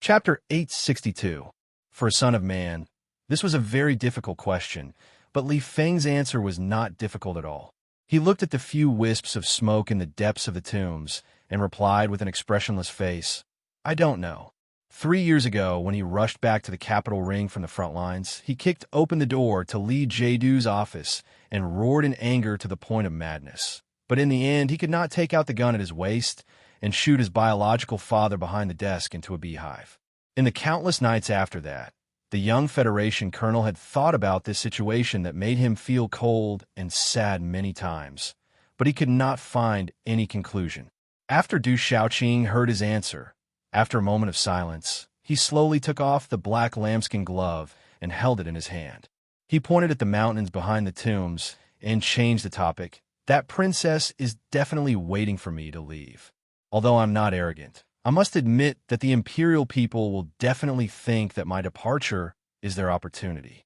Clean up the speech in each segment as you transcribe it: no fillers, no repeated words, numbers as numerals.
Chapter 862. For a son of man. This was a very difficult question, but Li Feng's answer was not difficult at all. He looked at the few wisps of smoke in the depths of the tombs and replied with an expressionless face, "I don't know." 3 years ago, when he rushed back to the capital ring from the front lines, he kicked open the door to Li Jiedu's office and roared in anger to the point of madness. But in the end, he could not take out the gun at his waist and shoot his biological father behind the desk into a beehive. In the countless nights after that, the young Federation colonel had thought about this situation that made him feel cold and sad many times, but he could not find any conclusion. After Du Shaoqing heard his answer, after a moment of silence, he slowly took off the black lambskin glove and held it in his hand. He pointed at the mountains behind the tombs and changed the topic. "That princess is definitely waiting for me to leave. Although I'm not arrogant, I must admit that the imperial people will definitely think that my departure is their opportunity."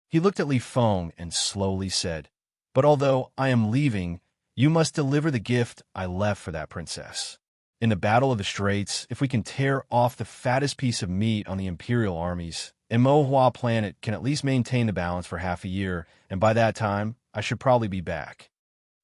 He looked at Li Feng and slowly said, "But although I am leaving, you must deliver the gift I left for that princess. In the Battle of the Straits, if we can tear off the fattest piece of meat on the imperial armies, Immerse planet can at least maintain the balance for half a year, and by that time, I should probably be back."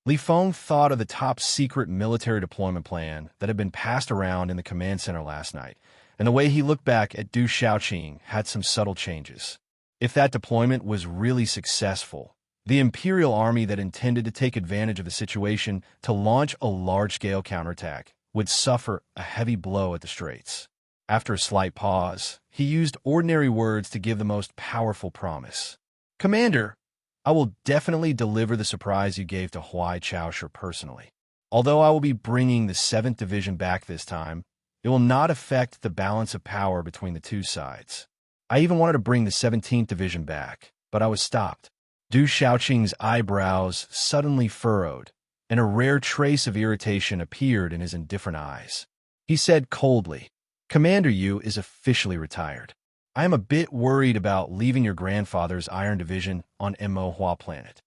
Li Feng thought of the top-secret military deployment plan that had been passed around in the command center last night, and the way he looked back at Du Shaoqing had some subtle changes. If that deployment was really successful, the Imperial Army that intended to take advantage of the situation to launch a large-scale counterattack would suffer a heavy blow at the Straits. After a slight pause, he used ordinary words to give the most powerful promise. "Commander, I will definitely deliver the surprise you gave to Huai Chaosher personally. Although I will be bringing the 7th Division back this time, it will not affect the balance of power between the two sides. I even wanted to bring the 17th Division back, but I was stopped." Du Shaoqing's eyebrows suddenly furrowed, and a rare trace of irritation appeared in his indifferent eyes. He said coldly, "Commander Yu is officially retired. I am a bit worried about leaving your grandfather's Iron Division on Immerse planet.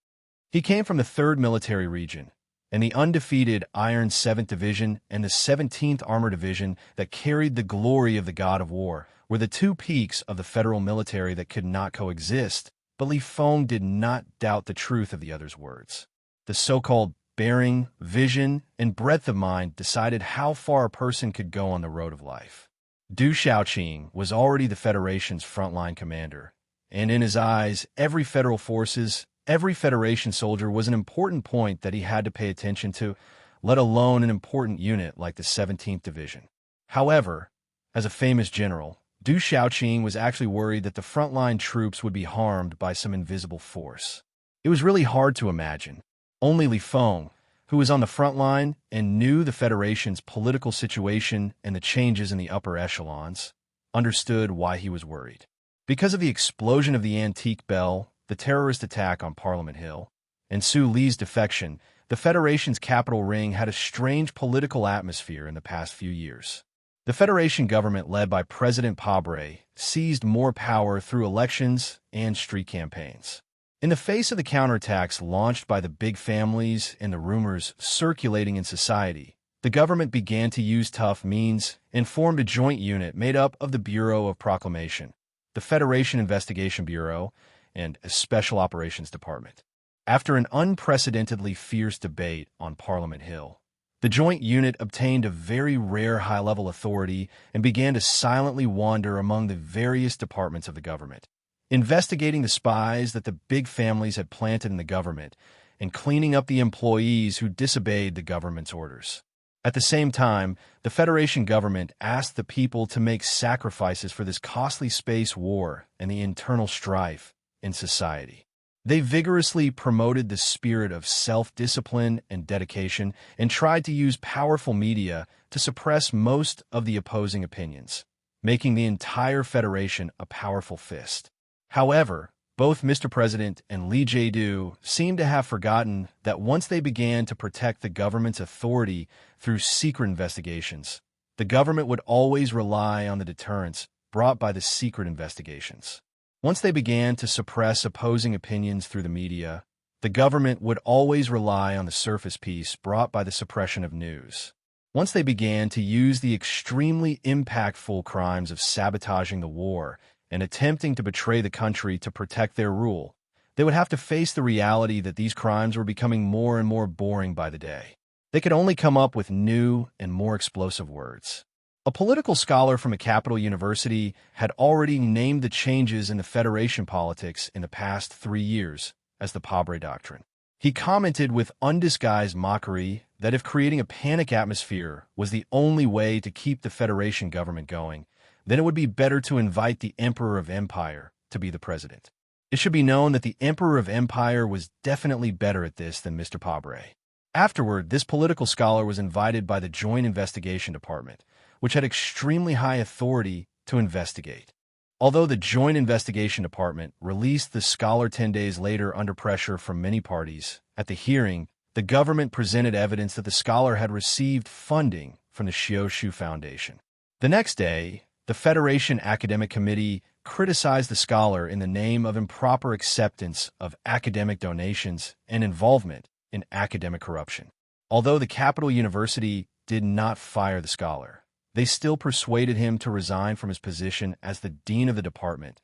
He came from the 3rd Military Region, and the undefeated Iron 7th Division and the 17th Armor Division that carried the glory of the God of War were the two peaks of the federal military that could not coexist." But Li Feng did not doubt the truth of the other's words. The so-called bearing, vision, and breadth of mind decided how far a person could go on the road of life. Du Shaoqing was already the Federation's frontline commander, and in his eyes, every Federal forces, every Federation soldier was an important point that he had to pay attention to, let alone an important unit like the 17th Division. However, as a famous general, Du Shaoqing was actually worried that the frontline troops would be harmed by some invisible force. It was really hard to imagine. Only Li Feng, who was on the front line and knew the Federation's political situation and the changes in the upper echelons, understood why he was worried. Because of the explosion of the antique bell, the terrorist attack on Parliament Hill, and Su Li's defection, the Federation's capital ring had a strange political atmosphere in the past few years. The Federation government led by President Pabre seized more power through elections and street campaigns. In the face of the counterattacks launched by the big families and the rumors circulating in society, the government began to use tough means and formed a joint unit made up of the Bureau of Proclamation, the Federation Investigation Bureau, and a Special Operations Department. After an unprecedentedly fierce debate on Parliament Hill, the joint unit obtained a very rare high-level authority and began to silently wander among the various departments of the government, investigating the spies that the big families had planted in the government and cleaning up the employees who disobeyed the government's orders. At the same time, the Federation government asked the people to make sacrifices for this costly space war and the internal strife in society. They vigorously promoted the spirit of self-discipline and dedication and tried to use powerful media to suppress most of the opposing opinions, making the entire Federation a powerful fist. However, both Mr. President and Li Jiedu seem to have forgotten that once they began to protect the government's authority through secret investigations, the government would always rely on the deterrence brought by the secret investigations. Once they began to suppress opposing opinions through the media, the government would always rely on the surface peace brought by the suppression of news. Once they began to use the extremely impactful crimes of sabotaging the war and attempting to betray the country to protect their rule, they would have to face the reality that these crimes were becoming more and more boring by the day. They could only come up with new and more explosive words. A political scholar from a capital university had already named the changes in the Federation politics in the past 3 years as the Pabre Doctrine. He commented with undisguised mockery that if creating a panic atmosphere was the only way to keep the Federation government going, then it would be better to invite the Emperor of Empire to be the president. It should be known that the Emperor of Empire was definitely better at this than Mr. Pabre. Afterward, this political scholar was invited by the Joint Investigation Department, which had extremely high authority to investigate. Although the Joint Investigation Department released the scholar 10 days later under pressure from many parties, at the hearing, the government presented evidence that the scholar had received funding from the Xiaoshu Foundation. The next day, the Federation Academic Committee criticized the scholar in the name of improper acceptance of academic donations and involvement in academic corruption. Although the capital university did not fire the scholar, they still persuaded him to resign from his position as the dean of the department.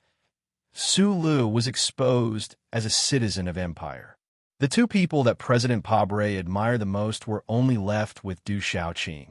Su Lu was exposed as a citizen of empire. The two people that President Pabre admired the most were only left with Du Xiaoqing,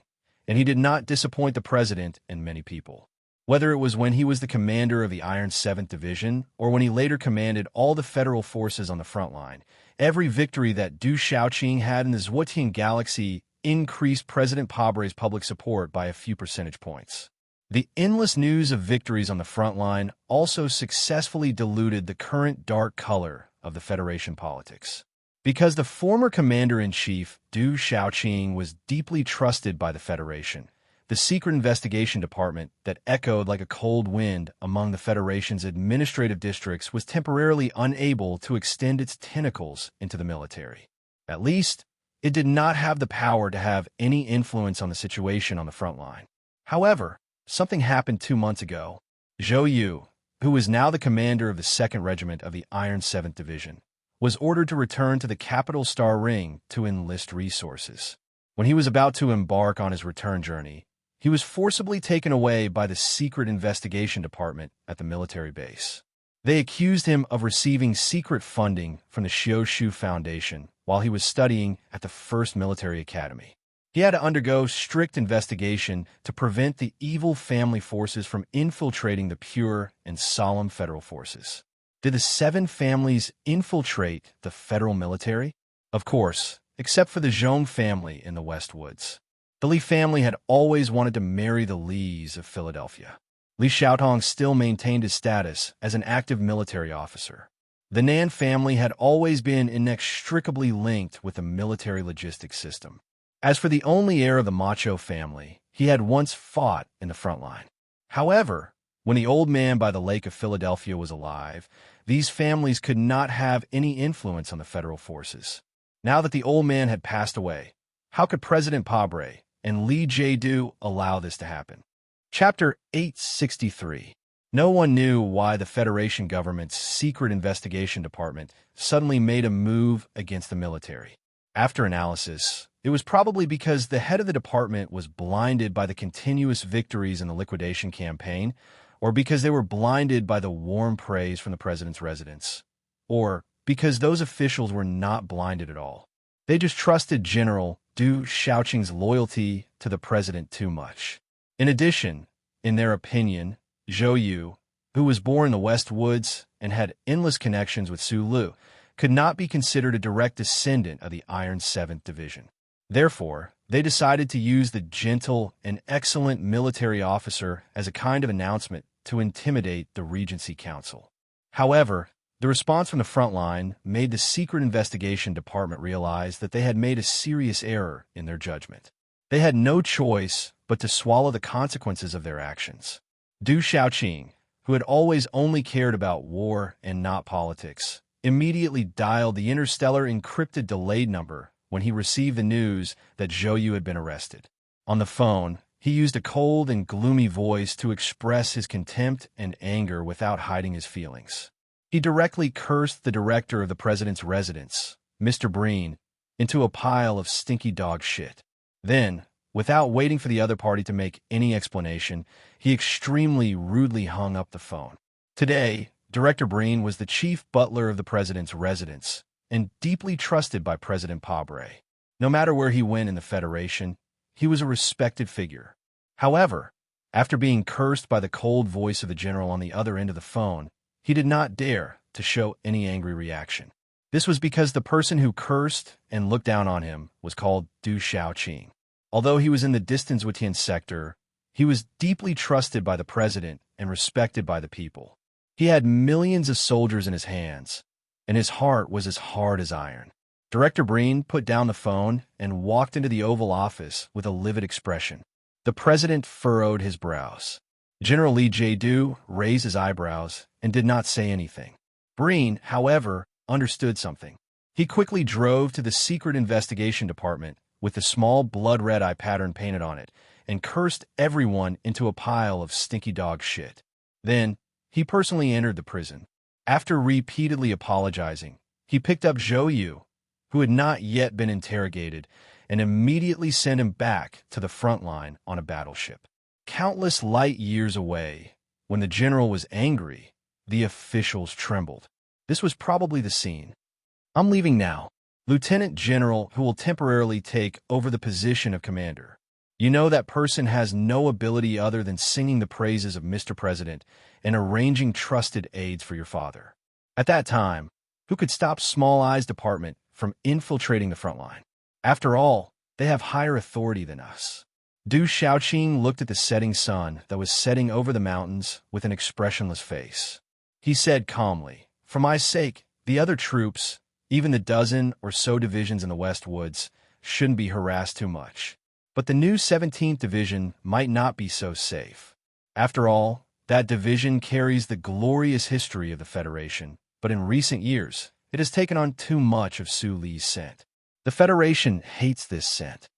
and he did not disappoint the president and many people. Whether it was when he was the commander of the Iron 7th Division or when he later commanded all the federal forces on the front line, every victory that Du Xiaoqing had in the Zhuotian galaxy increased President Pabre's public support by a few percentage points. The endless news of victories on the front line also successfully diluted the current dark color of the Federation politics. Because the former commander-in-chief, Du Xiaoqing, was deeply trusted by the Federation, the secret investigation department that echoed like a cold wind among the Federation's administrative districts was temporarily unable to extend its tentacles into the military. At least, it did not have the power to have any influence on the situation on the front line. However, something happened 2 months ago. Zhou Yu, who was now the commander of the 2nd Regiment of the Iron 7th Division, was ordered to return to the Capital Star Ring to enlist resources. When he was about to embark on his return journey, he was forcibly taken away by the Secret Investigation Department at the military base. They accused him of receiving secret funding from the Xiaoshu Foundation while he was studying at the 1st Military Academy. He had to undergo strict investigation to prevent the evil family forces from infiltrating the pure and solemn federal forces. Did the 7 families infiltrate the federal military? Of course, except for the Zhong family in the West Woods. The Li family had always wanted to marry the Lis of Philadelphia. Li Xiaotong still maintained his status as an active military officer. The Nan family had always been inextricably linked with the military logistics system. As for the only heir of the Macho family, he had once fought in the front line. However, when the old man by the Lake of Philadelphia was alive, these families could not have any influence on the federal forces. Now that the old man had passed away, how could President Pabre and Li Jiedu allow this to happen? Chapter 863. No one knew why the Federation government's secret investigation department suddenly made a move against the military. After analysis, it was probably because the head of the department was blinded by the continuous victories in the liquidation campaign, or because they were blinded by the warm praise from the president's residence, or because those officials were not blinded at all. They just trusted General Du Xiaoqing's loyalty to the president too much. In addition, in their opinion, Zhou Yu, who was born in the West Woods and had endless connections with Su Lu, could not be considered a direct descendant of the Iron 7th Division. Therefore, they decided to use the gentle and excellent military officer as a kind of announcement to intimidate the Regency Council. However, the response from the front line made the Secret Investigation Department realize that they had made a serious error in their judgment. They had no choice but to swallow the consequences of their actions. Du Xiaoqing, who had always only cared about war and not politics, immediately dialed the interstellar encrypted delayed number when he received the news that Zhou Yu had been arrested. On the phone, he used a cold and gloomy voice to express his contempt and anger without hiding his feelings. He directly cursed the director of the president's residence, Mr. Breen, into a pile of stinky dog shit. Then, Without waiting for the other party to make any explanation, he extremely rudely hung up the phone. Today, Director Breen was the chief butler of the president's residence and deeply trusted by President Pabre. No matter where he went in the Federation, he was a respected figure. However, after being cursed by the cold voice of the general on the other end of the phone, he did not dare to show any angry reaction. This was because the person who cursed and looked down on him was called Du Xiaoqing. Although he was in the distant Wutian sector, he was deeply trusted by the president and respected by the people. He had millions of soldiers in his hands, and his heart was as hard as iron. Director Breen put down the phone and walked into the Oval Office with a livid expression. The president furrowed his brows. General Li Jiedu raised his eyebrows and did not say anything. Breen, however, understood something. He quickly drove to the Secret Investigation Department with the small blood-red eye pattern painted on it and cursed everyone into a pile of stinky dog shit. Then, he personally entered the prison. After repeatedly apologizing, he picked up Zhou Yu, who had not yet been interrogated, and immediately sent him back to the front line on a battleship. Countless light years away, when the general was angry, the officials trembled. This was probably the scene. I'm leaving now. Lieutenant General who will temporarily take over the position of commander. You know that person has no ability other than singing the praises of Mr. President and arranging trusted aides for your father. At that time, who could stop Small Eye's department from infiltrating the front line? After all, they have higher authority than us. Du Xiaoqing looked at the setting sun that was setting over the mountains with an expressionless face. He said calmly, "For my sake, the other troops, even the dozen or so divisions in the West Woods, shouldn't be harassed too much. But the new 17th Division might not be so safe. After all, that division carries the glorious history of the Federation, but in recent years, it has taken on too much of Su Li's scent. The Federation hates this scent.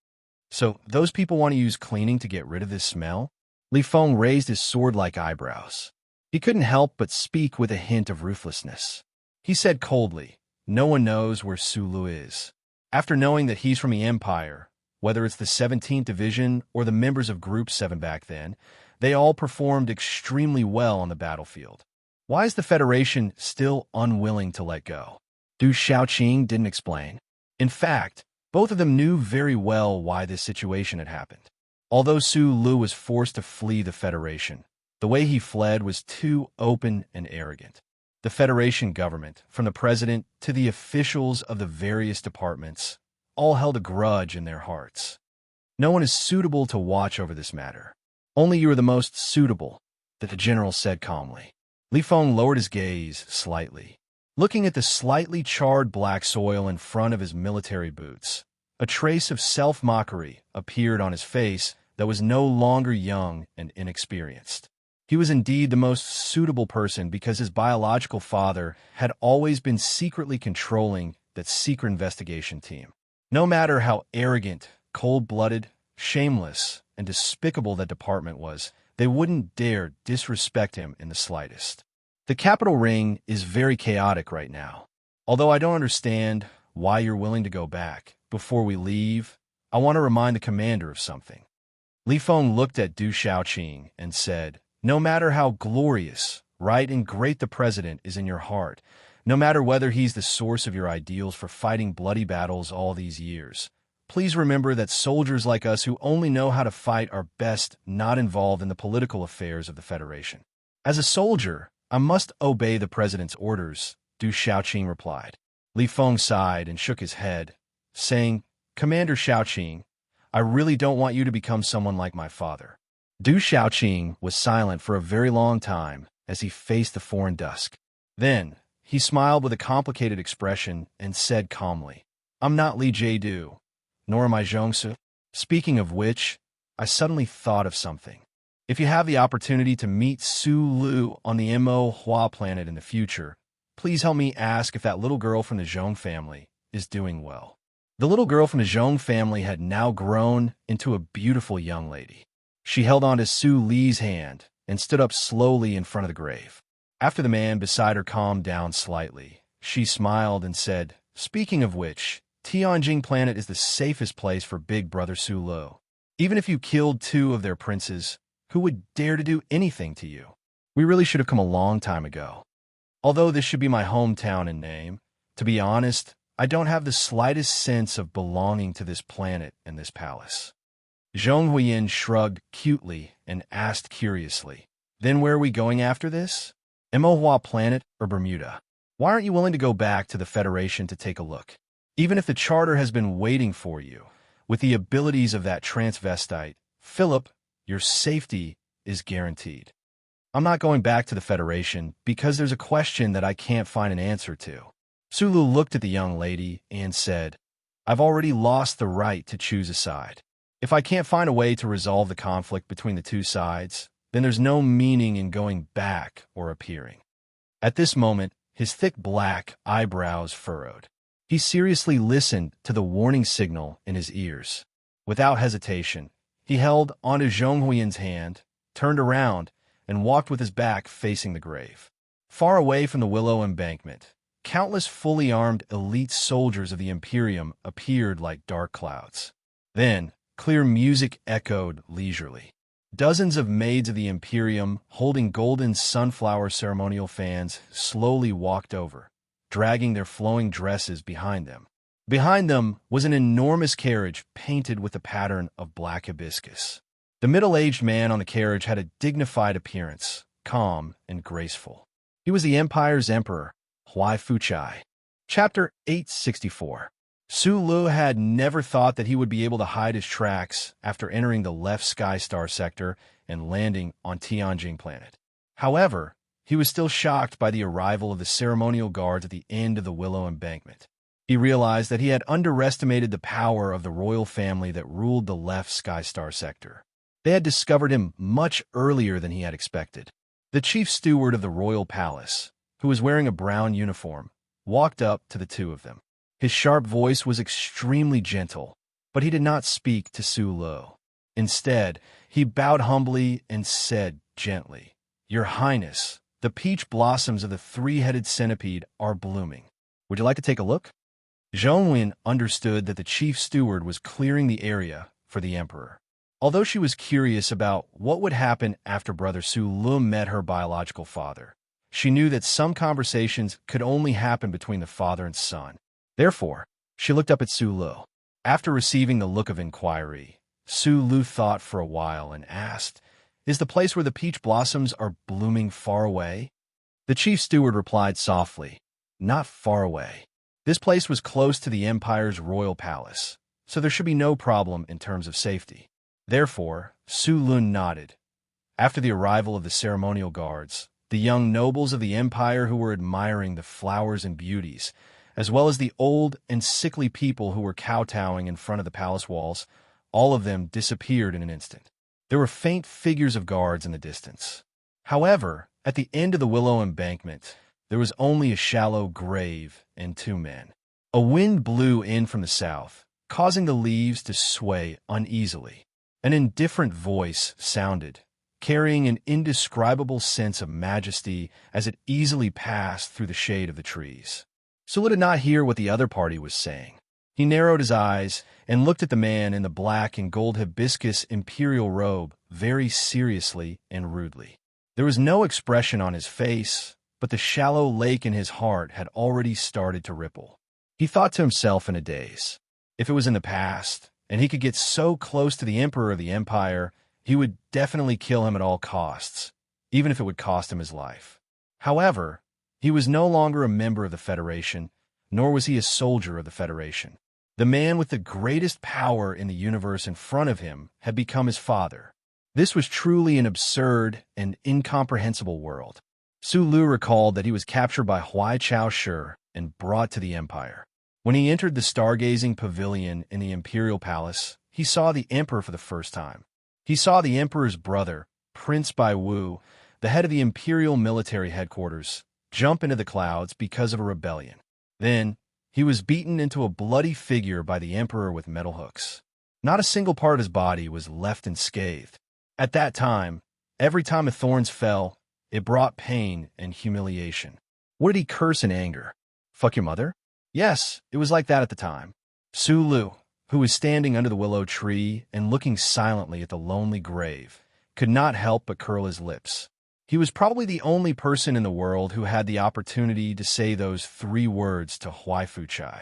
So those people want to use cleaning to get rid of this smell?" Li Feng raised his sword-like eyebrows. He couldn't help but speak with a hint of ruthlessness. He said coldly, "No one knows where Su Lu is. After knowing that he's from the Empire, whether it's the 17th Division or the members of Group 7 back then, they all performed extremely well on the battlefield. Why is the Federation still unwilling to let go?" Du Xiaoqing didn't explain. In fact, both of them knew very well why this situation had happened. Although Su Lu was forced to flee the Federation, the way he fled was too open and arrogant. The Federation government, from the president to the officials of the various departments, all held a grudge in their hearts. No one is suitable to watch over this matter. Only you are the most suitable, the general said calmly. Li Feng lowered his gaze slightly, looking at the slightly charred black soil in front of his military boots. A trace of self-mockery appeared on his face that was no longer young and inexperienced. He was indeed the most suitable person because his biological father had always been secretly controlling that secret investigation team. No matter how arrogant, cold-blooded, shameless, and despicable that department was, they wouldn't dare disrespect him in the slightest. The Capital Ring is very chaotic right now. Although I don't understand why you're willing to go back, before we leave, I want to remind the commander of something. Li Feng looked at Du Xiaoqing and said, "No matter how glorious, right, and great the president is in your heart, no matter whether he's the source of your ideals for fighting bloody battles all these years, please remember that soldiers like us who only know how to fight are best not involved in the political affairs of the Federation." "As a soldier, I must obey the president's orders," Du Xiaoqing replied. Li Feng sighed and shook his head, saying, "Commander Xiaoqing, I really don't want you to become someone like my father." Du Xiaoqing was silent for a very long time as he faced the foreign dusk. Then, he smiled with a complicated expression and said calmly, "I'm not Li Jiedu, nor am I Zhongsu. Speaking of which, I suddenly thought of something. If you have the opportunity to meet Su Lu on the Mo Hua planet in the future, please help me ask if that little girl from the Zhong family is doing well." The little girl from the Zhong family had now grown into a beautiful young lady. She held on to Su Li's hand and stood up slowly in front of the grave. After the man beside her calmed down slightly, she smiled and said, "Speaking of which, Tianjing planet is the safest place for Big Brother Su Lu. Even if you killed 2 of their princes, who would dare to do anything to you? We really should have come a long time ago. Although this should be my hometown and name, to be honest, I don't have the slightest sense of belonging to this planet and this palace. Zhong Huiyin shrugged cutely and asked curiously, "Then where are we going after this? Emohua planet or Bermuda? Why aren't you willing to go back to the Federation to take a look? Even if the charter has been waiting for you, with the abilities of that transvestite, Philip, your safety is guaranteed." "I'm not going back to the Federation because there's a question that I can't find an answer to." Sulu looked at the young lady and said, "I've already lost the right to choose a side. If I can't find a way to resolve the conflict between the 2 sides, then there's no meaning in going back or appearing." At this moment, his thick black eyebrows furrowed. He seriously listened to the warning signal in his ears. Without hesitation, he held onto Zhong Huiyin's hand, turned around, and walked with his back facing the grave. Far away from the willow embankment, countless fully armed elite soldiers of the Imperium appeared like dark clouds. Then, clear music echoed leisurely. Dozens of maids of the Imperium, holding golden sunflower ceremonial fans, slowly walked over, dragging their flowing dresses behind them. Behind them was an enormous carriage painted with the pattern of black hibiscus. The middle-aged man on the carriage had a dignified appearance, calm and graceful. He was the Empire's emperor, Huai Fuchai. Chapter 864. Su Lu had never thought that he would be able to hide his tracks after entering the left Sky Star sector and landing on Tianjing planet. However, he was still shocked by the arrival of the ceremonial guards at the end of the Willow Embankment. He realized that he had underestimated the power of the royal family that ruled the left Sky Star sector. They had discovered him much earlier than he had expected. The chief steward of the royal palace, who was wearing a brown uniform, walked up to the 2 of them. His sharp voice was extremely gentle, but he did not speak to Su Lu. Instead, he bowed humbly and said gently, "Your Highness, the peach blossoms of the 3-headed centipede are blooming. Would you like to take a look?" Zhong Huiyin understood that the chief steward was clearing the area for the emperor. Although she was curious about what would happen after Brother Su Lu met her biological father, she knew that some conversations could only happen between the father and son. Therefore, she looked up at Su Lu. After receiving the look of inquiry, Su Lu thought for a while and asked, "Is the place where the peach blossoms are blooming far away?" The chief steward replied softly, "Not far away. This place was close to the Empire's royal palace, so there should be no problem in terms of safety." Therefore, Su Lun nodded. After the arrival of the ceremonial guards, the young nobles of the empire who were admiring the flowers and beauties, as well as the old and sickly people who were kowtowing in front of the palace walls, all of them disappeared in an instant. There were faint figures of guards in the distance. However, at the end of the willow embankment, there was only a shallow grave and 2 men. A wind blew in from the south, causing the leaves to sway uneasily. An indifferent voice sounded, carrying an indescribable sense of majesty as it easily passed through the shade of the trees. Sulu did not hear what the other party was saying. He narrowed his eyes and looked at the man in the black and gold hibiscus imperial robe very seriously and rudely. There was no expression on his face, but the shallow lake in his heart had already started to ripple. He thought to himself in a daze. If it was in the past, and he could get so close to the emperor of the empire, he would definitely kill him at all costs, even if it would cost him his life. However, he was no longer a member of the Federation, nor was he a soldier of the Federation. The man with the greatest power in the universe in front of him had become his father. This was truly an absurd and incomprehensible world. Su Lu recalled that he was captured by Huai Chao Shi and brought to the empire. When he entered the stargazing pavilion in the imperial palace, he saw the emperor for the first time. He saw the emperor's brother, Prince Bai Wu, the head of the imperial military headquarters, jump into the clouds because of a rebellion. Then, he was beaten into a bloody figure by the emperor with metal hooks. Not a single part of his body was left unscathed. At that time, every time a thorns fell, it brought pain and humiliation. What did he curse in anger? Fuck your mother? Yes, it was like that at the time. Su Lu, who was standing under the willow tree and looking silently at the lonely grave, could not help but curl his lips. He was probably the only person in the world who had the opportunity to say those 3 words to Huai Fuchai.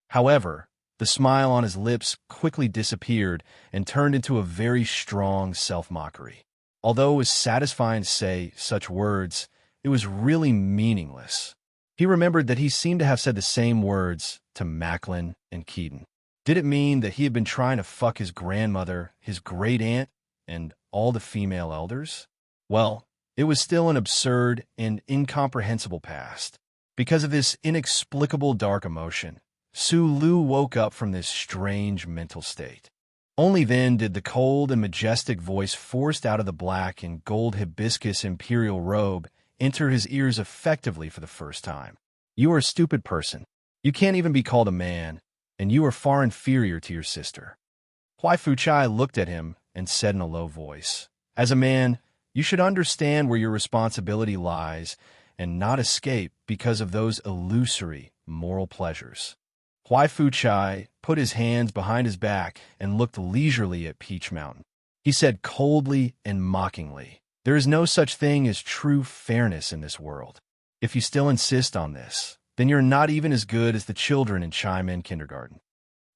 However, the smile on his lips quickly disappeared and turned into a very strong self-mockery. Although it was satisfying to say such words, it was really meaningless. He remembered that he seemed to have said the same words to Macklin and Keaton. Did it mean that he had been trying to fuck his grandmother, his great-aunt, and all the female elders? Well, it was still an absurd and incomprehensible past. Because of this inexplicable dark emotion, Su Lu woke up from this strange mental state. Only then did the cold and majestic voice forced out of the black and gold hibiscus imperial robe enter his ears effectively for the first time. You are a stupid person. You can't even be called a man, and you are far inferior to your sister. Huai Fuchai looked at him and said in a low voice, "As a man, you should understand where your responsibility lies and not escape because of those illusory moral pleasures." Huai Fuchai put his hands behind his back and looked leisurely at Peach Mountain. He said coldly and mockingly, "There is no such thing as true fairness in this world. If you still insist on this, then you're not even as good as the children in Chime-In kindergarten."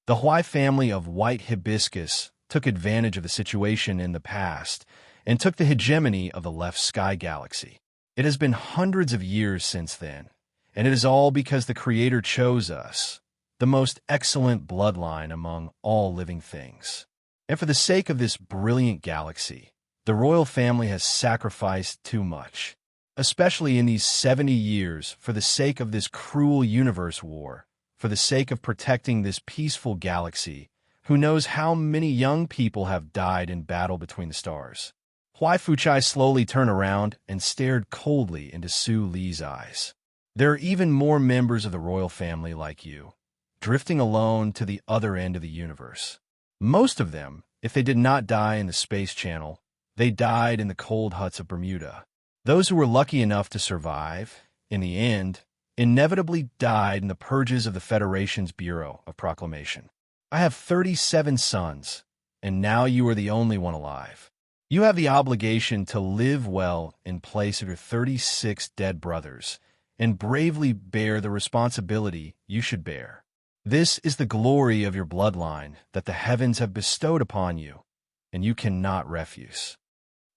The Huai family of White Hibiscus took advantage of the situation in the past and took the hegemony of the left sky galaxy. It has been hundreds of years since then, and it is all because the Creator chose us, the most excellent bloodline among all living things. And for the sake of this brilliant galaxy, the royal family has sacrificed too much, especially in these 70 years for the sake of this cruel universe war, for the sake of protecting this peaceful galaxy. Who knows how many young people have died in battle between the stars? Huai Fuchai slowly turned around and stared coldly into Su Li's eyes. There are even more members of the royal family like you, drifting alone to the other end of the universe. Most of them, if they did not die in the space channel, they died in the cold huts of Bermuda. Those who were lucky enough to survive, in the end, inevitably died in the purges of the Federation's Bureau of Proclamation. I have 37 sons, and now you are the only one alive. You have the obligation to live well in place of your 36 dead brothers, and bravely bear the responsibility you should bear. This is the glory of your bloodline that the heavens have bestowed upon you, and you cannot refuse.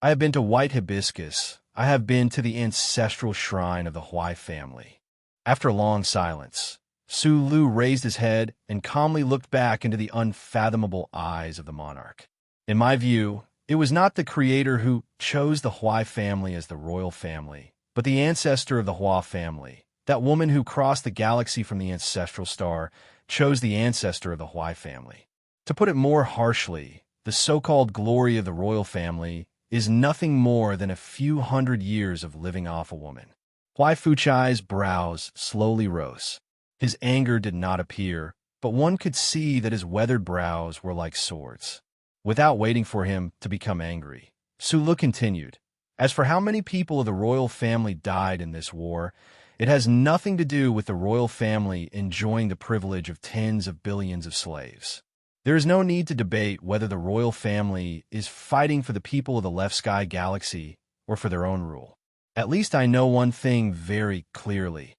I have been to White Hibiscus. I have been to the ancestral shrine of the Huai family. After a long silence, Su Lu raised his head and calmly looked back into the unfathomable eyes of the monarch. In my view, it was not the Creator who chose the Huai family as the royal family, but the ancestor of the Hua family. That woman who crossed the galaxy from the ancestral star chose the ancestor of the Huai family. To put it more harshly, the so-called glory of the royal family is nothing more than a few hundred years of living off a woman. Huai Fuchai's brows slowly rose. His anger did not appear, but one could see that his weathered brows were like swords. Without waiting for him to become angry, Su Lu continued, "As for how many people of the royal family died in this war, it has nothing to do with the royal family enjoying the privilege of tens of billions of slaves. There is no need to debate whether the royal family is fighting for the people of the left sky galaxy or for their own rule. At least I know one thing very clearly.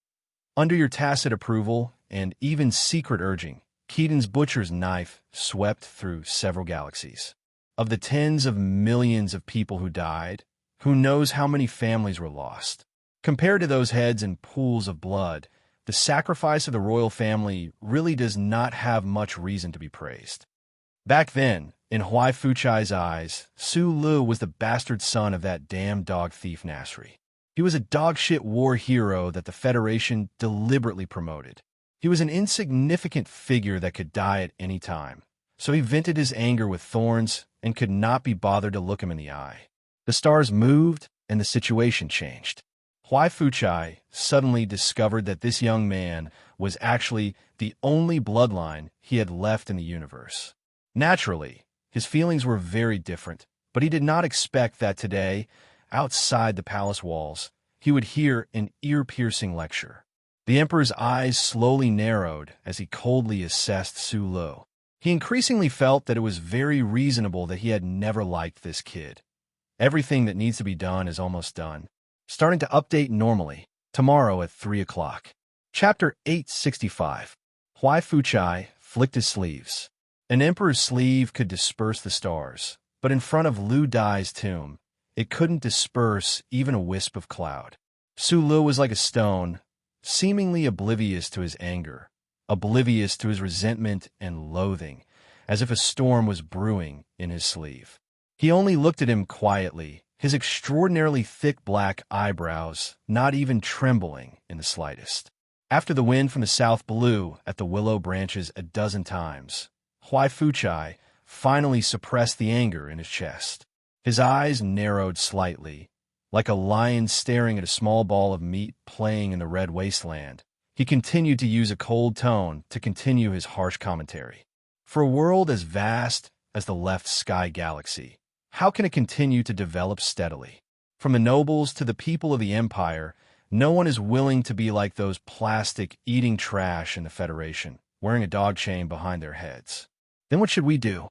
Under your tacit approval and even secret urging, Keaton's butcher's knife swept through several galaxies. Of the tens of millions of people who died, who knows how many families were lost? Compared to those heads and pools of blood, the sacrifice of the royal family really does not have much reason to be praised." Back then, in Huai Fuchai's eyes, Su Lu was the bastard son of that damn dog thief Nasri. He was a dogshit war hero that the Federation deliberately promoted. He was an insignificant figure that could die at any time, so he vented his anger with thorns and could not be bothered to look him in the eye. The stars moved, and the situation changed. Huai Fuchai suddenly discovered that this young man was actually the only bloodline he had left in the universe. Naturally, his feelings were very different, but he did not expect that today, outside the palace walls, he would hear an ear-piercing lecture. The Emperor's eyes slowly narrowed as he coldly assessed Su Lu. He increasingly felt that it was very reasonable that he had never liked this kid. Everything that needs to be done is almost done. Starting to update normally. Tomorrow at 3 o'clock. Chapter 865. Huai Fuchai flicked his sleeves. An emperor's sleeve could disperse the stars, but in front of Lu Dai's tomb, it couldn't disperse even a wisp of cloud. Su Lu was like a stone, seemingly oblivious to his anger, oblivious to his resentment and loathing, as if a storm was brewing in his sleeve. He only looked at him quietly, his extraordinarily thick black eyebrows not even trembling in the slightest. After the wind from the south blew at the willow branches a dozen times, Huai Fuchai finally suppressed the anger in his chest. His eyes narrowed slightly, like a lion staring at a small ball of meat playing in the red wasteland. He continued to use a cold tone to continue his harsh commentary. For a world as vast as the left sky galaxy, how can it continue to develop steadily? From the nobles to the people of the empire, no one is willing to be like those plastic-eating trash in the Federation, wearing a dog chain behind their heads. Then what should we do?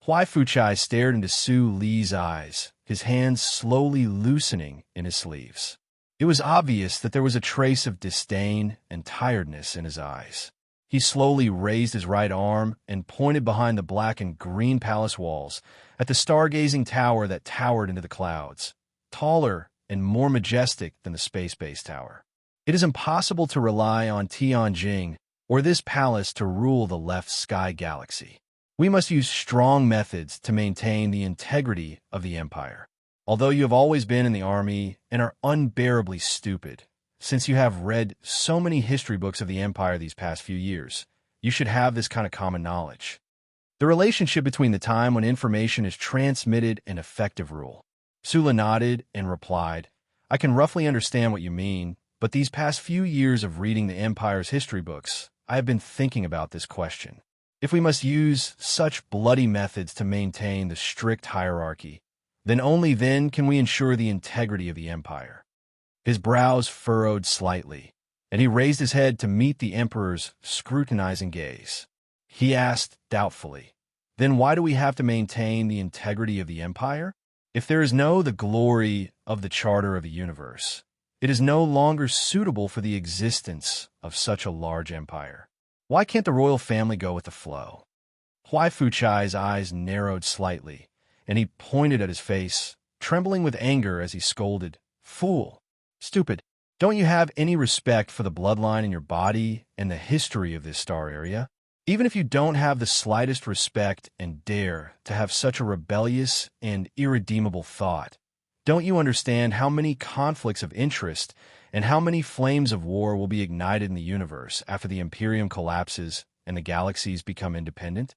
Huai Fuchai stared into Su Li's eyes, his hands slowly loosening in his sleeves. It was obvious that there was a trace of disdain and tiredness in his eyes. He slowly raised his right arm and pointed behind the black and green palace walls at the stargazing tower that towered into the clouds, taller and more majestic than the space-based tower. It is impossible to rely on Tianjing or this palace to rule the left sky galaxy. We must use strong methods to maintain the integrity of the empire. Although you have always been in the army and are unbearably stupid, since you have read so many history books of the empire these past few years, you should have this kind of common knowledge. The relationship between the time when information is transmitted and effective rule. Sula nodded and replied, I can roughly understand what you mean, but these past few years of reading the empire's history books, I have been thinking about this question. If we must use such bloody methods to maintain the strict hierarchy, then only then can we ensure the integrity of the empire. His brows furrowed slightly, and he raised his head to meet the emperor's scrutinizing gaze. He asked doubtfully, then why do we have to maintain the integrity of the empire? If there is no the glory of the charter of the universe, it is no longer suitable for the existence of such a large empire. Why can't the royal family go with the flow? Huai Fuchai's eyes narrowed slightly, and he pointed at his face, trembling with anger as he scolded, Fool! Stupid! Don't you have any respect for the bloodline in your body and the history of this star area? Even if you don't have the slightest respect and dare to have such a rebellious and irredeemable thought, don't you understand how many conflicts of interest and how many flames of war will be ignited in the universe after the Imperium collapses and the galaxies become independent?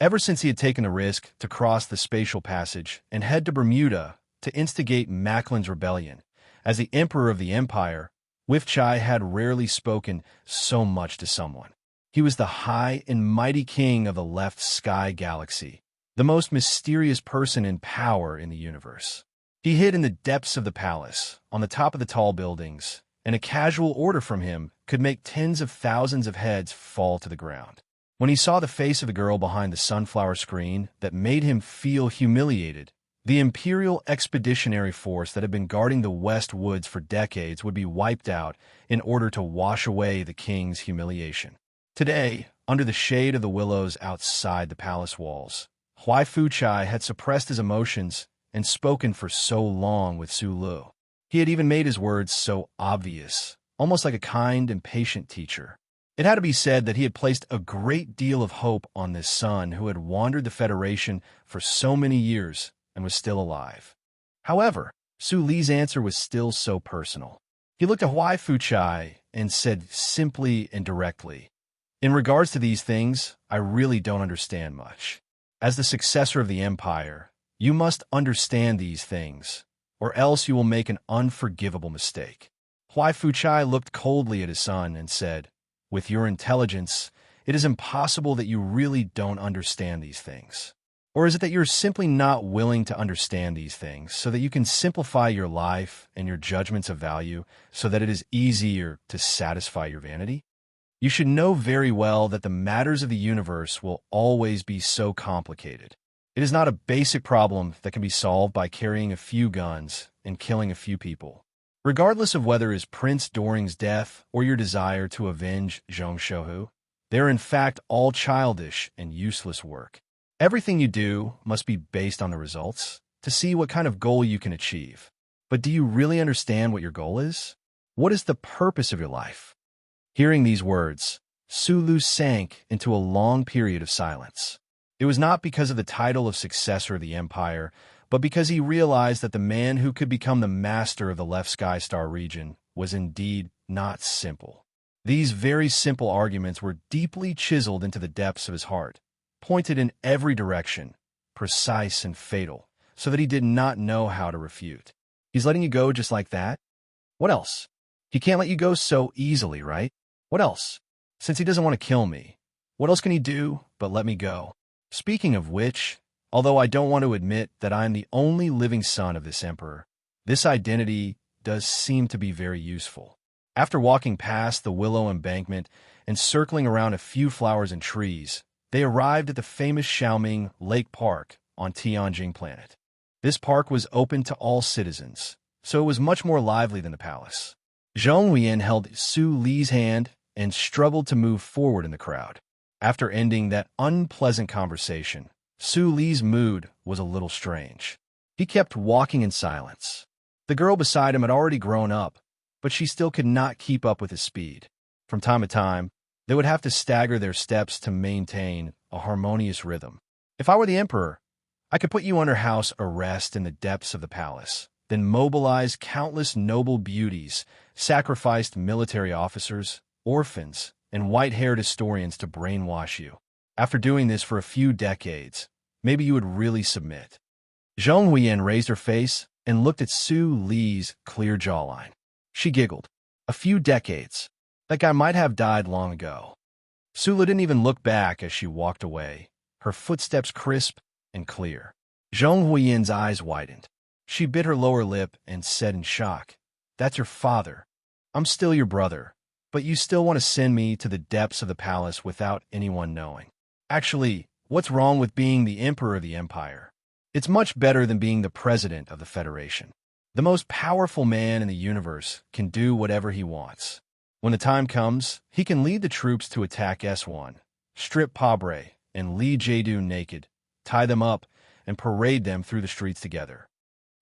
Ever since he had taken the risk to cross the spatial passage and head to Bermuda to instigate Macklin's rebellion, as the Emperor of the Empire, Wifchai had rarely spoken so much to someone. He was the high and mighty king of the left sky galaxy, the most mysterious person in power in the universe. He hid in the depths of the palace, on the top of the tall buildings, and a casual order from him could make tens of thousands of heads fall to the ground. When he saw the face of the girl behind the sunflower screen that made him feel humiliated, the Imperial Expeditionary Force that had been guarding the West Woods for decades would be wiped out in order to wash away the king's humiliation. Today, under the shade of the willows outside the palace walls, Huai Fuchai had suppressed his emotions and spoken for so long with Su Lu. He had even made his words so obvious, almost like a kind and patient teacher. It had to be said that he had placed a great deal of hope on this son who had wandered the Federation for so many years and was still alive. However, Su Li's answer was still so personal. He looked at Huai Fuchai and said simply and directly, In regards to these things, I really don't understand much. As the successor of the empire, you must understand these things, or else you will make an unforgivable mistake. Huai Fuchai looked coldly at his son and said, With your intelligence, it is impossible that you really don't understand these things. Or is it that you're simply not willing to understand these things so that you can simplify your life and your judgments of value so that it is easier to satisfy your vanity? You should know very well that the matters of the universe will always be so complicated. It is not a basic problem that can be solved by carrying a few guns and killing a few people. Regardless of whether it is Prince Doring's death or your desire to avenge Zhong Shouhu, they are in fact all childish and useless work. Everything you do must be based on the results to see what kind of goal you can achieve. But do you really understand what your goal is? What is the purpose of your life? Hearing these words, Sulu sank into a long period of silence. It was not because of the title of successor of the empire, but because he realized that the man who could become the master of the left Sky Star region was indeed not simple. These very simple arguments were deeply chiseled into the depths of his heart, pointed in every direction, precise and fatal, so that he did not know how to refute. He's letting you go just like that? What else? He can't let you go so easily, right? What else? Since he doesn't want to kill me, what else can he do but let me go? Speaking of which, although I don't want to admit that I am the only living son of this emperor, this identity does seem to be very useful. After walking past the willow embankment and circling around a few flowers and trees, they arrived at the famous Xiaoming Lake Park on Tianjing Planet. This park was open to all citizens, so it was much more lively than the palace. Zhong Huiyan held Su Li's hand and struggled to move forward in the crowd. After ending that unpleasant conversation, Su Li's mood was a little strange. He kept walking in silence. The girl beside him had already grown up, but she still could not keep up with his speed. From time to time, they would have to stagger their steps to maintain a harmonious rhythm. If I were the emperor, I could put you under house arrest in the depths of the palace, then mobilize countless noble beauties, sacrificed military officers, orphans, and white-haired historians to brainwash you. After doing this for a few decades, maybe you would really submit. Zhong Huiyan raised her face and looked at Su Li's clear jawline. She giggled. A few decades. That guy might have died long ago. Su Li didn't even look back as she walked away, her footsteps crisp and clear. Zhong Huiyan's eyes widened. She bit her lower lip and said in shock, "That's your father. I'm still your brother, but you still want to send me to the depths of the palace without anyone knowing. Actually, what's wrong with being the emperor of the empire? It's much better than being the president of the Federation. The most powerful man in the universe can do whatever he wants. When the time comes, he can lead the troops to attack S1, strip Pabre and Li Jadu naked, tie them up, and parade them through the streets together."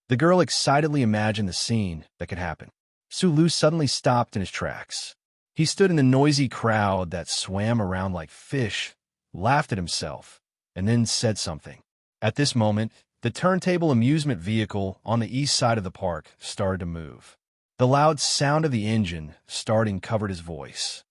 The girl excitedly imagined the scene that could happen. Su Lu suddenly stopped in his tracks. He stood in the noisy crowd that swam around like fish, laughed at himself, and then said something. At this moment, the turntable amusement vehicle on the east side of the park started to move. The loud sound of the engine starting covered his voice.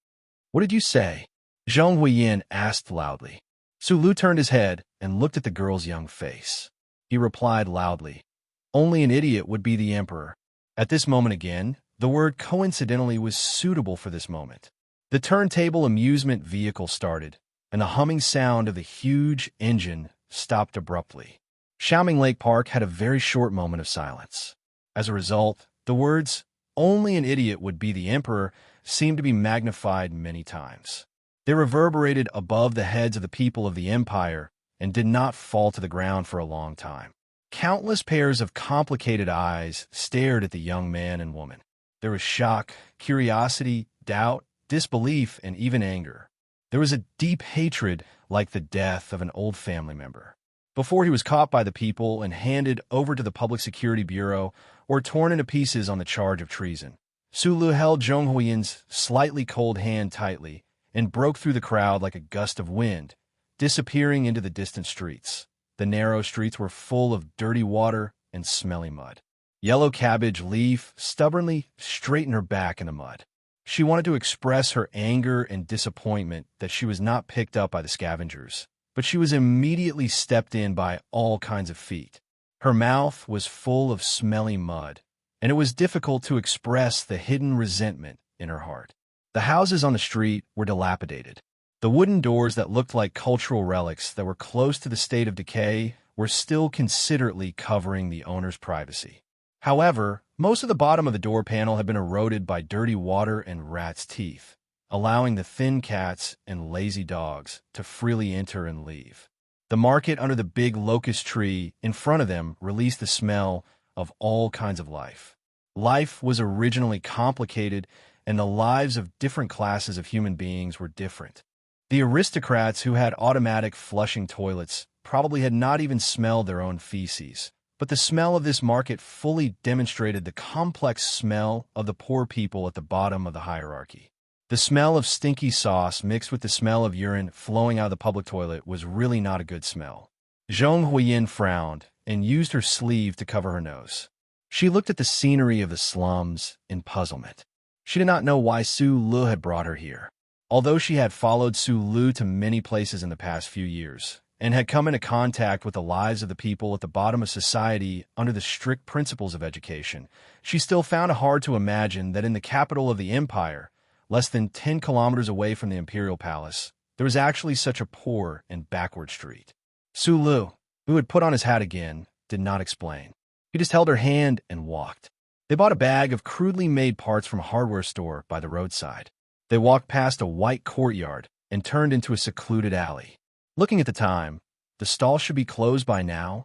"What did you say?" Zhong Huiyan asked loudly. Su Lu turned his head and looked at the girl's young face. He replied loudly, "Only an idiot would be the emperor." At this moment again, the word coincidentally was suitable for this moment. The turntable amusement vehicle started, and the humming sound of the huge engine stopped abruptly. Xiaoming Lake Park had a very short moment of silence. As a result, the words, "Only an idiot would be the emperor," seemed to be magnified many times. They reverberated above the heads of the people of the empire and did not fall to the ground for a long time. Countless pairs of complicated eyes stared at the young man and woman. There was shock, curiosity, doubt, disbelief, and even anger. There was a deep hatred, like the death of an old family member. Before he was caught by the people and handed over to the Public Security Bureau or torn into pieces on the charge of treason, Su Lu held Zhong Huiyan's slightly cold hand tightly and broke through the crowd like a gust of wind, disappearing into the distant streets. The narrow streets were full of dirty water and smelly mud. Yellow Cabbage Leaf stubbornly straightened her back in the mud. She wanted to express her anger and disappointment that she was not picked up by the scavengers, but she was immediately stepped in by all kinds of feet. Her mouth was full of smelly mud, and it was difficult to express the hidden resentment in her heart. The houses on the street were dilapidated. The wooden doors that looked like cultural relics that were close to the state of decay were still considerately covering the owner's privacy. However, most of the bottom of the door panel had been eroded by dirty water and rats' teeth. allowing the thin cats and lazy dogs to freely enter and leave. The market under the big locust tree in front of them released the smell of all kinds of life. Life was originally complicated, and the lives of different classes of human beings were different. The aristocrats who had automatic flushing toilets probably had not even smelled their own feces, but the smell of this market fully demonstrated the complex smell of the poor people at the bottom of the hierarchy. The smell of stinky sauce mixed with the smell of urine flowing out of the public toilet was really not a good smell. Zhong Huiyin frowned and used her sleeve to cover her nose. She looked at the scenery of the slums in puzzlement. She did not know why Su Lu had brought her here. Although she had followed Su Lu to many places in the past few years, and had come into contact with the lives of the people at the bottom of society under the strict principles of education, she still found it hard to imagine that in the capital of the empire, less than 10 kilometers away from the imperial palace, there was actually such a poor and backward street. Su Lu, who had put on his hat again, did not explain. He just held her hand and walked. They bought a bag of crudely made parts from a hardware store by the roadside. They walked past a white courtyard and turned into a secluded alley. Looking at the time, the stall should be closed by now.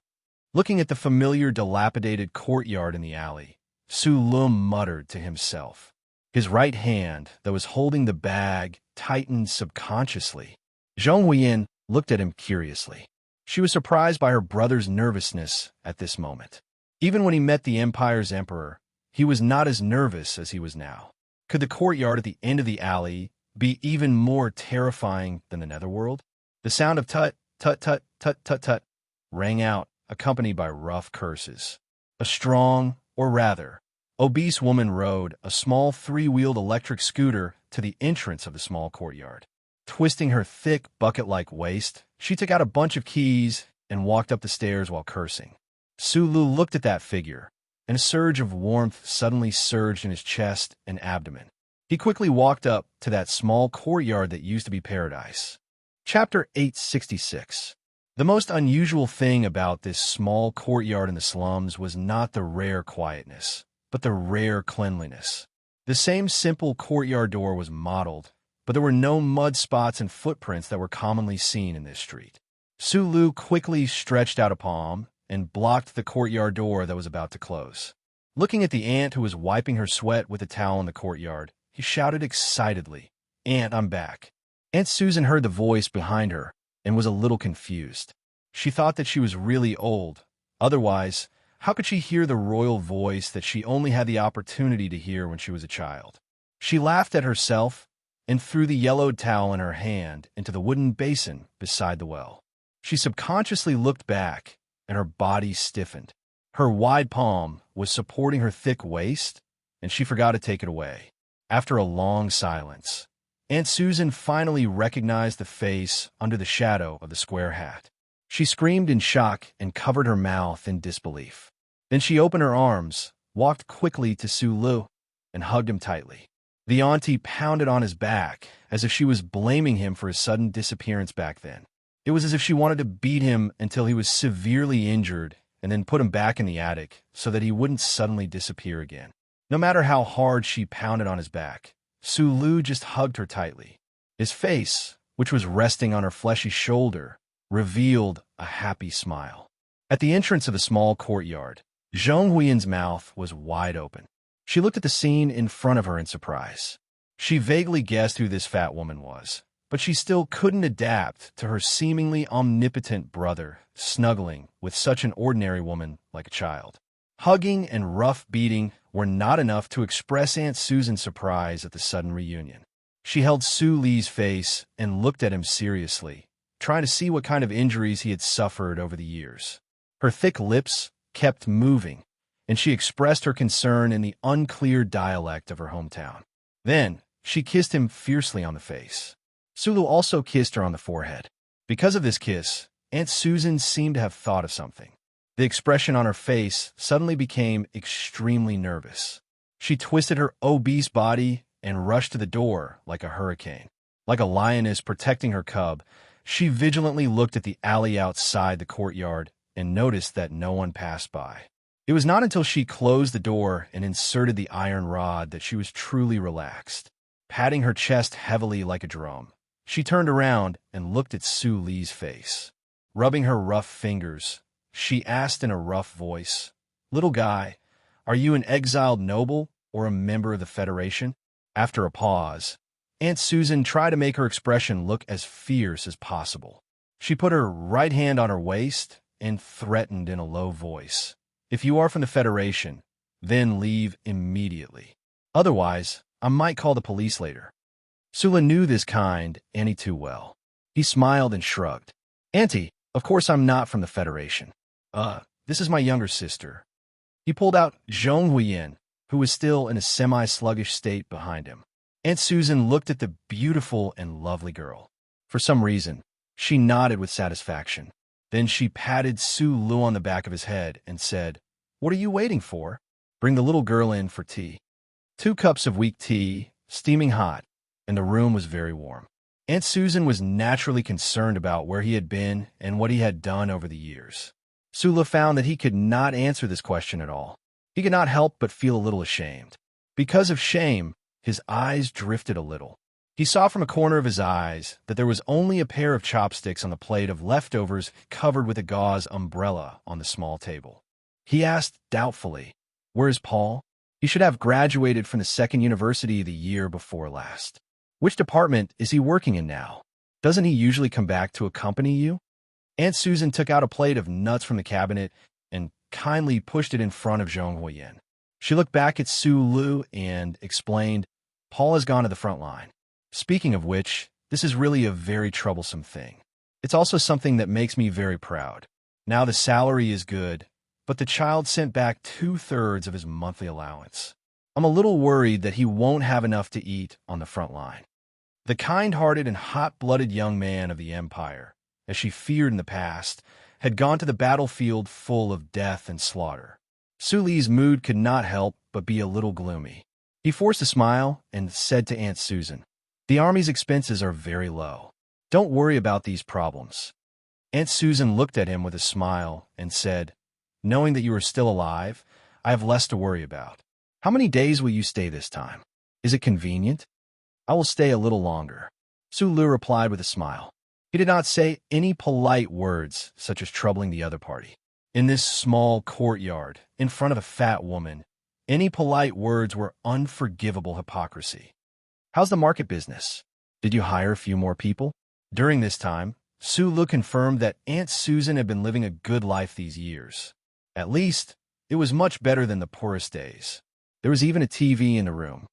Looking at the familiar dilapidated courtyard in the alley, Su Lum muttered to himself. His right hand, that was holding the bag, tightened subconsciously. Zhong Huiyin looked at him curiously. She was surprised by her brother's nervousness at this moment. Even when he met the Empire's emperor, he was not as nervous as he was now. Could the courtyard at the end of the alley be even more terrifying than the netherworld? The sound of tut, tut, tut, tut, tut, tut rang out, accompanied by rough curses. A strong, or rather, obese woman rode a small three-wheeled electric scooter to the entrance of the small courtyard. Twisting her thick, bucket-like waist, she took out a bunch of keys and walked up the stairs while cursing. Su Lu looked at that figure, and a surge of warmth suddenly surged in his chest and abdomen. He quickly walked up to that small courtyard that used to be paradise. Chapter 866. The most unusual thing about this small courtyard in the slums was not the rare quietness, but the rare cleanliness. The same simple courtyard door was modeled, but there were no mud spots and footprints that were commonly seen in this street. Su Lu quickly stretched out a palm and blocked the courtyard door that was about to close. Looking at the aunt who was wiping her sweat with a towel in the courtyard, he shouted excitedly, "Aunt, I'm back." Aunt Susan heard the voice behind her and was a little confused. She thought that she was really old. Otherwise, how could she hear the royal voice that she only had the opportunity to hear when she was a child? She laughed at herself and threw the yellowed towel in her hand into the wooden basin beside the well. She subconsciously looked back, and her body stiffened. Her wide palm was supporting her thick waist, and she forgot to take it away. After a long silence, Aunt Susan finally recognized the face under the shadow of the square hat. She screamed in shock and covered her mouth in disbelief. Then she opened her arms, walked quickly to Su Lu, and hugged him tightly. The auntie pounded on his back as if she was blaming him for his sudden disappearance back then. It was as if she wanted to beat him until he was severely injured and then put him back in the attic so that he wouldn't suddenly disappear again. No matter how hard she pounded on his back, Su Lu just hugged her tightly. His face, which was resting on her fleshy shoulder, revealed a happy smile. At the entrance of the small courtyard, Zhong Huiyin's mouth was wide open. She looked at the scene in front of her in surprise. She vaguely guessed who this fat woman was, but she still couldn't adapt to her seemingly omnipotent brother snuggling with such an ordinary woman like a child. Hugging and rough beating were not enough to express Aunt Susan's surprise at the sudden reunion. She held Su Li's face and looked at him seriously, trying to see what kind of injuries he had suffered over the years. Her thick lips kept moving, and she expressed her concern in the unclear dialect of her hometown. Then, she kissed him fiercely on the face. Sulu also kissed her on the forehead. Because of this kiss, Aunt Susan seemed to have thought of something. The expression on her face suddenly became extremely nervous. She twisted her obese body and rushed to the door like a hurricane. Like a lioness protecting her cub, she vigilantly looked at the alley outside the courtyard and noticed that no one passed by. It was not until she closed the door and inserted the iron rod that she was truly relaxed. patting her chest heavily like a drum. She turned around and looked at Su Li's face. Rubbing her rough fingers, she asked in a rough voice, "Little guy, are you an exiled noble or a member of the Federation?" After a pause, Aunt Susan tried to make her expression look as fierce as possible. She put her right hand on her waist and threatened in a low voice, "If you are from the Federation, then leave immediately. Otherwise, I might call the police later." Sula knew this kind Annie too well. He smiled and shrugged. "Auntie, of course I'm not from the Federation. This is my younger sister." He pulled out Zhong Huiyin, who was still in a semi-sluggish state behind him. Aunt Susan looked at the beautiful and lovely girl. For some reason, she nodded with satisfaction. Then she patted Su Lu on the back of his head and said, "What are you waiting for? Bring the little girl in for tea." 2 cups of weak tea, steaming hot, and the room was very warm. Aunt Susan was naturally concerned about where he had been and what he had done over the years. Sula found that he could not answer this question at all. He could not help but feel a little ashamed. Because of shame, his eyes drifted a little. He saw from a corner of his eyes that there was only a pair of chopsticks on the plate of leftovers covered with a gauze umbrella on the small table. He asked doubtfully, "Where is Paul? He should have graduated from the 2nd university the year before last. Which department is he working in now? Doesn't he usually come back to accompany you?" Aunt Susan took out a plate of nuts from the cabinet and kindly pushed it in front of Zhong Huiyin. She looked back at Su Lu and explained, "Paul has gone to the front line. Speaking of which, this is really a very troublesome thing. It's also something that makes me very proud. Now the salary is good, but the child sent back 2/3 of his monthly allowance. I'm a little worried that he won't have enough to eat on the front line." The kind-hearted and hot-blooded young man of the Empire, as she feared in the past, had gone to the battlefield full of death and slaughter. Su Li's mood could not help but be a little gloomy. He forced a smile and said to Aunt Susan, "The Army's expenses are very low. Don't worry about these problems." Aunt Susan looked at him with a smile and said, "Knowing that you are still alive, I have less to worry about. How many days will you stay this time? Is it convenient?" "I will stay a little longer," Su Lu replied with a smile. He did not say any polite words, such as troubling the other party. In this small courtyard, in front of a fat woman, any polite words were unforgivable hypocrisy. "How's the market business? Did you hire a few more people?" During this time, Su Lu confirmed that Aunt Susan had been living a good life these years. At least, it was much better than the poorest days. There was even a TV in the room.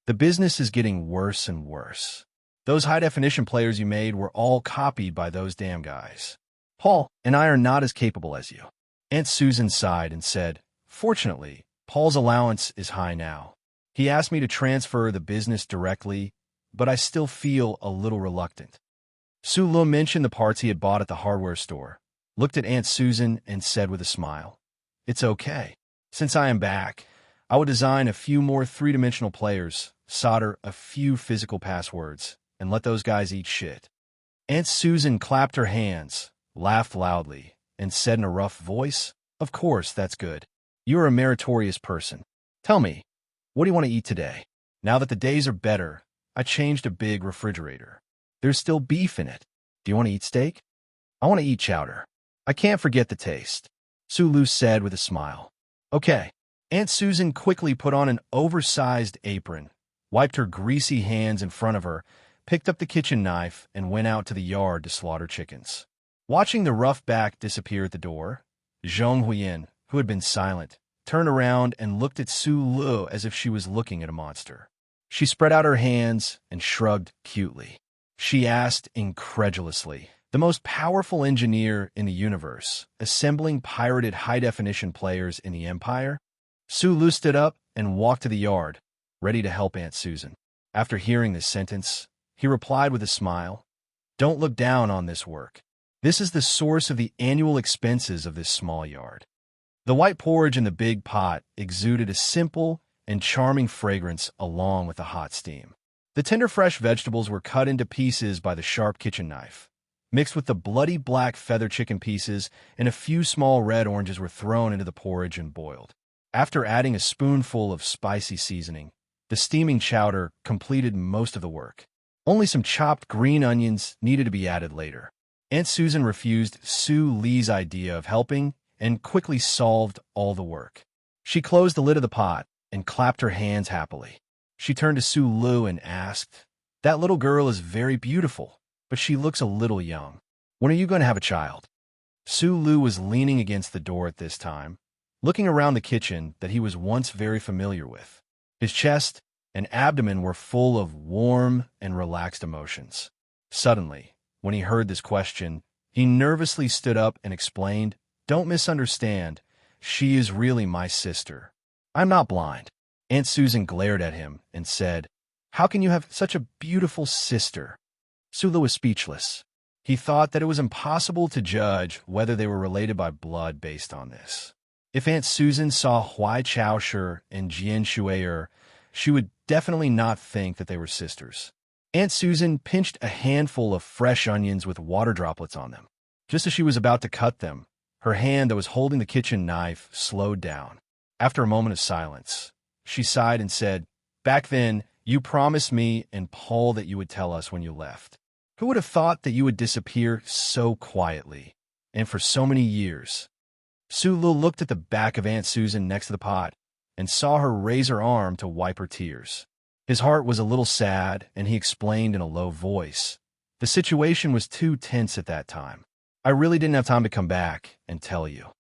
"The business is getting worse and worse. Those high-definition players you made were all copied by those damn guys. Paul and I are not as capable as you." Aunt Susan sighed and said, "Fortunately, Paul's allowance is high now. He asked me to transfer the business directly, but I still feel a little reluctant." Su Lu mentioned the parts he had bought at the hardware store, looked at Aunt Susan, and said with a smile, "It's okay. Since I am back, I will design a few more 3-dimensional players, solder a few physical passwords, and let those guys eat shit." Aunt Susan clapped her hands, laughed loudly, and said in a rough voice, "Of course, that's good. You are a meritorious person. Tell me, what do you want to eat today? Now that the days are better, I changed a big refrigerator. There's still beef in it. Do you want to eat steak?" "I want to eat chowder. I can't forget the taste," Su Lu said with a smile. "Okay." Aunt Susan quickly put on an oversized apron, wiped her greasy hands in front of her, picked up the kitchen knife, and went out to the yard to slaughter chickens. Watching the rough back disappear at the door, Zhong Huiyin, who had been silent, turned around and looked at Su Lu as if she was looking at a monster. She spread out her hands and shrugged cutely. She asked incredulously, "The most powerful engineer in the universe, assembling pirated high-definition players in the Empire?" Su Lu stood up and walked to the yard, ready to help Aunt Susan. After hearing this sentence, he replied with a smile, "Don't look down on this work. This is the source of the annual expenses of this small yard." The white porridge in the big pot exuded a simple and charming fragrance along with the hot steam. The tender fresh vegetables were cut into pieces by the sharp kitchen knife. Mixed with the bloody black feather chicken pieces, and a few small red oranges were thrown into the porridge and boiled. After adding a spoonful of spicy seasoning, The steaming chowder completed most of the work. Only some chopped green onions needed to be added later. Aunt Susan refused Sue Lee's idea of helping and quickly solved all the work. She closed the lid of the pot and clapped her hands happily. She turned to Sue Lou and asked, "That little girl is very beautiful, but she looks a little young. When are you going to have a child?" Sue Lou was leaning against the door at this time, looking around the kitchen that he was once very familiar with. His chest and abdomen were full of warm and relaxed emotions. Suddenly, when he heard this question, he nervously stood up and explained, "Don't misunderstand. She is really my sister. I'm not blind." Aunt Susan glared at him and said, "How can you have such a beautiful sister?" Sulu was speechless. He thought that it was impossible to judge whether they were related by blood based on this. If Aunt Susan saw Huai Chaoshi and Jian Shuier, she would definitely not think that they were sisters. Aunt Susan pinched a handful of fresh onions with water droplets on them. Just as she was about to cut them, her hand that was holding the kitchen knife slowed down. After a moment of silence, she sighed and said, "Back then, you promised me and Paul that you would tell us when you left. Who would have thought that you would disappear so quietly, and for so many years?" Sulu looked at the back of Aunt Susan next to the pot and saw her raise her arm to wipe her tears. His heart was a little sad, and he explained in a low voice, "The situation was too tense at that time. I really didn't have time to come back and tell you."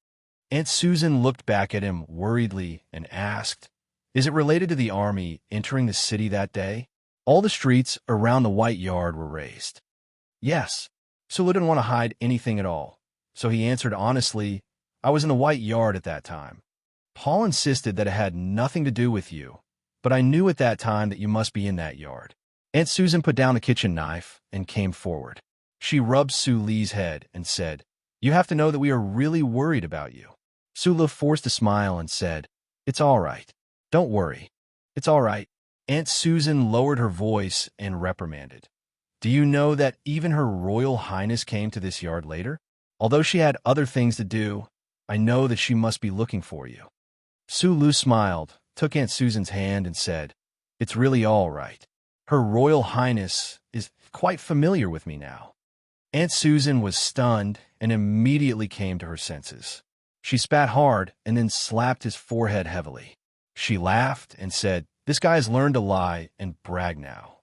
Aunt Susan looked back at him worriedly and asked, "Is it related to the army entering the city that day?" All the streets around the White Yard were raised. Yes. Sulu didn't want to hide anything at all, so he answered honestly, "I was in the White Yard at that time. Paul insisted that it had nothing to do with you, but I knew at that time that you must be in that yard." Aunt Susan put down the kitchen knife and came forward. She rubbed Sue Lee's head and said, "You have to know that we are really worried about you." Sulu forced a smile and said, "It's all right. Don't worry. It's all right." Aunt Susan lowered her voice and reprimanded, "Do you know that even Her Royal Highness came to this yard later? Although she had other things to do, I know that she must be looking for you." Sulu smiled, took Aunt Susan's hand and said, "It's really all right. Her Royal Highness is quite familiar with me now." Aunt Susan was stunned and immediately came to her senses. She spat hard and then slapped his forehead heavily. She laughed and said, "This guy has learned to lie and brag now."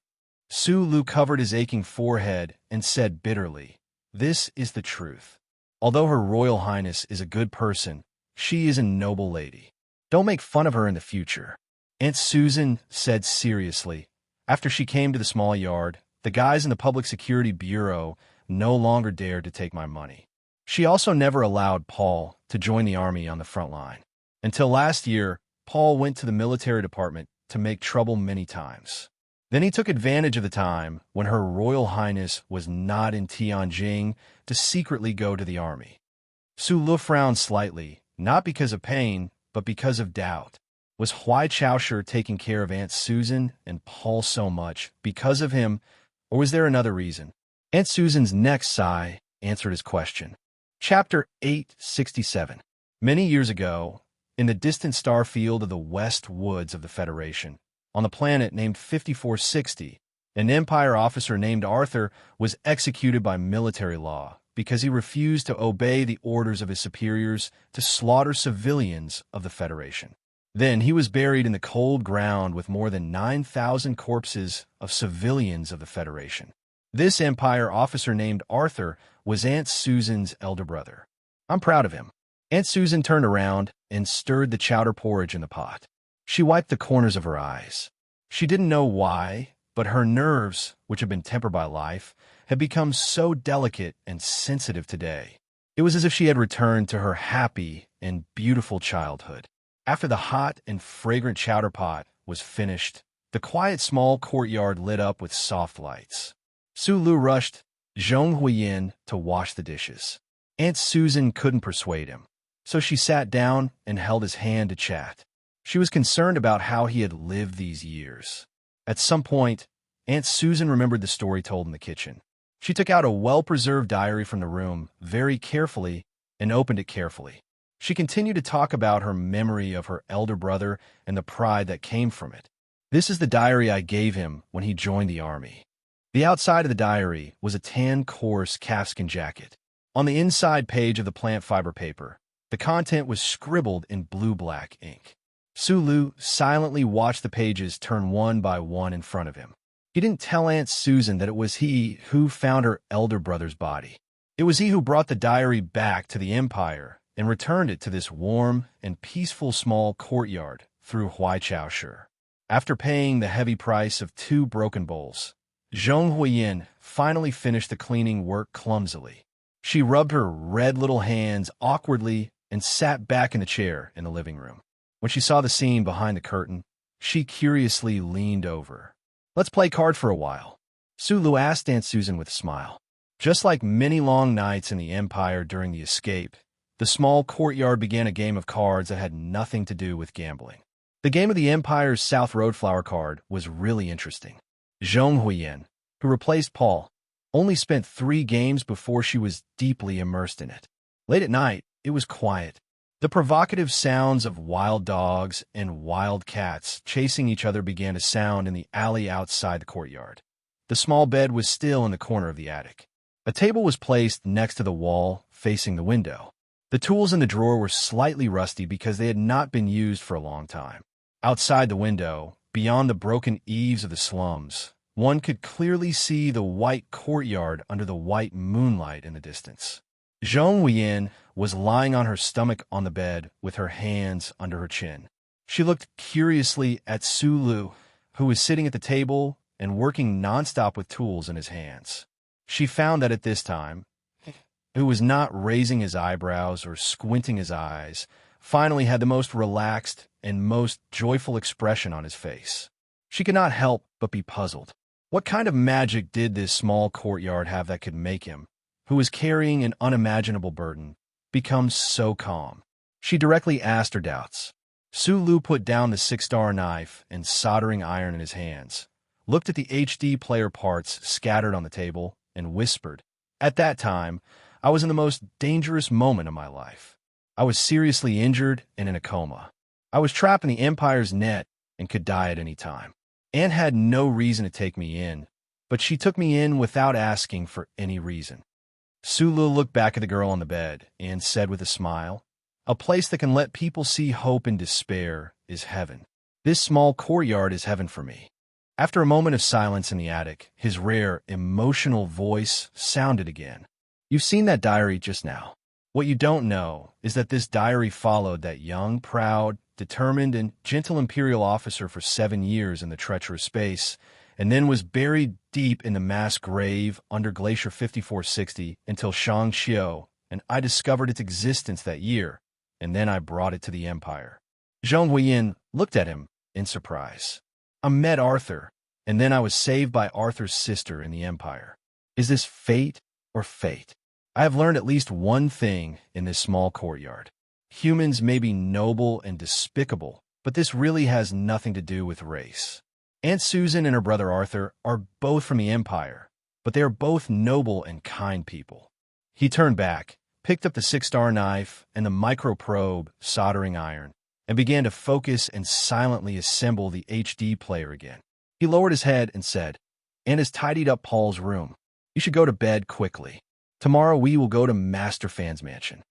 Sulu covered his aching forehead and said bitterly, "This is the truth. Although Her Royal Highness is a good person, she is a noble lady. Don't make fun of her in the future." Aunt Susan said seriously, "After she came to the small yard, the guys in the Public Security Bureau no longer dared to take my money. She also never allowed Paul to join the army on the front line. Until last year, Paul went to the military department to make trouble many times. Then he took advantage of the time when Her Royal Highness was not in Tianjin to secretly go to the army." Sulu frowned slightly, not because of pain, but because of doubt. Was Huai Chaoshi taking care of Aunt Susan and Paul so much because of him, or was there another reason? Aunt Susan's next sigh answered his question. Chapter 867. Many years ago, in the distant star field of the West Woods of the Federation, on the planet named 5460, an Empire officer named Arthur was executed by military law because he refused to obey the orders of his superiors to slaughter civilians of the Federation. Then he was buried in the cold ground with more than 9,000 corpses of civilians of the Federation. This Empire officer named Arthur was Aunt Susan's elder brother. I'm proud of him. Aunt Susan turned around and stirred the chowder porridge in the pot. She wiped the corners of her eyes. She didn't know why, but her nerves, which had been tempered by life, had become so delicate and sensitive today. It was as if she had returned to her happy and beautiful childhood. After the hot and fragrant chowder pot was finished, the quiet small courtyard lit up with soft lights. Sulu rushed Zhong Huiyin to wash the dishes. Aunt Susan couldn't persuade him, so she sat down and held his hand to chat. She was concerned about how he had lived these years. At some point, Aunt Susan remembered the story told in the kitchen. She took out a well-preserved diary from the room very carefully and opened it carefully. She continued to talk about her memory of her elder brother and the pride that came from it. This is the diary I gave him when he joined the army. The outside of the diary was a tan, coarse calfskin jacket. On the inside page of the plant fiber paper, the content was scribbled in blue-black ink. Sulu silently watched the pages turn one by one in front of him. He didn't tell Aunt Susan that it was he who found her elder brother's body. It was he who brought the diary back to the Empire and returned it to this warm and peaceful small courtyard through Huaichaoshu. After paying the heavy price of 2 broken bowls, Zhong Huiyin finally finished the cleaning work clumsily. She rubbed her red little hands awkwardly and sat back in the chair in the living room. When she saw the scene behind the curtain, she curiously leaned over. "Let's play cards for a while," Sulu asked Aunt Susan with a smile. Just like many long nights in the Empire during the escape, the small courtyard began a game of cards that had nothing to do with gambling. The game of the Empire's South Road Flower card was really interesting. Zhong Huiyin, who replaced Paul, only spent 3 games before she was deeply immersed in it. Late at night, it was quiet. The provocative sounds of wild dogs and wild cats chasing each other began to sound in the alley outside the courtyard. The small bed was still in the corner of the attic. A table was placed next to the wall, facing the window. The tools in the drawer were slightly rusty because they had not been used for a long time. Outside the window, beyond the broken eaves of the slums, one could clearly see the white courtyard under the white moonlight in the distance. Zhong Huiyin was lying on her stomach on the bed with her hands under her chin. She looked curiously at Sulu, who was sitting at the table and working nonstop with tools in his hands. She found that at this time, who was not raising his eyebrows or squinting his eyes, finally had the most relaxed and most joyful expression on his face. She could not help but be puzzled. What kind of magic did this small courtyard have that could make him, who was carrying an unimaginable burden, become so calm? She directly asked her doubts. Sulu put down the 6-star knife and soldering iron in his hands, looked at the HD player parts scattered on the table, and whispered, "At that time, I was in the most dangerous moment of my life. I was seriously injured and in a coma. I was trapped in the Empire's net and could die at any time. Anne had no reason to take me in, but she took me in without asking for any reason." Sulu looked back at the girl on the bed and said with a smile, "A place that can let people see hope in despair is heaven. This small courtyard is heaven for me." After a moment of silence in the attic, his rare, emotional voice sounded again. "You've seen that diary just now. What you don't know is that this diary followed that young, proud, determined, and gentle imperial officer for 7 years in the treacherous space, and then was buried deep in the mass grave under Glacier 5460 until Shang Xiu and I discovered its existence that year, and then I brought it to the Empire." Zhong Huiyin looked at him in surprise. "I met Arthur, and then I was saved by Arthur's sister in the Empire. Is this fate or fate? I have learned at least one thing in this small courtyard. Humans may be noble and despicable, but this really has nothing to do with race. Aunt Susan and her brother Arthur are both from the Empire, but they are both noble and kind people." He turned back, picked up the 6-star knife and the microprobe soldering iron, and began to focus and silently assemble the HD player again. He lowered his head and said, "Anne has tidied up Paul's room. You should go to bed quickly. Tomorrow we will go to Master Fan's mansion."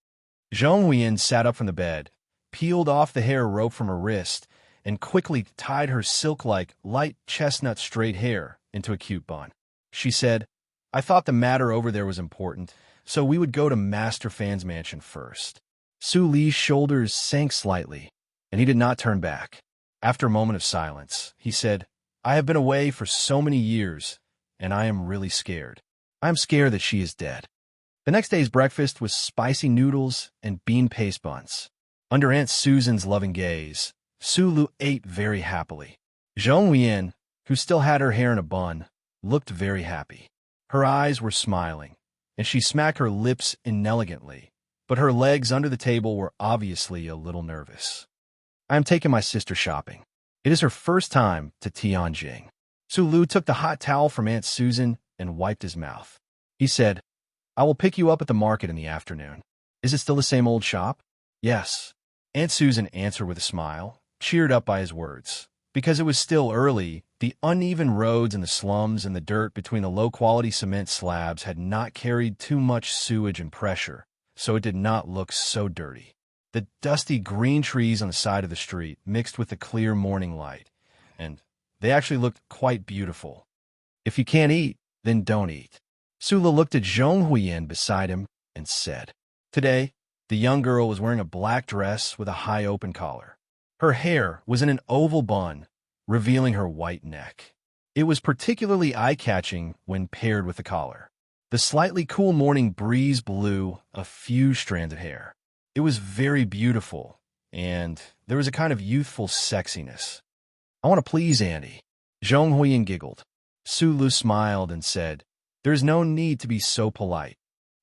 Zhong Huiyin sat up from the bed, peeled off the hair rope from her wrist, and quickly tied her silk-like, light chestnut straight hair into a cute bun. She said, "I thought the matter over there was important, so we would go to Master Fan's mansion first." Su Li's shoulders sank slightly, and he did not turn back. After a moment of silence, he said, "I have been away for so many years, and I am really scared. I am scared that she is dead." The next day's breakfast was spicy noodles and bean paste buns. Under Aunt Susan's loving gaze, Sulu ate very happily. Zhong Huiyin, who still had her hair in a bun, looked very happy. Her eyes were smiling, and she smacked her lips inelegantly, but her legs under the table were obviously a little nervous. "I am taking my sister shopping. It is her first time to Tianjin." Sulu took the hot towel from Aunt Susan and wiped his mouth. He said, "I will pick you up at the market in the afternoon. Is it still the same old shop?" "Yes." Aunt Susan answered with a smile, cheered up by his words. Because it was still early, the uneven roads and the slums and the dirt between the low-quality cement slabs had not carried too much sewage and pressure, so it did not look so dirty. The dusty green trees on the side of the street mixed with the clear morning light, and they actually looked quite beautiful. If you can't eat, then don't eat. Sula looked at Zhong Huiyin beside him and said. Today, the young girl was wearing a black dress with a high open collar. Her hair was in an oval bun, revealing her white neck. It was particularly eye-catching when paired with the collar. The slightly cool morning breeze blew a few strands of hair. It was very beautiful, and there was a kind of youthful sexiness. I want to please Andy. Zhong Huiyin giggled. Sulu smiled and said, There's no need to be so polite.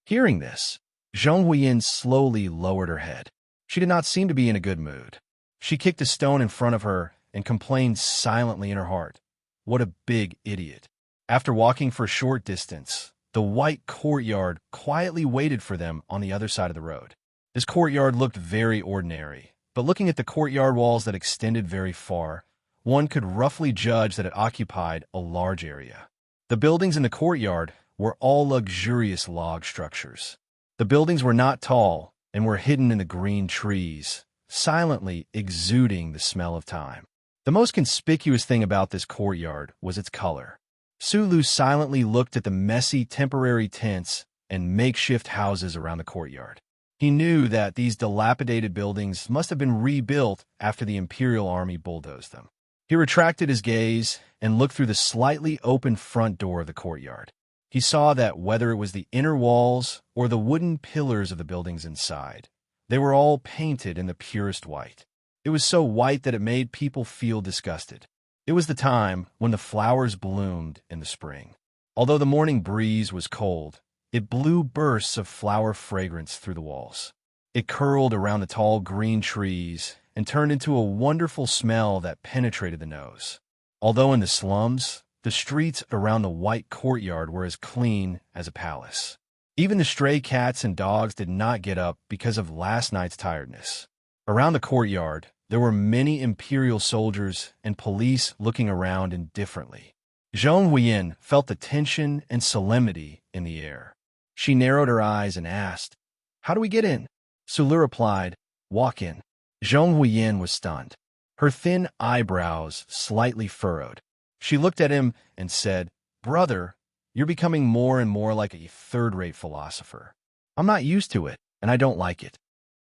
Hearing this, Zhong Huiyin slowly lowered her head. She did not seem to be in a good mood. She kicked a stone in front of her and complained silently in her heart. What a big idiot. After walking for a short distance, the white courtyard quietly waited for them on the other side of the road. This courtyard looked very ordinary, but looking at the courtyard walls that extended very far, one could roughly judge that it occupied a large area. The buildings in the courtyard were all luxurious log structures. The buildings were not tall and were hidden in the green trees, silently exuding the smell of time. The most conspicuous thing about this courtyard was its color. Sulu silently looked at the messy temporary tents and makeshift houses around the courtyard. He knew that these dilapidated buildings must have been rebuilt after the Imperial Army bulldozed them. He retracted his gaze and looked through the slightly open front door of the courtyard. He saw that whether it was the inner walls or the wooden pillars of the buildings inside, they were all painted in the purest white. It was so white that it made people feel disgusted. It was the time when the flowers bloomed in the spring. Although the morning breeze was cold, it blew bursts of flower fragrance through the walls. It curled around the tall green trees and turned into a wonderful smell that penetrated the nose. Although in the slums, the streets around the white courtyard were as clean as a palace. Even the stray cats and dogs did not get up because of last night's tiredness. Around the courtyard, there were many imperial soldiers and police looking around indifferently. Zhong Huiyin felt the tension and solemnity in the air. She narrowed her eyes and asked, How do we get in? Sulu replied, Walk in. Zhong Huiyin was stunned. Her thin eyebrows slightly furrowed. She looked at him and said, Brother, you're becoming more and more like a third-rate philosopher. I'm not used to it, and I don't like it.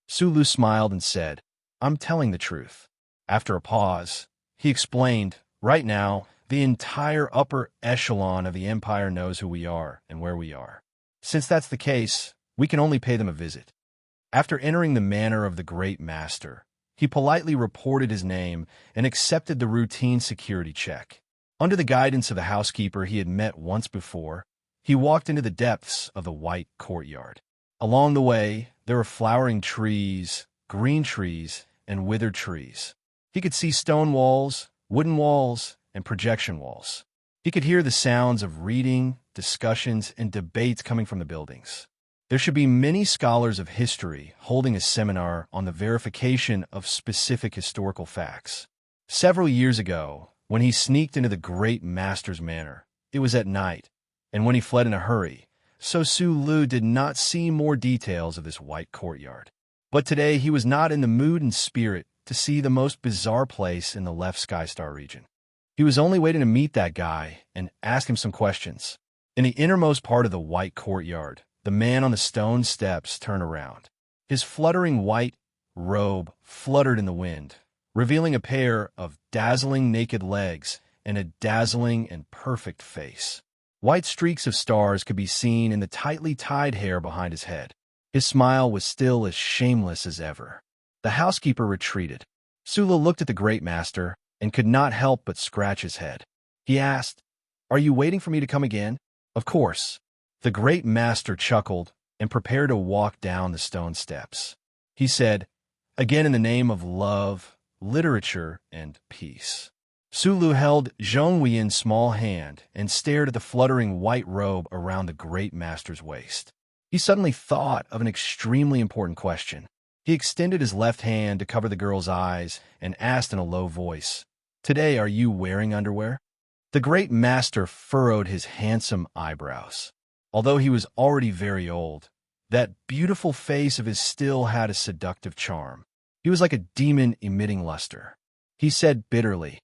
Sulu smiled and said, I'm telling the truth. After a pause, he explained, Right now, the entire upper echelon of the Empire knows who we are and where we are. Since that's the case, we can only pay them a visit. After entering the manor of the Great Master, he politely reported his name and accepted the routine security check. Under the guidance of the housekeeper he had met once before, he walked into the depths of the white courtyard. Along the way, there were flowering trees, green trees, and withered trees. He could see stone walls, wooden walls, and projection walls. He could hear the sounds of reading, discussions, and debates coming from the buildings. There should be many scholars of history holding a seminar on the verification of specific historical facts. Several years ago, when he sneaked into the Great Master's manor, it was at night, and when he fled in a hurry, so Sulu did not see more details of this white courtyard. But today he was not in the mood and spirit to see the most bizarre place in the left Skystar region. He was only waiting to meet that guy and ask him some questions. In the innermost part of the white courtyard, the man on the stone steps turned around. His fluttering white robe fluttered in the wind, revealing a pair of dazzling naked legs and a dazzling and perfect face. White streaks of stars could be seen in the tightly tied hair behind his head. His smile was still as shameless as ever. The housekeeper retreated. Sula looked at the Great Master and could not help but scratch his head. He asked, Are you waiting for me to come again? Of course. The Great Master chuckled and prepared to walk down the stone steps. He said, Again in the name of love, literature, and peace. Sulu held Zhong Huiyin's small hand and stared at the fluttering white robe around the Great Master's waist. He suddenly thought of an extremely important question. He extended his left hand to cover the girl's eyes and asked in a low voice, Today, are you wearing underwear? The great master furrowed his handsome eyebrows. Although he was already very old, that beautiful face of his still had a seductive charm. He was like a demon emitting luster. He said bitterly,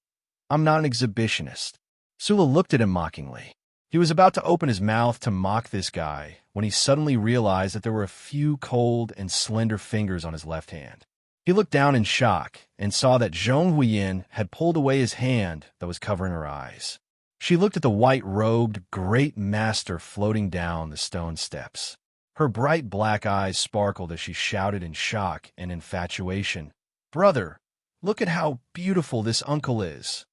"I'm not an exhibitionist." Sula looked at him mockingly. He was about to open his mouth to mock this guy when he suddenly realized that there were a few cold and slender fingers on his left hand. He looked down in shock and saw that Zhong Huiyin had pulled away his hand that was covering her eyes. She looked at the white-robed great master floating down the stone steps. Her bright black eyes sparkled as she shouted in shock and infatuation, "Brother, look at how beautiful this uncle is."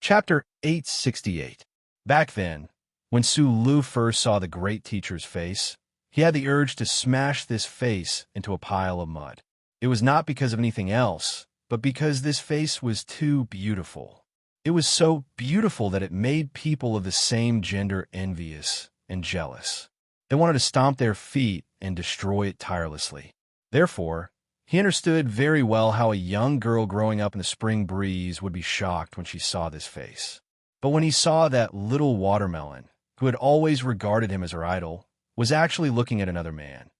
Chapter 868. Back then, when Su Lu first saw the great teacher's face, he had the urge to smash this face into a pile of mud. It was not because of anything else, but because this face was too beautiful. It was so beautiful that it made people of the same gender envious and jealous. They wanted to stomp their feet and destroy it tirelessly. Therefore, he understood very well how a young girl growing up in the spring breeze would be shocked when she saw this face. But when he saw that little watermelon, who had always regarded him as her idol, was actually looking at another man,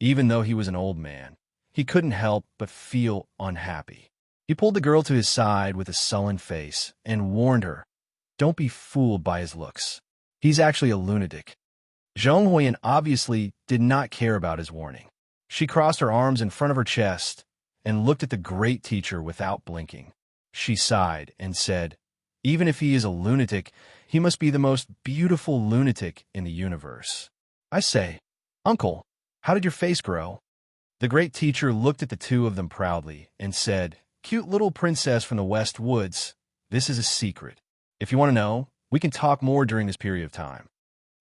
even though he was an old man, he couldn't help but feel unhappy. He pulled the girl to his side with a sullen face and warned her, "Don't be fooled by his looks. He's actually a lunatic." Zhong Huiyin obviously did not care about his warning. She crossed her arms in front of her chest and looked at the great teacher without blinking. She sighed and said, "Even if he is a lunatic, he must be the most beautiful lunatic in the universe." "I say, Uncle, how did your face grow?" The great teacher looked at the two of them proudly and said, "Cute little princess from the West Woods, this is a secret. If you want to know, we can talk more during this period of time."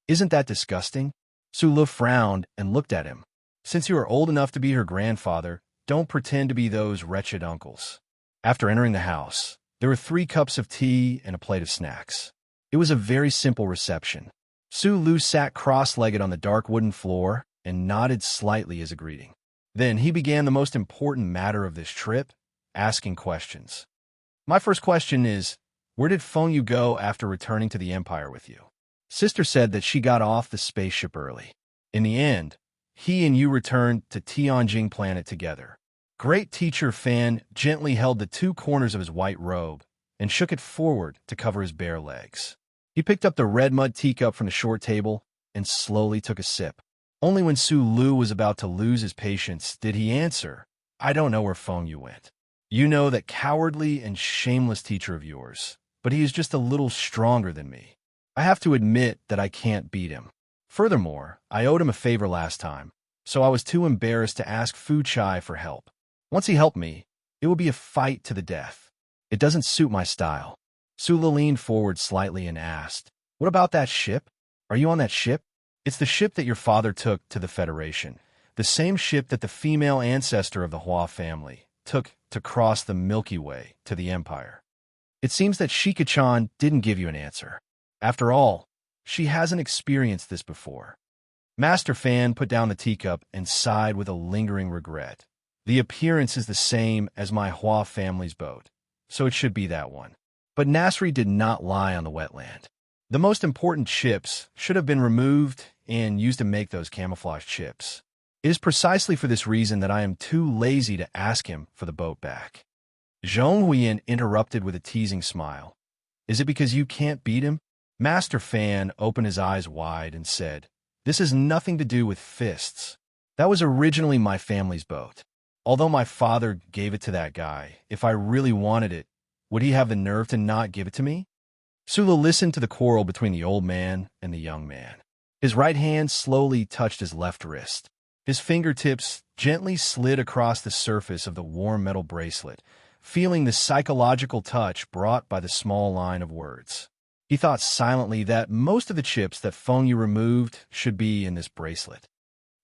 "Isn't that disgusting?" Su Lu frowned and looked at him. "Since you are old enough to be her grandfather, don't pretend to be those wretched uncles." After entering the house, there were 3 cups of tea and a plate of snacks. It was a very simple reception. Su Lu sat cross-legged on the dark wooden floor and nodded slightly as a greeting. Then he began the most important matter of this trip, asking questions. "My first question is, where did Feng Yu go after returning to the Empire with you?" Sister said that she got off the spaceship early. In the end, he and you returned to Tianjing planet together. Great Teacher Fan gently held the 2 corners of his white robe and shook it forward to cover his bare legs. He picked up the red mud teacup from the short table and slowly took a sip. Only when Su Lu was about to lose his patience did he answer, "I don't know where Feng Yu went. You know that cowardly and shameless teacher of yours, but he is just a little stronger than me. I have to admit that I can't beat him. Furthermore, I owed him a favor last time, so I was too embarrassed to ask Fu Chai for help. Once he helped me, it would be a fight to the death. It doesn't suit my style." Su Lu leaned forward slightly and asked, "What about that ship? Are you on that ship?" "It's the ship that your father took to the Federation, the same ship that the female ancestor of the Hua family took to cross the Milky Way to the Empire." It seems that Shika-chan didn't give you an answer. After all, she hasn't experienced this before. Master Fan put down the teacup and sighed with a lingering regret. "The appearance is the same as my Hua family's boat, so it should be that one." But Nasri did not lie on the wetland. The most important chips should have been removed and used to make those camouflage chips. It is precisely for this reason that I am too lazy to ask him for the boat back. Zhong Huiyin interrupted with a teasing smile. "Is it because you can't beat him?" Master Fan opened his eyes wide and said, "This has nothing to do with fists. That was originally my family's boat. Although my father gave it to that guy, if I really wanted it, would he have the nerve to not give it to me?" Sula listened to the quarrel between the old man and the young man. His right hand slowly touched his left wrist. His fingertips gently slid across the surface of the warm metal bracelet, feeling the psychological touch brought by the small line of words. He thought silently that most of the chips that Feng Yu removed should be in this bracelet.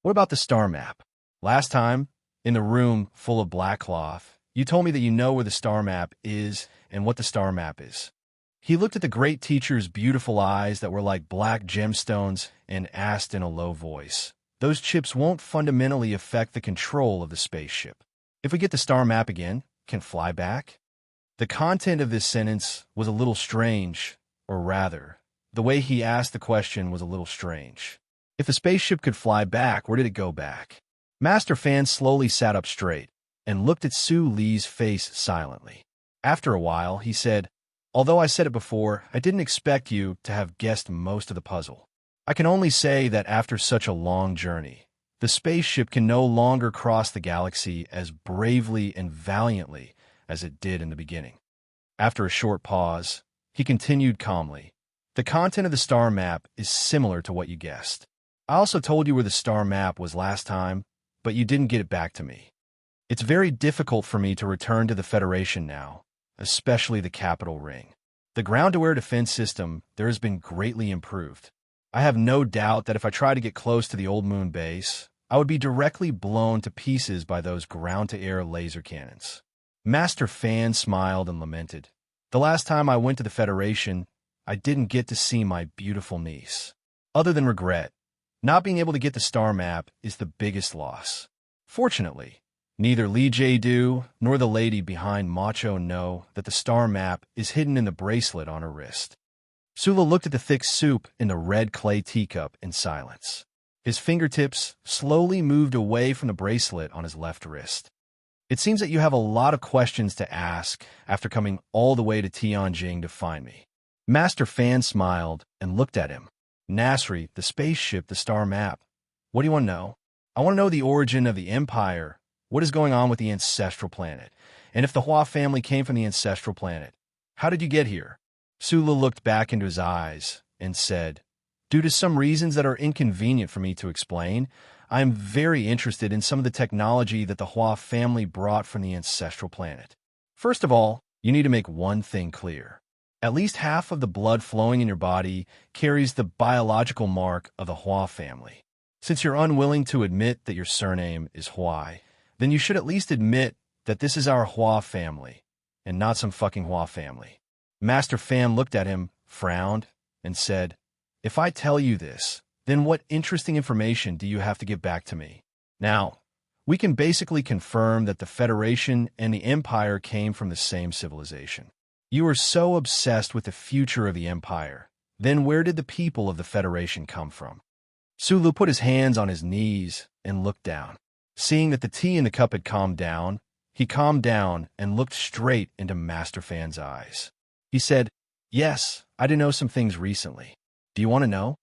"What about the star map? Last time, in the room full of black cloth, you told me that you know where the star map is and what the star map is." He looked at the great teacher's beautiful eyes that were like black gemstones and asked in a low voice, "Those chips won't fundamentally affect the control of the spaceship. If we get the star map again, can fly back?" The content of this sentence was a little strange, or rather, the way he asked the question was a little strange. If the spaceship could fly back, where did it go back? Master Fan slowly sat up straight and looked at Su Li's face silently. After a while, he said, "Although I said it before, I didn't expect you to have guessed most of the puzzle. I can only say that after such a long journey, the spaceship can no longer cross the galaxy as bravely and valiantly as it did in the beginning." After a short pause, he continued calmly, "The content of the star map is similar to what you guessed. I also told you where the star map was last time, but you didn't get it back to me. It's very difficult for me to return to the Federation now, especially the Capital Ring. The ground-to-air defense system there has been greatly improved. I have no doubt that if I try to get close to the old moon base, I would be directly blown to pieces by those ground-to-air laser cannons." Master Fan smiled and lamented, "The last time I went to the Federation, I didn't get to see my beautiful niece. Other than regret, not being able to get the star map is the biggest loss. Fortunately, neither Li Jiedu nor the lady behind Macho know that the star map is hidden in the bracelet on her wrist." Sula looked at the thick soup in the red clay teacup in silence. His fingertips slowly moved away from the bracelet on his left wrist. "It seems that you have a lot of questions to ask after coming all the way to Tianjing to find me." Master Fan smiled and looked at him. "Nasri, the spaceship, the star map. What do you want to know?" "I want to know the origin of the Empire, what is going on with the ancestral planet, and if the Hua family came from the ancestral planet. How did you get here?" Sula looked back into his eyes and said, "Due to some reasons that are inconvenient for me to explain, I am very interested in some of the technology that the Hua family brought from the ancestral planet. First of all, you need to make one thing clear. At least half of the blood flowing in your body carries the biological mark of the Hua family. Since you're unwilling to admit that your surname is Huai, then you should at least admit that this is our Hua family, and not some fucking Hua family." Master Fan looked at him, frowned, and said, "If I tell you this, then what interesting information do you have to give back to me? Now, we can basically confirm that the Federation and the Empire came from the same civilization. You are so obsessed with the future of the Empire. Then where did the people of the Federation come from?" Sulu put his hands on his knees and looked down. Seeing that the tea in the cup had calmed down, he calmed down and looked straight into Master Fan's eyes. He said, "Yes, I did know some things recently. Do you want to know?"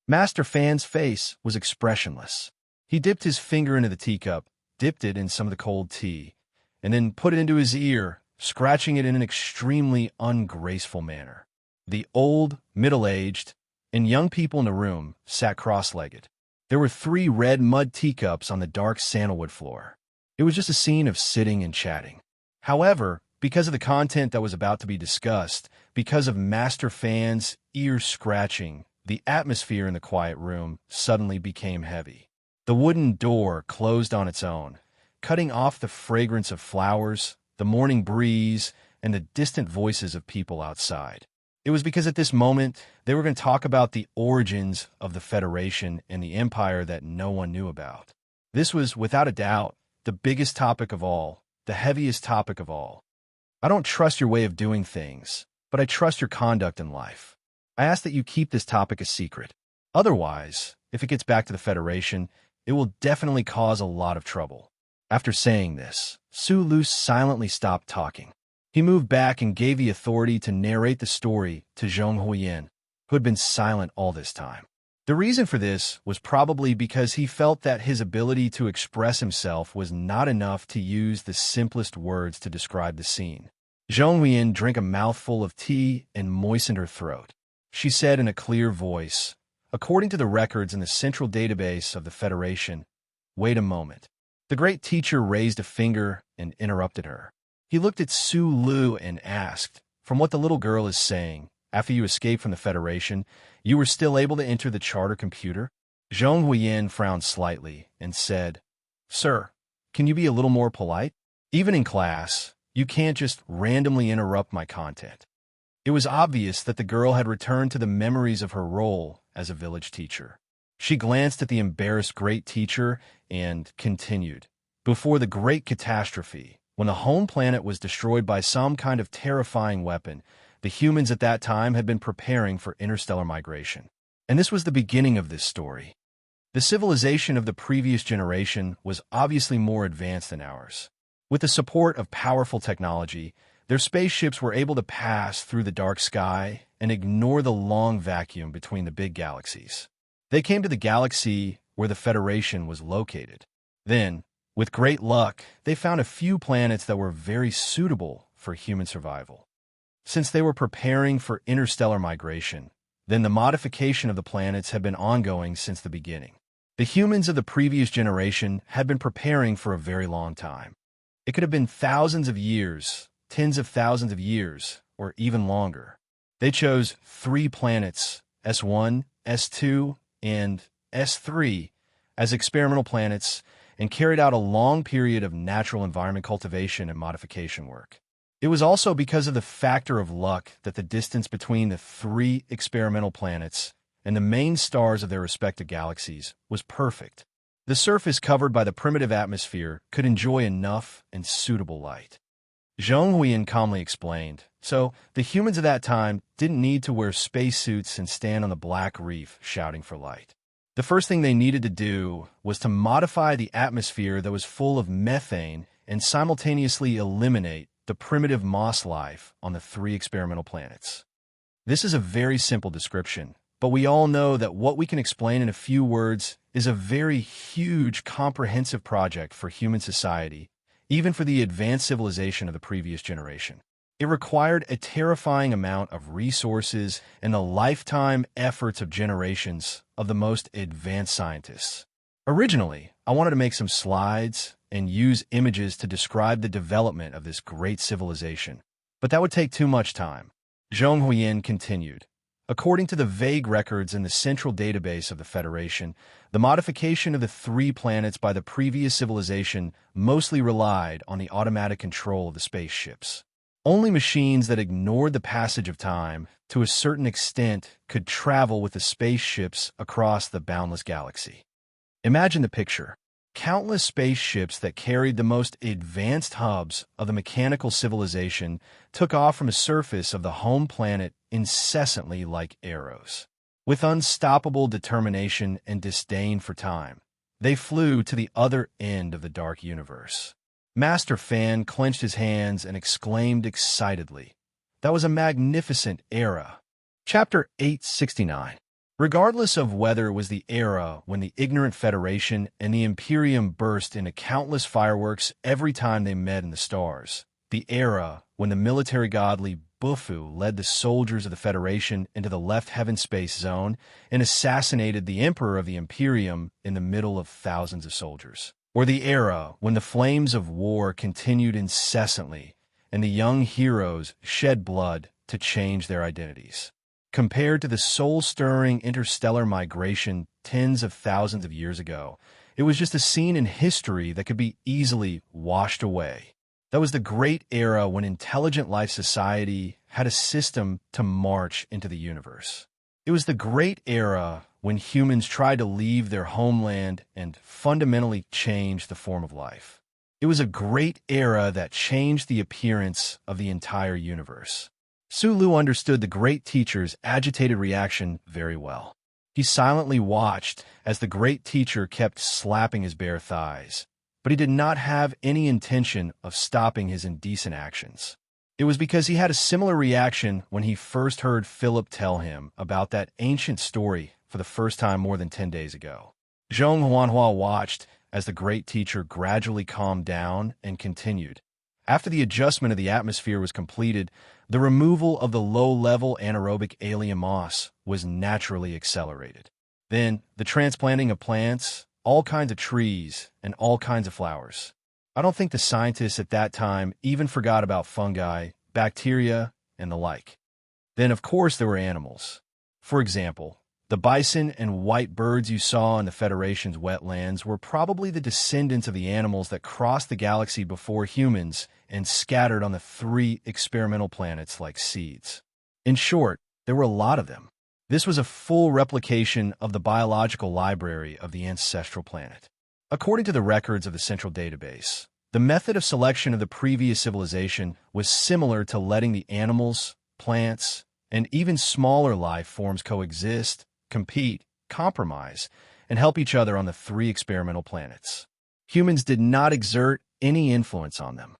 Master Fan's face was expressionless. He dipped his finger into the teacup, dipped it in some of the cold tea, and then put it into his ear, scratching it in an extremely ungraceful manner. The old, middle-aged, and young people in the room sat cross-legged. There were 3 red mud teacups on the dark sandalwood floor. It was just a scene of sitting and chatting. However, because of the content that was about to be discussed, because of Master Fan's ear-scratching, the atmosphere in the quiet room suddenly became heavy. The wooden door closed on its own, cutting off the fragrance of flowers, the morning breeze, and the distant voices of people outside. It was because at this moment, they were going to talk about the origins of the Federation and the Empire that no one knew about. This was, without a doubt, the biggest topic of all, the heaviest topic of all. "I don't trust your way of doing things, but I trust your conduct in life. I ask that you keep this topic a secret. Otherwise, if it gets back to the Federation, it will definitely cause a lot of trouble." After saying this, Su Lu silently stopped talking. He moved back and gave the authority to narrate the story to Zhong Huiyan, who had been silent all this time. The reason for this was probably because he felt that his ability to express himself was not enough to use the simplest words to describe the scene. Zhong Huiyan drank a mouthful of tea and moistened her throat. She said in a clear voice, "According to the records in the central database of the Federation..." "Wait a moment." The great teacher raised a finger and interrupted her. He looked at Su Lu and asked, "From what the little girl is saying, after you escaped from the Federation, you were still able to enter the charter computer?" Zhong Huiyan frowned slightly and said, "Sir, can you be a little more polite? Even in class, you can't just randomly interrupt my content." It was obvious that the girl had returned to the memories of her role as a village teacher. She glanced at the embarrassed great teacher and continued, "Before the great catastrophe, When the home planet was destroyed by some kind of terrifying weapon, the humans at that time had been preparing for interstellar migration. And this was the beginning of this story. The civilization of the previous generation was obviously more advanced than ours. With the support of powerful technology, their spaceships were able to pass through the dark sky and ignore the long vacuum between the big galaxies. They came to the galaxy where the Federation was located. Then, with great luck, they found a few planets that were very suitable for human survival. Since they were preparing for interstellar migration, then the modification of the planets had been ongoing since the beginning. The humans of the previous generation had been preparing for a very long time. It could have been thousands of years, tens of thousands of years, or even longer. They chose 3 planets, S1, S2, and S3, as experimental planets and carried out a long period of natural environment cultivation and modification work. It was also because of the factor of luck that the distance between the 3 experimental planets and the main stars of their respective galaxies was perfect. The surface covered by the primitive atmosphere could enjoy enough and suitable light. Zheng Huiyan calmly explained, so the humans of that time didn't need to wear spacesuits and stand on the black reef shouting for light. The first thing they needed to do was to modify the atmosphere that was full of methane and simultaneously eliminate the primitive moss life on the 3 experimental planets. This is a very simple description, but we all know that what we can explain in a few words is a very huge, comprehensive project for human society, even for the advanced civilization of the previous generation. It required a terrifying amount of resources and the lifetime efforts of generations of the most advanced scientists. Originally, I wanted to make some slides and use images to describe the development of this great civilization, but that would take too much time. Zheng Huiyan continued. According to the vague records in the central database of the Federation, the modification of the 3 planets by the previous civilization mostly relied on the automatic control of the spaceships. Only machines that ignored the passage of time to a certain extent could travel with the spaceships across the boundless galaxy. Imagine the picture. Countless spaceships that carried the most advanced hubs of the mechanical civilization took off from the surface of the home planet incessantly like arrows. With unstoppable determination and disdain for time, they flew to the other end of the dark universe. Master Fan clenched his hands and exclaimed excitedly, "That was a magnificent era." Chapter 869. Regardless of whether it was the era when the ignorant Federation and the Imperium burst into countless fireworks every time they met in the stars, the era when the military godly Bufu led the soldiers of the Federation into the left heaven space zone and assassinated the Emperor of the Imperium in the middle of thousands of soldiers, or the era when the flames of war continued incessantly and the young heroes shed blood to change their identities. Compared to the soul-stirring interstellar migration tens of thousands of years ago, it was just a scene in history that could be easily washed away. That was the great era when intelligent life society had a system to march into the universe. It was the great era when humans tried to leave their homeland and fundamentally change the form of life. It was a great era that changed the appearance of the entire universe. Sulu understood the great teacher's agitated reaction very well. He silently watched as the great teacher kept slapping his bare thighs, but he did not have any intention of stopping his indecent actions. It was because he had a similar reaction when he first heard Philip tell him about that ancient story for the first time more than 10 days ago. Zhong Huanhua watched as the great teacher gradually calmed down and continued. After the adjustment of the atmosphere was completed, the removal of the low-level anaerobic alien moss was naturally accelerated. Then, the transplanting of plants, all kinds of trees, and all kinds of flowers. I don't think the scientists at that time even forgot about fungi, bacteria, and the like. Then, of course, there were animals. For example, the bison and white birds you saw in the Federation's wetlands were probably the descendants of the animals that crossed the galaxy before humans and scattered on the 3 experimental planets like seeds. In short, there were a lot of them. This was a full replication of the biological library of the ancestral planet. According to the records of the central database, The method of selection of the previous civilization was similar to letting the animals, plants, and even smaller life forms coexist, compete, compromise, and help each other on the 3 experimental planets. Humans did not exert any influence on them.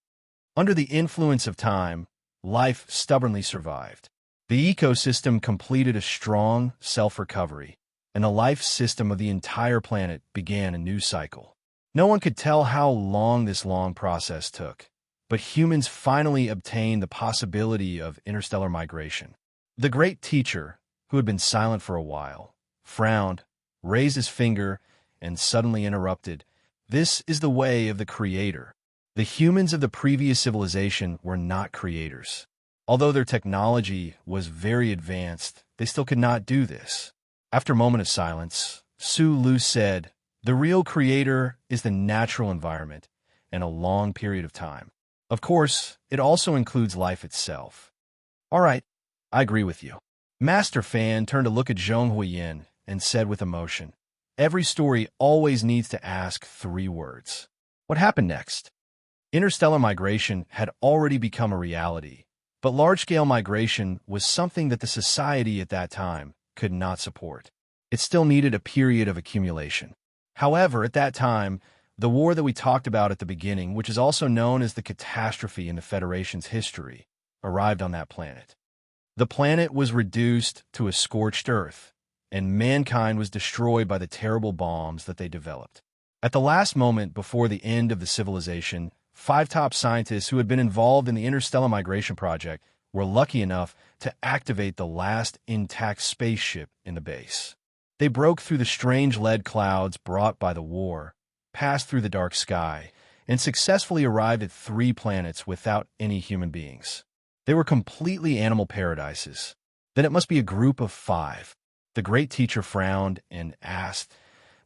Under the influence of time, life stubbornly survived. The ecosystem completed a strong self-recovery, and the life system of the entire planet began a new cycle. No one could tell how long this long process took, but humans finally obtained the possibility of interstellar migration. The great teacher, who had been silent for a while, frowned, raised his finger, and suddenly interrupted. This is the way of the Creator. The humans of the previous civilization were not creators. Although their technology was very advanced, they still could not do this. After a moment of silence, Su Lu said, "The real creator is the natural environment and a long period of time. Of course, it also includes life itself." "All right, I agree with you." Master Fan turned to look at Zhong Huiyin and said with emotion, "Every story always needs to ask 3 words. What happened next?" Interstellar migration had already become a reality, but large-scale migration was something that the society at that time could not support. It still needed a period of accumulation. However, at that time, the war that we talked about at the beginning, which is also known as the catastrophe in the Federation's history, arrived on that planet. The planet was reduced to a scorched earth, and mankind was destroyed by the terrible bombs that they developed. At the last moment before the end of the civilization, 5 top scientists who had been involved in the interstellar migration project were lucky enough to activate the last intact spaceship in the base. They broke through the strange lead clouds brought by the war, passed through the dark sky, and successfully arrived at 3 planets without any human beings. They were completely animal paradises. Then it must be a group of 5. The great teacher frowned and asked,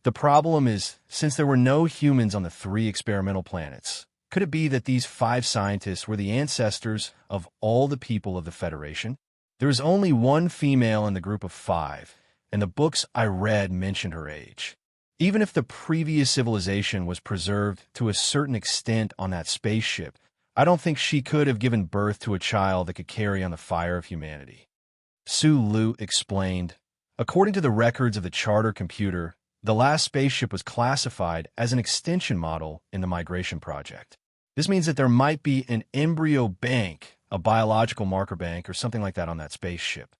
"The problem is, since there were no humans on the 3 experimental planets, could it be that these 5 scientists were the ancestors of all the people of the Federation? There is only 1 female in the group of 5, and the books I read mentioned her age. Even if the previous civilization was preserved to a certain extent on that spaceship, I don't think she could have given birth to a child that could carry on the fire of humanity." Su Lu explained, "According to the records of the charter computer, the last spaceship was classified as an extension model in the migration project. This means that there might be an embryo bank, a biological marker bank, or something like that on that spaceship.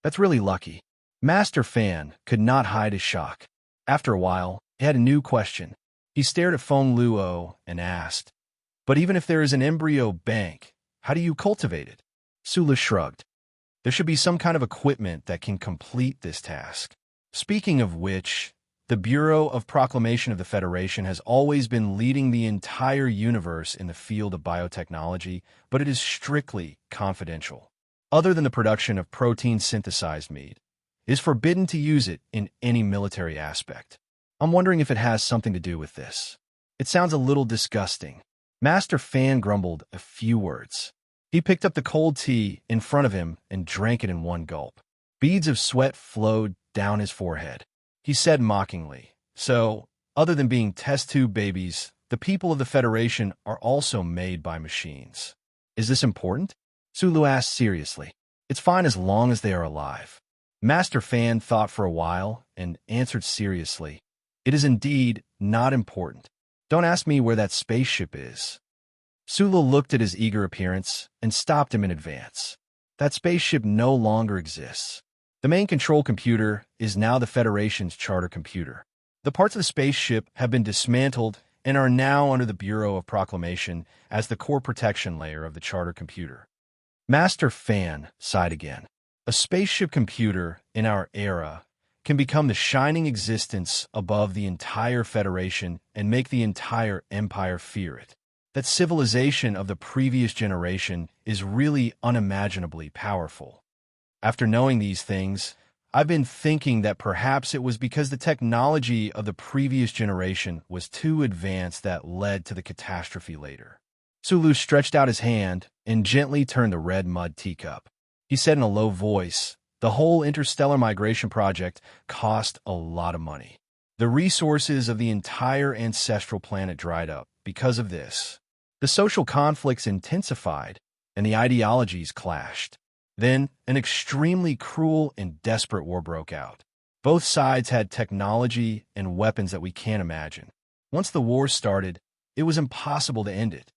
That's really lucky." Master Fan could not hide his shock. After a while, he had a new question. He stared at Feng Luo and asked, "But even if there is an embryo bank, how do you cultivate it?" Sula shrugged. "There should be some kind of equipment that can complete this task. Speaking of which, the Bureau of Proclamation of the Federation has always been leading the entire universe in the field of biotechnology, but it is strictly confidential. Other than the production of protein-synthesized meat, it is forbidden to use it in any military aspect. I'm wondering if it has something to do with this. It sounds a little disgusting." Master Fan grumbled a few words. He picked up the cold tea in front of him and drank it in one gulp. Beads of sweat flowed down his forehead. He said mockingly, "So, other than being test tube babies, the people of the Federation are also made by machines. Is this important?" Sulu asked seriously. "It's fine as long as they are alive." Master Fan thought for a while and answered seriously, "It is indeed not important. Don't ask me where that spaceship is." Sulu looked at his eager appearance and stopped him in advance. "That spaceship no longer exists. The main control computer is now the Federation's charter computer. The parts of the spaceship have been dismantled and are now under the Bureau of Proclamation as the core protection layer of the charter computer." Master Fan sighed again. "A spaceship computer in our era can become the shining existence above the entire Federation and make the entire empire fear it. That civilization of the previous generation is really unimaginably powerful. After knowing these things, I've been thinking that perhaps it was because the technology of the previous generation was too advanced that led to the catastrophe later." Sulu stretched out his hand and gently turned the red mud teacup. He said in a low voice, "The whole interstellar migration project cost a lot of money. The resources of the entire ancestral planet dried up because of this, The social conflicts intensified, and the ideologies clashed. Then, an extremely cruel and desperate war broke out. Both sides had technology and weapons that we can't imagine. Once the war started, it was impossible to end it.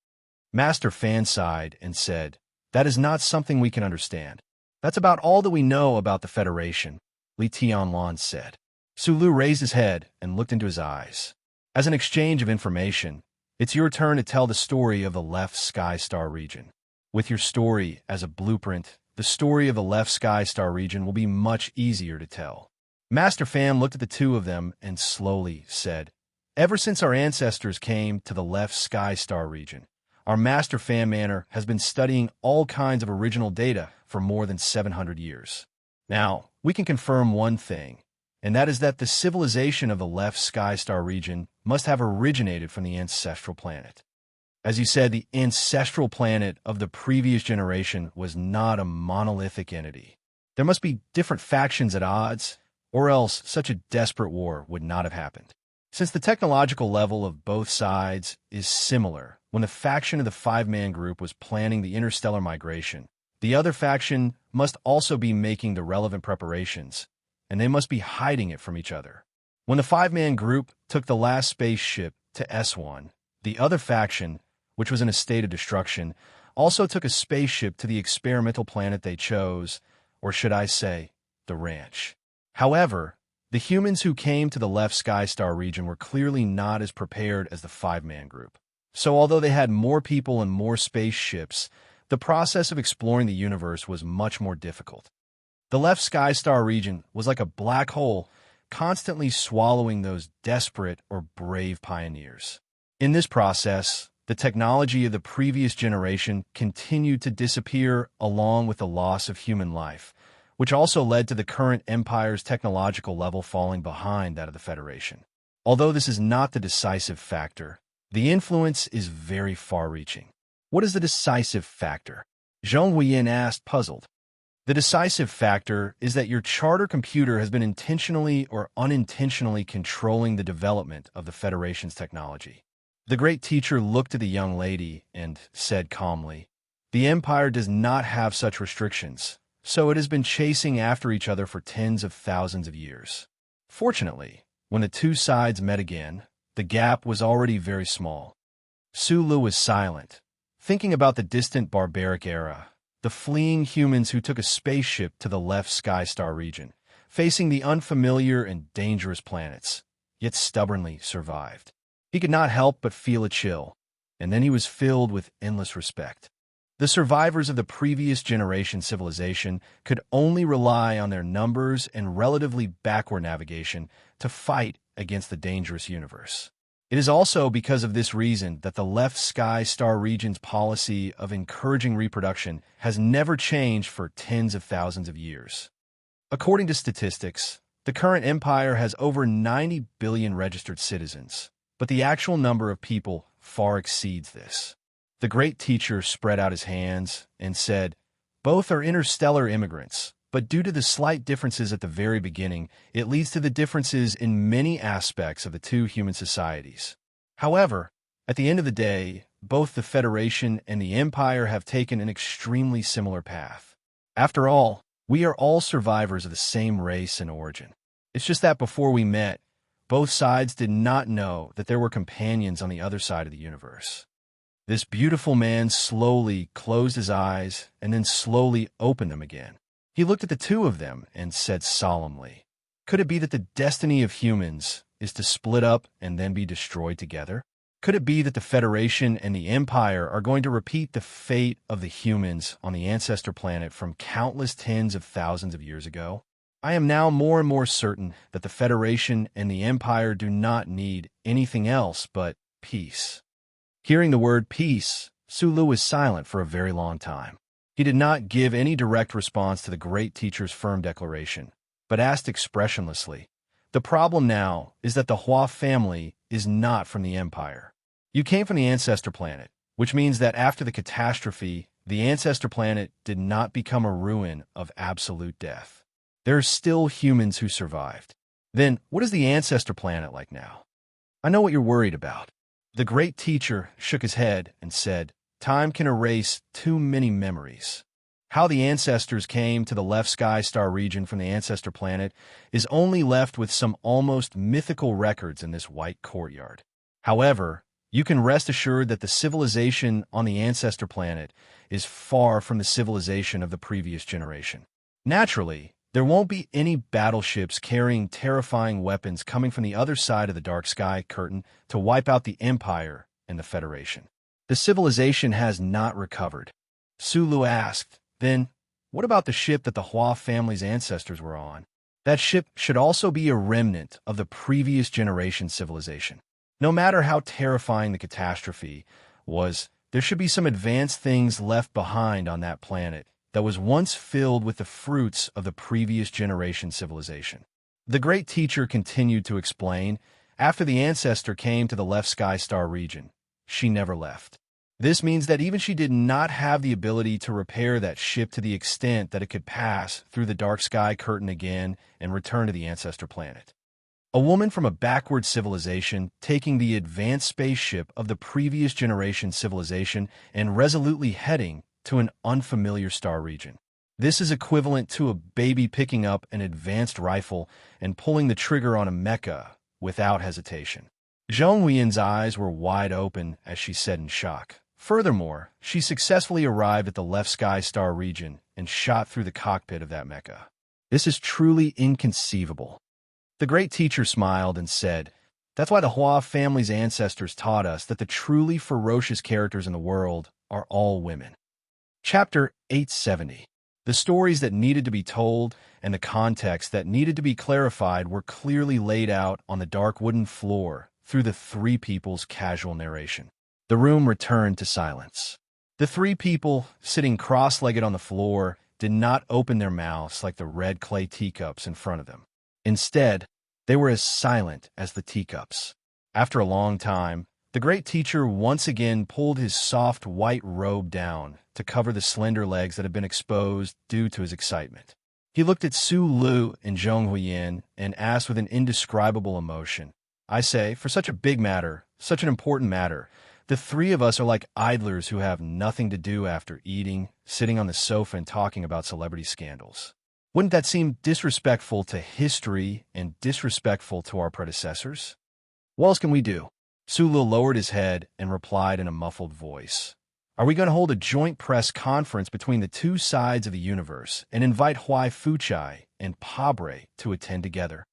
Master Fan sighed and said, "That is not something we can understand. That's about all that we know about the Federation," Li Tianlan said. Sulu raised his head and looked into his eyes. As an exchange of information, it's your turn to tell the story of the Left Sky Star region. With your story as a blueprint, the story of the Left Sky Star region will be much easier to tell. Master Fan looked at the two of them and slowly said, "Ever since our ancestors came to the Left Sky Star region, our Master Fan Manor has been studying all kinds of original data for more than 700 years. Now, we can confirm one thing, and that is that the civilization of the Left Sky Star region must have originated from the ancestral planet. As you said, the ancestral planet of the previous generation was not a monolithic entity. There must be different factions at odds, or else such a desperate war would not have happened. Since the technological level of both sides is similar, when the faction of the five-man group was planning the interstellar migration, the other faction must also be making the relevant preparations, and they must be hiding it from each other. When the five-man group took the last spaceship to S1, the other faction, which was in a state of destruction, also took a spaceship to the experimental planet they chose, or should I say, the ranch. However, the humans who came to the Left Sky Star region were clearly not as prepared as the five-man group. So although they had more people and more spaceships, the process of exploring the universe was much more difficult. The Left Sky Star region was like a black hole, constantly swallowing those desperate or brave pioneers. In this process, the technology of the previous generation continued to disappear along with the loss of human life, which also led to the current empire's technological level falling behind that of the Federation. Although this is not the decisive factor, the influence is very far-reaching. What is the decisive factor? Zhong Huiyin asked, puzzled. The decisive factor is that your charter computer has been intentionally or unintentionally controlling the development of the Federation's technology. The great teacher looked at the young lady and said calmly, "The Empire does not have such restrictions, so it has been chasing after each other for tens of thousands of years. Fortunately, when the two sides met again, the gap was already very small." Sulu was silent, thinking about the distant barbaric era, the fleeing humans who took a spaceship to the Left Sky Star region, facing the unfamiliar and dangerous planets, yet stubbornly survived. He could not help but feel a chill, and then he was filled with endless respect. The survivors of the previous generation civilization could only rely on their numbers and relatively backward navigation to fight against the dangerous universe. It is also because of this reason that the Left Sky Star region's policy of encouraging reproduction has never changed for tens of thousands of years. According to statistics, the current empire has over 90 billion registered citizens, but the actual number of people far exceeds this. The great teacher spread out his hands and said, "Both are interstellar immigrants, but due to the slight differences at the very beginning, it leads to the differences in many aspects of the two human societies. However, at the end of the day, both the Federation and the Empire have taken an extremely similar path. After all, we are all survivors of the same race and origin. It's just that before we met, both sides did not know that there were companions on the other side of the universe." This beautiful man slowly closed his eyes and then slowly opened them again. He looked at the two of them and said solemnly, "Could it be that the destiny of humans is to split up and then be destroyed together? Could it be that the Federation and the Empire are going to repeat the fate of the humans on the ancestor planet from countless tens of thousands of years ago? I am now more and more certain that the Federation and the Empire do not need anything else but peace." Hearing the word peace, Sulu was silent for a very long time. He did not give any direct response to the great teacher's firm declaration, but asked expressionlessly, "The problem now is that the Hua family is not from the Empire. You came from the ancestor planet, which means that after the catastrophe, the ancestor planet did not become a ruin of absolute death. There are still humans who survived. Then, what is the ancestor planet like now? I know what you're worried about. The great teacher shook his head and said, "Time can erase too many memories. How the ancestors came to the left sky star region from the ancestor planet is only left with some almost mythical records in this white courtyard. However, you can rest assured that the civilization on the ancestor planet is far from the civilization of the previous generation. Naturally, there won't be any battleships carrying terrifying weapons coming from the other side of the dark sky curtain to wipe out the Empire and the Federation. The civilization has not recovered." Sulu asked, "Then, what about the ship that the Hua family's ancestors were on? That ship should also be a remnant of the previous generation civilization. No matter how terrifying the catastrophe was, there should be some advanced things left behind on that planet that was once filled with the fruits of the previous generation civilization." The great teacher continued to explain, "After the ancestor came to the left sky star region, she never left. This means that even she did not have the ability to repair that ship to the extent that it could pass through the dark sky curtain again and return to the ancestor planet. A woman from a backward civilization taking the advanced spaceship of the previous generation civilization and resolutely heading to an unfamiliar star region. This is equivalent to a baby picking up an advanced rifle and pulling the trigger on a mecha without hesitation." Zhong Huiyan's eyes were wide open as she said in shock. Furthermore, she successfully arrived at the left sky star region and shot through the cockpit of that mecha. This is truly inconceivable. The great teacher smiled and said, "That's why the Hua family's ancestors taught us that the truly ferocious characters in the world are all women." Chapter 870. The stories that needed to be told and the context that needed to be clarified were clearly laid out on the dark wooden floor through the three people's casual narration. The room returned to silence. The three people, sitting cross-legged on the floor, did not open their mouths like the red clay teacups in front of them. Instead, they were as silent as the teacups. After a long time, the great teacher once again pulled his soft white robe down to cover the slender legs that had been exposed due to his excitement. He looked at Su Lu and Zhong Huiyan and asked with an indescribable emotion, "I say, for such a big matter, such an important matter, the three of us are like idlers who have nothing to do after eating, sitting on the sofa and talking about celebrity scandals. Wouldn't that seem disrespectful to history and disrespectful to our predecessors? What else can we do?" Sulu lowered his head and replied in a muffled voice, "Are we going to hold a joint press conference between the two sides of the universe and invite Huai Fuchai and Pabre to attend together?"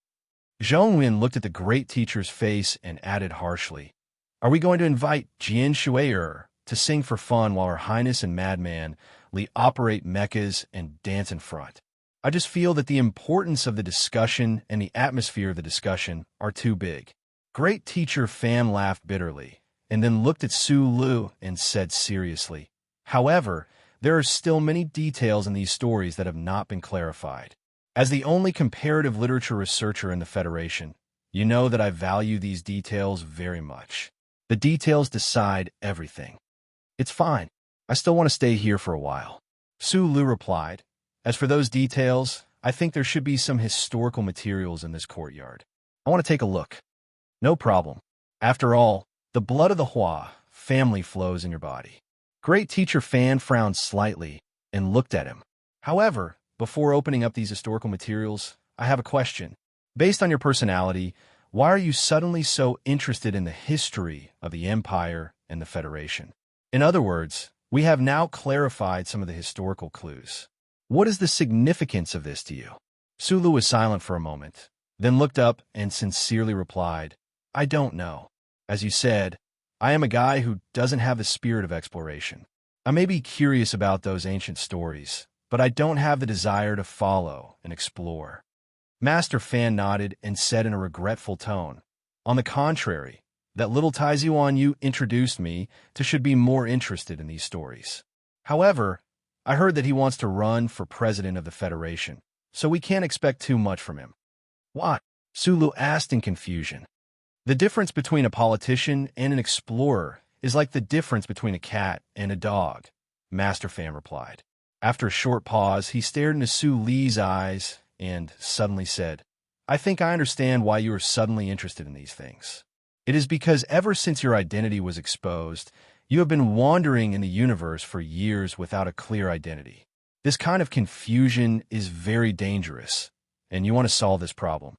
Zhong Wen looked at the great teacher's face and added harshly, "Are we going to invite Jian Shui'er to sing for fun while Her Highness and Madman Li operate mechas and dance in front? I just feel that the importance of the discussion and the atmosphere of the discussion are too big." Great teacher Fan laughed bitterly, and then looked at Su Lu and said seriously, "However, there are still many details in these stories that have not been clarified. As the only comparative literature researcher in the Federation, you know that I value these details very much. The details decide everything. It's fine. I still want to stay here for a while." Su Lu replied, "As for those details, I think there should be some historical materials in this courtyard. I want to take a look." "No problem. After all, the blood of the Hua family flows in your body." Great teacher Fan frowned slightly and looked at him. "However, before opening up these historical materials, I have a question. Based on your personality, why are you suddenly so interested in the history of the Empire and the Federation? In other words, we have now clarified some of the historical clues. What is the significance of this to you?" Sulu was silent for a moment, then looked up and sincerely replied, "I don't know. As you said, I am a guy who doesn't have the spirit of exploration. I may be curious about those ancient stories, but I don't have the desire to follow and explore." Master Fan nodded and said in a regretful tone, "On the contrary, that little Taizuan you introduced me to should be more interested in these stories. However, I heard that he wants to run for president of the Federation, so we can't expect too much from him." "What?" Sulu asked in confusion. "The difference between a politician and an explorer is like the difference between a cat and a dog," Master Fan replied. After a short pause, he stared into Su Li's eyes and suddenly said, "I think I understand why you are suddenly interested in these things. It is because ever since your identity was exposed, you have been wandering in the universe for years without a clear identity. This kind of confusion is very dangerous, and you want to solve this problem.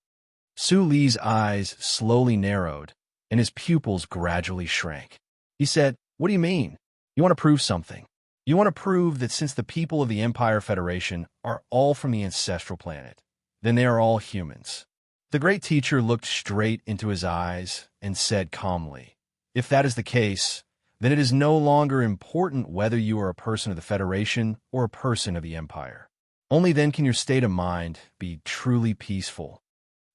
Su Li's eyes slowly narrowed, and his pupils gradually shrank. He said, "What do you mean? You want to prove something? You want to prove that since the people of the Empire Federation are all from the ancestral planet, then they are all humans." The great teacher looked straight into his eyes and said calmly, "If that is the case, then it is no longer important whether you are a person of the Federation or a person of the Empire. Only then can your state of mind be truly peaceful.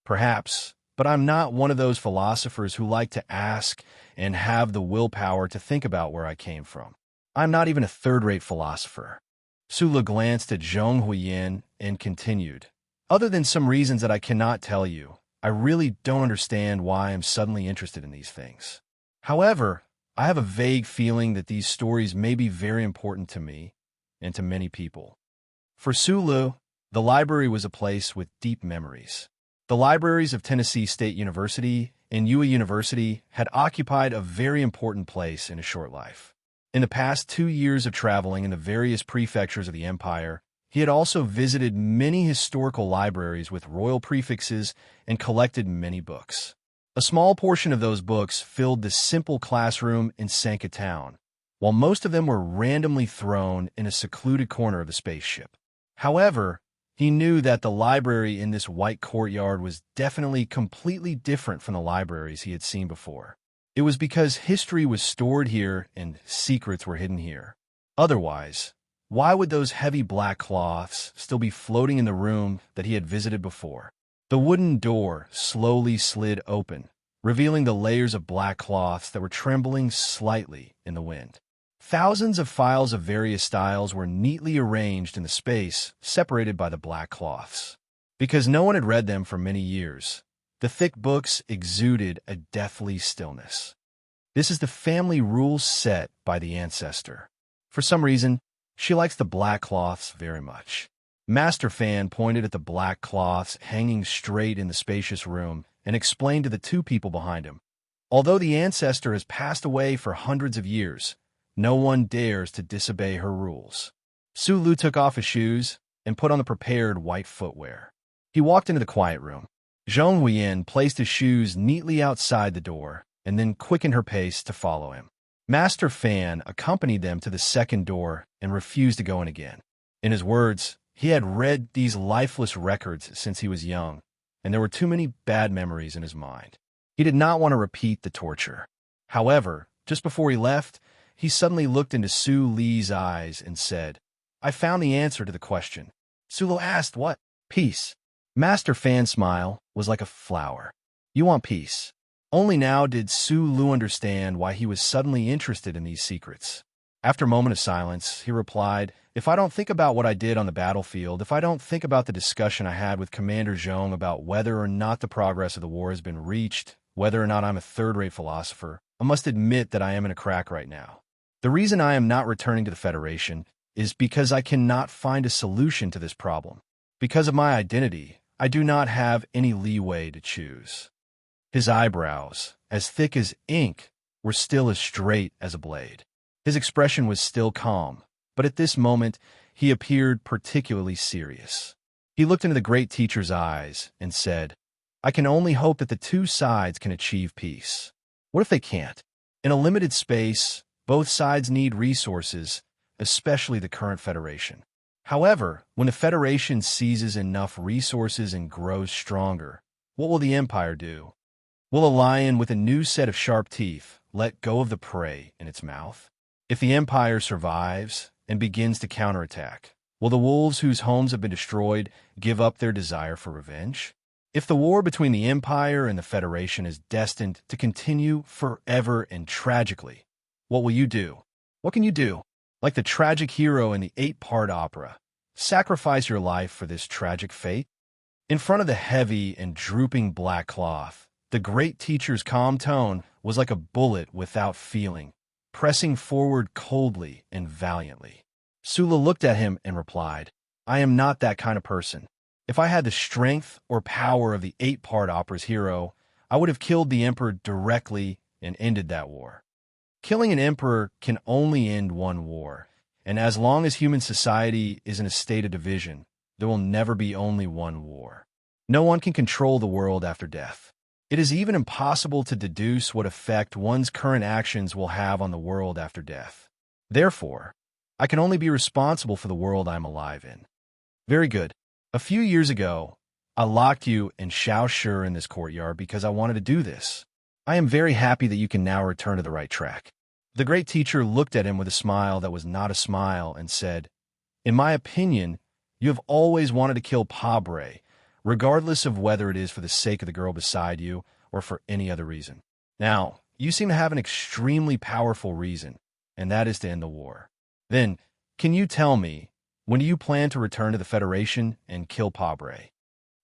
Perhaps, but I'm not one of those philosophers who like to ask and have the willpower to think about where I came from. I'm not even a third-rate philosopher." Sula glanced at Zhong Huiyin and continued, "Other than some reasons that I cannot tell you, I really don't understand why I'm suddenly interested in these things. However, I have a vague feeling that these stories may be very important to me and to many people." For Sulu, the library was a place with deep memories. The libraries of Tennessee State University and UA University had occupied a very important place in his short life. In the past 2 years of traveling in the various prefectures of the empire, he had also visited many historical libraries with royal prefixes and collected many books. A small portion of those books filled the simple classroom in Sanka Town, while most of them were randomly thrown in a secluded corner of the spaceship. However, he knew that the library in this white courtyard was definitely completely different from the libraries he had seen before. It was because history was stored here and secrets were hidden here. Otherwise, why would those heavy black cloths still be floating in the room that he had visited before? The wooden door slowly slid open, revealing the layers of black cloths that were trembling slightly in the wind. Thousands of files of various styles were neatly arranged in the space separated by the black cloths. Because no one had read them for many years, the thick books exuded a deathly stillness. This is the family rules set by the ancestor. For some reason, she likes the black cloths very much. Master Fan pointed at the black cloths hanging straight in the spacious room and explained to the two people behind him, "Although the ancestor has passed away for hundreds of years, no one dares to disobey her rules." Sulu took off his shoes and put on the prepared white footwear. He walked into the quiet room. Zhong Huiyin placed his shoes neatly outside the door and then quickened her pace to follow him. Master Fan accompanied them to the second door and refused to go in again. In his words, he had read these lifeless records since he was young, and there were too many bad memories in his mind. He did not want to repeat the torture. However, just before he left, he suddenly looked into Su Li's eyes and said, "I found the answer to the question." Sulu asked, "What?" "Peace." Master Fan's smile was like a flower. "You want peace." Only now did Sulu understand why he was suddenly interested in these secrets. After a moment of silence, he replied, "If I don't think about what I did on the battlefield, if I don't think about the discussion I had with Commander Zhong about whether or not the progress of the war has been reached, whether or not I'm a third-rate philosopher, I must admit that I am in a crack right now. The reason I am not returning to the Federation is because I cannot find a solution to this problem. Because of my identity, I do not have any leeway to choose." His eyebrows, as thick as ink, were still as straight as a blade. His expression was still calm, but at this moment he appeared particularly serious. He looked into the great teacher's eyes and said, "I can only hope that the two sides can achieve peace. What if they can't? In a limited space, both sides need resources, especially the current Federation. However, when the Federation seizes enough resources and grows stronger, what will the Empire do? Will a lion with a new set of sharp teeth let go of the prey in its mouth? If the Empire survives and begins to counterattack, will the wolves whose homes have been destroyed give up their desire for revenge? If the war between the Empire and the Federation is destined to continue forever and tragically, what will you do? What can you do? Like the tragic hero in the 8-part opera, sacrifice your life for this tragic fate?" In front of the heavy and drooping black cloth, the great teacher's calm tone was like a bullet without feeling, pressing forward coldly and valiantly. Sula looked at him and replied, "I am not that kind of person. If I had the strength or power of the 8-part opera's hero, I would have killed the emperor directly and ended that war. Killing an emperor can only end one war, and as long as human society is in a state of division, there will never be only one war. No one can control the world after death. It is even impossible to deduce what effect one's current actions will have on the world after death. Therefore, I can only be responsible for the world I am alive in. Very good. A few years ago, I locked you and Xiao Shi in this courtyard because I wanted to do this. I am very happy that you can now return to the right track. The great teacher looked at him with a smile that was not a smile and said, "In my opinion, you have always wanted to kill Pabre, regardless of whether it is for the sake of the girl beside you or for any other reason. Now, you seem to have an extremely powerful reason, and that is to end the war. Then, can you tell me, when do you plan to return to the Federation and kill Pabre?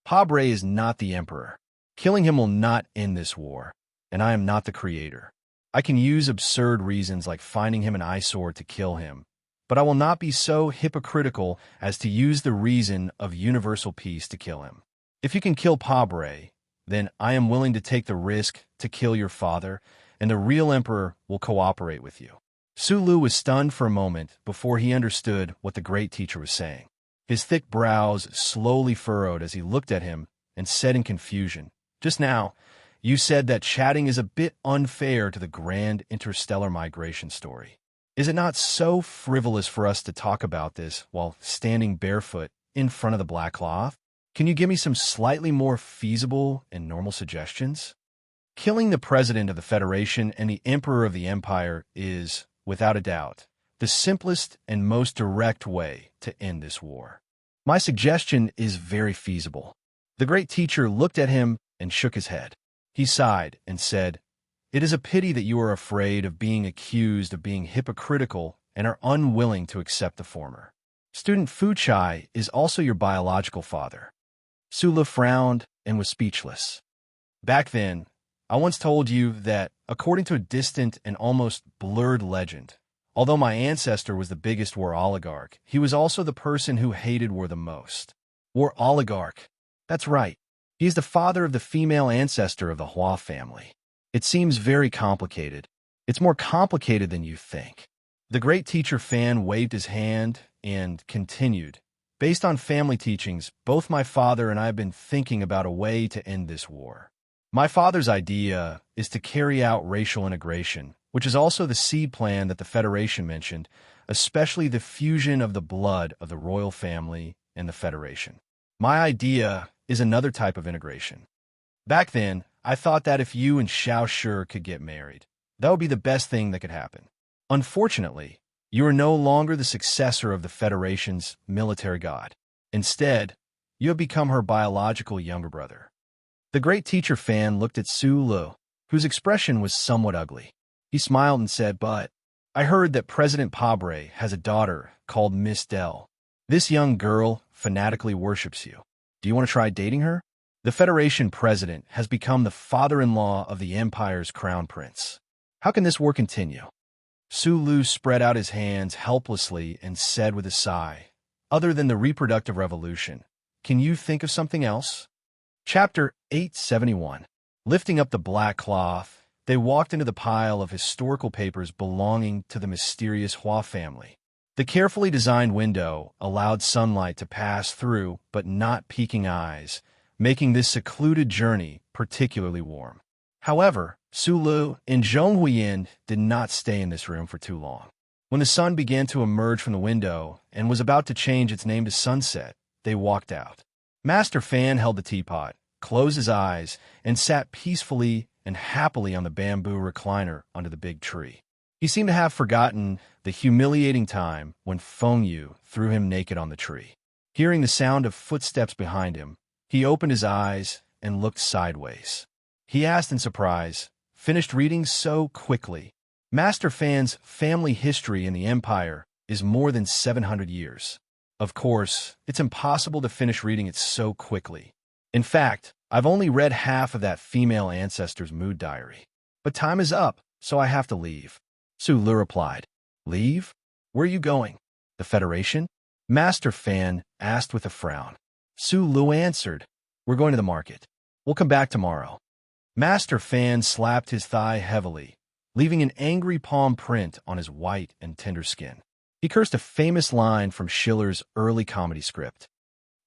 Pabre is not the Emperor. Killing him will not end this war, and I am not the creator. I can use absurd reasons like finding him an eyesore to kill him, but I will not be so hypocritical as to use the reason of universal peace to kill him. If you can kill Pabre, then I am willing to take the risk to kill your father, and the real emperor will cooperate with you." Sulu was stunned for a moment before he understood what the great teacher was saying. His thick brows slowly furrowed as he looked at him and said in confusion, "Just now, you said that chatting is a bit unfair to the grand interstellar migration story. Is it not so frivolous for us to talk about this while standing barefoot in front of the black cloth? Can you give me some slightly more feasible and normal suggestions? Killing the president of the Federation and the emperor of the empire is, without a doubt, the simplest and most direct way to end this war. My suggestion is very feasible." The great teacher looked at him and shook his head. He sighed and said, "It is a pity that you are afraid of being accused of being hypocritical and are unwilling to accept the former. Student Fuchai is also your biological father." Sula frowned and was speechless. "Back then, I once told you that, according to a distant and almost blurred legend, although my ancestor was the biggest war oligarch, he was also the person who hated war the most." War oligarch. That's right. He is the father of the female ancestor of the Hua family. It seems very complicated. It's more complicated than you think. The great teacher Fan waved his hand and continued, "Based on family teachings, both my father and I have been thinking about a way to end this war. My father's idea is to carry out racial integration, which is also the seed plan that the Federation mentioned, especially the fusion of the blood of the royal family and the Federation. My idea is another type of integration. Back then, I thought that if you and Xiao Shi could get married, that would be the best thing that could happen. Unfortunately, you are no longer the successor of the Federation's military god. Instead, you have become her biological younger brother." The great teacher Fan looked at Su Lu, whose expression was somewhat ugly. He smiled and said, "But I heard that President Pabre has a daughter called Miss Dell. This young girl fanatically worships you. Do you want to try dating her? The Federation president has become the father-in-law of the Empire's crown prince. How can this war continue?" Su Lu spread out his hands helplessly and said with a sigh, "Other than the reproductive revolution, can you think of something else?" Chapter 871. Lifting up the black cloth, they walked into the pile of historical papers belonging to the mysterious Hua family. The carefully designed window allowed sunlight to pass through, but not piquing eyes, making this secluded journey particularly warm. However, Sulu and Zhong Huiyin did not stay in this room for too long. When the sun began to emerge from the window and was about to change its name to sunset, they walked out. Master Fan held the teapot, closed his eyes, and sat peacefully and happily on the bamboo recliner under the big tree. He seemed to have forgotten the humiliating time when Feng Yu threw him naked on the tree. Hearing the sound of footsteps behind him, he opened his eyes and looked sideways. He asked in surprise, "Finished reading so quickly?" Master Fan's family history in the Empire is more than 700 years. Of course, it's impossible to finish reading it so quickly. In fact, I've only read half of that female ancestor's mood diary. But time is up, so I have to leave. Su Lu replied. "Leave? Where are you going? The Federation?" Master Fan asked with a frown. Su Lu answered, "We're going to the market. We'll come back tomorrow." Master Fan slapped his thigh heavily, leaving an angry palm print on his white and tender skin. He cursed a famous line from Schiller's early comedy script.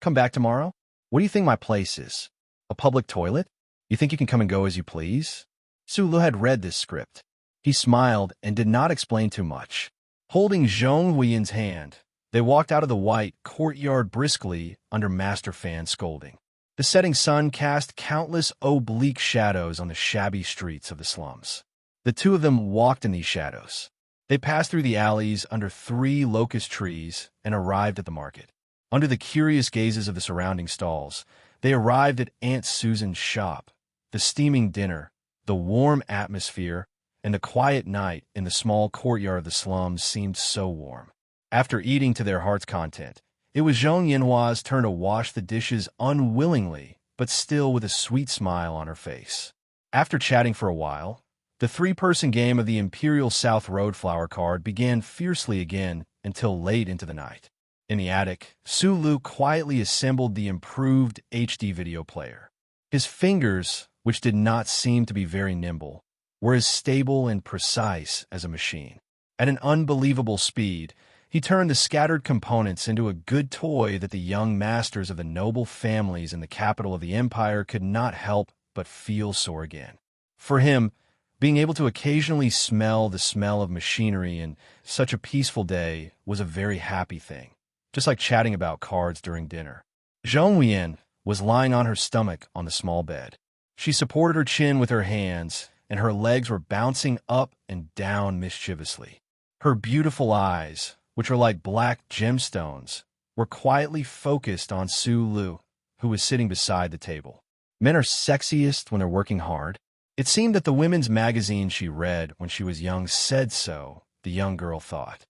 "Come back tomorrow? What do you think my place is? A public toilet? You think you can come and go as you please?" Sulu had read this script. He smiled and did not explain too much. Holding Zhong Huiyan's hand, they walked out of the white courtyard briskly under Master Fan's scolding. The setting sun cast countless oblique shadows on the shabby streets of the slums. The two of them walked in these shadows. They passed through the alleys under 3 locust trees and arrived at the market. Under the curious gazes of the surrounding stalls, they arrived at Aunt Susan's shop. The steaming dinner, the warm atmosphere, and the quiet night in the small courtyard of the slums seemed so warm. After eating to their heart's content, it was Zhong Yinhua's turn to wash the dishes unwillingly, but still with a sweet smile on her face. After chatting for a while, the 3-person game of the Imperial South Road flower card began fiercely again until late into the night. In the attic, Sulu quietly assembled the improved HD video player. His fingers, which did not seem to be very nimble, were as stable and precise as a machine. At an unbelievable speed, he turned the scattered components into a good toy that the young masters of the noble families in the capital of the empire could not help but feel sore again. For him, being able to occasionally smell the smell of machinery in such a peaceful day was a very happy thing, just like chatting about cards during dinner. Zhong Huiyan was lying on her stomach on the small bed. She supported her chin with her hands, and her legs were bouncing up and down mischievously. Her beautiful eyes, which were like black gemstones, were quietly focused on Sulu, who was sitting beside the table. Men are sexiest when they're working hard. It seemed that the women's magazine she read when she was young said so, the young girl thought.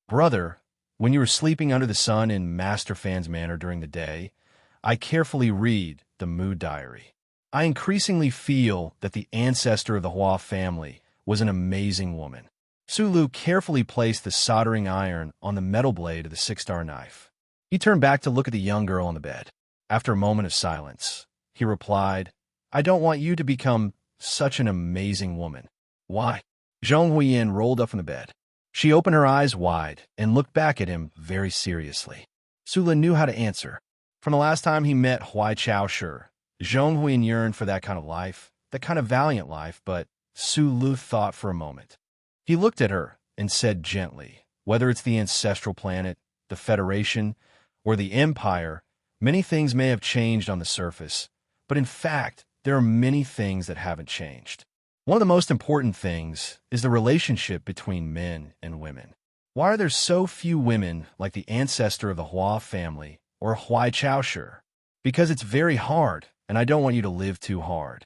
"Brother, when you were sleeping under the sun in Master Fan's manor during the day, I carefully read the mood diary. I increasingly feel that the ancestor of the Hua family was an amazing woman." Sulu carefully placed the soldering iron on the metal blade of the 6-star knife. He turned back to look at the young girl on the bed. After a moment of silence, he replied, "I don't want you to become such an amazing woman." "Why?" Zhong Huiyan rolled up from the bed. She opened her eyes wide and looked back at him very seriously. Sulu knew how to answer. From the last time he met Huai Chaoshi, Zhong Huiyan yearned for that kind of life, that kind of valiant life, but Sulu thought for a moment. He looked at her and said gently, "Whether it's the ancestral planet, the Federation, or the Empire, many things may have changed on the surface, but in fact, there are many things that haven't changed. One of the most important things is the relationship between men and women. Why are there so few women like the ancestor of the Hua family or Huai Chaoshi? Because it's very hard, and I don't want you to live too hard."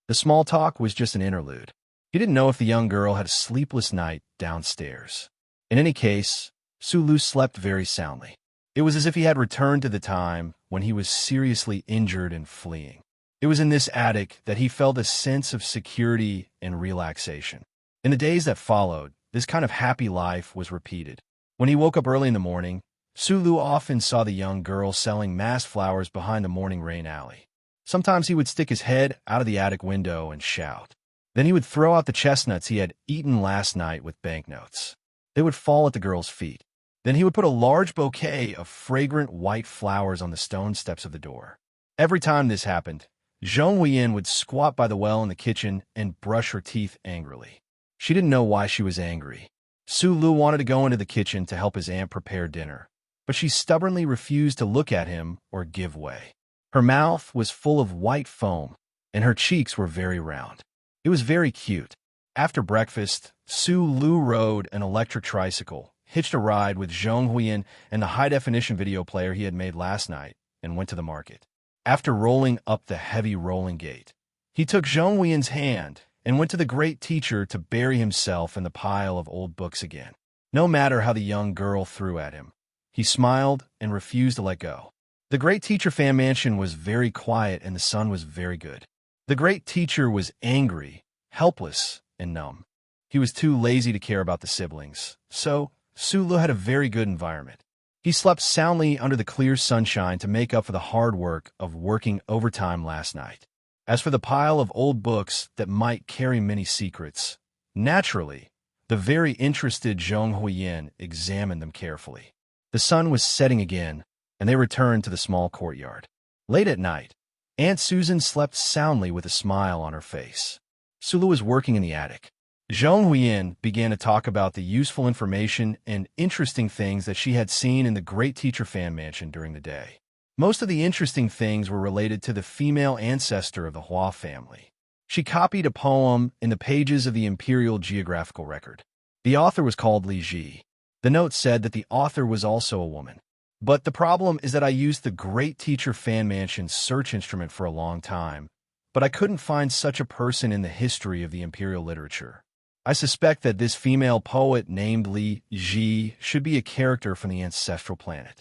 The small talk was just an interlude. He didn't know if the young girl had a sleepless night downstairs. In any case, Sulu slept very soundly. It was as if he had returned to the time when he was seriously injured and fleeing. It was in this attic that he felt a sense of security and relaxation. In the days that followed, this kind of happy life was repeated. When he woke up early in the morning, Sulu often saw the young girl selling mass flowers behind the Morning Rain alley. Sometimes he would stick his head out of the attic window and shout. Then he would throw out the chestnuts he had eaten last night with banknotes. They would fall at the girl's feet. Then he would put a large bouquet of fragrant white flowers on the stone steps of the door. Every time this happened, Zhong Huiyan would squat by the well in the kitchen and brush her teeth angrily. She didn't know why she was angry. Sulu wanted to go into the kitchen to help his aunt prepare dinner, but she stubbornly refused to look at him or give way. Her mouth was full of white foam, and her cheeks were very round. It was very cute. After breakfast, Sulu rode an electric tricycle, hitched a ride with Zhong Huiyan and the high-definition video player he had made last night, and went to the market. After rolling up the heavy rolling gate, he took Zhong Huiyan's hand and went to the great teacher to bury himself in the pile of old books again. No matter how the young girl threw at him, he smiled and refused to let go. The great teacher fan mansion was very quiet and the sun was very good. The great teacher was angry, helpless, and numb. He was too lazy to care about the siblings, so Sulu had a very good environment. He slept soundly under the clear sunshine to make up for the hard work of working overtime last night. As for the pile of old books that might carry many secrets, naturally, the very interested Zhong Huiyin examined them carefully. The sun was setting again, and they returned to the small courtyard. Late at night, Aunt Susan slept soundly with a smile on her face. Sulu was working in the attic. Zhong Huiyin began to talk about the useful information and interesting things that she had seen in the Great Teacher Fan Mansion during the day. Most of the interesting things were related to the female ancestor of the Hua family. She copied a poem in the pages of the Imperial Geographical Record. The author was called Li Ji. The note said that the author was also a woman. But the problem is that I used the Great Teacher Fan Mansion search instrument for a long time, but I couldn't find such a person in the history of the imperial literature. I suspect that this female poet named Li Ji should be a character from the ancestral planet.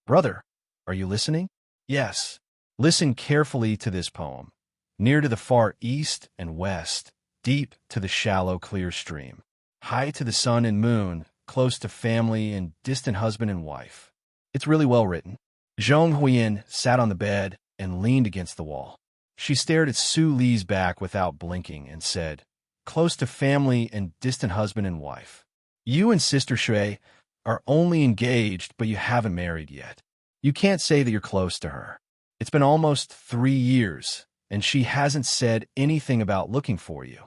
Brother, are you listening? Yes. Listen carefully to this poem. Near to the far east and west, deep to the shallow clear stream, high to the sun and moon, close to family and distant husband and wife. It's really well written. Zhong Huiyin sat on the bed and leaned against the wall. She stared at Su Li's back without blinking and said, "Close to family and distant husband and wife. You and Sister Shui are only engaged, but you haven't married yet. You can't say that you're close to her. It's been almost 3 years, and she hasn't said anything about looking for you."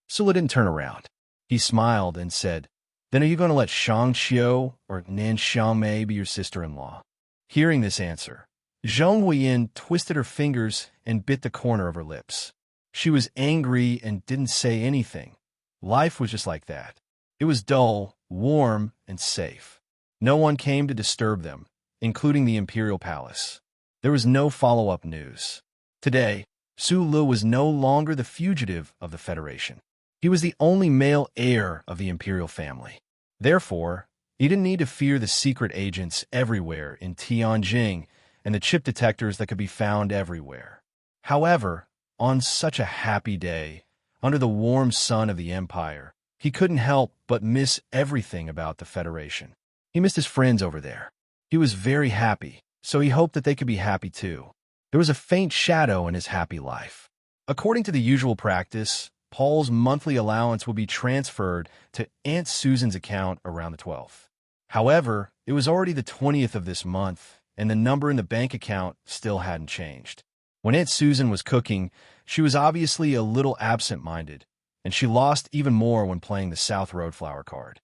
Sula didn't turn around. He smiled and said, "Then are you going to let Shang Xiu or Nan Xiaomei be your sister-in-law?" Hearing this answer, Zhong Huiyin twisted her fingers and bit the corner of her lips. She was angry and didn't say anything. Life was just like that. It was dull, warm, and safe. No one came to disturb them, including the imperial palace. There was no follow-up news. Today, Su Lu was no longer the fugitive of the Federation. He was the only male heir of the imperial family. Therefore, he didn't need to fear the secret agents everywhere in Tianjing and the chip detectors that could be found everywhere. However, on such a happy day, under the warm sun of the Empire, he couldn't help but miss everything about the Federation. He missed his friends over there. He was very happy, so he hoped that they could be happy too. There was a faint shadow in his happy life. According to the usual practice, Paul's monthly allowance would be transferred to Aunt Susan's account around the 12th. However, it was already the 20th of this month, and the number in the bank account still hadn't changed. When Aunt Susan was cooking, she was obviously a little absent-minded, and she lost even more when playing the South Road flower card.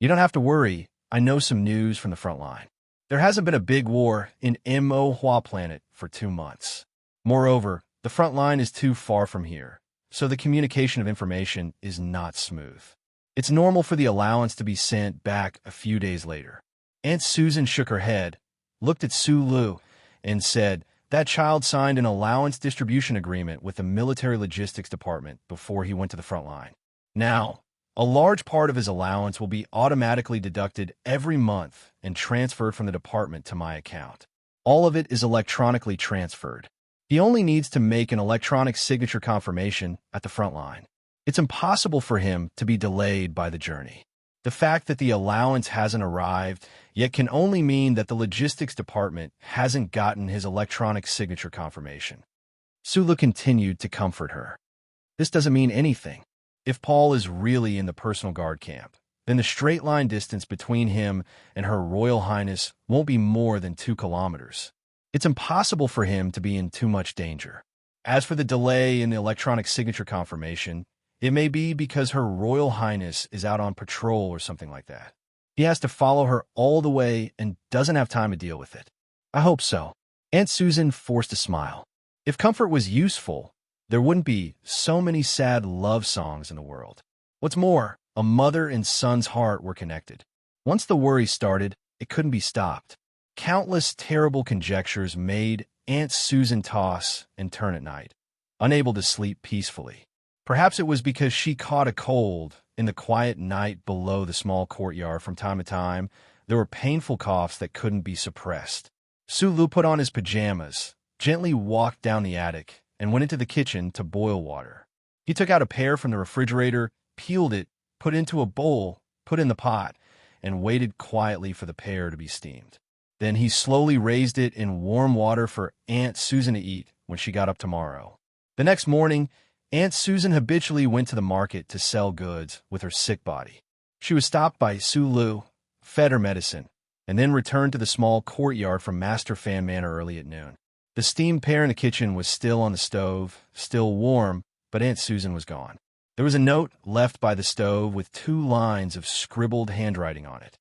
"You don't have to worry, I know some news from the front line. There hasn't been a big war in Mo Hua Planet for 2 months. Moreover, the front line is too far from here, so the communication of information is not smooth. It's normal for the allowance to be sent back a few days later." Aunt Susan shook her head, looked at Su Lu, and said, "That child signed an allowance distribution agreement with the military logistics department before he went to the front line. Now, a large part of his allowance will be automatically deducted every month and transferred from the department to my account. All of it is electronically transferred. He only needs to make an electronic signature confirmation at the front line. It's impossible for him to be delayed by the journey. The fact that the allowance hasn't arrived yet can only mean that the logistics department hasn't gotten his electronic signature confirmation." Sula continued to comfort her. "This doesn't mean anything. If Paul is really in the personal guard camp, then the straight line distance between him and Her Royal Highness won't be more than 2 kilometers. It's impossible for him to be in too much danger. As for the delay in the electronic signature confirmation, it may be because Her Royal Highness is out on patrol or something like that. He has to follow her all the way and doesn't have time to deal with it." "I hope so." Aunt Susan forced a smile. If comfort was useful, there wouldn't be so many sad love songs in the world. What's more, a mother and son's heart were connected. Once the worry started, it couldn't be stopped. Countless terrible conjectures made Aunt Susan toss and turn at night, unable to sleep peacefully. Perhaps it was because she caught a cold. In the quiet night below the small courtyard from time to time, there were painful coughs that couldn't be suppressed. Su Lu put on his pajamas, gently walked down the attic, and went into the kitchen to boil water. He took out a pear from the refrigerator, peeled it, put it into a bowl, put it in the pot, and waited quietly for the pear to be steamed. Then he slowly raised it in warm water for Aunt Susan to eat when she got up tomorrow. The next morning, Aunt Susan habitually went to the market to sell goods with her sick body. She was stopped by Su Lu, fed her medicine, and then returned to the small courtyard from Master Fan Manor early at noon. The steamed pear in the kitchen was still on the stove, still warm, but Aunt Susan was gone. There was a note left by the stove with 2 lines of scribbled handwriting on it.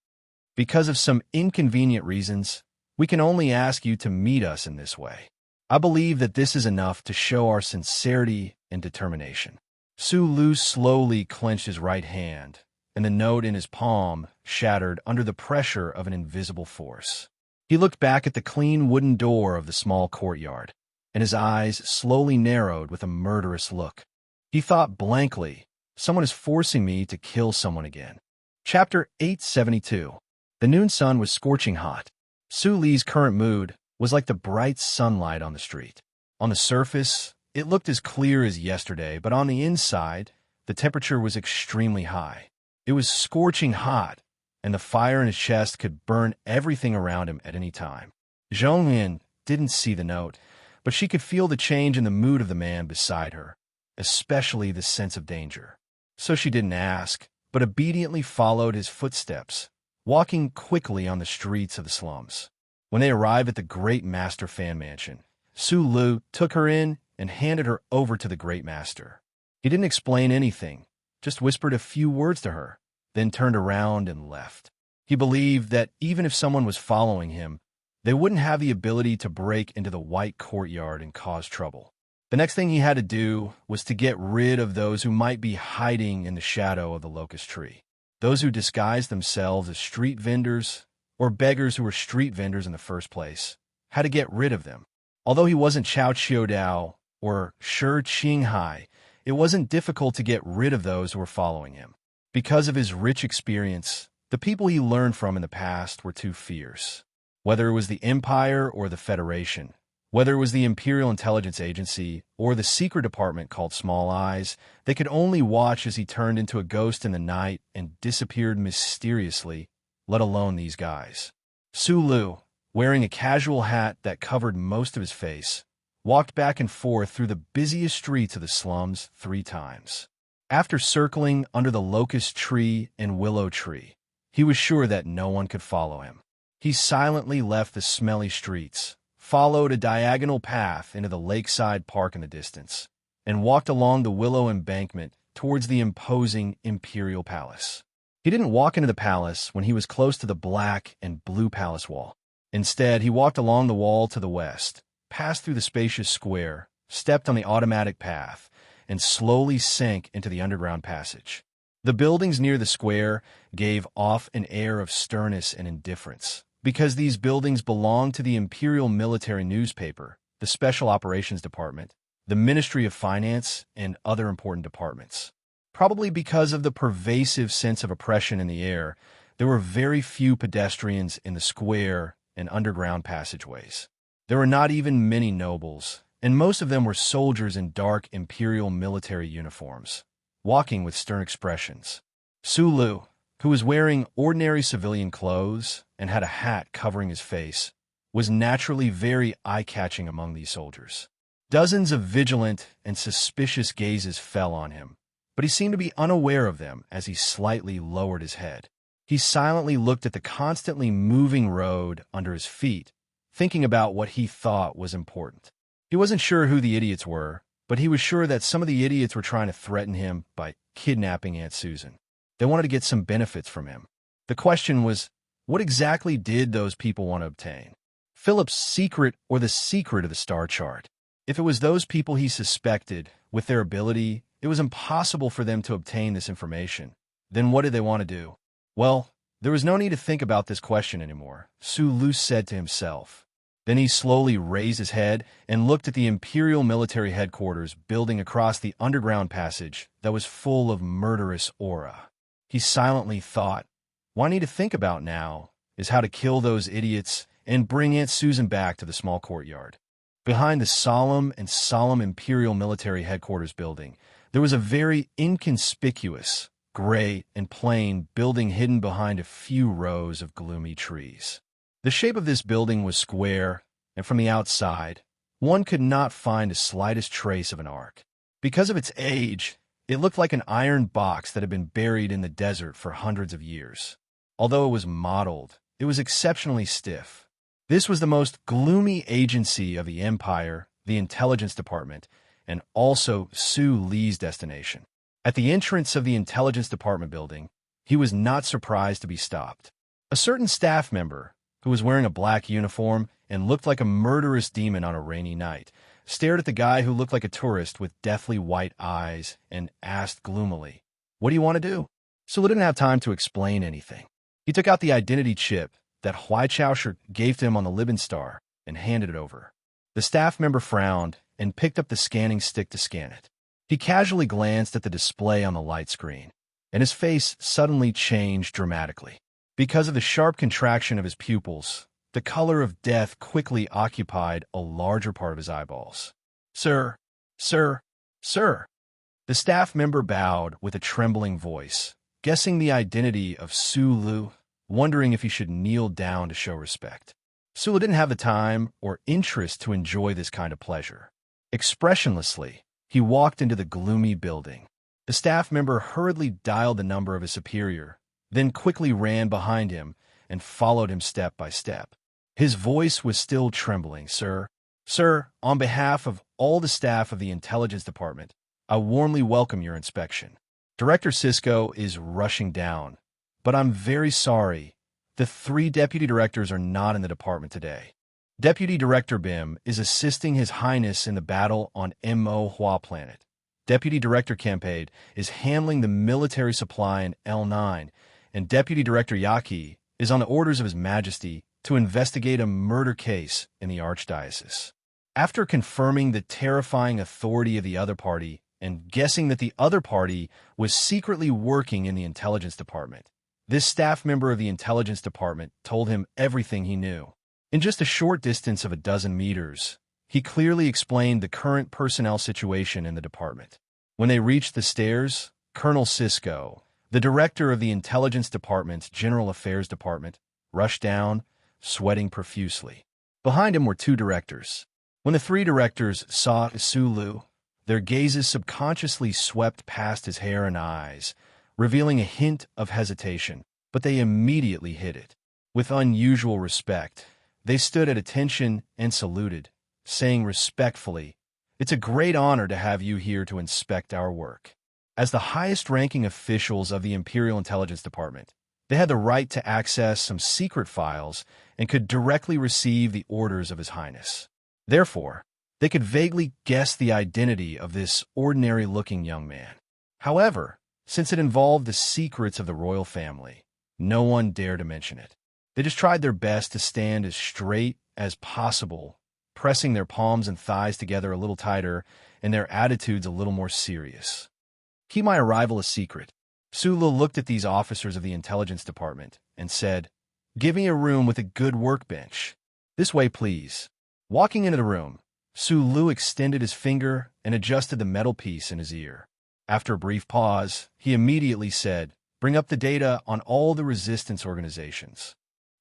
Because of some inconvenient reasons, we can only ask you to meet us in this way. I believe that this is enough to show our sincerity and determination. Su Lu slowly clenched his right hand, and the note in his palm shattered under the pressure of an invisible force. He looked back at the clean wooden door of the small courtyard, and his eyes slowly narrowed with a murderous look. He thought blankly, someone is forcing me to kill someone again. Chapter 872. The noon sun was scorching hot. Su Li's current mood was like the bright sunlight on the street. On the surface, it looked as clear as yesterday, but on the inside, the temperature was extremely high. It was scorching hot, and the fire in his chest could burn everything around him at any time. Zhongyun didn't see the note, but she could feel the change in the mood of the man beside her, especially the sense of danger. So she didn't ask, but obediently followed his footsteps, walking quickly on the streets of the slums. When they arrived at the Great Master Fan Mansion, Su Lu took her in and handed her over to the Great Master. He didn't explain anything, just whispered a few words to her, then turned around and left. He believed that even if someone was following him, they wouldn't have the ability to break into the white courtyard and cause trouble. The next thing he had to do was to get rid of those who might be hiding in the shadow of the locust tree. Those who disguised themselves as street vendors or beggars who were street vendors in the first place had to get rid of them. Although he wasn't Chao Chiodao or Shi Qinghai, it wasn't difficult to get rid of those who were following him. Because of his rich experience, the people he learned from in the past were too fierce. Whether it was the Empire or the Federation, whether it was the Imperial Intelligence Agency or the secret department called Small Eyes, they could only watch as he turned into a ghost in the night and disappeared mysteriously, let alone these guys. Su Lu, wearing a casual hat that covered most of his face, walked back and forth through the busiest streets of the slums 3 times. After circling under the locust tree and willow tree, he was sure that no one could follow him. He silently left the smelly streets, followed a diagonal path into the lakeside park in the distance, and walked along the willow embankment towards the imposing Imperial Palace. He didn't walk into the palace when he was close to the black and blue palace wall. Instead, he walked along the wall to the west, passed through the spacious square, stepped on the automatic path, and slowly sank into the underground passage. The buildings near the square gave off an air of sternness and indifference, because these buildings belonged to the Imperial Military Newspaper, the Special Operations Department, the Ministry of Finance, and other important departments. Probably because of the pervasive sense of oppression in the air, there were very few pedestrians in the square and underground passageways. There were not even many nobles, and most of them were soldiers in dark Imperial military uniforms, walking with stern expressions. Su Lu, who was wearing ordinary civilian clothes and had a hat covering his face, was naturally very eye-catching among these soldiers. Dozens of vigilant and suspicious gazes fell on him, but he seemed to be unaware of them as he slightly lowered his head. He silently looked at the constantly moving road under his feet, thinking about what he thought was important. He wasn't sure who the idiots were, but he was sure that some of the idiots were trying to threaten him by kidnapping Aunt Susan. They wanted to get some benefits from him. The question was, what exactly did those people want to obtain? Philip's secret or the secret of the star chart? If it was those people he suspected, with their ability, it was impossible for them to obtain this information. Then what did they want to do? Well, there was no need to think about this question anymore, Su Lu said to himself. Then he slowly raised his head and looked at the Imperial Military Headquarters building across the underground passage that was full of murderous aura. He silently thought, what I need to think about now is how to kill those idiots and bring Aunt Susan back to the small courtyard. Behind the solemn Imperial Military Headquarters building, there was a very inconspicuous, gray and plain building hidden behind a few rows of gloomy trees. The shape of this building was square, and from the outside, One could not find the slightest trace of an arc. Because of its age, it looked like an iron box that had been buried in the desert for hundreds of years. Although it was modeled, it was exceptionally stiff. This was the most gloomy agency of the Empire, the Intelligence Department, and also Su Li's destination. At the entrance of the Intelligence Department building, he was not surprised to be stopped. A certain staff member, who was wearing a black uniform and looked like a murderous demon on a rainy night, stared at the guy who looked like a tourist with deathly white eyes and asked gloomily, "What do you want to do?" Sulu didn't have time to explain anything. He took out the identity chip that Huaichaosher gave to him on the Libin Star and handed it over. The staff member frowned and picked up the scanning stick to scan it. He casually glanced at the display on the light screen, and his face suddenly changed dramatically. Because of the sharp contraction of his pupils, the color of death quickly occupied a larger part of his eyeballs. "Sir, sir, sir." The staff member bowed with a trembling voice, guessing the identity of Sulu, wondering if he should kneel down to show respect. Sulu didn't have the time or interest to enjoy this kind of pleasure. Expressionlessly, he walked into the gloomy building. The staff member hurriedly dialed the number of his superior, then quickly ran behind him and followed him step by step. His voice was still trembling. "Sir, sir, on behalf of all the staff of the Intelligence Department, I warmly welcome your inspection. Director Cisco is rushing down, but I'm very sorry. The 3 deputy directors are not in the department today. Deputy Director Bim is assisting His Highness in the battle on Mo Hua Planet. Deputy Director Kempade is handling the military supply in L9, and Deputy Director Yaki is on the orders of His Majesty to investigate a murder case in the Archdiocese." After confirming the terrifying authority of the other party and guessing that the other party was secretly working in the Intelligence Department, this staff member of the Intelligence Department told him everything he knew. In just a short distance of a dozen meters, he clearly explained the current personnel situation in the department. When they reached the stairs, Colonel Cisco, the director of the Intelligence Department's General Affairs Department, rushed down, sweating profusely. Behind him were 2 directors. When the 3 directors saw Sulu, their gazes subconsciously swept past his hair and eyes, revealing a hint of hesitation, but they immediately hid it. With unusual respect, they stood at attention and saluted, saying respectfully, "It's a great honor to have you here to inspect our work." As the highest-ranking officials of the Imperial Intelligence Department, they had the right to access some secret files and could directly receive the orders of His Highness. Therefore, they could vaguely guess the identity of this ordinary-looking young man. However, since it involved the secrets of the royal family, no one dared to mention it. They just tried their best to stand as straight as possible, pressing their palms and thighs together a little tighter and their attitudes a little more serious. "Keep my arrival a secret." Sulu looked at these officers of the Intelligence Department and said, "Give me a room with a good workbench. This way, please." Walking into the room, Sulu extended his finger and adjusted the metal piece in his ear. After a brief pause, he immediately said, "Bring up the data on all the resistance organizations."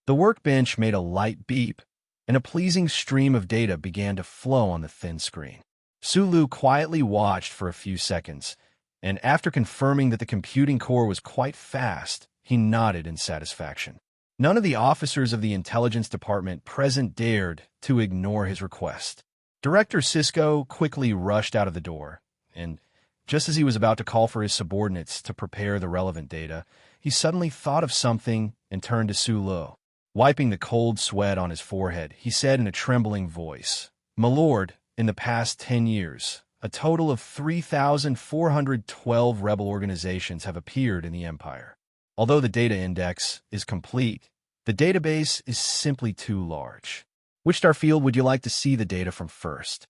The workbench made a light beep, and a pleasing stream of data began to flow on the thin screen. Sulu quietly watched for a few seconds, and after confirming that the computing core was quite fast, he nodded in satisfaction. None of the officers of the Intelligence Department present dared to ignore his request. Director Cisco quickly rushed out of the door, and just as he was about to call for his subordinates to prepare the relevant data, he suddenly thought of something and turned to Sulu. Wiping the cold sweat on his forehead, he said in a trembling voice, "My lord, in the past 10 years, a total of 3,412 rebel organizations have appeared in the Empire. Although the data index is complete, the database is simply too large. Which star field would you like to see the data from first?"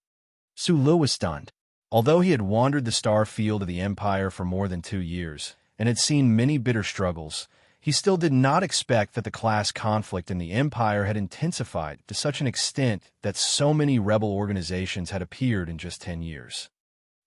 Sulu was stunned. Although he had wandered the star field of the Empire for more than 2 years and had seen many bitter struggles, he still did not expect that the class conflict in the Empire had intensified to such an extent that so many rebel organizations had appeared in just 10 years.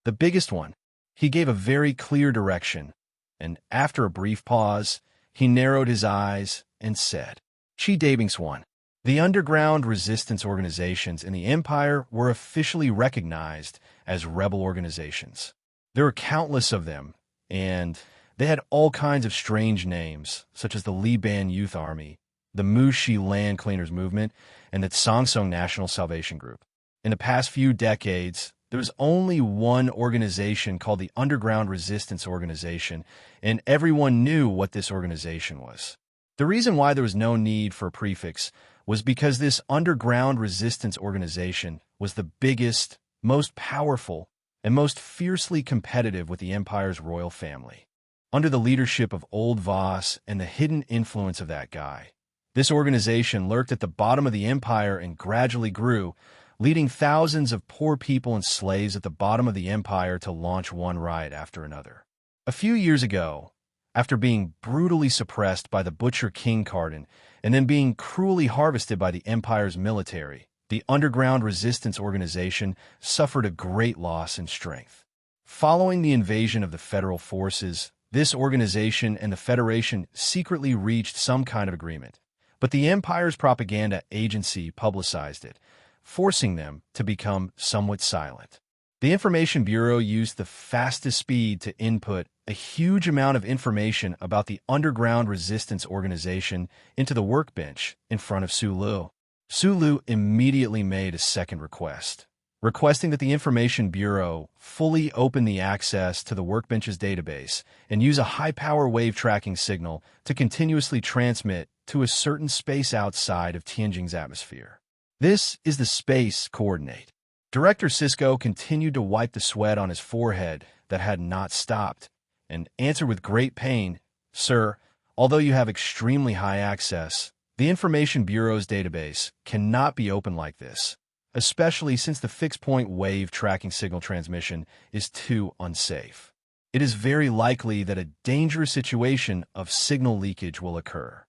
The biggest one. He gave a very clear direction, and after a brief pause, he narrowed his eyes and said, "Chi Dabing's one." The underground resistance organizations in the Empire were officially recognized as rebel organizations. There were countless of them, and they had all kinds of strange names, such as the Liban Youth Army, the Mushi Land Cleaners Movement, and the Tsangsong National Salvation Group. In the past few decades, there was only one organization called the Underground Resistance Organization, and everyone knew what this organization was. The reason why there was no need for a prefix was because this underground resistance organization was the biggest, most powerful, and most fiercely competitive with the Empire's royal family. Under the leadership of Old Voss and the hidden influence of that guy, this organization lurked at the bottom of the Empire and gradually grew, leading thousands of poor people and slaves at the bottom of the Empire to launch one riot after another. A few years ago, after being brutally suppressed by the Butcher King Cardin and then being cruelly harvested by the Empire's military, the Underground Resistance Organization suffered a great loss in strength. Following the invasion of the federal forces, this organization and the Federation secretly reached some kind of agreement, but the Empire's propaganda agency publicized it, forcing them to become somewhat silent. The Information Bureau used the fastest speed to input a huge amount of information about the Underground Resistance Organization into the workbench in front of Sulu. Sulu immediately made a second request, requesting that the Information Bureau fully open the access to the workbench's database and use a high-power wave tracking signal to continuously transmit to a certain space outside of Tianjing's atmosphere. This is the space coordinate. Director Sisko continued to wipe the sweat on his forehead that had not stopped and answered with great pain, "Sir, although you have extremely high access, the Information Bureau's database cannot be open like this, especially since the fixed-point wave tracking signal transmission is too unsafe. It is very likely that a dangerous situation of signal leakage will occur.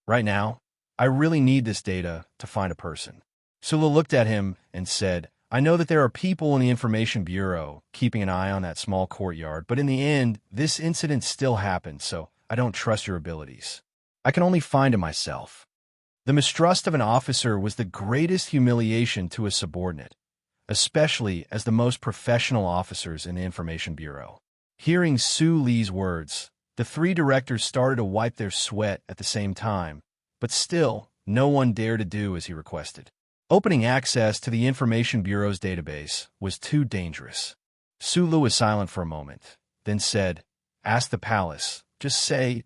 Right now, I really need this data to find a person." Sulu looked at him and said, "I know that there are people in the Information Bureau keeping an eye on that small courtyard, but in the end, this incident still happened, so I don't trust your abilities. I can only find it myself." The mistrust of an officer was the greatest humiliation to a subordinate, especially as the most professional officers in the Information Bureau. Hearing Su Li's words, the three directors started to wipe their sweat at the same time, but still, no one dared to do as he requested. Opening access to the Information Bureau's database was too dangerous. Sulu was silent for a moment, then said, "Ask the palace. Just say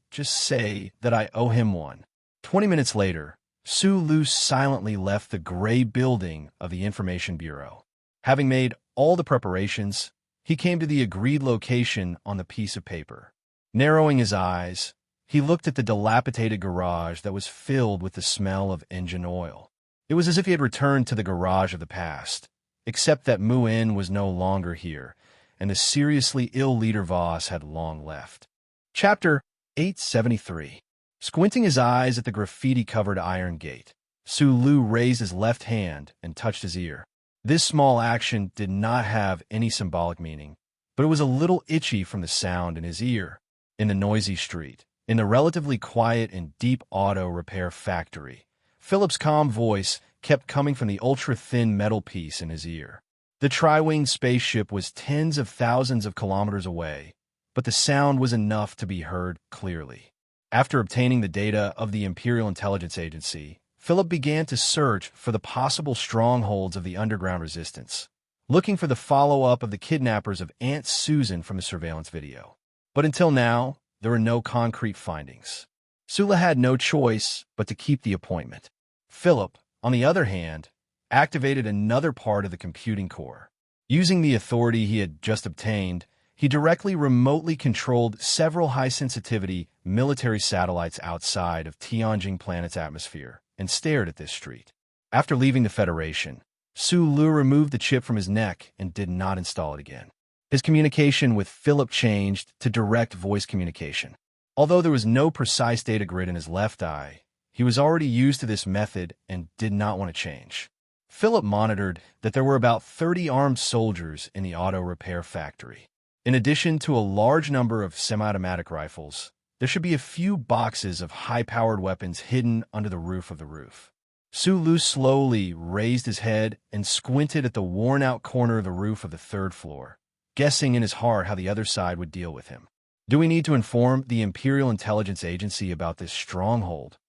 that I owe him one." 20 minutes later, Sulu silently left the gray building of the Information Bureau. Having made all the preparations, he came to the agreed location on the piece of paper. Narrowing his eyes, he looked at the dilapidated garage that was filled with the smell of engine oil. It was as if he had returned to the garage of the past, except that Muin was no longer here, and the seriously ill leader Voss had long left. Chapter 873. Squinting his eyes at the graffiti-covered iron gate, Sulu raised his left hand and touched his ear. This small action did not have any symbolic meaning, but it was a little itchy from the sound in his ear. In the noisy street, in the relatively quiet and deep auto repair factory, Philip's calm voice kept coming from the ultra-thin metal piece in his ear. The tri-winged spaceship was tens of thousands of kilometers away, but the sound was enough to be heard clearly. After obtaining the data of the Imperial Intelligence Agency, Philip began to search for the possible strongholds of the underground resistance, looking for the follow-up of the kidnappers of Aunt Susan from the surveillance video. But until now, there were no concrete findings. Sula had no choice but to keep the appointment. Philip, on the other hand, activated another part of the computing core. Using the authority he had just obtained, he directly remotely controlled several high-sensitivity military satellites outside of Tianjing planet's atmosphere and stared at this street. After leaving the Federation, Su Lu removed the chip from his neck and did not install it again. His communication with Philip changed to direct voice communication. Although there was no precise data grid in his left eye, he was already used to this method and did not want to change. Philip monitored that there were about 30 armed soldiers in the auto repair factory. In addition to a large number of semi-automatic rifles, there should be a few boxes of high-powered weapons hidden under the roof of the roof. Su Lu slowly raised his head and squinted at the worn-out corner of the roof of the third floor, guessing in his heart how the other side would deal with him. Do we need to inform the Imperial Intelligence Agency about this stronghold?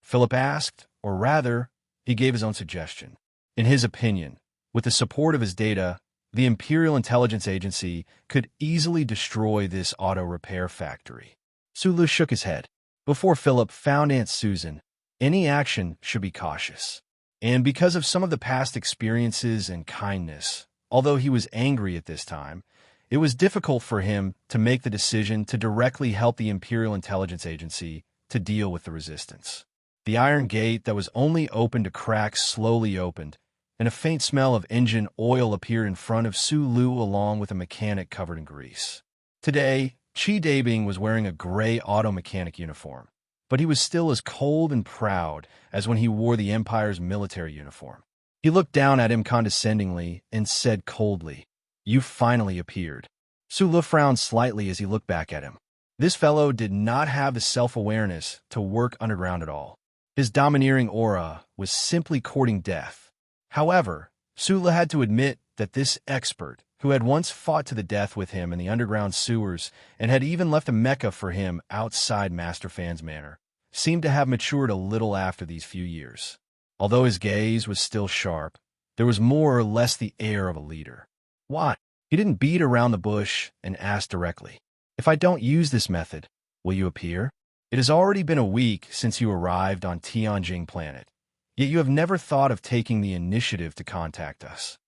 Philip asked, or rather, he gave his own suggestion. In his opinion, with the support of his data, the Imperial Intelligence Agency could easily destroy this auto repair factory. Su Lu shook his head. Before Philip found Aunt Susan, any action should be cautious. And because of some of the past experiences and kindness, although he was angry at this time, it was difficult for him to make the decision to directly help the Imperial Intelligence Agency to deal with the resistance. The iron gate that was only open to cracks slowly opened, and a faint smell of engine oil appeared in front of Su Lu along with a mechanic covered in grease. Today, Chi Dabing was wearing a gray auto mechanic uniform, but he was still as cold and proud as when he wore the Empire's military uniform. He looked down at him condescendingly and said coldly, "You finally appeared." Su Lu frowned slightly as he looked back at him. This fellow did not have the self-awareness to work underground at all. His domineering aura was simply courting death. However, Su Lu had to admit that this expert, who had once fought to the death with him in the underground sewers and had even left a mecca for him outside Master Fan's manor, seemed to have matured a little after these few years. Although his gaze was still sharp, there was more or less the air of a leader. Why? He didn't beat around the bush and asked directly, "If I don't use this method, will you appear? It has already been a week since you arrived on Tianjing planet, yet you have never thought of taking the initiative to contact us."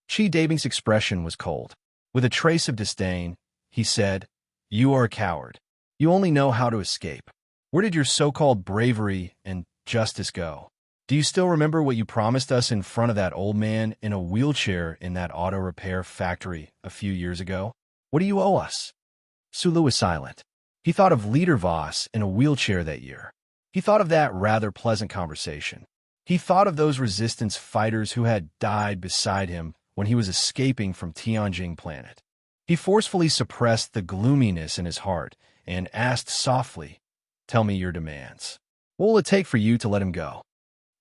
Chi Dabing's expression was cold. With a trace of disdain, he said, "You are a coward. You only know how to escape. Where did your so-called bravery and justice go? Do you still remember what you promised us in front of that old man in a wheelchair in that auto repair factory a few years ago? What do you owe us?" Su Lu was silent. He thought of Leader Voss in a wheelchair that year. He thought of that rather pleasant conversation. He thought of those resistance fighters who had died beside him when he was escaping from Tianjing planet. He forcefully suppressed the gloominess in his heart and asked softly, "Tell me your demands. What will it take for you to let him go?"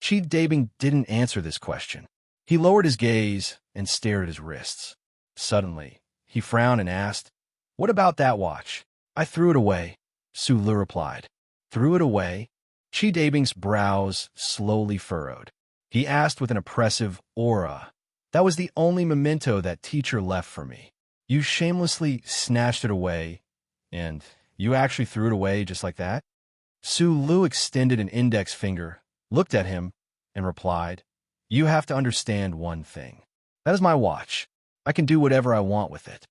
Chi Dabing didn't answer this question. He lowered his gaze and stared at his wrists. Suddenly, he frowned and asked, "What about that watch?" "I threw it away," Su Lu replied. "Threw it away?" Chi Dabing's brows slowly furrowed. He asked with an oppressive aura, "That was the only memento that teacher left for me. You shamelessly snatched it away, and you actually threw it away just like that?" Su Lu extended an index finger, looked at him, and replied, "You have to understand one thing. That is my watch. I can do whatever I want with it."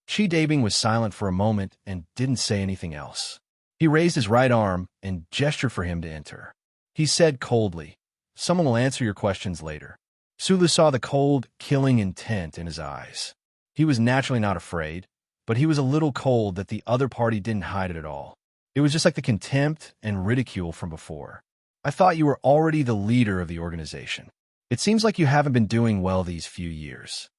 Chi Dabing was silent for a moment and didn't say anything else. He raised his right arm and gestured for him to enter. He said coldly, "Someone will answer your questions later." Su Lu saw the cold, killing intent in his eyes. He was naturally not afraid, but he was a little cold that the other party didn't hide it at all. It was just like the contempt and ridicule from before. "I thought you were already the leader of the organization. It seems like you haven't been doing well these few years."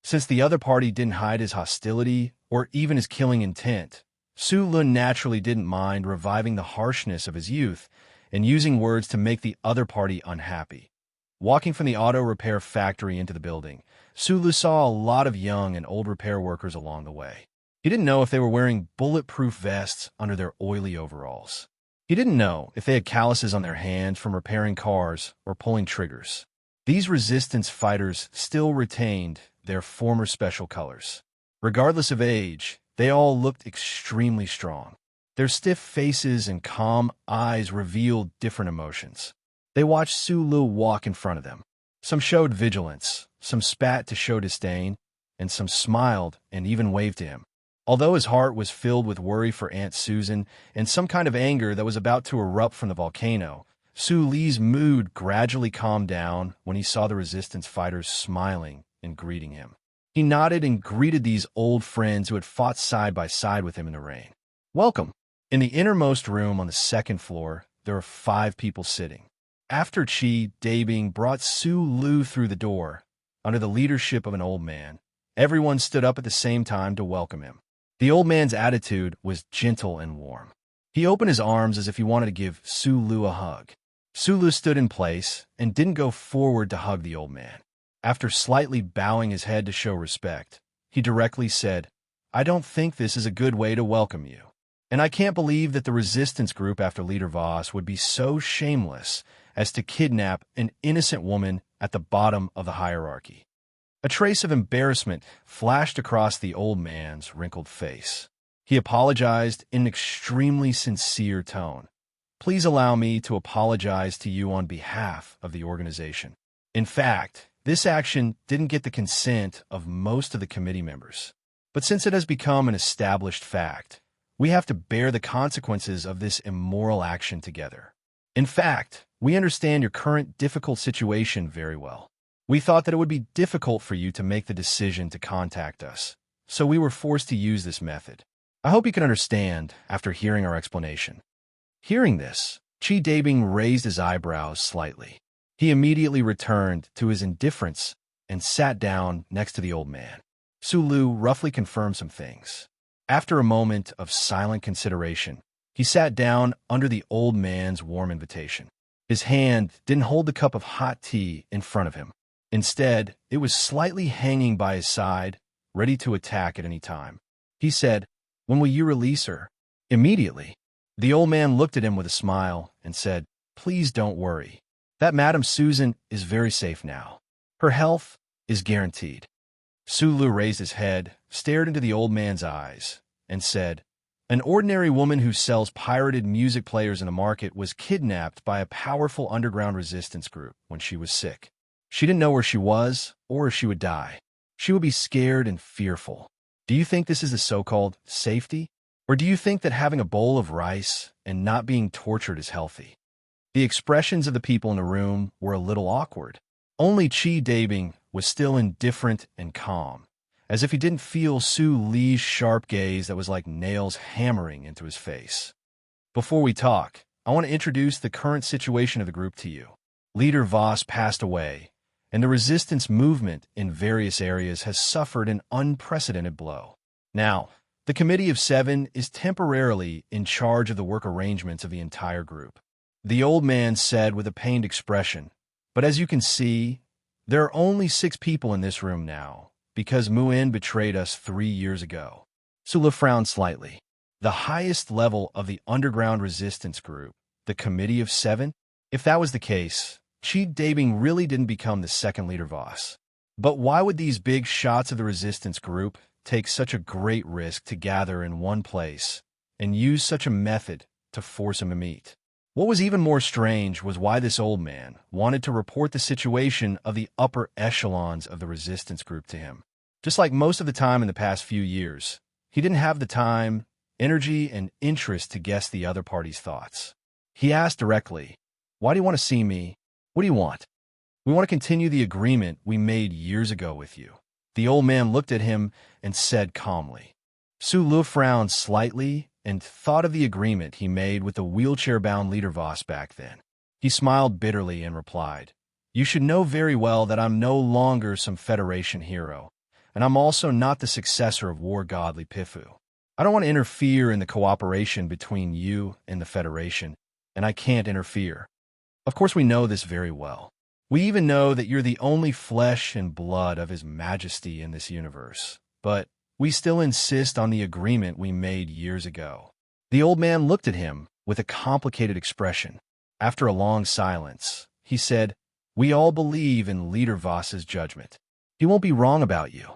Since the other party didn't hide his hostility or even his killing intent, Su Lu naturally didn't mind reviving the harshness of his youth and using words to make the other party unhappy. Walking from the auto repair factory into the building, Su Lu saw a lot of young and old repair workers along the way. He didn't know if they were wearing bulletproof vests under their oily overalls. He didn't know if they had calluses on their hands from repairing cars or pulling triggers. These resistance fighters still retained their former special colors. Regardless of age, they all looked extremely strong. Their stiff faces and calm eyes revealed different emotions. They watched Su Lu walk in front of them. Some showed vigilance, some spat to show disdain, and some smiled and even waved to him. Although his heart was filled with worry for Aunt Susan and some kind of anger that was about to erupt from the volcano, Su Li's mood gradually calmed down when he saw the resistance fighters smiling and greeting him. He nodded and greeted these old friends who had fought side by side with him in the rain. "Welcome." In the innermost room on the second floor, there were 5 people sitting. After Chi Dabing brought Su Lu through the door, under the leadership of an old man, everyone stood up at the same time to welcome him. The old man's attitude was gentle and warm. He opened his arms as if he wanted to give Su Lu a hug. Sulu stood in place and didn't go forward to hug the old man. After slightly bowing his head to show respect, he directly said, "I don't think this is a good way to welcome you. And I can't believe that the resistance group after Leader Voss would be so shameless as to kidnap an innocent woman at the bottom of the hierarchy." A trace of embarrassment flashed across the old man's wrinkled face. He apologized in an extremely sincere tone. "Please allow me to apologize to you on behalf of the organization. In fact, this action didn't get the consent of most of the committee members. But since it has become an established fact, we have to bear the consequences of this immoral action together. In fact, we understand your current difficult situation very well. We thought that it would be difficult for you to make the decision to contact us, so we were forced to use this method. I hope you can understand after hearing our explanation." Hearing this, Chi Dabing raised his eyebrows slightly. He immediately returned to his indifference and sat down next to the old man. Sulu roughly confirmed some things. After a moment of silent consideration, he sat down under the old man's warm invitation. His hand didn't hold the cup of hot tea in front of him. Instead, it was slightly hanging by his side, ready to attack at any time. He said, "When will you release her?" "Immediately." The old man looked at him with a smile and said, "Please don't worry. That Madame Susan is very safe now. Her health is guaranteed." Sulu raised his head, stared into the old man's eyes, and said, "An ordinary woman who sells pirated music players in a market was kidnapped by a powerful underground resistance group when she was sick. She didn't know where she was or if she would die. She would be scared and fearful. Do you think this is the so-called safety? Or do you think that having a bowl of rice and not being tortured is healthy?" The expressions of the people in the room were a little awkward. Only Chi Dabing was still indifferent and calm, as if he didn't feel Su Li's sharp gaze that was like nails hammering into his face. "Before we talk, I want to introduce the current situation of the group to you. Leader Voss passed away, and the resistance movement in various areas has suffered an unprecedented blow. Now, the Committee of Seven is temporarily in charge of the work arrangements of the entire group," the old man said with a pained expression. "But as you can see, there are only 6 people in this room now, because Muin betrayed us 3 years ago." Sula frowned slightly. The highest level of the underground resistance group, the Committee of Seven? If that was the case, Chi Dabing really didn't become the second Leader Voss. But why would these big shots of the resistance group take such a great risk to gather in one place and use such a method to force him to meet? What was even more strange was why this old man wanted to report the situation of the upper echelons of the resistance group to him. Just like most of the time in the past few years, he didn't have the time, energy, and interest to guess the other party's thoughts. He asked directly, "Why do you want to see me? What do you want?" "We want to continue the agreement we made years ago with you." The old man looked at him and said calmly. Sulu frowned slightly and thought of the agreement he made with the wheelchair-bound Leader Voss back then. He smiled bitterly and replied, "You should know very well that I'm no longer some Federation hero, and I'm also not the successor of War God Lipifu. I don't want to interfere in the cooperation between you and the Federation, and I can't interfere. Of course we know this very well. We even know that you're the only flesh and blood of His Majesty in this universe, but we still insist on the agreement we made years ago." The old man looked at him with a complicated expression. After a long silence, he said, "We all believe in Leader Voss's judgment. He won't be wrong about you.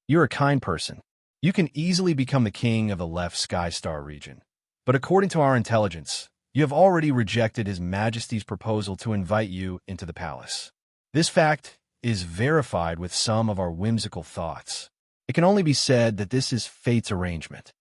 You're a kind person. You can easily become the king of the left Skystar region. But according to our intelligence, you have already rejected His Majesty's proposal to invite you into the palace. This fact is verified with some of our whimsical thoughts. It can only be said that this is fate's arrangement."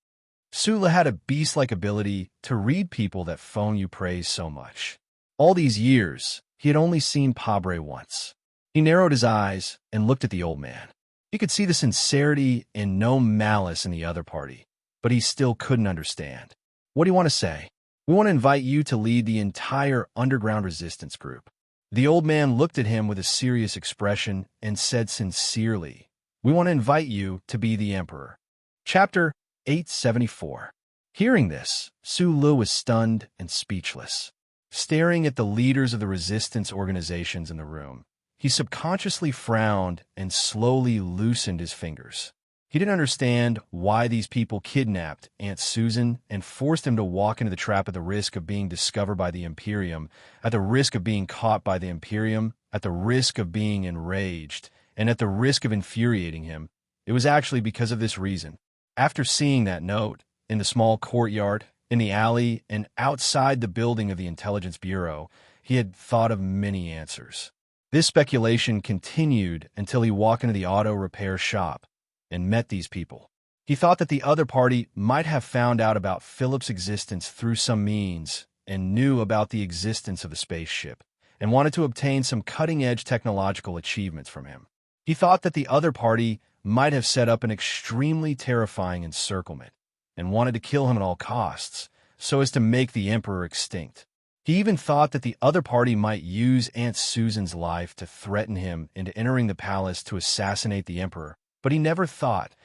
Sula had a beast-like ability to read people that Feng Yu praised so much. All these years, he had only seen Pabre once. He narrowed his eyes and looked at the old man. He could see the sincerity and no malice in the other party, but he still couldn't understand. "What do you want to say?" "We want to invite you to lead the entire underground resistance group." The old man looked at him with a serious expression and said sincerely, "We want to invite you to be the emperor." Chapter 874. Hearing this, Su Lu was stunned and speechless. staring at the leaders of the resistance organizations in the room. He subconsciously frowned and slowly loosened his fingers. He didn't understand why these people kidnapped Aunt Susan and forced him to walk into the trap at the risk of being discovered by the Imperium, at the risk of being caught by the Imperium, at the risk of being enraged, and at the risk of infuriating him. It was actually because of this reason. After seeing that note, in the small courtyard, in the alley, and outside the building of the Intelligence Bureau, he had thought of many answers. This speculation continued until he walked into the auto repair shop and met these people. He thought that the other party might have found out about Philip's existence through some means and knew about the existence of the spaceship and wanted to obtain some cutting-edge technological achievements from him. He thought that the other party might have set up an extremely terrifying encirclement and wanted to kill him at all costs so as to make the Emperor extinct. He even thought that the other party might use Aunt Susan's life to threaten him into entering the palace to assassinate the Emperor, but he never thought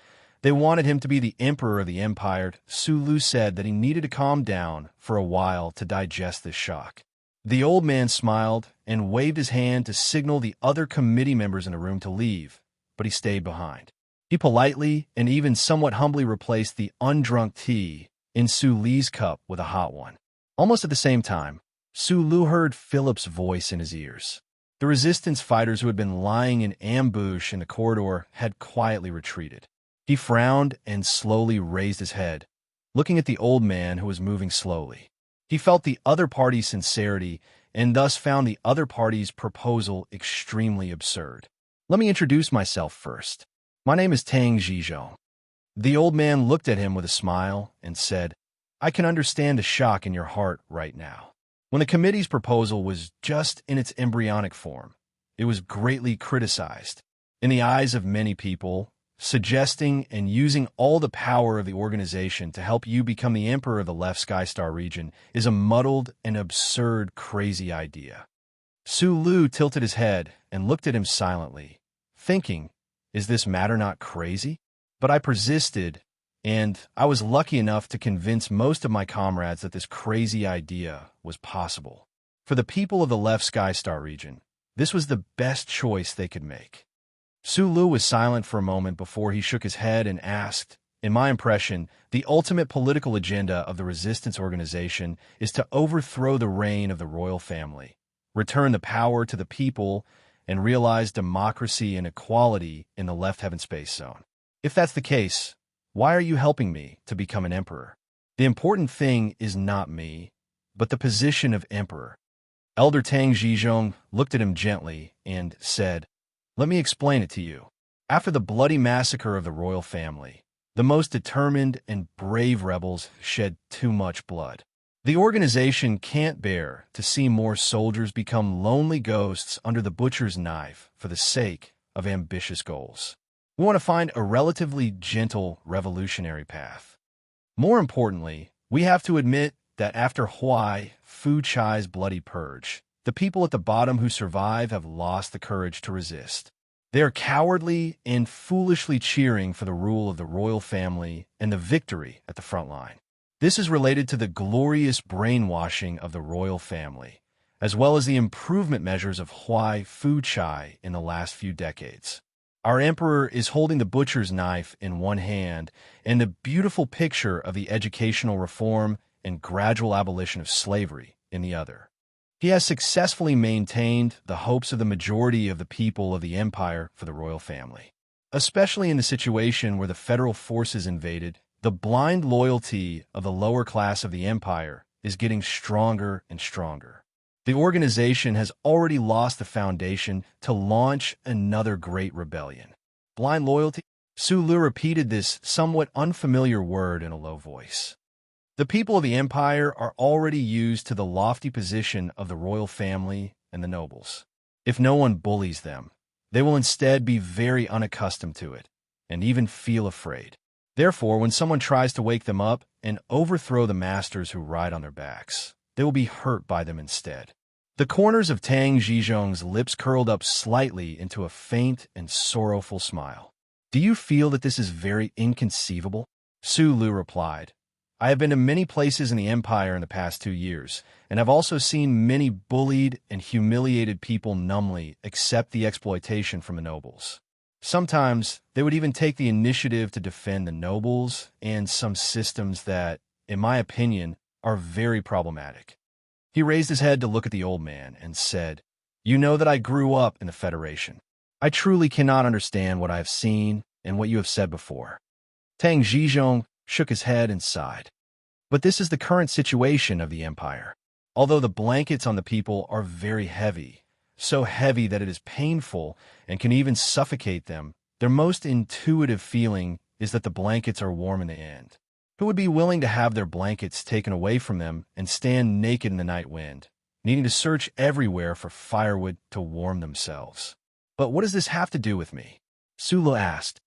they wanted him to be the Emperor of the Empire. Sulu said that he needed to calm down for a while to digest this shock. The old man smiled and waved his hand to signal the other committee members in the room to leave, but he stayed behind. He politely and even somewhat humbly replaced the undrunk tea in Sulu's cup with a hot one. Almost at the same time, Sulu heard Philip's voice in his ears. The resistance fighters who had been lying in ambush in the corridor had quietly retreated. He frowned and slowly raised his head, looking at the old man who was moving slowly. He felt the other party's sincerity and thus found the other party's proposal extremely absurd. Let me introduce myself first. My name is Tang Zhizhong. The old man looked at him with a smile and said, I can understand the shock in your heart right now. When the committee's proposal was just in its embryonic form, it was greatly criticized. In the eyes of many people, suggesting and using all the power of the organization to help you become the Emperor of the Left Skystar region is a muddled and absurd, crazy idea. Sulu tilted his head and looked at him silently, thinking, is this matter not crazy? But I persisted, and I was lucky enough to convince most of my comrades that this crazy idea was possible. For the people of the Left Skystar region, this was the best choice they could make. Sulu was silent for a moment before he shook his head and asked, in my impression, the ultimate political agenda of the resistance organization is to overthrow the reign of the royal family, return the power to the people, and realize democracy and equality in the left heaven space zone. If that's the case, why are you helping me to become an emperor? The important thing is not me, but the position of emperor. Elder Tang Zhizhong looked at him gently and said, let me explain it to you. After the bloody massacre of the royal family, the most determined and brave rebels shed too much blood. The organization can't bear to see more soldiers become lonely ghosts under the butcher's knife for the sake of ambitious goals. We want to find a relatively gentle revolutionary path. More importantly, we have to admit that after Huai Fu Chai's bloody purge, the people at the bottom who survive have lost the courage to resist. They are cowardly and foolishly cheering for the rule of the royal family and the victory at the front line. This is related to the glorious brainwashing of the royal family, as well as the improvement measures of Huai Fu Chai in the last few decades. Our emperor is holding the butcher's knife in one hand and the beautiful picture of the educational reform and gradual abolition of slavery in the other. He has successfully maintained the hopes of the majority of the people of the empire for the royal family. Especially in the situation where the federal forces invaded, the blind loyalty of the lower class of the empire is getting stronger and stronger. The organization has already lost the foundation to launch another great rebellion. Blind loyalty? Sulu repeated this somewhat unfamiliar word in a low voice. The people of the empire are already used to the lofty position of the royal family and the nobles. If no one bullies them, they will instead be very unaccustomed to it and even feel afraid. Therefore, when someone tries to wake them up and overthrow the masters who ride on their backs, they will be hurt by them instead. The corners of Tang Zhizhong's lips curled up slightly into a faint and sorrowful smile. Do you feel that this is very inconceivable? Sulu replied, I have been to many places in the Empire in the past 2 years, and I've also seen many bullied and humiliated people numbly accept the exploitation from the nobles. Sometimes they would even take the initiative to defend the nobles and some systems that, in my opinion, are very problematic. He raised his head to look at the old man and said, "You know that I grew up in the Federation. I truly cannot understand what I have seen and what you have said before." Tang Zhizhong shook his head and sighed. But this is the current situation of the Empire. Although the blankets on the people are very heavy, so heavy that it is painful and can even suffocate them, their most intuitive feeling is that the blankets are warm in the end. Who would be willing to have their blankets taken away from them and stand naked in the night wind, needing to search everywhere for firewood to warm themselves? But what does this have to do with me? Sulu asked.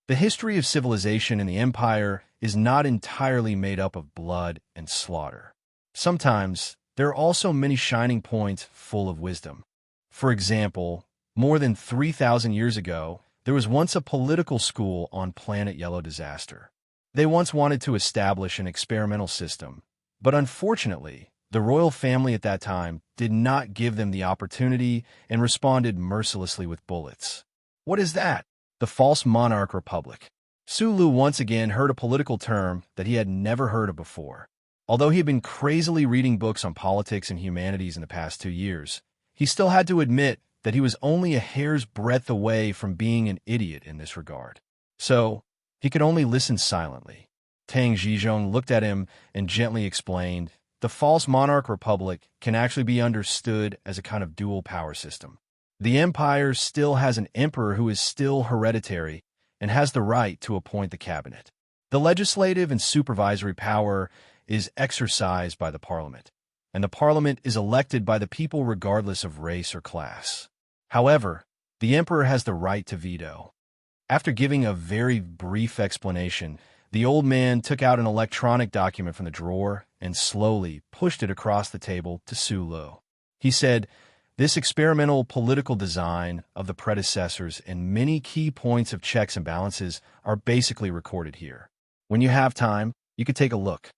The history of civilization in the Empire is not entirely made up of blood and slaughter. Sometimes, there are also many shining points full of wisdom. For example, more than 3,000 years ago, there was once a political school on planet Yellow Disaster. They once wanted to establish an experimental system, but unfortunately, the royal family at that time did not give them the opportunity and responded mercilessly with bullets. What is that? The false monarch republic. Sulu once again heard a political term that he had never heard of before. Although he had been crazily reading books on politics and humanities in the past 2 years, he still had to admit that he was only a hair's breadth away from being an idiot in this regard. So, he could only listen silently. Tang Zhizhong looked at him and gently explained, the false monarch republic can actually be understood as a kind of dual power system. The Empire still has an emperor who is still hereditary and has the right to appoint the cabinet. The legislative and supervisory power is exercised by the parliament, and the parliament is elected by the people regardless of race or class. However, the emperor has the right to veto. After giving a very brief explanation, the old man took out an electronic document from the drawer and slowly pushed it across the table to Sulu. He said, "This experimental political design of the predecessors and many key points of checks and balances are basically recorded here. When you have time, you could take a look."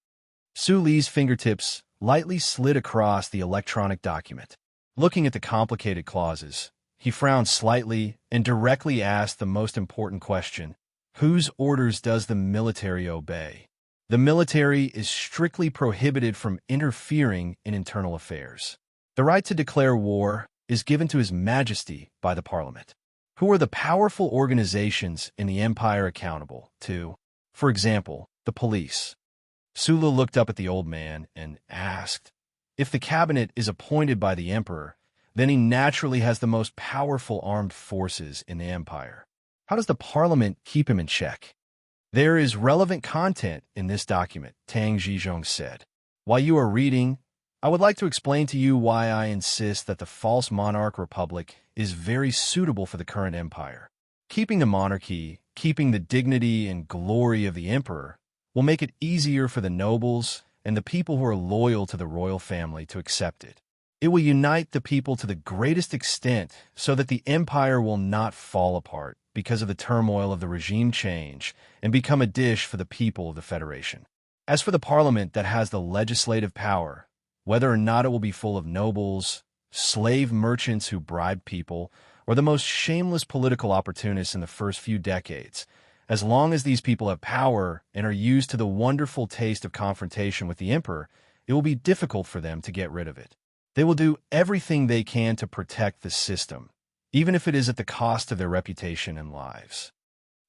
Suli's fingertips lightly slid across the electronic document. Looking at the complicated clauses, he frowned slightly and directly asked the most important question: whose orders does the military obey? The military is strictly prohibited from interfering in internal affairs. The right to declare war is given to His Majesty by the Parliament. Who are the powerful organizations in the Empire accountable to? For example, the police. Sulu looked up at the old man and asked, if the cabinet is appointed by the emperor, then he naturally has the most powerful armed forces in the Empire. How does the Parliament keep him in check? There is relevant content in this document, Tang Zhizhong said. While you are reading, I would like to explain to you why I insist that the false monarch republic is very suitable for the current empire. Keeping the monarchy, keeping the dignity and glory of the emperor, will make it easier for the nobles and the people who are loyal to the royal family to accept it. It will unite the people to the greatest extent so that the empire will not fall apart because of the turmoil of the regime change and become a dish for the people of the Federation. As for the parliament that has the legislative power, whether or not it will be full of nobles, slave merchants who bribe people, or the most shameless political opportunists in the first few decades, as long as these people have power and are used to the wonderful taste of confrontation with the emperor, it will be difficult for them to get rid of it. They will do everything they can to protect the system, even if it is at the cost of their reputation and lives.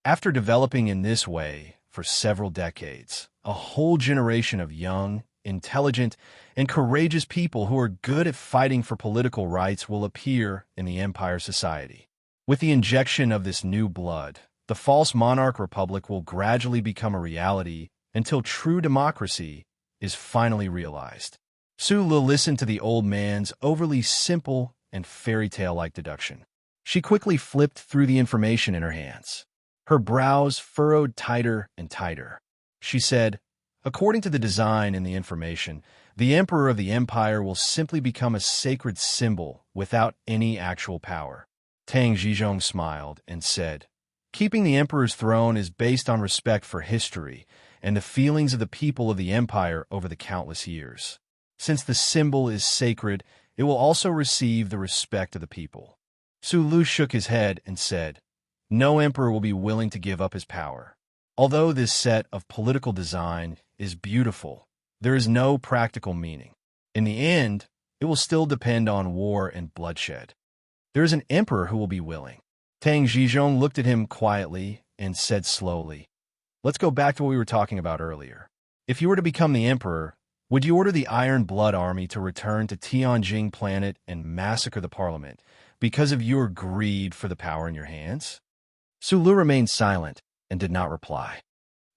After developing in this way for several decades, a whole generation of young, intelligent, and courageous people who are good at fighting for political rights will appear in the Empire society. With the injection of this new blood, the false monarch republic will gradually become a reality until true democracy is finally realized. Sulu listened to the old man's overly simple and fairy tale-like deduction. She quickly flipped through the information in her hands. Her brows furrowed tighter and tighter. She said, according to the design in the information, the emperor of the empire will simply become a sacred symbol without any actual power. Tang Zhizhong smiled and said, Keeping the emperor's throne is based on respect for history and the feelings of the people of the empire over the countless years. Since the symbol is sacred, it will also receive the respect of the people. Su Lu shook his head and said, "No emperor will be willing to give up his power. Although this set of political design is beautiful, there is no practical meaning. In the end, it will still depend on war and bloodshed. There is an emperor who will be willing." Tang Zhizhong looked at him quietly and said slowly, "Let's go back to what we were talking about earlier. If you were to become the emperor, would you order the Iron Blood Army to return to Tianjing planet and massacre the parliament because of your greed for the power in your hands?" Su Lu remained silent and did not reply.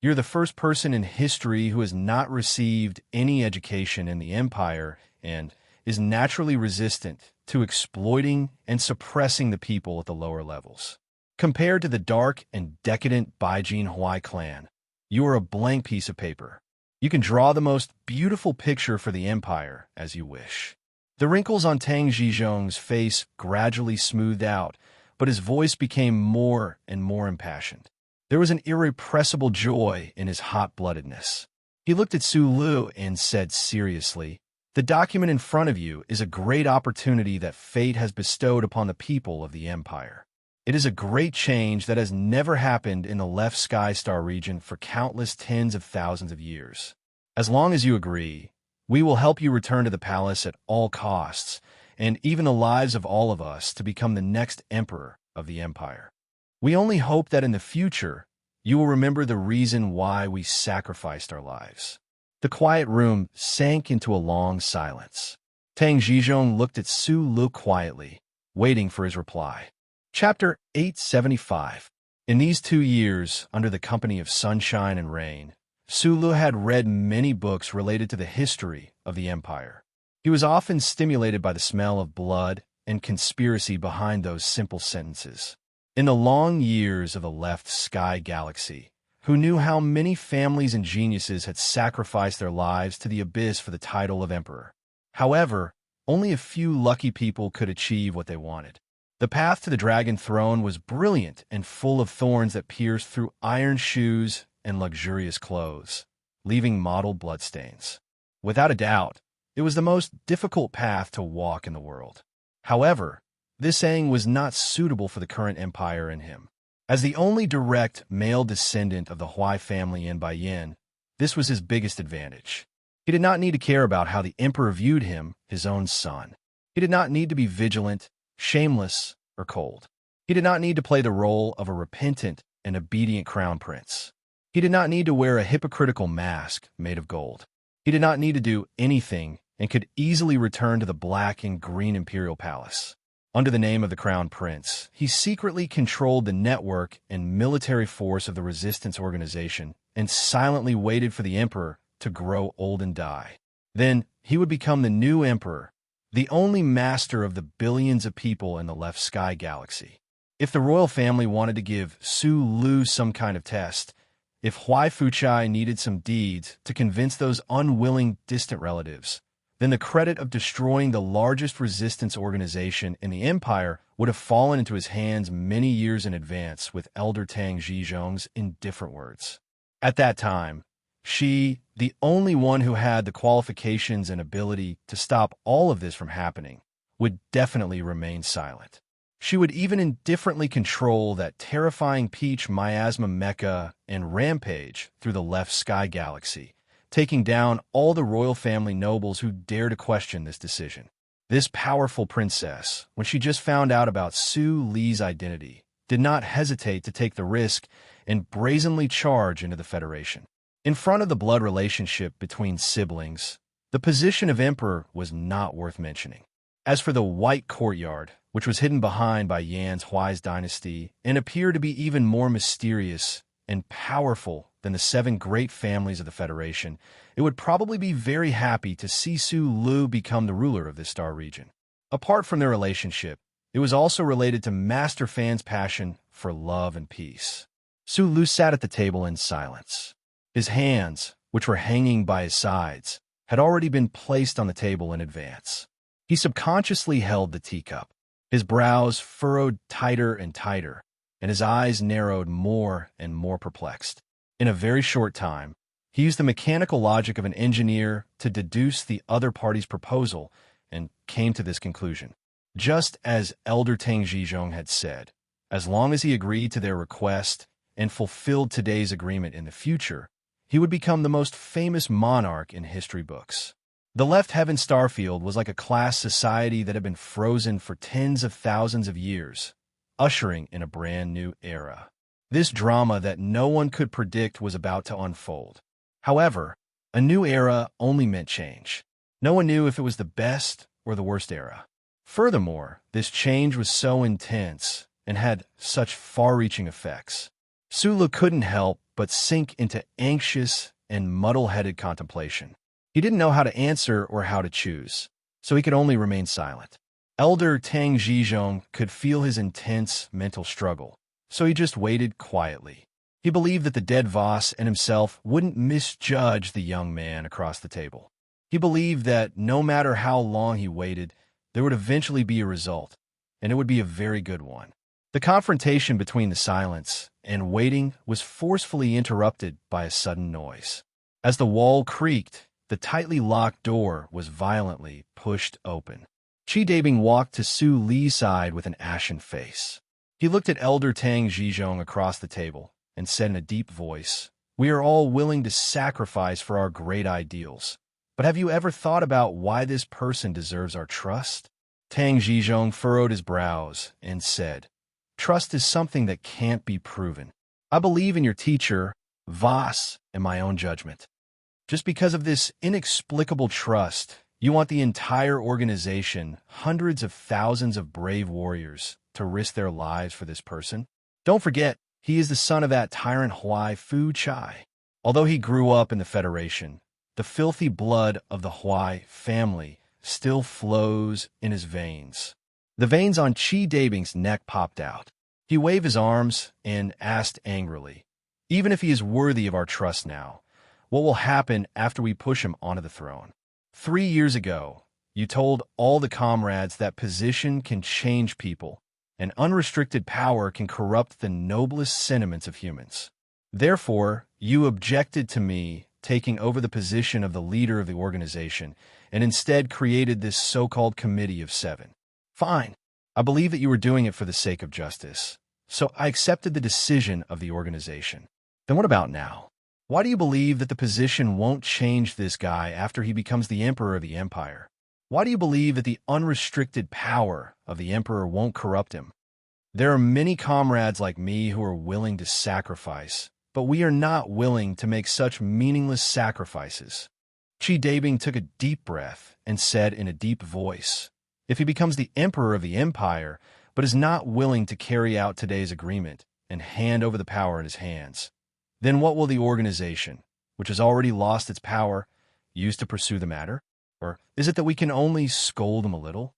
"You're the first person in history who has not received any education in the empire and is naturally resistant to exploiting and suppressing the people at the lower levels. Compared to the dark and decadent Baijin Huai clan, you are a blank piece of paper. You can draw the most beautiful picture for the empire as you wish." The wrinkles on Tang Zhizhong's face gradually smoothed out, but his voice became more and more impassioned. There was an irrepressible joy in his hot-bloodedness. He looked at Su Lu and said seriously, "The document in front of you is a great opportunity that fate has bestowed upon the people of the empire. It is a great change that has never happened in the left Sky Star region for countless tens of thousands of years. As long as you agree, we will help you return to the palace at all costs, and even the lives of all of us to become the next emperor of the empire. We only hope that in the future, you will remember the reason why we sacrificed our lives." The quiet room sank into a long silence. Tang Zhizhong looked at Su Lu quietly, waiting for his reply. Chapter 875. In these 2 years, under the company of sunshine and rain, Su Lu had read many books related to the history of the empire. He was often stimulated by the smell of blood and conspiracy behind those simple sentences. In the long years of the left sky galaxy, who knew how many families and geniuses had sacrificed their lives to the abyss for the title of emperor. However, only a few lucky people could achieve what they wanted. The path to the dragon throne was brilliant and full of thorns that pierced through iron shoes and luxurious clothes, leaving mottled bloodstains. Without a doubt, it was the most difficult path to walk in the world. However, this saying was not suitable for the current empire and him. As the only direct male descendant of the Huai family in Baiyin, this was his biggest advantage. He did not need to care about how the emperor viewed him, his own son. He did not need to be vigilant, shameless, or cold. He did not need to play the role of a repentant and obedient crown prince. He did not need to wear a hypocritical mask made of gold. He did not need to do anything and could easily return to the black and green imperial palace. Under the name of the Crown Prince, he secretly controlled the network and military force of the resistance organization and silently waited for the emperor to grow old and die. Then he would become the new emperor, the only master of the billions of people in the left sky galaxy. If the royal family wanted to give Su Lu some kind of test, if Huai Fuchai needed some deeds to convince those unwilling distant relatives, then the credit of destroying the largest resistance organization in the empire would have fallen into his hands many years in advance with Elder Tang Zhizhong's indifferent words. At that time, she, the only one who had the qualifications and ability to stop all of this from happening, would definitely remain silent. She would even indifferently control that terrifying peach miasma mecha and rampage through the left sky galaxy, taking down all the royal family nobles who dare to question this decision. This powerful princess, when she just found out about Su Li's identity, did not hesitate to take the risk and brazenly charge into the Federation. In front of the blood relationship between siblings, the position of emperor was not worth mentioning. As for the White Courtyard, which was hidden behind by Yan's Huai's dynasty and appeared to be even more mysterious and powerful than the 7 great families of the Federation, it would probably be very happy to see Su Lu become the ruler of this star region. Apart from their relationship, it was also related to Master Fan's passion for love and peace. Su Lu sat at the table in silence. His hands, which were hanging by his sides, had already been placed on the table in advance. He subconsciously held the teacup. His brows furrowed tighter and tighter, and his eyes narrowed more and more perplexed. In a very short time, he used the mechanical logic of an engineer to deduce the other party's proposal and came to this conclusion. Just as Elder Tang Zhizhong had said, as long as he agreed to their request and fulfilled today's agreement in the future, he would become the most famous monarch in history books. The Left Heaven Starfield was like a class society that had been frozen for tens of thousands of years, ushering in a brand new era. This drama that no one could predict was about to unfold. However, a new era only meant change. No one knew if it was the best or the worst era. Furthermore, this change was so intense and had such far-reaching effects. Sulu couldn't help but sink into anxious and muddle-headed contemplation. He didn't know how to answer or how to choose, so he could only remain silent. Elder Tang Zhizhong could feel his intense mental struggle, so he just waited quietly. He believed that the dead Voss and himself wouldn't misjudge the young man across the table. He believed that no matter how long he waited, there would eventually be a result, and it would be a very good one. The confrontation between the silence and waiting was forcefully interrupted by a sudden noise. As the wall creaked, the tightly locked door was violently pushed open. Qi Dabing walked to Su Li's side with an ashen face. He looked at Elder Tang Zhizhong across the table and said in a deep voice, "We are all willing to sacrifice for our great ideals. But have you ever thought about why this person deserves our trust?" Tang Zhizhong furrowed his brows and said, "Trust is something that can't be proven. I believe in your teacher, Voss, and my own judgment. Just because of this inexplicable trust, you want the entire organization, hundreds of thousands of brave warriors, to risk their lives for this person? Don't forget, he is the son of that tyrant Huai Fu Chai. Although he grew up in the Federation, the filthy blood of the Huai family still flows in his veins." The veins on Qi Dabing's neck popped out. He waved his arms and asked angrily, "Even if he is worthy of our trust now, what will happen after we push him onto the throne? 3 years ago, you told all the comrades that position can change people, and unrestricted power can corrupt the noblest sentiments of humans. Therefore, you objected to me taking over the position of the leader of the organization, and instead created this so-called Committee of 7. Fine. I believe that you were doing it for the sake of justice, so I accepted the decision of the organization. Then what about now? Why do you believe that the position won't change this guy after he becomes the emperor of the empire? Why do you believe that the unrestricted power of the emperor won't corrupt him? There are many comrades like me who are willing to sacrifice, but we are not willing to make such meaningless sacrifices." Qi Dabing took a deep breath and said in a deep voice, "If he becomes the emperor of the empire, but is not willing to carry out today's agreement and hand over the power in his hands, then what will the organization, which has already lost its power, use to pursue the matter? Or is it that we can only scold him a little?"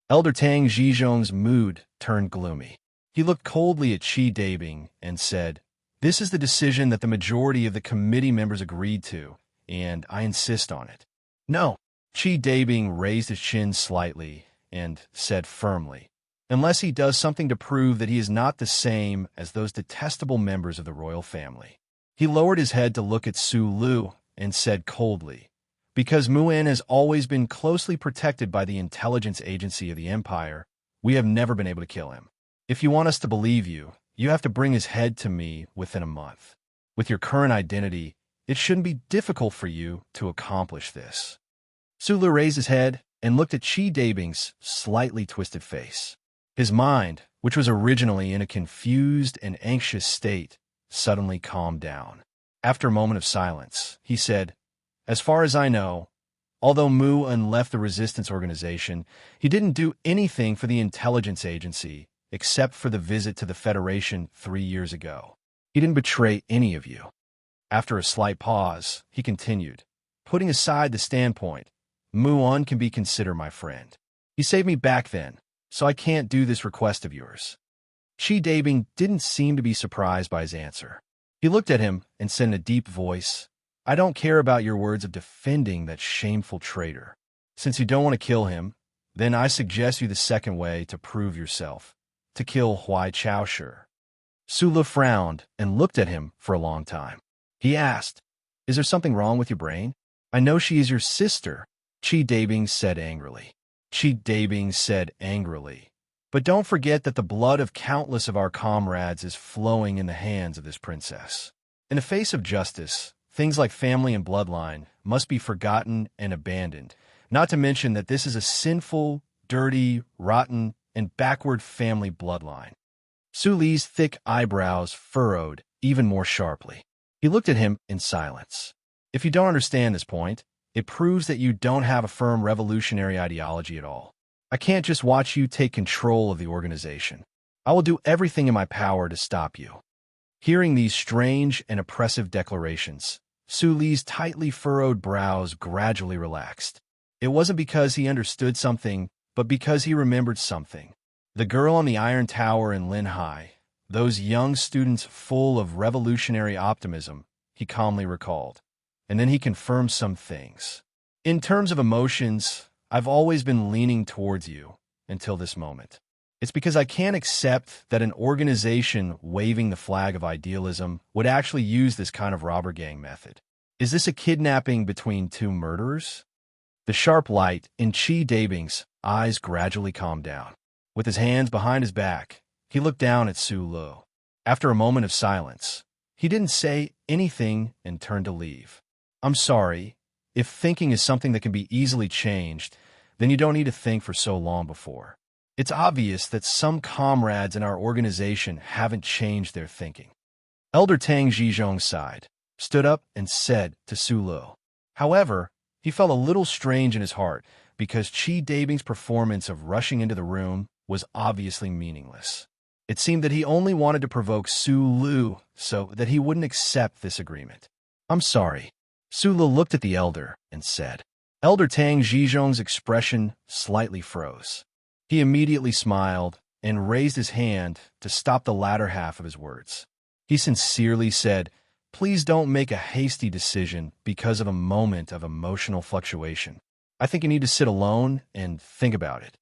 Elder Tang Zhizhong's mood turned gloomy. He looked coldly at Qi Dabing and said, "This is the decision that the majority of the committee members agreed to, and I insist on it." "No." Qi Dabing raised his chin slightly and said firmly, "Unless he does something to prove that he is not the same as those detestable members of the royal family." He lowered his head to look at Su Lu and said coldly, "Because Mu'en has always been closely protected by the intelligence agency of the empire, we have never been able to kill him. If you want us to believe you, you have to bring his head to me within a month. With your current identity, it shouldn't be difficult for you to accomplish this." Sulu raised his head and looked at Qi Dabing's slightly twisted face. His mind, which was originally in a confused and anxious state, suddenly calmed down. After a moment of silence, he said, "As far as I know, although Mu-En left the resistance organization, he didn't do anything for the intelligence agency except for the visit to the Federation 3 years ago. He didn't betray any of you." After a slight pause, he continued, "Putting aside the standpoint, Mu-En can be considered my friend. He saved me back then, so I can't do this request of yours." Qi Dabing didn't seem to be surprised by his answer. He looked at him and said in a deep voice, "I don't care about your words of defending that shameful traitor. Since you don't want to kill him, then I suggest you the second way to prove yourself, to kill Huai Chaoshi." Sula frowned and looked at him for a long time. He asked, "Is there something wrong with your brain?" "I know she is your sister," Chi Dabing said angrily. Chi Dabing said angrily, "But don't forget that the blood of countless of our comrades is flowing in the hands of this princess. In the face of justice, things like family and bloodline must be forgotten and abandoned, not to mention that this is a sinful, dirty, rotten, and backward family bloodline." Su Li's thick eyebrows furrowed even more sharply. He looked at him in silence. "If you don't understand this point, it proves that you don't have a firm revolutionary ideology at all. I can't just watch you take control of the organization. I will do everything in my power to stop you." Hearing these strange and oppressive declarations, Su Li's tightly furrowed brows gradually relaxed. It wasn't because he understood something, but because he remembered something. The girl on the Iron Tower in Linhai, those young students full of revolutionary optimism, he calmly recalled. And then he confirmed some things. "In terms of emotions, I've always been leaning towards you until this moment. It's because I can't accept that an organization waving the flag of idealism would actually use this kind of robber gang method. Is this a kidnapping between two murderers?" The sharp light in Chi Dabing's eyes gradually calmed down. With his hands behind his back, he looked down at Su Lu. After a moment of silence, he didn't say anything and turned to leave. "I'm sorry. If thinking is something that can be easily changed, then you don't need to think for so long before. It's obvious that some comrades in our organization haven't changed their thinking." Elder Tang Zhizhong sighed, stood up, and said to Su Lu. However, he felt a little strange in his heart because Chi Dabing's performance of rushing into the room was obviously meaningless. It seemed that he only wanted to provoke Su Lu so that he wouldn't accept this agreement. "I'm sorry." Su Lu looked at the elder and said. Elder Tang Zhizhong's expression slightly froze. He immediately smiled and raised his hand to stop the latter half of his words. He sincerely said, "Please don't make a hasty decision because of a moment of emotional fluctuation. I think you need to sit alone and think about it."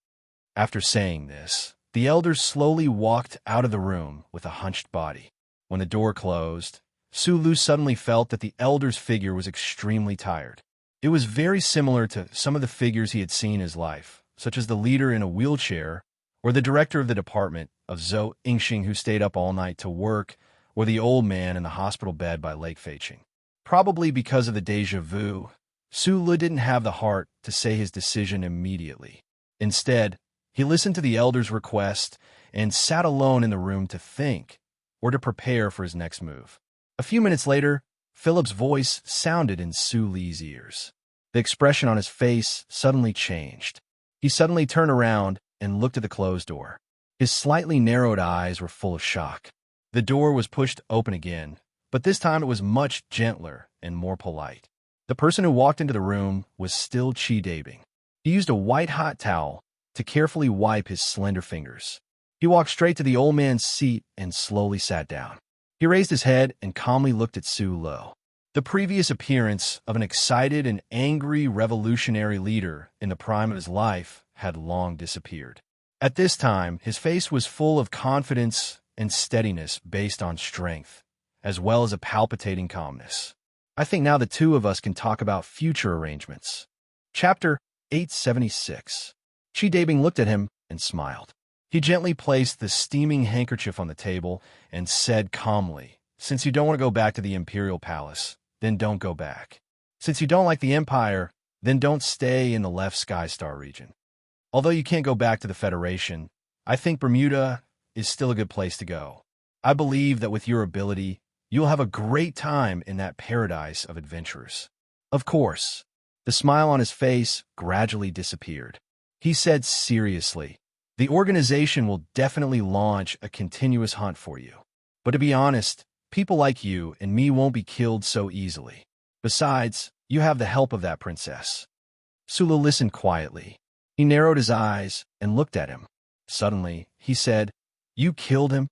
After saying this, the elder slowly walked out of the room with a hunched body. When the door closed, Su Lu suddenly felt that the elder's figure was extremely tired. It was very similar to some of the figures he had seen in his life, such as the leader in a wheelchair, or the director of the department of Zhou Yingxing who stayed up all night to work, or the old man in the hospital bed by Lake Feiqing. Probably because of the déjà vu, Su Lu didn't have the heart to say his decision immediately. Instead, he listened to the elder's request and sat alone in the room to think, or to prepare for his next move. A few minutes later, Philip's voice sounded in Su Li's ears. The expression on his face suddenly changed. He suddenly turned around and looked at the closed door. His slightly narrowed eyes were full of shock. The door was pushed open again, but this time it was much gentler and more polite. The person who walked into the room was still Chi Dabing. He used a white hot towel to carefully wipe his slender fingers. He walked straight to the old man's seat and slowly sat down. He raised his head and calmly looked at Su Lu. The previous appearance of an excited and angry revolutionary leader in the prime of his life had long disappeared. At this time, his face was full of confidence and steadiness based on strength, as well as a palpitating calmness. "I think now the two of us can talk about future arrangements." Chapter 876. Chi Dabing looked at him and smiled. He gently placed the steaming handkerchief on the table and said calmly, "Since you don't want to go back to the Imperial Palace, then don't go back. Since you don't like the Empire, then don't stay in the left Sky Star region. Although you can't go back to the Federation, I think Bermuda is still a good place to go. I believe that with your ability, you'll have a great time in that paradise of adventurers." Of course, the smile on his face gradually disappeared. He said seriously, "The organization will definitely launch a continuous hunt for you. But to be honest, people like you and me won't be killed so easily. Besides, you have the help of that princess." Su Lu listened quietly. He narrowed his eyes and looked at him. Suddenly, he said, "You killed him?"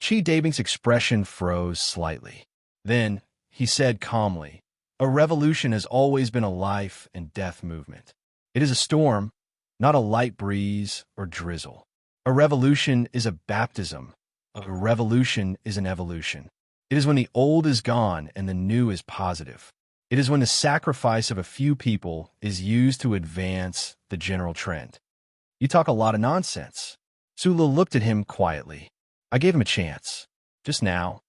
Chi Dabing's expression froze slightly. Then, he said calmly, "A revolution has always been a life and death movement. It is a storm, not a light breeze or drizzle. A revolution is a baptism, A revolution is an evolution. It is when the old is gone and the new is positive. It is when the sacrifice of a few people is used to advance the general trend. You talk a lot of nonsense. Sulu looked at him quietly. I gave him a chance. Just now,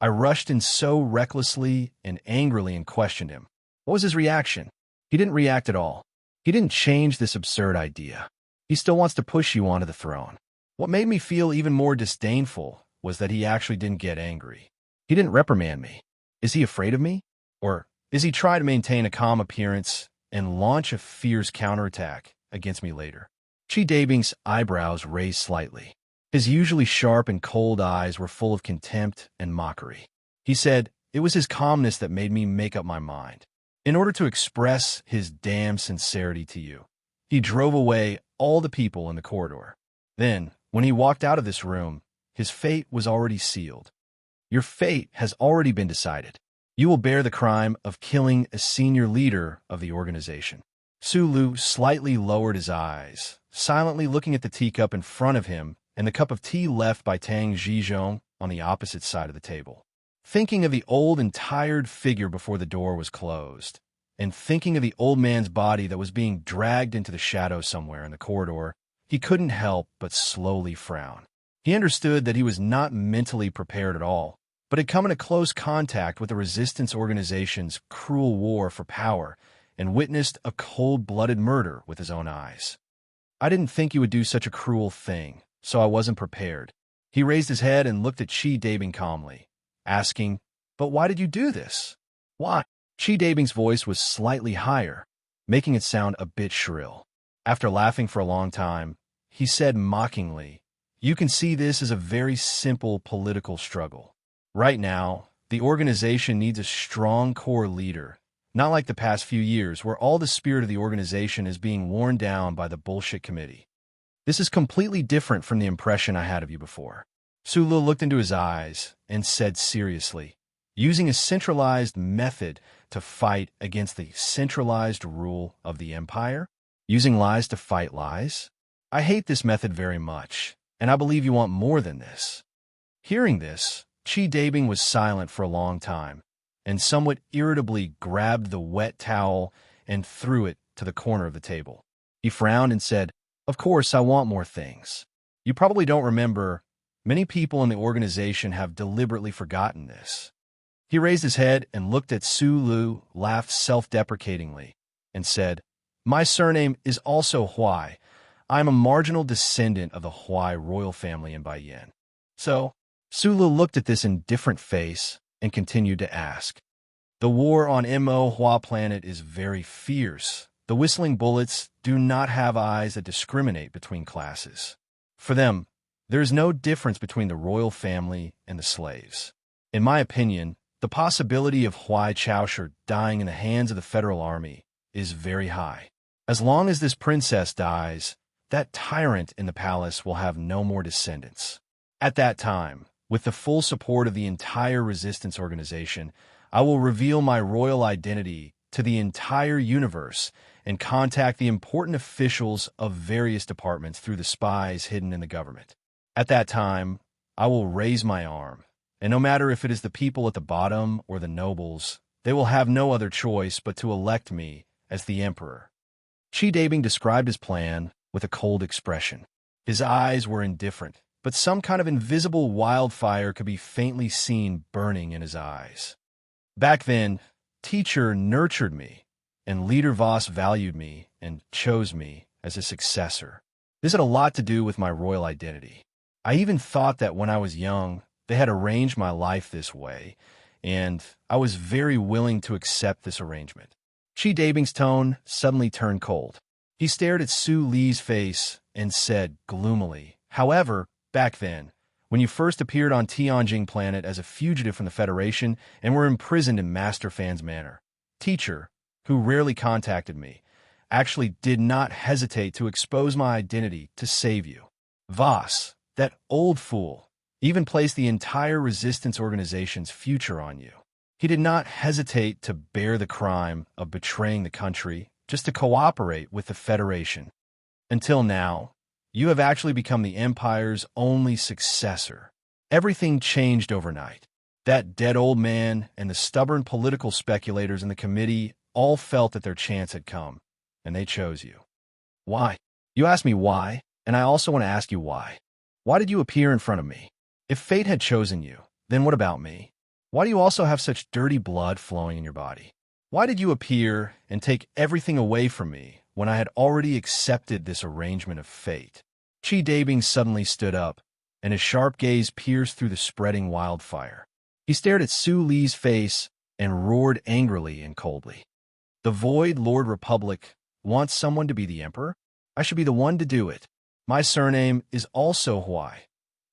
I rushed in so recklessly and angrily and questioned him. What was his reaction? He didn't react at all. He didn't change this absurd idea. He still wants to push you onto the throne. What made me feel even more disdainful was that he actually didn't get angry. He didn't reprimand me. Is he afraid of me? Or is he trying to maintain a calm appearance and launch a fierce counterattack against me later? Chi Dabing's eyebrows raised slightly. His usually sharp and cold eyes were full of contempt and mockery. He said, "It was his calmness that made me make up my mind. In order to express his damn sincerity to you, he drove away all the people in the corridor. Then, when he walked out of this room, his fate was already sealed. Your fate has already been decided. You will bear the crime of killing a senior leader of the organization." Sulu slightly lowered his eyes, silently looking at the teacup in front of him and the cup of tea left by Tang Zhizhong on the opposite side of the table. Thinking of the old and tired figure before the door was closed, and thinking of the old man's body that was being dragged into the shadow somewhere in the corridor, he couldn't help but slowly frown. He understood that he was not mentally prepared at all, but had come into close contact with the resistance organization's cruel war for power and witnessed a cold-blooded murder with his own eyes. I didn't think you would do such a cruel thing, so I wasn't prepared. He raised his head and looked at Chi Dabing calmly, asking, "But why did you do this? Why?" Chi Dabing's voice was slightly higher, making it sound a bit shrill. After laughing for a long time, he said mockingly, "You can see this as a very simple political struggle. Right now, the organization needs a strong core leader, not like the past few years where all the spirit of the organization is being worn down by the bullshit committee. This is completely different from the impression I had of you before." Sulu looked into his eyes and said seriously, "Using a centralized method to fight against the centralized rule of the empire? Using lies to fight lies? I hate this method very much, and I believe you want more than this." Hearing this, Chi Dabing was silent for a long time, and somewhat irritably grabbed the wet towel and threw it to the corner of the table. He frowned and said, "Of course, I want more things. You probably don't remember. Many people in the organization have deliberately forgotten this." He raised his head and looked at Sulu, laughed self-deprecatingly, and said, "My surname is also Huai. I am a marginal descendant of the Huai royal family in Baiyan." So, Sulu looked at this indifferent face and continued to ask, "The war on Mo Hua planet is very fierce. The whistling bullets do not have eyes that discriminate between classes. For them, there is no difference between the royal family and the slaves. In my opinion, the possibility of Huai Chaosher dying in the hands of the Federal Army is very high. As long as this princess dies, that tyrant in the palace will have no more descendants. At that time, with the full support of the entire resistance organization, I will reveal my royal identity to the entire universe and contact the important officials of various departments through the spies hidden in the government. At that time, I will raise my arm, and no matter if it is the people at the bottom or the nobles, they will have no other choice but to elect me as the emperor." Chi Dabing described his plan with a cold expression. His eyes were indifferent, but some kind of invisible wildfire could be faintly seen burning in his eyes. "Back then, teacher nurtured me, and Leader Voss valued me and chose me as a successor. This had a lot to do with my royal identity. I even thought that when I was young, they had arranged my life this way, and I was very willing to accept this arrangement." Chi Dabing's tone suddenly turned cold. He stared at Su Li's face and said gloomily, "However, back then, when you first appeared on Tianjing planet as a fugitive from the Federation and were imprisoned in Master Fan's manor, teacher, who rarely contacted me, actually did not hesitate to expose my identity to save you. Voss, that old fool, even placed the entire resistance organization's future on you. He did not hesitate to bear the crime of betraying the country just to cooperate with the Federation. Until now, you have actually become the Empire's only successor. Everything changed overnight. That dead old man and the stubborn political speculators in the committee all felt that their chance had come, and they chose you. Why? You ask me why, and I also want to ask you why. Why did you appear in front of me? If fate had chosen you, then what about me? Why do you also have such dirty blood flowing in your body? Why did you appear and take everything away from me when I had already accepted this arrangement of fate? Chi Dabing suddenly stood up, and his sharp gaze pierced through the spreading wildfire. He stared at Su Li's face and roared angrily and coldly. The Void Lord Republic wants someone to be the emperor? I should be the one to do it. My surname is also Huai.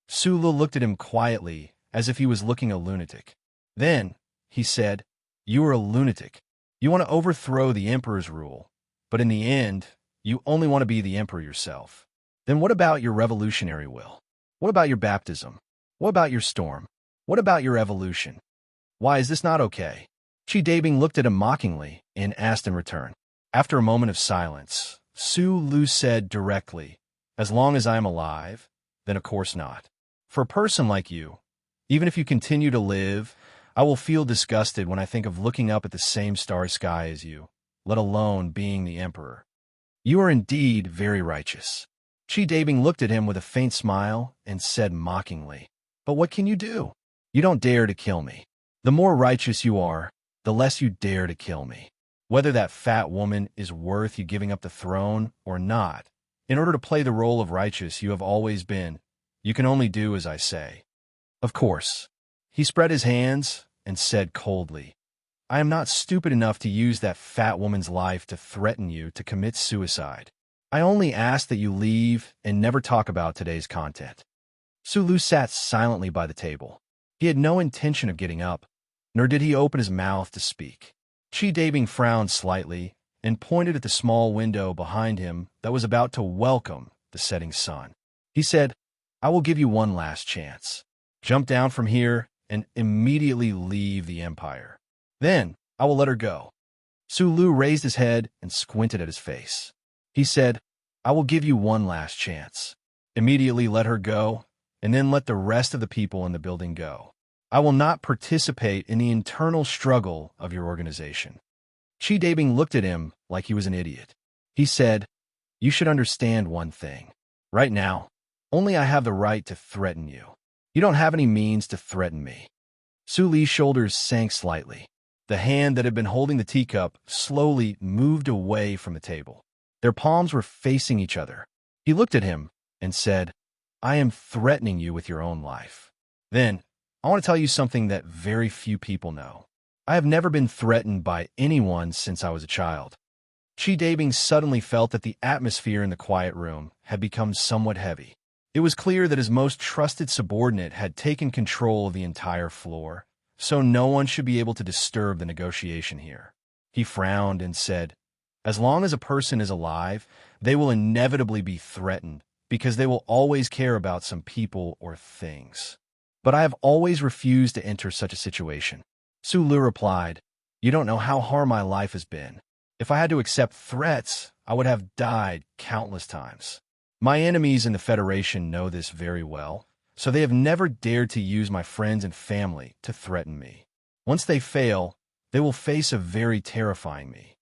Su Li looked at him quietly, as if he was looking a lunatic. Then, he said, you are a lunatic. You want to overthrow the emperor's rule, but in the end, you only want to be the emperor yourself. Then what about your revolutionary will? What about your baptism? What about your storm? What about your evolution? Why is this not okay? Chi Dabing looked at him mockingly and asked in return. After a moment of silence, Su Lu said directly, as long as I am alive, then of course not. For a person like you, even if you continue to live, I will feel disgusted when I think of looking up at the same starry sky as you, let alone being the emperor. You are indeed very righteous. Chi Dabing looked at him with a faint smile and said mockingly, but what can you do? You don't dare to kill me. The more righteous you are, the less you dare to kill me. Whether that fat woman is worth you giving up the throne or not, in order to play the role of righteous you have always been, you can only do as I say. Of course. He spread his hands and said coldly, I am not stupid enough to use that fat woman's life to threaten you to commit suicide. I only ask that you leave and never talk about today's content. Su Lu sat silently by the table. He had no intention of getting up, nor did he open his mouth to speak. Chi Dabing frowned slightly and pointed at the small window behind him that was about to welcome the setting sun. He said, I will give you one last chance. Jump down from here and immediately leave the empire. Then I will let her go. Su Lu raised his head and squinted at his face. He said, I will give you one last chance. Immediately let her go, and then let the rest of the people in the building go. I will not participate in the internal struggle of your organization. Chi Dabing looked at him like he was an idiot. He said, you should understand one thing. Right now, only I have the right to threaten you. You don't have any means to threaten me. Su Li's shoulders sank slightly. The hand that had been holding the teacup slowly moved away from the table. Their palms were facing each other. He looked at him and said, I am threatening you with your own life. Then, I want to tell you something that very few people know. I have never been threatened by anyone since I was a child. Chi Dabing suddenly felt that the atmosphere in the quiet room had become somewhat heavy. It was clear that his most trusted subordinate had taken control of the entire floor, so no one should be able to disturb the negotiation here. He frowned and said, as long as a person is alive, they will inevitably be threatened because they will always care about some people or things. But I have always refused to enter such a situation. Su Lu replied, you don't know how hard my life has been. If I had to accept threats, I would have died countless times. My enemies in the Federation know this very well, so they have never dared to use my friends and family to threaten me. Once they fail, they will face a very terrifying me.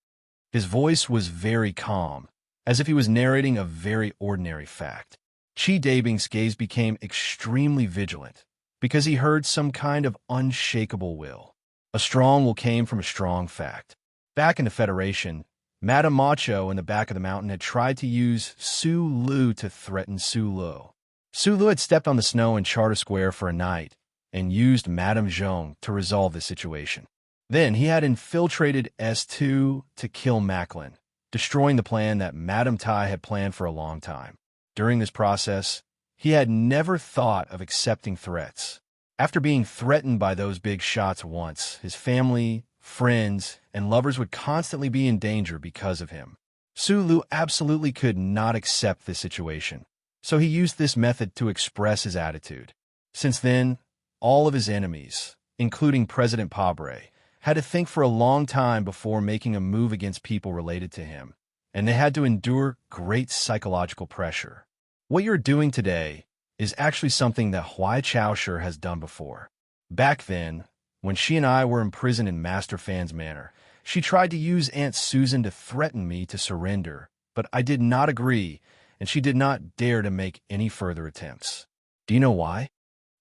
His voice was very calm, as if he was narrating a very ordinary fact. Chi Dabing's gaze became extremely vigilant, because he heard some kind of unshakable will. A strong will came from a strong fact. Back in the Federation, Madame Macho in the back of the mountain had tried to use Su Lu to threaten Su Lu. Su Lu had stepped on the snow in Charter Square for a night and used Madame Zhong to resolve the situation. Then he had infiltrated S2 to kill Macklin, destroying the plan that Madame Tai had planned for a long time. During this process, he had never thought of accepting threats. After being threatened by those big shots once, his family, friends, and lovers would constantly be in danger because of him. Su Lu absolutely could not accept this situation, so he used this method to express his attitude. Since then, all of his enemies, including President Pabre, had to think for a long time before making a move against people related to him, and they had to endure great psychological pressure. What you're doing today is actually something that Huai Chaosher has done before. Back then, when she and I were imprisoned in Master Fan's manor, she tried to use Aunt Susan to threaten me to surrender, but I did not agree, and she did not dare to make any further attempts. Do you know why?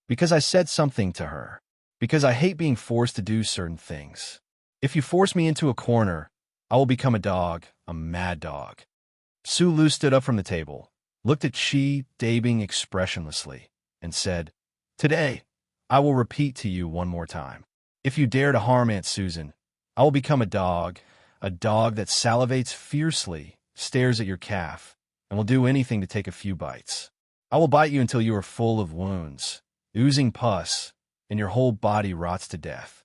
Because I said something to her. Because I hate being forced to do certain things. If you force me into a corner, I will become a dog, a mad dog. Su Lu stood up from the table, looked at Chi Dabing expressionlessly, and said, "Today, I will repeat to you one more time. If you dare to harm Aunt Susan, I will become a dog that salivates fiercely, stares at your calf, and will do anything to take a few bites. I will bite you until you are full of wounds, oozing pus, and your whole body rots to death."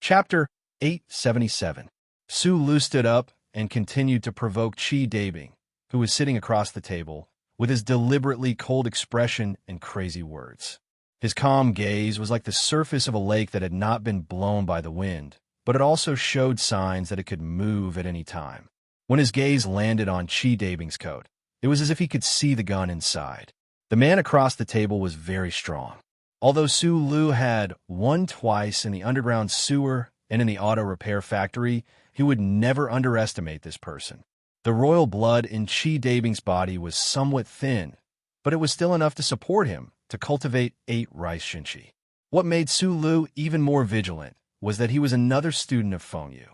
Chapter 877. Su Lu stood up and continued to provoke Chi Dabing, who was sitting across the table, with his deliberately cold expression and crazy words. His calm gaze was like the surface of a lake that had not been blown by the wind, but it also showed signs that it could move at any time. When his gaze landed on Chi Dabing's coat, it was as if he could see the gun inside. The man across the table was very strong. Although Su Lu had won twice in the underground sewer and in the auto repair factory, he would never underestimate this person. The royal blood in Chi Dabing's body was somewhat thin, but it was still enough to support him to cultivate 8 rice shinchi. What made Su Lu even more vigilant was that he was another student of Fengyu.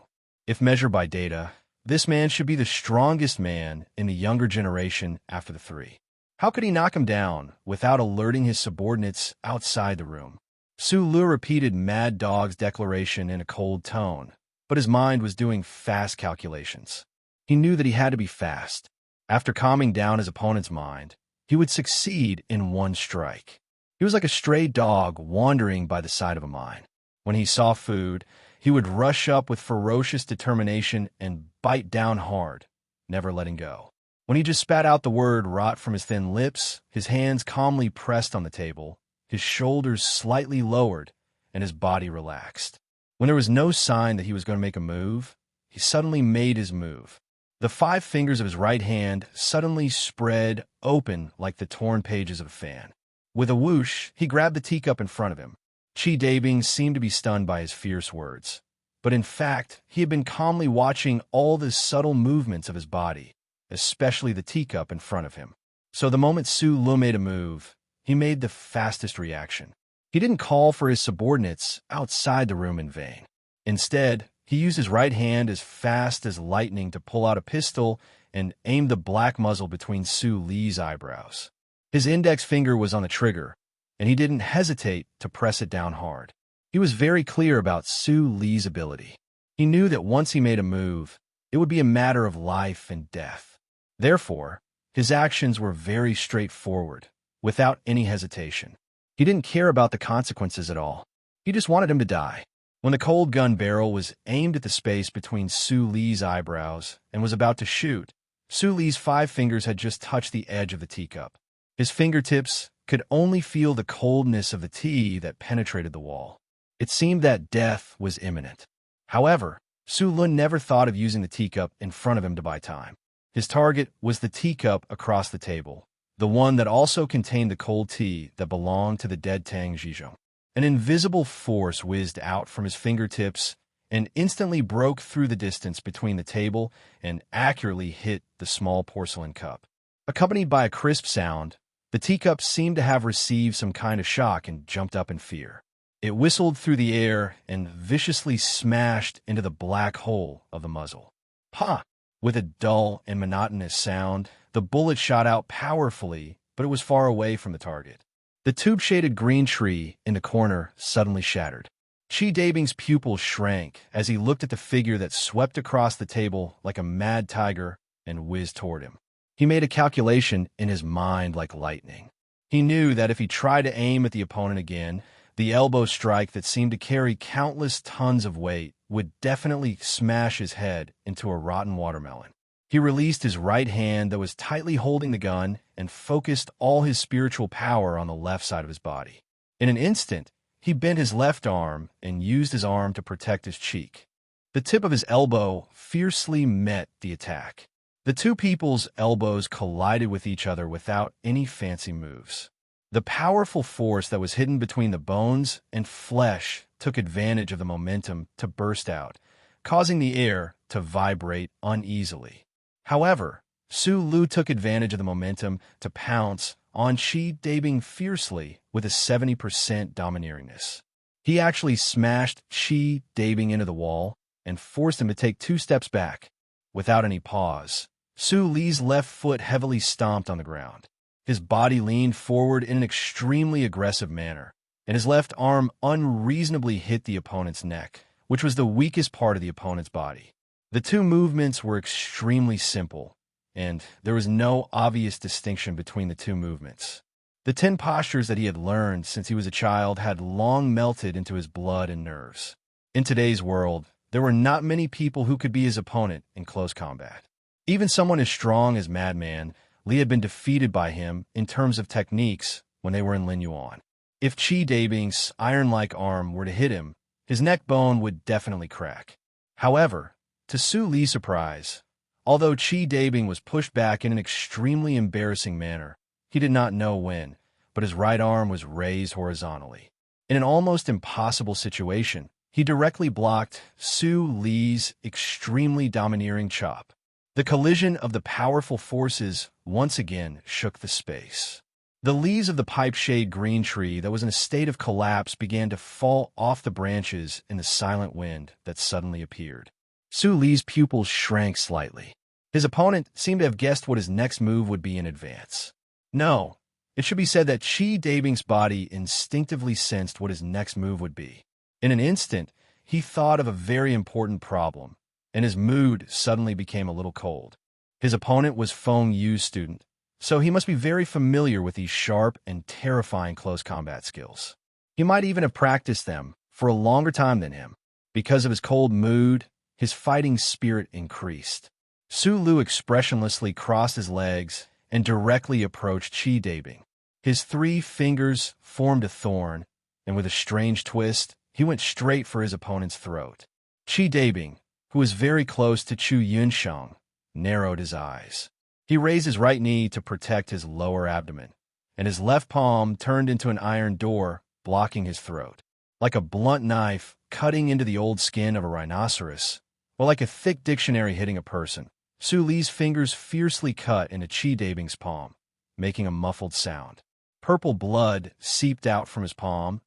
If measured by data, this man should be the strongest man in the younger generation after the 3. How could he knock him down without alerting his subordinates outside the room? Su Lu repeated Mad Dog's declaration in a cold tone, but his mind was doing fast calculations. He knew that he had to be fast. After calming down his opponent's mind, he would succeed in one strike. He was like a stray dog wandering by the side of a mine. When he saw food, he would rush up with ferocious determination and bite down hard, never letting go. When he just spat out the word rot from his thin lips, his hands calmly pressed on the table, his shoulders slightly lowered, and his body relaxed. When there was no sign that he was going to make a move, he suddenly made his move. The 5 fingers of his right hand suddenly spread open like the torn pages of a fan. With a whoosh, he grabbed the teacup in front of him. Chi Dabing seemed to be stunned by his fierce words, but in fact, he had been calmly watching all the subtle movements of his body, especially the teacup in front of him. So the moment Su Lu made a move, he made the fastest reaction. He didn't call for his subordinates outside the room in vain. Instead, he used his right hand as fast as lightning to pull out a pistol and aim the black muzzle between Su Li's eyebrows. His index finger was on the trigger, and he didn't hesitate to press it down hard. He was very clear about Su Li's ability. He knew that once he made a move, it would be a matter of life and death. Therefore, his actions were very straightforward, without any hesitation. He didn't care about the consequences at all. He just wanted him to die. When the cold gun barrel was aimed at the space between Su Li's eyebrows and was about to shoot, Su Li's 5 fingers had just touched the edge of the teacup. His fingertips could only feel the coldness of the tea that penetrated the wall. It seemed that death was imminent. However, Su Lu never thought of using the teacup in front of him to buy time. His target was the teacup across the table, the one that also contained the cold tea that belonged to the dead Tang Zhizhong. An invisible force whizzed out from his fingertips and instantly broke through the distance between the table and accurately hit the small porcelain cup. Accompanied by a crisp sound, the teacup seemed to have received some kind of shock and jumped up in fear. It whistled through the air and viciously smashed into the black hole of the muzzle. Ha! With a dull and monotonous sound, the bullet shot out powerfully, but it was far away from the target. The tube-shaded green tree in the corner suddenly shattered. Chi Dabing's pupils shrank as he looked at the figure that swept across the table like a mad tiger and whizzed toward him. He made a calculation in his mind like lightning. He knew that if he tried to aim at the opponent again, the elbow strike that seemed to carry countless tons of weight would definitely smash his head into a rotten watermelon. He released his right hand that was tightly holding the gun and focused all his spiritual power on the left side of his body. In an instant, he bent his left arm and used his arm to protect his cheek. The tip of his elbow fiercely met the attack. The two people's elbows collided with each other without any fancy moves. The powerful force that was hidden between the bones and flesh took advantage of the momentum to burst out, causing the air to vibrate uneasily. However, Su Lu took advantage of the momentum to pounce on Chi Dabing fiercely with a 70% domineeringness. He actually smashed Chi Dabing into the wall and forced him to take 2 steps back. Without any pause, Su Li's left foot heavily stomped on the ground. His body leaned forward in an extremely aggressive manner, and his left arm unreasonably hit the opponent's neck, which was the weakest part of the opponent's body. The 2 movements were extremely simple, and there was no obvious distinction between the 2 movements. The 10 postures that he had learned since he was a child had long melted into his blood and nerves. In today's world, there were not many people who could be his opponent in close combat. Even someone as strong as Madman, Li had been defeated by him in terms of techniques when they were in Lin Yuan. If Chi Dabing's iron-like arm were to hit him, his neck bone would definitely crack. However, to Su Li's surprise, although Chi Dabing was pushed back in an extremely embarrassing manner, he did not know when, but his right arm was raised horizontally. In an almost impossible situation, he directly blocked Su Li's extremely domineering chop. The collision of the powerful forces once again shook the space. The leaves of the pipe-shade green tree that was in a state of collapse began to fall off the branches in the silent wind that suddenly appeared. Su Li's pupils shrank slightly. His opponent seemed to have guessed what his next move would be in advance. No, it should be said that Chi Dabing's body instinctively sensed what his next move would be. In an instant, he thought of a very important problem, and his mood suddenly became a little cold. His opponent was Feng Yu's student, so he must be very familiar with these sharp and terrifying close combat skills. He might even have practiced them for a longer time than him. Because of his cold mood, his fighting spirit increased. Su Lu expressionlessly crossed his legs and directly approached Chi Dabing. His 3 fingers formed a thorn, and with a strange twist, he went straight for his opponent's throat. Chi Dabing, who was very close to Chu Yunsheng, narrowed his eyes. He raised his right knee to protect his lower abdomen, and his left palm turned into an iron door, blocking his throat. Like a blunt knife cutting into the old skin of a rhinoceros, or like a thick dictionary hitting a person, Su Li's fingers fiercely cut into Chi Dabing's palm, making a muffled sound. Purple blood seeped out from his palm,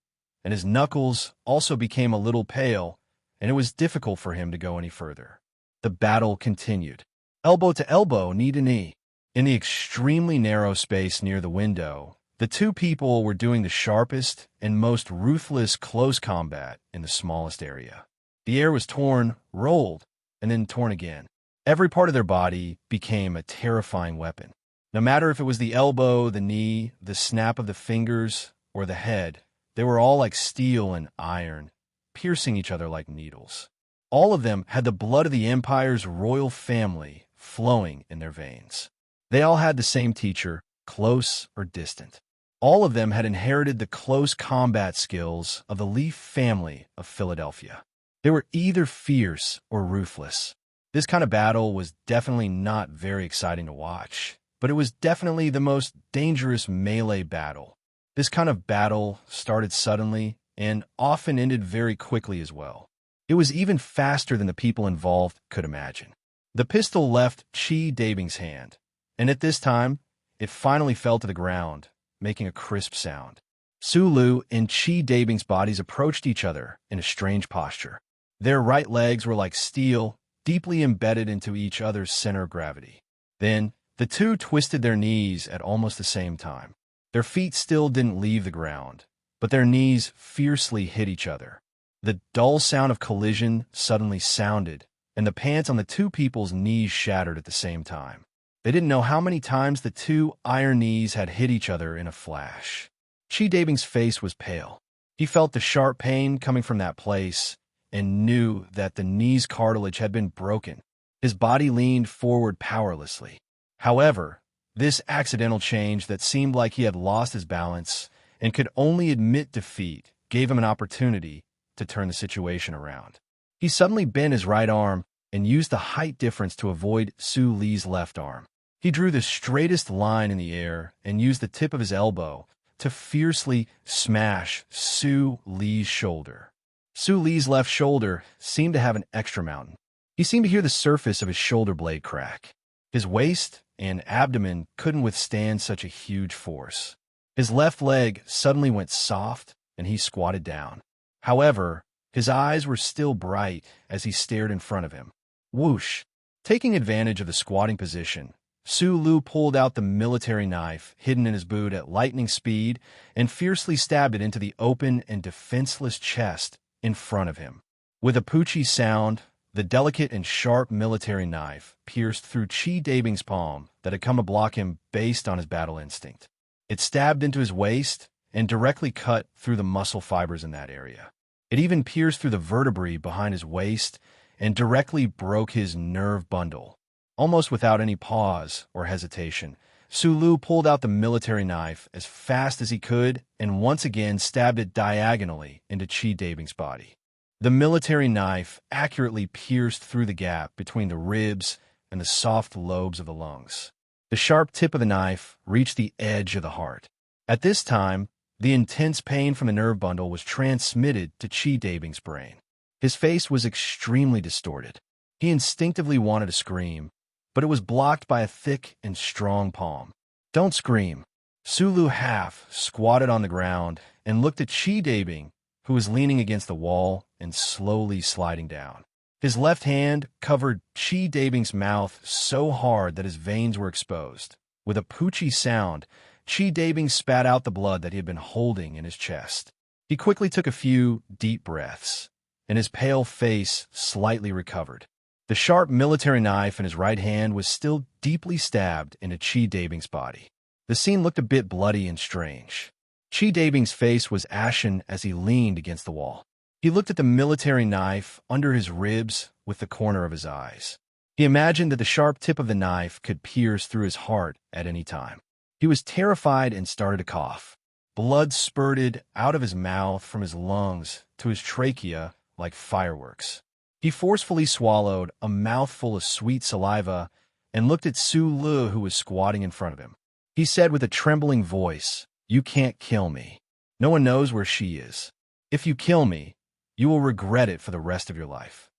and his knuckles also became a little pale, and it was difficult for him to go any further. The battle continued. Elbow to elbow, knee to knee. In the extremely narrow space near the window, the 2 people were doing the sharpest and most ruthless close combat in the smallest area. The air was torn, rolled, and then torn again. Every part of their body became a terrifying weapon. No matter if it was the elbow, the knee, the snap of the fingers, or the head, they were all like steel and iron, piercing each other like needles. All of them had the blood of the Empire's royal family flowing in their veins. They all had the same teacher, close or distant. All of them had inherited the close combat skills of the Li family of Philadelphia. They were either fierce or ruthless. This kind of battle was definitely not very exciting to watch, but it was definitely the most dangerous melee battle. This kind of battle started suddenly and often ended very quickly as well. It was even faster than the people involved could imagine. The pistol left Chi Dabing's hand, and at this time, it finally fell to the ground, making a crisp sound. Su Lu and Chi Dabing's bodies approached each other in a strange posture. Their right legs were like steel, deeply embedded into each other's center of gravity. Then, the 2 twisted their knees at almost the same time. Their feet still didn't leave the ground, but their knees fiercely hit each other. The dull sound of collision suddenly sounded, and the pants on the 2 people's knees shattered at the same time. They didn't know how many times the 2 iron knees had hit each other in a flash. Chi Dabing's face was pale. He felt the sharp pain coming from that place, and knew that the knee's cartilage had been broken. His body leaned forward powerlessly. However, this accidental change that seemed like he had lost his balance and could only admit defeat gave him an opportunity to turn the situation around. He suddenly bent his right arm and used the height difference to avoid Su Li's left arm. He drew the straightest line in the air and used the tip of his elbow to fiercely smash Su Li's shoulder. Su Li's left shoulder seemed to have an extra mountain. He seemed to hear the surface of his shoulder blade crack. His waist and abdomen couldn't withstand such a huge force. His left leg suddenly went soft, and he squatted down. However, his eyes were still bright as he stared in front of him. Whoosh! Taking advantage of the squatting position, Su Lu pulled out the military knife hidden in his boot at lightning speed and fiercely stabbed it into the open and defenseless chest in front of him. With a poochie sound, the delicate and sharp military knife pierced through Chi Dabing's palm that had come to block him based on his battle instinct. It stabbed into his waist and directly cut through the muscle fibers in that area. It even pierced through the vertebrae behind his waist and directly broke his nerve bundle. Almost without any pause or hesitation, Su Lu pulled out the military knife as fast as he could and once again stabbed it diagonally into Chi Dabing's body. The military knife accurately pierced through the gap between the ribs and the soft lobes of the lungs. The sharp tip of the knife reached the edge of the heart. At this time, the intense pain from the nerve bundle was transmitted to Chi Dabing's brain. His face was extremely distorted. He instinctively wanted to scream, but it was blocked by a thick and strong palm. "Don't scream." Su Lu half squatted on the ground and looked at Chi Dabing, who was leaning against the wall and slowly sliding down. His left hand covered Chi Dabing's mouth so hard that his veins were exposed. With a poochie sound, Chi Dabing spat out the blood that he had been holding in his chest. He quickly took a few deep breaths, and his pale face slightly recovered. The sharp military knife in his right hand was still deeply stabbed into Chi Dabing's body. The scene looked a bit bloody and strange. Chi Dabing's face was ashen as he leaned against the wall. He looked at the military knife under his ribs with the corner of his eyes. He imagined that the sharp tip of the knife could pierce through his heart at any time. He was terrified and started to cough. Blood spurted out of his mouth from his lungs to his trachea like fireworks. He forcefully swallowed a mouthful of sweet saliva and looked at Su Lu, who was squatting in front of him. He said with a trembling voice, "You can't kill me. No one knows where she is. If you kill me, you will regret it for the rest of your life.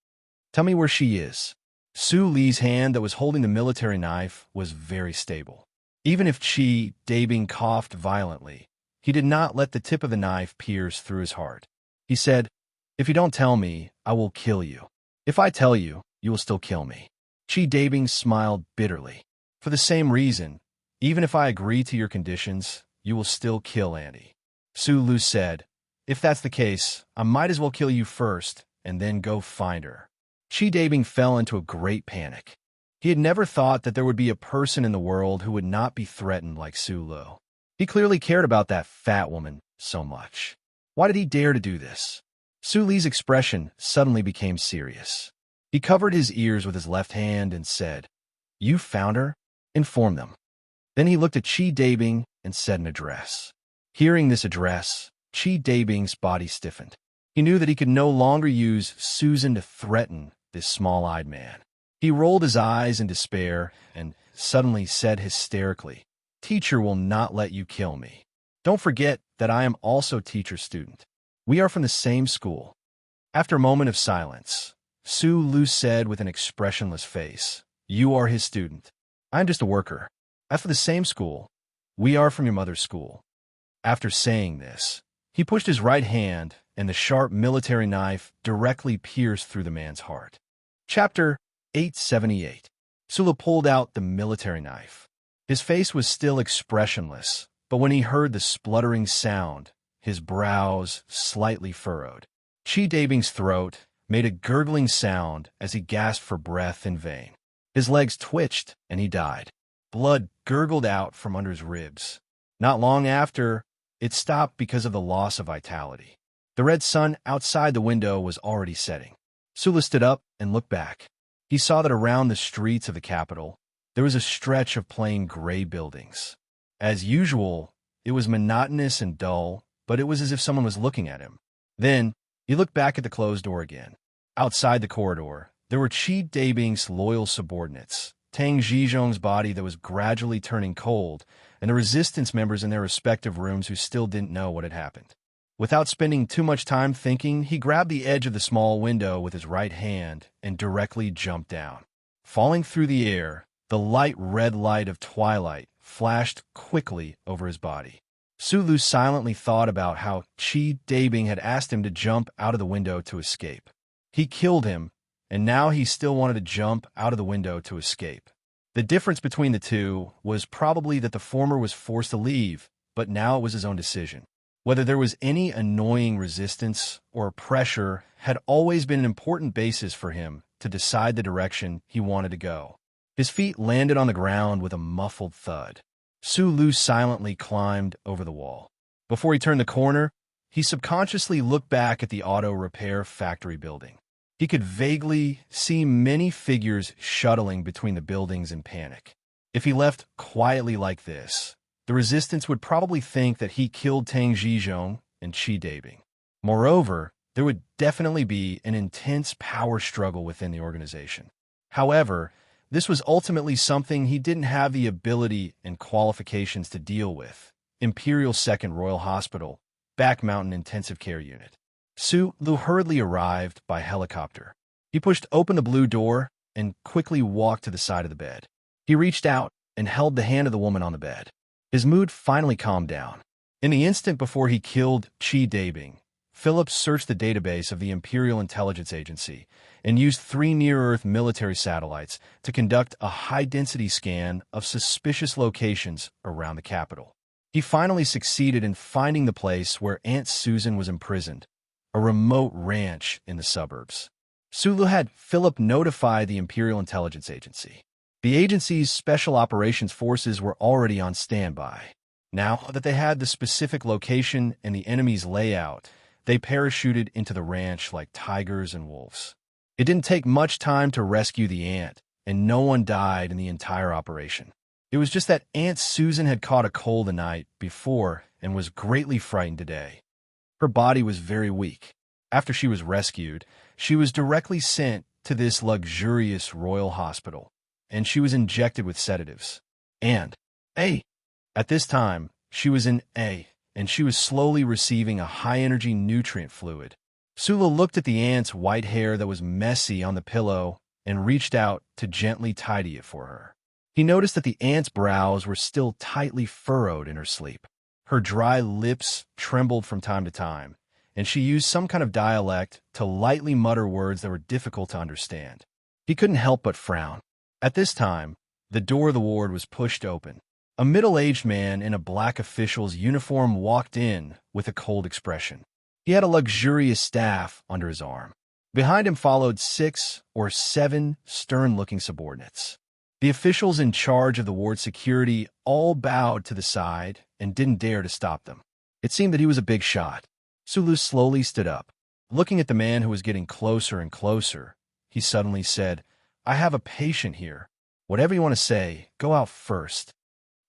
Tell me where she is." Su Li's hand that was holding the military knife was very stable. Even if Chi Dabing coughed violently, he did not let the tip of the knife pierce through his heart. He said, "If you don't tell me, I will kill you. If I tell you, you will still kill me." Chi Dabing smiled bitterly. "For the same reason, even if I agree to your conditions, you will still kill Andy." Su Lu said, "If that's the case, I might as well kill you first and then go find her." Chi Dabing fell into a great panic. He had never thought that there would be a person in the world who would not be threatened like Su Lu. He clearly cared about that fat woman so much. Why did he dare to do this? Su Li's expression suddenly became serious. He covered his ears with his left hand and said, "You found her? Inform them." Then he looked at Chi Dabing and said an address. Hearing this address, Chi Dabing's body stiffened. He knew that he could no longer use Susan to threaten this small-eyed man. He rolled his eyes in despair and suddenly said hysterically, "Teacher will not let you kill me. Don't forget that I am also teacher's student. We are from the same school." After a moment of silence, Su Lu said with an expressionless face, "You are his student. I am just a worker. As for the same school, we are from your mother's school." After saying this, he pushed his right hand, and the sharp military knife directly pierced through the man's heart. Chapter 878. Sula pulled out the military knife. His face was still expressionless, but when he heard the spluttering sound, his brows slightly furrowed. Chi Dabing's throat made a gurgling sound as he gasped for breath in vain. His legs twitched, and he died. Blood gurgled out from under his ribs. Not long after, it stopped because of the loss of vitality. The red sun outside the window was already setting. Sula stood up and looked back. He saw that around the streets of the capital, there was a stretch of plain gray buildings. As usual, it was monotonous and dull, but it was as if someone was looking at him. Then, he looked back at the closed door again. Outside the corridor, there were Chi Dabing's loyal subordinates, Tang Zhizhong's body that was gradually turning cold, and the resistance members in their respective rooms who still didn't know what had happened. Without spending too much time thinking, he grabbed the edge of the small window with his right hand and directly jumped down. Falling through the air, the light red light of twilight flashed quickly over his body. Sulu silently thought about how Qi Dabing had asked him to jump out of the window to escape. He killed him, and now he still wanted to jump out of the window to escape. The difference between the two was probably that the former was forced to leave, but now it was his own decision. Whether there was any annoying resistance or pressure had always been an important basis for him to decide the direction he wanted to go. His feet landed on the ground with a muffled thud. Sulu silently climbed over the wall. Before he turned the corner, he subconsciously looked back at the auto repair factory building. He could vaguely see many figures shuttling between the buildings in panic. If he left quietly like this, the resistance would probably think that he killed Tang Zhizhong and Qi Dabing. Moreover, there would definitely be an intense power struggle within the organization. However, this was ultimately something he didn't have the ability and qualifications to deal with. Imperial Second Royal Hospital, Back Mountain Intensive Care Unit. Sulu hurriedly arrived by helicopter. He pushed open the blue door and quickly walked to the side of the bed. He reached out and held the hand of the woman on the bed. His mood finally calmed down. In the instant before he killed Qi Dabing, Philip searched the database of the Imperial Intelligence Agency and used 3 near-Earth military satellites to conduct a high-density scan of suspicious locations around the capital. He finally succeeded in finding the place where Aunt Susan was imprisoned, a remote ranch in the suburbs. Sulu had Philip notify the Imperial Intelligence Agency. The agency's special operations forces were already on standby. Now that they had the specific location and the enemy's layout, they parachuted into the ranch like tigers and wolves. It didn't take much time to rescue the ant, and no one died in the entire operation. It was just that Aunt Susan had caught a cold the night before and was greatly frightened today. Her body was very weak. After she was rescued, she was directly sent to this luxurious royal hospital, and she was injected with sedatives. And at this time, she was in A, and she was slowly receiving a high-energy nutrient fluid. Sula looked at the ant's white hair that was messy on the pillow and reached out to gently tidy it for her. He noticed that the ant's brows were still tightly furrowed in her sleep. Her dry lips trembled from time to time, and she used some kind of dialect to lightly mutter words that were difficult to understand. He couldn't help but frown. At this time, the door of the ward was pushed open. A middle-aged man in a black official's uniform walked in with a cold expression. He had a luxurious staff under his arm. Behind him followed 6 or 7 stern-looking subordinates. The officials in charge of the ward security all bowed to the side and didn't dare to stop them. It seemed that he was a big shot. Sulu slowly stood up. Looking at the man who was getting closer and closer, he suddenly said, "I have a patient here. Whatever you want to say, go out first."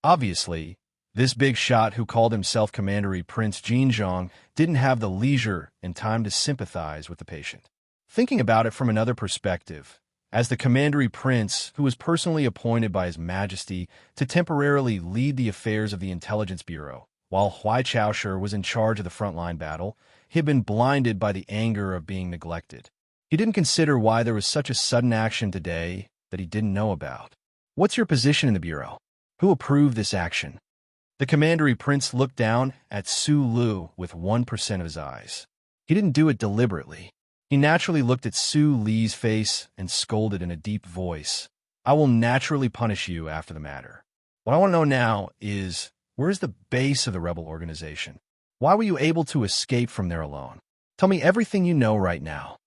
Obviously, this big shot who called himself Commandery Prince Jinzhong didn't have the leisure and time to sympathize with the patient. Thinking about it from another perspective, as the Commandery Prince, who was personally appointed by His Majesty to temporarily lead the affairs of the Intelligence Bureau, while Huai Chaosher was in charge of the frontline battle, he had been blinded by the anger of being neglected. He didn't consider why there was such a sudden action today that he didn't know about. "What's your position in the Bureau? Who approved this action?" The Commandery Prince looked down at Sulu with 1% of his eyes. He didn't do it deliberately. He naturally looked at Su Li's face and scolded in a deep voice. "I will naturally punish you after the matter. What I want to know now is, where is the base of the rebel organization? Why were you able to escape from there alone? Tell me everything you know right now."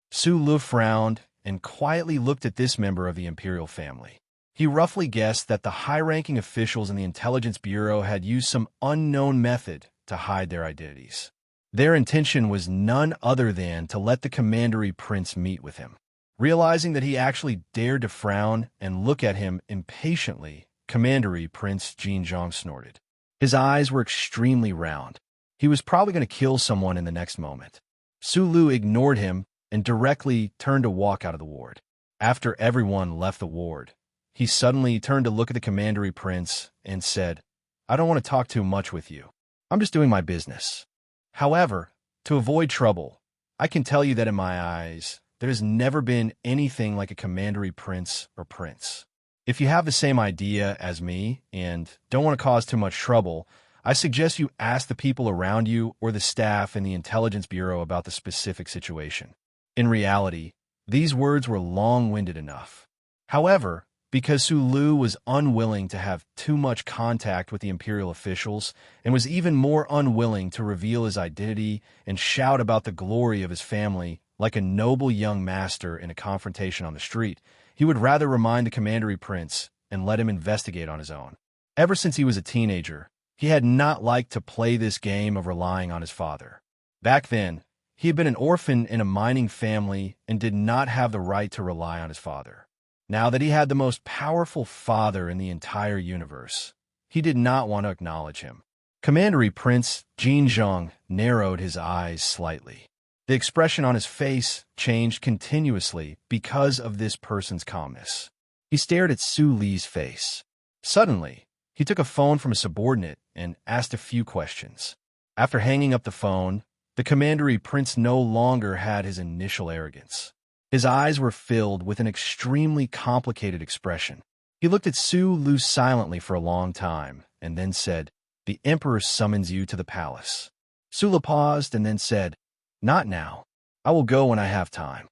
Su Lu frowned and quietly looked at this member of the imperial family. He roughly guessed that the high-ranking officials in the Intelligence Bureau had used some unknown method to hide their identities. Their intention was none other than to let the Commandery Prince meet with him. Realizing that he actually dared to frown and look at him impatiently, Commandery Prince Jinzhong snorted. His eyes were extremely round. He was probably going to kill someone in the next moment. Sulu ignored him and directly turned to walk out of the ward. After everyone left the ward, he suddenly turned to look at the commandery prince and said, "I don't want to talk too much with you. I'm just doing my business. However, to avoid trouble, I can tell you that in my eyes, there has never been anything like a commandery prince or prince. If you have the same idea as me and don't want to cause too much trouble, I suggest you ask the people around you or the staff in the intelligence bureau about the specific situation." In reality, these words were long-winded enough. However, because Sulu was unwilling to have too much contact with the imperial officials and was even more unwilling to reveal his identity and shout about the glory of his family like a noble young master in a confrontation on the street, he would rather remind the commandery prince and let him investigate on his own. Ever since he was a teenager, he had not liked to play this game of relying on his father. Back then, he had been an orphan in a mining family and did not have the right to rely on his father. Now that he had the most powerful father in the entire universe, he did not want to acknowledge him. Commandery Prince Jinzhong narrowed his eyes slightly. The expression on his face changed continuously because of this person's calmness. He stared at Su Li's face. Suddenly, he took a phone from a subordinate and asked a few questions. After hanging up the phone, the commandery prince no longer had his initial arrogance. His eyes were filled with an extremely complicated expression. He looked at Su Lu silently for a long time and then said, "The emperor summons you to the palace." Su Lu paused and then said, "Not now. I will go when I have time."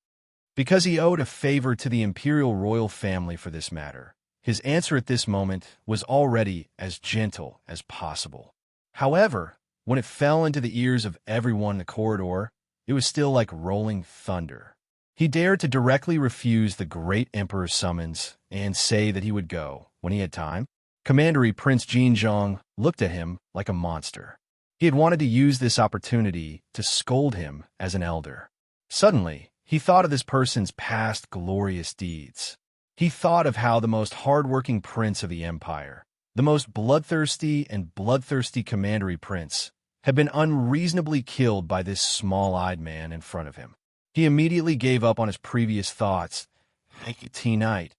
Because he owed a favor to the imperial royal family for this matter, his answer at this moment was already as gentle as possible. However, when it fell into the ears of everyone in the corridor, it was still like rolling thunder. He dared to directly refuse the great emperor's summons and say that he would go when he had time. Commandery Prince Jinzhong looked at him like a monster. He had wanted to use this opportunity to scold him as an elder. Suddenly, he thought of this person's past glorious deeds. He thought of how the most hard-working prince of the empire, the most bloodthirsty commandery prince, had been unreasonably killed by this small-eyed man in front of him. He immediately gave up on his previous thoughts. Night,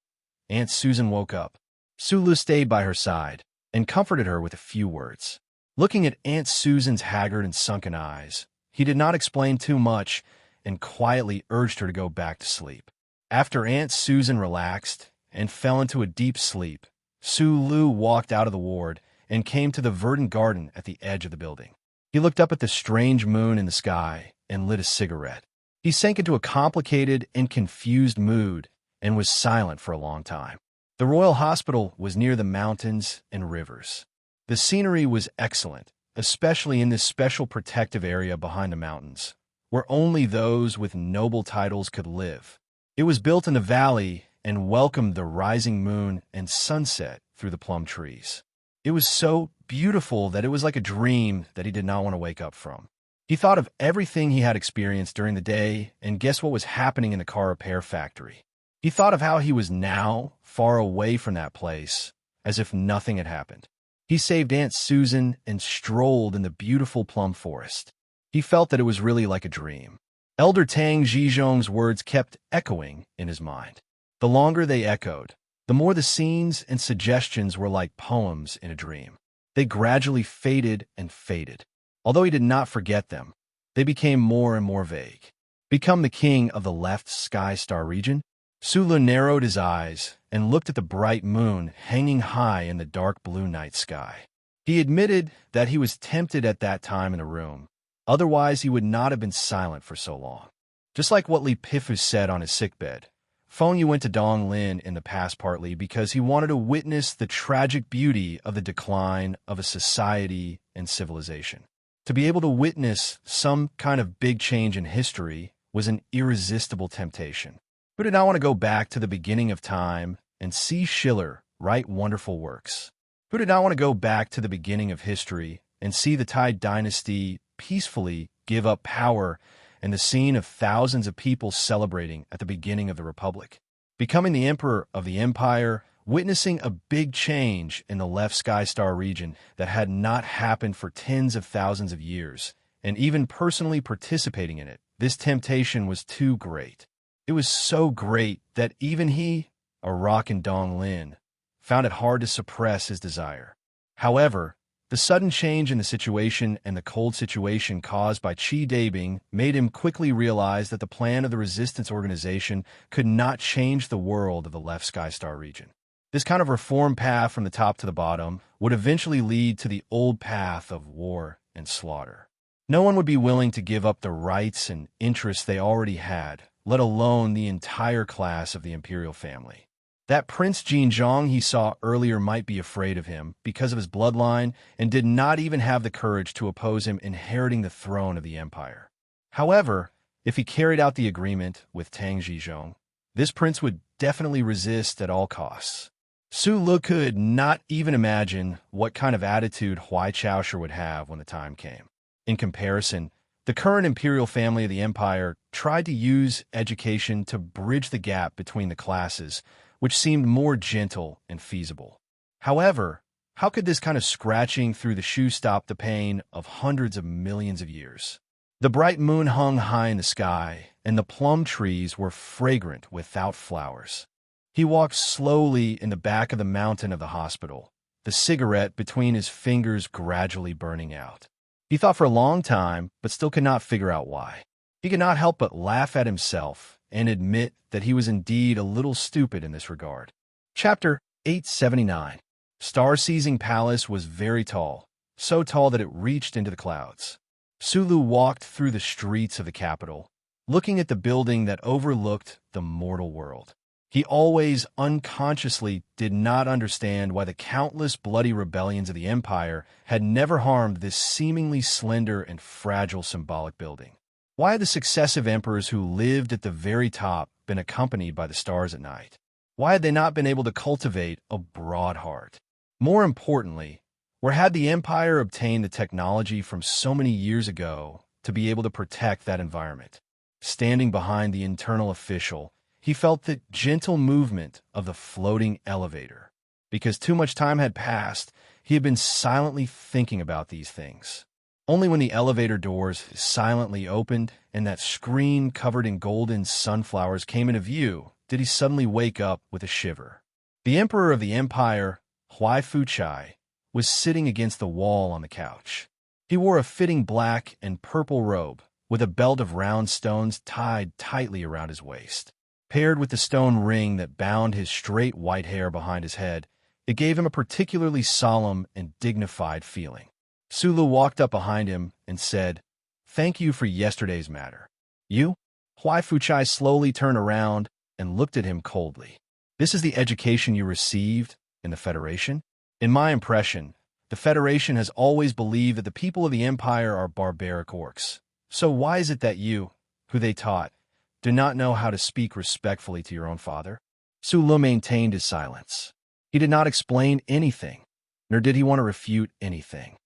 Aunt Susan woke up. Sulu stayed by her side and comforted her with a few words. Looking at Aunt Susan's haggard and sunken eyes, he did not explain too much and quietly urged her to go back to sleep. After Aunt Susan relaxed and fell into a deep sleep, Sulu walked out of the ward and came to the verdant garden at the edge of the building. He looked up at the strange moon in the sky and lit a cigarette. He sank into a complicated and confused mood and was silent for a long time. The royal hospital was near the mountains and rivers. The scenery was excellent, especially in this special protective area behind the mountains, where only those with noble titles could live. It was built in the valley and welcomed the rising moon and sunset through the plum trees. It was so beautiful that it was like a dream that he did not want to wake up from. He thought of everything he had experienced during the day and guessed what was happening in the car repair factory. He thought of how he was now far away from that place, as if nothing had happened. He saved Aunt Susan and strolled in the beautiful plum forest. He felt that it was really like a dream. Elder Tang Zhizhong's words kept echoing in his mind. The longer they echoed, the more the scenes and suggestions were like poems in a dream. They gradually faded and faded. Although he did not forget them, they became more and more vague. Become the king of the left sky star region? Sulu narrowed his eyes and looked at the bright moon hanging high in the dark blue night sky. He admitted that he was tempted at that time in the room. Otherwise, he would not have been silent for so long. Just like what Li Pifu said on his sickbed, Feng Yu went to Dong Lin in the past partly because he wanted to witness the tragic beauty of the decline of a society and civilization. To be able to witness some kind of big change in history was an irresistible temptation. Who did not want to go back to the beginning of time and see Schiller write wonderful works? Who did not want to go back to the beginning of history and see the Tide dynasty peacefully give up power and the scene of thousands of people celebrating at the beginning of the Republic? Becoming the emperor of the empire, witnessing a big change in the left sky star region that had not happened for tens of thousands of years, and even personally participating in it, this temptation was too great. It was so great that even he, a or Rock and Dong Lin, found it hard to suppress his desire. However, the sudden change in the situation and the cold situation caused by Qi Dabing made him quickly realize that the plan of the resistance organization could not change the world of the left Sky Star region. This kind of reform path from the top to the bottom would eventually lead to the old path of war and slaughter. No one would be willing to give up the rights and interests they already had, let alone the entire class of the imperial family. That Prince Jinzhong he saw earlier might be afraid of him because of his bloodline and did not even have the courage to oppose him inheriting the throne of the empire. However, if he carried out the agreement with Tang Zhizhong, this prince would definitely resist at all costs. Su Lu could not even imagine what kind of attitude Huai Chaosher would have when the time came. In comparison, the current imperial family of the empire tried to use education to bridge the gap between the classes, which seemed more gentle and feasible. However, how could this kind of scratching through the shoe stop the pain of hundreds of millions of years? The bright moon hung high in the sky, and the plum trees were fragrant without flowers. He walked slowly in the back of the mountain of the hospital, the cigarette between his fingers gradually burning out. He thought for a long time, but still could not figure out why. He could not help but laugh at himself and admit that he was indeed a little stupid in this regard. Chapter 879. Star-seizing Palace was very tall, so tall that it reached into the clouds. Sulu walked through the streets of the capital, looking at the building that overlooked the mortal world. He always unconsciously did not understand why the countless bloody rebellions of the empire had never harmed this seemingly slender and fragile symbolic building. Why had the successive emperors who lived at the very top been accompanied by the stars at night? Why had they not been able to cultivate a broad heart? More importantly, where had the empire obtained the technology from so many years ago to be able to protect that environment? Standing behind the internal official, he felt the gentle movement of the floating elevator. Because too much time had passed, he had been silently thinking about these things. Only when the elevator doors silently opened and that screen covered in golden sunflowers came into view did he suddenly wake up with a shiver. The emperor of the empire, Huai Fuchai, was sitting against the wall on the couch. He wore a fitting black and purple robe with a belt of round stones tied tightly around his waist. Paired with the stone ring that bound his straight white hair behind his head, it gave him a particularly solemn and dignified feeling. Sulu walked up behind him and said, "Thank you for yesterday's matter." "You?" Huai Fuchai slowly turned around and looked at him coldly. "This is the education you received in the Federation?" "In my impression, the Federation has always believed that the people of the Empire are barbaric orcs. So why is it that you, who they taught, do not know how to speak respectfully to your own father?" Sulu maintained his silence. He did not explain anything, nor did he want to refute anything.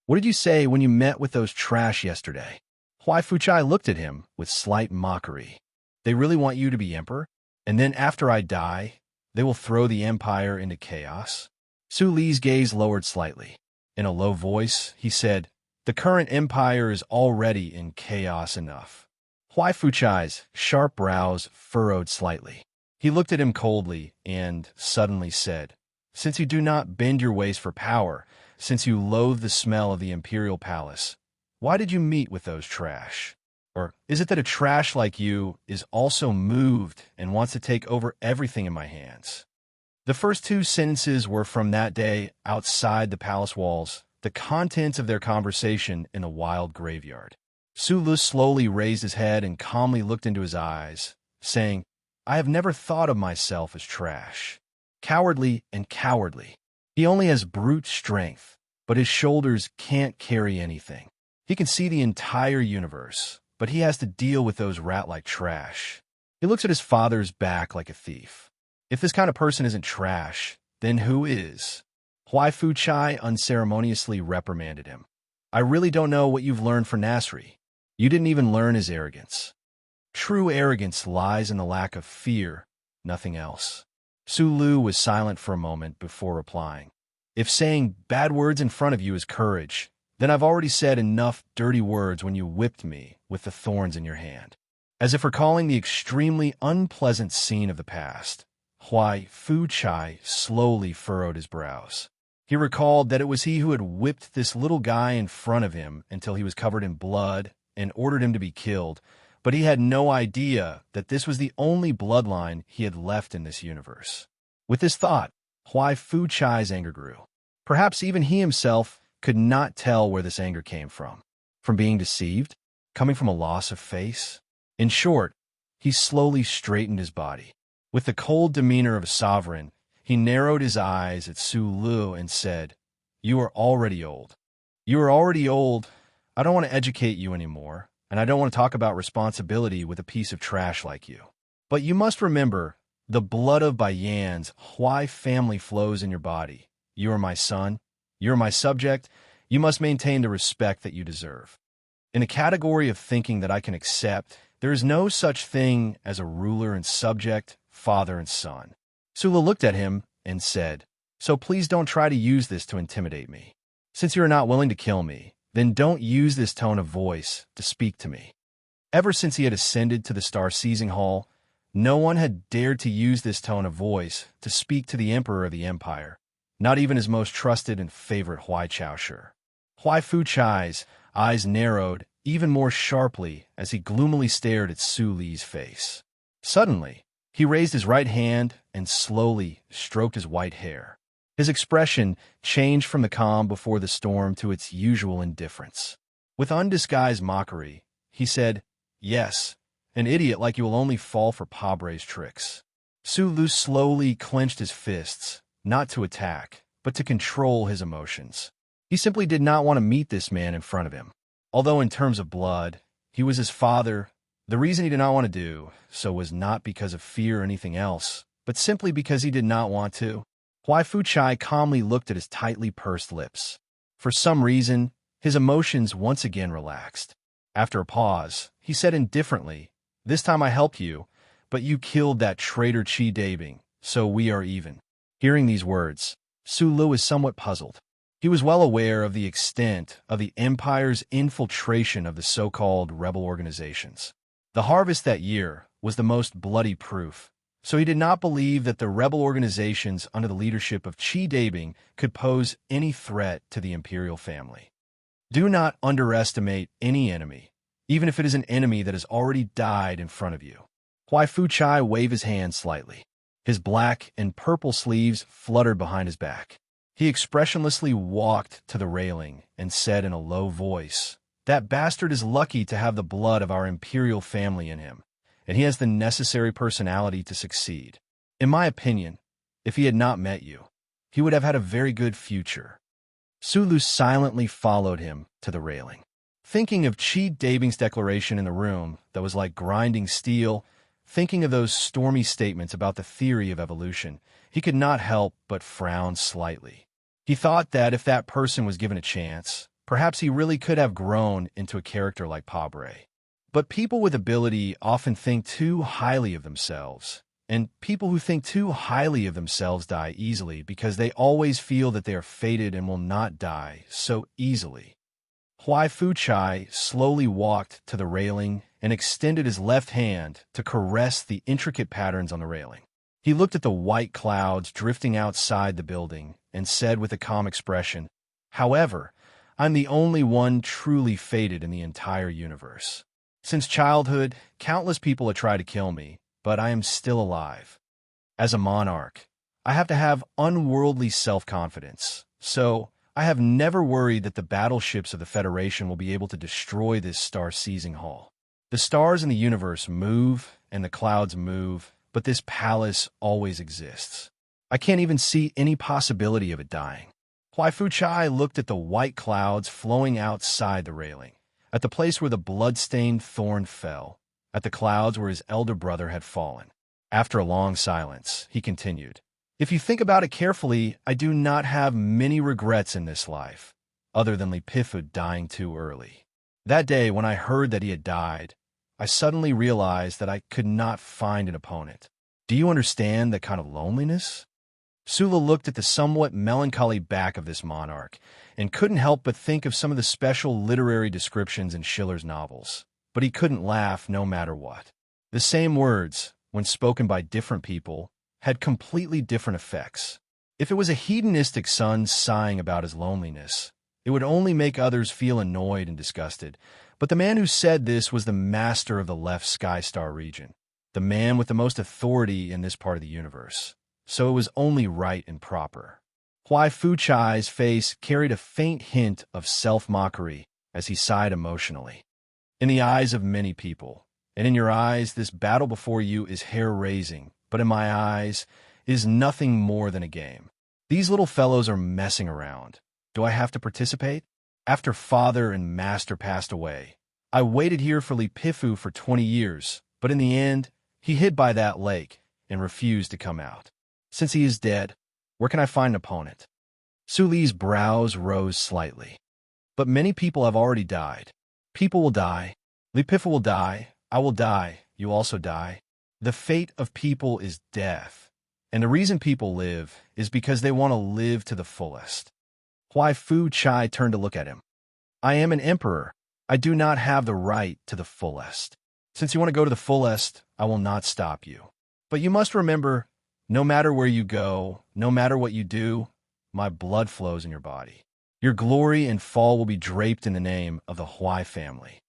"What did you say when you met with those trash yesterday?" Huai Fuchai looked at him with slight mockery. "They really want you to be emperor? And then after I die, they will throw the empire into chaos?" Su Li's gaze lowered slightly. In a low voice, he said, "The current empire is already in chaos enough." Huai Fuchai's sharp brows furrowed slightly. He looked at him coldly and suddenly said, "Since you do not bend your ways for power, since you loathe the smell of the imperial palace, why did you meet with those trash? Or is it that a trash like you is also moved and wants to take over everything in my hands?" The first two sentences were from that day outside the palace walls, the contents of their conversation in a wild graveyard. Sulu slowly raised his head and calmly looked into his eyes, saying, "I have never thought of myself as trash. Cowardly and cowardly. He only has brute strength, but his shoulders can't carry anything. He can see the entire universe, but he has to deal with those rat-like trash. He looks at his father's back like a thief. If this kind of person isn't trash, then who is?" Huai Fuchai unceremoniously reprimanded him. "I really don't know what you've learned for Nasri. You didn't even learn his arrogance. True arrogance lies in the lack of fear, nothing else." Sulu was silent for a moment before replying. "If saying bad words in front of you is courage, then I've already said enough dirty words when you whipped me with the thorns in your hand." As if recalling the extremely unpleasant scene of the past, Huai Fuchai slowly furrowed his brows. He recalled that it was he who had whipped this little guy in front of him until he was covered in blood and ordered him to be killed, but he had no idea that this was the only bloodline he had left in this universe. With this thought, Huai Fuchai's anger grew. Perhaps even he himself could not tell where this anger came from. From being deceived? Coming from a loss of face? In short, he slowly straightened his body. With the cold demeanor of a sovereign, he narrowed his eyes at Su Lu and said, "You are already old. You are already old. I don't want to educate you anymore, and I don't want to talk about responsibility with a piece of trash like you. But you must remember, the blood of Baiyan's Huai family flows in your body. You are my son. You are my subject. You must maintain the respect that you deserve. In a category of thinking that I can accept, there is no such thing as a ruler and subject, father and son." Sula looked at him and said, "So please don't try to use this to intimidate me. Since you are not willing to kill me, then don't use this tone of voice to speak to me." Ever since he had ascended to the Star-Seizing Hall, no one had dared to use this tone of voice to speak to the Emperor of the Empire, not even his most trusted and favorite Huai Chaoshi. Huai Fuchai's eyes narrowed even more sharply as he gloomily stared at Su Li's face. Suddenly, he raised his right hand and slowly stroked his white hair. His expression changed from the calm before the storm to its usual indifference. With undisguised mockery, he said, "Yes, an idiot like you will only fall for Pabre's tricks." Su Lu slowly clenched his fists, not to attack, but to control his emotions. He simply did not want to meet this man in front of him. Although in terms of blood, he was his father, the reason he did not want to do so was not because of fear or anything else, but simply because he did not want to. Huai Fuchai calmly looked at his tightly pursed lips. For some reason, his emotions once again relaxed. After a pause, he said indifferently, "This time I helped you, but you killed that traitor Qi Dabing, so we are even." Hearing these words, Su Lu was somewhat puzzled. He was well aware of the extent of the Empire's infiltration of the so-called rebel organizations. The harvest that year was the most bloody proof, so he did not believe that the rebel organizations under the leadership of Qi Dabing could pose any threat to the imperial family. Do not underestimate any enemy, even if it is an enemy that has already died in front of you. Huai Fuchai waved his hand slightly. His black and purple sleeves fluttered behind his back. He expressionlessly walked to the railing and said in a low voice, "That bastard is lucky to have the blood of our imperial family in him, and he has the necessary personality to succeed. In my opinion, if he had not met you, he would have had a very good future." Su Lu silently followed him to the railing. Thinking of Qi Dabing's declaration in the room that was like grinding steel, thinking of those stormy statements about the theory of evolution, he could not help but frown slightly. He thought that if that person was given a chance, perhaps he really could have grown into a character like Pabre. But people with ability often think too highly of themselves, and people who think too highly of themselves die easily because they always feel that they are fated and will not die so easily. Huai Fuchai slowly walked to the railing and extended his left hand to caress the intricate patterns on the railing. He looked at the white clouds drifting outside the building and said with a calm expression, "However, I'm the only one truly fated in the entire universe. Since childhood, countless people have tried to kill me, but I am still alive. As a monarch, I have to have unworldly self-confidence, so I have never worried that the battleships of the Federation will be able to destroy this star-seizing hall. The stars in the universe move, and the clouds move, but this palace always exists. I can't even see any possibility of it dying." Huai Fuchai looked at the white clouds flowing outside the railing, at the place where the blood-stained thorn fell, at the clouds where his elder brother had fallen. After a long silence, he continued, "If you think about it carefully, I do not have many regrets in this life, other than Lipifud dying too early. That day, when I heard that he had died, I suddenly realized that I could not find an opponent. Do you understand that kind of loneliness?" Sula looked at the somewhat melancholy back of this monarch and couldn't help but think of some of the special literary descriptions in Schiller's novels, but he couldn't laugh no matter what. The same words, when spoken by different people, had completely different effects. If it was a hedonistic son sighing about his loneliness, it would only make others feel annoyed and disgusted. But the man who said this was the master of the left Skystar region, the man with the most authority in this part of the universe. So it was only right and proper. Huai Fuchai's face carried a faint hint of self-mockery as he sighed emotionally. In the eyes of many people, and in your eyes, this battle before you is hair-raising, but in my eyes, it is nothing more than a game. These little fellows are messing around. Do I have to participate? After father and master passed away, I waited here for Li Pifu for 20 years, but in the end, he hid by that lake and refused to come out. Since he is dead, where can I find an opponent? Su Li's brows rose slightly. But many people have already died. People will die. Li Pifu will die. I will die. You also die. The fate of people is death. And the reason people live is because they want to live to the fullest. Huai Fuchai turned to look at him. I am an emperor. I do not have the right to the fullest. Since you want to go to the fullest, I will not stop you. But you must remember, no matter where you go, no matter what you do, my blood flows in your body. Your glory and fall will be draped in the name of the Huai family.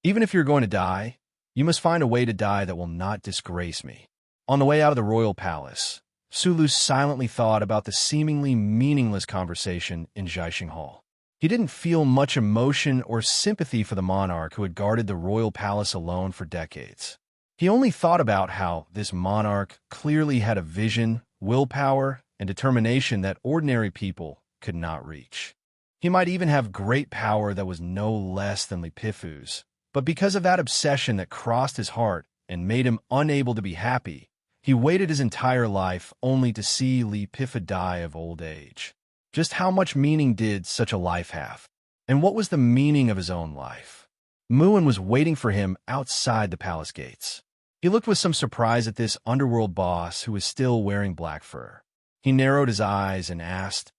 Even if you're going to die, you must find a way to die that will not disgrace me. On the way out of the royal palace, Su Lu silently thought about the seemingly meaningless conversation in Jiaxing Hall. He didn't feel much emotion or sympathy for the monarch who had guarded the royal palace alone for decades. He only thought about how this monarch clearly had a vision, willpower, and determination that ordinary people could not reach. He might even have great power that was no less than Li Pifu's, but because of that obsession that crossed his heart and made him unable to be happy, he waited his entire life only to see Li Pifu die of old age. Just how much meaning did such a life have? And what was the meaning of his own life? Muin was waiting for him outside the palace gates. He looked with some surprise at this underworld boss who was still wearing black fur. He narrowed his eyes and asked,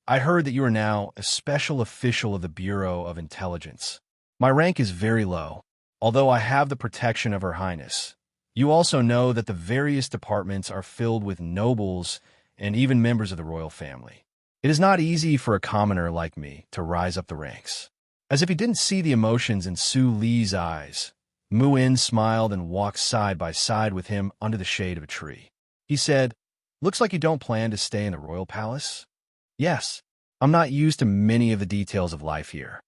I heard that you are now a special official of the Bureau of Intelligence. My rank is very low, although I have the protection of Her Highness. You also know that the various departments are filled with nobles and even members of the royal family. It is not easy for a commoner like me to rise up the ranks. As if he didn't see the emotions in Su Li's eyes, Muin smiled and walked side by side with him under the shade of a tree. He said, Looks like you don't plan to stay in the royal palace? Yes, I'm not used to many of the details of life here.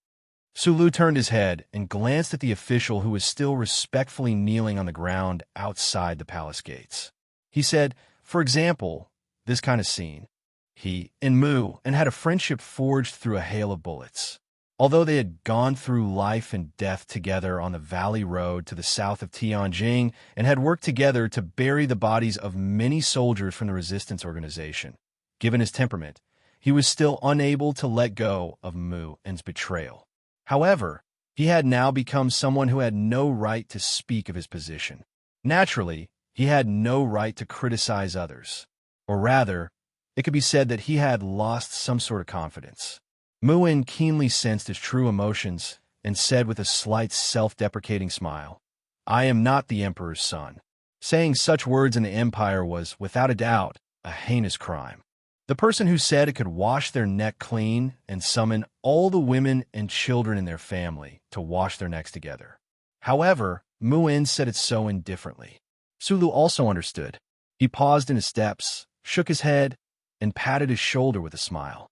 Su Lu turned his head and glanced at the official who was still respectfully kneeling on the ground outside the palace gates. He said, for example, this kind of scene. He and Mu and had a friendship forged through a hail of bullets. Although they had gone through life and death together on the valley road to the south of Tianjin and had worked together to bury the bodies of many soldiers from the resistance organization, given his temperament, he was still unable to let go of Muin's betrayal. However, he had now become someone who had no right to speak of his position. Naturally, he had no right to criticize others. Or rather, it could be said that he had lost some sort of confidence. Muin keenly sensed his true emotions and said with a slight self-deprecating smile, I am not the emperor's son. Saying such words in the empire was, without a doubt, a heinous crime. The person who said it could wash their neck clean and summon all the women and children in their family to wash their necks together. However, Muin said it so indifferently. Su Lu also understood. He paused in his steps, shook his head, and patted his shoulder with a smile.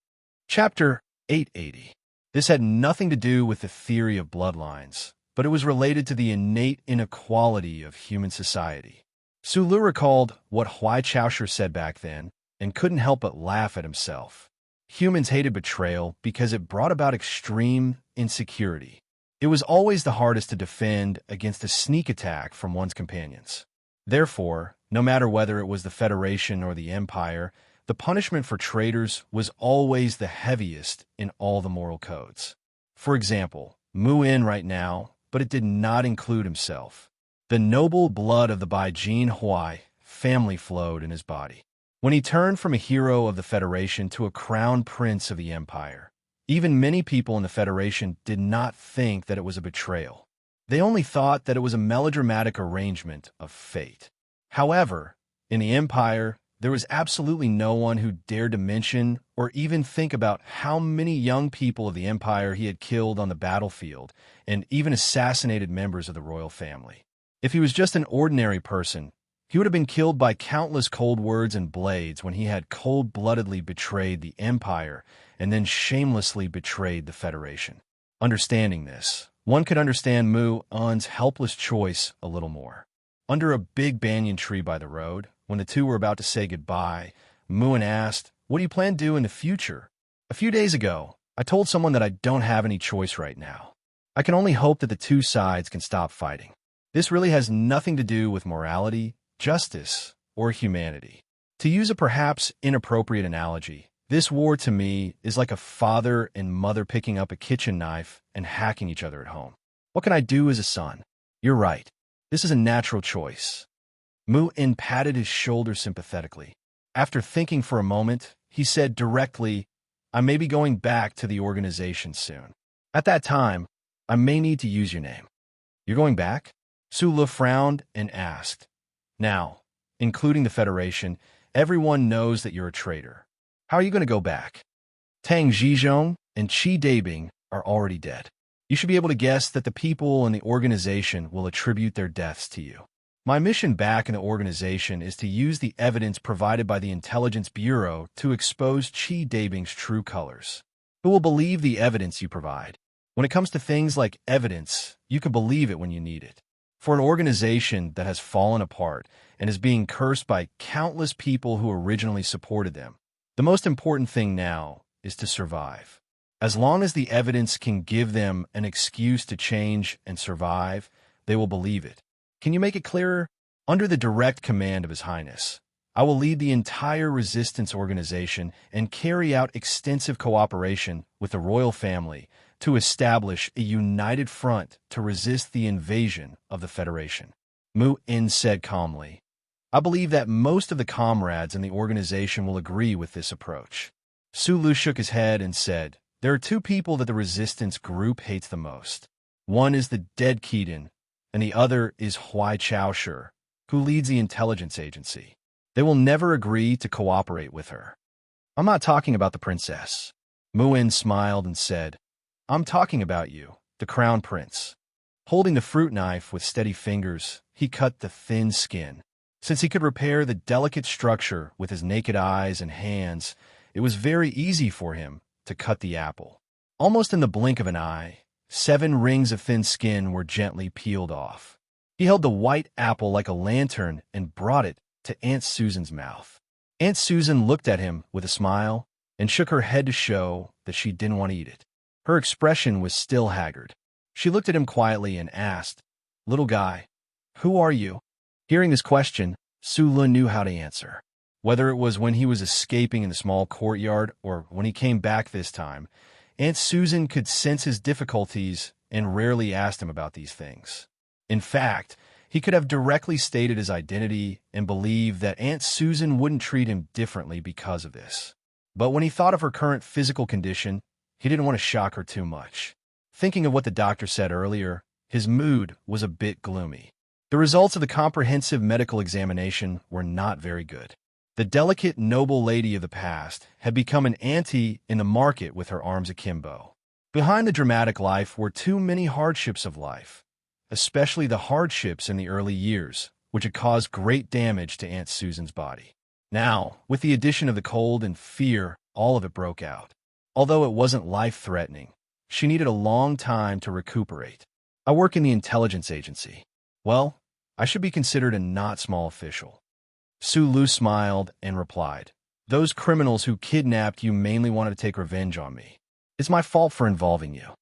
Chapter 880. This had nothing to do with the theory of bloodlines, but it was related to the innate inequality of human society. Su Lu recalled what Huai Chaoshu said back then and couldn't help but laugh at himself. Humans hated betrayal because it brought about extreme insecurity. It was always the hardest to defend against a sneak attack from one's companions. Therefore, no matter whether it was the Federation or the Empire, the punishment for traitors was always the heaviest in all the moral codes. For example, Muin right now, but it did not include himself. The noble blood of the Baijin Huai family flowed in his body. When he turned from a hero of the Federation to a crown prince of the Empire, even many people in the Federation did not think that it was a betrayal. They only thought that it was a melodramatic arrangement of fate. However, in the Empire, there was absolutely no one who dared to mention or even think about how many young people of the Empire he had killed on the battlefield and even assassinated members of the royal family. If he was just an ordinary person, he would have been killed by countless cold words and blades when he had cold-bloodedly betrayed the Empire and then shamelessly betrayed the Federation. Understanding this, one could understand Mu-Un's helpless choice a little more. Under a big banyan tree by the road, when the two were about to say goodbye, Mu-Un asked, "What do you plan to do in the future?" "A few days ago, I told someone that I don't have any choice right now. I can only hope that the two sides can stop fighting. This really has nothing to do with morality, justice, or humanity. To use a perhaps inappropriate analogy, this war to me is like a father and mother picking up a kitchen knife and hacking each other at home. What can I do as a son? You're right. This is a natural choice." Mu-Un patted his shoulder sympathetically. After thinking for a moment, he said directly, "I may be going back to the organization soon. At that time, I may need to use your name." "You're going back?" Su-Lu frowned and asked. "Now, including the Federation, everyone knows that you're a traitor. How are you going to go back? Tang Zhizhong and Qi Dabing are already dead. You should be able to guess that the people in the organization will attribute their deaths to you. My mission back in the organization is to use the evidence provided by the Intelligence Bureau to expose Qi Dabing's true colors. Who will believe the evidence you provide? When it comes to things like evidence, you can believe it when you need it. For an organization that has fallen apart and is being cursed by countless people who originally supported them, the most important thing now is to survive. As long as the evidence can give them an excuse to change and survive, they will believe it. Can you make it clearer? Under the direct command of His Highness, I will lead the entire resistance organization and carry out extensive cooperation with the royal family to establish a united front to resist the invasion of the Federation." Mu-Un said calmly, "I believe that most of the comrades in the organization will agree with this approach." Su-Lu shook his head and said, "There are two people that the resistance group hates the most. One is the dead Keaton, and the other is Huai Chaoshi, who leads the intelligence agency. They will never agree to cooperate with her." "I'm not talking about the princess." Mu-Un smiled and said, "I'm talking about you, the crown prince." Holding the fruit knife with steady fingers, he cut the thin skin. Since he could repair the delicate structure with his naked eyes and hands, it was very easy for him to cut the apple. Almost in the blink of an eye, 7 rings of thin skin were gently peeled off. He held the white apple like a lantern and brought it to Aunt Susan's mouth. Aunt Susan looked at him with a smile and shook her head to show that she didn't want to eat it. Her expression was still haggard. She looked at him quietly and asked, "Little guy, who are you?" Hearing this question, Su-Lu knew how to answer. Whether it was when he was escaping in the small courtyard or when he came back this time, Aunt Susan could sense his difficulties and rarely asked him about these things. In fact, he could have directly stated his identity and believed that Aunt Susan wouldn't treat him differently because of this. But when he thought of her current physical condition, he didn't want to shock her too much. Thinking of what the doctor said earlier, his mood was a bit gloomy. The results of the comprehensive medical examination were not very good. The delicate, noble lady of the past had become an auntie in the market with her arms akimbo. Behind the dramatic life were too many hardships of life, especially the hardships in the early years, which had caused great damage to Aunt Susan's body. Now, with the addition of the cold and fear, all of it broke out. Although it wasn't life-threatening, she needed a long time to recuperate. "I work in the intelligence agency." "Well, I should be considered a not small official." Su-Lu smiled and replied, "Those criminals who kidnapped you mainly wanted to take revenge on me. It's my fault for involving you.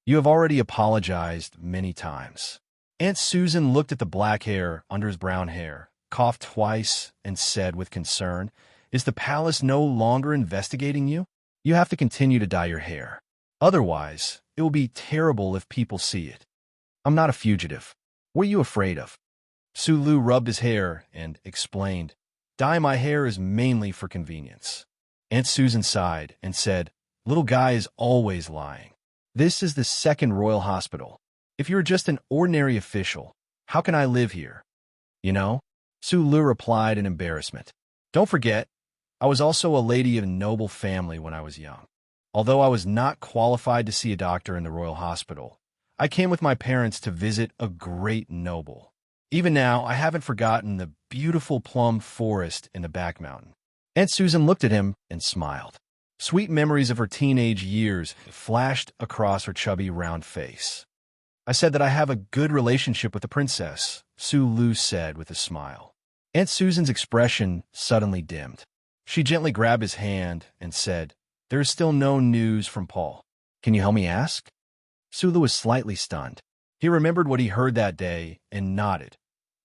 You have already apologized many times." Aunt Susan looked at the black hair under his brown hair, coughed twice, and said with concern, "Is the palace no longer investigating you? You have to continue to dye your hair. Otherwise, it will be terrible if people see it." "I'm not a fugitive. What are you afraid of?" Su-Lu rubbed his hair and explained, "Dye my hair is mainly for convenience." Aunt Susan sighed and said, "Little guy is always lying. This is the second royal hospital. If you're just an ordinary official, how can I live here?" "You know," Su-Lu replied in embarrassment, Don't forget, I was also a lady of noble family when I was young. Although I was not qualified to see a doctor in the royal hospital, I came with my parents to visit a great noble. Even now, I haven't forgotten the beautiful plum forest in the back mountain. Aunt Susan looked at him and smiled. Sweet memories of her teenage years flashed across her chubby, round face. I said that I have a good relationship with the princess, Sue Lu said with a smile. Aunt Susan's expression suddenly dimmed. She gently grabbed his hand and said, "There is still no news from Paul. Can you help me ask?" Sulu was slightly stunned. He remembered what he heard that day and nodded.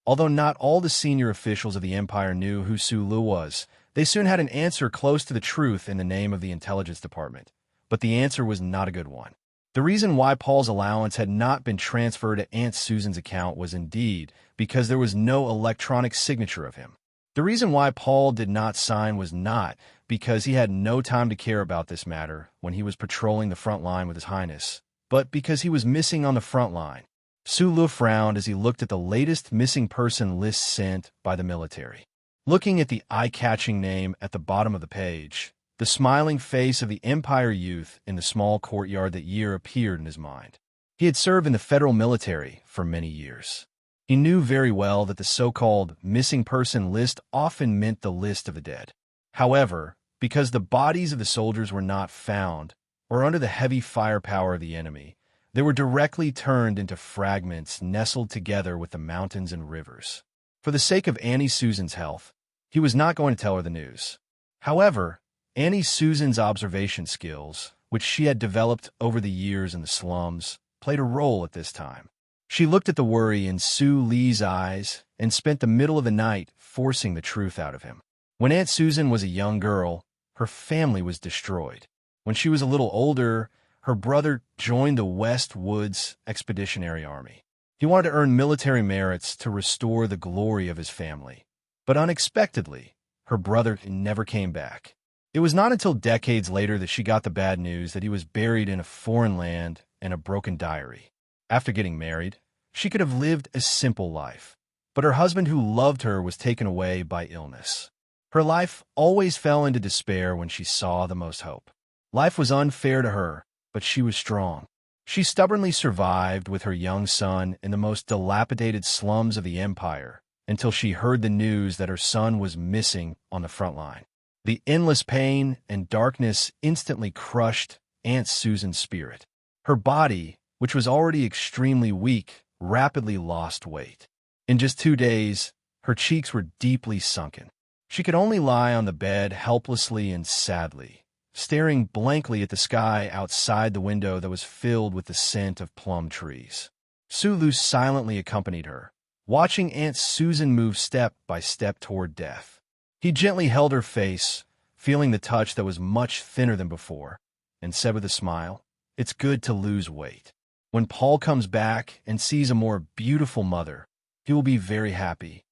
Although not all the senior officials of the Empire knew who Sulu was, they soon had an answer close to the truth in the name of the intelligence department. But the answer was not a good one. The reason why Paul's allowance had not been transferred to Aunt Susan's account was indeed because there was no electronic signature of him. The reason why Paul did not sign was not because he had no time to care about this matter when he was patrolling the front line with His Highness, but because he was missing on the front line. Sulu frowned as he looked at the latest missing person list sent by the military. Looking at the eye-catching name at the bottom of the page, the smiling face of the Empire youth in the small courtyard that year appeared in his mind. He had served in the federal military for many years. He knew very well that the so-called missing person list often meant the list of the dead. However, because the bodies of the soldiers were not found, or under the heavy firepower of the enemy, they were directly turned into fragments nestled together with the mountains and rivers. For the sake of Annie Susan's health, he was not going to tell her the news. However, Annie Susan's observation skills, which she had developed over the years in the slums, played a role at this time. She looked at the worry in Sue Lee's eyes and spent the middle of the night forcing the truth out of him. When Aunt Susan was a young girl, her family was destroyed. When she was a little older, her brother joined the West Woods Expeditionary Army. He wanted to earn military merits to restore the glory of his family. But unexpectedly, her brother never came back. It was not until decades later that she got the bad news that he was buried in a foreign land and a broken diary. After getting married, she could have lived a simple life, but her husband who loved her was taken away by illness. Her life always fell into despair when she saw the most hope. Life was unfair to her, but she was strong. She stubbornly survived with her young son in the most dilapidated slums of the empire until she heard the news that her son was missing on the front line. The endless pain and darkness instantly crushed Aunt Susan's spirit. Her body, which was already extremely weak, rapidly lost weight. In just 2 days, her cheeks were deeply sunken. She could only lie on the bed helplessly and sadly, staring blankly at the sky outside the window that was filled with the scent of plum trees. Sulu silently accompanied her, watching Aunt Susan move step by step toward death. He gently held her face, feeling the touch that was much thinner than before, and said with a smile, "It's good to lose weight. When Paul comes back and sees a more beautiful mother, he will be very happy."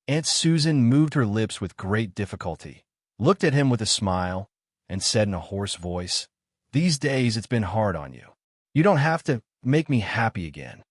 Aunt Susan moved her lips with great difficulty, looked at him with a smile, and said in a hoarse voice, "These days it's been hard on you. You don't have to make me happy again."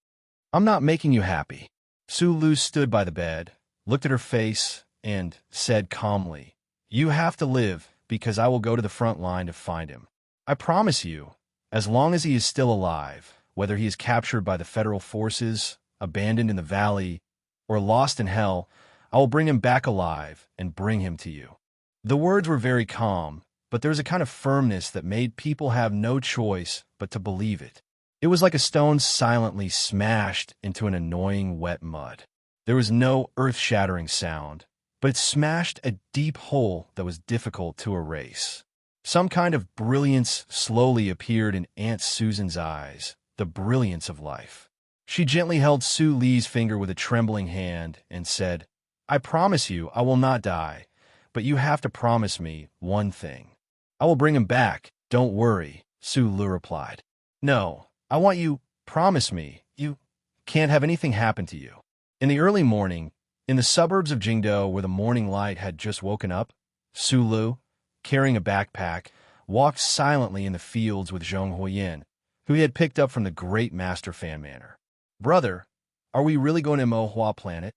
"I'm not making you happy." Sulu stood by the bed, looked at her face, and said calmly, "You have to live because I will go to the front line to find him. I promise you, as long as he is still alive, whether he is captured by the federal forces, abandoned in the valley, or lost in hell, I will bring him back alive and bring him to you." The words were very calm, but there was a kind of firmness that made people have no choice but to believe it. It was like a stone silently smashed into an annoying wet mud. There was no earth-shattering sound, but it smashed a deep hole that was difficult to erase. Some kind of brilliance slowly appeared in Aunt Susan's eyes, the brilliance of life. She gently held Sue Lee's finger with a trembling hand and said, "I promise you I will not die, but you have to promise me one thing." "I will bring him back, don't worry," Sue Lu replied. "No, I want you, promise me, you can't have anything happen to you." In the early morning, in the suburbs of Jingdo where the morning light had just woken up, Sue Lu, carrying a backpack, walked silently in the fields with Zhong Huoyan, who he had picked up from the great Master Fan Manor. "Brother, are we really going to Mohua Planet?"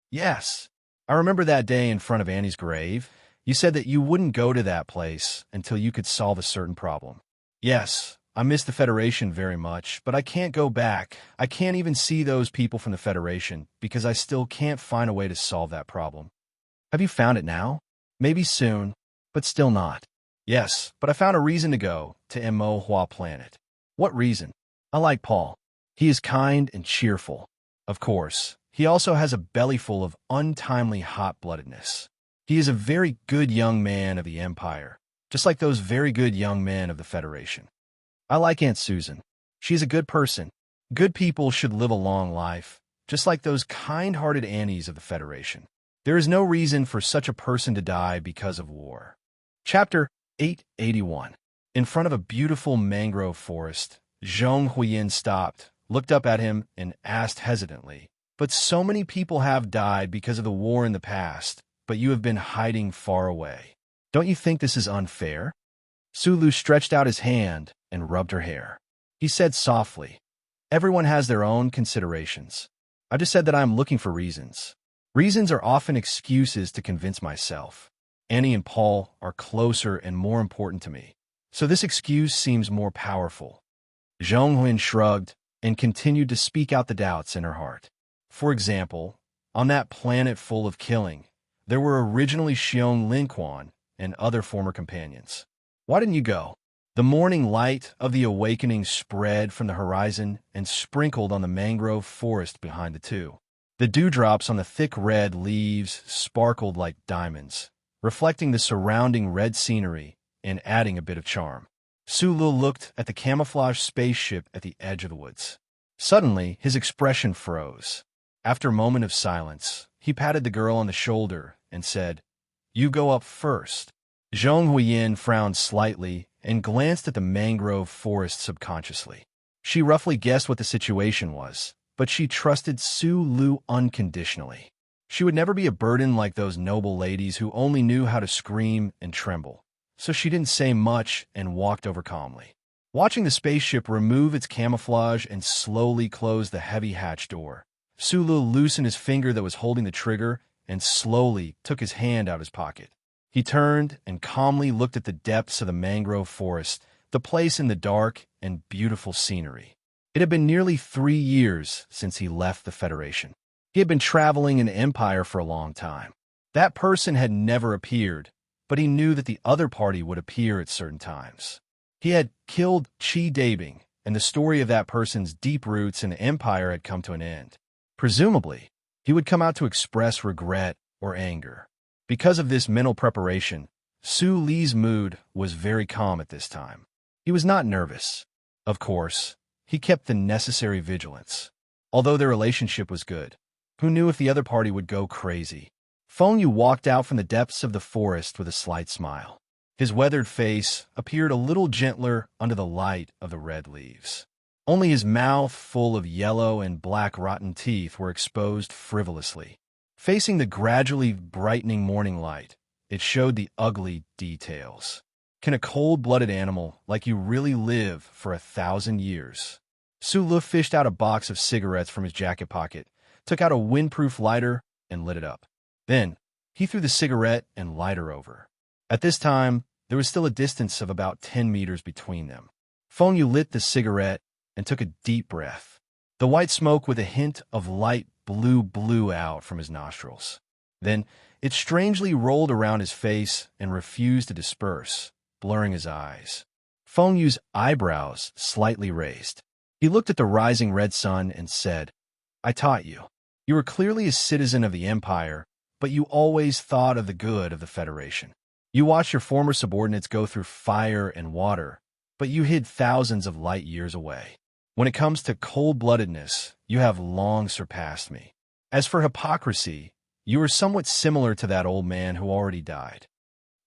"Yes. I remember that day in front of Annie's grave, You said that you wouldn't go to that place until you could solve a certain problem. Yes, I miss the Federation very much, but I can't go back. I can't even see those people from the Federation because I still can't find a way to solve that problem. Have you found it now? Maybe soon, but still not. Yes, but I found a reason to go to Immerse planet. What reason? I like Paul. He is kind and cheerful. Of course, he also has a belly full of untimely hot-bloodedness. He is a very good young man of the Empire, just like those very good young men of the Federation. I like Aunt Susan. She's a good person. Good people should live a long life, just like those kind-hearted Annies of the Federation. There is no reason for such a person to die because of war. Chapter 881. In front of a beautiful mangrove forest, Zhong Huiyin stopped, looked up at him, and asked hesitantly, "But so many people have died because of the war in the past, but you have been hiding far away. Don't you think this is unfair?" Sulu stretched out his hand and rubbed her hair. He said softly, "Everyone has their own considerations. I just said that I am looking for reasons. Reasons are often excuses to convince myself. Annie and Paul are closer and more important to me, so this excuse seems more powerful." Zhong Huiyin shrugged and continued to speak out the doubts in her heart. For example, on that planet full of killing, there were originally Xiong Linquan and other former companions. Why didn't you go? The morning light of the awakening spread from the horizon and sprinkled on the mangrove forest behind the two. The dewdrops on the thick red leaves sparkled like diamonds, reflecting the surrounding red scenery and adding a bit of charm. Sulu looked at the camouflage spaceship at the edge of the woods. Suddenly, his expression froze. After a moment of silence, he patted the girl on the shoulder and said, "You go up first." Zhong Huiyin frowned slightly and glanced at the mangrove forest subconsciously. She roughly guessed what the situation was, but she trusted Sulu unconditionally. She would never be a burden like those noble ladies who only knew how to scream and tremble, so she didn't say much and walked over calmly. Watching the spaceship remove its camouflage and slowly close the heavy hatch door, Sulu loosened his finger that was holding the trigger and slowly took his hand out of his pocket. He turned and calmly looked at the depths of the mangrove forest, the place in the dark and beautiful scenery. It had been nearly 3 years since he left the Federation. He had been traveling in the Empire for a long time. That person had never appeared, but he knew that the other party would appear at certain times. He had killed Qi Dabing, and the story of that person's deep roots in the Empire had come to an end. Presumably, he would come out to express regret or anger. Because of this mental preparation, Su Li's mood was very calm at this time. He was not nervous. Of course, he kept the necessary vigilance. Although their relationship was good, who knew if the other party would go crazy? Feng Yu walked out from the depths of the forest with a slight smile. His weathered face appeared a little gentler under the light of the red leaves. Only his mouth, full of yellow and black rotten teeth, were exposed frivolously. Facing the gradually brightening morning light, it showed the ugly details. Can a cold-blooded animal like you really live for 1,000 years? Sulu fished out a box of cigarettes from his jacket pocket, took out a windproof lighter, and lit it up. Then, he threw the cigarette and lighter over. At this time, there was still a distance of about 10 meters between them. Feng Yu lit the cigarette and took a deep breath. The white smoke with a hint of light blue blew out from his nostrils. Then, it strangely rolled around his face and refused to disperse, blurring his eyes. Feng Yu's eyebrows slightly raised. He looked at the rising red sun and said, "I taught you. You were clearly a citizen of the Empire, but you always thought of the good of the Federation. You watched your former subordinates go through fire and water, but you hid thousands of light years away. When it comes to cold-bloodedness, you have long surpassed me. As for hypocrisy, you are somewhat similar to that old man who already died."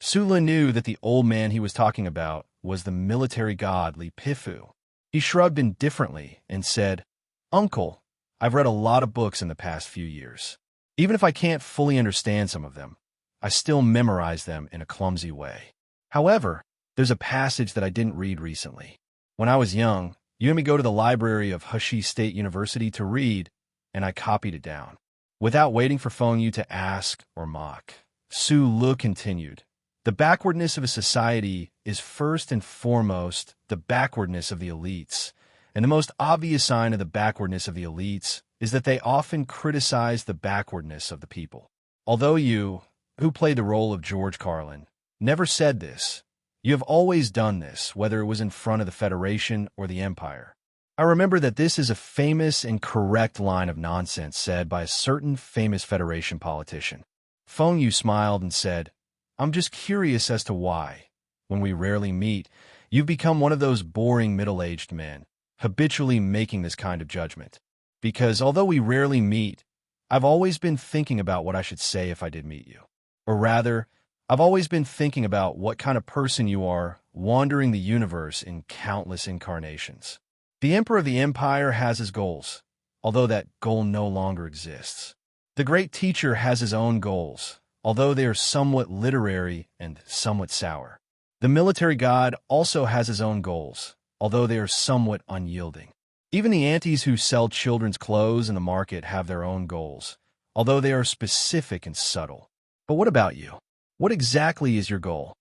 Sula knew that the old man he was talking about was the military god Li Pifu. He shrugged indifferently and said, "Uncle, I've read a lot of books in the past few years. Even if I can't fully understand some of them, I still memorize them in a clumsy way. However, there's a passage that I didn't read recently. When I was young, you had me go to the library of Heshi State University to read, and I copied it down." Without waiting for Feng Yu to ask or mock, Su Lu continued. The backwardness of a society is first and foremost the backwardness of the elites, and the most obvious sign of the backwardness of the elites is that they often criticize the backwardness of the people. Although you, who played the role of George Carlin, never said this, you have always done this, whether it was in front of the Federation or the Empire. I remember that this is a famous and correct line of nonsense said by a certain famous Federation politician. Feng Yu smiled and said, I'm just curious as to why, when we rarely meet, you've become one of those boring middle-aged men, habitually making this kind of judgment. Because although we rarely meet, I've always been thinking about what I should say if I did meet you. Or rather, I've always been thinking about what kind of person you are, wandering the universe in countless incarnations. The Emperor of the Empire has his goals, although that goal no longer exists. The great teacher has his own goals, although they are somewhat literary and somewhat sour. The military god also has his own goals, although they are somewhat unyielding. Even the aunties who sell children's clothes in the market have their own goals, although they are specific and subtle. But what about you? What exactly is your goal?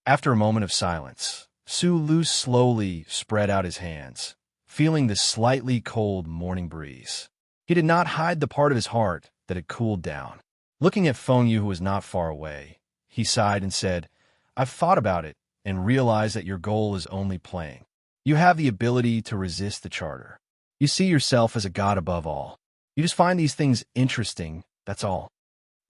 After a moment of silence, Su Lu slowly spread out his hands, feeling the slightly cold morning breeze. He did not hide the part of his heart that had cooled down. Looking at Feng Yu, who was not far away, he sighed and said, I've thought about it and realized that your goal is only playing. You have the ability to resist the charter. You see yourself as a god above all. You just find these things interesting, that's all.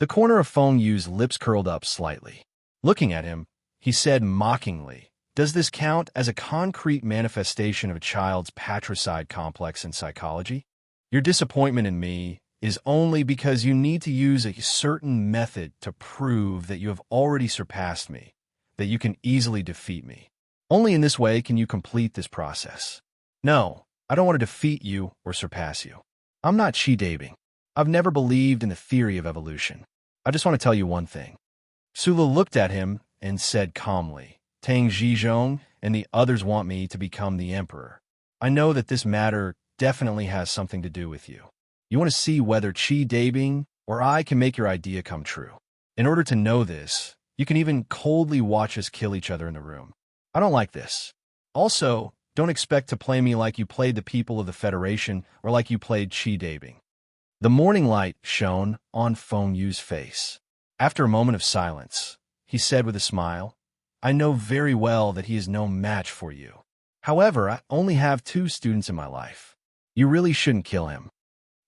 The corner of Feng Yu's lips curled up slightly. Looking at him, he said mockingly, Does this count as a concrete manifestation of a child's patricide complex in psychology? Your disappointment in me is only because you need to use a certain method to prove that you have already surpassed me, that you can easily defeat me. Only in this way can you complete this process. No, I don't want to defeat you or surpass you. I'm not chi-dabing. I've never believed in the theory of evolution. I just want to tell you one thing. Su Lu looked at him and said calmly, Tang Zhizhong and the others want me to become the emperor. I know that this matter definitely has something to do with you. You want to see whether chi-dabing or I can make your idea come true. In order to know this, you can even coldly watch us kill each other in the room. I don't like this. Also, don't expect to play me like you played the people of the Federation or like you played chi-dabing. The morning light shone on Feng Yu's face. After a moment of silence, he said with a smile, I know very well that he is no match for you. However, I only have 2 students in my life. You really shouldn't kill him.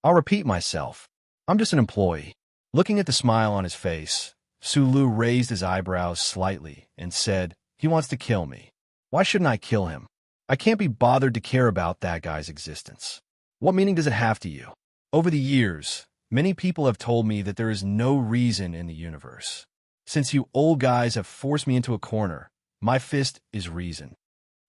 I'll repeat myself. I'm just an employee. Looking at the smile on his face, Su Lu raised his eyebrows slightly and said, He wants to kill me. Why shouldn't I kill him? I can't be bothered to care about that guy's existence. What meaning does it have to you? Over the years, many people have told me that there is no reason in the universe. Since you old guys have forced me into a corner, my fist is reason.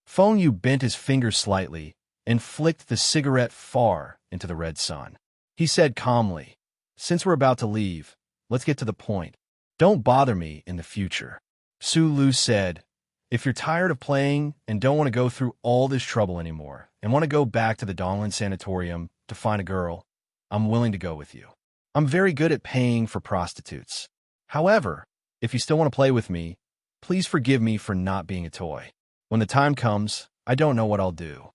Feng Yu bent his finger slightly and flicked the cigarette far into the red sun. He said calmly, Since we're about to leave, let's get to the point. Don't bother me in the future. Su Lu said, If you're tired of playing and don't want to go through all this trouble anymore and want to go back to the Donglan Sanatorium to find a girl, I'm willing to go with you. I'm very good at paying for prostitutes. However, if you still want to play with me, please forgive me for not being a toy. When the time comes, I don't know what I'll do.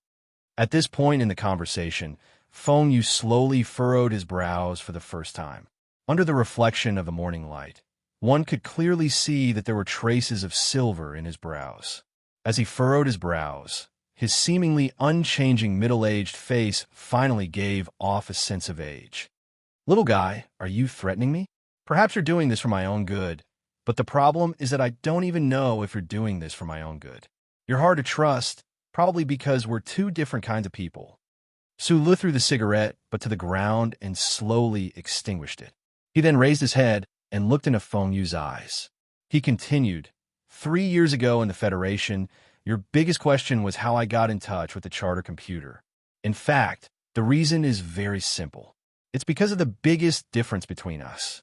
At this point in the conversation, Feng Yu slowly furrowed his brows for the first time. Under the reflection of the morning light, one could clearly see that there were traces of silver in his brows. As he furrowed his brows, his seemingly unchanging middle-aged face finally gave off a sense of age. Little guy, are you threatening me? Perhaps you're doing this for my own good, but the problem is that I don't even know if you're doing this for my own good. You're hard to trust, probably because we're 2 different kinds of people. Su Lu threw the cigarette, but to the ground and slowly extinguished it. He then raised his head and looked into Feng Yu's eyes. He continued, 3 years ago in the Federation, your biggest question was how I got in touch with the charter computer. In fact, the reason is very simple. It's because of the biggest difference between us.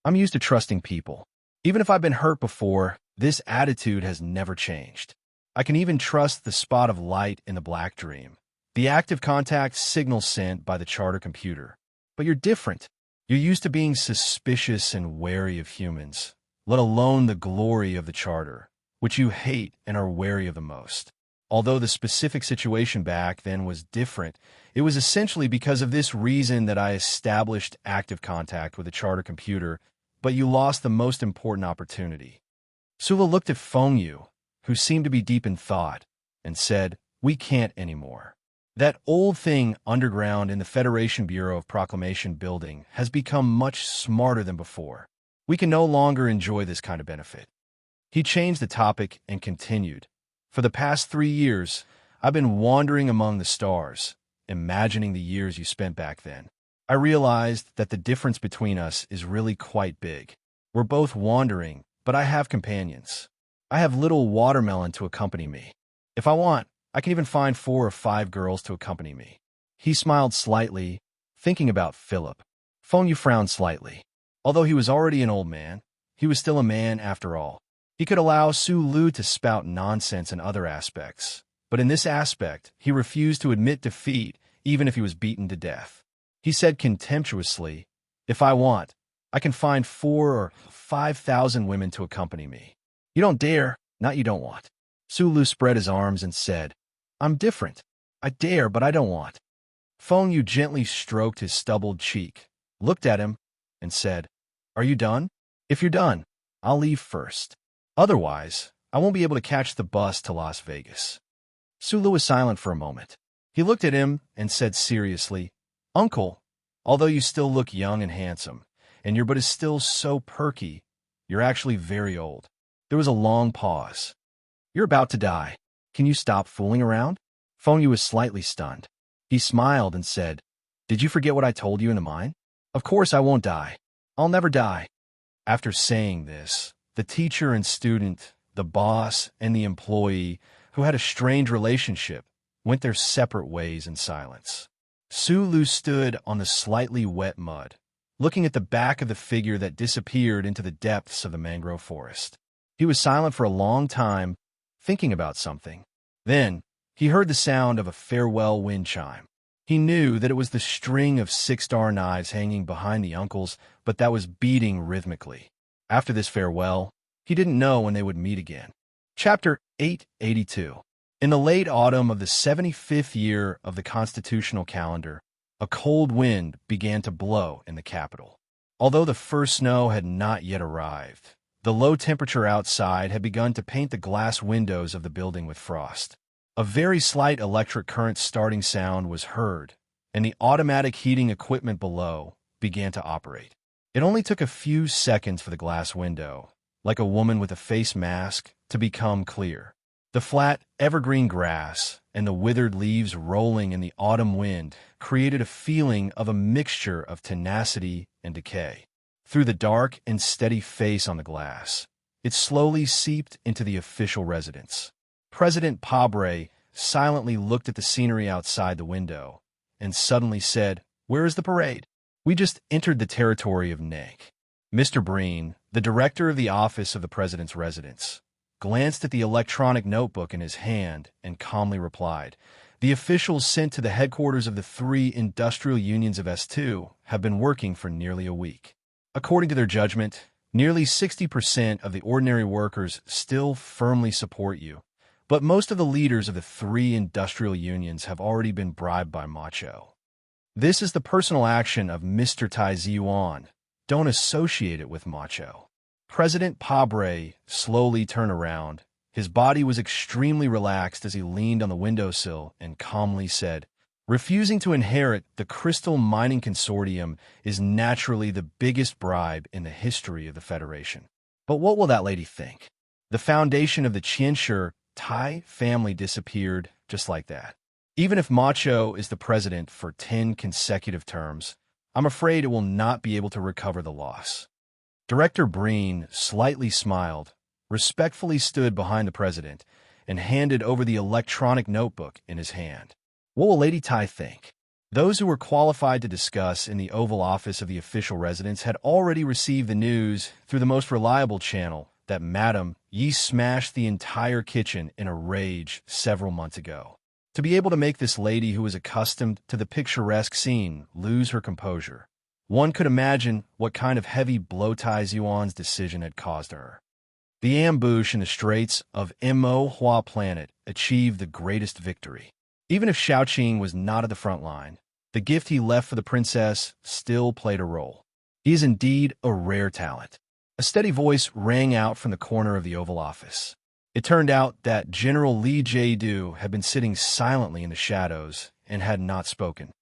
I'm used to trusting people. Even if I've been hurt before, this attitude has never changed. I can even trust the spot of light in the black dream, the active contact signal sent by the charter computer. But you're different. You're used to being suspicious and wary of humans, let alone the glory of the charter, which you hate and are wary of the most. Although the specific situation back then was different, it was essentially because of this reason that I established active contact with a charter computer, but you lost the most important opportunity. Sula looked at Feng Yu, who seemed to be deep in thought, and said, "We can't anymore. That old thing underground in the Federation Bureau of Proclamation building has become much smarter than before. We can no longer enjoy this kind of benefit." He changed the topic and continued, "For the past 3 years, I've been wandering among the stars, imagining the years you spent back then. I realized that the difference between us is really quite big. We're both wandering, but I have companions. I have little Watermelon to accompany me. If I want, I can even find 4 or 5 girls to accompany me." He smiled slightly, thinking about Philip. Feng Yu frowned slightly. Although he was already an old man, he was still a man after all. He could allow Su Lu to spout nonsense in other aspects, but in this aspect, he refused to admit defeat even if he was beaten to death. He said contemptuously, "If I want, I can find 4 or 5,000 women to accompany me. You don't dare, not you don't want." Su Lu spread his arms and said, "I'm different. I dare, but I don't want." Feng Yu gently stroked his stubbled cheek, looked at him, and said, "Are you done? If you're done, I'll leave first. Otherwise, I won't be able to catch the bus to Las Vegas." Sulu was silent for a moment. He looked at him and said seriously, "Uncle, although you still look young and handsome, and your butt is still so perky, you're actually very old." There was a long pause. "You're about to die. Can you stop fooling around?" Feng Yu was slightly stunned. He smiled and said, "Did you forget what I told you in the mine? Of course I won't die. I'll never die." After saying this, the teacher and student, the boss and the employee, who had a strange relationship, went their separate ways in silence. Su Lu stood on the slightly wet mud, looking at the back of the figure that disappeared into the depths of the mangrove forest. He was silent for a long time, thinking about something. Then, he heard the sound of a farewell wind chime. He knew that it was the string of 6-star knives hanging behind the uncles, but that was beating rhythmically. After this farewell, he didn't know when they would meet again. Chapter 882. In the late autumn of the 75th year of the constitutional calendar, a cold wind began to blow in the capital. Although the first snow had not yet arrived, the low temperature outside had begun to paint the glass windows of the building with frost. A very slight electric current starting sound was heard, and the automatic heating equipment below began to operate. It only took a few seconds for the glass window, like a woman with a face mask, to become clear. The flat, evergreen grass and the withered leaves rolling in the autumn wind created a feeling of a mixture of tenacity and decay. Through the dark and steady face on the glass, it slowly seeped into the official residence. President Pabre silently looked at the scenery outside the window and suddenly said, "Where is the parade?" "We just entered the territory of Nank." Mr. Breen, the director of the office of the president's residence, glanced at the electronic notebook in his hand and calmly replied, "The officials sent to the headquarters of the 3 industrial unions of S2 have been working for nearly a week. According to their judgment, nearly 60% of the ordinary workers still firmly support you, but most of the leaders of the 3 industrial unions have already been bribed by Macho. This is the personal action of Mr. Tai Ziyuan. Don't associate it with Macho." President Pabre slowly turned around. His body was extremely relaxed as he leaned on the windowsill and calmly said, "Refusing to inherit the Crystal Mining Consortium is naturally the biggest bribe in the history of the Federation. But what will that lady think? The foundation of the Qianshi Tai family disappeared just like that. Even if Macho is the president for 10 consecutive terms, I'm afraid it will not be able to recover the loss." Director Breen slightly smiled, respectfully stood behind the president, and handed over the electronic notebook in his hand. What will Lady Tai think? Those who were qualified to discuss in the Oval Office of the official residence had already received the news through the most reliable channel that Madame Yi smashed the entire kitchen in a rage several months ago. To be able to make this lady who was accustomed to the picturesque scene lose her composure One could imagine what kind of heavy blow ties Yuan's decision had caused her. The ambush in the straits of Hua Planet achieved the greatest victory. Even if Xiaoqing was not at the front line, the gift he left for the princess still played a role. He is indeed a rare talent. A steady voice rang out from the corner of the Oval Office. It turned out that General Li Jiedu had been sitting silently in the shadows and had not spoken.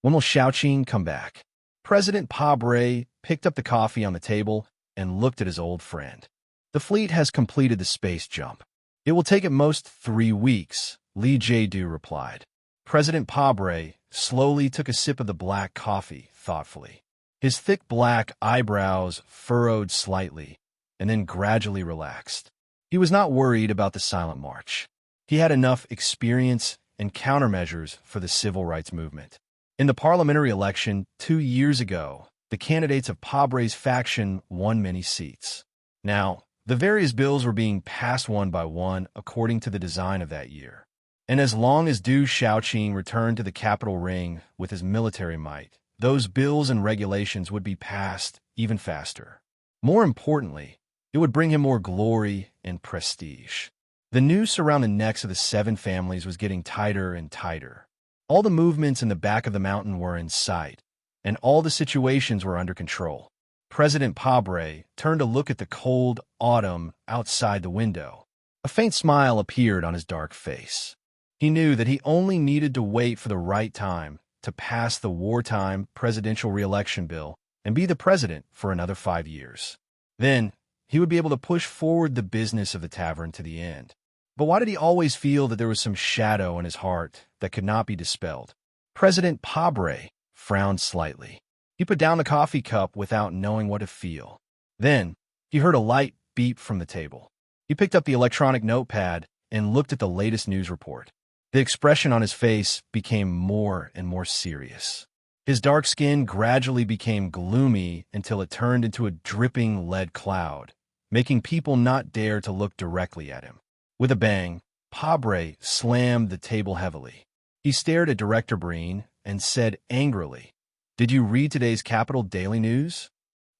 When will Xiaoqing come back? President Pabre picked up the coffee on the table and looked at his old friend. The fleet has completed the space jump. It will take at most 3 weeks, Li Jiedu replied. President Pabre slowly took a sip of the black coffee thoughtfully. His thick black eyebrows furrowed slightly and then gradually relaxed. He was not worried about the silent march. He had enough experience and countermeasures for the civil rights movement. In the parliamentary election 2 years ago, the candidates of Pabre's faction won many seats. Now, the various bills were being passed one by one according to the design of that year. And as long as Du Xiaoqing returned to the capital ring with his military might, those bills and regulations would be passed even faster. More importantly, it would bring him more glory and prestige. The noose around the necks of the 7 families was getting tighter and tighter. All the movements in the back of the mountain were in sight, and all the situations were under control. President Pabre turned to look at the cold autumn outside the window. A faint smile appeared on his dark face. He knew that he only needed to wait for the right time to pass the wartime presidential re-election bill and be the president for another 5 years. Then, he would be able to push forward the business of the tavern to the end. But why did he always feel that there was some shadow in his heart that could not be dispelled? President Pabre frowned slightly. He put down the coffee cup without knowing what to feel. Then, he heard a light beep from the table. He picked up the electronic notepad and looked at the latest news report. The expression on his face became more and more serious. His dark skin gradually became gloomy until it turned into a dripping lead cloud, making people not dare to look directly at him. With a bang, Pabre slammed the table heavily. He stared at Director Breen and said angrily, "Did you read today's Capital Daily News?"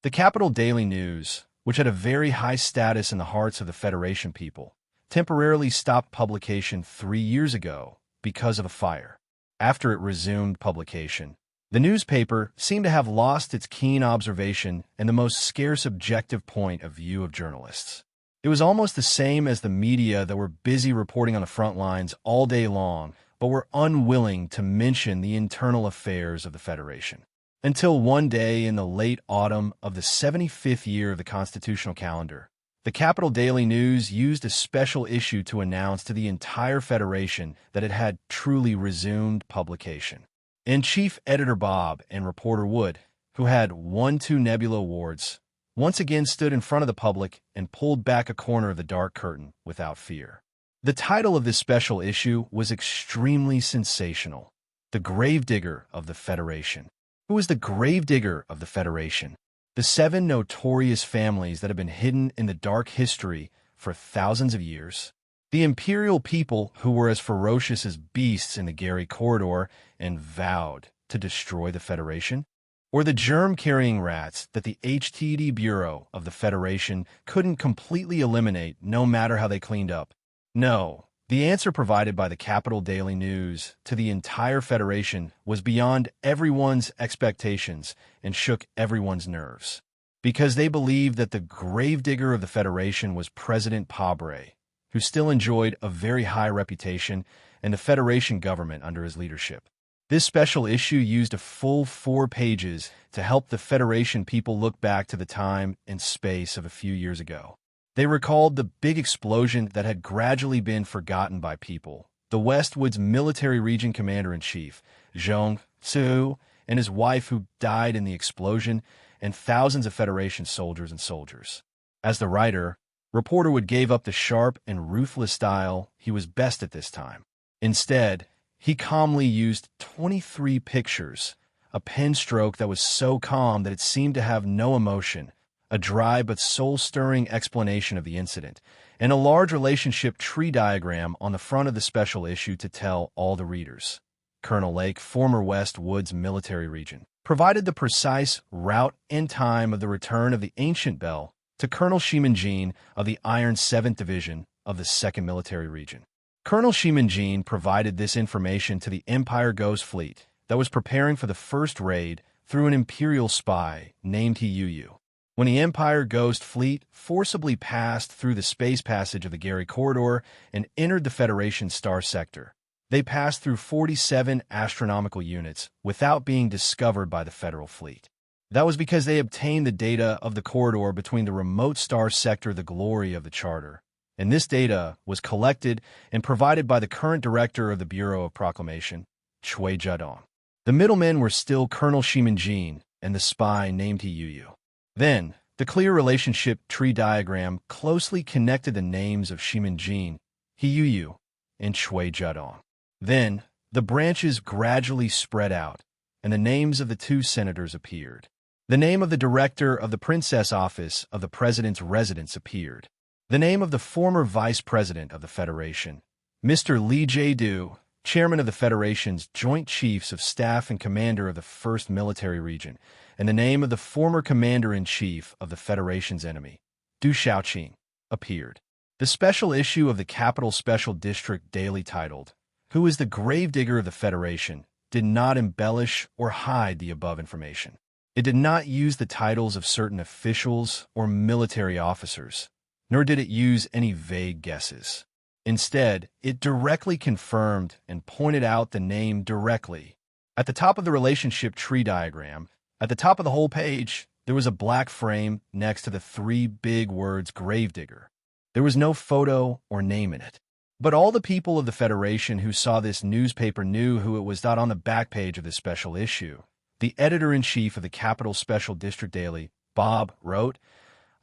The Capital Daily News, which had a very high status in the hearts of the Federation people, temporarily stopped publication 3 years ago because of a fire. After it resumed publication, the newspaper seemed to have lost its keen observation and the most scarce objective point of view of journalists. It was almost the same as the media that were busy reporting on the front lines all day long, but were unwilling to mention the internal affairs of the Federation. Until one day in the late autumn of the 75th year of the constitutional calendar, the Capital Daily News used a special issue to announce to the entire Federation that it had truly resumed publication. And Chief Editor Bob and Reporter Wood, who had won 2 Nebula Awards, once again stood in front of the public and pulled back a corner of the dark curtain without fear. The title of this special issue was extremely sensational: The Gravedigger of the Federation. Who is the Gravedigger of the Federation? The 7 notorious families that have been hidden in the dark history for thousands of years. The imperial people who were as ferocious as beasts in the Gary Corridor and vowed to destroy the Federation? Or the germ-carrying rats that the HTD Bureau of the Federation couldn't completely eliminate no matter how they cleaned up? No, the answer provided by the Capital Daily News to the entire Federation was beyond everyone's expectations and shook everyone's nerves. Because they believed that the gravedigger of the Federation was President Pabre, who still enjoyed a very high reputation and the Federation government under his leadership. This special issue used a full 4 pages to help the Federation people look back to the time and space of a few years ago. They recalled the big explosion that had gradually been forgotten by people. The Westwood's military region commander-in-chief, Zhong Su, and his wife who died in the explosion, and thousands of Federation soldiers. As the writer, Reporter Wood gave up the sharp and ruthless style he was best at this time. Instead, he calmly used 23 pictures, a pen stroke that was so calm that it seemed to have no emotion, a dry but soul-stirring explanation of the incident, and a large relationship tree diagram on the front of the special issue to tell all the readers. Colonel Lake, former West Woods military region. provided the precise route and time of the return of the ancient bell to Colonel Shimanjin of the Iron 7th Division of the 2nd Military Region. Colonel Shimanjin provided this information to the Empire Ghost Fleet that was preparing for the first raid through an Imperial spy named Hiyuyu. When the Empire Ghost Fleet forcibly passed through the space passage of the Gary Corridor and entered the Federation Star Sector, they passed through 47 astronomical units without being discovered by the Federal Fleet. That was because they obtained the data of the corridor between the remote star sector, the Glory of the Charter, and this data was collected and provided by the current director of the Bureau of Proclamation, Chui Jiadong. The middlemen were still Colonel Shimanjin and the spy named Hiyuyu. Then, the clear relationship tree diagram closely connected the names of Shimanjin, Hiyuyu, and Chui Jiadong. Then, the branches gradually spread out, and the names of the two senators appeared. The name of the director of the Princess Office of the President's Residence appeared. The name of the former Vice President of the Federation, Mr. Li Jiedu, Chairman of the Federation's Joint Chiefs of Staff and Commander of the 1st Military Region, and the name of the former Commander-in-Chief of the Federation's enemy, Du Xiaoqing, appeared. The special issue of the Capital Special District Daily titled, "Who is the Gravedigger of the Federation?" did not embellish or hide the above information. It did not use the titles of certain officials or military officers, nor did it use any vague guesses. Instead, it directly confirmed and pointed out the name directly. At the top of the relationship tree diagram, at the top of the whole page, there was a black frame next to the 3 big words Gravedigger. There was no photo or name in it. But all the people of the Federation who saw this newspaper knew who it was. On the back page of this special issue, the editor-in-chief of the Capital Special District Daily, Bob, wrote,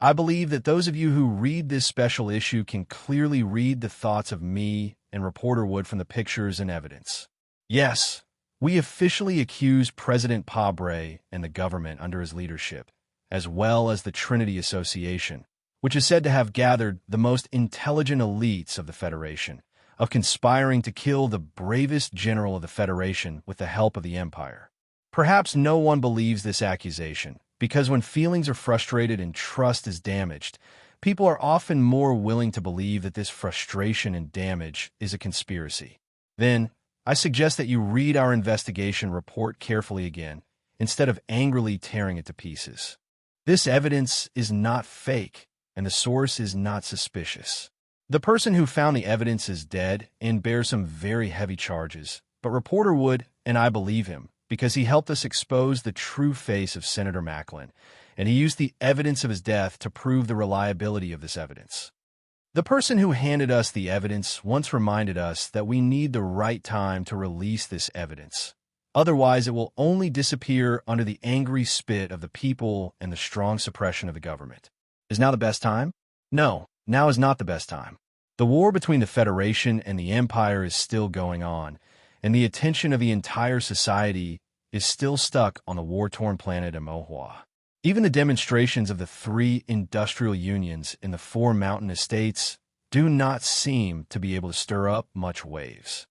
"I believe that those of you who read this special issue can clearly read the thoughts of me and Reporter Wood from the pictures and evidence. Yes, we officially accuse President Pabre and the government under his leadership, as well as the Trinity Association, which is said to have gathered the most intelligent elites of the Federation, of conspiring to kill the bravest general of the Federation with the help of the Empire. Perhaps no one believes this accusation, because when feelings are frustrated and trust is damaged, people are often more willing to believe that this frustration and damage is a conspiracy. Then, I suggest that you read our investigation report carefully again, instead of angrily tearing it to pieces. This evidence is not fake, and the source is not suspicious. The person who found the evidence is dead and bears some very heavy charges, but Reporter Wood and I believe him because he helped us expose the true face of Senator Macklin, and he used the evidence of his death to prove the reliability of this evidence. The person who handed us the evidence once reminded us that we need the right time to release this evidence. Otherwise, it will only disappear under the angry spit of the people and the strong suppression of the government. Is now the best time? No, now is not the best time. The war between the Federation and the Empire is still going on, and the attention of the entire society is still stuck on the war-torn planet of Mohua. Even the demonstrations of the 3 industrial unions in the 4 mountain estates do not seem to be able to stir up much waves.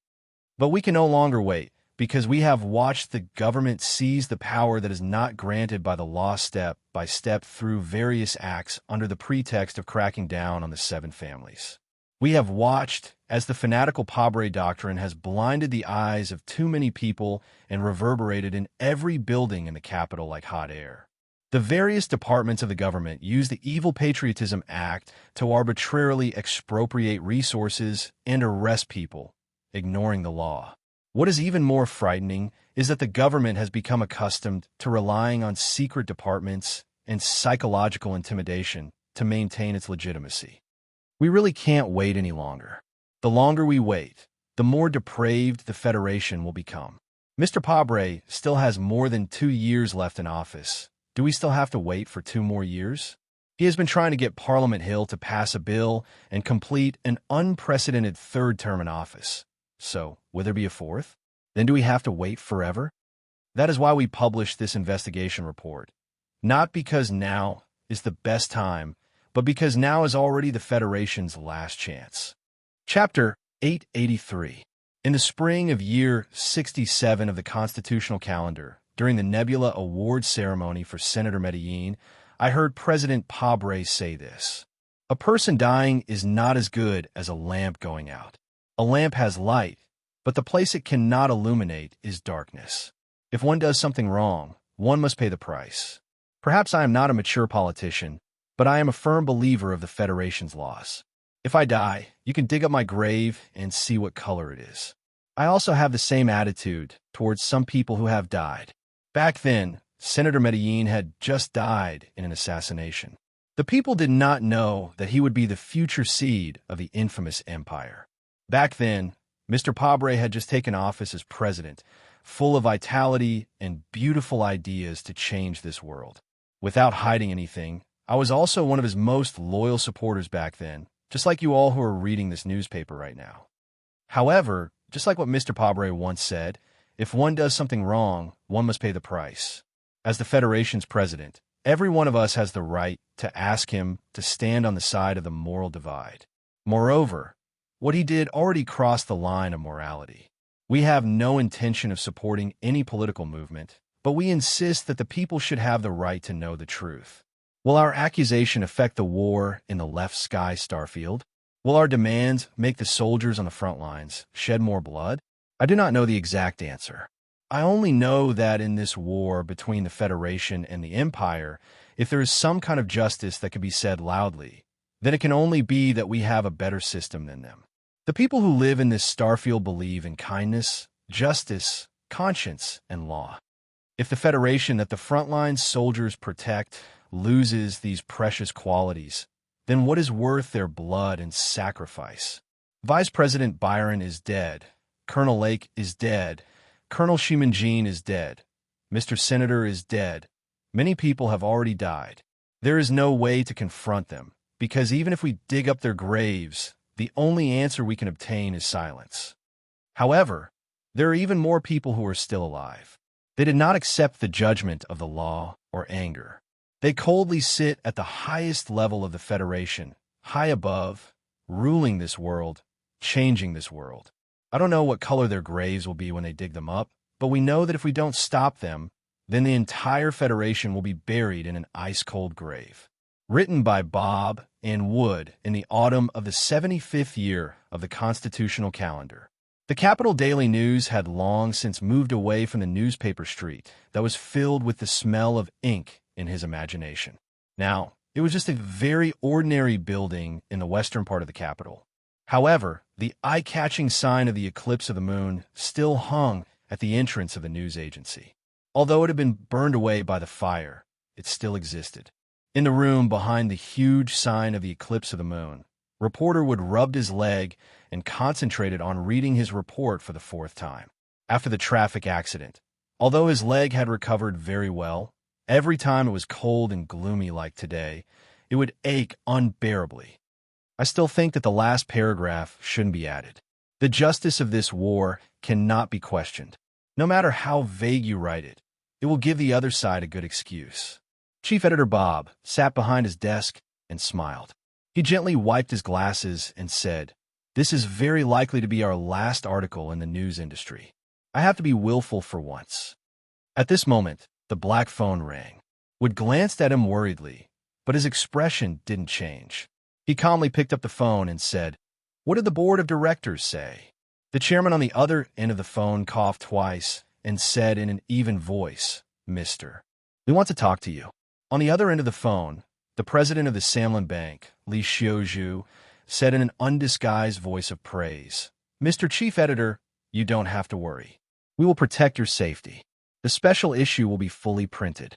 But we can no longer wait, because we have watched the government seize the power that is not granted by the law step by step through various acts under the pretext of cracking down on the 7 families. We have watched as the fanatical Pabre doctrine has blinded the eyes of too many people and reverberated in every building in the capital like hot air. The various departments of the government use the Evil Patriotism Act to arbitrarily expropriate resources and arrest people, ignoring the law. What is even more frightening is that the government has become accustomed to relying on secret departments and psychological intimidation to maintain its legitimacy. We really can't wait any longer. The longer we wait, the more depraved the Federation will become. Mr. Pabre still has more than 2 years left in office. Do we still have to wait for 2 more years? He has been trying to get Parliament Hill to pass a bill and complete an unprecedented 3rd term in office. So, will there be a 4th? Then do we have to wait forever? That is why we published this investigation report. Not because now is the best time, but because now is already the Federation's last chance. Chapter 883. In the spring of year 67 of the constitutional calendar, during the Nebula Award ceremony for Senator Medellin, I heard President Pabre say this: "A person dying is not as good as a lamp going out. A lamp has light, but the place it cannot illuminate is darkness. If one does something wrong, one must pay the price." Perhaps I am not a mature politician, but I am a firm believer of the Federation's laws. If I die, you can dig up my grave and see what color it is. I also have the same attitude towards some people who have died. Back then, Senator Medellin had just died in an assassination. The people did not know that he would be the future seed of the infamous empire. Back then, Mr. Pabre had just taken office as president, full of vitality and beautiful ideas to change this world. Without hiding anything, I was also one of his most loyal supporters back then, just like you all who are reading this newspaper right now. However, just like what Mr. Pabre once said, if one does something wrong, one must pay the price. As the Federation's president, every one of us has the right to ask him to stand on the side of the moral divide. Moreover, what he did already crossed the line of morality. We have no intention of supporting any political movement, but we insist that the people should have the right to know the truth. Will our accusation affect the war in the left sky starfield? Will our demands make the soldiers on the front lines shed more blood? I do not know the exact answer. I only know that in this war between the Federation and the Empire, if there is some kind of justice that can be said loudly, then it can only be that we have a better system than them. The people who live in this starfield believe in kindness, justice, conscience, and law. If the Federation that the frontline soldiers protect loses these precious qualities, then what is worth their blood and sacrifice? Vice President Byron is dead. Colonel Lake is dead. Colonel Shimanjin is dead. Mr. Senator is dead. Many people have already died. There is no way to confront them, because even if we dig up their graves, the only answer we can obtain is silence. However, there are even more people who are still alive. They did not accept the judgment of the law or anger. They coldly sit at the highest level of the Federation, high above, ruling this world, changing this world. I don't know what color their graves will be when they dig them up, but we know that if we don't stop them, then the entire Federation will be buried in an ice-cold grave. Written by Bob and Wood in the autumn of the 75th year of the constitutional calendar. The Capital Daily News had long since moved away from the newspaper street that was filled with the smell of ink in his imagination. Now, it was just a very ordinary building in the western part of the capital. However, the eye-catching sign of the eclipse of the moon still hung at the entrance of the news agency. Although it had been burned away by the fire, it still existed. In the room behind the huge sign of the eclipse of the moon, reporter Wood rubbed his leg and concentrated on reading his report for the fourth time. After the traffic accident, although his leg had recovered very well, every time it was cold and gloomy like today, it would ache unbearably. I still think that the last paragraph shouldn't be added. The justice of this war cannot be questioned. No matter how vague you write it, it will give the other side a good excuse. Chief Editor Bob sat behind his desk and smiled. He gently wiped his glasses and said, "This is very likely to be our last article in the news industry. I have to be willful for once." At this moment, the black phone rang. Wood glanced at him worriedly, but his expression didn't change. He calmly picked up the phone and said, "What did the board of directors say?" The chairman on the other end of the phone coughed twice and said in an even voice, "Mister, we want to talk to you." On the other end of the phone, the president of the Samlin Bank, Li Xiaozhu, said in an undisguised voice of praise, "Mr. Chief Editor, you don't have to worry. We will protect your safety. The special issue will be fully printed."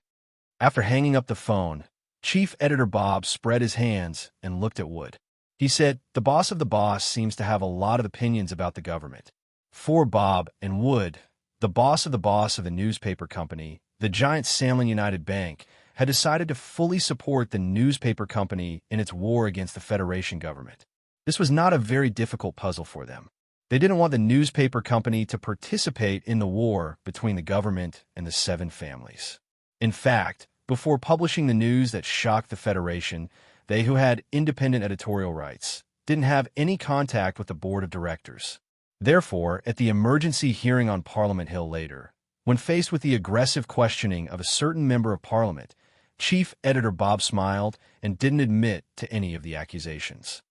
After hanging up the phone, Chief Editor Bob spread his hands and looked at Wood. He said, "The boss of the boss seems to have a lot of opinions about the government." For Bob and Wood, the boss of the newspaper company, the giant Samlin United Bank, had decided to fully support the newspaper company in its war against the Federation government. This was not a very difficult puzzle for them. They didn't want the newspaper company to participate in the war between the government and the seven families. In fact, before publishing the news that shocked the Federation, they who had independent editorial rights didn't have any contact with the board of directors. Therefore, at the emergency hearing on Parliament Hill later, When faced with the aggressive questioning of a certain member of Parliament, Chief Editor Bob smiled and didn't admit to any of the accusations.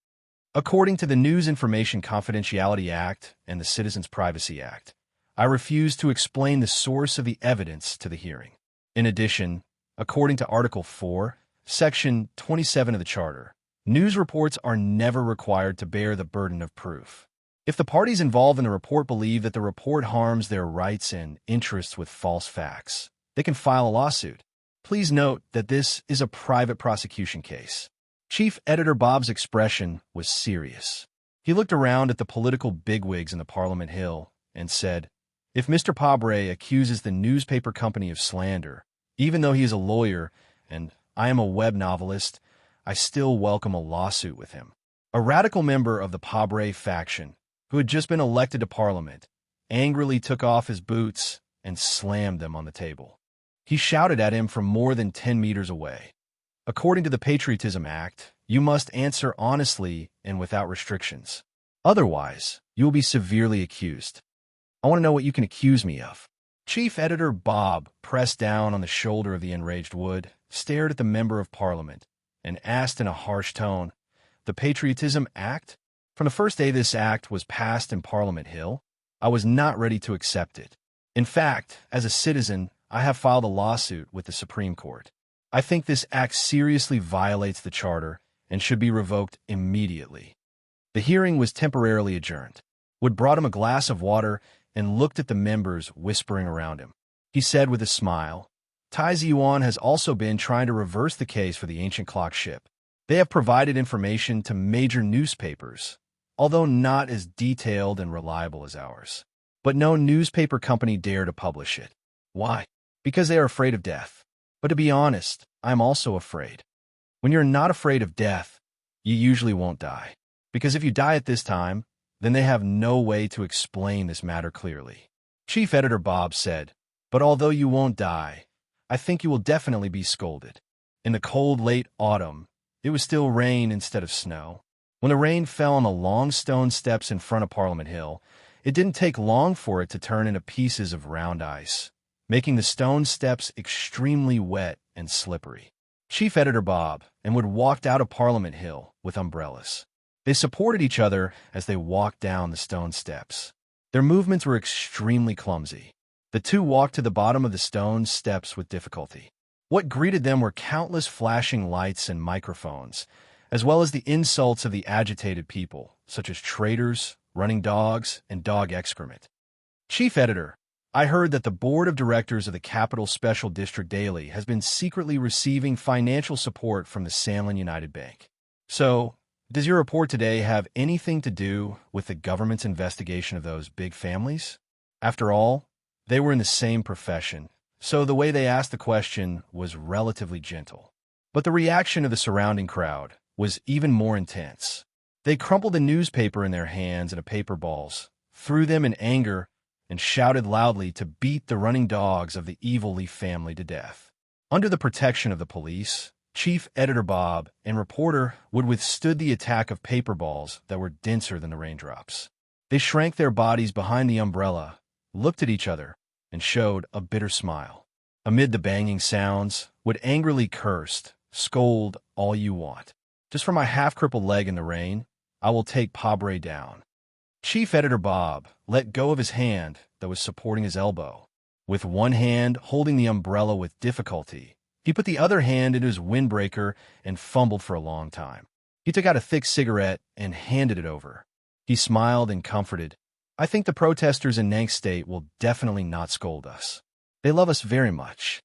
According to the News Information Confidentiality Act and the Citizens Privacy Act, I refuse to explain the source of the evidence to the hearing. In addition, according to Article 4, Section 27 of the Charter, news reports are never required to bear the burden of proof. If the parties involved in the report believe that the report harms their rights and interests with false facts, they can file a lawsuit. Please note that this is a private prosecution case. Chief Editor Bob's expression was serious. He looked around at the political bigwigs in the Parliament Hill and said, "If Mr. Pabre accuses the newspaper company of slander, even though he is a lawyer and I am a web novelist, I still welcome a lawsuit with him." A radical member of the Pabre faction, who had just been elected to Parliament, angrily took off his boots and slammed them on the table. He shouted at him from more than 10 meters away. "According to the Patriotism Act, you must answer honestly and without restrictions. Otherwise, you will be severely accused. I want to know what you can accuse me of." Chief Editor Bob pressed down on the shoulder of the enraged Wood, stared at the member of Parliament, and asked in a harsh tone, "The Patriotism Act? From the first day this act was passed in Parliament Hill, I was not ready to accept it. In fact, as a citizen, I have filed a lawsuit with the Supreme Court. I think this act seriously violates the Charter and should be revoked immediately." The hearing was temporarily adjourned. Wood brought him a glass of water and looked at the members whispering around him. He said with a smile, "Tai Yuan has also been trying to reverse the case for the ancient clock ship. They have provided information to major newspapers, although not as detailed and reliable as ours. But no newspaper company dare to publish it. Why? Because they are afraid of death. But to be honest, I'm also afraid. When you're not afraid of death, you usually won't die. Because if you die at this time, then they have no way to explain this matter clearly." Chief Editor Bob said, "But although you won't die, I think you will definitely be scolded." In the cold late autumn, it was still rain instead of snow. When the rain fell on the long stone steps in front of Parliament Hill, it didn't take long for it to turn into pieces of round ice, making the stone steps extremely wet and slippery. Chief Editor Bob and Wood walked out of Parliament Hill with umbrellas. They supported each other as they walked down the stone steps. Their movements were extremely clumsy. The two walked to the bottom of the stone steps with difficulty. What greeted them were countless flashing lights and microphones, as well as the insults of the agitated people, such as traitors, running dogs, and dog excrement. "Chief Editor, I heard that the Board of Directors of the Capital Special District Daily has been secretly receiving financial support from the Sanlin United Bank. So, does your report today have anything to do with the government's investigation of those big families? After all, they were in the same profession, so the way they asked the question was relatively gentle. But the reaction of the surrounding crowd was even more intense. They crumpled the newspaper in their hands into paper balls, threw them in anger, and shouted loudly to beat the running dogs of the evil Leaf family to death. Under the protection of the police, Chief Editor Bob and reporter Wood withstood the attack of paper balls that were denser than the raindrops. They shrank their bodies behind the umbrella, looked at each other, and showed a bitter smile. Amid the banging sounds, Wood angrily cursed, "Scold all you want. Just for my half-crippled leg in the rain, I will take Pabre down." Chief Editor Bob let go of his hand that was supporting his elbow. With one hand holding the umbrella with difficulty, he put the other hand into his windbreaker and fumbled for a long time. He took out a thick cigarette and handed it over. He smiled and comforted, "I think the protesters in Nank State will definitely not scold us. They love us very much."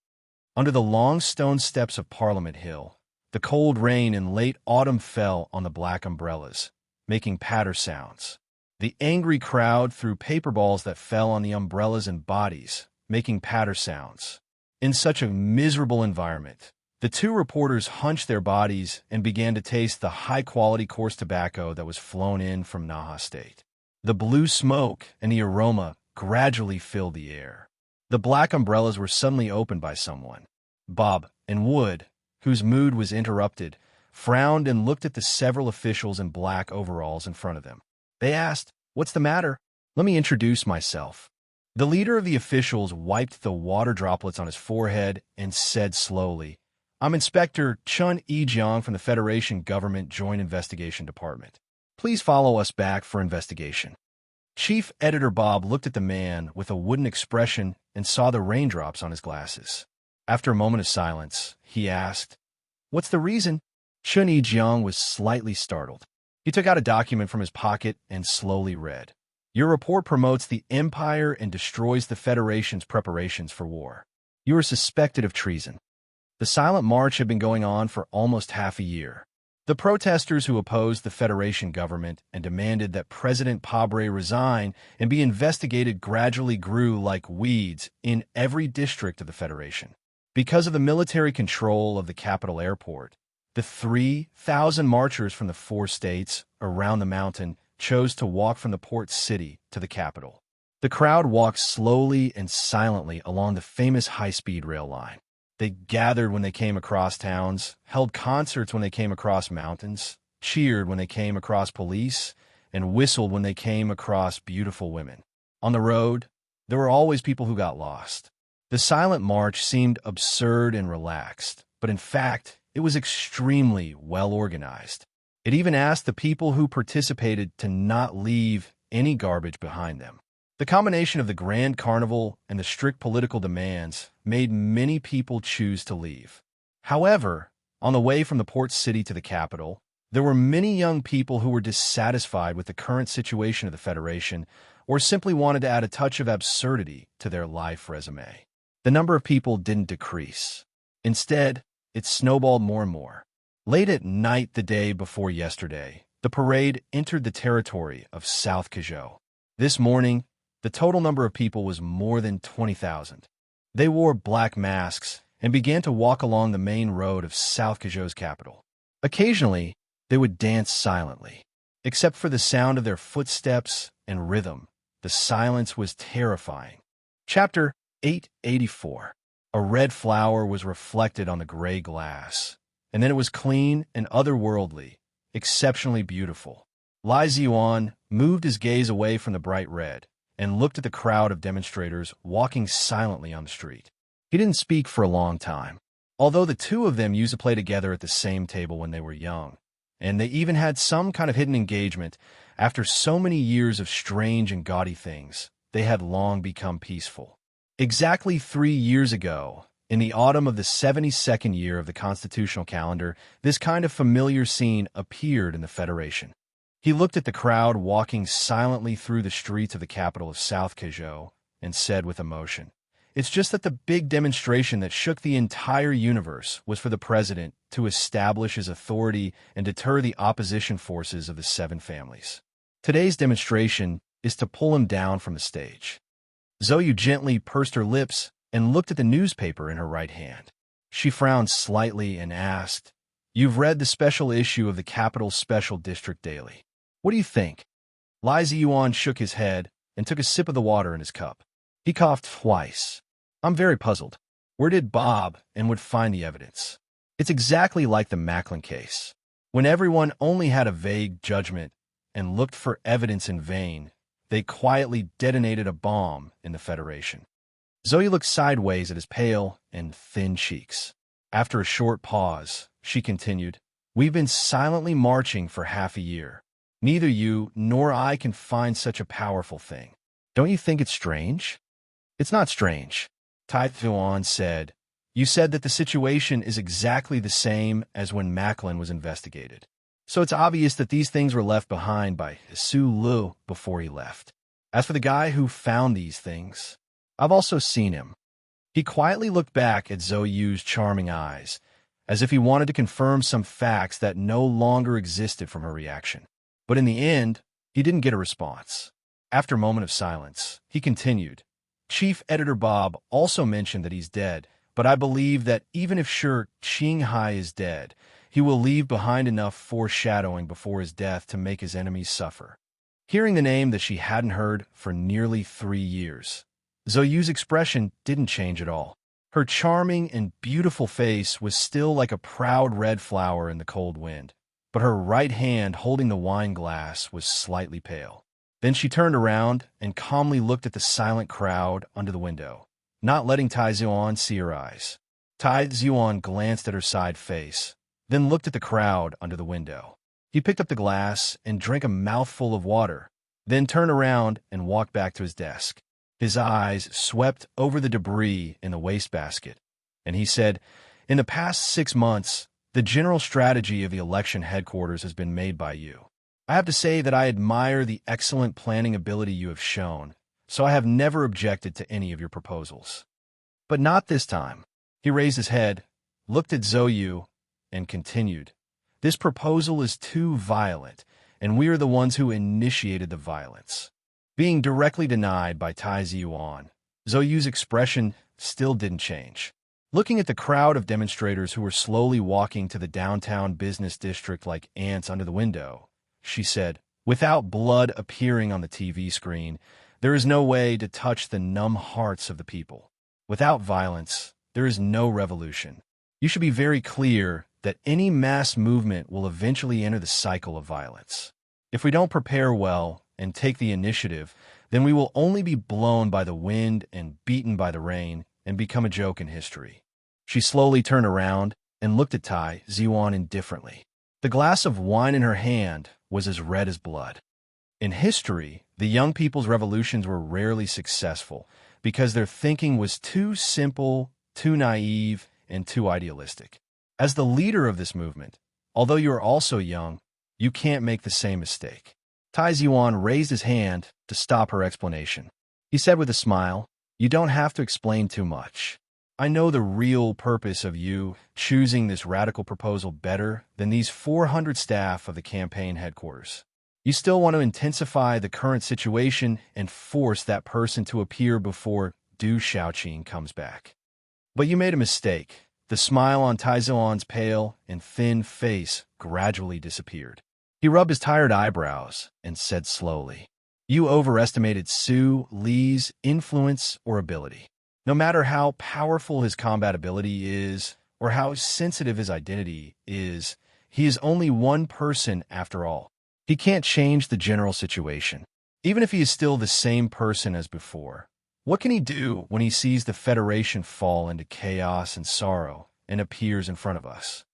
Under the long stone steps of Parliament Hill, the cold rain in late autumn fell on the black umbrellas, making patter sounds. The angry crowd threw paper balls that fell on the umbrellas and bodies, making patter sounds. In such a miserable environment, the two reporters hunched their bodies and began to taste the high-quality coarse tobacco that was flown in from Naha State. The blue smoke and the aroma gradually filled the air. The black umbrellas were suddenly opened by someone. Bob and Wood, whose mood was interrupted, frowned and looked at the several officials in black overalls in front of them. They asked, "What's the matter?" "Let me introduce myself. The leader of the officials wiped the water droplets on his forehead and said slowly, "I'm Inspector Chun E-jiang from the Federation Government Joint Investigation Department. Please follow us back for investigation." Chief Editor Bob looked at the man with a wooden expression and saw the raindrops on his glasses. After a moment of silence, he asked, "What's the reason?" Chun E-jiang was slightly startled. He took out a document from his pocket and slowly read. "Your report promotes the Empire and destroys the Federation's preparations for war. You are suspected of treason." The silent march had been going on for almost half a year. The protesters who opposed the Federation government and demanded that President Pabre resign and be investigated gradually grew like weeds in every district of the Federation. Because of the military control of the capital airport, the 3,000 marchers from the 4 states around the mountain chose to walk from the port city to the capital. The crowd walked slowly and silently along the famous high-speed rail line. They gathered when they came across towns, held concerts when they came across mountains, cheered when they came across police, and whistled when they came across beautiful women. On the road, there were always people who got lost. The silent march seemed absurd and relaxed, but in fact, it was extremely well organized. It even asked the people who participated to not leave any garbage behind them. The combination of the Grand Carnival and the strict political demands made many people choose to leave. However, on the way from the port city to the capital, there were many young people who were dissatisfied with the current situation of the Federation or simply wanted to add a touch of absurdity to their life resume. The number of people didn't decrease. Instead, it snowballed more and more. Late at night the day before yesterday, the parade entered the territory of South Kazhou. This morning, the total number of people was more than 20,000. They wore black masks and began to walk along the main road of South Kazhou's capital. Occasionally, they would dance silently. Except for the sound of their footsteps and rhythm, the silence was terrifying. Chapter 884. A red flower was reflected on the gray glass, and then it was clean and otherworldly, exceptionally beautiful. Lai Ziyuan moved his gaze away from the bright red and looked at the crowd of demonstrators walking silently on the street. He didn't speak for a long time, although the two of them used to play together at the same table when they were young, and they even had some kind of hidden engagement. After so many years of strange and gaudy things, they had long become peaceful. Exactly 3 years ago, in the autumn of the 72nd year of the constitutional calendar, this kind of familiar scene appeared in the Federation. He looked at the crowd walking silently through the streets of the capital of South Kazhou and said with emotion, "It's just that the big demonstration that shook the entire universe was for the president to establish his authority and deter the opposition forces of the 7 families. Today's demonstration is to pull him down from the stage." Zhou gently pursed her lips and looked at the newspaper in her right hand. She frowned slightly and asked, "You've read the special issue of the Capital Special District Daily. What do you think?" Lai Ziyuan shook his head and took a sip of the water in his cup. He coughed twice. "I'm very puzzled. Where did Bob and Wood find the evidence? It's exactly like the Macklin case, when everyone only had a vague judgment and looked for evidence in vain. They quietly detonated a bomb in the Federation." Zoe looked sideways at his pale and thin cheeks. After a short pause, she continued, "We've been silently marching for half a year. Neither you nor I can find such a powerful thing. Don't you think it's strange?" "It's not strange," Tai Thuan said. "You said that the situation is exactly the same as when Macklin was investigated. So it's obvious that these things were left behind by Su Lu before he left. As for the guy who found these things, I've also seen him." He quietly looked back at Zhou Yu's charming eyes, as if he wanted to confirm some facts that no longer existed from her reaction. But in the end, he didn't get a response. After a moment of silence, he continued, "Chief Editor Bob also mentioned that he's dead, but I believe that even if sure Qinghai is dead, he will leave behind enough foreshadowing before his death to make his enemies suffer." Hearing the name that she hadn't heard for nearly 3 years, Zhou Yu's expression didn't change at all. Her charming and beautiful face was still like a proud red flower in the cold wind, but her right hand holding the wine glass was slightly pale. Then she turned around and calmly looked at the silent crowd under the window, not letting Tai Zuan see her eyes. Tai Zuan glanced at her side face, then looked at the crowd under the window. He picked up the glass and drank a mouthful of water, then turned around and walked back to his desk. His eyes swept over the debris in the wastebasket, and he said, "In the past 6 months, the general strategy of the election headquarters has been made by you. I have to say that I admire the excellent planning ability you have shown, so I have never objected to any of your proposals. But not this time." He raised his head, looked at Zhou Yu, and continued, "This proposal is too violent, and we are the ones who initiated the violence." Being directly denied by Tai Zuan, Zhou Yu's expression still didn't change. Looking at the crowd of demonstrators who were slowly walking to the downtown business district like ants under the window, she said, "Without blood appearing on the TV screen, there is no way to touch the numb hearts of the people. Without violence, there is no revolution. You should be very clear that any mass movement will eventually enter the cycle of violence. If we don't prepare well and take the initiative, then we will only be blown by the wind and beaten by the rain and become a joke in history." She slowly turned around and looked at Tai Zuan indifferently. The glass of wine in her hand was as red as blood. In history, the young people's revolutions were rarely successful because their thinking was too simple, too naive, and too idealistic. As the leader of this movement, although you are also young, you can't make the same mistake. Tai Zuan raised his hand to stop her explanation. He said with a smile, "You don't have to explain too much. I know the real purpose of you choosing this radical proposal better than these 400 staff of the campaign headquarters. You still want to intensify the current situation and force that person to appear before Du Shaoqing comes back. But you made a mistake." The smile on Tai Zuan's pale and thin face gradually disappeared. He rubbed his tired eyebrows and said slowly, "You overestimated Su Li's influence or ability. No matter how powerful his combat ability is or how sensitive his identity is, he is only one person after all. He can't change the general situation. Even if he is still the same person as before, what can he do when he sees the Federation fall into chaos and sorrow and appears in front of us?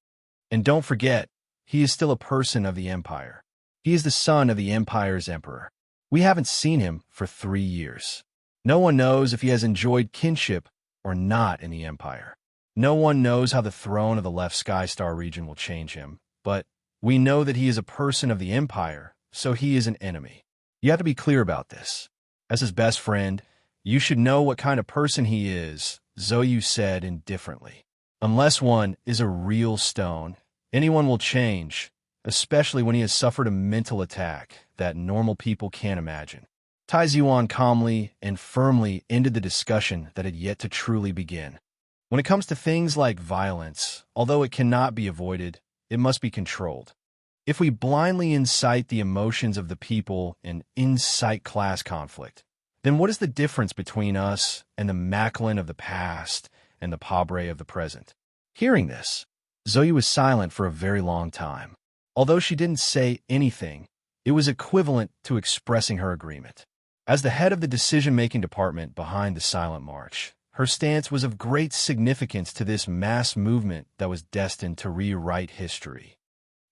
And don't forget, he is still a person of the Empire. He is the son of the Empire's emperor. We haven't seen him for 3 years. No one knows if he has enjoyed kinship or not in the Empire. No one knows how the throne of the Left Sky Star region will change him, but we know that he is a person of the Empire, so he is an enemy. You have to be clear about this. As his best friend, you should know what kind of person he is," Zhou Yu said indifferently. "Unless one is a real stone, anyone will change, especially when he has suffered a mental attack that normal people can't imagine." Tai Zuan calmly and firmly ended the discussion that had yet to truly begin. When it comes to things like violence, although it cannot be avoided, it must be controlled. If we blindly incite the emotions of the people and incite class conflict, then what is the difference between us and the Macklin of the past and the Pabre of the present? Hearing this, Zhou Yu was silent for a very long time. Although she didn't say anything, it was equivalent to expressing her agreement. As the head of the decision-making department behind the Silent March, her stance was of great significance to this mass movement that was destined to rewrite history.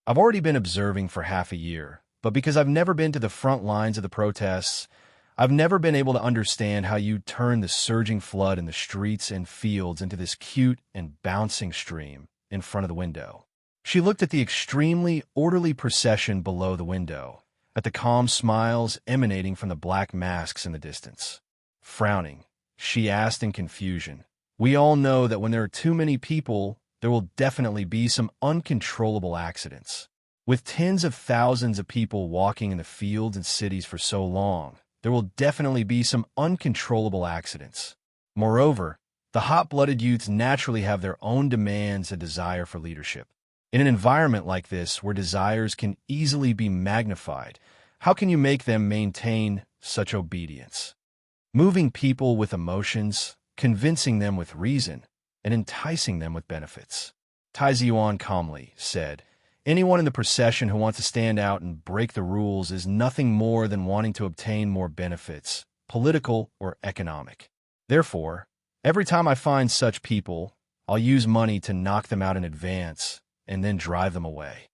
"I've already been observing for half a year, but because I've never been to the front lines of the protests, I've never been able to understand how you turn the surging flood in the streets and fields into this cute and bouncing stream in front of the window." She looked at the extremely orderly procession below the window, at the calm smiles emanating from the black masks in the distance. Frowning, she asked in confusion, "We all know that when there are too many people, there will definitely be some uncontrollable accidents. With tens of thousands of people walking in the fields and cities for so long, there will definitely be some uncontrollable accidents. Moreover, the hot-blooded youths naturally have their own demands and desire for leadership. In an environment like this, where desires can easily be magnified, how can you make them maintain such obedience? Moving people with emotions, convincing them with reason, and enticing them with benefits." Tai Zuan calmly said, Anyone in the procession who wants to stand out and break the rules is nothing more than wanting to obtain more benefits, political or economic. Therefore, every time I find such people, I'll use money to knock them out in advance and then drive them away.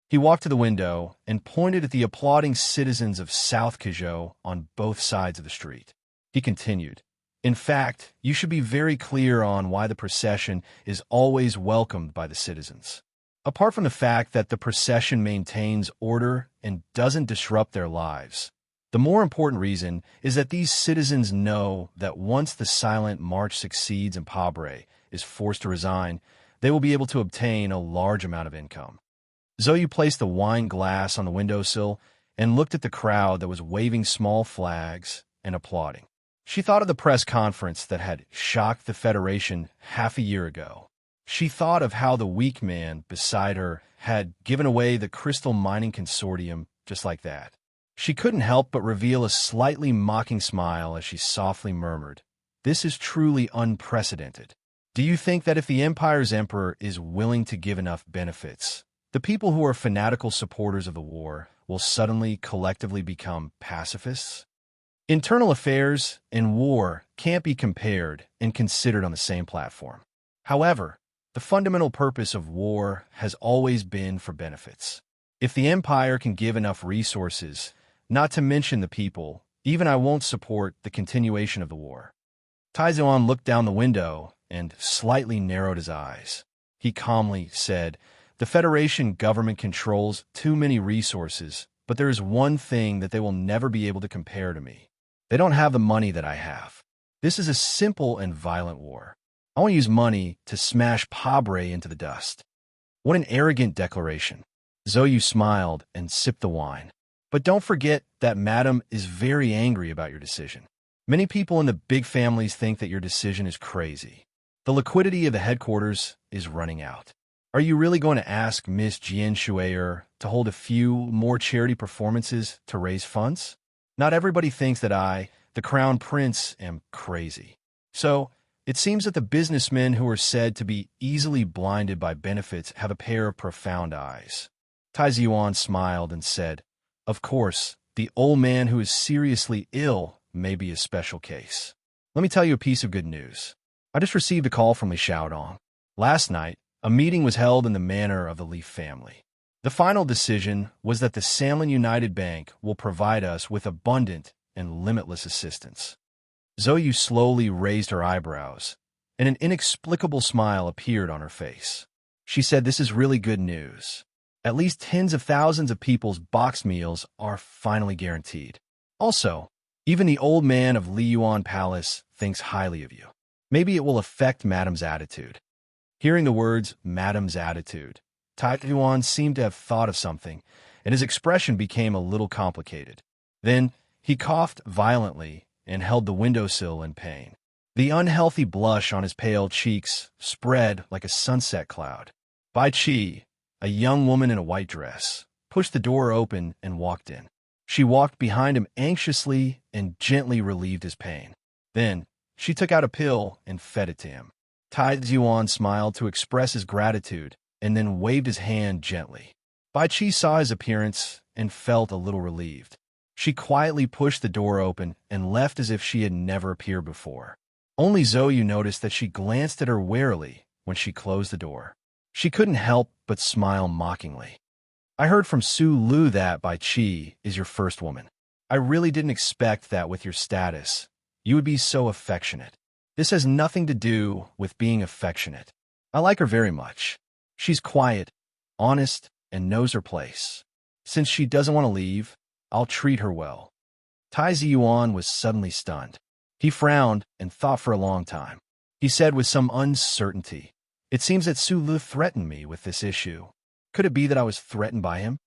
He walked to the window and pointed at the applauding citizens of South Kizhou on both sides of the street. He continued, "In fact, you should be very clear on why the procession is always welcomed by the citizens. Apart from the fact that the procession maintains order and doesn't disrupt their lives, the more important reason is that these citizens know that once the silent march succeeds and Pabre is forced to resign, they will be able to obtain a large amount of income." Zhou placed the wine glass on the windowsill and looked at the crowd that was waving small flags and applauding. She thought of the press conference that had shocked the Federation half a year ago. She thought of how the weak man beside her had given away the crystal mining consortium just like that. She couldn't help but reveal a slightly mocking smile as she softly murmured, "This is truly unprecedented. Do you think that if the Empire's emperor is willing to give enough benefits, the people who are fanatical supporters of the war will suddenly collectively become pacifists? Internal affairs and war can't be compared and considered on the same platform. However, the fundamental purpose of war has always been for benefits. If the Empire can give enough resources, not to mention the people, even I won't support the continuation of the war." Taizuan looked down the window and slightly narrowed his eyes. He calmly said, "The Federation government controls too many resources, but there is one thing that they will never be able to compare to me. They don't have the money that I have. This is a simple and violent war. I want to use money to smash Pabre into the dust." What an arrogant declaration. Zhou smiled and sipped the wine. "But don't forget that Madame is very angry about your decision. Many people in the big families think that your decision is crazy. The liquidity of the headquarters is running out. Are you really going to ask Miss Jian Shuier to hold a few more charity performances to raise funds? Not everybody thinks that I, the Crown Prince, am crazy. So, it seems that the businessmen who are said to be easily blinded by benefits have a pair of profound eyes." Taizuan smiled and said, "Of course, the old man who is seriously ill may be a special case. Let me tell you a piece of good news. I just received a call from Li Xiaodong. Last night, a meeting was held in the manor of the Li family. The final decision was that the Sanlin United Bank will provide us with abundant and limitless assistance." Zhou slowly raised her eyebrows, and an inexplicable smile appeared on her face. She said, "This is really good news. At least tens of thousands of people's boxed meals are finally guaranteed. Also, even the old man of Li Yuan Palace thinks highly of you. Maybe it will affect Madame's attitude." Hearing the words, "Madame's attitude," Taizuan seemed to have thought of something, and his expression became a little complicated. Then he coughed violently and held the windowsill in pain. The unhealthy blush on his pale cheeks spread like a sunset cloud. Bai Qi, a young woman in a white dress, pushed the door open and walked in. She walked behind him anxiously and gently relieved his pain. Then she took out a pill and fed it to him. Taizuan smiled to express his gratitude and then waved his hand gently. Bai Qi saw his appearance and felt a little relieved. She quietly pushed the door open and left as if she had never appeared before. Only Zhou noticed that she glanced at her warily when she closed the door. She couldn't help but smile mockingly. "I heard from Su Lu that Bai Qi is your first woman. I really didn't expect that with your status. You would be so affectionate. This has nothing to do with being affectionate. I like her very much. She's quiet, honest, and knows her place. Since she doesn't want to leave, I'll treat her well." Taizuan was suddenly stunned. He frowned and thought for a long time. He said with some uncertainty, "It seems that Su Lu threatened me with this issue. Could it be that I was threatened by him?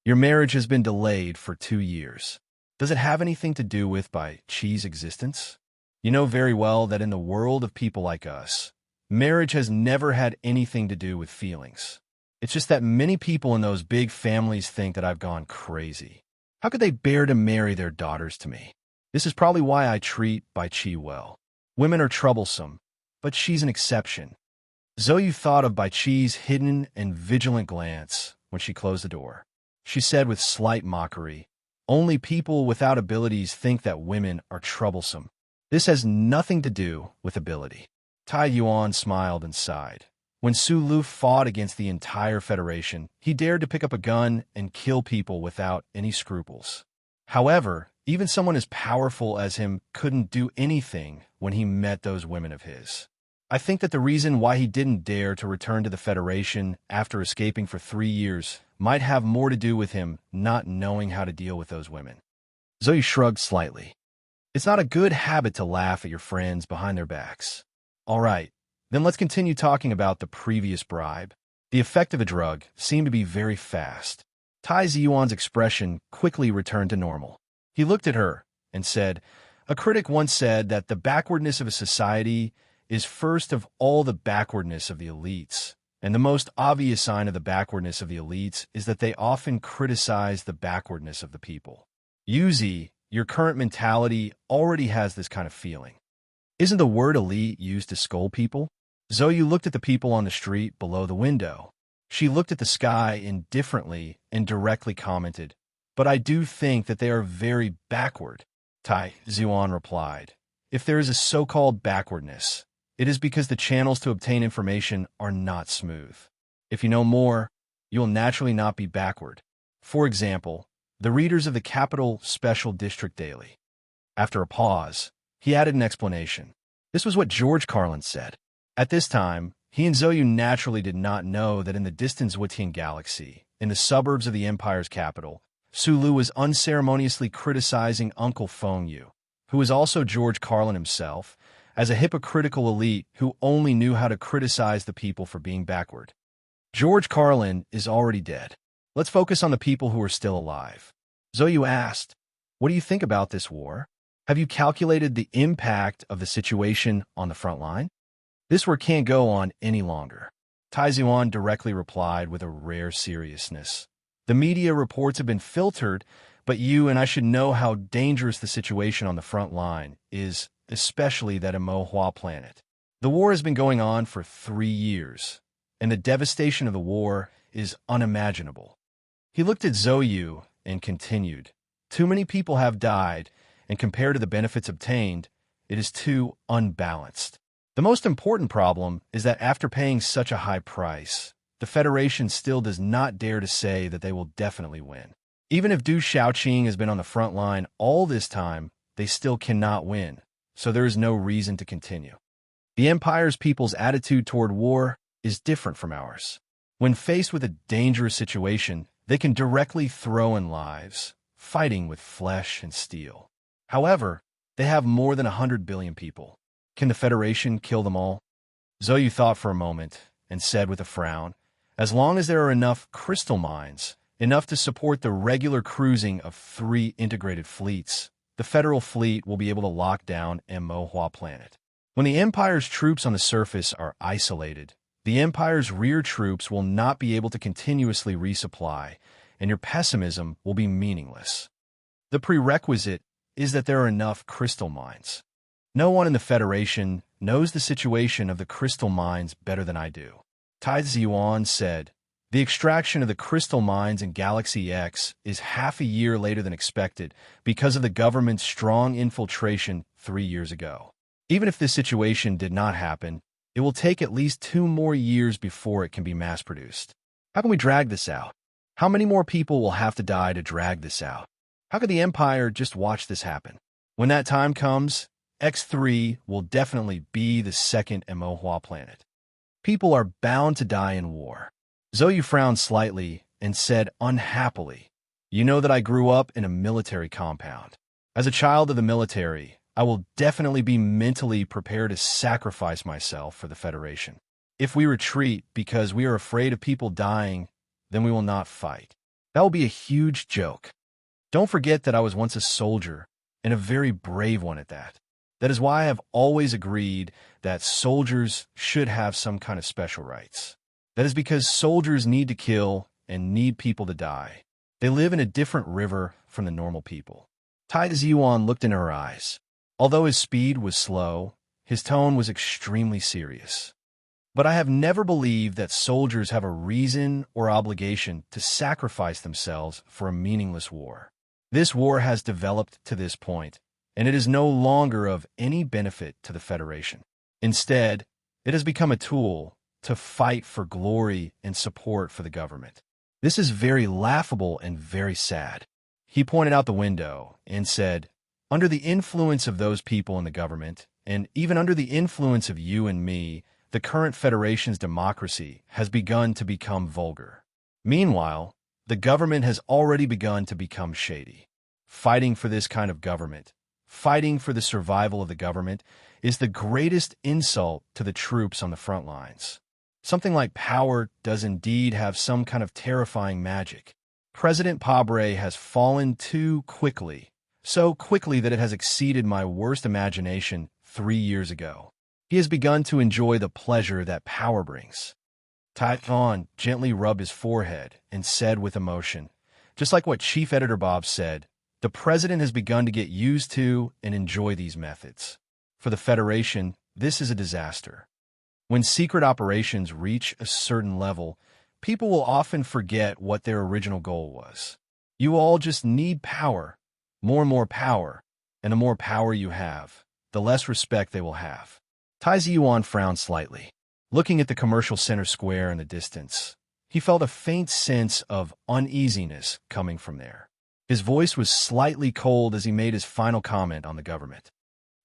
Your marriage has been delayed for 2 years. Does it have anything to do with Bai Qi's existence? You know very well that in the world of people like us, marriage has never had anything to do with feelings. It's just that many people in those big families think that I've gone crazy. How could they bear to marry their daughters to me? This is probably why I treat Bai Qi well. Women are troublesome, but she's an exception." Zhou thought of Bai Qi's hidden and vigilant glance when she closed the door. She said with slight mockery, "Only people without abilities think that women are troublesome. This has nothing to do with ability." Tai Yuan smiled and sighed. When Su Lu fought against the entire Federation, he dared to pick up a gun and kill people without any scruples. However, even someone as powerful as him couldn't do anything when he met those women of his. I think that the reason why he didn't dare to return to the Federation after escaping for 3 years might have more to do with him not knowing how to deal with those women. Zoe shrugged slightly. It's not a good habit to laugh at your friends behind their backs. All right, then let's continue talking about the previous bribe. The effect of a drug seemed to be very fast. Tai Ziyuan's expression quickly returned to normal. He looked at her and said, "A critic once said that the backwardness of a society is first of all the backwardness of the elites. And the most obvious sign of the backwardness of the elites is that they often criticize the backwardness of the people. Yuzi, your current mentality already has this kind of feeling. Isn't the word elite used to scold people?" Zoe looked at the people on the street below the window. She looked at the sky indifferently and directly commented, "But I do think that they are very backward." Tai Ziyuan replied, "If there is a so-called backwardness, it is because the channels to obtain information are not smooth. If you know more, you will naturally not be backward. For example, the readers of the Capital Special District Daily." After a pause, he added an explanation. This was what George Carlin said. At this time, he and Zoyu naturally did not know that in the distant Zwitian galaxy, in the suburbs of the Empire's capital, Sulu was unceremoniously criticizing Uncle Feng Yu, who was also George Carlin himself, as a hypocritical elite who only knew how to criticize the people for being backward. George Carlin is already dead. Let's focus on the people who are still alive. Zoyu asked, "What do you think about this war? Have you calculated the impact of the situation on the front line? This war can't go on any longer." Tai Ziyuan directly replied with a rare seriousness. "The media reports have been filtered, but you and I should know how dangerous the situation on the front line is, especially that Imohua planet. The war has been going on for 3 years, and the devastation of the war is unimaginable." He looked at Zoyu and continued, "Too many people have died, and compared to the benefits obtained, it is too unbalanced. The most important problem is that after paying such a high price, the Federation still does not dare to say that they will definitely win. Even if Du Xiaoqing has been on the front line all this time, they still cannot win, so there is no reason to continue. The Empire's people's attitude toward war is different from ours. When faced with a dangerous situation, they can directly throw in lives, fighting with flesh and steel. However, they have more than 100 billion people. Can the Federation kill them all?" Zoyu thought for a moment and said with a frown, "As long as there are enough crystal mines, enough to support the regular cruising of 3 integrated fleets, the Federal fleet will be able to lock down Imohua planet. When the Empire's troops on the surface are isolated, the Empire's rear troops will not be able to continuously resupply, and your pessimism will be meaningless. The prerequisite is that there are enough crystal mines. No one in the Federation knows the situation of the crystal mines better than I do." Tai Ziyuan said, "The extraction of the crystal mines in Galaxy X is half a year later than expected because of the government's strong infiltration 3 years ago. Even if this situation did not happen, it will take at least 2 more years before it can be mass-produced. How can we drag this out? How many more people will have to die to drag this out? How could the Empire just watch this happen? When that time comes, X3 will definitely be the second Imohua planet. People are bound to die in war." Zoyu frowned slightly and said unhappily, "You know that I grew up in a military compound. As a child of the military, I will definitely be mentally prepared to sacrifice myself for the Federation. If we retreat because we are afraid of people dying, then we will not fight. That will be a huge joke. Don't forget that I was once a soldier, and a very brave one at that. That is why I have always agreed that soldiers should have some kind of special rights. That is because soldiers need to kill and need people to die. They live in a different river from the normal people." Tai Ziyuan looked into her eyes. Although his speed was slow, his tone was extremely serious. But I have never believed that soldiers have a reason or obligation to sacrifice themselves for a meaningless war. This war has developed to this point, and it is no longer of any benefit to the Federation. Instead, it has become a tool to fight for glory and support for the government. This is very laughable and very sad. He pointed out the window and said, under the influence of those people in the government, and even under the influence of you and me, the current Federation's democracy has begun to become vulgar. Meanwhile, the government has already begun to become shady. Fighting for this kind of government, fighting for the survival of the government, is the greatest insult to the troops on the front lines. Something like power does indeed have some kind of terrifying magic. President Pabre has fallen too quickly, so quickly that it has exceeded my worst imagination 3 years ago. He has begun to enjoy the pleasure that power brings. Taiwan gently rubbed his forehead and said with emotion, just like what Chief Editor Bob said, the president has begun to get used to and enjoy these methods. For the Federation, this is a disaster. When secret operations reach a certain level, people will often forget what their original goal was. You all just need power, more and more power, and the more power you have, the less respect they will have. Tai Ziyuan frowned slightly. Looking at the commercial center square in the distance, he felt a faint sense of uneasiness coming from there. His voice was slightly cold as he made his final comment on the government.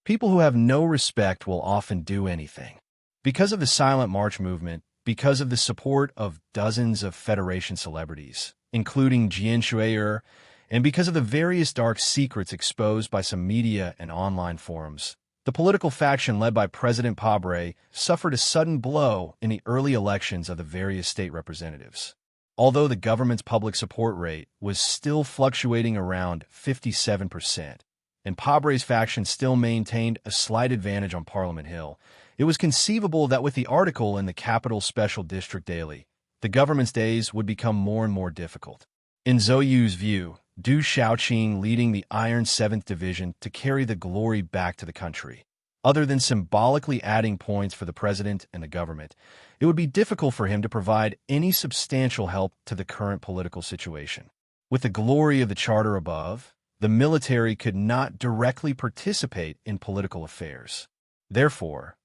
People who have no respect will often do anything. Because of the Silent March movement, because of the support of dozens of Federation celebrities, including Jian Shuier, and because of the various dark secrets exposed by some media and online forums, the political faction led by President Pabre suffered a sudden blow in the early elections of the various state representatives. Although the government's public support rate was still fluctuating around 57%, and Pabre's faction still maintained a slight advantage on Parliament Hill, it was conceivable that with the article in the Capital Special District Daily, the government's days would become more and more difficult. In Zhou Yu's view, Du Shaoqing leading the Iron 7th Division to carry the glory back to the country. Other than symbolically adding points for the president and the government, it would be difficult for him to provide any substantial help to the current political situation. With the glory of the charter above, the military could not directly participate in political affairs. Therefore,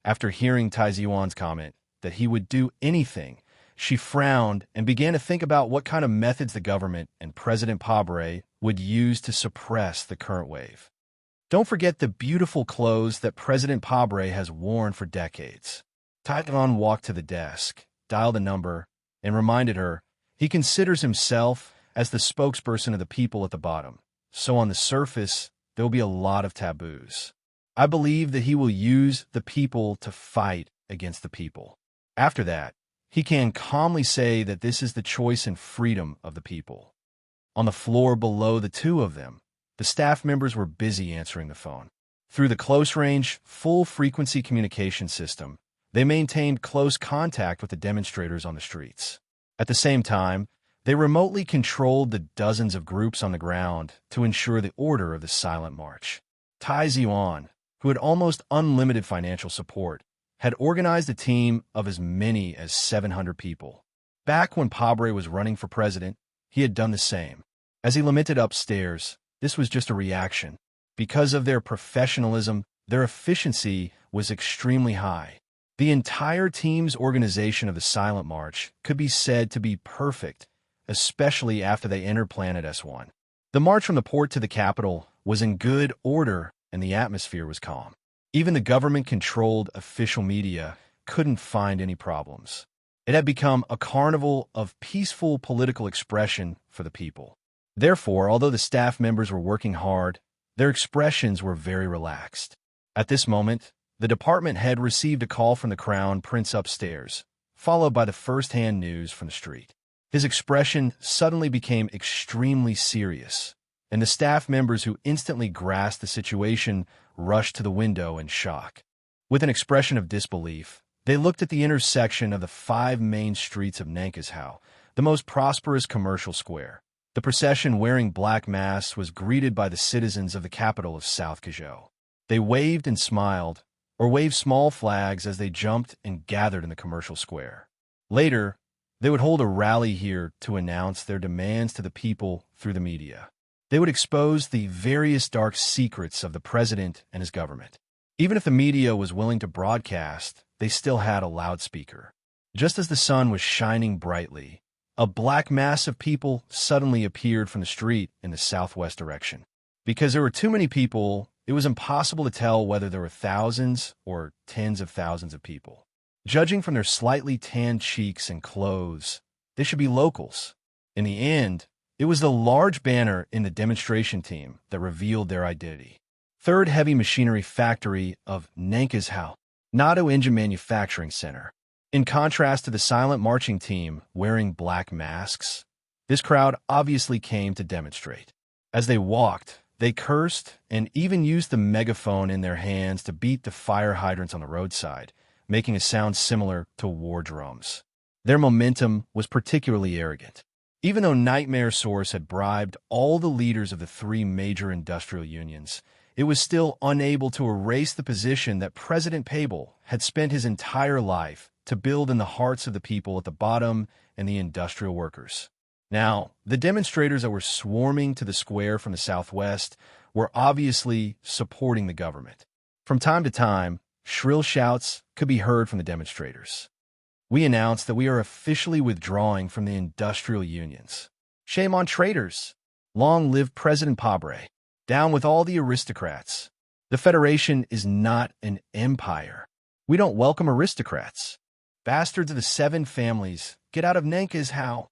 after hearing Tai Ziyuan's comment that he would do anything, she frowned and began to think about what kind of methods the government and President Pabre would use to suppress the current wave. Don't forget the beautiful clothes that President Pabre has worn for decades. Taiwan walked to the desk, dialed a number, and reminded her he considers himself as the spokesperson of the people at the bottom, so on the surface, there will be a lot of taboos. I believe that he will use the people to fight against the people. After that, he can calmly say that this is the choice and freedom of the people. On the floor below the two of them, the staff members were busy answering the phone. Through the close-range, full-frequency communication system, they maintained close contact with the demonstrators on the streets. At the same time, they remotely controlled the dozens of groups on the ground to ensure the order of the Silent March. Tai Ziyuan, who had almost unlimited financial support, had organized a team of as many as 700 people. Back when Pabre was running for president, he had done the same. As he lamented upstairs, this was just a reaction. Because of their professionalism, their efficiency was extremely high. The entire team's organization of the Silent March could be said to be perfect, especially after they entered Planet S1. The march from the port to the capital was in good order and the atmosphere was calm. Even the government-controlled official media couldn't find any problems. It had become a carnival of peaceful political expression for the people. Therefore, although the staff members were working hard, their expressions were very relaxed. At this moment, the department head received a call from the Crown Prince upstairs, followed by the first-hand news from the street. His expression suddenly became extremely serious, and the staff members who instantly grasped the situation rushed to the window in shock. With an expression of disbelief, they looked at the intersection of the 5 main streets of Nankashou, the most prosperous commercial square. The procession wearing black masks was greeted by the citizens of the capital of South Kazhou. They waved and smiled, or wave small flags as they jumped and gathered in the commercial square. Later, they would hold a rally here to announce their demands to the people through the media. They would expose the various dark secrets of the president and his government. Even if the media was willing to broadcast, they still had a loudspeaker. Just as the sun was shining brightly, a black mass of people suddenly appeared from the street in the southwest direction. Because there were too many people, it was impossible to tell whether there were thousands or tens of thousands of people. Judging from their slightly tanned cheeks and clothes, they should be locals. In the end, it was the large banner in the demonstration team that revealed their identity. 3rd Heavy Machinery Factory of Nankashou, NATO Engine Manufacturing Center. In contrast to the silent marching team wearing black masks, this crowd obviously came to demonstrate. As they walked, they cursed and even used the megaphone in their hands to beat the fire hydrants on the roadside, making a sound similar to war drums. Their momentum was particularly arrogant. Even though Nightmare Source had bribed all the leaders of the 3 major industrial unions, it was still unable to erase the position that President Pable had spent his entire life to build in the hearts of the people at the bottom and the industrial workers. Now, the demonstrators that were swarming to the square from the southwest were obviously supporting the government. From time to time, shrill shouts could be heard from the demonstrators. We announced that we are officially withdrawing from the industrial unions. Shame on traitors! Long live President Pabre! Down with all the aristocrats! The Federation is not an empire. We don't welcome aristocrats. Bastards of the 7 families, get out of Nankashou!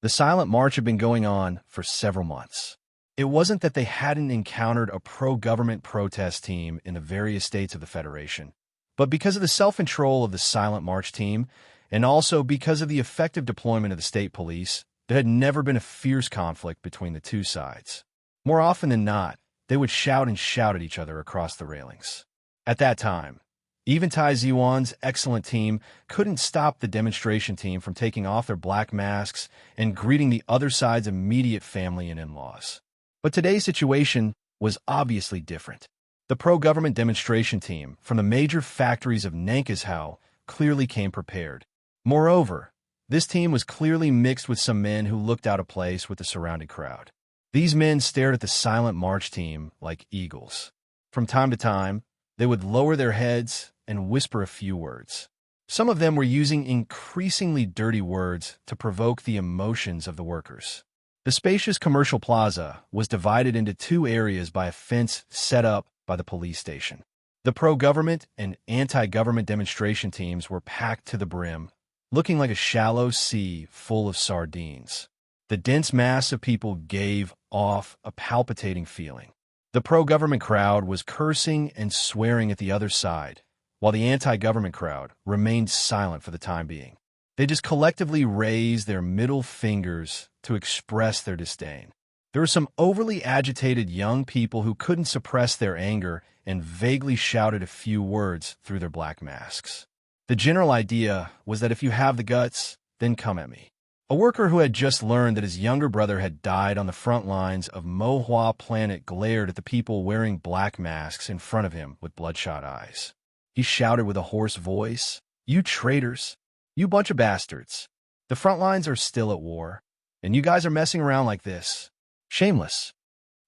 The silent march had been going on for several months. It wasn't that they hadn't encountered a pro-government protest team in the various states of the Federation, but because of the self-control of the silent march team, and also because of the effective deployment of the state police, there had never been a fierce conflict between the two sides. More often than not, they would shout and shout at each other across the railings. At that time, even Tai Ziwan's excellent team couldn't stop the demonstration team from taking off their black masks and greeting the other side's immediate family and in-laws. But today's situation was obviously different. The pro-government demonstration team from the major factories of Nankashou clearly came prepared. Moreover, this team was clearly mixed with some men who looked out of place with the surrounding crowd. These men stared at the silent march team like eagles. From time to time, they would lower their heads and whisper a few words. Some of them were using increasingly dirty words to provoke the emotions of the workers. The spacious commercial plaza was divided into 2 areas by a fence set up by the police station. The pro-government and anti-government demonstration teams were packed to the brim, looking like a shallow sea full of sardines. The dense mass of people gave off a palpitating feeling. The pro-government crowd was cursing and swearing at the other side, while the anti-government crowd remained silent for the time being. They just collectively raised their middle fingers to express their disdain. There were some overly agitated young people who couldn't suppress their anger and vaguely shouted a few words through their black masks. The general idea was that if you have the guts, then come at me. A worker who had just learned that his younger brother had died on the front lines of Mohua Planet glared at the people wearing black masks in front of him with bloodshot eyes. He shouted with a hoarse voice, "You traitors! You bunch of bastards! The front lines are still at war, and you guys are messing around like this. Shameless!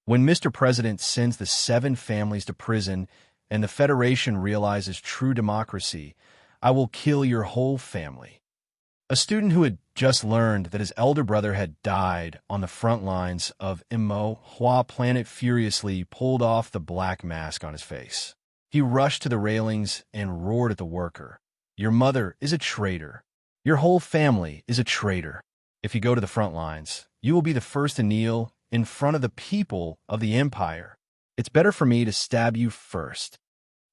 When Mr. President sends the 7 families to prison and the Federation realizes true democracy, I will kill your whole family." A student who had just learned that his elder brother had died on the front lines of Mohua Planet furiously pulled off the black mask on his face. He rushed to the railings and roared at the worker, "Your mother is a traitor. Your whole family is a traitor. If you go to the front lines, you will be the first to kneel in front of the people of the empire. It's better for me to stab you first."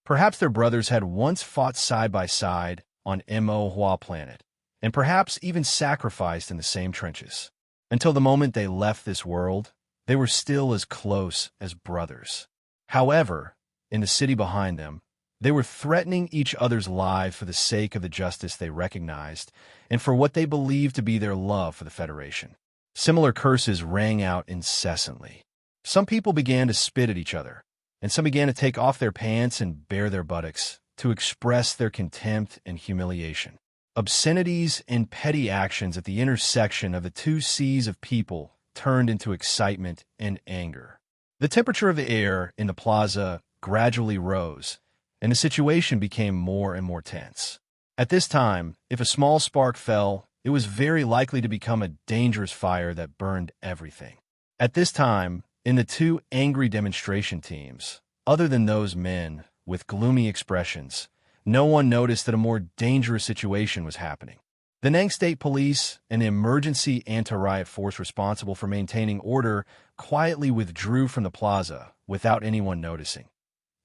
Perhaps their brothers had once fought side by side on Mohua Planet, and perhaps even sacrificed in the same trenches. Until the moment they left this world, they were still as close as brothers. However, in the city behind them, they were threatening each other's lives for the sake of the justice they recognized and for what they believed to be their love for the Federation. Similar curses rang out incessantly. Some people began to spit at each other, and some began to take off their pants and bare their buttocks, to express their contempt and humiliation. Obscenities and petty actions at the intersection of the two seas of people turned into excitement and anger. The temperature of the air in the plaza gradually rose, and the situation became more and more tense. At this time, if a small spark fell, it was very likely to become a dangerous fire that burned everything. At this time, in the two angry demonstration teams, other than those men with gloomy expressions, no one noticed that a more dangerous situation was happening. The Nang State Police and the emergency anti-riot force responsible for maintaining order quietly withdrew from the plaza without anyone noticing.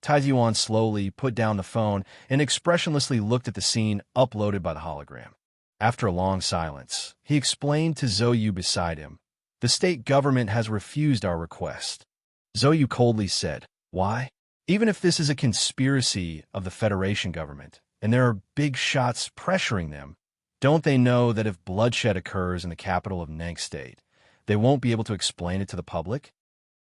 Taizuan slowly put down the phone and expressionlessly looked at the scene uploaded by the hologram. After a long silence, he explained to Zhou beside him, "The state government has refused our request." Zhou coldly said, "Why? Even if this is a conspiracy of the Federation government, and there are big shots pressuring them, don't they know that if bloodshed occurs in the capital of Nang State, they won't be able to explain it to the public?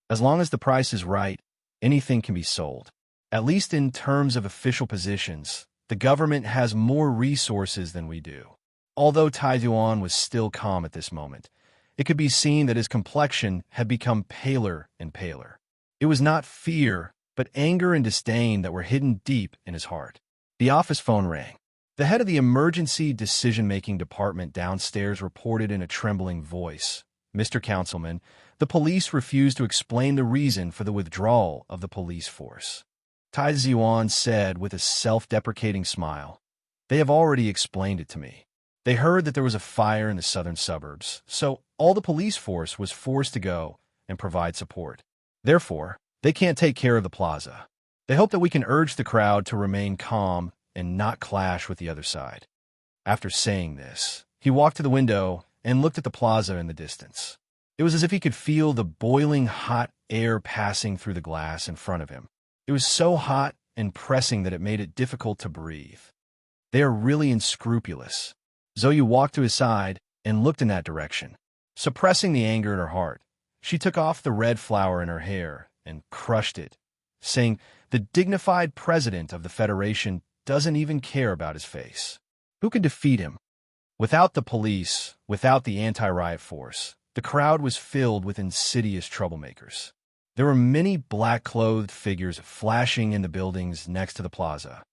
As long as the price is right, anything can be sold. At least in terms of official positions, the government has more resources than we do." Although Taizuan was still calm at this moment, it could be seen that his complexion had become paler and paler. It was not fear, but anger and disdain that were hidden deep in his heart. The office phone rang. The head of the emergency decision-making department downstairs reported in a trembling voice, "Mr. Councilman, the police refused to explain the reason for the withdrawal of the police force." Taizuan said with a self-deprecating smile, "They have already explained it to me. They heard that there was a fire in the southern suburbs, so all the police force was forced to go and provide support. Therefore, they can't take care of the plaza. They hope that we can urge the crowd to remain calm and not clash with the other side." After saying this, he walked to the window and looked at the plaza in the distance. It was as if he could feel the boiling hot air passing through the glass in front of him. It was so hot and pressing that it made it difficult to breathe. "They are really unscrupulous." Zhou walked to his side and looked in that direction. Suppressing the anger in her heart, she took off the red flower in her hair and crushed it, saying, "The dignified president of the Federation doesn't even care about his face. Who can defeat him?" Without the police, without the anti-riot force, the crowd was filled with insidious troublemakers. There were many black-clothed figures flashing in the buildings next to the plaza.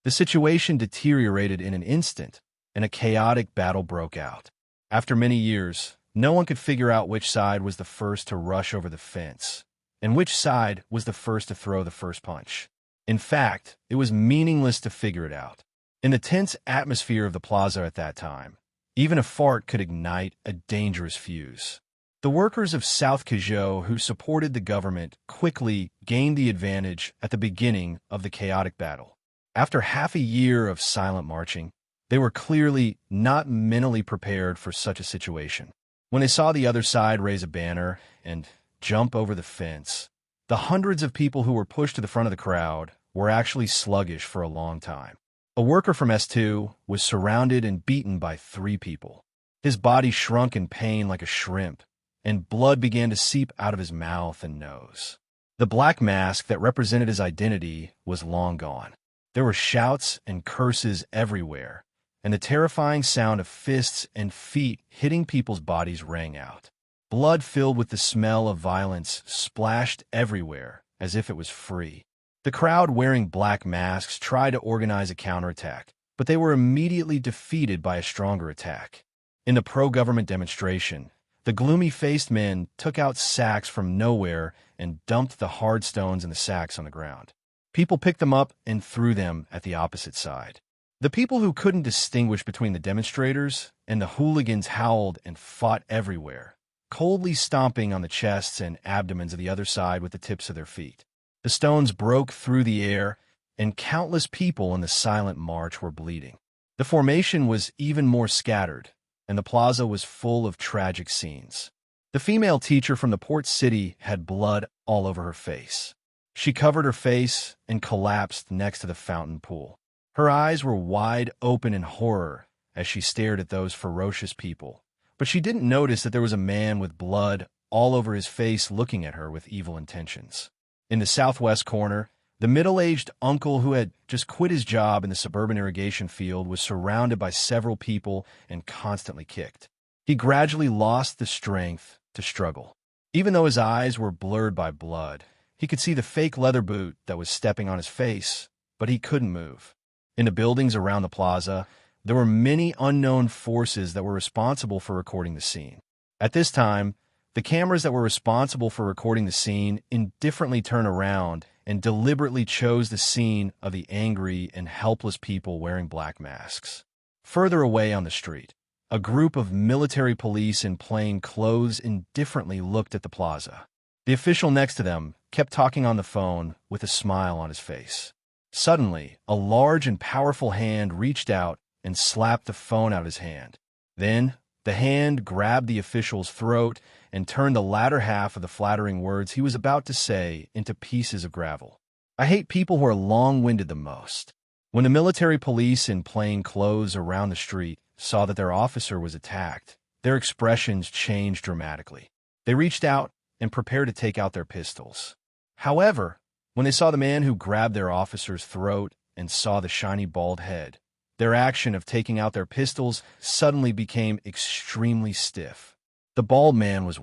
The situation deteriorated in an instant, and a chaotic battle broke out. After many years, no one could figure out which side was the first to rush over the fence, and which side was the first to throw the first punch. In fact, it was meaningless to figure it out. In the tense atmosphere of the plaza at that time, even a fart could ignite a dangerous fuse. The workers of South Kizhou who supported the government quickly gained the advantage at the beginning of the chaotic battle. After half a year of silent marching, they were clearly not mentally prepared for such a situation. When they saw the other side raise a banner and jump over the fence, the hundreds of people who were pushed to the front of the crowd were actually sluggish for a long time. A worker from S2 was surrounded and beaten by 3 people. His body shrunk in pain like a shrimp, and blood began to seep out of his mouth and nose. The black mask that represented his identity was long gone. There were shouts and curses everywhere, and the terrifying sound of fists and feet hitting people's bodies rang out. Blood filled with the smell of violence splashed everywhere as if it was free. The crowd wearing black masks tried to organize a counterattack, but they were immediately defeated by a stronger attack. In the pro-government demonstration, the gloomy-faced men took out sacks from nowhere and dumped the hard stones in the sacks on the ground. People picked them up and threw them at the opposite side. The people who couldn't distinguish between the demonstrators and the hooligans howled and fought everywhere, coldly stomping on the chests and abdomens of the other side with the tips of their feet. The stones broke through the air, and countless people in the silent march were bleeding. The formation was even more scattered, and the plaza was full of tragic scenes. The female teacher from the port city had blood all over her face. She covered her face and collapsed next to the fountain pool. Her eyes were wide open in horror as she stared at those ferocious people, but she didn't notice that there was a man with blood all over his face looking at her with evil intentions. In the southwest corner, The middle-aged uncle who had just quit his job in the suburban irrigation field was surrounded by several people and constantly kicked. He gradually lost the strength to struggle. Even though his eyes were blurred by blood, he could see the fake leather boot that was stepping on his face, but he couldn't move. In the buildings around the plaza, there were many unknown forces that were responsible for recording the scene. At this time, the cameras that were responsible for recording the scene indifferently turned around and deliberately chose the scene of the angry and helpless people wearing black masks. Further away on the street, a group of military police in plain clothes indifferently looked at the plaza. The official next to them kept talking on the phone with a smile on his face. Suddenly, a large and powerful hand reached out and slapped the phone out of his hand. Then, the hand grabbed the official's throat and turned the latter half of the flattering words he was about to say into pieces of gravel. I hate people who are long-winded the most. When the military police in plain clothes around the street saw that their officer was attacked, their expressions changed dramatically. They reached out and prepared to take out their pistols. However, when they saw the man who grabbed their officer's throat and saw the shiny bald head, their action of taking out their pistols suddenly became extremely stiff. The bald man was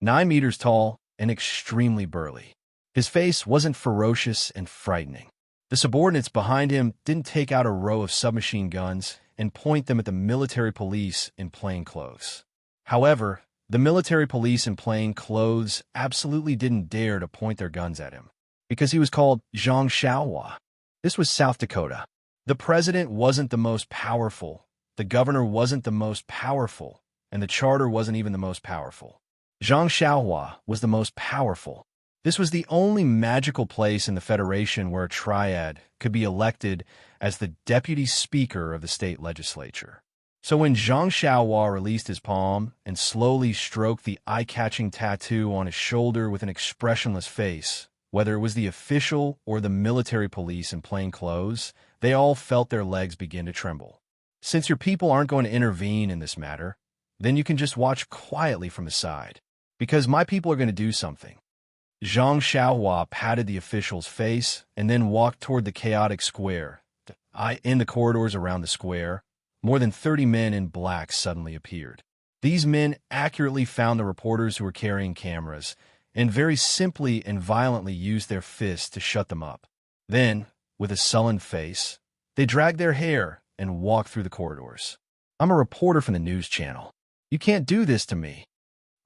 9 meters tall and extremely burly. His face wasn't ferocious and frightening. The subordinates behind him didn't take out a row of submachine guns and point them at the military police in plain clothes. However, the military police in plain clothes absolutely didn't dare to point their guns at him, because he was called Zhang Xiaohua. This was South Dakota. The president wasn't the most powerful, the governor wasn't the most powerful, and the charter wasn't even the most powerful. Zhang Xiaohua was the most powerful. This was the only magical place in the Federation where a triad could be elected as the deputy speaker of the state legislature. So when Zhang Xiaohua released his palm and slowly stroked the eye-catching tattoo on his shoulder with an expressionless face, whether it was the official or the military police in plain clothes, they all felt their legs begin to tremble. Since your people aren't going to intervene in this matter, then you can just watch quietly from the side, because my people are going to do something. Zhang Xiaohua patted the official's face and then walked toward the chaotic square. In the corridors around the square, more than 30 men in black suddenly appeared. These men accurately found the reporters who were carrying cameras and very simply and violently used their fists to shut them up. Then, with a sullen face, they dragged their hair and walked through the corridors. I'm a reporter from the news channel. You can't do this to me.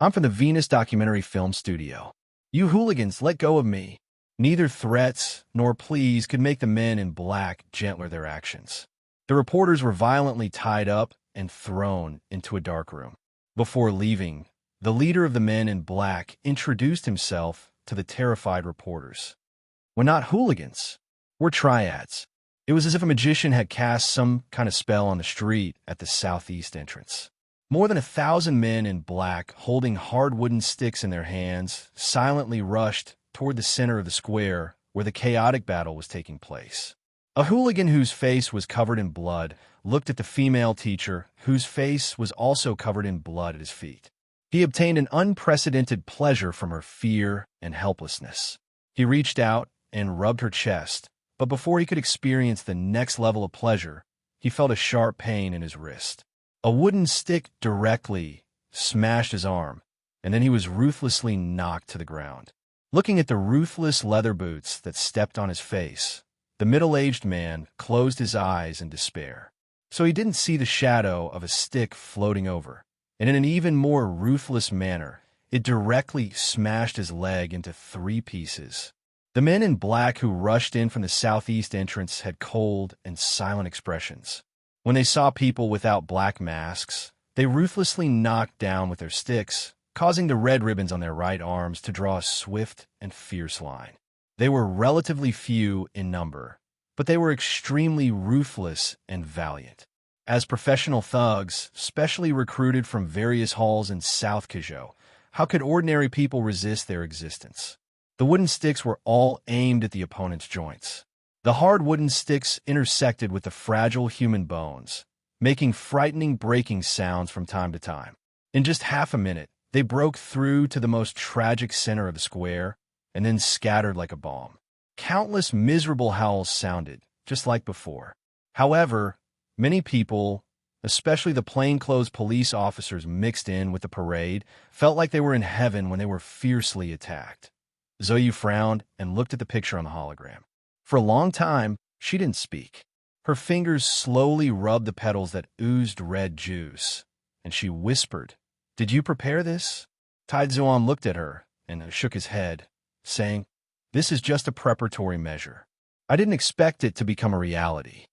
I'm from the Venus Documentary Film Studio. You hooligans, let go of me. Neither threats nor pleas could make the men in black gentler their actions. The reporters were violently tied up and thrown into a dark room. Before leaving, the leader of the men in black introduced himself to the terrified reporters. We're not hooligans. We're triads. It was as if a magician had cast some kind of spell on the street at the southeast entrance. More than 1,000 men in black, holding hard wooden sticks in their hands, silently rushed toward the center of the square where the chaotic battle was taking place. A hooligan whose face was covered in blood looked at the female teacher, whose face was also covered in blood at his feet. He obtained an unprecedented pleasure from her fear and helplessness. He reached out and rubbed her chest, but before he could experience the next level of pleasure, he felt a sharp pain in his wrist. A wooden stick directly smashed his arm, and then he was ruthlessly knocked to the ground. Looking at the ruthless leather boots that stepped on his face, the middle-aged man closed his eyes in despair. So he didn't see the shadow of a stick floating over, and in an even more ruthless manner, it directly smashed his leg into 3 pieces. The men in black who rushed in from the southeast entrance had cold and silent expressions. When they saw people without black masks, they ruthlessly knocked down with their sticks, causing the red ribbons on their right arms to draw a swift and fierce line. They were relatively few in number, but they were extremely ruthless and valiant. As professional thugs, specially recruited from various halls in South Kizhou, how could ordinary people resist their existence? The wooden sticks were all aimed at the opponent's joints. The hard wooden sticks intersected with the fragile human bones, making frightening breaking sounds from time to time. In just half a minute, they broke through to the most tragic center of the square and then scattered like a bomb. Countless miserable howls sounded, just like before. However, many people, especially the plainclothes police officers mixed in with the parade, felt like they were in heaven when they were fiercely attacked. Zoe frowned and looked at the picture on the hologram. For a long time, she didn't speak. Her fingers slowly rubbed the petals that oozed red juice, and she whispered, "Did you prepare this?" Taizuan looked at her and shook his head, saying, "This is just a preparatory measure. I didn't expect it to become a reality.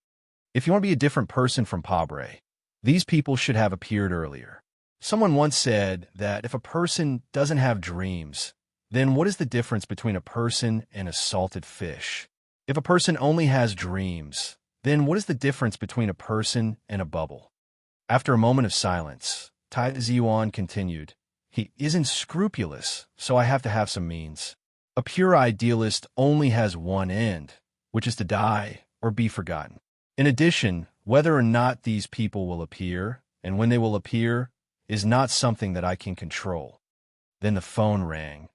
If you want to be a different person from Pabre, these people should have appeared earlier." Someone once said that if a person doesn't have dreams, then what is the difference between a person and a salted fish? If a person only has dreams, then what is the difference between a person and a bubble? After a moment of silence, Tai Ziyuan continued, "He isn't scrupulous, so I have to have some means. A pure idealist only has one end, which is to die or be forgotten. In addition, whether or not these people will appear, and when they will appear, is not something that I can control." Then the phone rang.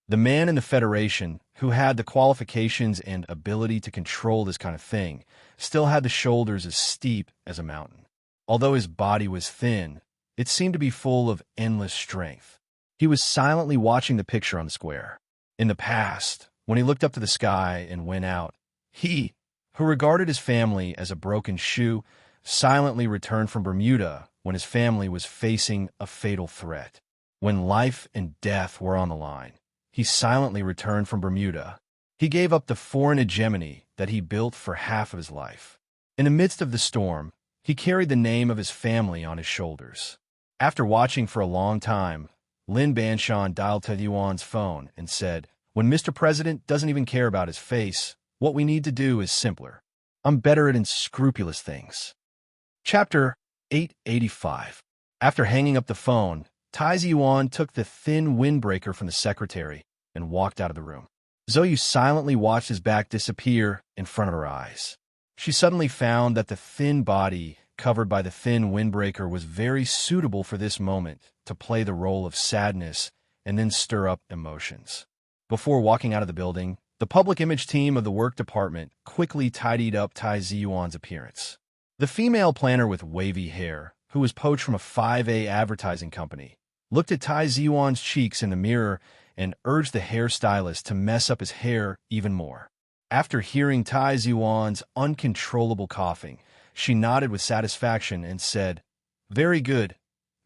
The man in the Federation, who had the qualifications and ability to control this kind of thing, still had the shoulders as steep as a mountain. Although his body was thin, it seemed to be full of endless strength. He was silently watching the picture on the square. In the past, when he looked up to the sky and went out, he, who regarded his family as a broken shoe, silently returned from Bermuda when his family was facing a fatal threat. When life and death were on the line, he silently returned from Bermuda. He gave up the foreign hegemony that he built for half of his life. In the midst of the storm, he carried the name of his family on his shoulders. After watching for a long time, Lin Banshan dialed to Yuan's phone and said, "When Mr. President doesn't even care about his face, what we need to do is simpler. I'm better at unscrupulous things." Chapter 885. After hanging up the phone, Tai Yuan took the thin windbreaker from the secretary and walked out of the room. Zoe silently watched his back disappear in front of her eyes. She suddenly found that the thin body covered by the thin windbreaker was very suitable for this moment to play the role of sadness and then stir up emotions. Before walking out of the building, the public image team of the work department quickly tidied up Tai Ziyuan's appearance. The female planner with wavy hair, who was poached from a 5A advertising company, looked at Tai Ziyuan's cheeks in the mirror and urged the hairstylist to mess up his hair even more. After hearing Tai Ziyuan's uncontrollable coughing, she nodded with satisfaction and said, "Very good,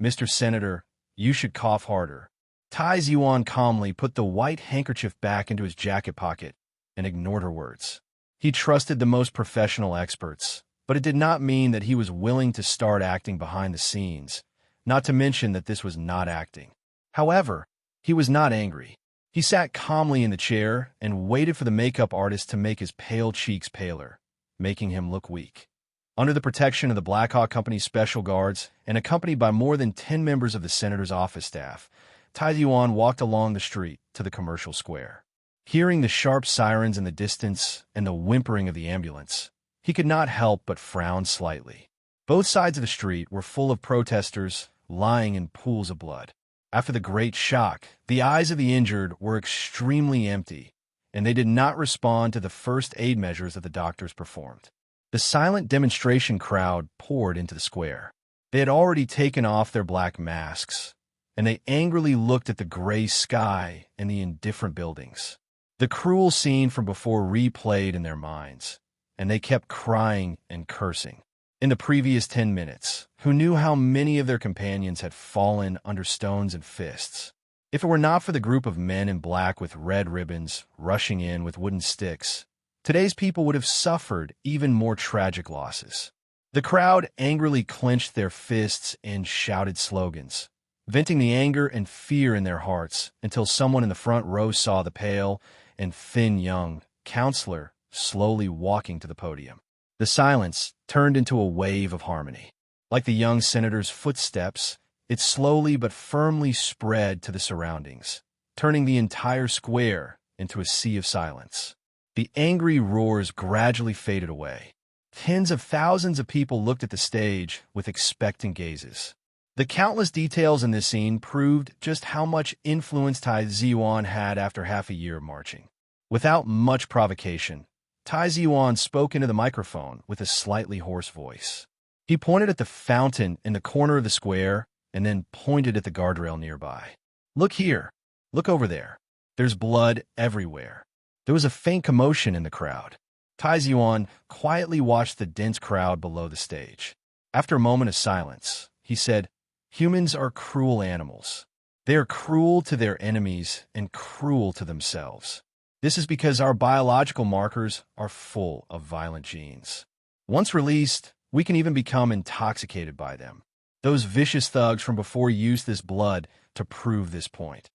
Mr. Senator, you should cough harder." Tai Ziyuan calmly put the white handkerchief back into his jacket pocket and ignored her words. He trusted the most professional experts, but it did not mean that he was willing to start acting behind the scenes, not to mention that this was not acting. However, he was not angry. He sat calmly in the chair and waited for the makeup artist to make his pale cheeks paler, making him look weak. Under the protection of the Blackhawk Company's special guards and accompanied by more than 10 members of the senator's office staff, Tai Yuan walked along the street to the commercial square. Hearing the sharp sirens in the distance and the whimpering of the ambulance, he could not help but frown slightly. Both sides of the street were full of protesters lying in pools of blood. After the great shock, the eyes of the injured were extremely empty, and they did not respond to the first aid measures that the doctors performed. The silent demonstration crowd poured into the square. They had already taken off their black masks, and they angrily looked at the gray sky and the indifferent buildings. The cruel scene from before replayed in their minds, and they kept crying and cursing. In the previous 10 minutes, who knew how many of their companions had fallen under stones and fists? If it were not for the group of men in black with red ribbons rushing in with wooden sticks, today's people would have suffered even more tragic losses. The crowd angrily clenched their fists and shouted slogans, venting the anger and fear in their hearts until someone in the front row saw the pale and thin young counselor slowly walking to the podium. The silence turned into a wave of harmony. Like the young senator's footsteps, it slowly but firmly spread to the surroundings, turning the entire square into a sea of silence. The angry roars gradually faded away. Tens of thousands of people looked at the stage with expectant gazes. The countless details in this scene proved just how much influence Tai Ziyuan had after half a year of marching. Without much provocation, Tai Ziyuan spoke into the microphone with a slightly hoarse voice. He pointed at the fountain in the corner of the square and then pointed at the guardrail nearby. "Look here. Look over there. There's blood everywhere." There was a faint commotion in the crowd. Tai Ziyuan quietly watched the dense crowd below the stage. After a moment of silence, he said, "Humans are cruel animals. They are cruel to their enemies and cruel to themselves. This is because our biological markers are full of violent genes. Once released, we can even become intoxicated by them. Those vicious thugs from before used this blood to prove this point.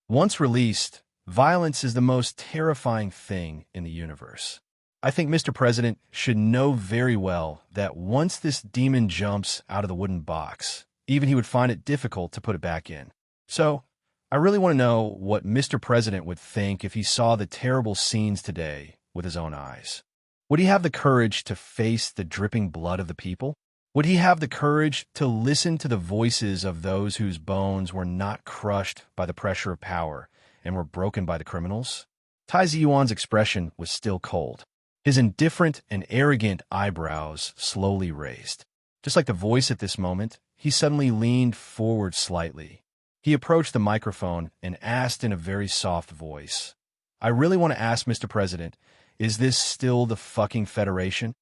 Once released, violence is the most terrifying thing in the universe. I think Mr. President should know very well that once this demon jumps out of the wooden box, even he would find it difficult to put it back in. So, I really want to know what Mr. President would think if he saw the terrible scenes today with his own eyes. Would he have the courage to face the dripping blood of the people? Would he have the courage to listen to the voices of those whose bones were not crushed by the pressure of power and were broken by the criminals?" Tai Ziyuan's expression was still cold. His indifferent and arrogant eyebrows slowly raised. Just like the voice at this moment, he suddenly leaned forward slightly. He approached the microphone and asked in a very soft voice, "I really want to ask Mr. President, is this still the fucking Federation?"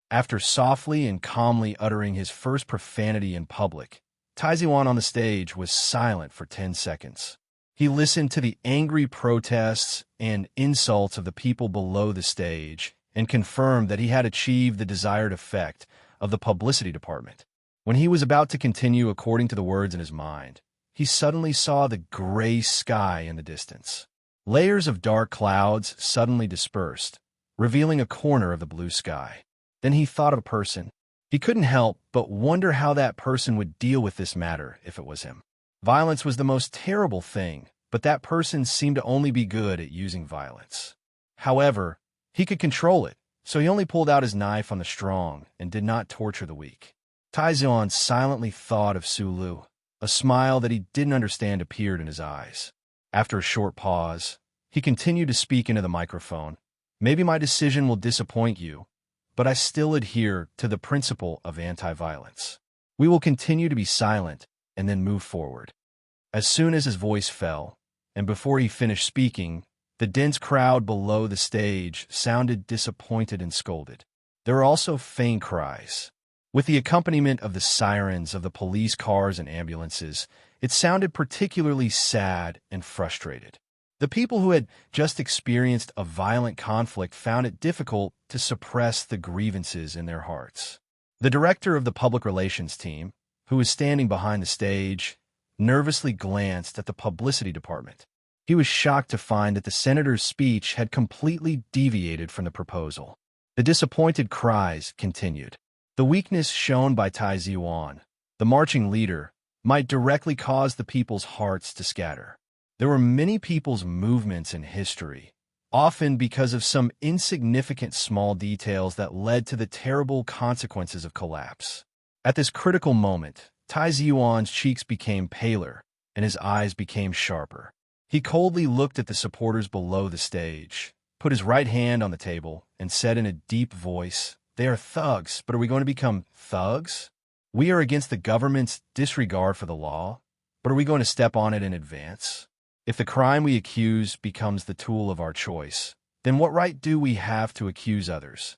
After softly and calmly uttering his first profanity in public, Tai Ziwan on the stage was silent for 10 seconds. He listened to the angry protests and insults of the people below the stage and confirmed that he had achieved the desired effect of the publicity department. When he was about to continue according to the words in his mind, he suddenly saw the gray sky in the distance. Layers of dark clouds suddenly dispersed, revealing a corner of the blue sky. Then he thought of a person. He couldn't help but wonder how that person would deal with this matter if it was him. Violence was the most terrible thing, but that person seemed to only be good at using violence. However, he could control it, so he only pulled out his knife on the strong and did not torture the weak. Tai Zion silently thought of Sulu. A smile that he didn't understand appeared in his eyes. After a short pause, he continued to speak into the microphone. "Maybe my decision will disappoint you, but I still adhere to the principle of anti-violence. We will continue to be silent and then move forward." As soon as his voice fell, and before he finished speaking, the dense crowd below the stage sounded disappointed and scolded. There were also faint cries. With the accompaniment of the sirens of the police cars and ambulances, it sounded particularly sad and frustrated. The people who had just experienced a violent conflict found it difficult to suppress the grievances in their hearts. The director of the public relations team, who was standing behind the stage, nervously glanced at the publicity department. He was shocked to find that the senator's speech had completely deviated from the proposal. The disappointed cries continued. The weakness shown by Tai Ziwan, the marching leader, might directly cause the people's hearts to scatter. There were many people's movements in history, often because of some insignificant small details that led to the terrible consequences of collapse. At this critical moment, Tai Ziwan's cheeks became paler and his eyes became sharper. He coldly looked at the supporters below the stage, put his right hand on the table, and said in a deep voice, "They are thugs, but are we going to become thugs? We are against the government's disregard for the law, but are we going to step on it in advance? If the crime we accuse becomes the tool of our choice, then what right do we have to accuse others?"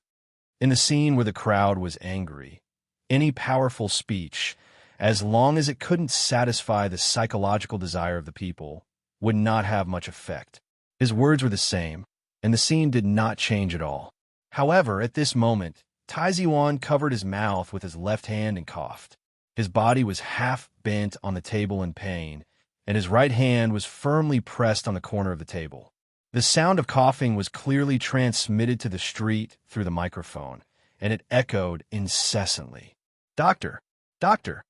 In the scene where the crowd was angry, any powerful speech, as long as it couldn't satisfy the psychological desire of the people, would not have much effect. His words were the same, and the scene did not change at all. However, at this moment, Tai Ziwan covered his mouth with his left hand and coughed. His body was half bent on the table in pain, and his right hand was firmly pressed on the corner of the table. The sound of coughing was clearly transmitted to the street through the microphone, and it echoed incessantly. "Doctor! Doctor!"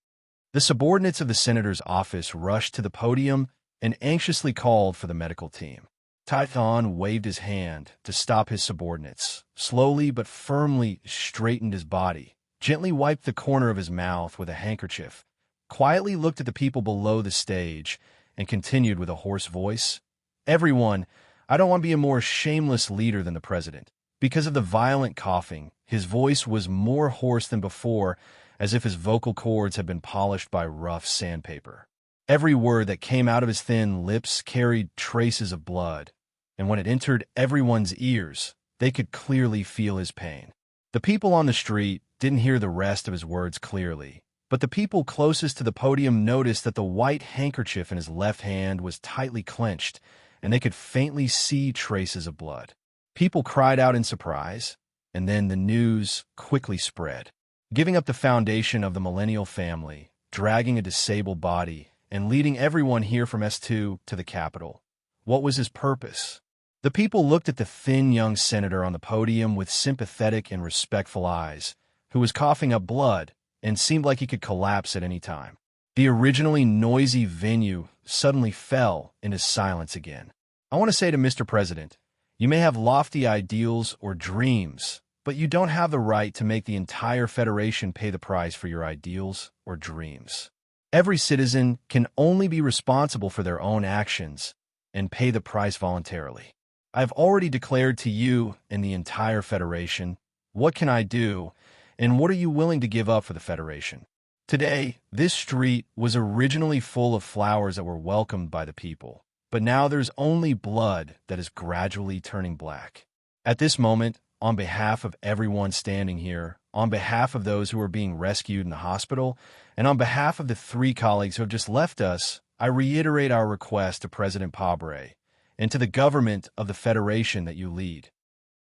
The subordinates of the senator's office rushed to the podium and anxiously called for the medical team. Tython waved his hand to stop his subordinates, slowly but firmly straightened his body, gently wiped the corner of his mouth with a handkerchief, quietly looked at the people below the stage, and continued with a hoarse voice, "Everyone, I don't want to be a more shameless leader than the president. Because of the violent coughing, his voice was more hoarse than before, as if his vocal cords had been polished by rough sandpaper. Every word that came out of his thin lips carried traces of blood, and when it entered everyone's ears, they could clearly feel his pain. The people on the street didn't hear the rest of his words clearly, but the people closest to the podium noticed that the white handkerchief in his left hand was tightly clenched, and they could faintly see traces of blood. People cried out in surprise, and then the news quickly spread. Giving up the foundation of the millennial family, dragging a disabled body, and leading everyone here from S2 to the Capitol. What was his purpose? The people looked at the thin young senator on the podium with sympathetic and respectful eyes, who was coughing up blood and seemed like he could collapse at any time. The originally noisy venue suddenly fell into silence again. I want to say to Mr. President, you may have lofty ideals or dreams, but you don't have the right to make the entire Federation pay the price for your ideals or dreams. Every citizen can only be responsible for their own actions and pay the price voluntarily. I have already declared to you and the entire Federation, what can I do, and what are you willing to give up for the Federation? Today, this street was originally full of flowers that were welcomed by the people, but now there's only blood that is gradually turning black. At this moment, on behalf of everyone standing here, on behalf of those who are being rescued in the hospital, and on behalf of the 3 colleagues who have just left us, I reiterate our request to President Pabre and to the government of the Federation that you lead.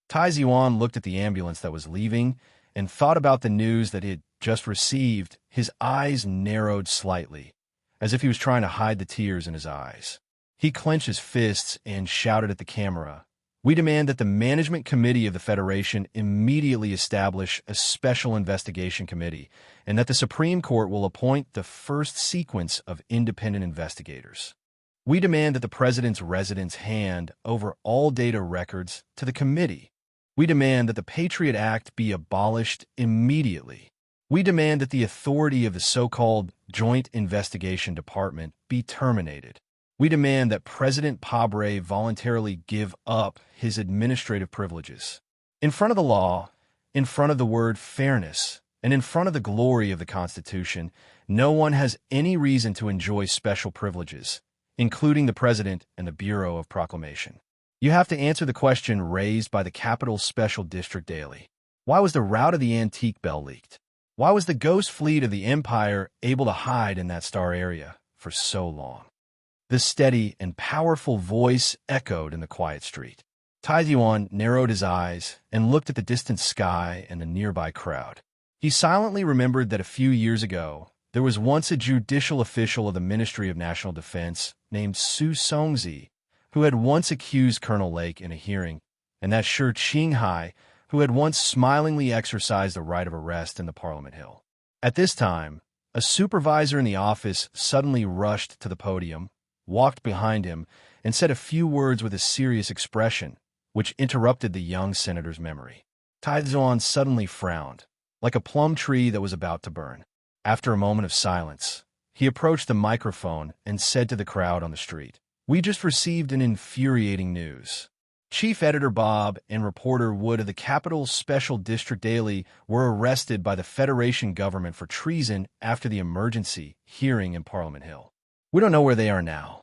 Tai Ziwan looked at the ambulance that was leaving and thought about the news that he had just received. His eyes narrowed slightly, as if he was trying to hide the tears in his eyes. He clenched his fists and shouted at the camera, "We demand that the Management Committee of the Federation immediately establish a special investigation committee, and that the Supreme Court will appoint the first sequence of independent investigators. We demand that the President's residence hand over all data records to the committee. We demand that the Patriot Act be abolished immediately. We demand that the authority of the so-called Joint Investigation Department be terminated. We demand that President Pabre voluntarily give up his administrative privileges. In front of the law, in front of the word fairness, and in front of the glory of the Constitution, no one has any reason to enjoy special privileges, including the President and the Bureau of Proclamation. You have to answer the question raised by the Capital Special District Daily. Why was the route of the Antique Bell leaked? Why was the ghost fleet of the Empire able to hide in that star area for so long?" The steady and powerful voice echoed in the quiet street. Tai Ziwan narrowed his eyes and looked at the distant sky and the nearby crowd. He silently remembered that a few years ago, there was once a judicial official of the Ministry of National Defense named Su Songzi, who had once accused Colonel Lake in a hearing, and that Shi Qinghai, who had once smilingly exercised the right of arrest in the Parliament Hill. At this time, a supervisor in the office suddenly rushed to the podium, walked behind him, and said a few words with a serious expression, which interrupted the young senator's memory. Tai Ziwan suddenly frowned, like a plum tree that was about to burn. After a moment of silence, he approached the microphone and said to the crowd on the street, "We just received an infuriating news. Chief Editor Bob and reporter Wood of the Capital Special District Daily were arrested by the Federation government for treason after the emergency hearing in Parliament Hill. We don't know where they are now."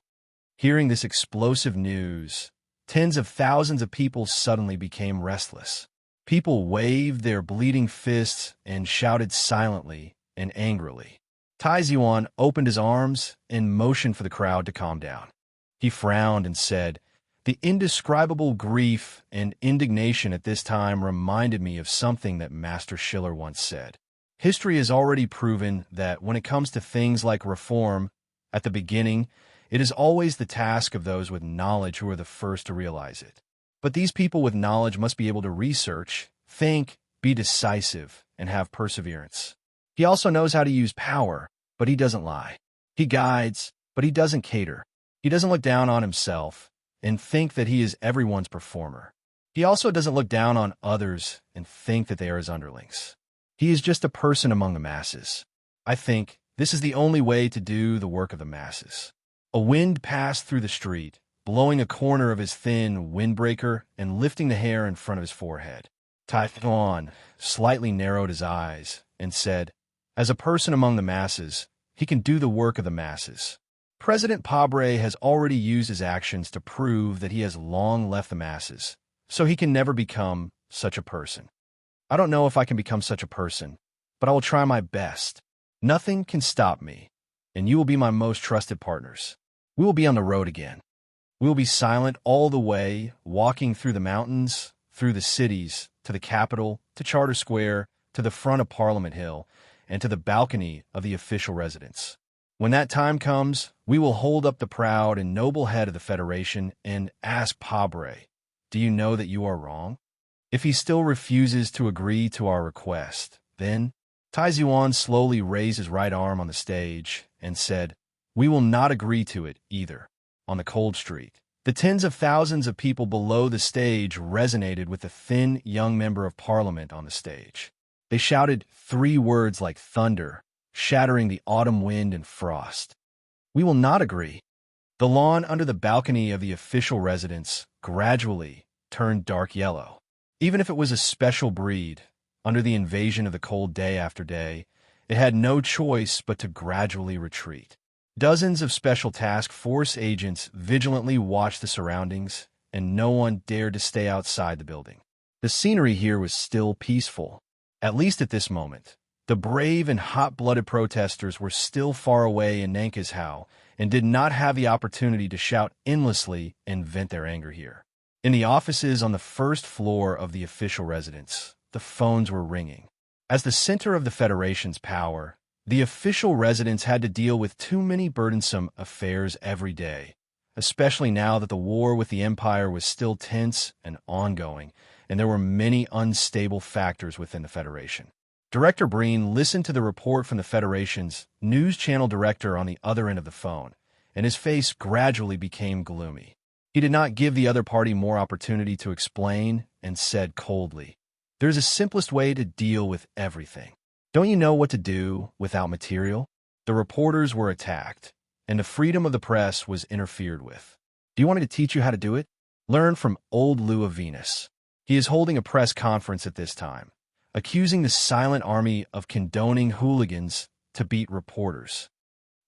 Hearing this explosive news, tens of thousands of people suddenly became restless. People waved their bleeding fists and shouted silently and angrily. Tai Ziwan opened his arms and motioned for the crowd to calm down. He frowned and said, "The indescribable grief and indignation at this time reminded me of something that Master Schiller once said. History has already proven that when it comes to things like reform, at the beginning, it is always the task of those with knowledge who are the first to realize it. But these people with knowledge must be able to research, think, be decisive, and have perseverance. He also knows how to use power, but he doesn't lie. He guides, but he doesn't cater. He doesn't look down on himself and think that he is everyone's performer. He also doesn't look down on others and think that they are his underlings. He is just a person among the masses. I think this is the only way to do the work of the masses." A wind passed through the street, blowing a corner of his thin windbreaker and lifting the hair in front of his forehead. Typhon slightly narrowed his eyes and said, "As a person among the masses, he can do the work of the masses." President Pabre has already used his actions to prove that he has long left the masses, so he can never become such a person. I don't know if I can become such a person, but I will try my best. Nothing can stop me, and you will be my most trusted partners. We will be on the road again. We will be silent all the way, walking through the mountains, through the cities, to the Capitol, to Charter Square, to the front of Parliament Hill, and to the balcony of the official residence. When that time comes, we will hold up the proud and noble head of the Federation and ask Pabre, "Do you know that you are wrong?" If he still refuses to agree to our request, then Taizuan slowly raised his right arm on the stage and said, "We will not agree to it either." On the cold street, the tens of thousands of people below the stage resonated with the thin young member of parliament on the stage. They shouted 3 words like thunder, shattering the autumn wind and frost. "We will not agree." The lawn under the balcony of the official residence gradually turned dark yellow. Even if it was a special breed, under the invasion of the cold day after day, it had no choice but to gradually retreat. Dozens of Special Task Force agents vigilantly watched the surroundings, and no one dared to stay outside the building. The scenery here was still peaceful, at least at this moment. The brave and hot-blooded protesters were still far away in Nankashou and did not have the opportunity to shout endlessly and vent their anger here. In the offices on the first floor of the official residence, the phones were ringing. As the center of the Federation's power, the official residence had to deal with too many burdensome affairs every day, especially now that the war with the Empire was still tense and ongoing, and there were many unstable factors within the Federation. Director Breen listened to the report from the Federation's news channel director on the other end of the phone, and his face gradually became gloomy. He did not give the other party more opportunity to explain and said coldly, "There's a simplest way to deal with everything. Don't you know what to do without material?" The reporters were attacked, and the freedom of the press was interfered with. "Do you want me to teach you how to do it? Learn from old Lou of Venus. He is holding a press conference at this time, accusing the silent army of condoning hooligans to beat reporters."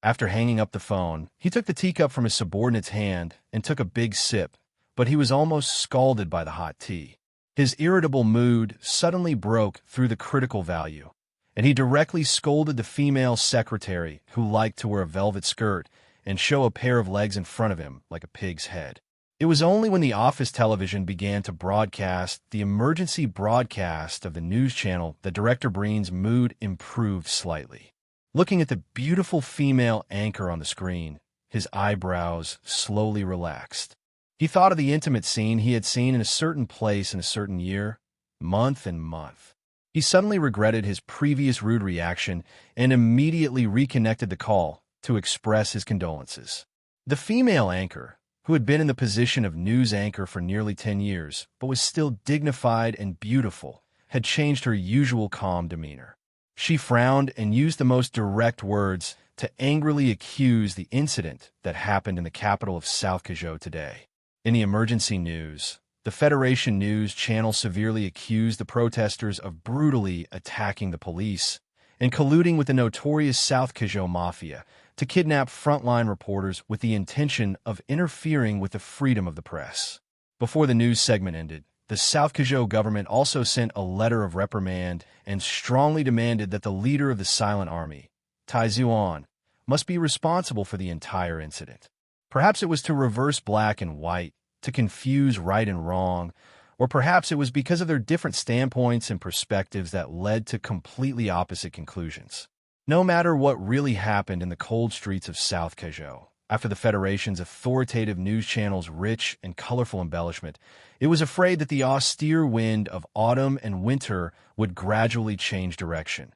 After hanging up the phone, he took the teacup from his subordinate's hand and took a big sip, but he was almost scalded by the hot tea. His irritable mood suddenly broke through the critical value, and he directly scolded the female secretary who liked to wear a velvet skirt and show a pair of legs in front of him like a pig's head. It was only when the office television began to broadcast the emergency broadcast of the news channel that Director Breen's mood improved slightly. Looking at the beautiful female anchor on the screen, his eyebrows slowly relaxed. He thought of the intimate scene he had seen in a certain place in a certain year, month and month. He suddenly regretted his previous rude reaction and immediately reconnected the call to express his condolences. The female anchor, who had been in the position of news anchor for nearly 10 years, but was still dignified and beautiful, had changed her usual calm demeanor. She frowned and used the most direct words to angrily accuse the incident that happened in the capital of South Kazhou today. In the emergency news, the Federation News channel severely accused the protesters of brutally attacking the police and colluding with the notorious South Kazhou Mafia to kidnap frontline reporters with the intention of interfering with the freedom of the press. Before the news segment ended, the South Kazhou government also sent a letter of reprimand and strongly demanded that the leader of the Silent Army, Taizuan, must be responsible for the entire incident. Perhaps it was to reverse black and white, to confuse right and wrong, or perhaps it was because of their different standpoints and perspectives that led to completely opposite conclusions. No matter what really happened in the cold streets of South Kazhou, after the Federation's authoritative news channel's rich and colorful embellishment, it was afraid that the austere wind of autumn and winter would gradually change direction.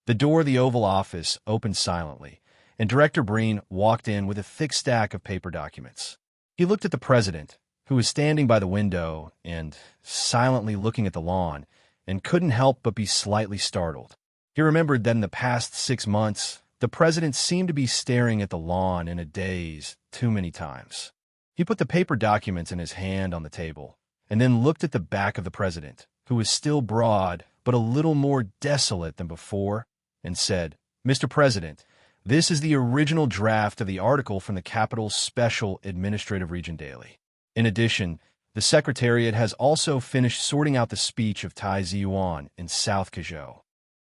The door of the Oval Office opened silently, and Director Breen walked in with a thick stack of paper documents. He looked at the president, who was standing by the window and silently looking at the lawn, and couldn't help but be slightly startled. He remembered that in the past 6 months, the president seemed to be staring at the lawn in a daze too many times. He put the paper documents in his hand on the table, and then looked at the back of the president, who was still broad but a little more desolate than before, and said, "Mr. President, this is the original draft of the article from the Capital's Special Administrative Region Daily. In addition, the Secretariat has also finished sorting out the speech of Tai Ziyuan in South Kazhou."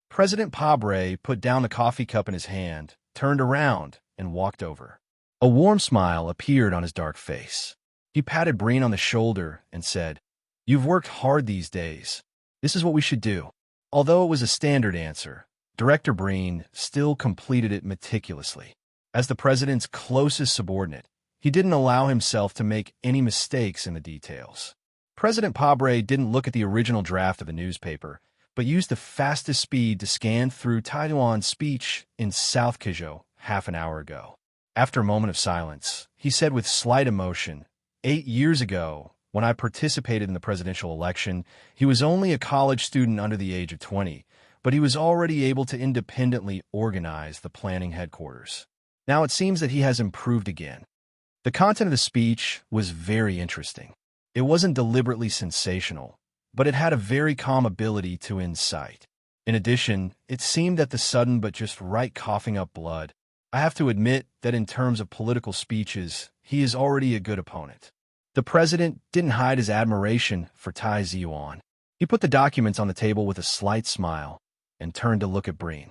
President Pabre put down the coffee cup in his hand, turned around, and walked over. A warm smile appeared on his dark face. He patted Breen on the shoulder and said, "You've worked hard these days. This is what we should do." Although it was a standard answer, Director Breen still completed it meticulously. As the president's closest subordinate, he didn't allow himself to make any mistakes in the details. President Pabre didn't look at the original draft of the newspaper, but used the fastest speed to scan through Taiwan's speech in South Kazhou half an hour ago. After a moment of silence, he said with slight emotion, 8 years ago, when I participated in the presidential election, he was only a college student under the age of 20, but he was already able to independently organize the planning headquarters. Now it seems that he has improved again. The content of the speech was very interesting. It wasn't deliberately sensational, but it had a very calm ability to incite. In addition, it seemed that the sudden but just right coughing up blood. I have to admit that in terms of political speeches, he is already a good opponent. The president didn't hide his admiration for Tai Ziyuan. He put the documents on the table with a slight smile and turned to look at Breen.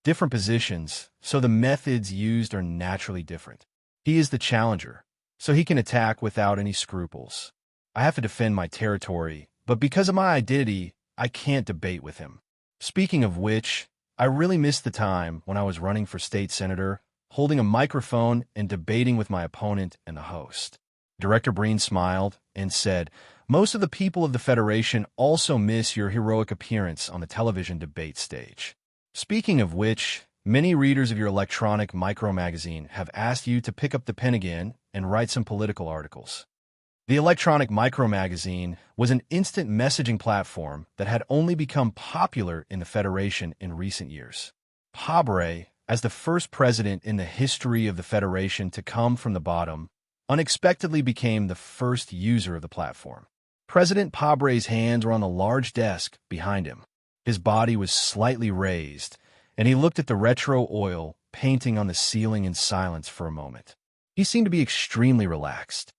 Different positions, so the methods used are naturally different. He is the challenger, so he can attack without any scruples. I have to defend my territory, but because of my identity, I can't debate with him. Speaking of which, I really missed the time when I was running for state senator, holding a microphone and debating with my opponent and the host. Director Breen smiled and said, "Most of the people of the Federation also miss your heroic appearance on the television debate stage. Speaking of which, many readers of your electronic micro-magazine have asked you to pick up the pen again and write some political articles." The electronic micro-magazine was an instant messaging platform that had only become popular in the Federation in recent years. Pabre, as the first president in the history of the Federation to come from the bottom, unexpectedly became the first user of the platform. President Pabre's hands were on the large desk behind him. His body was slightly raised, and he looked at the retro oil painting on the ceiling in silence for a moment. He seemed to be extremely relaxed.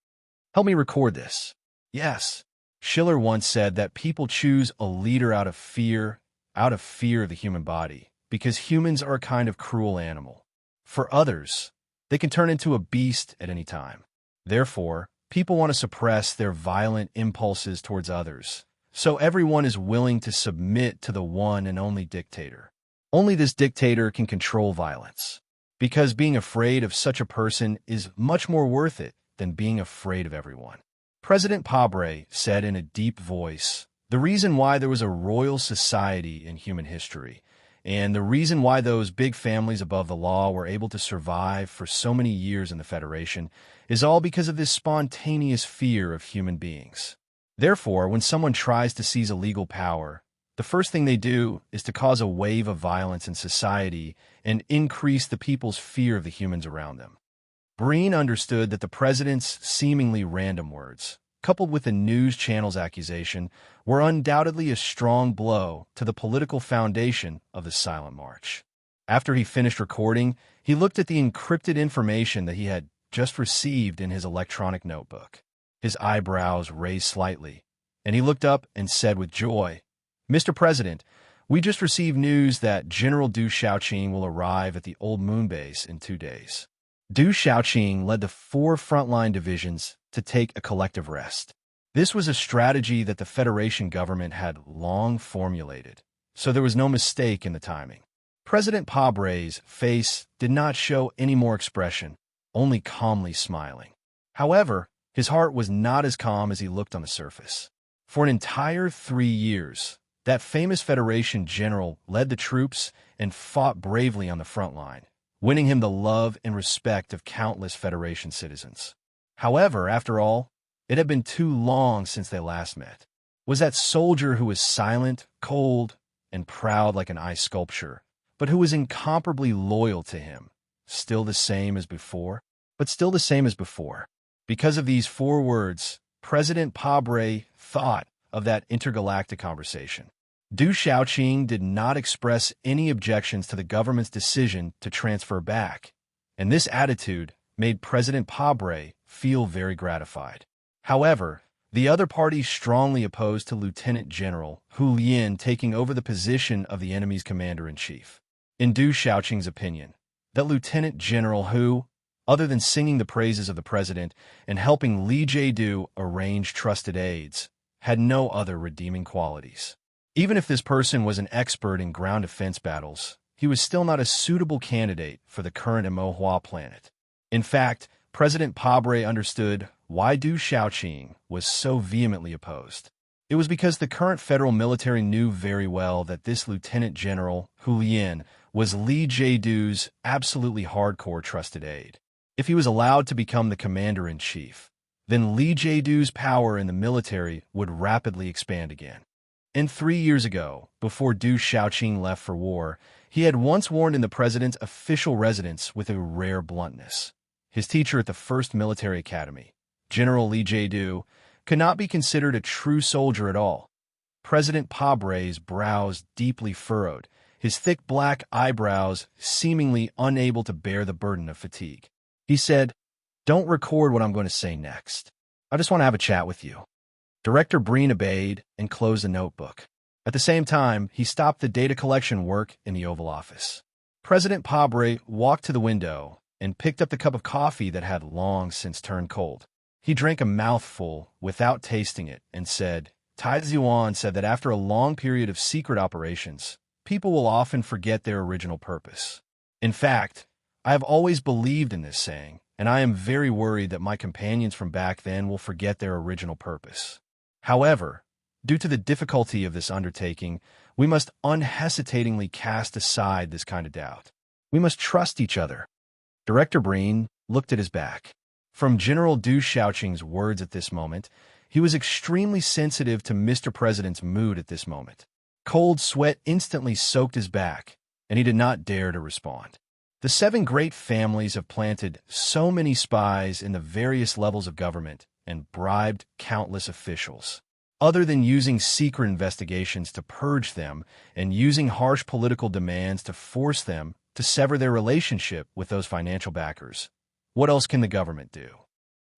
"Help me record this." "Yes." Schiller once said that people choose a leader out of fear of the human body, because humans are a kind of cruel animal. For others, they can turn into a beast at any time. Therefore, people want to suppress their violent impulses towards others, so everyone is willing to submit to the one and only dictator. Only this dictator can control violence, because being afraid of such a person is much more worth it than being afraid of everyone. President Pabre said in a deep voice, "The reason why there was a royal society in human history, and the reason why those big families above the law were able to survive for so many years in the Federation, is all because of this spontaneous fear of human beings. Therefore, when someone tries to seize a legal power, the first thing they do is to cause a wave of violence in society and increase the people's fear of the humans around them." Breen understood that the president's seemingly random words, coupled with the news channel's accusation, were undoubtedly a strong blow to the political foundation of the Silent March. After he finished recording, he looked at the encrypted information that he had just received in his electronic notebook. His eyebrows raised slightly, and he looked up and said with joy, "Mr. President, we just received news that General Du Xiaoqing will arrive at the Old Moon Base in 2 days." Du Xiaoqing led the 4 frontline divisions to take a collective rest. This was a strategy that the Federation government had long formulated, so there was no mistake in the timing. President Pabre's face did not show any more expression, only calmly smiling. However, his heart was not as calm as he looked on the surface. For an entire 3 years, that famous Federation general led the troops and fought bravely on the front line, winning him the love and respect of countless Federation citizens. However, after all, it had been too long since they last met. Was that soldier who was silent, cold, and proud like an ice sculpture, but who was incomparably loyal to him, still the same as before? Because of these 4 words, President Pabre thought of that intergalactic conversation. Du Xiaoqing did not express any objections to the government's decision to transfer back, and this attitude made President Pabre feel very gratified. However, the other party strongly opposed to Lieutenant General Hu Lian taking over the position of the enemy's commander-in-chief. In Du Xiaoqing's opinion, that Lieutenant General Hu, other than singing the praises of the president and helping Li Jiedu arrange trusted aides, had no other redeeming qualities. Even if this person was an expert in ground defense battles, he was still not a suitable candidate for the current Imohua planet. In fact, President Pabre understood why Du Xiaoqing was so vehemently opposed. It was because the current federal military knew very well that this Lieutenant General Hu Lian was Li Jiedu's absolutely hardcore trusted aide. If he was allowed to become the commander-in-chief, then Li Jiedu's power in the military would rapidly expand again. And 3 years ago, before Du Xiaoqing left for war, he had once warned in the president's official residence with a rare bluntness. His teacher at the First Military Academy, General Li Jiedu, could not be considered a true soldier at all. President Pabre's brows deeply furrowed, his thick black eyebrows seemingly unable to bear the burden of fatigue. He said, "Don't record what I'm going to say next. I just want to have a chat with you." Director Breen obeyed and closed the notebook. At the same time, he stopped the data collection work in the Oval Office. President Pabre walked to the window and picked up the cup of coffee that had long since turned cold. He drank a mouthful without tasting it and said, "Tai Zhuan said that after a long period of secret operations, people will often forget their original purpose. In fact, I have always believed in this saying, and I am very worried that my companions from back then will forget their original purpose. However, due to the difficulty of this undertaking, we must unhesitatingly cast aside this kind of doubt. We must trust each other." Director Breen looked at his back. From General Du Xiaoqing's words at this moment, he was extremely sensitive to Mr. President's mood at this moment. Cold sweat instantly soaked his back, and he did not dare to respond. The 7 great families have planted so many spies in the various levels of government and bribed countless officials. Other than using secret investigations to purge them and using harsh political demands to force them to sever their relationship with those financial backers, what else can the government do?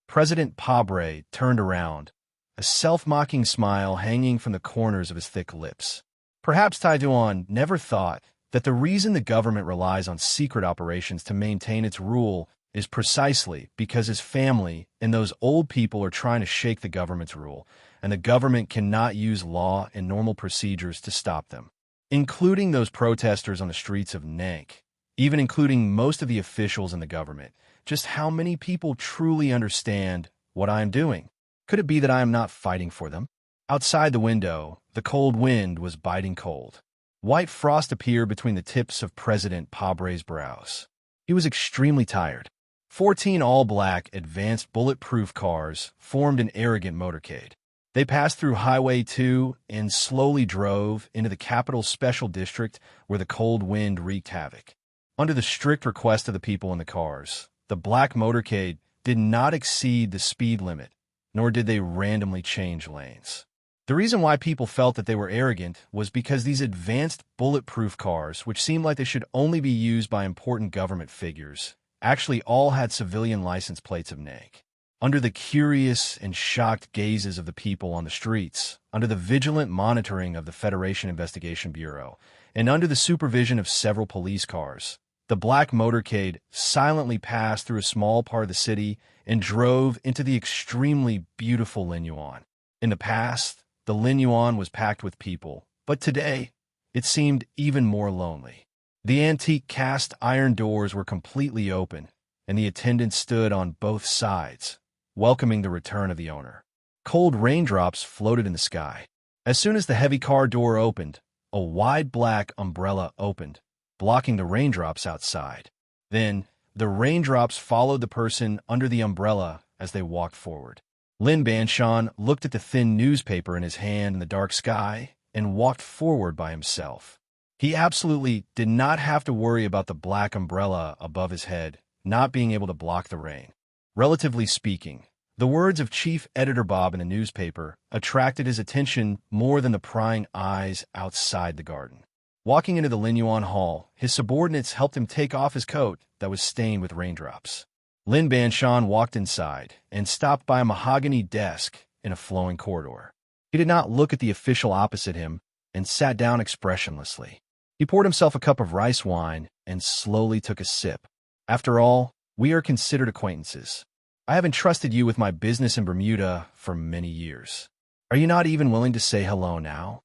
President Pabre turned around, a self-mocking smile hanging from the corners of his thick lips. Perhaps Taiwan never thought that the reason the government relies on secret operations to maintain its rule is precisely because his family and those old people are trying to shake the government's rule, and the government cannot use law and normal procedures to stop them, including those protesters on the streets of Nank, even including most of the officials in the government. Just how many people truly understand what I am doing? Could it be that I am not fighting for them? Outside the window, the cold wind was biting cold. White frost appeared between the tips of President Pabre's brows. He was extremely tired. 14 all-black, advanced bulletproof cars formed an arrogant motorcade. They passed through Highway 2 and slowly drove into the capital's special district where the cold wind wreaked havoc. Under the strict request of the people in the cars, the black motorcade did not exceed the speed limit, nor did they randomly change lanes. The reason why people felt that they were arrogant was because these advanced bulletproof cars, which seemed like they should only be used by important government figures, actually all had civilian license plates of Nank. Under the curious and shocked gazes of the people on the streets, under the vigilant monitoring of the Federation Investigation Bureau, and under the supervision of several police cars, the black motorcade silently passed through a small part of the city and drove into the extremely beautiful Linyuan. In the past, the Linyuan was packed with people, but today, it seemed even more lonely. The antique cast iron doors were completely open, and the attendants stood on both sides, welcoming the return of the owner. Cold raindrops floated in the sky. As soon as the heavy car door opened, a wide black umbrella opened, blocking the raindrops outside. Then, the raindrops followed the person under the umbrella as they walked forward. Lin Banshan looked at the thin newspaper in his hand in the dark sky and walked forward by himself. He absolutely did not have to worry about the black umbrella above his head not being able to block the rain. Relatively speaking, The words of Chief Editor Bob in the newspaper attracted his attention more than the prying eyes outside the garden. Walking into the Linyuan Hall, his subordinates helped him take off his coat that was stained with raindrops. Lin Banshan walked inside and stopped by a mahogany desk in a flowing corridor. He did not look at the official opposite him and sat down expressionlessly. He poured himself a cup of rice wine and slowly took a sip. After all, we are considered acquaintances. I have entrusted you with my business in Bermuda for many years. Are you not even willing to say hello now?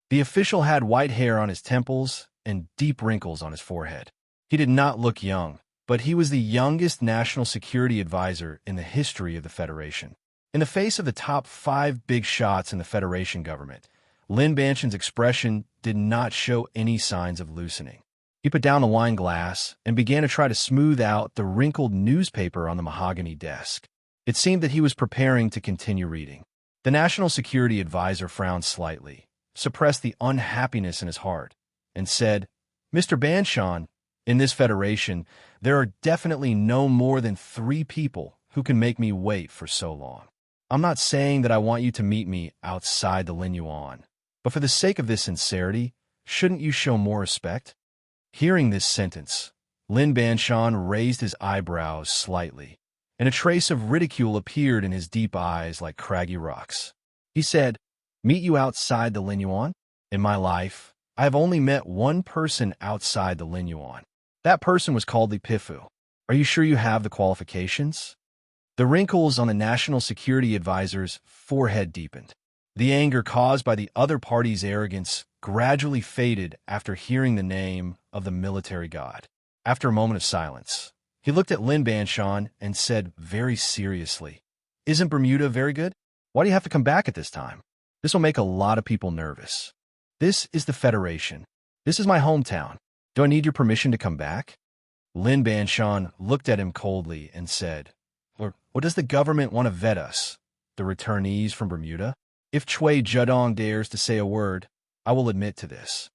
The official had white hair on his temples and deep wrinkles on his forehead. He did not look young, but he was the youngest national security advisor in the history of the Federation. In the face of the top 5 big shots in the Federation government, Lin Banshan's expression did not show any signs of loosening. He put down the wine glass and began to try to smooth out the wrinkled newspaper on the mahogany desk. It seemed that he was preparing to continue reading. The national security advisor frowned slightly, suppressed the unhappiness in his heart, and said, "Mr. Banshan, in this Federation, there are definitely no more than 3 people who can make me wait for so long. I'm not saying that I want you to meet me outside the Linyuan, but for the sake of this sincerity, shouldn't you show more respect?" Hearing this sentence, Lin Banshan raised his eyebrows slightly, and a trace of ridicule appeared in his deep eyes like craggy rocks. He said, "Meet you outside the Linyuan? In my life, I have only met one person outside the Linyuan. That person was called Li Pifu. Are you sure you have the qualifications?" The wrinkles on the national security advisor's forehead deepened. The anger caused by the other party's arrogance gradually faded after hearing the name of the military god. After a moment of silence, he looked at Lin Banshan and said very seriously, "Isn't Bermuda very good? Why do you have to come back at this time? This will make a lot of people nervous. This is the Federation. This is my hometown. Do I need your permission to come back?" Lin Banshan looked at him coldly and said, Or does the government want to vet us, the returnees from Bermuda? If Chui Judong dares to say a word, I will admit to this.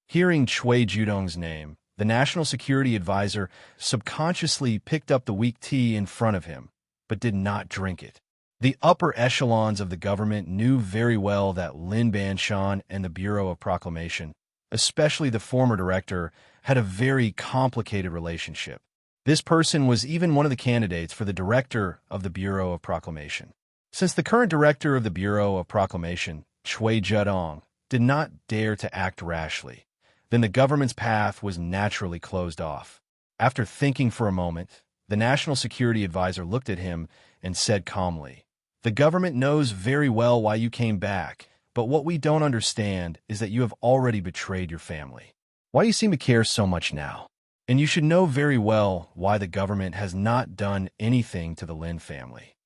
Hearing Chui Judong's name, the national security advisor subconsciously picked up the weak tea in front of him, but did not drink it. The upper echelons of the government knew very well that Lin Banshan and the Bureau of Proclamation, especially the former director, had a very complicated relationship. This person was even one of the candidates for the director of the Bureau of Proclamation. Since the current director of the Bureau of Proclamation, Chui Judong, did not dare to act rashly, then the government's path was naturally closed off. After thinking for a moment, the national security advisor looked at him and said calmly, "The government knows very well why you came back, but what we don't understand is that you have already betrayed your family. Why do you seem to care so much now? And you should know very well why the government has not done anything to the Lin family.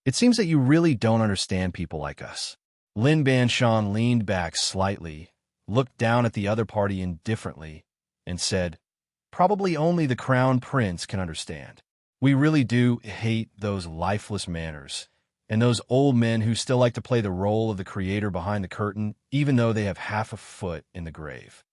It seems that you really don't understand people like us." Lin Banshan leaned back slightly, looked down at the other party indifferently, and said, "Probably only the Crown Prince can understand. We really do hate those lifeless manners, and those old men who still like to play the role of the creator behind the curtain, even though they have half a foot in the grave."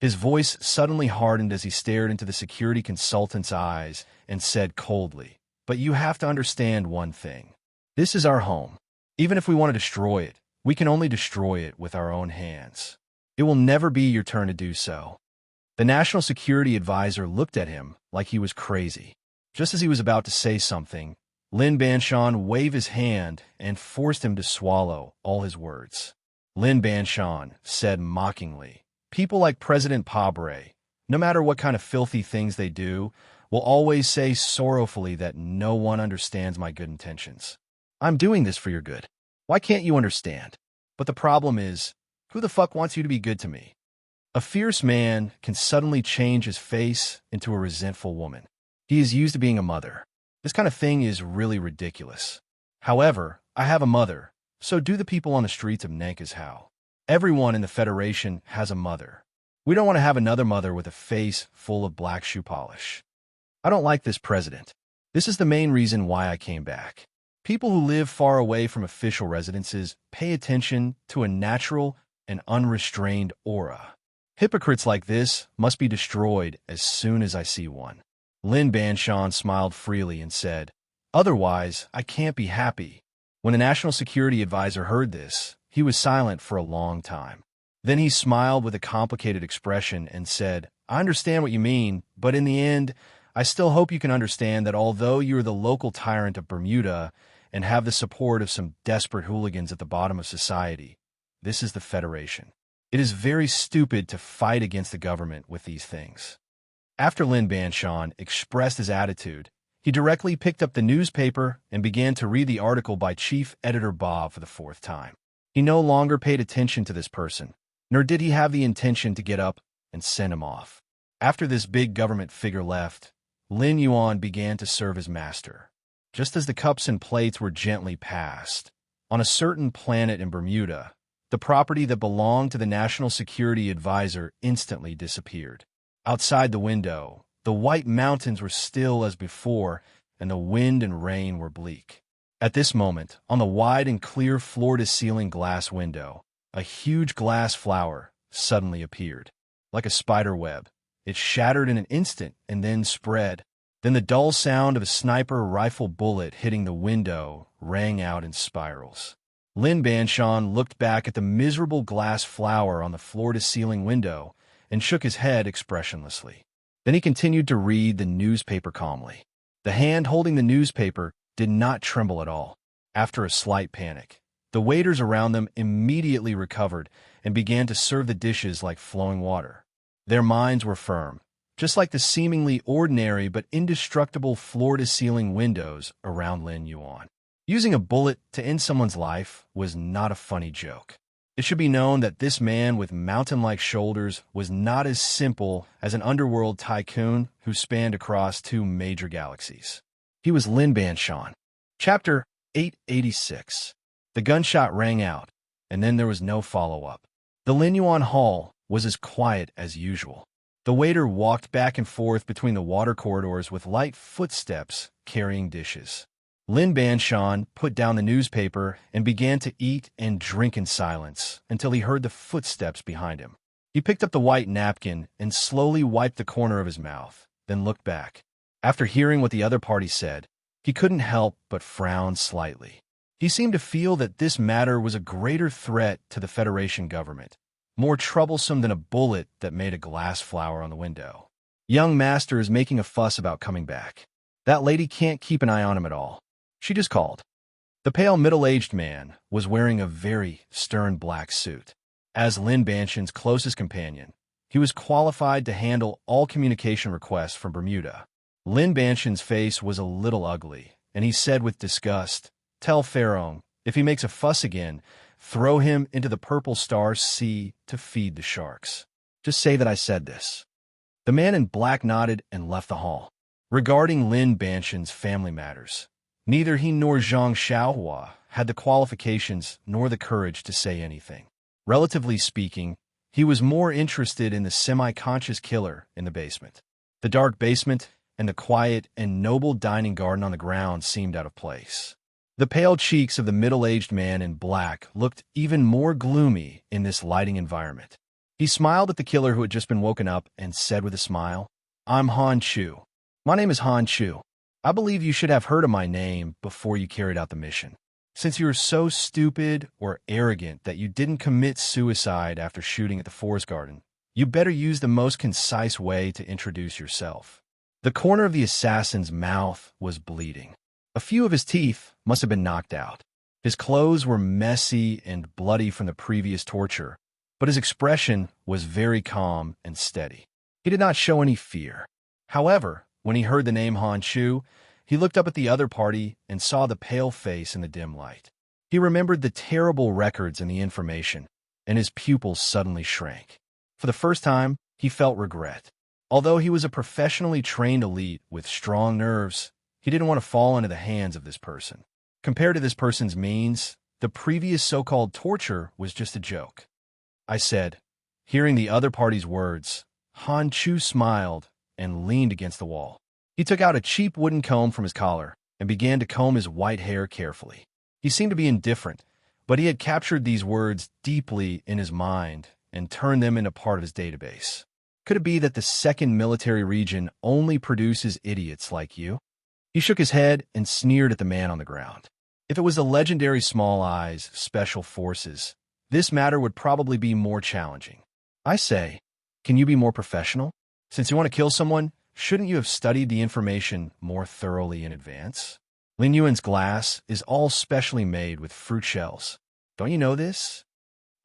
His voice suddenly hardened as he stared into the security consultant's eyes and said coldly, "But you have to understand one thing. This is our home. Even if we want to destroy it, we can only destroy it with our own hands. It will never be your turn to do so." The national security advisor looked at him like he was crazy. Just as he was about to say something, Lin Banshan waved his hand and forced him to swallow all his words. Lin Banshan said mockingly, "People like President Pabre, no matter what kind of filthy things they do, will always say sorrowfully that no one understands my good intentions. I'm doing this for your good. Why can't you understand? But the problem is, who the fuck wants you to be good to me?" A fierce man can suddenly change his face into a resentful woman. He is used to being a mother. This kind of thing is really ridiculous. However, I have a mother, so do the people on the streets of Nankashao. Everyone in the Federation has a mother. We don't want to have another mother with a face full of black shoe polish. I don't like this president. This is the main reason why I came back. People who live far away from official residences pay attention to a natural and unrestrained aura. Hypocrites like this must be destroyed as soon as I see one. Lin Banshan smiled freely and said, Otherwise, I can't be happy." When the National Security Advisor heard this, he was silent for a long time. Then he smiled with a complicated expression and said, "I understand what you mean, but in the end, I still hope you can understand that although you are the local tyrant of Bermuda and have the support of some desperate hooligans at the bottom of society, this is the Federation. It is very stupid to fight against the government with these things." After Lin Banshan expressed his attitude, he directly picked up the newspaper and began to read the article by Chief Editor Bob for the fourth time. He no longer paid attention to this person, nor did he have the intention to get up and send him off. After this big government figure left, Lin Yuan began to serve as master. Just as the cups and plates were gently passed, on a certain planet in Bermuda, the property that belonged to the National Security Advisor instantly disappeared. Outside the window, the white mountains were still as before, and the wind and rain were bleak. At this moment, on the wide and clear floor-to-ceiling glass window, a huge glass flower suddenly appeared. Like a spider web, it shattered in an instant and then spread. Then the dull sound of a sniper rifle bullet hitting the window rang out in spirals. Lin Banshan looked back at the miserable glass flower on the floor-to-ceiling window and shook his head expressionlessly. Then he continued to read the newspaper calmly. The hand holding the newspaper did not tremble at all. After a slight panic, the waiters around them immediately recovered and began to serve the dishes like flowing water. Their minds were firm, just like the seemingly ordinary but indestructible floor-to-ceiling windows around Lin Yuan. Using a bullet to end someone's life was not a funny joke. It should be known that this man with mountain-like shoulders was not as simple as an underworld tycoon who spanned across two major galaxies. He was Lin Banshan. Chapter 886. The gunshot rang out, and then there was no follow-up. The Lin Yuan Hall was as quiet as usual. The waiter walked back and forth between the water corridors with light footsteps carrying dishes. Lin Banshan put down the newspaper and began to eat and drink in silence until he heard the footsteps behind him. He picked up the white napkin and slowly wiped the corner of his mouth, then looked back. After hearing what the other party said, he couldn't help but frown slightly. He seemed to feel that this matter was a greater threat to the Federation government, more troublesome than a bullet that made a glass flower on the window. Young master is making a fuss about coming back. That lady can't keep an eye on him at all. She just called. The pale middle-aged man was wearing a very stern black suit. As Lin Banshan's closest companion, he was qualified to handle all communication requests from Bermuda. Lin Banshan's face was a little ugly, and he said with disgust, "Tell Pharaoh, if he makes a fuss again, throw him into the Purple Star Sea to feed the sharks. Just say that I said this." The man in black nodded and left the hall. Regarding Lin Banshan's family matters, neither he nor Zhang Xiaohua had the qualifications nor the courage to say anything. Relatively speaking, he was more interested in the semi-conscious killer in the basement. The dark basement and the quiet and noble dining garden on the ground seemed out of place. The pale cheeks of the middle-aged man in black looked even more gloomy in this lighting environment. He smiled at the killer who had just been woken up and said with a smile, "I'm Han Chu. My name is Han Chu. I believe you should have heard of my name before you carried out the mission. Since you were so stupid or arrogant that you didn't commit suicide after shooting at the forest garden, you better use the most concise way to introduce yourself." The corner of the assassin's mouth was bleeding. A few of his teeth must have been knocked out. His clothes were messy and bloody from the previous torture, but his expression was very calm and steady. He did not show any fear. However, when he heard the name Han Chu, he looked up at the other party and saw the pale face in the dim light. He remembered the terrible records and the information, and his pupils suddenly shrank. For the first time, he felt regret. Although he was a professionally trained elite with strong nerves, he didn't want to fall into the hands of this person. Compared to this person's means, the previous so-called torture was just a joke. I said, hearing the other party's words. Han Chu smiled and leaned against the wall. He took out a cheap wooden comb from his collar and began to comb his white hair carefully. He seemed to be indifferent, but he had captured these words deeply in his mind and turned them into part of his database. Could it be that the second military region only produces idiots like you? He shook his head and sneered at the man on the ground. If it was the legendary Small Eyes Special Forces, this matter would probably be more challenging. I say, can you be more professional? Since you want to kill someone, shouldn't you have studied the information more thoroughly in advance? Lin Yuan's glass is all specially made with fruit shells. Don't you know this?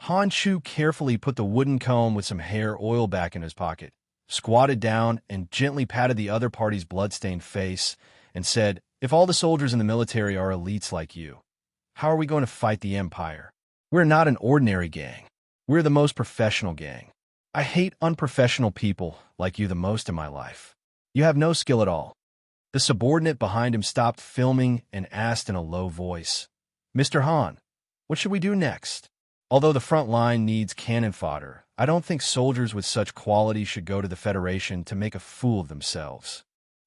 Han Chu carefully put the wooden comb with some hair oil back in his pocket, squatted down and gently patted the other party's blood-stained face, and said, if all the soldiers in the military are elites like you, how are we going to fight the Empire? We're not an ordinary gang. We're the most professional gang. I hate unprofessional people like you the most in my life. You have no skill at all. The subordinate behind him stopped filming and asked in a low voice, Mr. Han, what should we do next? Although the front line needs cannon fodder, I don't think soldiers with such quality should go to the Federation to make a fool of themselves.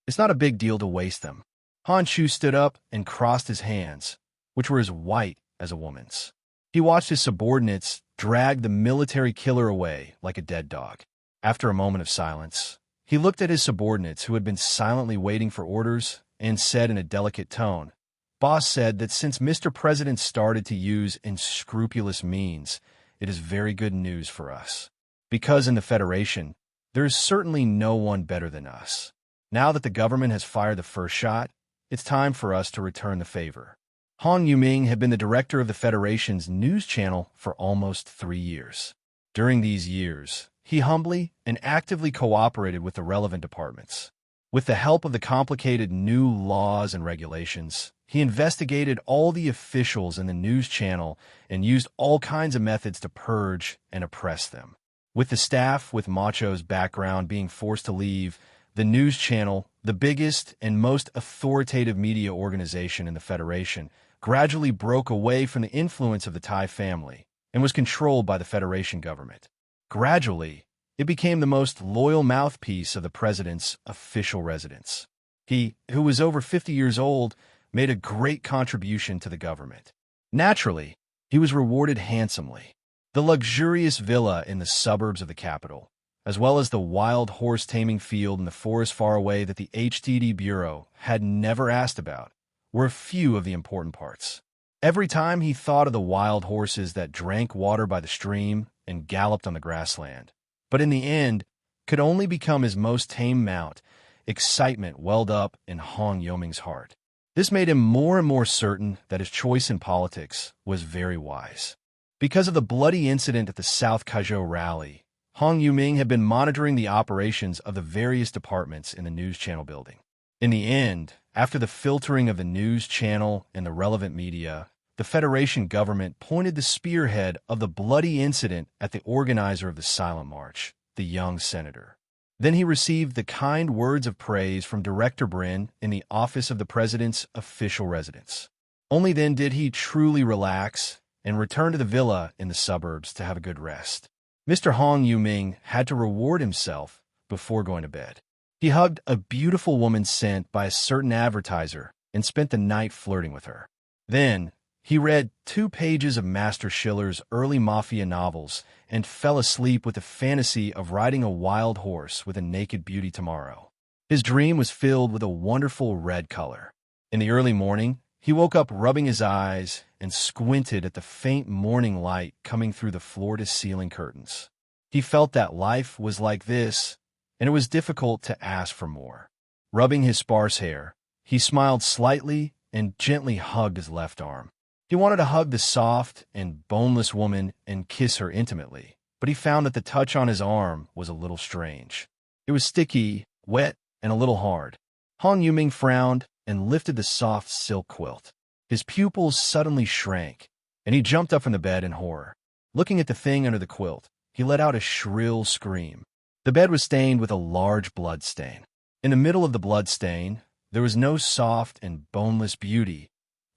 It's not a big deal to waste them. Han Chu stood up and crossed his hands, which were as white as a woman's. He watched his subordinates drag the military killer away like a dead dog. After a moment of silence, he looked at his subordinates who had been silently waiting for orders and said in a delicate tone, Boss said that since Mr. President started to use unscrupulous means, it is very good news for us. Because in the Federation, there is certainly no one better than us. Now that the government has fired the first shot, it's time for us to return the favor. Han Yuming had been the director of the Federation's news channel for almost 3 years. During these years, he humbly and actively cooperated with the relevant departments. With the help of the complicated new laws and regulations, he investigated all the officials in the news channel and used all kinds of methods to purge and oppress them. With the staff with Macho's background being forced to leave, the news channel, the biggest and most authoritative media organization in the Federation, gradually broke away from the influence of the Tai family and was controlled by the Federation government. Gradually, it became the most loyal mouthpiece of the president's official residence. He, who was over 50 years old, made a great contribution to the government. Naturally, he was rewarded handsomely. The luxurious villa in the suburbs of the capital, as well as the wild horse taming field in the forest far away that the HTD Bureau had never asked about, were a few of the important parts. Every time he thought of the wild horses that drank water by the stream and galloped on the grassland, but in the end could only become his most tame mount, excitement welled up in Han Yoming's heart. This made him more and more certain that his choice in politics was very wise. Because of the bloody incident at the South Kaizhou rally, Han Yuming had been monitoring the operations of the various departments in the news channel building. In the end, after the filtering of the news channel and the relevant media, the Federation government pointed the spearhead of the bloody incident at the organizer of the Silent March, the young senator. Then he received the kind words of praise from Director Brin in the office of the president's official residence. Only then did he truly relax and return to the villa in the suburbs to have a good rest. Mr. Han Yuming had to reward himself before going to bed. He hugged a beautiful woman sent by a certain advertiser and spent the night flirting with her. Then, he read 2 pages of Master Schiller's early mafia novels and fell asleep with the fantasy of riding a wild horse with a naked beauty tomorrow. His dream was filled with a wonderful red color. In the early morning, he woke up rubbing his eyes and squinted at the faint morning light coming through the floor-to-ceiling curtains. He felt that life was like this, and it was difficult to ask for more. Rubbing his sparse hair, he smiled slightly and gently hugged his left arm. He wanted to hug the soft and boneless woman and kiss her intimately, but he found that the touch on his arm was a little strange. It was sticky, wet, and a little hard. Han Yuming frowned and lifted the soft silk quilt. His pupils suddenly shrank, and he jumped up from the bed in horror. Looking at the thing under the quilt, he let out a shrill scream. The bed was stained with a large blood stain. In the middle of the blood stain, there was no soft and boneless beauty,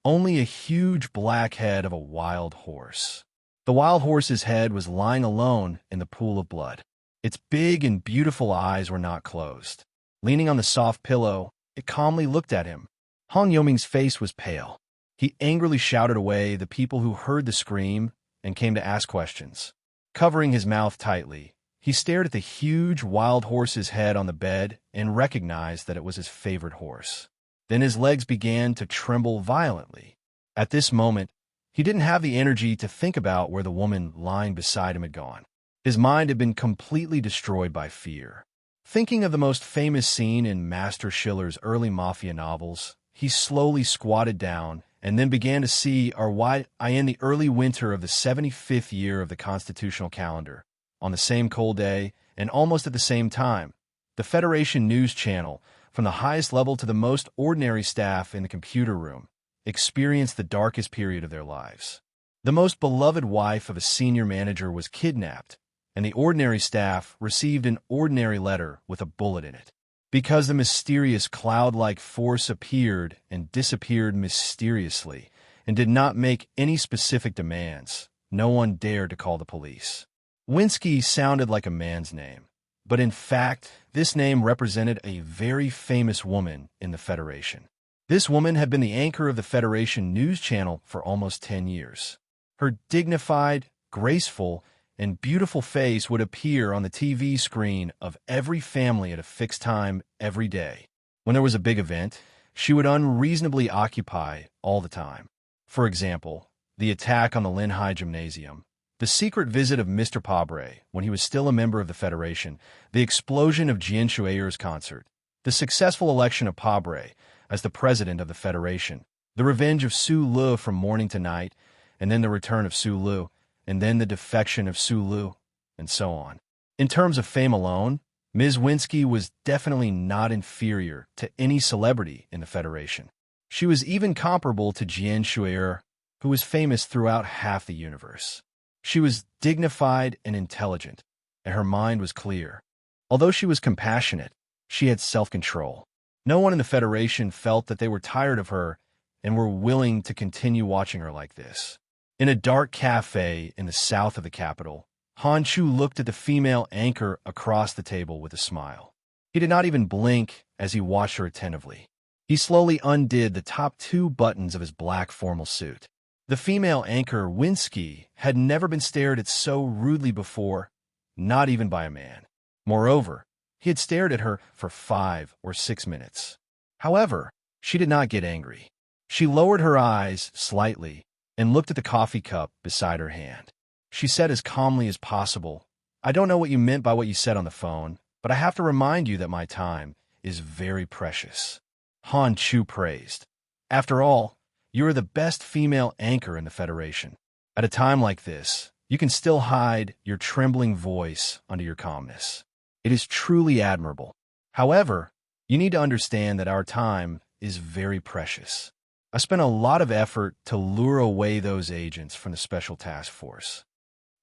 only a huge black head of a wild horse. The wild horse's head was lying alone in the pool of blood. Its big and beautiful eyes were not closed. Leaning on the soft pillow, it calmly looked at him. Han Yoming's face was pale. He angrily shouted away the people who heard the scream and came to ask questions. Covering his mouth tightly, he stared at the huge wild horse's head on the bed and recognized that it was his favorite horse. Then his legs began to tremble violently. At this moment, he didn't have the energy to think about where the woman lying beside him had gone. His mind had been completely destroyed by fear. Thinking of the most famous scene in Master Schiller's early mafia novels, he slowly squatted down and then began to see why in the early winter of the 75th year of the constitutional calendar, on the same cold day and almost at the same time, the Federation News Channel, from the highest level to the most ordinary staff in the computer room, experienced the darkest period of their lives. The most beloved wife of a senior manager was kidnapped, and the ordinary staff received an ordinary letter with a bullet in it. Because the mysterious cloud-like force appeared and disappeared mysteriously and did not make any specific demands, no one dared to call the police. Winsky sounded like a man's name, but in fact, this name represented a very famous woman in the Federation. This woman had been the anchor of the Federation News Channel for almost 10 years. Her dignified, graceful, and beautiful face would appear on the TV screen of every family at a fixed time every day. When there was a big event, she would unreasonably occupy all the time. For example, the attack on the Linhai Gymnasium, the secret visit of Mr. Pabre when he was still a member of the Federation, the explosion of Jian Shui'er's concert, the successful election of Pabre as the president of the Federation, the revenge of Su Lu from morning to night, and then the return of Su Lu, and then the defection of Su Lu, and so on. In terms of fame alone, Ms. Winsky was definitely not inferior to any celebrity in the Federation. She was even comparable to Jian Shui'er, who was famous throughout half the universe. She was dignified and intelligent, and her mind was clear. Although she was compassionate, she had self-control. No one in the Federation felt that they were tired of her and were willing to continue watching her like this. In a dark cafe in the south of the capital, Han Chu looked at the female anchor across the table with a smile. He did not even blink as he watched her attentively. He slowly undid the top 2 buttons of his black formal suit. The female anchor, Winsky, had never been stared at so rudely before, not even by a man. Moreover, he had stared at her for 5 or 6 minutes. However, she did not get angry. She lowered her eyes slightly and looked at the coffee cup beside her hand. She said as calmly as possible, "I don't know what you meant by what you said on the phone, but I have to remind you that my time is very precious." Han Chu praised. "After all, you are the best female anchor in the Federation. At a time like this, you can still hide your trembling voice under your calmness. It is truly admirable. However, you need to understand that our time is very precious. I spent a lot of effort to lure away those agents from the Special Task Force."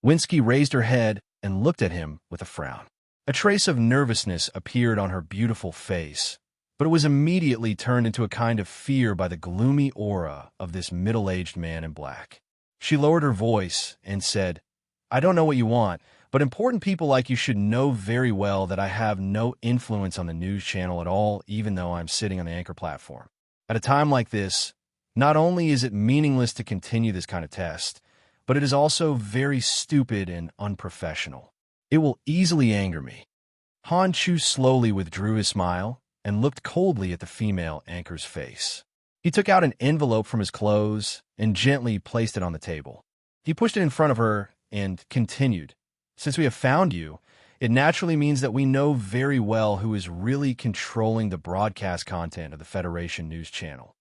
Winsky raised her head and looked at him with a frown. A trace of nervousness appeared on her beautiful face, but it was immediately turned into a kind of fear by the gloomy aura of this middle-aged man in black. She lowered her voice and said, "I don't know what you want, but important people like you should know very well that I have no influence on the news channel at all, even though I'm sitting on the anchor platform. At a time like this, not only is it meaningless to continue this kind of test, but it is also very stupid and unprofessional. It will easily anger me." Han Chu slowly withdrew his smile and looked coldly at the female anchor's face. He took out an envelope from his clothes and gently placed it on the table. He pushed it in front of her and continued, "Since we have found you, it naturally means that we know very well who is really controlling the broadcast content of the Federation News Channel."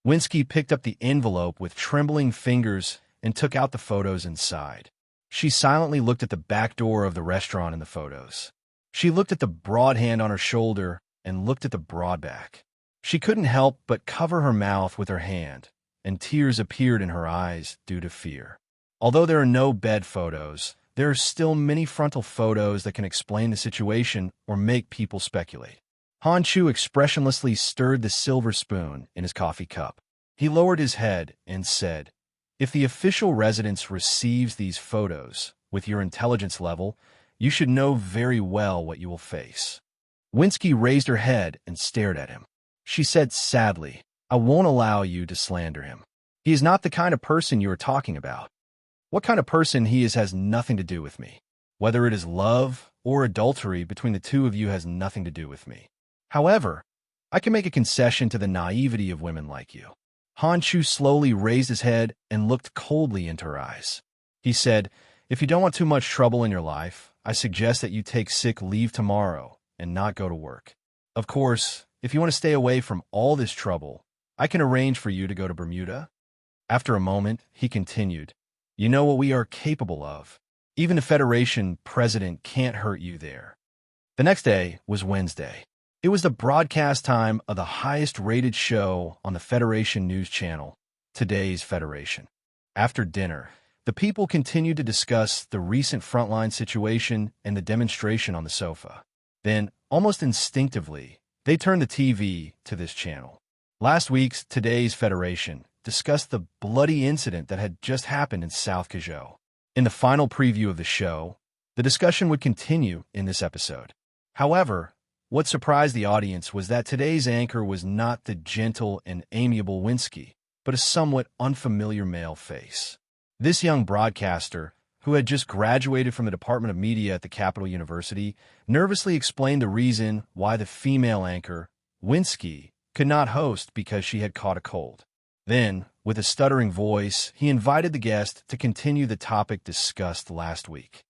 Winsky picked up the envelope with trembling fingers and took out the photos inside. She silently looked at the back door of the restaurant in the photos. She looked at the broad hand on her shoulder and looked at the broad back. She couldn't help but cover her mouth with her hand, and tears appeared in her eyes due to fear. Although there are no bed photos, there are still many frontal photos that can explain the situation or make people speculate. Han Chu expressionlessly stirred the silver spoon in his coffee cup. He lowered his head and said, "If the official residence receives these photos, with your intelligence level, you should know very well what you will face." Winsky raised her head and stared at him. She said sadly, "I won't allow you to slander him. He is not the kind of person you are talking about. What kind of person he is has nothing to do with me. Whether it is love or adultery between the two of you has nothing to do with me. However, I can make a concession to the naivety of women like you. Han Chu slowly raised his head and looked coldly into her eyes. He said, if you don't want too much trouble in your life, I suggest that you take sick leave tomorrow and not go to work. Of course, if you want to stay away from all this trouble, I can arrange for you to go to Bermuda. After a moment, he continued, you know what we are capable of. Even the Federation president can't hurt you there. The next day was Wednesday. It was the broadcast time of the highest-rated show on the Federation News Channel, Today's Federation. After dinner, the people continued to discuss the recent frontline situation and the demonstration on the sofa. Then, almost instinctively, they turned the TV to this channel. Last week's Today's Federation discussed the bloody incident that had just happened in South Cajou. In the final preview of the show, the discussion would continue in this episode. However, what surprised the audience was that today's anchor was not the gentle and amiable Winsky, but a somewhat unfamiliar male face. This young broadcaster, who had just graduated from the Department of Media at the Capital University, nervously explained the reason why the female anchor, Winsky, could not host because she had caught a cold. Then, with a stuttering voice, he invited the guest to continue the topic discussed last week.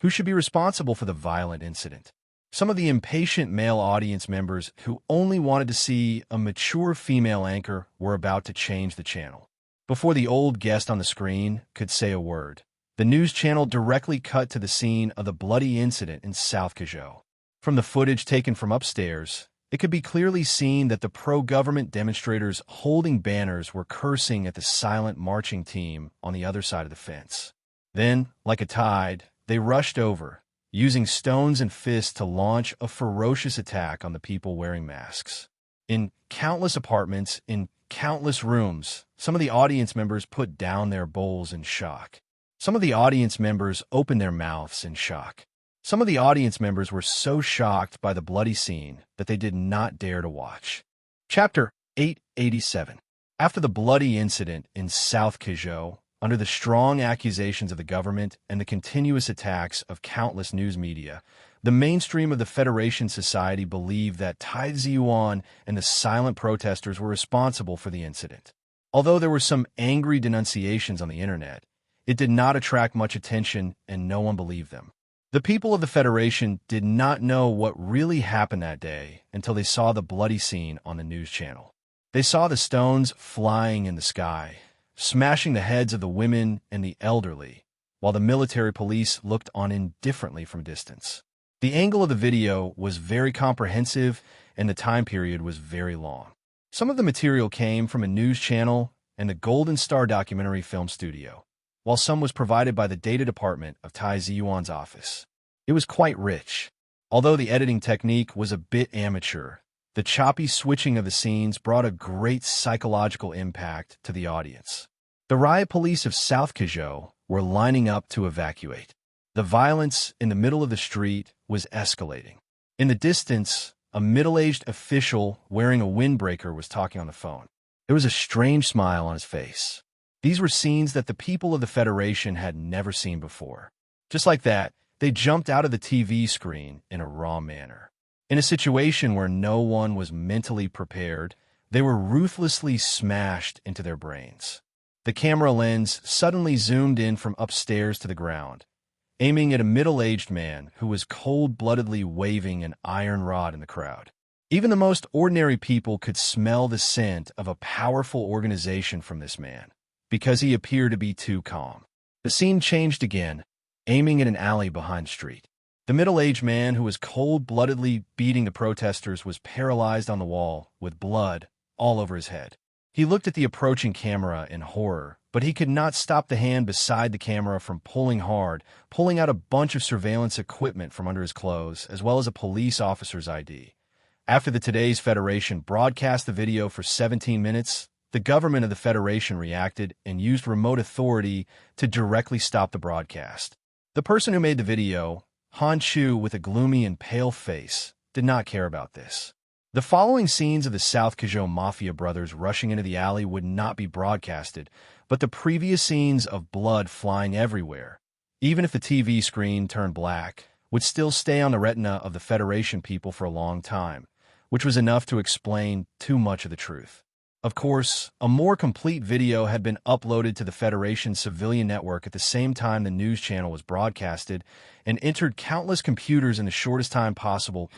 Who should be responsible for the violent incident? Some of the impatient male audience members who only wanted to see a mature female anchor were about to change the channel. Before the old guest on the screen could say a word, the news channel directly cut to the scene of the bloody incident in South Cajou. From the footage taken from upstairs, it could be clearly seen that the pro-government demonstrators holding banners were cursing at the silent marching team on the other side of the fence. Then, like a tide, they rushed over, using stones and fists to launch a ferocious attack on the people wearing masks. In countless apartments, in countless rooms, some of the audience members put down their bowls in shock. Some of the audience members opened their mouths in shock. Some of the audience members were so shocked by the bloody scene that they did not dare to watch. Chapter 887. After the bloody incident in South Cajou, under the strong accusations of the government and the continuous attacks of countless news media, the mainstream of the Federation Society believed that Tai Ziyuan and the silent protesters were responsible for the incident. Although there were some angry denunciations on the internet, it did not attract much attention and no one believed them. The people of the Federation did not know what really happened that day until they saw the bloody scene on the news channel. They saw the stones flying in the sky, smashing the heads of the women and the elderly, while the military police looked on indifferently from a distance. The angle of the video was very comprehensive and the time period was very long. Some of the material came from a news channel and the Golden Star documentary film studio, while some was provided by the data department of Tai Ziyuan's office. It was quite rich. Although the editing technique was a bit amateur, the choppy switching of the scenes brought a great psychological impact to the audience. The riot police of South Cajou were lining up to evacuate. The violence in the middle of the street was escalating. In the distance, a middle-aged official wearing a windbreaker was talking on the phone. There was a strange smile on his face. These were scenes that the people of the Federation had never seen before. Just like that, they jumped out of the TV screen in a raw manner. In a situation where no one was mentally prepared, they were ruthlessly smashed into their brains. The camera lens suddenly zoomed in from upstairs to the ground, aiming at a middle-aged man who was cold-bloodedly waving an iron rod in the crowd. Even the most ordinary people could smell the scent of a powerful organization from this man, because he appeared to be too calm. The scene changed again, aiming at an alley behind the street. The middle-aged man who was cold-bloodedly beating the protesters was paralyzed on the wall, with blood all over his head. He looked at the approaching camera in horror, but he could not stop the hand beside the camera from pulling hard, pulling out a bunch of surveillance equipment from under his clothes, as well as a police officer's ID. After the Today's Federation broadcast the video for 17 minutes, the government of the Federation reacted and used remote authority to directly stop the broadcast. The person who made the video, Han Chu with a gloomy and pale face, did not care about this. The following scenes of the South Cajou Mafia brothers rushing into the alley would not be broadcasted, but the previous scenes of blood flying everywhere, even if the TV screen turned black, would still stay on the retina of the Federation people for a long time, which was enough to explain too much of the truth. Of course, a more complete video had been uploaded to the Federation's civilian network at the same time the news channel was broadcasted and entered countless computers in the shortest time possible.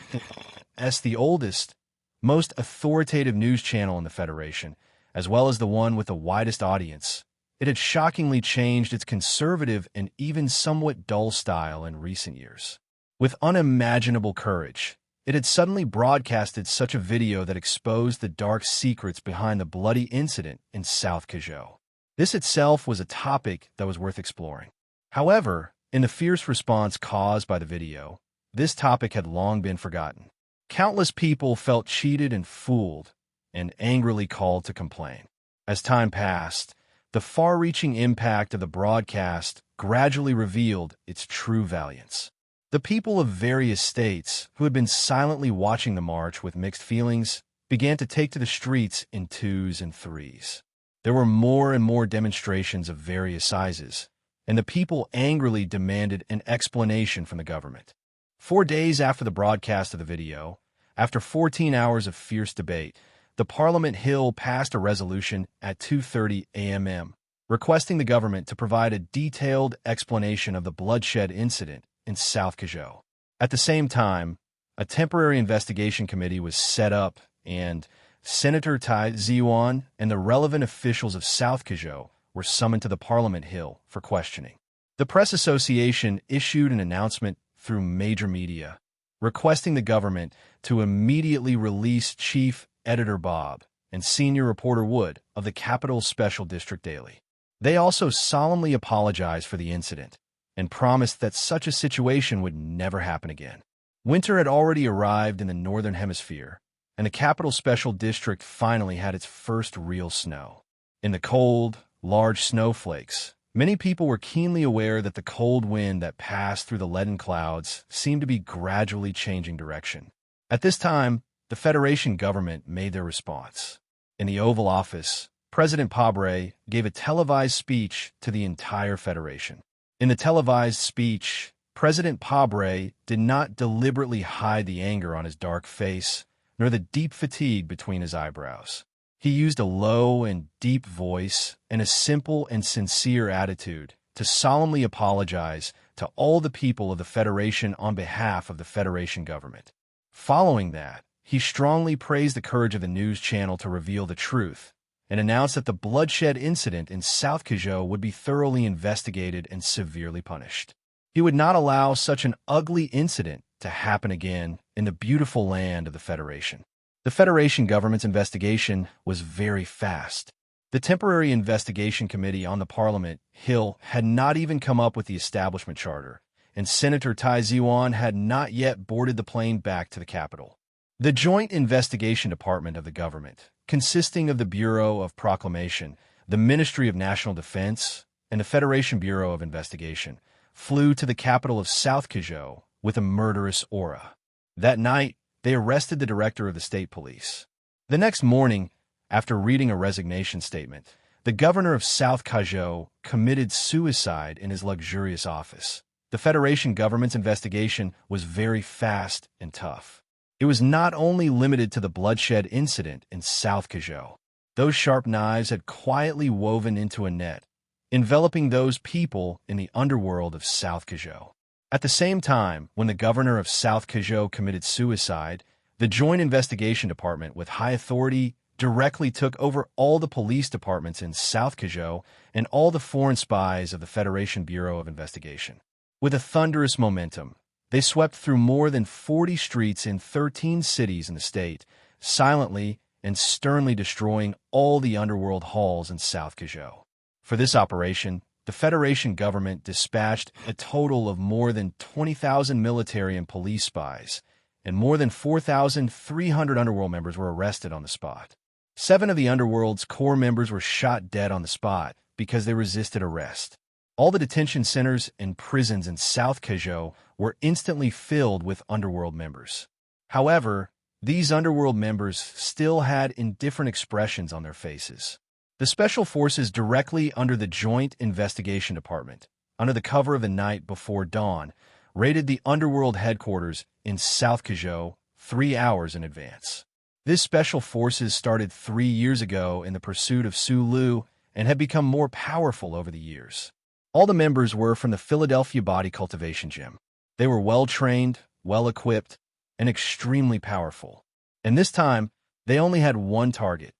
As the oldest, most authoritative news channel in the Federation, as well as the one with the widest audience, it had shockingly changed its conservative and even somewhat dull style in recent years. With unimaginable courage, it had suddenly broadcasted such a video that exposed the dark secrets behind the bloody incident in South Cajou. This itself was a topic that was worth exploring. However, in the fierce response caused by the video, this topic had long been forgotten. Countless people felt cheated and fooled, and angrily called to complain. As time passed, the far-reaching impact of the broadcast gradually revealed its true valiance. The people of various states, who had been silently watching the march with mixed feelings, began to take to the streets in twos and threes. There were more and more demonstrations of various sizes, and the people angrily demanded an explanation from the government. 4 days after the broadcast of the video, after 14 hours of fierce debate, the Parliament Hill passed a resolution at 2:30 a.m. requesting the government to provide a detailed explanation of the bloodshed incident in South Cajou. At the same time, a temporary investigation committee was set up, and Senator Tai Ziuan and the relevant officials of South Cajou were summoned to the Parliament Hill for questioning. The Press Association issued an announcement through major media, requesting the government to immediately release Chief Editor Bob and Senior Reporter Wood of the Capital's Special District Daily. They also solemnly apologized for the incident and promised that such a situation would never happen again. Winter had already arrived in the Northern Hemisphere, and the Capital Special District finally had its first real snow. In the cold, large snowflakes, many people were keenly aware that the cold wind that passed through the leaden clouds seemed to be gradually changing direction. At this time, the Federation government made their response. In the Oval Office, President Pabre gave a televised speech to the entire Federation. In the televised speech, President Pabre did not deliberately hide the anger on his dark face, nor the deep fatigue between his eyebrows. He used a low and deep voice and a simple and sincere attitude to solemnly apologize to all the people of the Federation on behalf of the Federation government. Following that, he strongly praised the courage of the news channel to reveal the truth, and announced that the bloodshed incident in South Cajou would be thoroughly investigated and severely punished. He would not allow such an ugly incident to happen again in the beautiful land of the Federation. The Federation government's investigation was very fast. The Temporary Investigation Committee on the Parliament Hill had not even come up with the establishment charter, and Senator Tai Ziuan had not yet boarded the plane back to the capital. The Joint Investigation Department of the government, consisting of the Bureau of Proclamation, the Ministry of National Defense, and the Federation Bureau of Investigation, flew to the capital of South Cajou with a murderous aura. That night, they arrested the director of the state police. The next morning, after reading a resignation statement, the governor of South Cajou committed suicide in his luxurious office. The Federation government's investigation was very fast and tough. It was not only limited to the bloodshed incident in South Cajou. Those sharp knives had quietly woven into a net, enveloping those people in the underworld of South Cajou. At the same time, when the governor of South Cajou committed suicide, the Joint Investigation Department with high authority directly took over all the police departments in South Cajou and all the foreign spies of the Federation Bureau of Investigation. With a thunderous momentum, they swept through more than 40 streets in 13 cities in the state, silently and sternly destroying all the underworld halls in South Cajou. For this operation, the Federation government dispatched a total of more than 20,000 military and police spies, and more than 4,300 underworld members were arrested on the spot. 7 of the underworld's core members were shot dead on the spot because they resisted arrest. All the detention centers and prisons in South Cajou were instantly filled with underworld members. However, these underworld members still had indifferent expressions on their faces. The Special Forces directly under the Joint Investigation Department, under the cover of the night before dawn, raided the underworld headquarters in South Cajou 3 hours in advance. This special forces started 3 years ago in the pursuit of Sulu and have become more powerful over the years. All the members were from the Philadelphia Body Cultivation Gym. They were well-trained, well-equipped, and extremely powerful. And this time, they only had one target,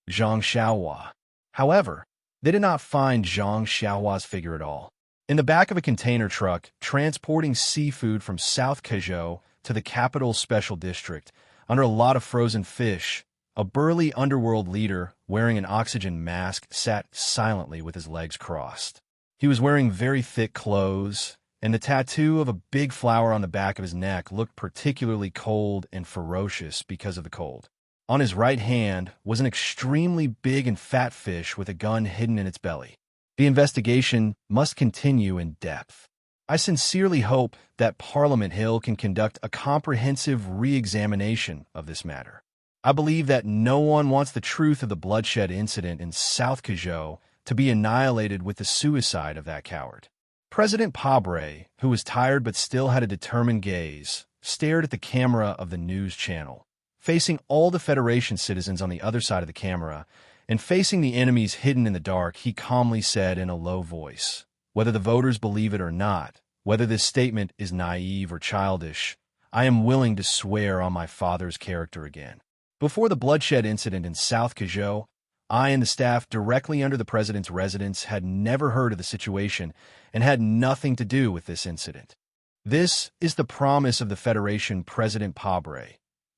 Zhang Xiaohua. However, they did not find Zhang Xiaohua's figure at all. In the back of a container truck, transporting seafood from South Kazhou to the capital's special district, under a lot of frozen fish, a burly underworld leader wearing an oxygen mask sat silently with his legs crossed. He was wearing very thick clothes, and the tattoo of a big flower on the back of his neck looked particularly cold and ferocious because of the cold. On his right hand was an extremely big and fat fish with a gun hidden in its belly. The investigation must continue in depth. I sincerely hope that Parliament Hill can conduct a comprehensive re-examination of this matter. I believe that no one wants the truth of the bloodshed incident in South Kazhou to be annihilated with the suicide of that coward. President Pabre, who was tired but still had a determined gaze, stared at the camera of the news channel, facing all the Federation citizens on the other side of the camera, and facing the enemies hidden in the dark. He calmly said in a low voice, "Whether the voters believe it or not, whether this statement is naive or childish, I am willing to swear on my father's character again. Before the bloodshed incident in South Kazhou, I and the staff directly under the president's residence had never heard of the situation and had nothing to do with this incident. This is the promise of the Federation President Pabre,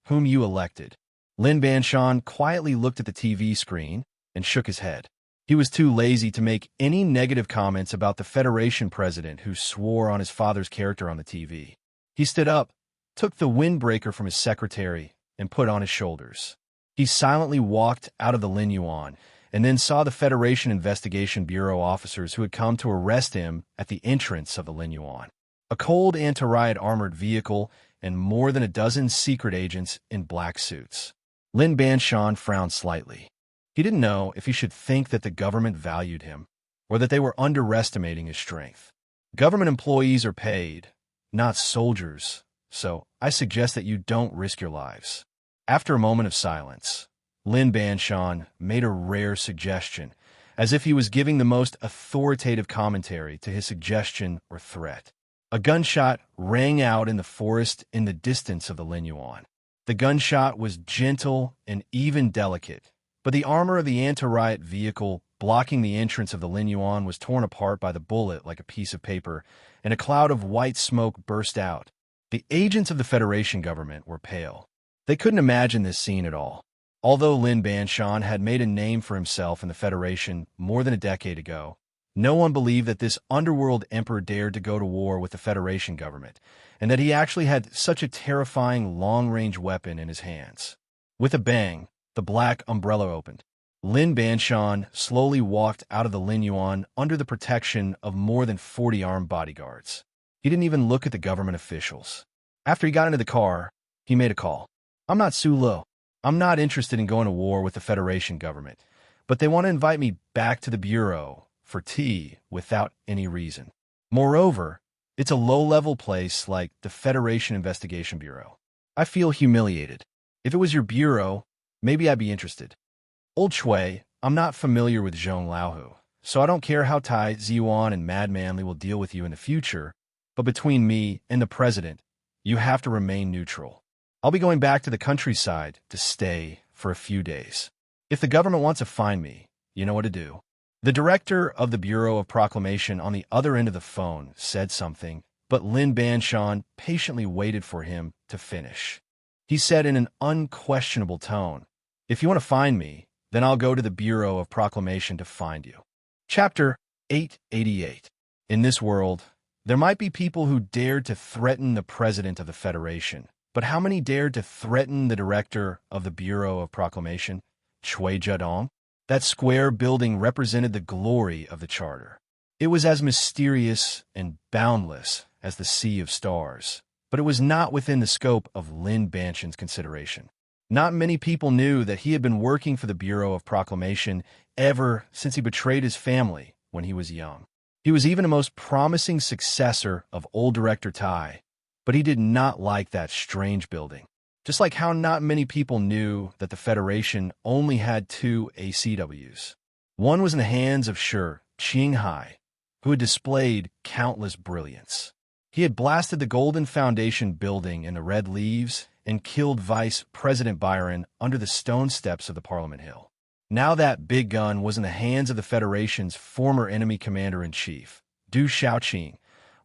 whom you elected." Lin Banshan quietly looked at the TV screen and shook his head. He was too lazy to make any negative comments about the Federation president who swore on his father's character on the TV. He stood up, took the windbreaker from his secretary, and put on his shoulders. He silently walked out of the Lin Yuan and then saw the Federation Investigation Bureau officers who had come to arrest him at the entrance of the Lin Yuan. A cold anti-riot armored vehicle and more than a dozen secret agents in black suits. Lin Banshan frowned slightly. He didn't know if he should think that the government valued him or that they were underestimating his strength. Government employees are paid, not soldiers, so I suggest that you don't risk your lives. After a moment of silence, Lin Banshan made a rare suggestion, as if he was giving the most authoritative commentary to his suggestion or threat. A gunshot rang out in the forest in the distance of the Lin Yuan. The gunshot was gentle and even delicate, but the armor of the anti-riot vehicle blocking the entrance of the Lin Yuan was torn apart by the bullet like a piece of paper, and a cloud of white smoke burst out. The agents of the Federation government were pale. They couldn't imagine this scene at all. Although Lin Banshan had made a name for himself in the Federation more than a decade ago, no one believed that this underworld emperor dared to go to war with the Federation government, and that he actually had such a terrifying long-range weapon in his hands. With a bang, the black umbrella opened. Lin Banshan slowly walked out of the Lin Yuan under the protection of more than 40 armed bodyguards. He didn't even look at the government officials. After he got into the car, he made a call. "I'm not Su Lo. I'm not interested in going to war with the Federation government, but they want to invite me back to the Bureau for tea without any reason. Moreover, it's a low-level place like the Federation Investigation Bureau. I feel humiliated. If it was your bureau, maybe I'd be interested. Old Shui, I'm not familiar with Zhong Laohu, so I don't care how Tai Ziyuan and Mad Manly will deal with you in the future, but between me and the president, you have to remain neutral. I'll be going back to the countryside to stay for a few days. If the government wants to find me, you know what to do." The director of the Bureau of Proclamation on the other end of the phone said something, but Lin Banshan patiently waited for him to finish. He said in an unquestionable tone, "If you want to find me, then I'll go to the Bureau of Proclamation to find you." Chapter 888. In this world, there might be people who dared to threaten the president of the Federation, but how many dared to threaten the director of the Bureau of Proclamation, Chui Jiadong? That square building represented the glory of the Charter. It was as mysterious and boundless as the sea of stars, but it was not within the scope of Lin Banshan's consideration. Not many people knew that he had been working for the Bureau of Proclamation ever since he betrayed his family when he was young. He was even a most promising successor of old Director Tai, but he did not like that strange building. Just like how not many people knew that the Federation only had two ACWs. One was in the hands of Shi Qinghai, who had displayed countless brilliance. He had blasted the Golden Foundation building in the Red Leaves and killed Vice President Byron under the stone steps of the Parliament Hill. Now that big gun was in the hands of the Federation's former enemy commander-in-chief, Du Xiaoqing,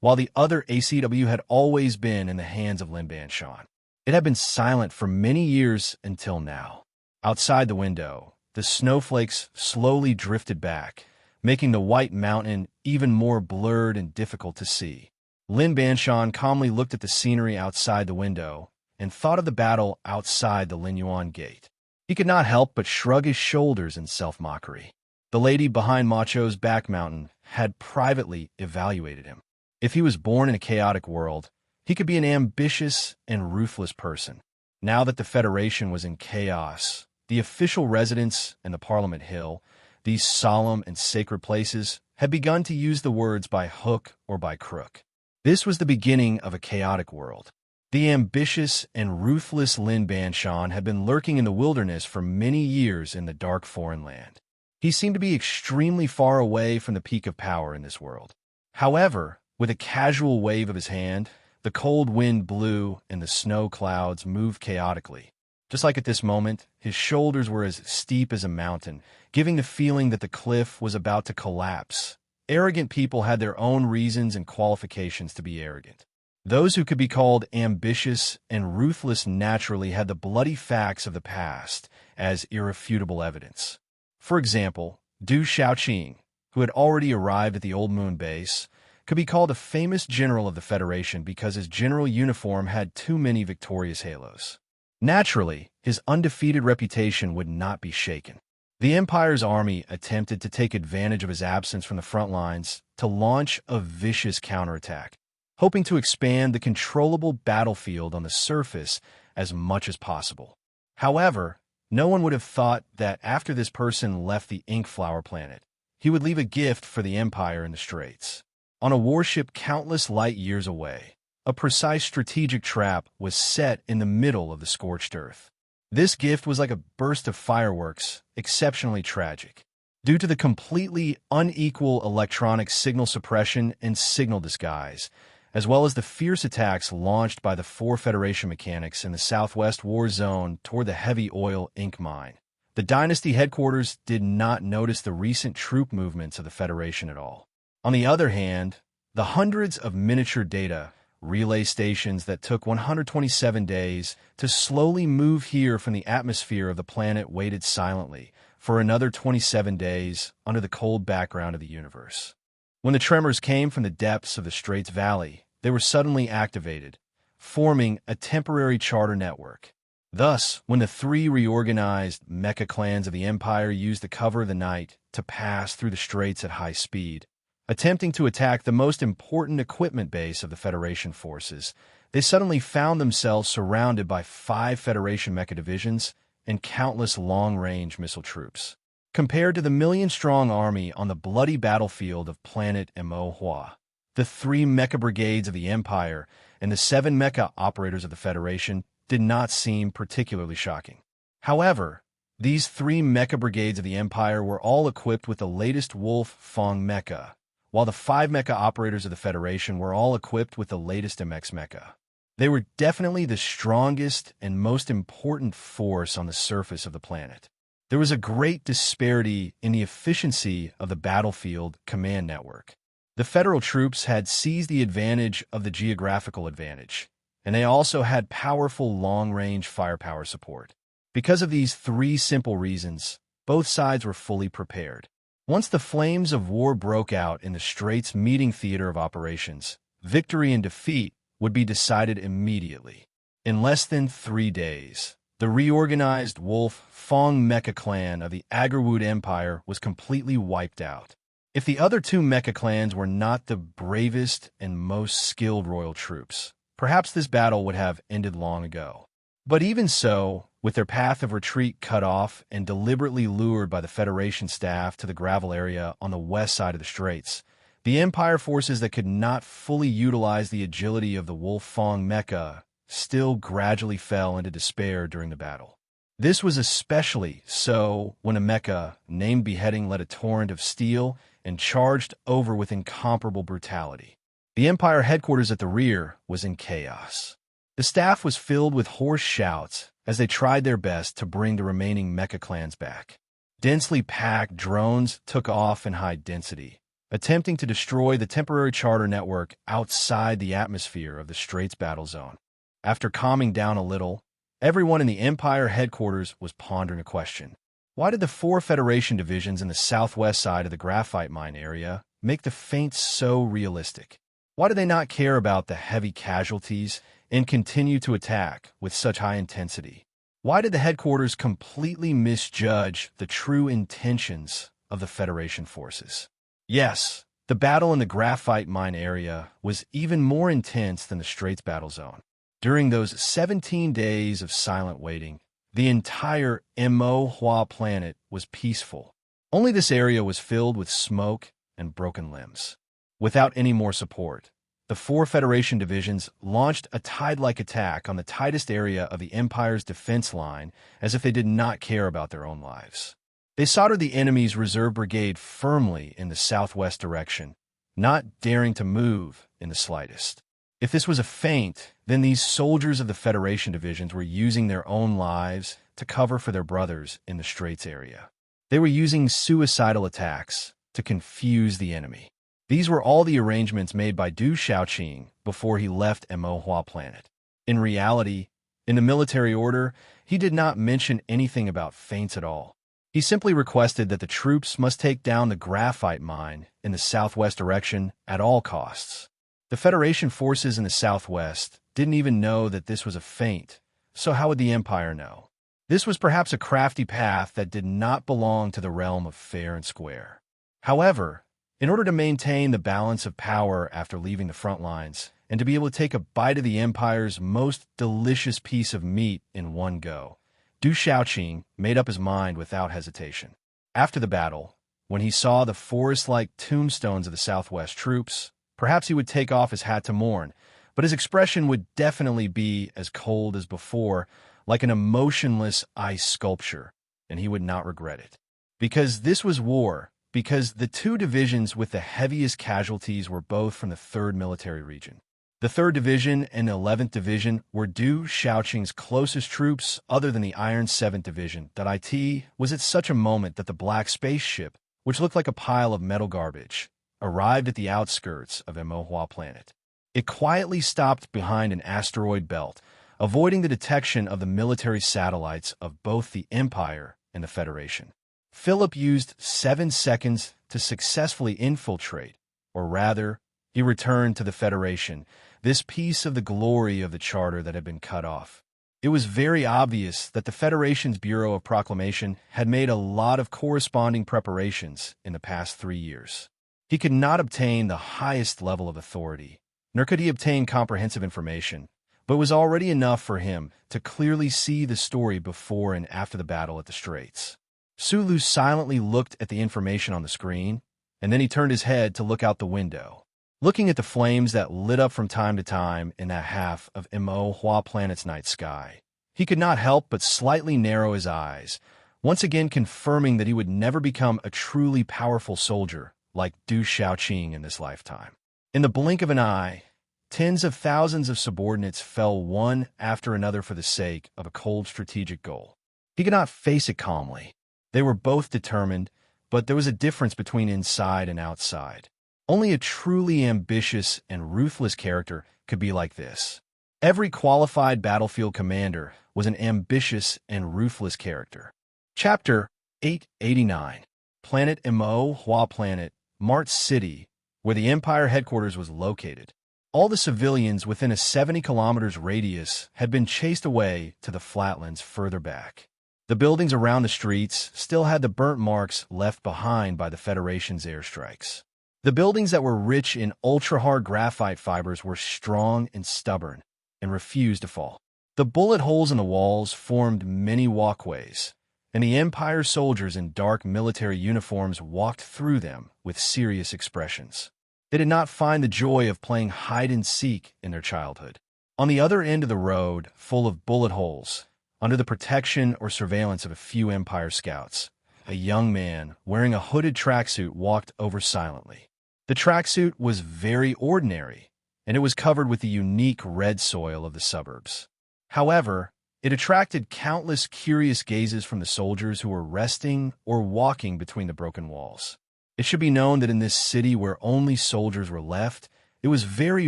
while the other ACW had always been in the hands of Lin Banshan. It had been silent for many years until now. Outside the window, the snowflakes slowly drifted back, making the white mountain even more blurred and difficult to see. Lin Banshan calmly looked at the scenery outside the window and thought of the battle outside the Linyuan Gate. He could not help but shrug his shoulders in self-mockery. The lady behind Ma Chou's back mountain had privately evaluated him. If he was born in a chaotic world, he could be an ambitious and ruthless person. Now that the Federation was in chaos, the official residence and the Parliament Hill, these solemn and sacred places, had begun to use the words by hook or by crook. This was the beginning of a chaotic world. The ambitious and ruthless Lin Banshan had been lurking in the wilderness for many years in the dark foreign land. He seemed to be extremely far away from the peak of power in this world. However, with a casual wave of his hand, the cold wind blew and the snow clouds moved chaotically. Just like at this moment, his shoulders were as steep as a mountain, giving the feeling that the cliff was about to collapse. Arrogant people had their own reasons and qualifications to be arrogant. Those who could be called ambitious and ruthless naturally had the bloody facts of the past as irrefutable evidence. For example, Du Xiaoqing, who had already arrived at the Old Moon base, could be called a famous general of the Federation because his general uniform had too many victorious halos. Naturally, his undefeated reputation would not be shaken. The Empire's army attempted to take advantage of his absence from the front lines to launch a vicious counterattack, hoping to expand the controllable battlefield on the surface as much as possible. However, no one would have thought that after this person left the Inkflower planet, he would leave a gift for the Empire in the Straits. On a warship countless light years away, a precise strategic trap was set in the middle of the scorched earth. This gift was like a burst of fireworks, exceptionally tragic. Due to the completely unequal electronic signal suppression and signal disguise, as well as the fierce attacks launched by the 4 Federation mechanics in the Southwest War Zone toward the heavy oil ink mine, the Dynasty headquarters did not notice the recent troop movements of the Federation at all. On the other hand, the hundreds of miniature data relay stations that took 127 days to slowly move here from the atmosphere of the planet waited silently for another 27 days under the cold background of the universe. When the tremors came from the depths of the Straits Valley, they were suddenly activated, forming a temporary charter network. Thus, when the 3 reorganized mecha clans of the Empire used the cover of the night to pass through the straits at high speed, attempting to attack the most important equipment base of the Federation forces, they suddenly found themselves surrounded by 5 Federation mecha divisions and countless long-range missile troops. Compared to the million-strong army on the bloody battlefield of planet Emohua, the 3 mecha brigades of the Empire and the 7 mecha operators of the Federation did not seem particularly shocking. However, these 3 mecha brigades of the Empire were all equipped with the latest Wolf Fong mecha, while the 5 mecha operators of the Federation were all equipped with the latest MX mecha. They were definitely the strongest and most important force on the surface of the planet. There was a great disparity in the efficiency of the battlefield command network. The Federal troops had seized the advantage of the geographical advantage, and they also had powerful long-range firepower support. Because of these 3 simple reasons, both sides were fully prepared. Once the flames of war broke out in the Straits meeting theater of operations, victory and defeat would be decided immediately. In less than 3 days, the reorganized Wolf Fong mecha clan of the Agrawud Empire was completely wiped out. If the other 2 mecha clans were not the bravest and most skilled royal troops, perhaps this battle would have ended long ago. But even so, with their path of retreat cut off and deliberately lured by the Federation staff to the gravel area on the west side of the Straits, the Empire forces that could not fully utilize the agility of the Wolf Fong mecha still gradually fell into despair during the battle. This was especially so when a mecha named Beheading led a torrent of steel and charged over with incomparable brutality. The Empire headquarters at the rear was in chaos. The staff was filled with hoarse shouts as they tried their best to bring the remaining mecha clans back. Densely packed drones took off in high density, attempting to destroy the temporary charter network outside the atmosphere of the Straits battle zone. After calming down a little, everyone in the Empire headquarters was pondering a question. Why did the 4 Federation divisions in the southwest side of the graphite mine area make the feints so realistic? Why did they not care about the heavy casualties and continue to attack with such high intensity? Why did the headquarters completely misjudge the true intentions of the Federation forces? Yes, the battle in the graphite mine area was even more intense than the Straits battle zone. During those 17 days of silent waiting, the entire Immerse planet was peaceful. Only this area was filled with smoke and broken limbs. Without any more support, the 4 Federation divisions launched a tide-like attack on the tightest area of the Empire's defense line as if they did not care about their own lives. They soldered the enemy's reserve brigade firmly in the southwest direction, not daring to move in the slightest. If this was a feint, then these soldiers of the Federation divisions were using their own lives to cover for their brothers in the Straits area. They were using suicidal attacks to confuse the enemy. These were all the arrangements made by Du Shaoqing before he left Immerse planet. In reality, in the military order, he did not mention anything about feints at all. He simply requested that the troops must take down the graphite mine in the southwest direction at all costs. The Federation forces in the southwest didn't even know that this was a feint, so how would the Empire know? This was perhaps a crafty path that did not belong to the realm of fair and square. However, in order to maintain the balance of power after leaving the front lines, and to be able to take a bite of the Empire's most delicious piece of meat in one go, Du Shaoqing made up his mind without hesitation. After the battle, when he saw the forest-like tombstones of the Southwest troops, perhaps he would take off his hat to mourn, but his expression would definitely be as cold as before, like an emotionless ice sculpture, and he would not regret it. Because this was war, because the 2 divisions with the heaviest casualties were both from the 3rd Military Region. The 3rd Division and the 11th Division were Du Shaoqing's closest troops other than the Iron 7th Division. It was at such a moment that the black spaceship, which looked like a pile of metal garbage, arrived at the outskirts of Immerse planet. It quietly stopped behind an asteroid belt, avoiding the detection of the military satellites of both the Empire and the Federation. Philip used 7 seconds to successfully infiltrate, or rather, he returned to the Federation, this piece of the glory of the charter that had been cut off. It was very obvious that the Federation's Bureau of Proclamation had made a lot of corresponding preparations in the past 3 years. He could not obtain the highest level of authority, nor could he obtain comprehensive information, but it was already enough for him to clearly see the story before and after the battle at the Straits. Sulu silently looked at the information on the screen, and then he turned his head to look out the window. Looking at the flames that lit up from time to time in that half of Immerse planet's night sky, he could not help but slightly narrow his eyes, once again confirming that he would never become a truly powerful soldier like Du Shaoqing in this lifetime. In the blink of an eye, tens of thousands of subordinates fell one after another for the sake of a cold strategic goal. He could not face it calmly. They were both determined, but there was a difference between inside and outside. Only a truly ambitious and ruthless character could be like this. Every qualified battlefield commander was an ambitious and ruthless character. Chapter 889. Planet Immerse Planet, Mart City, where the Empire headquarters was located. All the civilians within a 70 kilometers radius had been chased away to the flatlands further back. The buildings around the streets still had the burnt marks left behind by the Federation's airstrikes. The buildings that were rich in ultra-hard graphite fibers were strong and stubborn and refused to fall. The bullet holes in the walls formed many walkways, and the Empire soldiers in dark military uniforms walked through them with serious expressions. They did not find the joy of playing hide-and-seek in their childhood. On the other end of the road, full of bullet holes, under the protection or surveillance of a few Empire scouts, a young man wearing a hooded tracksuit walked over silently. The tracksuit was very ordinary, and it was covered with the unique red soil of the suburbs. However, it attracted countless curious gazes from the soldiers who were resting or walking between the broken walls. It should be known that in this city where only soldiers were left, it was very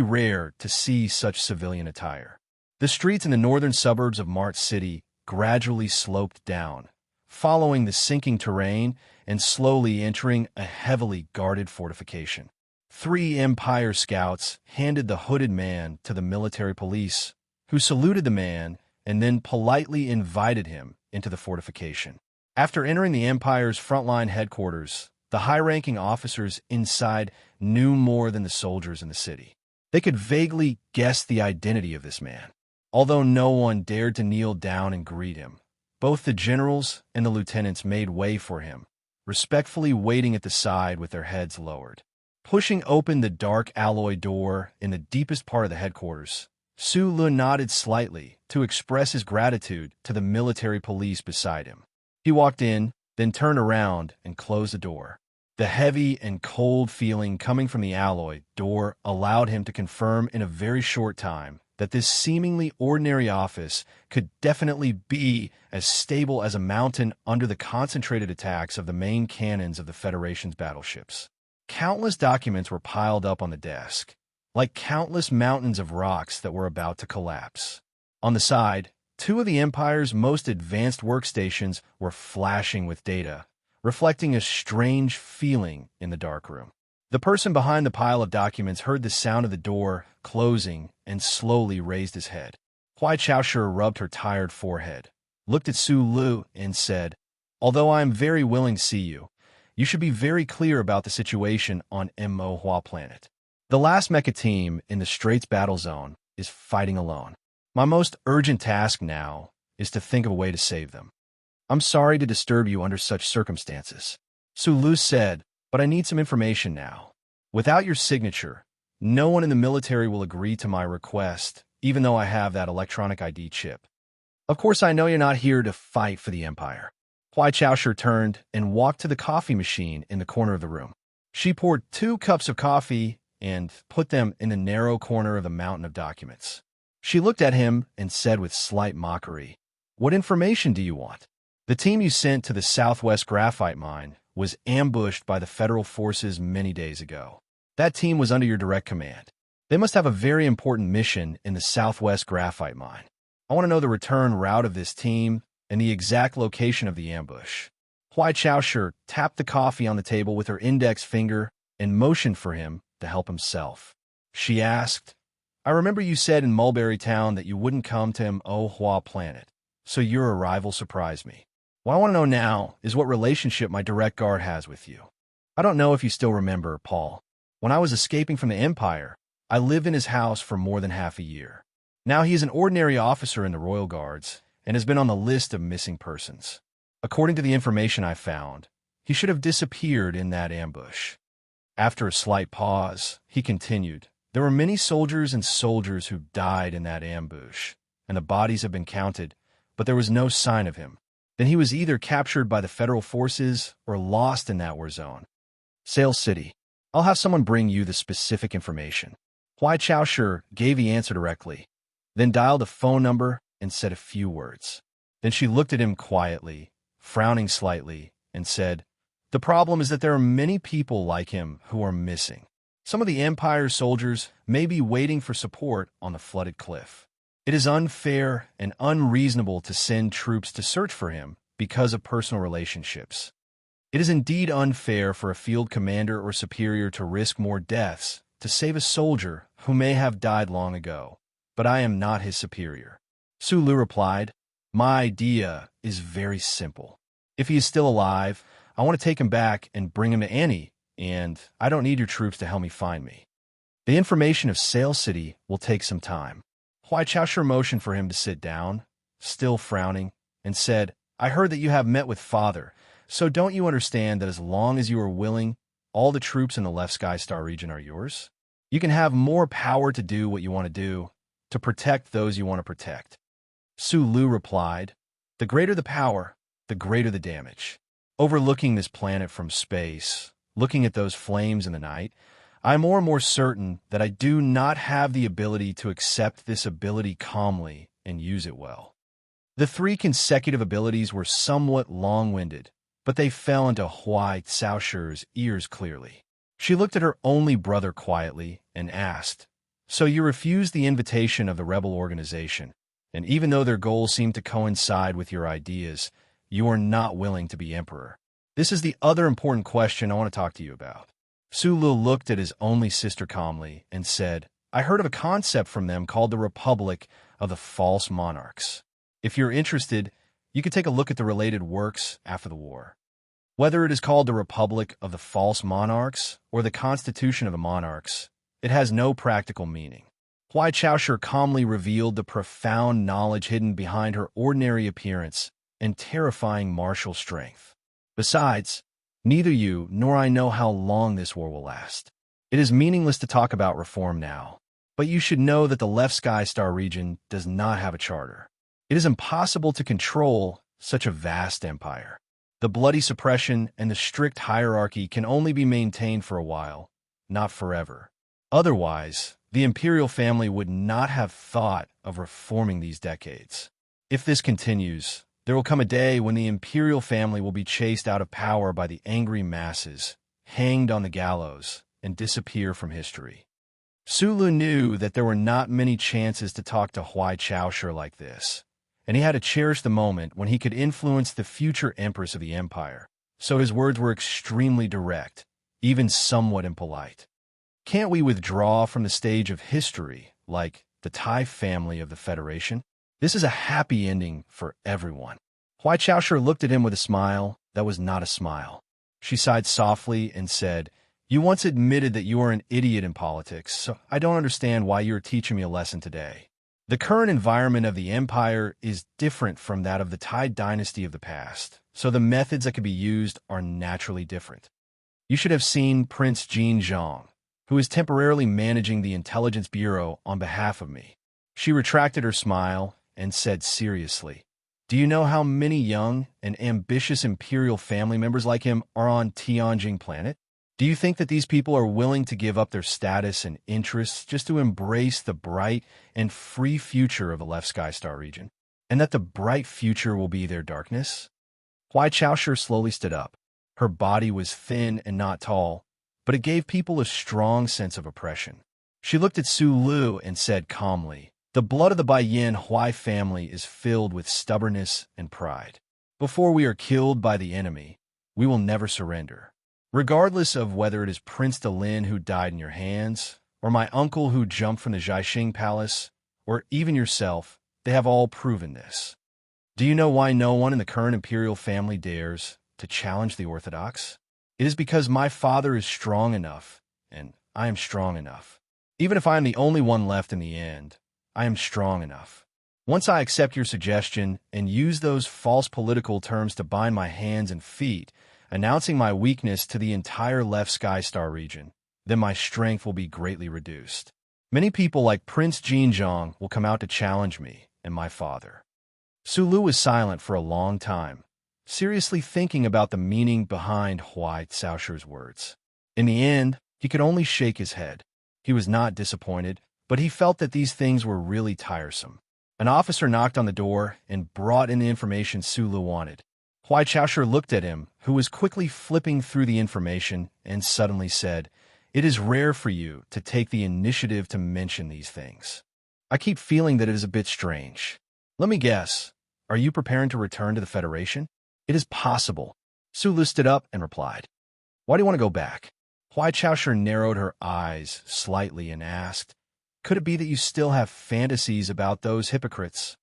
rare to see such civilian attire. The streets in the northern suburbs of Mart City gradually sloped down, following the sinking terrain and slowly entering a heavily guarded fortification. 3 Empire scouts handed the hooded man to the military police, who saluted the man and then politely invited him into the fortification. After entering the Empire's frontline headquarters, the high-ranking officers inside knew more than the soldiers in the city. They could vaguely guess the identity of this man, although no one dared to kneel down and greet him. Both the generals and the lieutenants made way for him, respectfully waiting at the side with their heads lowered. Pushing open the dark alloy door in the deepest part of the headquarters, Su Lu nodded slightly to express his gratitude to the military police beside him. He walked in, then turned around and closed the door. The heavy and cold feeling coming from the alloy door allowed him to confirm in a very short time that this seemingly ordinary office could definitely be as stable as a mountain under the concentrated attacks of the main cannons of the Federation's battleships. Countless documents were piled up on the desk, like countless mountains of rocks that were about to collapse. On the side, 2 of the Empire's most advanced workstations were flashing with data, reflecting a strange feeling in the darkroom. The person behind the pile of documents heard the sound of the door closing and slowly raised his head. Huai Chaoshi rubbed her tired forehead, looked at Su Lu, and said, "Although I am very willing to see you, you should be very clear about the situation on Mo Hua planet. The last mecha team in the Straits battle zone is fighting alone. My most urgent task now is to think of a way to save them. I'm sorry to disturb you under such circumstances," Su Lu said, "but I need some information now. Without your signature, no one in the military will agree to my request, even though I have that electronic ID chip. Of course, I know you're not here to fight for the Empire." Huai Chaoshi turned and walked to the coffee machine in the corner of the room. She poured 2 cups of coffee and put them in the narrow corner of the mountain of documents. She looked at him and said with slight mockery, "What information do you want? The team you sent to the Southwest Graphite Mine was ambushed by the federal forces many days ago. That team was under your direct command. They must have a very important mission in the Southwest Graphite Mine. I want to know the return route of this team and the exact location of the ambush." Huai Chaoshi tapped the coffee on the table with her index finger and motioned for him to help himself. She asked, "I remember you said in Mulberry Town that you wouldn't come to Mo Hua planet, so your arrival surprised me. What I want to know now is what relationship my direct guard has with you. I don't know if you still remember, Paul. When I was escaping from the Empire, I lived in his house for more than half a year. Now he is an ordinary officer in the Royal Guards and has been on the list of missing persons. According to the information I found, he should have disappeared in that ambush." After a slight pause, he continued, "There were many soldiers who died in that ambush, and the bodies have been counted, but there was no sign of him. Then he was either captured by the federal forces or lost in that war zone. Sales City. I'll have someone bring you the specific information." Huai Chaoshi gave the answer directly, then dialed a phone number and said a few words. Then she looked at him quietly, frowning slightly, and said, "The problem is that there are many people like him who are missing. Some of the Empire's soldiers may be waiting for support on the flooded cliff. It is unfair and unreasonable to send troops to search for him because of personal relationships. It is indeed unfair for a field commander or superior to risk more deaths to save a soldier who may have died long ago, but I am not his superior." Su Lu replied, "My idea is very simple. If he is still alive, I want to take him back and bring him to Annie, and I don't need your troops to help me find me. The information of Sales City will take some time." Huai Chaoshi motioned for him to sit down, still frowning, and said, "I heard that you have met with Father, so don't you understand that as long as you are willing, all the troops in the left Sky Star region are yours? You can have more power to do what you want to do, to protect those you want to protect. Su Lu replied, "The greater the power, the greater the damage." Overlooking this planet from space, looking at those flames in the night, I'm more and more certain that I do not have the ability to accept this ability calmly and use it well. The 3 consecutive abilities were somewhat long-winded, but they fell into Huai Caoshi's ears clearly. She looked at her only brother quietly and asked, "So you refused the invitation of the rebel organization, and even though their goals seem to coincide with your ideas, you are not willing to be emperor?" This is the other important question I want to talk to you about. Su Lu looked at his only sister calmly and said, "I heard of a concept from them called the Republic of the False Monarchs. If you're interested, you could take a look at the related works after the war. Whether it is called the Republic of the False Monarchs or the Constitution of the Monarchs, it has no practical meaning." Huai Caoshi calmly revealed the profound knowledge hidden behind her ordinary appearance and terrifying martial strength. "Besides, neither you nor I know how long this war will last. It is meaningless to talk about reform now, but you should know that the Left Sky Star region does not have a charter. It is impossible to control such a vast empire. The bloody suppression and the strict hierarchy can only be maintained for a while, not forever. Otherwise, the imperial family would not have thought of reforming these decades. If this continues, there will come a day when the imperial family will be chased out of power by the angry masses, hanged on the gallows, and disappear from history." Su Lu knew that there were not many chances to talk to Huai Caoshi like this, and he had to cherish the moment when he could influence the future empress of the empire, so his words were extremely direct, even somewhat impolite. "Can't we withdraw from the stage of history, like the Tai family of the Federation? This is a happy ending for everyone." Huai Caoshi looked at him with a smile that was not a smile. She sighed softly and said, "You once admitted that you are an idiot in politics, so I don't understand why you are teaching me a lesson today. The current environment of the empire is different from that of the Tai dynasty of the past, so the methods that could be used are naturally different. You should have seen Prince Jin Zhang, who is temporarily managing the Intelligence Bureau on behalf of me." She retracted her smile and said seriously, "Do you know how many young and ambitious imperial family members like him are on Tianjin planet? Do you think that these people are willing to give up their status and interests just to embrace the bright and free future of the Left Sky Star region, and that the bright future will be their darkness?" Huai Caoshi slowly stood up. Her body was thin and not tall, but it gave people a strong sense of oppression. She looked at Su Lu and said calmly, "The blood of the Baiyan Huai family is filled with stubbornness and pride. Before we are killed by the enemy, we will never surrender. Regardless of whether it is Prince Delin who died in your hands, or my uncle who jumped from the Jiaxing Palace, or even yourself, they have all proven this. Do you know why no one in the current imperial family dares to challenge the orthodox? It is because my father is strong enough, and I am strong enough. Even if I am the only one left in the end, I am strong enough. Once I accept your suggestion and use those false political terms to bind my hands and feet, announcing my weakness to the entire Left Sky Star region, then my strength will be greatly reduced. Many people like Prince Jinzhong will come out to challenge me and my father." Su Lu was silent for a long time, seriously thinking about the meaning behind Huai Caoshi's words. In the end, he could only shake his head. He was not disappointed, but he felt that these things were really tiresome. An officer knocked on the door and brought in the information Su Lu wanted. Huai Caoshi looked at him, who was quickly flipping through the information, and suddenly said, "It is rare for you to take the initiative to mention these things. I keep feeling that it is a bit strange. Let me guess, are you preparing to return to the Federation?" "It is possible." Su Lu stood up and replied. "Why do you want to go back?" Huai Caoshi narrowed her eyes slightly and asked, "Could it be that you still have fantasies about those hypocrites?"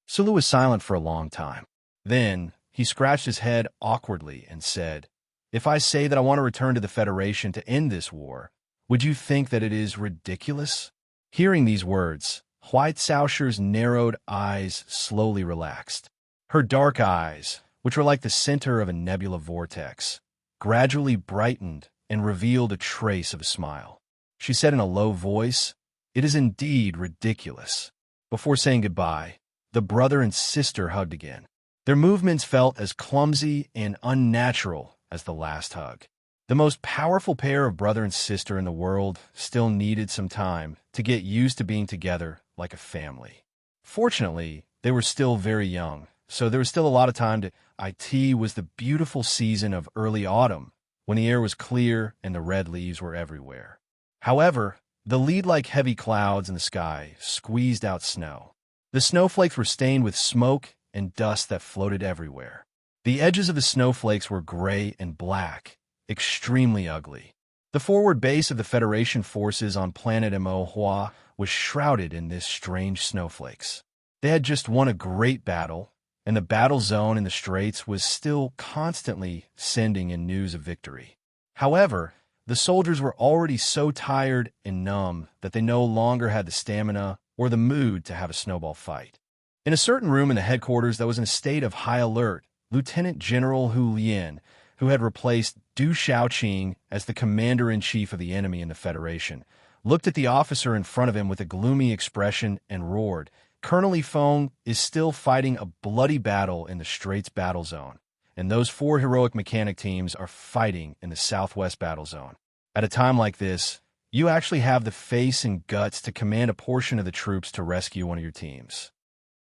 Su Lu was silent for a long time. Then he scratched his head awkwardly and said, "If I say that I want to return to the Federation to end this war, would you think that it is ridiculous?" Hearing these words, Huai Caoshi's narrowed eyes slowly relaxed. Her dark eyes, which were like the center of a nebula vortex, gradually brightened and revealed a trace of a smile. She said in a low voice, It is indeed ridiculous." Before saying goodbye, the brother and sister hugged again. Their movements felt as clumsy and unnatural as the last hug. The most powerful pair of brother and sister in the world still needed some time to get used to being together like a family. Fortunately, they were still very young, so there was still a lot of time to. It was the beautiful season of early autumn, when the air was clear and the red leaves were everywhere. However, the lead-like heavy clouds in the sky squeezed out snow. The snowflakes were stained with smoke and dust that floated everywhere. The edges of the snowflakes were gray and black, extremely ugly. The forward base of the Federation forces on planet Mo'Hua was shrouded in this strange snowflakes. They had just won a great battle, and the battle zone in the Straits was still constantly sending in news of victory. However, the soldiers were already so tired and numb that they no longer had the stamina or the mood to have a snowball fight. In a certain room in the headquarters that was in a state of high alert, Lieutenant General Hu Lian, who had replaced Du Shaoqing as the commander-in-chief of the enemy in the Federation, looked at the officer in front of him with a gloomy expression and roared, "Colonel Yifeng is still fighting a bloody battle in the Straits battle zone, and those 4 heroic mechanic teams are fighting in the Southwest battle zone. At a time like this, you actually have the face and guts to command a portion of the troops to rescue one of your teams."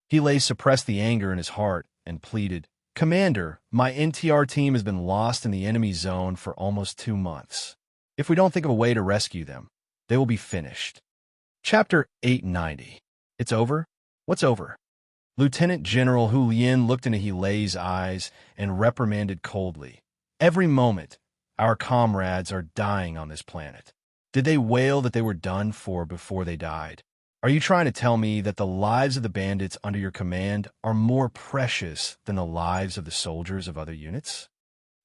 He suppressed the anger in his heart and pleaded, "Commander, my NTR team has been lost in the enemy zone for almost 2 months. If we don't think of a way to rescue them, they will be finished." Chapter 890. It's over? What's over? Lieutenant General Hu Lian looked into Helay's eyes and reprimanded coldly. "Every moment, our comrades are dying on this planet. Did they wail that they were done for before they died? Are you trying to tell me that the lives of the bandits under your command are more precious than the lives of the soldiers of other units?"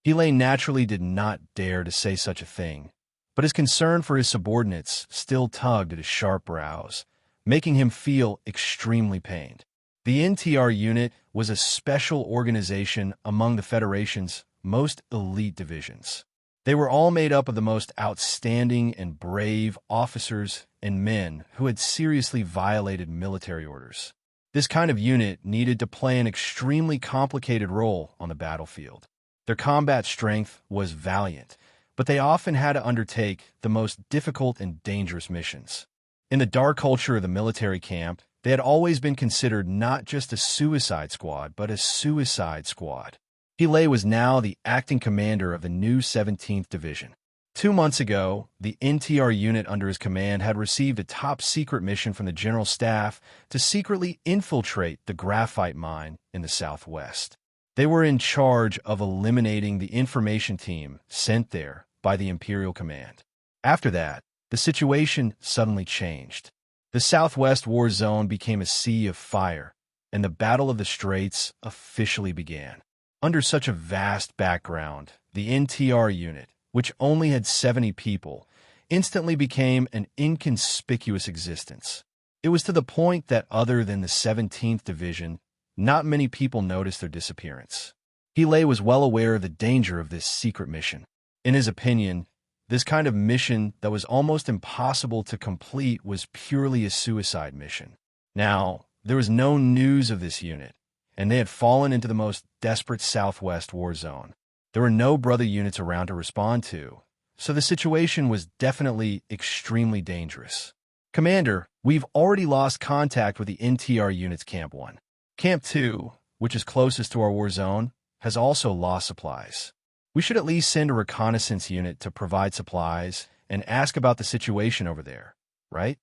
Helay naturally did not dare to say such a thing, but his concern for his subordinates still tugged at his sharp brows, making him feel extremely pained. The NTR unit was a special organization among the Federation's most elite divisions. They were all made up of the most outstanding and brave officers and men who had seriously violated military orders. This kind of unit needed to play an extremely complicated role on the battlefield. Their combat strength was valiant, but they often had to undertake the most difficult and dangerous missions. In the dark culture of the military camp, they had always been considered not just a suicide squad, but a suicide squad. Helay was now the acting commander of the new 17th Division. 2 months ago, the NTR unit under his command had received a top-secret mission from the General Staff to secretly infiltrate the graphite mine in the southwest. They were in charge of eliminating the information team sent there by the Imperial Command. After that, the situation suddenly changed. The Southwest War Zone became a sea of fire, and the Battle of the Straits officially began. Under such a vast background, the NTR unit, which only had 70 people, instantly became an inconspicuous existence. It was to the point that other than the 17th Division, not many people noticed their disappearance. Helay was well aware of the danger of this secret mission. In his opinion, this kind of mission that was almost impossible to complete was purely a suicide mission. Now, there was no news of this unit, and they had fallen into the most desperate Southwest War Zone. There were no brother units around to respond to, so the situation was definitely extremely dangerous. "Commander, we've already lost contact with the NTR unit's Camp 1. Camp 2, which is closest to our war zone, has also lost supplies. We should at least send a reconnaissance unit to provide supplies and ask about the situation over there, right?"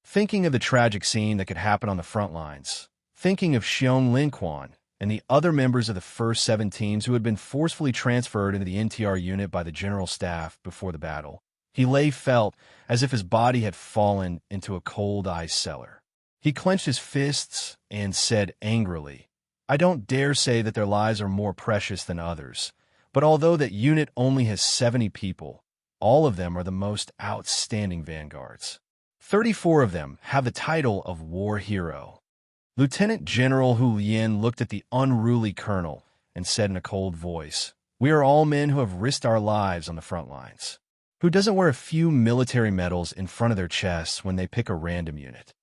Thinking of the tragic scene that could happen on the front lines, thinking of Xiong Linquan and the other members of the first 7 teams who had been forcefully transferred into the NTR unit by the General Staff before the battle, Helay felt as if his body had fallen into a cold ice cellar. He clenched his fists and said angrily, "I don't dare say that their lives are more precious than others, but although that unit only has 70 people, all of them are the most outstanding vanguards. 34 of them have the title of War Hero." Lieutenant General Hu Lian looked at the unruly colonel and said in a cold voice, "We are all men who have risked our lives on the front lines. Who doesn't wear a few military medals in front of their chests when they pick a random unit?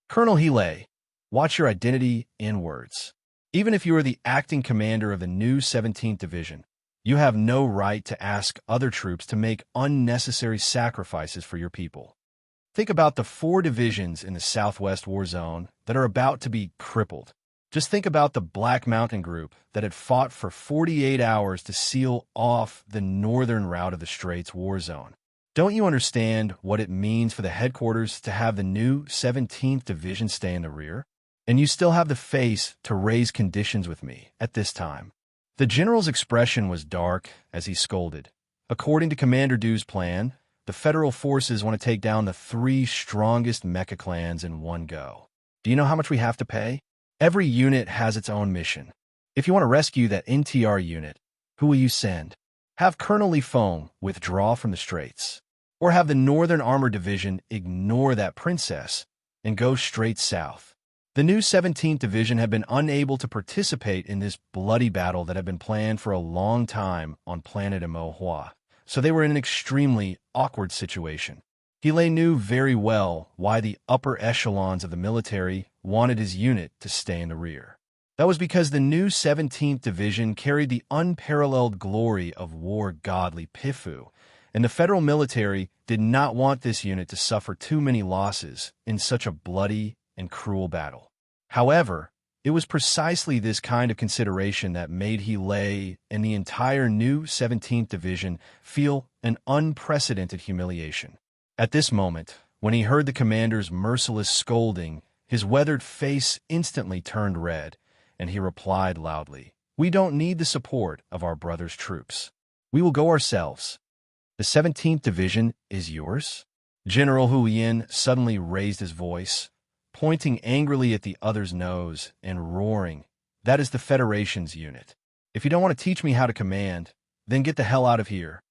Colonel Healy, watch your identity in words. Even if you are the acting commander of the new 17th Division, you have no right to ask other troops to make unnecessary sacrifices for your people. Think about the 4 divisions in the Southwest War Zone that are about to be crippled. Just think about the Black Mountain Group that had fought for 48 hours to seal off the northern route of the Straits War Zone. Don't you understand what it means for the headquarters to have the new 17th Division stay in the rear? And you still have the face to raise conditions with me at this time. The general's expression was dark as he scolded. According to Commander Dew's plan, the federal forces want to take down the 3 strongest mecha clans in one go. Do you know how much we have to pay? Every unit has its own mission. If you want to rescue that NTR unit, who will you send? Have Colonel Lee Foam withdraw from the Straits? Or have the Northern Armor Division ignore that princess and go straight south? The new 17th Division had been unable to participate in this bloody battle that had been planned for a long time on planet Imohua, so they were in an extremely awkward situation. Healy knew very well why the upper echelons of the military wanted his unit to stay in the rear. That was because the new 17th Division carried the unparalleled glory of war godly Pifu, and the federal military did not want this unit to suffer too many losses in such a bloody and cruel battle. However, it was precisely this kind of consideration that made Healy and the entire new 17th Division feel an unprecedented humiliation. At this moment, when he heard the commander's merciless scolding, his weathered face instantly turned red, and he replied loudly, "We don't need the support of our brother's troops. We will go ourselves. The 17th Division is yours?" General Huyen suddenly raised his voice, pointing angrily at the other's nose and roaring, "That is the Federation's unit. If you don't want to teach me how to command, then get the hell out of here."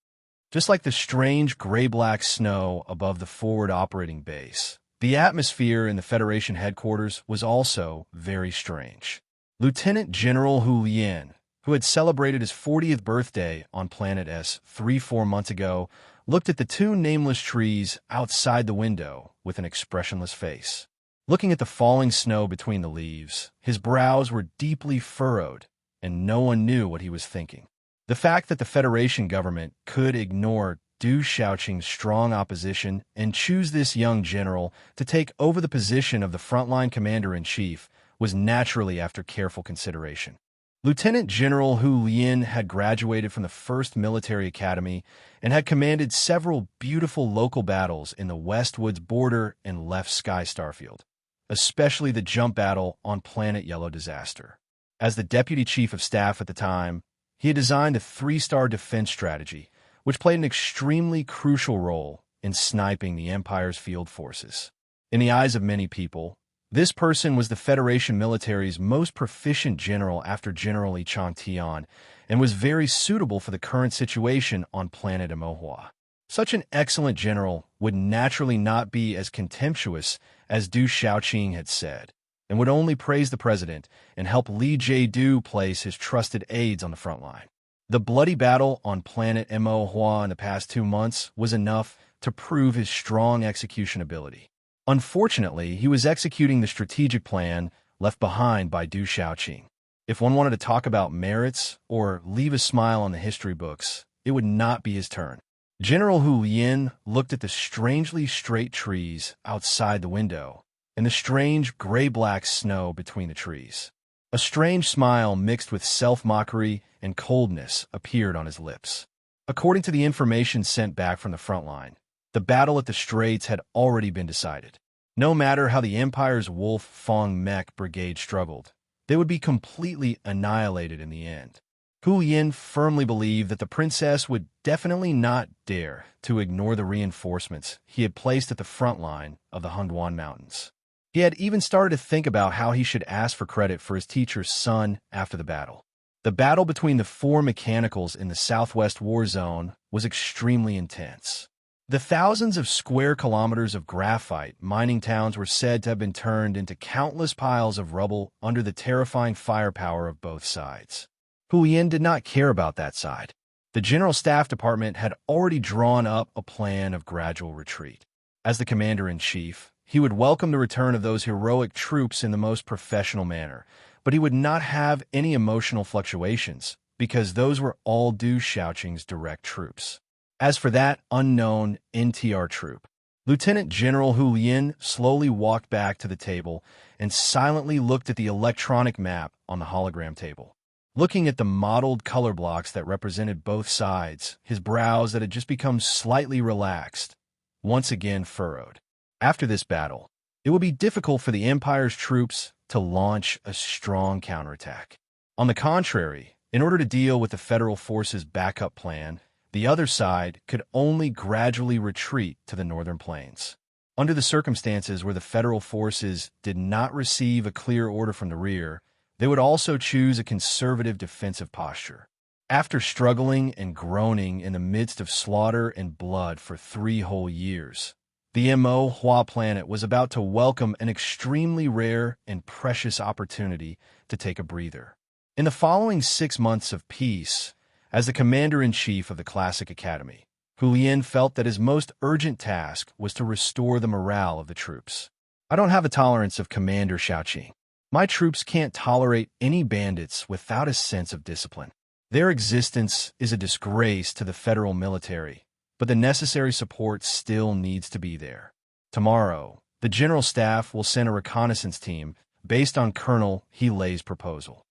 Just like the strange gray-black snow above the forward operating base, the atmosphere in the Federation headquarters was also very strange. Lieutenant General Huyen, who had celebrated his 40th birthday on Planet S 3-4 months ago, looked at the 2 nameless trees outside the window with an expressionless face. Looking at the falling snow between the leaves, his brows were deeply furrowed, and no one knew what he was thinking. The fact that the Federation government could ignore Du Shaoqing's strong opposition and choose this young general to take over the position of the frontline commander-in-chief was naturally after careful consideration. Lieutenant General Hu Lin had graduated from the 1st Military Academy and had commanded several beautiful local battles in the Westwoods border and Left Sky Starfield, especially the jump battle on Planet Yellow Disaster. As the Deputy Chief of Staff at the time, he had designed a 3-star defense strategy, which played an extremely crucial role in sniping the Empire's field forces. In the eyes of many people, this person was the Federation military's most proficient general after General Li Changtian, and was very suitable for the current situation on planet Imohua. Such an excellent general would naturally not be as contemptuous as Du Shaoqing had said, and would only praise the president and help Li Jiedu place his trusted aides on the front line. The bloody battle on planet Imohua in the past 2 months was enough to prove his strong execution ability. Unfortunately, he was executing the strategic plan left behind by Du Shaoqing. If one wanted to talk about merits or leave a smile on the history books, it would not be his turn. General Hu Lin looked at the strangely straight trees outside the window and the strange gray-black snow between the trees. A strange smile mixed with self-mockery and coldness appeared on his lips. According to the information sent back from the front line, the battle at the Straits had already been decided. No matter how the Empire's Wolf Fong Mech Brigade struggled, they would be completely annihilated in the end. Hu Yin firmly believed that the princess would definitely not dare to ignore the reinforcements he had placed at the front line of the Hongduan Mountains. He had even started to think about how he should ask for credit for his teacher's son after the battle. The battle between the 4 mechanicals in the Southwest War Zone was extremely intense. The thousands of square kilometers of graphite mining towns were said to have been turned into countless piles of rubble under the terrifying firepower of both sides. Hu Yin did not care about that side. The General Staff Department had already drawn up a plan of gradual retreat. As the commander-in-chief, he would welcome the return of those heroic troops in the most professional manner, but he would not have any emotional fluctuations, because those were all Du Shaoqing's direct troops. As for that unknown NTR troop, Lieutenant General Hu Lian slowly walked back to the table and silently looked at the electronic map on the hologram table. Looking at the mottled color blocks that represented both sides, his brows that had just become slightly relaxed, once again furrowed. After this battle, it would be difficult for the Empire's troops to launch a strong counterattack. On the contrary, in order to deal with the Federal Forces' backup plan, the other side could only gradually retreat to the northern plains. Under the circumstances where the Federal Forces did not receive a clear order from the rear, they would also choose a conservative defensive posture. After struggling and groaning in the midst of slaughter and blood for 3 whole years, the Mo Hua planet was about to welcome an extremely rare and precious opportunity to take a breather. In the following 6 months of peace, as the commander-in-chief of the Classic Academy, Hu Lian felt that his most urgent task was to restore the morale of the troops. I don't have a tolerance of Commander Shaoqing. My troops can't tolerate any bandits without a sense of discipline. Their existence is a disgrace to the federal military, but the necessary support still needs to be there. Tomorrow, the General Staff will send a reconnaissance team based on Colonel He Lei's proposal.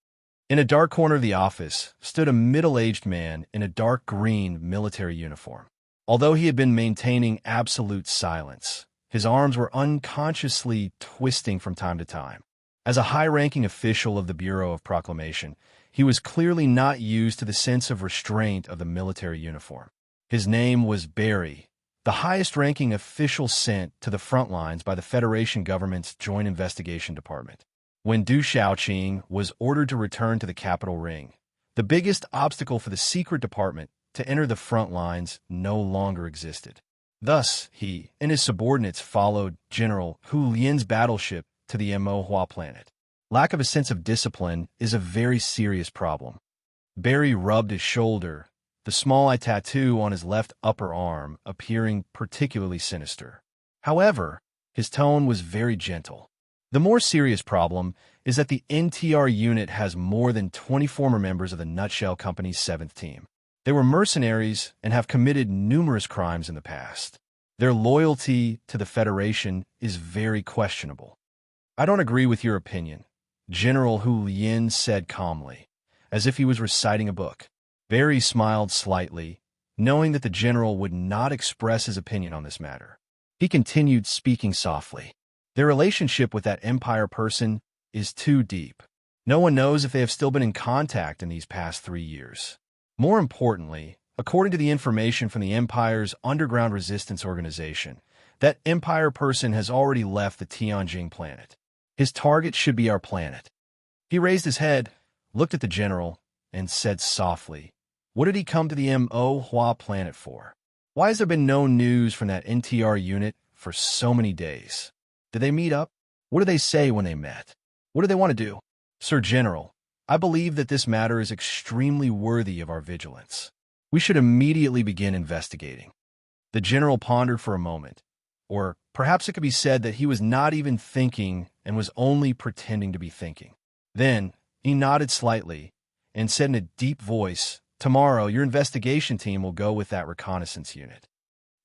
In a dark corner of the office stood a middle-aged man in a dark green military uniform. Although he had been maintaining absolute silence, his arms were unconsciously twisting from time to time. As a high-ranking official of the Bureau of Proclamation, he was clearly not used to the sense of restraint of the military uniform. His name was Barry, the highest-ranking official sent to the front lines by the Federation government's Joint Investigation Department. When Du Shaoqing was ordered to return to the capital ring, the biggest obstacle for the secret department to enter the front lines no longer existed. Thus, he and his subordinates followed General Hu Lian's battleship to the Mo Hua planet. Lack of a sense of discipline is a very serious problem. Barry rubbed his shoulder, the small eye tattoo on his left upper arm appearing particularly sinister. However, his tone was very gentle. The more serious problem is that the NTR unit has more than 20 former members of the Nutshell Company's 7th team. They were mercenaries and have committed numerous crimes in the past. Their loyalty to the Federation is very questionable. I don't agree with your opinion, General Hu Lian said calmly, as if he was reciting a book. Barry smiled slightly, knowing that the general would not express his opinion on this matter. He continued speaking softly. Their relationship with that Empire person is too deep. No one knows if they have still been in contact in these past 3 years. More importantly, according to the information from the Empire's underground resistance organization, that Empire person has already left the Tianjing planet. His target should be our planet. He raised his head, looked at the general, and said softly, "What did he come to the Mo Hua planet for? Why has there been no news from that NTR unit for so many days? Did they meet up? What did they say when they met? What do they want to do?" "Sir General, I believe that this matter is extremely worthy of our vigilance. We should immediately begin investigating." The general pondered for a moment, or perhaps it could be said that he was not even thinking and was only pretending to be thinking. Then he nodded slightly and said in a deep voice, "Tomorrow, your investigation team will go with that reconnaissance unit."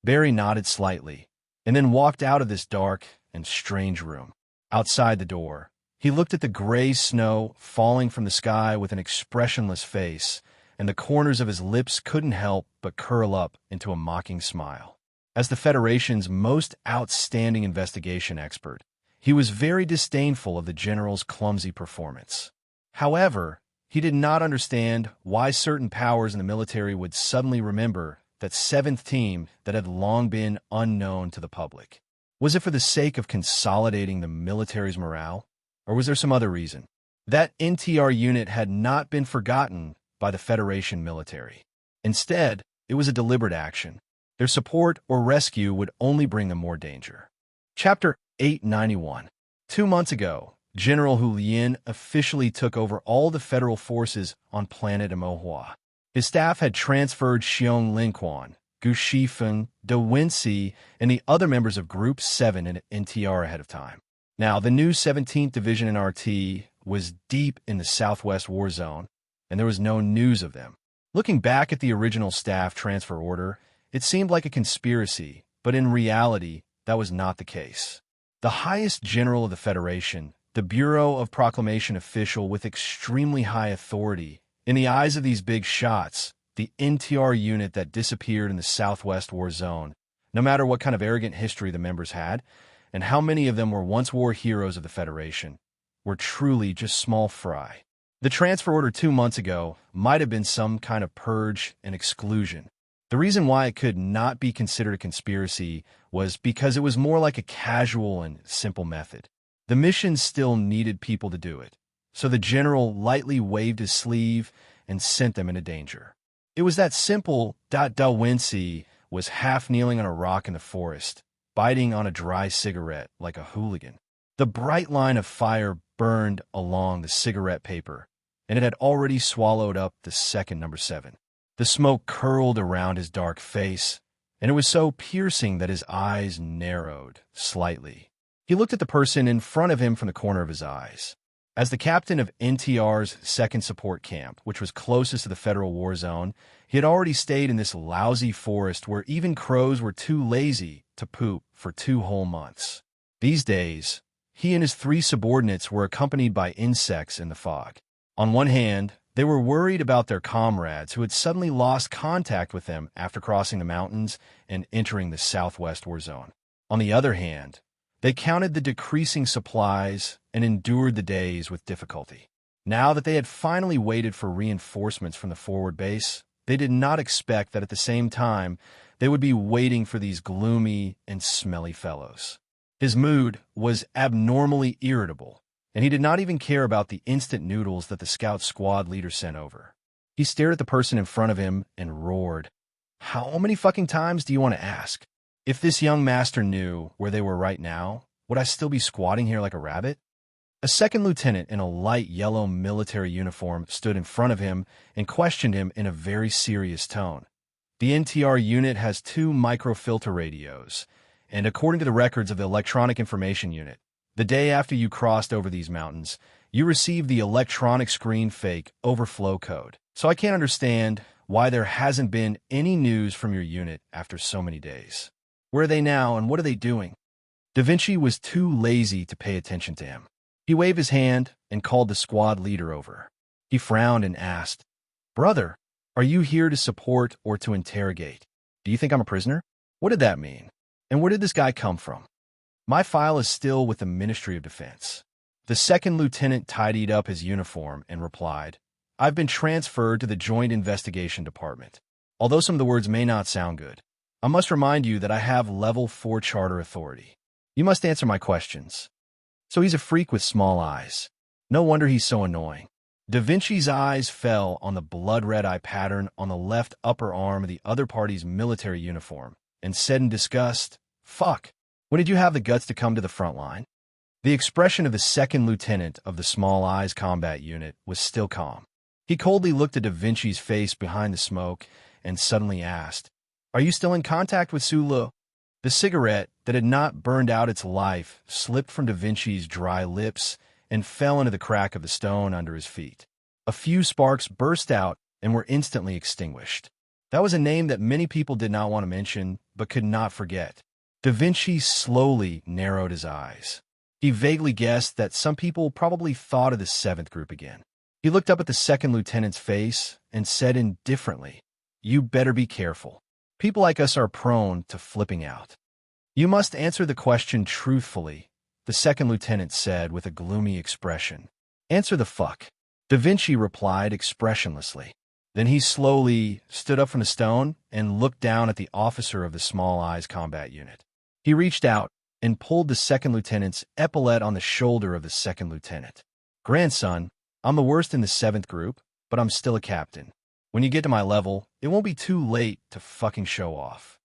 Barry nodded slightly and then walked out of this dark and strange room. Outside the door, he looked at the gray snow falling from the sky with an expressionless face, and the corners of his lips couldn't help but curl up into a mocking smile. As the Federation's most outstanding investigation expert, he was very disdainful of the general's clumsy performance. However, he did not understand why certain powers in the military would suddenly remember that 7th team that had long been unknown to the public. Was it for the sake of consolidating the military's morale, or was there some other reason? That NTR unit had not been forgotten by the Federation military. Instead, it was a deliberate action. Their support or rescue would only bring them more danger. Chapter 891. 2 months ago, General Hu Lian officially took over all the federal forces on planet Mo Hua. His staff had transferred Xiong Linquan, Gu Shifeng, De Winci, and the other members of Group 7 in NTR ahead of time. Now, the new 17th Division in RT was deep in the Southwest War Zone, and there was no news of them. Looking back at the original staff transfer order, it seemed like a conspiracy, but in reality, that was not the case. The highest general of the Federation, the Bureau of Proclamation official with extremely high authority, in the eyes of these big shots, the NTR unit that disappeared in the Southwest War Zone, no matter what kind of arrogant history the members had, and how many of them were once war heroes of the Federation, were truly just small fry. The transfer order 2 months ago might have been some kind of purge and exclusion. The reason why it could not be considered a conspiracy was because it was more like a casual and simple method. The mission still needed people to do it, so the general lightly waved his sleeve and sent them into danger. It was that simple. Da Winci was half kneeling on a rock in the forest, biting on a dry cigarette like a hooligan. The bright line of fire burned along the cigarette paper, and it had already swallowed up the second number 7. The smoke curled around his dark face, and it was so piercing that his eyes narrowed slightly. He looked at the person in front of him from the corner of his eyes. As the captain of NTR's 2nd Support Camp, which was closest to the Federal War Zone, he had already stayed in this lousy forest where even crows were too lazy to poop for 2 whole months. These days, he and his 3 subordinates were accompanied by insects in the fog. On one hand, they were worried about their comrades who had suddenly lost contact with them after crossing the mountains and entering the Southwest War Zone. On the other hand, they counted the decreasing supplies and endured the days with difficulty. Now that they had finally waited for reinforcements from the forward base, they did not expect that at the same time they would be waiting for these gloomy and smelly fellows. His mood was abnormally irritable, and he did not even care about the instant noodles that the scout squad leader sent over. He stared at the person in front of him and roared, "How many fucking times do you want to ask? If this young master knew where they were right now, would I still be squatting here like a rabbit?" A 2nd lieutenant in a light yellow military uniform stood in front of him and questioned him in a very serious tone. The NTR unit has 2 microfilter radios, and according to the records of the Electronic Information Unit, the day after you crossed over these mountains, you received the electronic screen fake overflow code. So I can't understand why there hasn't been any news from your unit after so many days. Where are they now, and what are they doing? Da Vinci was too lazy to pay attention to him. He waved his hand and called the squad leader over. He frowned and asked, "Brother, are you here to support or to interrogate? Do you think I'm a prisoner? What did that mean? And where did this guy come from?" "My file is still with the Ministry of Defense." The 2nd lieutenant tidied up his uniform and replied, "I've been transferred to the Joint Investigation Department. Although some of the words may not sound good, I must remind you that I have Level 4 charter authority. You must answer my questions." So he's a freak with small eyes. No wonder he's so annoying. Da Vinci's eyes fell on the blood-red eye pattern on the left upper arm of the other party's military uniform and said in disgust, "Fuck, when did you have the guts to come to the front line?" The expression of the 2nd lieutenant of the Small Eyes Combat Unit was still calm. He coldly looked at Da Vinci's face behind the smoke and suddenly asked, "Are you still in contact with Sulu?" The cigarette that had not burned out its life slipped from Da Vinci's dry lips and fell into the crack of the stone under his feet. A few sparks burst out and were instantly extinguished. That was a name that many people did not want to mention, but could not forget. Da Vinci slowly narrowed his eyes. He vaguely guessed that some people probably thought of the 7th group again. He looked up at the 2nd lieutenant's face and said indifferently, "You better be careful. People like us are prone to flipping out." "You must answer the question truthfully," the 2nd lieutenant said with a gloomy expression. "Answer the fuck." Da Vinci replied expressionlessly. Then he slowly stood up from the stone and looked down at the officer of the Small Eyes Combat Unit. He reached out and pulled the 2nd lieutenant's epaulette on the shoulder of the 2nd lieutenant. "Grandson, I'm the worst in the 7th group, but I'm still a captain. When you get to my level, it won't be too late to fucking show off."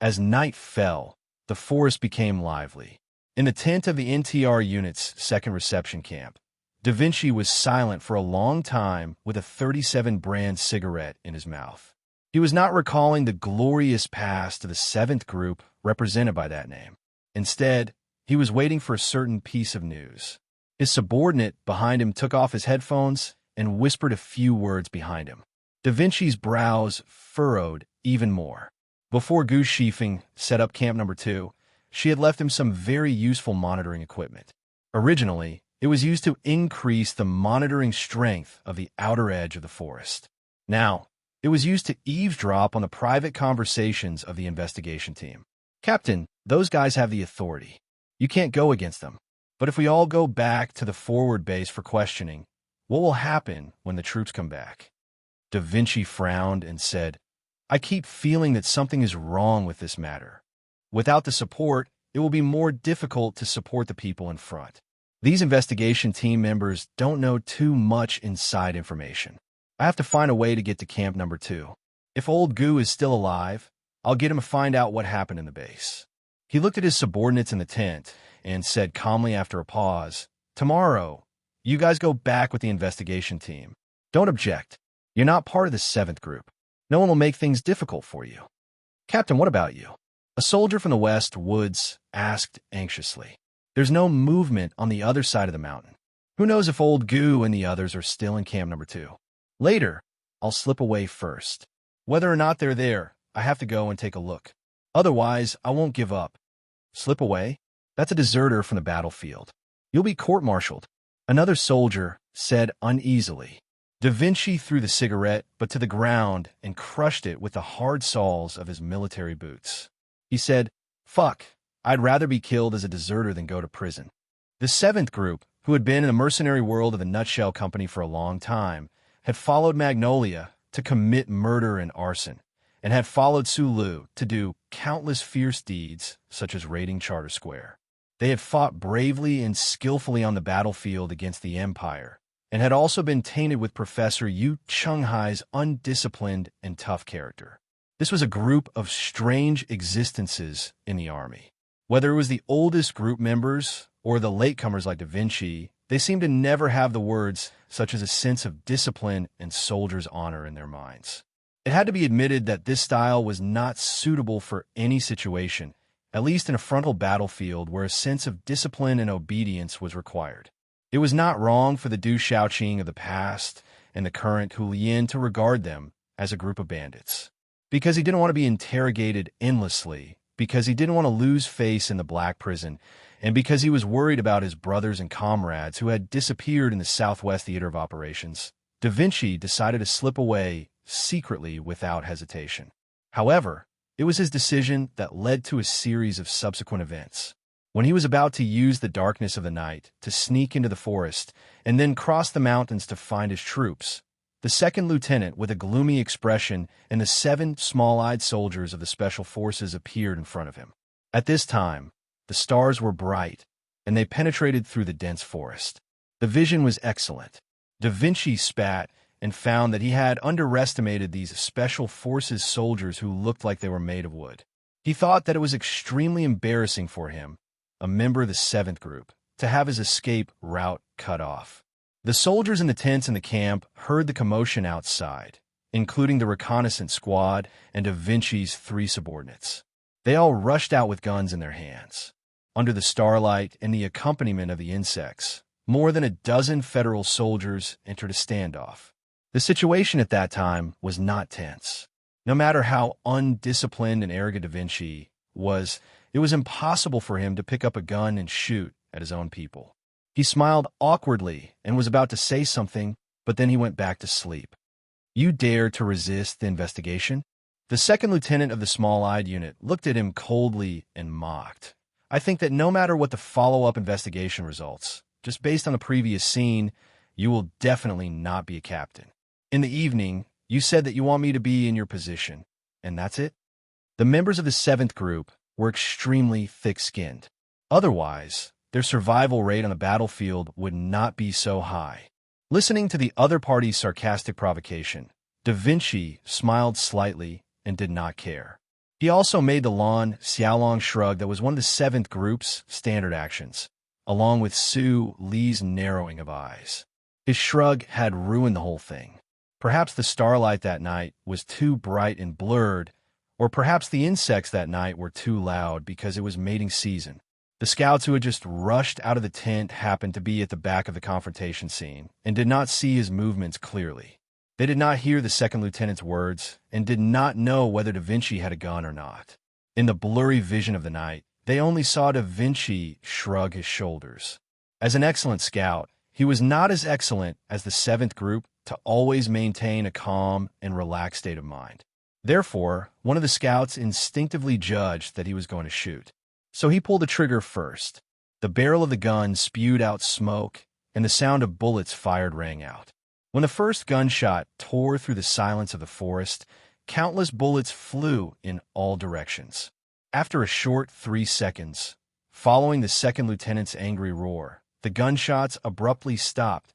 As night fell, the forest became lively. In the tent of the NTR unit's 2nd reception camp, Da Vinci was silent for a long time with a 37 brand cigarette in his mouth. He was not recalling the glorious past of the seventh group represented by that name. Instead, he was waiting for a certain piece of news. His subordinate behind him took off his headphones and whispered a few words behind him. Da Vinci's brows furrowed even more. Before Gu Shifeng set up Camp Number 2, she had left him some very useful monitoring equipment. Originally, it was used to increase the monitoring strength of the outer edge of the forest. Now, it was used to eavesdrop on the private conversations of the investigation team. Captain, those guys have the authority. You can't go against them. But if we all go back to the forward base for questioning, what will happen when the troops come back? Da Vinci frowned and said, I keep feeling that something is wrong with this matter. Without the support, it will be more difficult to support the people in front. These investigation team members don't know too much inside information. I have to find a way to get to Camp Number 2. If old Gu is still alive, I'll get him to find out what happened in the base. He looked at his subordinates in the tent and said calmly after a pause, Tomorrow, you guys go back with the investigation team. Don't object. You're not part of the seventh group. No one will make things difficult for you. Captain, what about you? A soldier from the west woods asked anxiously. There's no movement on the other side of the mountain. Who knows if old Gu and the others are still in Camp Number 2. Later, I'll slip away first. Whether or not they're there, I have to go and take a look. Otherwise, I won't give up. Slip away? That's a deserter from the battlefield. You'll be court-martialed. Another soldier said uneasily. Da Vinci threw the cigarette, but to the ground, and crushed it with the hard soles of his military boots. He said, Fuck, I'd rather be killed as a deserter than go to prison. The seventh group, who had been in the mercenary world of the Nutshell Company for a long time, had followed Magnolia to commit murder and arson, and had followed Sulu to do countless fierce deeds, such as raiding Charter Square. They had fought bravely and skillfully on the battlefield against the Empire, and had also been tainted with Professor Yu Chunghai's undisciplined and tough character. This was a group of strange existences in the army. Whether it was the oldest group members or the latecomers like Da Vinci, they seemed to never have the words such as a sense of discipline and soldier's honor in their minds. It had to be admitted that this style was not suitable for any situation, at least in a frontal battlefield where a sense of discipline and obedience was required. It was not wrong for the Du Shaoqing of the past and the current Hulian to regard them as a group of bandits. Because he didn't want to be interrogated endlessly, because he didn't want to lose face in the Black Prison, and because he was worried about his brothers and comrades who had disappeared in the Southwest Theater of Operations, Da Vinci decided to slip away secretly without hesitation. However, it was his decision that led to a series of subsequent events. When he was about to use the darkness of the night to sneak into the forest and then cross the mountains to find his troops, the second lieutenant with a gloomy expression and the 7 small-eyed soldiers of the Special Forces appeared in front of him. At this time, the stars were bright, and they penetrated through the dense forest. The vision was excellent. Da Vinci spat and found that he had underestimated these Special Forces soldiers who looked like they were made of wood. He thought that it was extremely embarrassing for him, a member of the 7th group, to have his escape route cut off. The soldiers in the tents in the camp heard the commotion outside, including the reconnaissance squad and Da Vinci's 3 subordinates. They all rushed out with guns in their hands. Under the starlight and the accompaniment of the insects, more than a dozen federal soldiers entered a standoff. The situation at that time was not tense. No matter how undisciplined and arrogant Da Vinci was, it was impossible for him to pick up a gun and shoot at his own people. He smiled awkwardly and was about to say something, but then he went back to sleep. You dare to resist the investigation? The second lieutenant of the small-eyed unit looked at him coldly and mocked. I think that no matter what the follow-up investigation results, just based on the previous scene, you will definitely not be a captain. In the evening, you said that you want me to be in your position, and that's it? The members of the 7th group were extremely thick-skinned. Otherwise, their survival rate on the battlefield would not be so high. Listening to the other party's sarcastic provocation, Da Vinci smiled slightly and did not care. He also made the Lan Xiaolong shrug that was one of the 7th group's standard actions. along with Sue Lee's narrowing of eyes. His shrug had ruined the whole thing. Perhaps the starlight that night was too bright and blurred, or perhaps the insects that night were too loud because it was mating season. The scouts who had just rushed out of the tent happened to be at the back of the confrontation scene and did not see his movements clearly. They did not hear the second lieutenant's words and did not know whether Da Vinci had a gun or not. In the blurry vision of the night, they only saw Da Vinci shrug his shoulders. As an excellent scout, he was not as excellent as the 7th group to always maintain a calm and relaxed state of mind. Therefore, one of the scouts instinctively judged that he was going to shoot. So he pulled the trigger first. The barrel of the gun spewed out smoke, and the sound of bullets fired rang out. When the first gunshot tore through the silence of the forest, countless bullets flew in all directions. After a short 3 seconds, following the second lieutenant's angry roar, the gunshots abruptly stopped.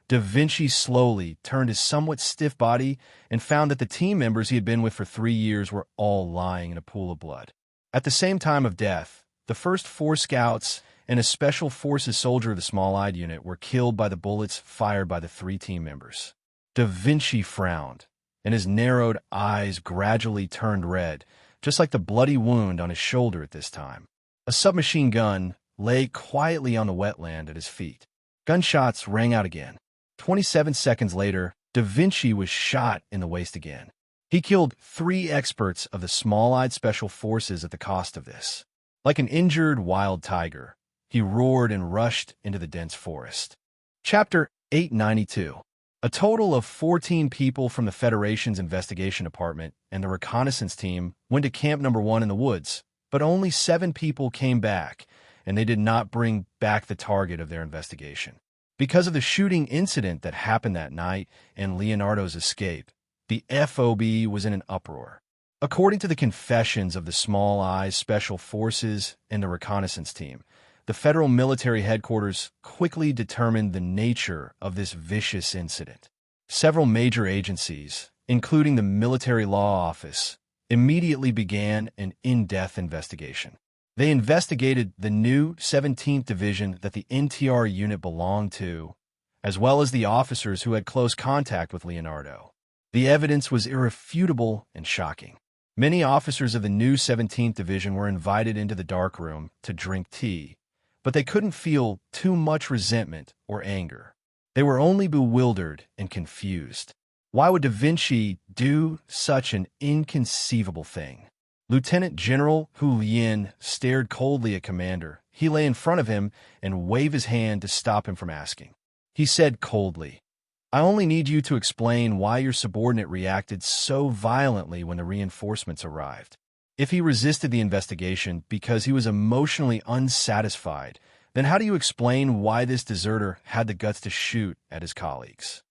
Da Vinci slowly turned his somewhat stiff body and found that the team members he had been with for 3 years were all lying in a pool of blood. At the same time of death, the first 4 scouts and a Special Forces soldier of the Small-Eyed Unit were killed by the bullets fired by the 3 team members. Da Vinci frowned, and his narrowed eyes gradually turned red, just like the bloody wound on his shoulder at this time. A submachine gun lay quietly on the wetland at his feet. Gunshots rang out again. 27 seconds later, Da Vinci was shot in the waist again. He killed 3 experts of the Small-Eyed Special Forces at the cost of this. Like an injured wild tiger, he roared and rushed into the dense forest. Chapter 892. A total of 14 people from the Federation's investigation department and the reconnaissance team went to Camp Number 1 in the woods, but only 7 people came back, and they did not bring back the target of their investigation. Because of the shooting incident that happened that night and Leonardo's escape, the FOB was in an uproar. According to the confessions of the Small Eyes Special Forces and the reconnaissance team, the federal military headquarters quickly determined the nature of this vicious incident. Several major agencies, including the Military Law Office, immediately began an in-depth investigation. They investigated the new 17th Division that the NTR unit belonged to, as well as the officers who had close contact with Leonardo. The evidence was irrefutable and shocking. Many officers of the new 17th Division were invited into the darkroom to drink tea, but they couldn't feel too much resentment or anger. They were only bewildered and confused. Why would Da Vinci do such an inconceivable thing? Lieutenant General Hu Lien stared coldly at Commander. He lay in front of him and waved his hand to stop him from asking. He said coldly, "I only need you to explain why your subordinate reacted so violently when the reinforcements arrived. If he resisted the investigation because he was emotionally unsatisfied, then how do you explain why this deserter had the guts to shoot at his colleagues?"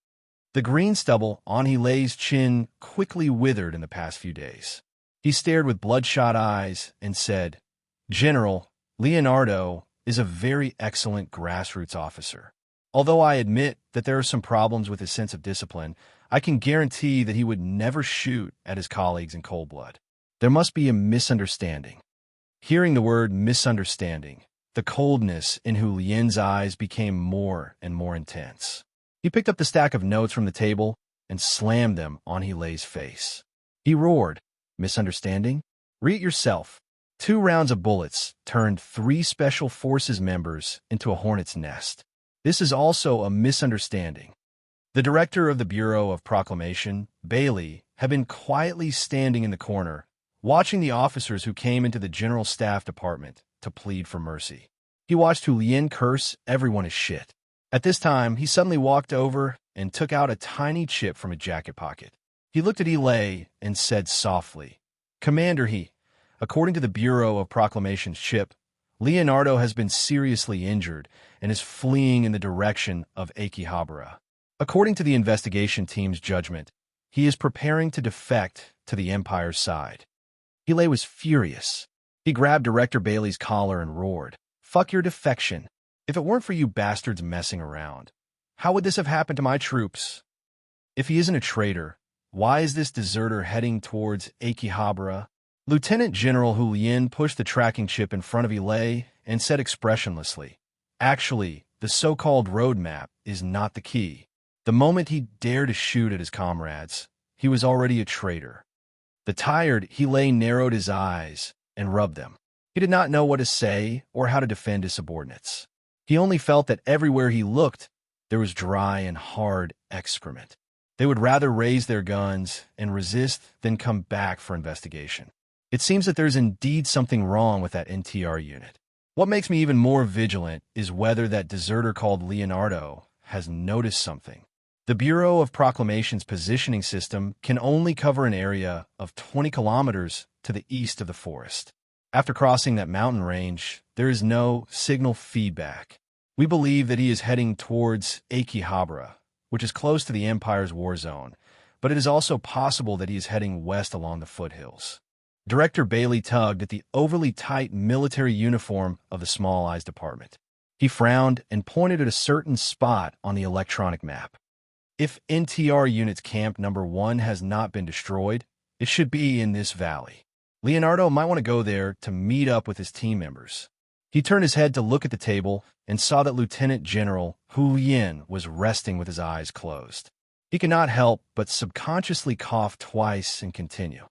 The green stubble on Hilay's chin quickly withered in the past few days. He stared with bloodshot eyes and said, "General, Leonardo is a very excellent grassroots officer. Although I admit that there are some problems with his sense of discipline, I can guarantee that he would never shoot at his colleagues in cold blood. There must be a misunderstanding." Hearing the word misunderstanding, the coldness in Hu Lien's eyes became more and more intense. He picked up the stack of notes from the table and slammed them on Hilay's face. He roared, "Misunderstanding? Read it yourself. 2 rounds of bullets turned 3 Special Forces members into a hornet's nest. This is also a misunderstanding." The director of the Bureau of Proclamation, Bailey, had been quietly standing in the corner, watching the officers who came into the General Staff Department to plead for mercy. He watched Hu Lien curse everyone as shit. At this time, he suddenly walked over and took out a tiny chip from a jacket pocket. He looked at Hilay and said softly, "Commander, according to the Bureau of Proclamation's chip, Leonardo has been seriously injured and is fleeing in the direction of Akihabara. According to the investigation team's judgment, he is preparing to defect to the Empire's side." Hilay was furious. He grabbed Director Bailey's collar and roared, "Fuck your defection. If it weren't for you bastards messing around, how would this have happened to my troops? If he isn't a traitor, why is this deserter heading towards Akihabara?" Lieutenant General Hu Lien pushed the tracking chip in front of Hilay and said expressionlessly, Actually, the so-called roadmap is not the key. The moment he dared to shoot at his comrades, he was already a traitor. The tired, he lay narrowed his eyes and rubbed them. He did not know what to say or how to defend his subordinates. He only felt that everywhere he looked, there was dry and hard excrement. They would rather raise their guns and resist than come back for investigation. It seems that there's indeed something wrong with that NTR unit. What makes me even more vigilant is whether that deserter called Leonardo has noticed something. The Bureau of Proclamation's positioning system can only cover an area of 20 kilometers to the east of the forest. After crossing that mountain range, there is no signal feedback. We believe that he is heading towards Akihabara, which is close to the Empire's war zone, but it is also possible that he is heading west along the foothills. Director Bailey tugged at the overly tight military uniform of the Small Eyes Department. He frowned and pointed at a certain spot on the electronic map. If NTR Unit's Camp Number 1 has not been destroyed, it should be in this valley. Leonardo might want to go there to meet up with his team members. He turned his head to look at the table and saw that Lieutenant General Hu Yin was resting with his eyes closed. He could not help but subconsciously cough twice and continue.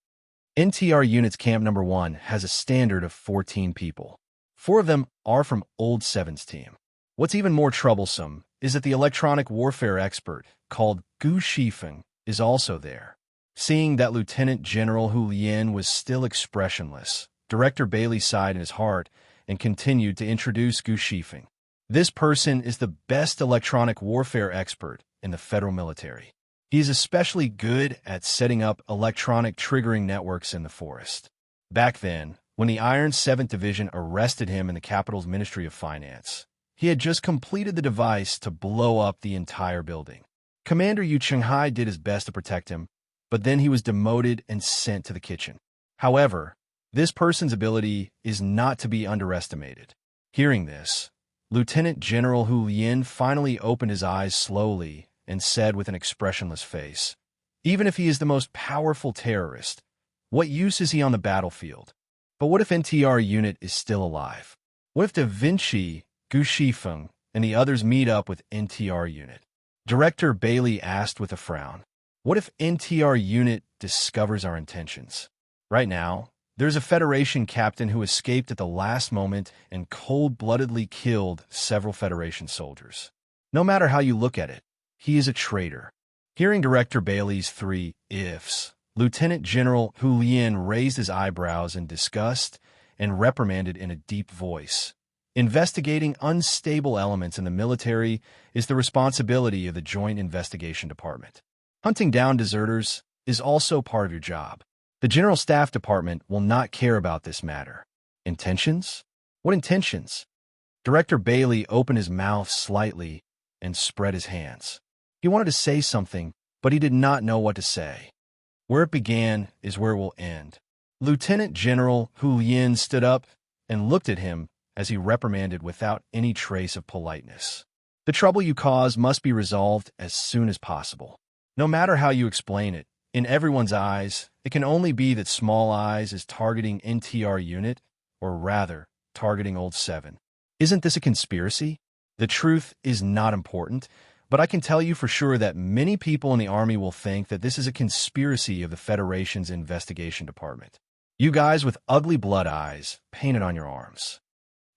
NTR Unit's Camp Number 1 has a standard of 14 people. 4 of them are from Old Seven's team. What's even more troublesome is that the electronic warfare expert called Gu Shifeng is also there. Seeing that Lieutenant General Hu Yin was still expressionless, Director Bailey sighed in his heart and continued to introduce Gu Shifeng. This person is the best electronic warfare expert in the federal military. He is especially good at setting up electronic triggering networks in the forest. Back then, when the Iron 7th Division arrested him in the capital's Ministry of Finance, he had just completed the device to blow up the entire building. Commander Yu Chenghai did his best to protect him, but then he was demoted and sent to the kitchen. However, this person's ability is not to be underestimated. Hearing this, Lieutenant General Hu Yin finally opened his eyes slowly and said with an expressionless face, "Even if he is the most powerful terrorist, what use is he on the battlefield? But what if NTR Unit is still alive? What if Da Vinci, Gu Shifeng, and the others meet up with NTR Unit?" Director Bailey asked with a frown. "What if NTR Unit discovers our intentions? Right now, there's a Federation captain who escaped at the last moment and cold-bloodedly killed several Federation soldiers. No matter how you look at it, he is a traitor." Hearing Director Bailey's 3 ifs, Lieutenant General Hu Yin raised his eyebrows in disgust and reprimanded in a deep voice. "Investigating unstable elements in the military is the responsibility of the Joint Investigation Department. Hunting down deserters is also part of your job. The General Staff Department will not care about this matter." Intentions? What intentions? Director Bailey opened his mouth slightly and spread his hands. He wanted to say something, but he did not know what to say. Where it began is where it will end. Lieutenant General Hu Yin stood up and looked at him as he reprimanded without any trace of politeness. "The trouble you cause must be resolved as soon as possible. No matter how you explain it, in everyone's eyes, it can only be that Small Eyes is targeting NTR Unit, or rather, targeting Old 7. Isn't this a conspiracy? The truth is not important, but I can tell you for sure that many people in the Army will think that this is a conspiracy of the Federation's investigation department. You guys with ugly blood eyes painted on your arms."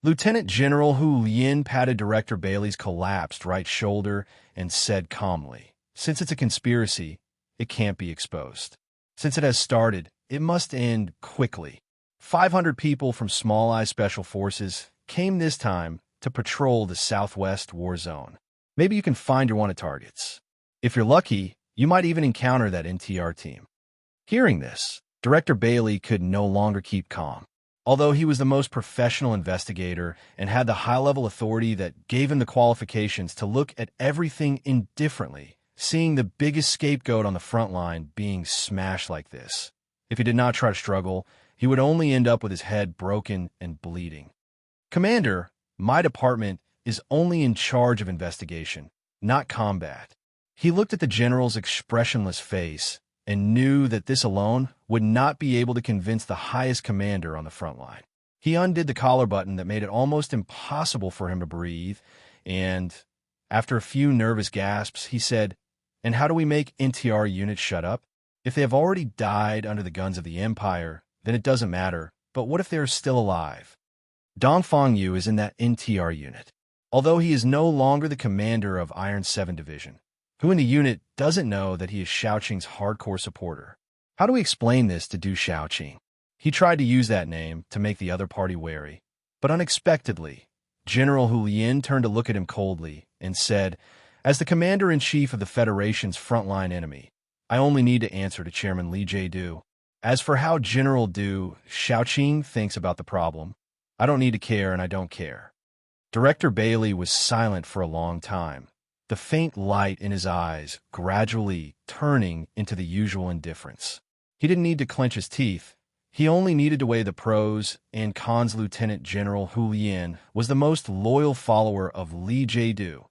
Lieutenant General Hu Yin patted Director Bailey's collapsed right shoulder and said calmly, "Since it's a conspiracy, it can't be exposed. Since it has started, it must end quickly. 500 people from Small Eye Special Forces came this time to patrol the Southwest War Zone. Maybe you can find your wanted targets. If you're lucky, you might even encounter that NTR team." Hearing this, Director Bailey could no longer keep calm. Although he was the most professional investigator and had the high-level authority that gave him the qualifications to look at everything indifferently, seeing the biggest scapegoat on the front line being smashed like this, if he did not try to struggle, he would only end up with his head broken and bleeding. "Commander, my department is only in charge of investigation, not combat." He looked at the general's expressionless face and knew that this alone would not be able to convince the highest commander on the front line. He undid the collar button that made it almost impossible for him to breathe, and, after a few nervous gasps, he said, "And how do we make NTR units shut up? If they have already died under the guns of the Empire, then it doesn't matter, but what if they are still alive?" Dongfang Yu is in that NTR unit, although he is no longer the commander of Iron 7 Division. Who in the unit doesn't know that he is Shaoqing's hardcore supporter? How do we explain this to Du Shaoqing? He tried to use that name to make the other party wary, but unexpectedly, General Hu Lien turned to look at him coldly and said, "As the commander-in-chief of the Federation's frontline enemy, I only need to answer to Chairman Li Jiedu. As for how General Du Shaoqing thinks about the problem, I don't need to care and I don't care." Director Bailey was silent for a long time, the faint light in his eyes gradually turning into the usual indifference. He didn't need to clench his teeth. He only needed to weigh the pros and cons. Lieutenant General Hu Lien was the most loyal follower of Li Jiedu,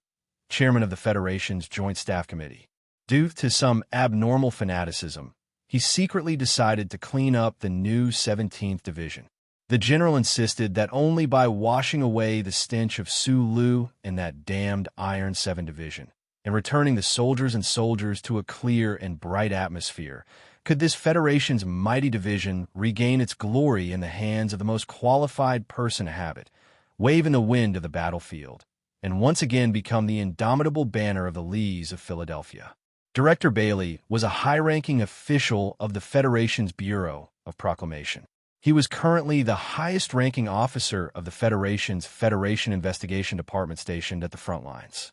chairman of the Federation's Joint Staff Committee. Due to some abnormal fanaticism, he secretly decided to clean up the new 17th Division. The general insisted that only by washing away the stench of Su Lu in that damned Iron 7 Division and returning the soldiers to a clear and bright atmosphere could this Federation's mighty division regain its glory in the hands of the most qualified person to have it, wave in the wind of the battlefield, and once again become the indomitable banner of the Lees of Philadelphia. Director Bailey was a high-ranking official of the Federation's Bureau of Proclamation. He was currently the highest-ranking officer of the Federation's Federation Investigation Department stationed at the front lines.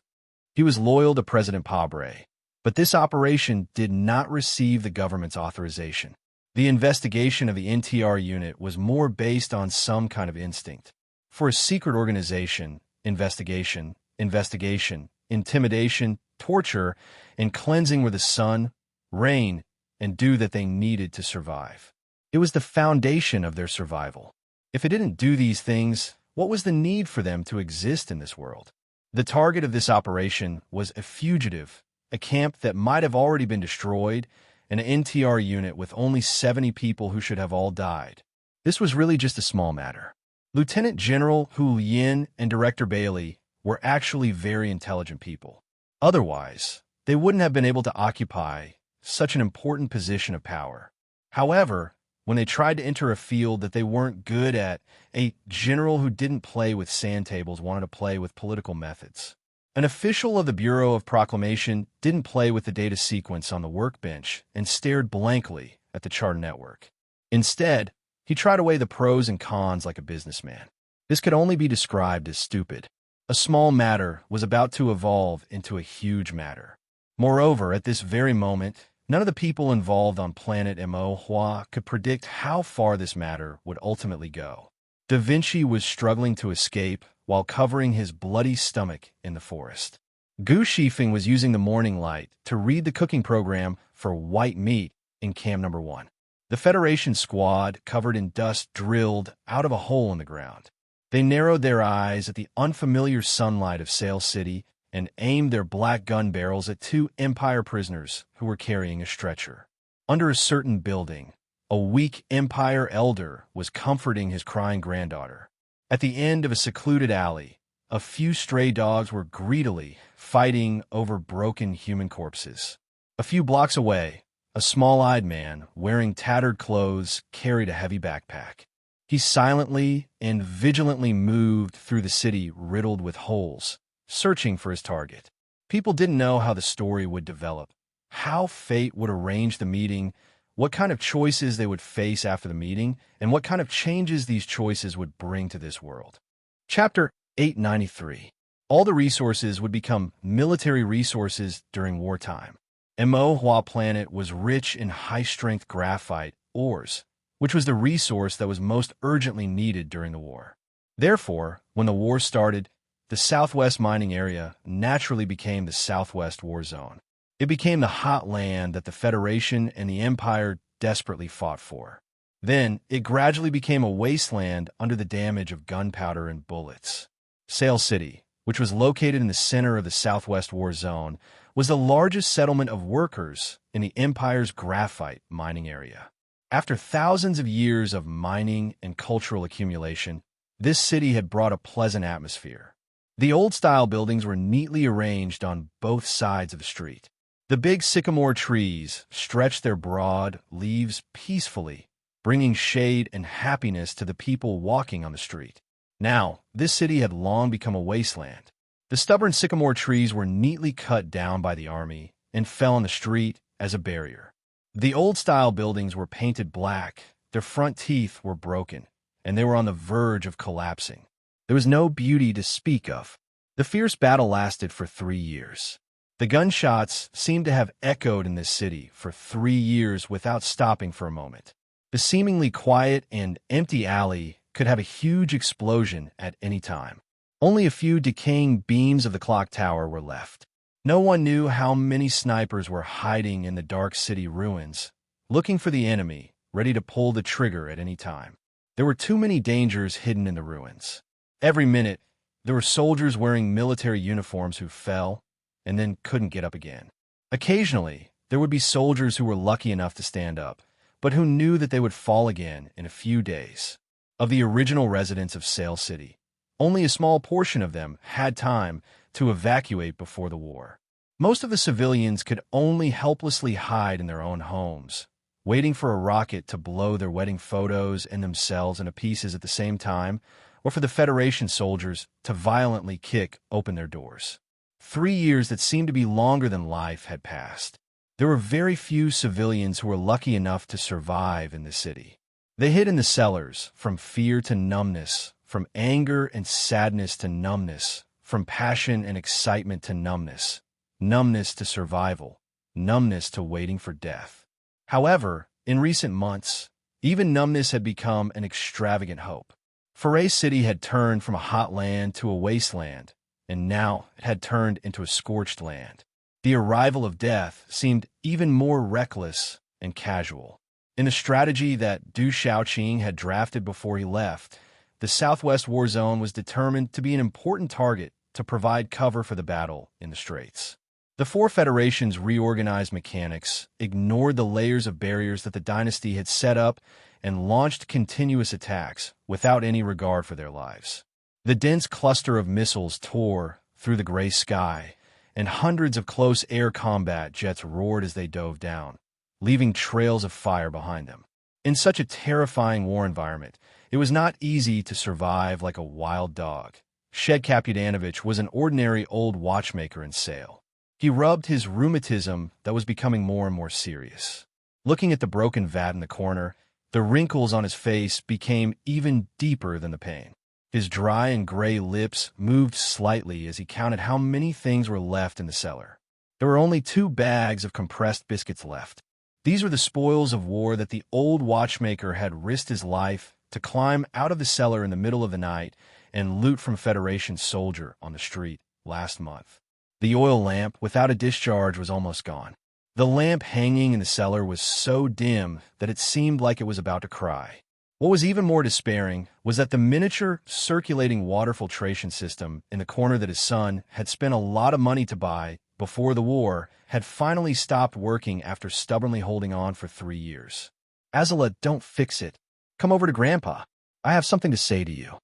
He was loyal to President Pabre, but this operation did not receive the government's authorization. The investigation of the NTR unit was more based on some kind of instinct. For a secret organization, investigation, intimidation, torture, and cleansing were the sun, rain, and dew that they needed to survive. It was the foundation of their survival. If it didn't do these things, what was the need for them to exist in this world? The target of this operation was a fugitive, a camp that might have already been destroyed, and an NTR unit with only 70 people who should have all died. This was really just a small matter. Lieutenant General Hu Lien and Director Bailey were actually very intelligent people. Otherwise, they wouldn't have been able to occupy such an important position of power. However, when they tried to enter a field that they weren't good at, a general who didn't play with sand tables wanted to play with political methods. An official of the Bureau of Proclamation didn't play with the data sequence on the workbench and stared blankly at the chart network. Instead, he tried to weigh the pros and cons like a businessman. This could only be described as stupid. A small matter was about to evolve into a huge matter. Moreover, at this very moment, none of the people involved on planet Mo could predict how far this matter would ultimately go. Da Vinci was struggling to escape while covering his bloody stomach in the forest. Gu Shifeng was using the morning light to read the cooking program for white meat in Camp Number 1. The Federation squad, covered in dust, drilled out of a hole in the ground. They narrowed their eyes at the unfamiliar sunlight of Sail City and aimed their black gun barrels at 2 Empire prisoners who were carrying a stretcher. Under a certain building, a weak Empire elder was comforting his crying granddaughter. At the end of a secluded alley, a few stray dogs were greedily fighting over broken human corpses. A few blocks away, a small-eyed man wearing tattered clothes carried a heavy backpack. He silently and vigilantly moved through the city riddled with holes, searching for his target. People didn't know how the story would develop, how fate would arrange the meeting, what kind of choices they would face after the meeting, and what kind of changes these choices would bring to this world. Chapter 893. All the resources would become military resources during wartime. Mo planet was rich in high-strength graphite ores, which was the resource that was most urgently needed during the war. Therefore, when the war started, the Southwest mining area naturally became the Southwest War Zone. It became the hot land that the Federation and the Empire desperately fought for. Then, it gradually became a wasteland under the damage of gunpowder and bullets. Sail City, which was located in the center of the Southwest War Zone, was the largest settlement of workers in the Empire's graphite mining area. After thousands of years of mining and cultural accumulation, this city had brought a pleasant atmosphere. The old-style buildings were neatly arranged on both sides of the street. The big sycamore trees stretched their broad leaves peacefully, bringing shade and happiness to the people walking on the street. Now, this city had long become a wasteland. The stubborn sycamore trees were neatly cut down by the army and fell on the street as a barrier. The old-style buildings were painted black, their front teeth were broken, and they were on the verge of collapsing. There was no beauty to speak of. The fierce battle lasted for 3 years. The gunshots seemed to have echoed in this city for 3 years without stopping for a moment. The seemingly quiet and empty alley could have a huge explosion at any time. Only a few decaying beams of the clock tower were left. No one knew how many snipers were hiding in the dark city ruins, looking for the enemy, ready to pull the trigger at any time. There were too many dangers hidden in the ruins. Every minute, there were soldiers wearing military uniforms who fell and then couldn't get up again. Occasionally, there would be soldiers who were lucky enough to stand up, but who knew that they would fall again in a few days. Of the original residents of Sail City, only a small portion of them had time to evacuate before the war. Most of the civilians could only helplessly hide in their own homes, waiting for a rocket to blow their wedding photos and themselves into pieces at the same time, or for the Federation soldiers to violently kick open their doors. 3 years that seemed to be longer than life had passed. There were very few civilians who were lucky enough to survive in the city. They hid in the cellars, from fear to numbness, from anger and sadness to numbness, from passion and excitement to numbness, numbness to survival, numbness to waiting for death. However, in recent months, even numbness had become an extravagant hope. Foray City had turned from a hot land to a wasteland, and now it had turned into a scorched land. The arrival of death seemed even more reckless and casual. In the strategy that Du Shaoqing had drafted before he left, the Southwest War Zone was determined to be an important target to provide cover for the battle in the Straits. The four federations' reorganized mechanics ignored the layers of barriers that the dynasty had set up and launched continuous attacks without any regard for their lives. The dense cluster of missiles tore through the gray sky, and hundreds of close air combat jets roared as they dove down, leaving trails of fire behind them. In such a terrifying war environment, it was not easy to survive like a wild dog. Shed Kaputanovich was an ordinary old watchmaker in Sail. He rubbed his rheumatism that was becoming more and more serious. Looking at the broken vat in the corner, the wrinkles on his face became even deeper than the pain. His dry and gray lips moved slightly as he counted how many things were left in the cellar. There were only 2 bags of compressed biscuits left. These were the spoils of war that the old watchmaker had risked his life to climb out of the cellar in the middle of the night and loot from Federation soldier on the street last month. The oil lamp without a discharge was almost gone. The lamp hanging in the cellar was so dim that it seemed like it was about to cry. What was even more despairing was that the miniature circulating water filtration system in the corner that his son had spent a lot of money to buy before the war had finally stopped working after stubbornly holding on for 3 years. Azula, don't fix it. Come over to Grandpa. I have something to say to you.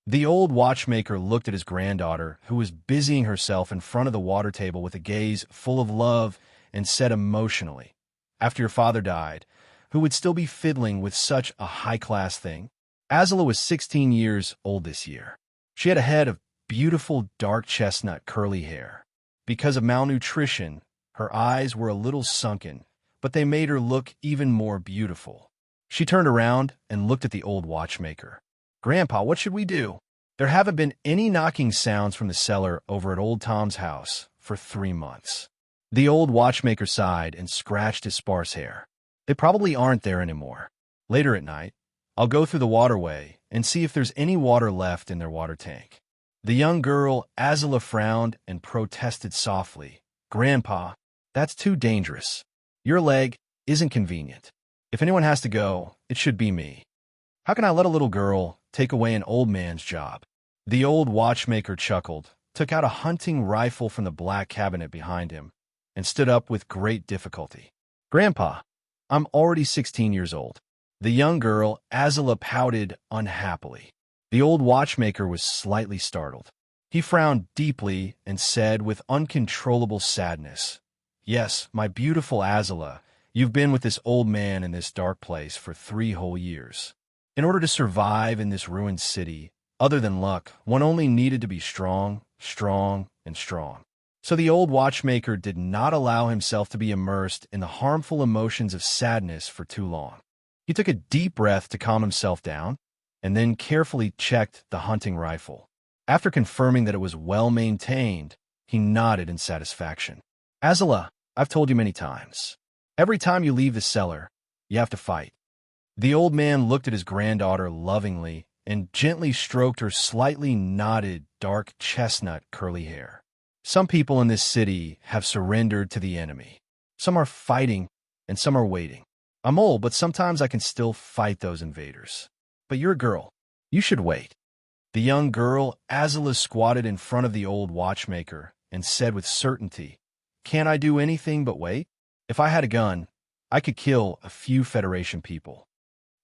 The old watchmaker looked at his granddaughter, who was busying herself in front of the water table with a gaze full of love, and said emotionally, "After your father died, who would still be fiddling with such a high-class thing?" Azula was 16 years old this year. She had a head of beautiful dark chestnut curly hair. Because of malnutrition, her eyes were a little sunken, but they made her look even more beautiful. She turned around and looked at the old watchmaker. "Grandpa, what should we do? There haven't been any knocking sounds from the cellar over at Old Tom's house for 3 months." The old watchmaker sighed and scratched his sparse hair. "They probably aren't there anymore. Later at night, I'll go through the waterway and see if there's any water left in their water tank." The young girl, Azula, frowned and protested softly. "Grandpa, that's too dangerous. Your leg isn't convenient. If anyone has to go, it should be me. How can I let a little girl take away an old man's job?" The old watchmaker chuckled, took out a hunting rifle from the black cabinet behind him, and stood up with great difficulty. "Grandpa, I'm already 16 years old. The young girl, Azula, pouted unhappily. The old watchmaker was slightly startled. He frowned deeply and said with uncontrollable sadness, "Yes, my beautiful Azula, you've been with this old man in this dark place for 3 whole years. In order to survive in this ruined city, other than luck, one only needed to be strong, strong, and strong." So the old watchmaker did not allow himself to be immersed in the harmful emotions of sadness for too long. He took a deep breath to calm himself down, and then carefully checked the hunting rifle. After confirming that it was well maintained, he nodded in satisfaction. "Azula, I've told you many times. Every time you leave the cellar, you have to fight." The old man looked at his granddaughter lovingly and gently stroked her slightly knotted, dark chestnut curly hair. "Some people in this city have surrendered to the enemy. Some are fighting, and some are waiting. I'm old, but sometimes I can still fight those invaders. But you're a girl. You should wait." The young girl, Azula, squatted in front of the old watchmaker and said with certainty, "Can't I do anything but wait? If I had a gun, I could kill a few Federation people.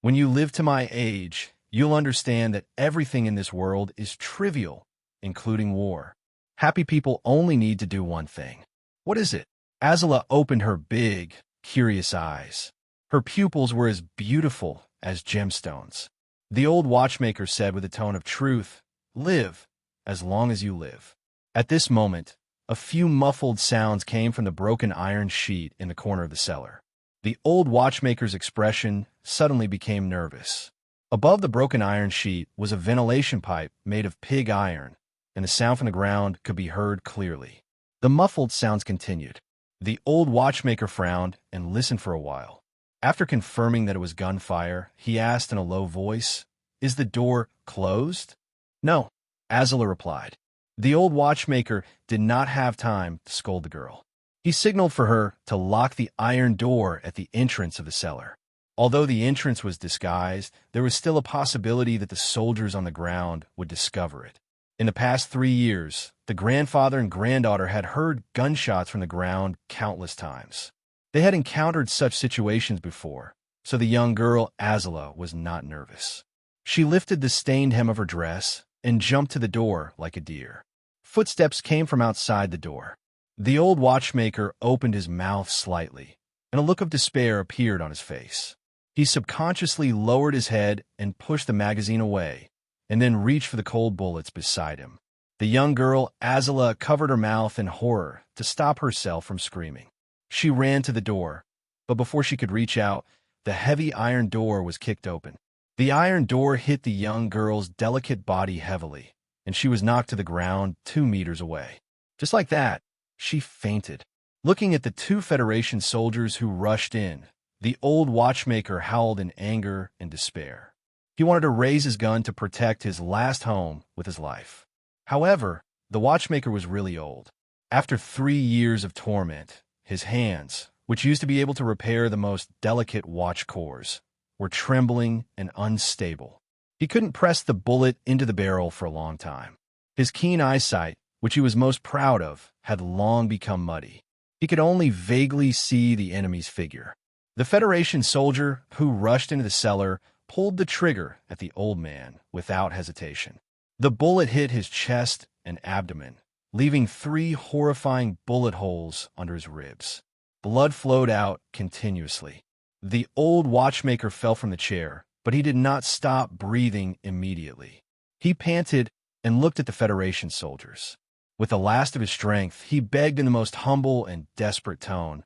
When you live to my age, you'll understand that everything in this world is trivial, including war. Happy people only need to do one thing." "What is it?" Azula opened her big, curious eyes. Her pupils were as beautiful as gemstones. The old watchmaker said with a tone of truth, "Live as long as you live." At this moment, a few muffled sounds came from the broken iron sheet in the corner of the cellar. The old watchmaker's expression suddenly became nervous. Above the broken iron sheet was a ventilation pipe made of pig iron, and the sound from the ground could be heard clearly. The muffled sounds continued. The old watchmaker frowned and listened for a while. After confirming that it was gunfire, he asked in a low voice, "Is the door closed?" "No," Azula replied. The old watchmaker did not have time to scold the girl. He signaled for her to lock the iron door at the entrance of the cellar. Although the entrance was disguised, there was still a possibility that the soldiers on the ground would discover it. In the past 3 years, the grandfather and granddaughter had heard gunshots from the ground countless times. They had encountered such situations before, so the young girl, Azula, was not nervous. She lifted the stained hem of her dress and jumped to the door like a deer. Footsteps came from outside the door. The old watchmaker opened his mouth slightly, and a look of despair appeared on his face. He subconsciously lowered his head and pushed the magazine away, and then reached for the cold bullets beside him. The young girl, Azula, covered her mouth in horror to stop herself from screaming. She ran to the door, but before she could reach out, the heavy iron door was kicked open. The iron door hit the young girl's delicate body heavily, and she was knocked to the ground 2 meters away. Just like that, she fainted. Looking at the 2 Federation soldiers who rushed in, the old watchmaker howled in anger and despair. He wanted to raise his gun to protect his last home with his life. However, the watchmaker was really old. After 3 years of torment, his hands, which used to be able to repair the most delicate watch cores, were trembling and unstable. He couldn't press the bullet into the barrel for a long time. His keen eyesight, which he was most proud of, had long become muddy. He could only vaguely see the enemy's figure. The Federation soldier who rushed into the cellar pulled the trigger at the old man without hesitation. The bullet hit his chest and abdomen, leaving 3 horrifying bullet holes under his ribs. Blood flowed out continuously. The old watchmaker fell from the chair, but he did not stop breathing immediately. He panted and looked at the Federation soldiers. With the last of his strength, he begged in the most humble and desperate tone,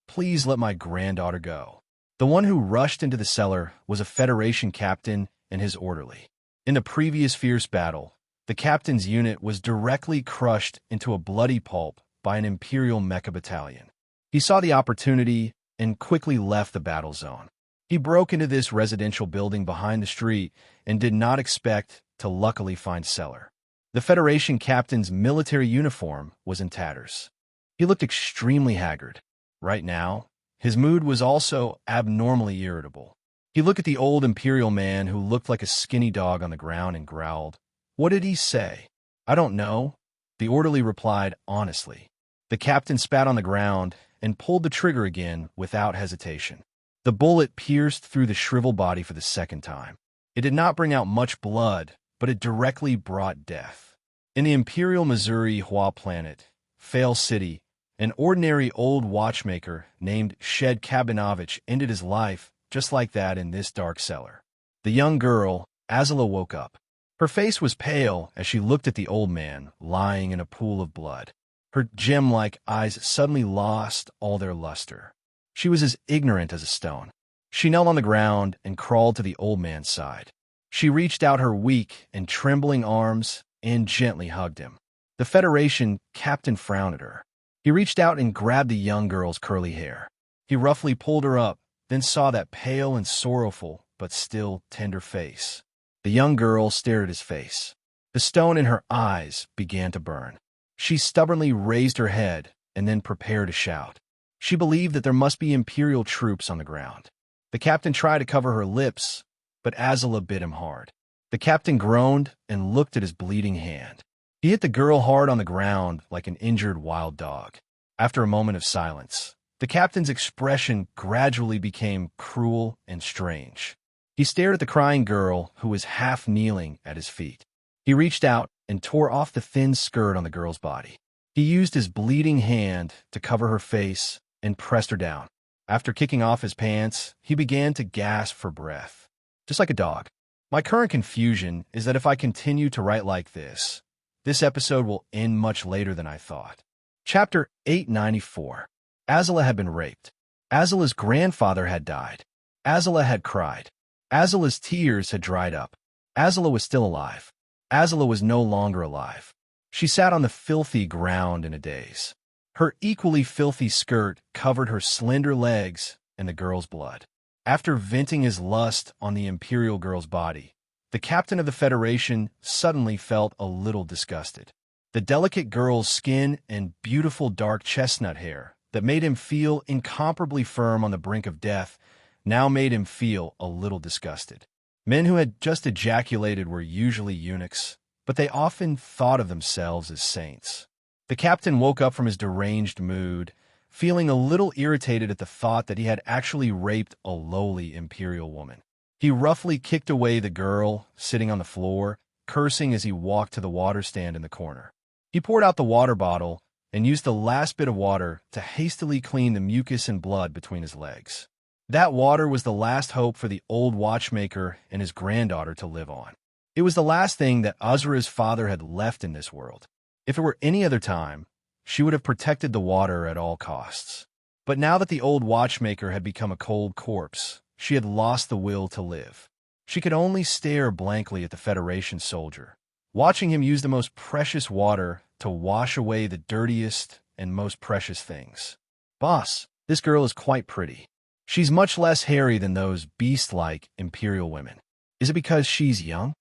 "Please let my granddaughter go." The one who rushed into the cellar was a Federation captain and his orderly. In the previous fierce battle, the captain's unit was directly crushed into a bloody pulp by an Imperial mecha battalion. He saw the opportunity and quickly left the battle zone. He broke into this residential building behind the street and did not expect to luckily find cellar. The Federation captain's military uniform was in tatters. He looked extremely haggard. Right now, his mood was also abnormally irritable. He looked at the old Imperial man who looked like a skinny dog on the ground and growled. "What did he say?" "I don't know," the orderly replied honestly. The captain spat on the ground and pulled the trigger again without hesitation. The bullet pierced through the shriveled body for the second time. It did not bring out much blood, but it directly brought death. In the Imperial Missouri Hua planet, Fail City, an ordinary old watchmaker named Shed Kabinovich ended his life just like that in this dark cellar. The young girl, Azula, woke up. Her face was pale as she looked at the old man lying in a pool of blood. Her gem-like eyes suddenly lost all their luster. She was as ignorant as a stone. She knelt on the ground and crawled to the old man's side. She reached out her weak and trembling arms and gently hugged him. The Federation captain frowned at her. He reached out and grabbed the young girl's curly hair. He roughly pulled her up, then saw that pale and sorrowful but still tender face. The young girl stared at his face. The stone in her eyes began to burn. She stubbornly raised her head and then prepared to shout. She believed that there must be Imperial troops on the ground. The captain tried to cover her lips, but Azula bit him hard. The captain groaned and looked at his bleeding hand. He hit the girl hard on the ground like an injured wild dog. After a moment of silence, the captain's expression gradually became cruel and strange. He stared at the crying girl who was half kneeling at his feet. He reached out and tore off the thin skirt on the girl's body. He used his bleeding hand to cover her face and pressed her down. After kicking off his pants, he began to gasp for breath, just like a dog. My current confusion is that if I continue to write like this episode will end much later than I thought. Chapter 894. Azula had been raped. Azula's grandfather had died. Azula had cried. Azula's tears had dried up. Azula was still alive. Azula was no longer alive. She sat on the filthy ground in a daze. Her equally filthy skirt covered her slender legs and the girl's blood. After venting his lust on the Imperial girl's body, the captain of the Federation suddenly felt a little disgusted. The delicate girl's skin and beautiful dark chestnut hair that made him feel incomparably firm on the brink of death now made him feel a little disgusted. Men who had just ejaculated were usually eunuchs, but they often thought of themselves as saints. The captain woke up from his deranged mood, feeling a little irritated at the thought that he had actually raped a lowly Imperial woman. He roughly kicked away the girl, sitting on the floor, cursing as he walked to the water stand in the corner. He poured out the water bottle and used the last bit of water to hastily clean the mucus and blood between his legs. That water was the last hope for the old watchmaker and his granddaughter to live on. It was the last thing that Azura's father had left in this world. If it were any other time, she would have protected the water at all costs. But now that the old watchmaker had become a cold corpse, she had lost the will to live. She could only stare blankly at the Federation soldier, watching him use the most precious water to wash away the dirtiest and most precious things. Boss, this girl is quite pretty. She's much less hairy than those beast-like Imperial women. Is it because she's young?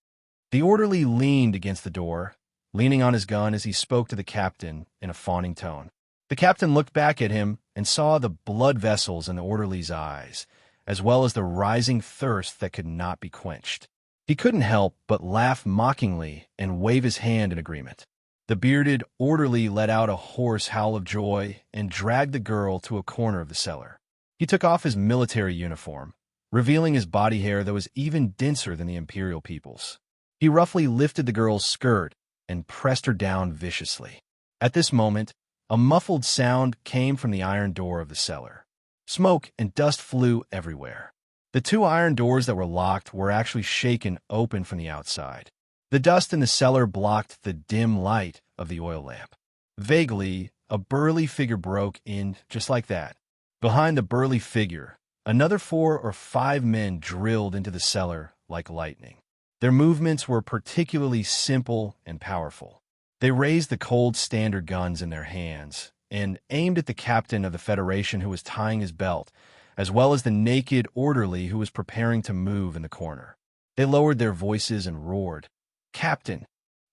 The orderly leaned against the door, leaning on his gun as he spoke to the captain in a fawning tone. The captain looked back at him and saw the blood vessels in the orderly's eyes, as well as the rising thirst that could not be quenched. He couldn't help but laugh mockingly and wave his hand in agreement. The bearded orderly let out a hoarse howl of joy and dragged the girl to a corner of the cellar. He took off his military uniform, revealing his body hair that was even denser than the Imperial people's. He roughly lifted the girl's skirt and pressed her down viciously. At this moment, a muffled sound came from the iron door of the cellar. Smoke and dust flew everywhere. The two iron doors that were locked were actually shaken open from the outside. The dust in the cellar blocked the dim light of the oil lamp. Vaguely, a burly figure broke in just like that. Behind the burly figure, another 4 or 5 men drilled into the cellar like lightning. Their movements were particularly simple and powerful. They raised the cold standard guns in their hands and aimed at the captain of the Federation who was tying his belt, as well as the naked orderly who was preparing to move in the corner. They lowered their voices and roared, "Captain,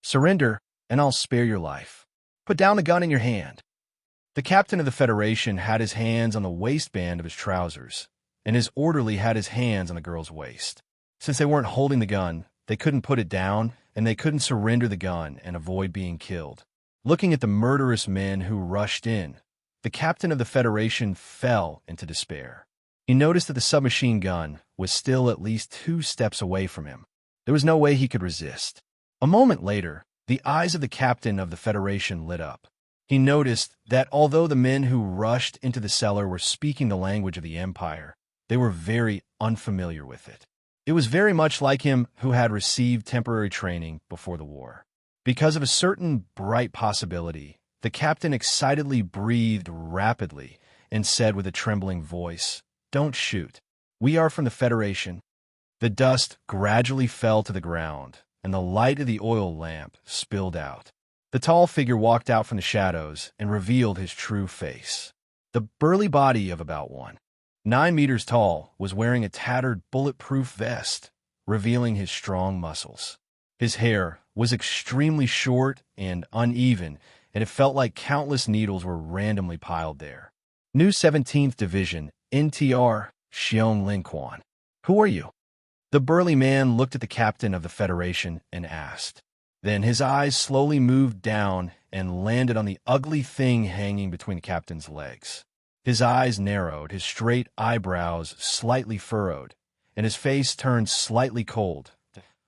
surrender and I'll spare your life. Put down the gun in your hand." The captain of the Federation had his hands on the waistband of his trousers, and his orderly had his hands on the girl's waist. Since they weren't holding the gun, they couldn't put it down, and they couldn't surrender the gun and avoid being killed. Looking at the murderous men who rushed in, the captain of the Federation fell into despair. He noticed that the submachine gun was still at least 2 steps away from him. There was no way he could resist. A moment later, the eyes of the captain of the Federation lit up. He noticed that although the men who rushed into the cellar were speaking the language of the Empire, they were very unfamiliar with it. It was very much like him who had received temporary training before the war. Because of a certain bright possibility, the captain excitedly breathed rapidly and said with a trembling voice, "Don't shoot. We are from the Federation." The dust gradually fell to the ground, and the light of the oil lamp spilled out. The tall figure walked out from the shadows and revealed his true face. The burly body of about 9 meters tall was wearing a tattered bulletproof vest, revealing his strong muscles. His hair was extremely short and uneven, and it felt like countless needles were randomly piled there. New 17th Division, NTR, Xiong Linquan. Who are you? The burly man looked at the captain of the Federation and asked. Then his eyes slowly moved down and landed on the ugly thing hanging between the captain's legs. His eyes narrowed, his straight eyebrows slightly furrowed, and his face turned slightly cold.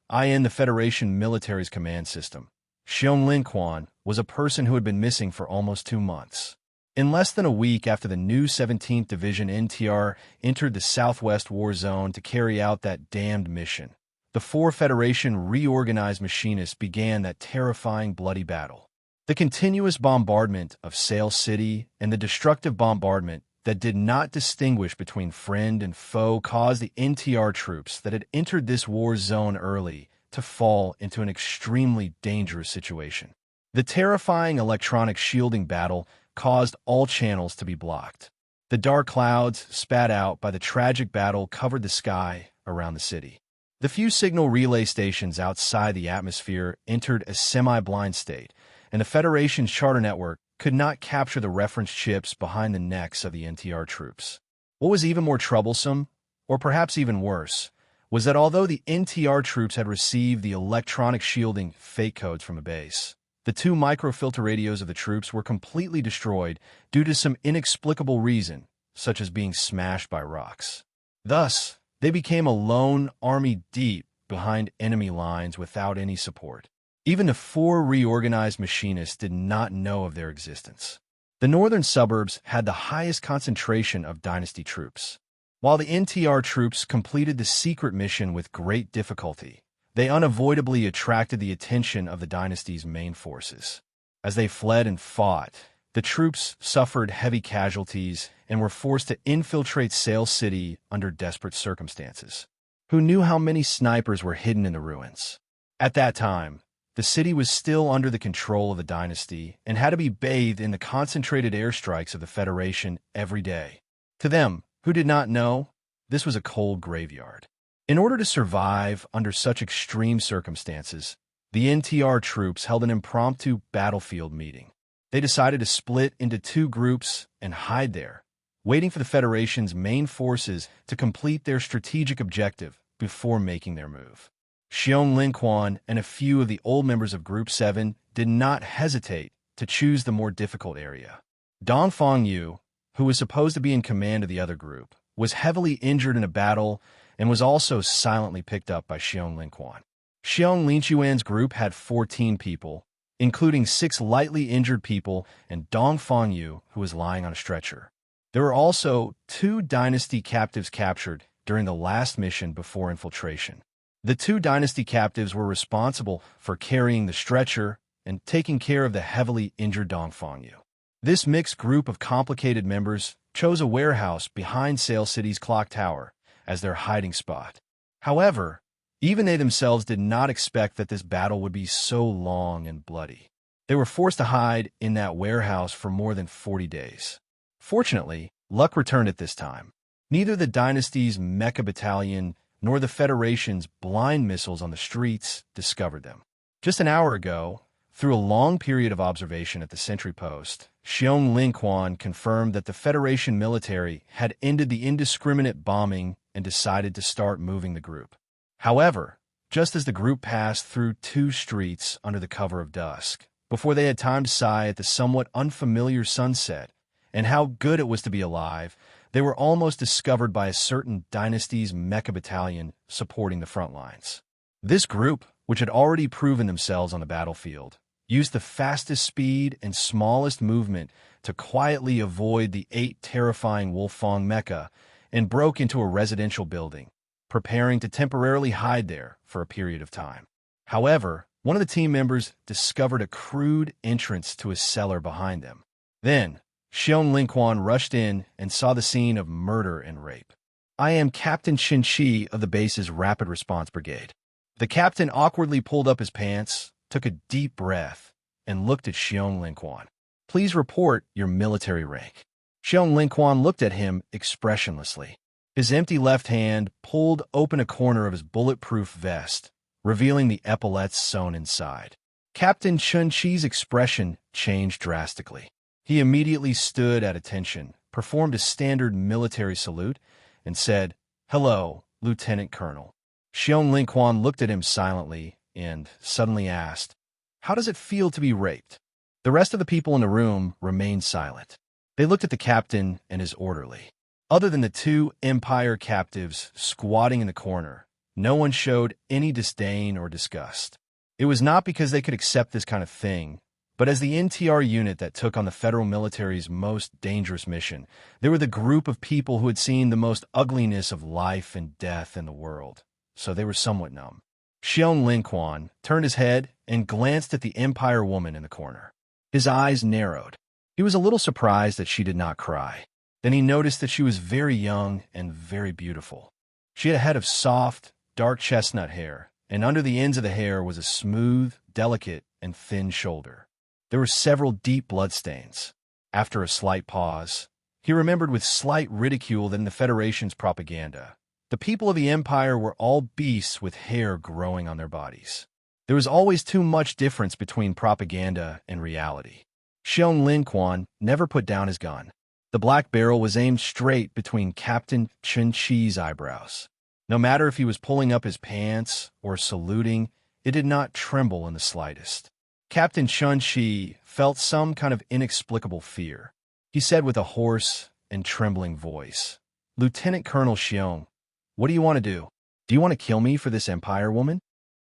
I am the Federation military's command system. Xiong Linquan was a person who had been missing for almost 2 months. In less than a week after the new 17th Division NTR entered the Southwest War Zone to carry out that damned mission, the 4 Federation reorganized machinists began that terrifying bloody battle. The continuous bombardment of Sail City and the destructive bombardment that did not distinguish between friend and foe caused the NTR troops that had entered this war zone early to fall into an extremely dangerous situation. The terrifying electronic shielding battle caused all channels to be blocked. The dark clouds spat out by the tragic battle covered the sky around the city. The few signal relay stations outside the atmosphere entered a semi-blind state, and the Federation's charter network could not capture the reference chips behind the necks of the NTR troops. What was even more troublesome, or perhaps even worse, was that although the NTR troops had received the electronic shielding fake codes from a base, the 2 microfilter radios of the troops were completely destroyed due to some inexplicable reason, such as being smashed by rocks. Thus, they became a lone army deep behind enemy lines without any support. Even the 4 reorganized machinists did not know of their existence. The northern suburbs had the highest concentration of Dynasty troops. While the NTR troops completed the secret mission with great difficulty, they unavoidably attracted the attention of the Dynasty's main forces. As they fled and fought, the troops suffered heavy casualties and were forced to infiltrate Sail City under desperate circumstances. Who knew how many snipers were hidden in the ruins? At that time, the city was still under the control of the Dynasty and had to be bathed in the concentrated airstrikes of the Federation every day. To them, who did not know, this was a cold graveyard. In order to survive under such extreme circumstances, the NTR troops held an impromptu battlefield meeting. They decided to split into 2 groups and hide there, waiting for the Federation's main forces to complete their strategic objective before making their move. Xiong Linquan and a few of the old members of Group 7 did not hesitate to choose the more difficult area. Dong Fengyu, who was supposed to be in command of the other group, was heavily injured in a battle and was also silently picked up by Xiong Linquan. Xiong Linquan's group had 14 people, including 6 lightly injured people and Dong Fengyu, who was lying on a stretcher. There were also 2 Dynasty captives captured during the last mission before infiltration. The 2 Dynasty captives were responsible for carrying the stretcher and taking care of the heavily injured Dong Fengyu. This mixed group of complicated members chose a warehouse behind Sail City's clock tower as their hiding spot. However, even they themselves did not expect that this battle would be so long and bloody. They were forced to hide in that warehouse for more than 40 days. Fortunately, luck returned at this time. Neither the Dynasty's mecha battalion nor the Federation's blind missiles on the streets discovered them. Just an hour ago, through a long period of observation at the sentry post, Xiong Linquan confirmed that the Federation military had ended the indiscriminate bombing and decided to start moving the group. However, just as the group passed through 2 streets under the cover of dusk, before they had time to sigh at the somewhat unfamiliar sunset and how good it was to be alive, They were almost discovered by a certain dynasty's mecha battalion supporting the front lines. This group, which had already proven themselves on the battlefield, used the fastest speed and smallest movement to quietly avoid the 8 terrifying Wolfang mecha and broke into a residential building, preparing to temporarily hide there for a period of time. However, one of the team members discovered a crude entrance to a cellar behind them. Then, Xiong Linquan rushed in and saw the scene of murder and rape. "I am Captain Qin Shi of the base's Rapid Response Brigade." The captain awkwardly pulled up his pants, took a deep breath, and looked at Xiong Linquan. "Please report your military rank." Xiong Linquan looked at him expressionlessly. His empty left hand pulled open a corner of his bulletproof vest, revealing the epaulets sewn inside. Captain Chun Chi's expression changed drastically. He immediately stood at attention, performed a standard military salute, and said, "Hello, Lieutenant Colonel." Xiong Linquan looked at him silently and suddenly asked, "How does it feel to be raped?" The rest of the people in the room remained silent. They looked at the captain and his orderly. Other than the 2 Empire captives squatting in the corner, no one showed any disdain or disgust. It was not because they could accept this kind of thing, but as the NTR unit that took on the federal military's most dangerous mission, they were the group of people who had seen the most ugliness of life and death in the world, so they were somewhat numb. Xiong Linquan turned his head and glanced at the Empire woman in the corner. His eyes narrowed. He was a little surprised that she did not cry. Then he noticed that she was very young and very beautiful. She had a head of soft, dark chestnut hair, and under the ends of the hair was a smooth, delicate, and thin shoulder. There were several deep bloodstains. After a slight pause, he remembered with slight ridicule that in the Federation's propaganda, the people of the Empire were all beasts with hair growing on their bodies. There was always too much difference between propaganda and reality. Xiong Linquan never put down his gun. The black barrel was aimed straight between Captain Chun Chi's eyebrows. No matter if he was pulling up his pants or saluting, it did not tremble in the slightest. Captain Chun Chi felt some kind of inexplicable fear. He said with a hoarse and trembling voice, "Lieutenant Colonel Xiong, what do you want to do? Do you want to kill me for this Empire woman?"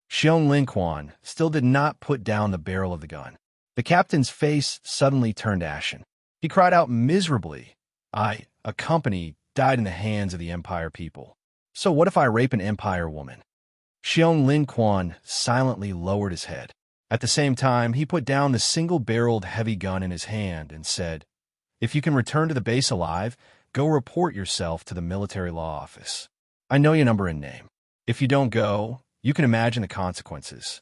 Xiong Linquan still did not put down the barrel of the gun. The captain's face suddenly turned ashen. He cried out miserably, "A company died in the hands of the Empire people. So what if I rape an Empire woman?" Xiong Linquan silently lowered his head. At the same time, he put down the single-barreled heavy gun in his hand and said, "If you can return to the base alive, go report yourself to the military law office. I know your number and name. If you don't go, you can imagine the consequences."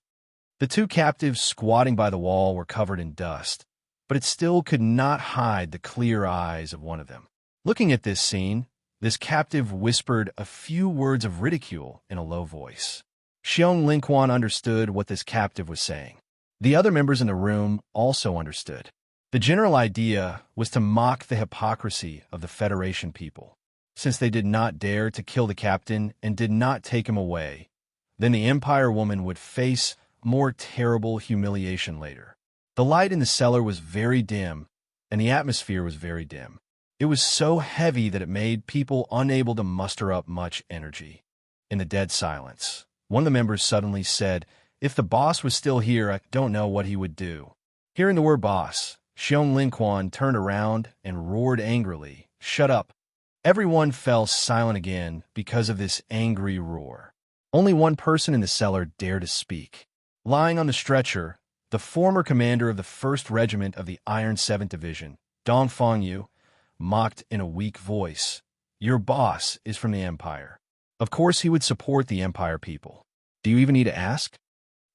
The 2 captives squatting by the wall were covered in dust, but it still could not hide the clear eyes of one of them. Looking at this scene, this captive whispered a few words of ridicule in a low voice. Xiong Linquan understood what this captive was saying. The other members in the room also understood. The general idea was to mock the hypocrisy of the Federation people. Since they did not dare to kill the captain and did not take him away, then the Empire woman would face more terrible humiliation later. The light in the cellar was very dim, and the atmosphere was very dim. It was so heavy that it made people unable to muster up much energy. In the dead silence, one of the members suddenly said, "If the boss was still here, I don't know what he would do." Hearing the word boss, Xiong Linquan turned around and roared angrily, "Shut up." Everyone fell silent again because of this angry roar. Only one person in the cellar dared to speak. Lying on the stretcher, the former commander of the 1st Regiment of the Iron 7th Division, Dong Fengyu, mocked in a weak voice, "Your boss is from the Empire. Of course he would support the Empire people. Do you even need to ask?"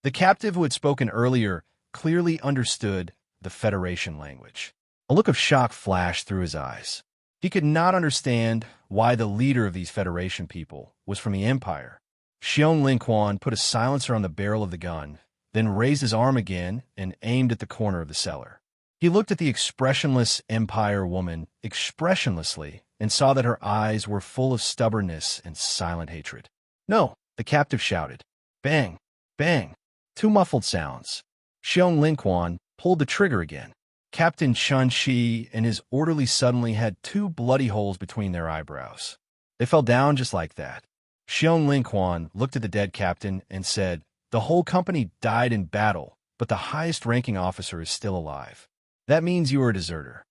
The captive who had spoken earlier clearly understood the Federation language. A look of shock flashed through his eyes. He could not understand why the leader of these Federation people was from the Empire. Xiong Linquan put a silencer on the barrel of the gun, then raised his arm again and aimed at the corner of the cellar. He looked at the expressionless Empire woman expressionlessly and saw that her eyes were full of stubbornness and silent hatred. "No!" the captive shouted. Bang! Bang! 2 muffled sounds. Xiong Linquan pulled the trigger again. Captain Chun Shi and his orderly suddenly had 2 bloody holes between their eyebrows. They fell down just like that. Xiong Lingquan looked at the dead captain and said, "The whole company died in battle, but the highest-ranking officer is still alive. That means you are a deserter."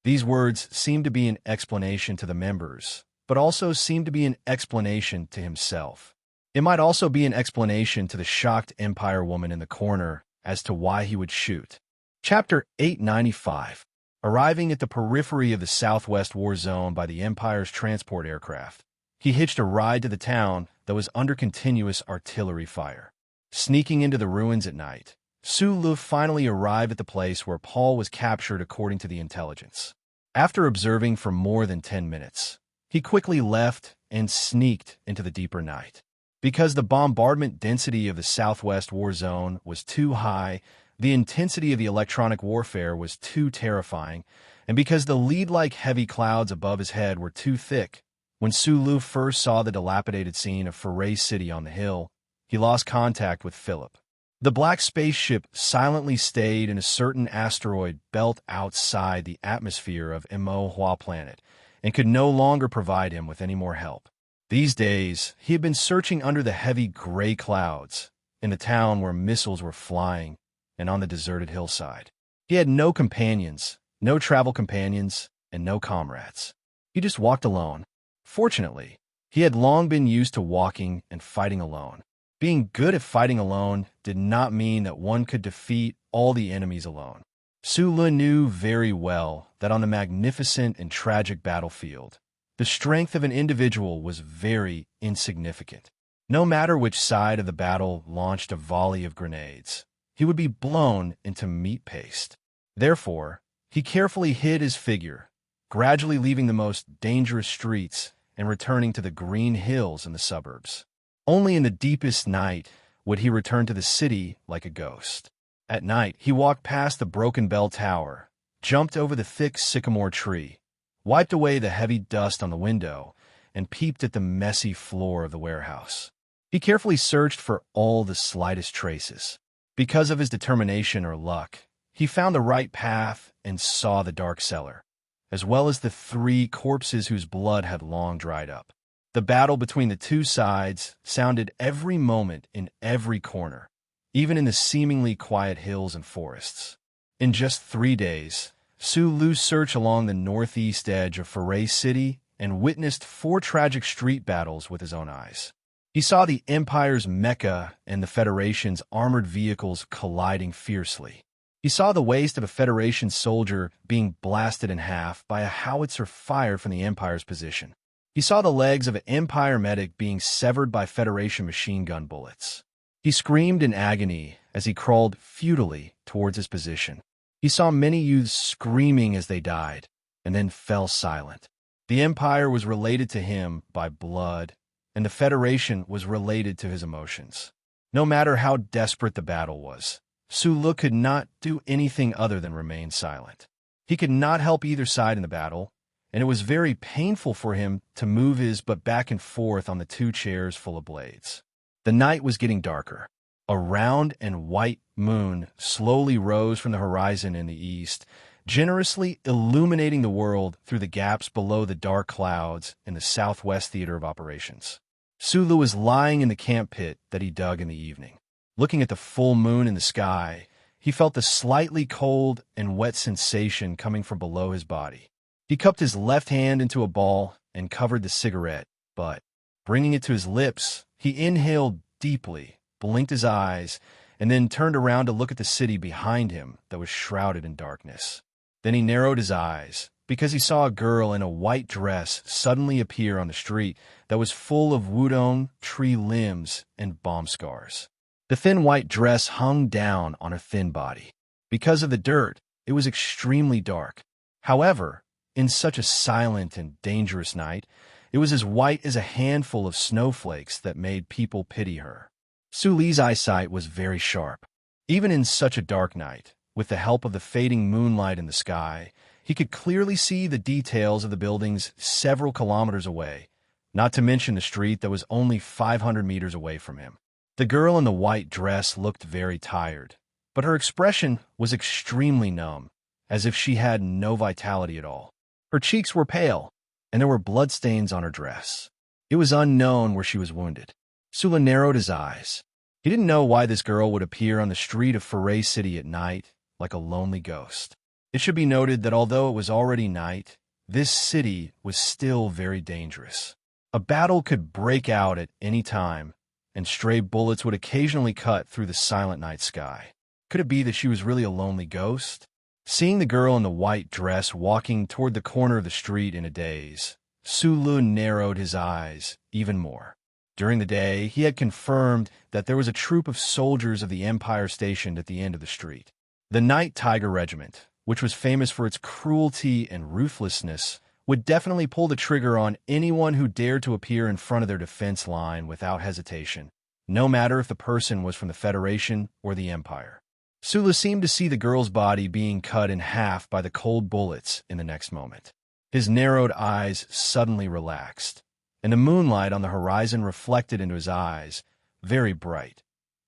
These words seemed to be an explanation to the members, but also seemed to be an explanation to himself. It might also be an explanation to the shocked Empire woman in the corner as to why he would shoot. Chapter 895. Arriving at the periphery of the Southwest War Zone by the Empire's transport aircraft, he hitched a ride to the town that was under continuous artillery fire. Sneaking into the ruins at night, Su Lu finally arrived at the place where Paul was captured according to the intelligence. After observing for more than 10 minutes, he quickly left and sneaked into the deeper night. Because the bombardment density of the Southwest War Zone was too high, the intensity of the electronic warfare was too terrifying, and because the lead-like heavy clouds above his head were too thick, when Su Lu first saw the dilapidated scene of Foray City on the hill, he lost contact with Philip. The black spaceship silently stayed in a certain asteroid belt outside the atmosphere of Mo Hua planet and could no longer provide him with any more help. These days, he had been searching under the heavy gray clouds, in the town where missiles were flying, and on the deserted hillside. He had no companions, no travel companions, and no comrades. He just walked alone. Fortunately, he had long been used to walking and fighting alone. Being good at fighting alone did not mean that one could defeat all the enemies alone. Su Lu knew very well that on the magnificent and tragic battlefield, the strength of an individual was very insignificant. No matter which side of the battle launched a volley of grenades, he would be blown into meat paste. Therefore, he carefully hid his figure, gradually leaving the most dangerous streets and returning to the green hills in the suburbs. Only in the deepest night would he return to the city like a ghost. At night, he walked past the broken bell tower, jumped over the thick sycamore tree, wiped away the heavy dust on the window, and peeped at the messy floor of the warehouse. He carefully searched for all the slightest traces. Because of his determination or luck, he found the right path and saw the dark cellar, as well as the 3 corpses whose blood had long dried up. The battle between the 2 sides sounded every moment in every corner, even in the seemingly quiet hills and forests. In just 3 days, Su Lu's search along the northeast edge of Foray City and witnessed 4 tragic street battles with his own eyes. He saw the Empire's mecha and the Federation's armored vehicles colliding fiercely. He saw the waist of a Federation soldier being blasted in half by a howitzer fired from the Empire's position. He saw the legs of an Empire medic being severed by Federation machine gun bullets. He screamed in agony as he crawled futilely towards his position. He saw many youths screaming as they died, and then fell silent. The Empire was related to him by blood, and the Federation was related to his emotions. No matter how desperate the battle was, Su Lu could not do anything other than remain silent. He could not help either side in the battle, and it was very painful for him to move his butt back and forth on the 2 chairs full of blades. The night was getting darker. A round and white moon slowly rose from the horizon in the east, generously illuminating the world through the gaps below the dark clouds in the southwest theater of operations. Su Lu was lying in the camp pit that he dug in the evening. Looking at the full moon in the sky, he felt the slightly cold and wet sensation coming from below his body. He cupped his left hand into a ball and covered the cigarette, but, bringing it to his lips, he inhaled deeply, blinked his eyes, and then turned around to look at the city behind him that was shrouded in darkness. Then he narrowed his eyes, because he saw a girl in a white dress suddenly appear on the street that was full of wudong tree limbs and bomb scars. The thin white dress hung down on her thin body. Because of the dirt, it was extremely dark. However, in such a silent and dangerous night, it was as white as a handful of snowflakes that made people pity her. Su Li's eyesight was very sharp. Even in such a dark night, with the help of the fading moonlight in the sky, he could clearly see the details of the buildings several kilometers away, not to mention the street that was only 500 meters away from him. The girl in the white dress looked very tired, but her expression was extremely numb, as if she had no vitality at all. Her cheeks were pale, and there were bloodstains on her dress. It was unknown where she was wounded. Sula narrowed his eyes. He didn't know why this girl would appear on the street of Foray City at night like a lonely ghost. It should be noted that although it was already night, this city was still very dangerous. A battle could break out at any time, and stray bullets would occasionally cut through the silent night sky. Could it be that she was really a lonely ghost? Seeing the girl in the white dress walking toward the corner of the street in a daze, Sulu narrowed his eyes even more. During the day, he had confirmed that there was a troop of soldiers of the Empire stationed at the end of the street. The Night Tiger Regiment, which was famous for its cruelty and ruthlessness, would definitely pull the trigger on anyone who dared to appear in front of their defense line without hesitation, no matter if the person was from the Federation or the Empire. Sula seemed to see the girl's body being cut in half by the cold bullets in the next moment. His narrowed eyes suddenly relaxed, and the moonlight on the horizon reflected into his eyes, very bright.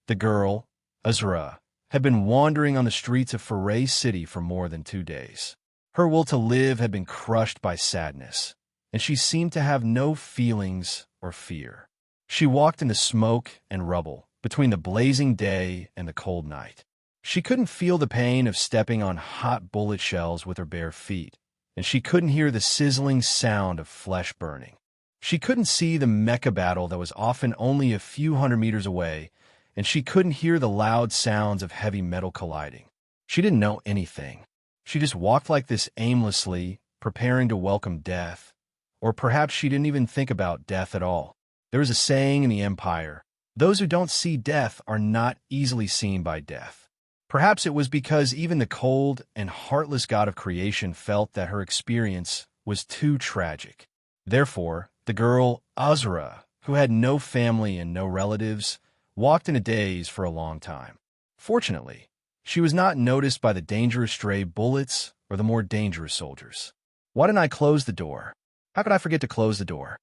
The girl, Azra, had been wandering on the streets of Foray City for more than 2 days. Her will to live had been crushed by sadness, and she seemed to have no feelings or fear. She walked in the smoke and rubble between the blazing day and the cold night. She couldn't feel the pain of stepping on hot bullet shells with her bare feet, and she couldn't hear the sizzling sound of flesh burning. She couldn't see the mecha battle that was often only a few hundred meters away, and she couldn't hear the loud sounds of heavy metal colliding. She didn't know anything. She just walked like this aimlessly, preparing to welcome death. Or perhaps she didn't even think about death at all. There is a saying in the Empire, those who don't see death are not easily seen by death. Perhaps it was because even the cold and heartless god of creation felt that her experience was too tragic. Therefore, the girl, Azra, who had no family and no relatives, walked in a daze for a long time. Fortunately, she was not noticed by the dangerous stray bullets or the more dangerous soldiers. Why didn't I close the door? How could I forget to close the door?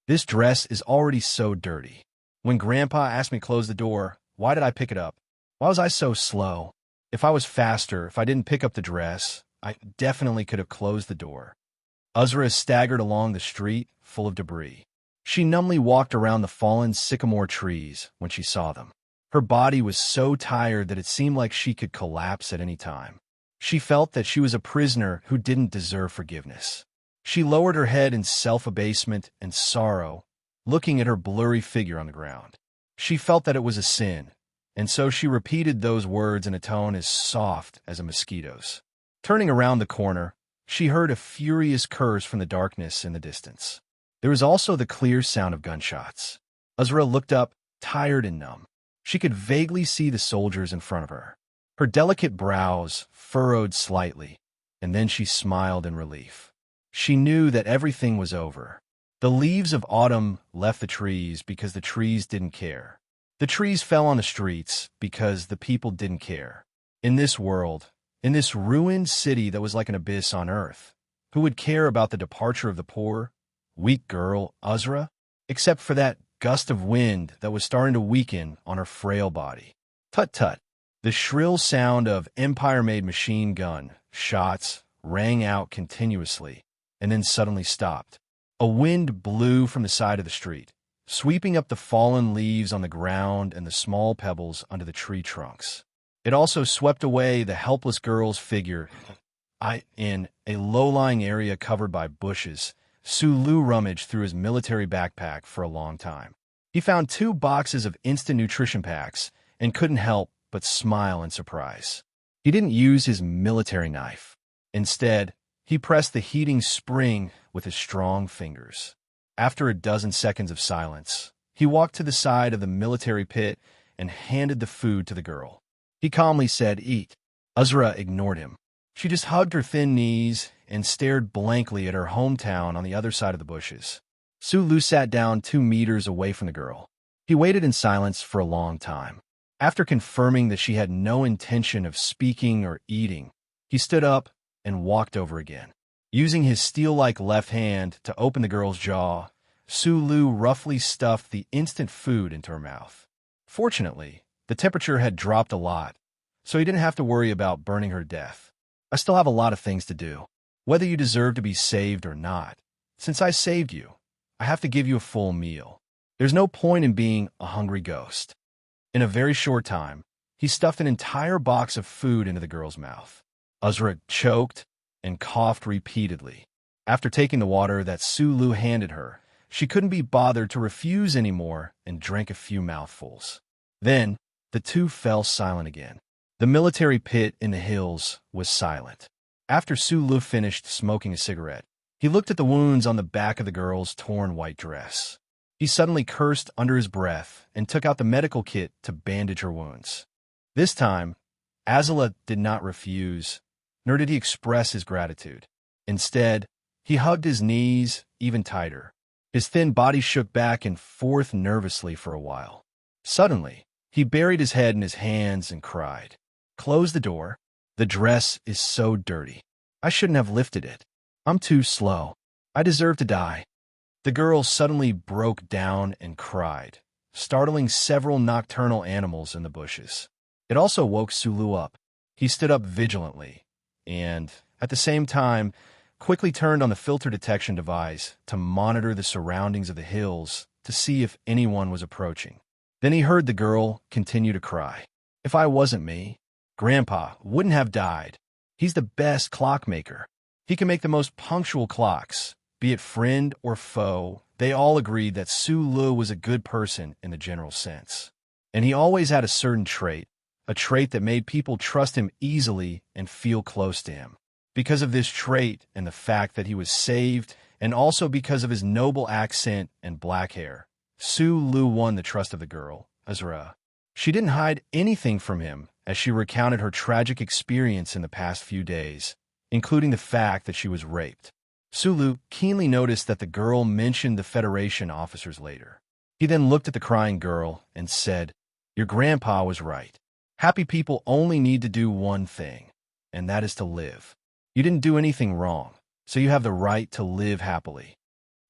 This dress is already so dirty. When Grandpa asked me to close the door, why did I pick it up? Why was I so slow? If I was faster, if I didn't pick up the dress, I definitely could have closed the door. Azra staggered along the street, full of debris. She numbly walked around the fallen sycamore trees when she saw them. Her body was so tired that it seemed like she could collapse at any time. She felt that she was a prisoner who didn't deserve forgiveness. She lowered her head in self-abasement and sorrow, looking at her blurry figure on the ground. She felt that it was a sin, and so she repeated those words in a tone as soft as a mosquito's. Turning around the corner, she heard a furious curse from the darkness in the distance. There was also the clear sound of gunshots. Azra looked up, tired and numb. She could vaguely see the soldiers in front of her. Her delicate brows furrowed slightly, and then she smiled in relief. She knew that everything was over. The leaves of autumn left the trees because the trees didn't care. The trees fell on the streets because the people didn't care. In this world, in this ruined city that was like an abyss on earth, who would care about the departure of the poor, weak girl, Azra? Except for that gust of wind that was starting to weaken on her frail body. Tut-tut. The shrill sound of Empire-made machine gun shots rang out continuously, and then suddenly stopped. A wind blew from the side of the street, sweeping up the fallen leaves on the ground and the small pebbles under the tree trunks. It also swept away the helpless girl's figure. In a low-lying area covered by bushes, Sulu rummaged through his military backpack for a long time. He found 2 boxes of instant nutrition packs and couldn't help but smile in surprise. He didn't use his military knife. Instead, he pressed the heating spring with his strong fingers. After a dozen seconds of silence, he walked to the side of the military pit and handed the food to the girl. He calmly said, "Eat." Azra ignored him. She just hugged her thin knees and stared blankly at her hometown on the other side of the bushes. Sulu sat down 2 meters away from the girl. He waited in silence for a long time. After confirming that she had no intention of speaking or eating, he stood up and walked over again. Using his steel-like left hand to open the girl's jaw, Sulu roughly stuffed the instant food into her mouth. Fortunately, the temperature had dropped a lot, so he didn't have to worry about burning her to death. I still have a lot of things to do. Whether you deserve to be saved or not, since I saved you, I have to give you a full meal. There's no point in being a hungry ghost." In a very short time, he stuffed an entire box of food into the girl's mouth. Azra choked and coughed repeatedly. After taking the water that Sulu handed her, she couldn't be bothered to refuse anymore and drank a few mouthfuls. Then, the two fell silent again. The military pit in the hills was silent. After Sulu finished smoking a cigarette, he looked at the wounds on the back of the girl's torn white dress. He suddenly cursed under his breath and took out the medical kit to bandage her wounds. This time, Azula did not refuse, nor did he express his gratitude. Instead, he hugged his knees even tighter. His thin body shook back and forth nervously for a while. Suddenly, he buried his head in his hands and cried, "Close the door. The dress is so dirty. I shouldn't have lifted it. I'm too slow. I deserve to die." The girl suddenly broke down and cried, startling several nocturnal animals in the bushes. It also woke Sulu up. He stood up vigilantly and, at the same time, quickly turned on the filter detection device to monitor the surroundings of the hills to see if anyone was approaching. Then he heard the girl continue to cry. "If I wasn't me, Grandpa wouldn't have died. He's the best clockmaker. He can make the most punctual clocks, be it friend or foe." They all agreed that Sulu was a good person in the general sense. And he always had a certain trait, a trait that made people trust him easily and feel close to him. Because of this trait and the fact that he was saved, and also because of his noble accent and black hair, Sulu won the trust of the girl, Azra. She didn't hide anything from him as she recounted her tragic experience in the past few days, including the fact that she was raped. Sulu keenly noticed that the girl mentioned the Federation officers later. He then looked at the crying girl and said, "Your grandpa was right. Happy people only need to do one thing, and that is to live. You didn't do anything wrong, so you have the right to live happily."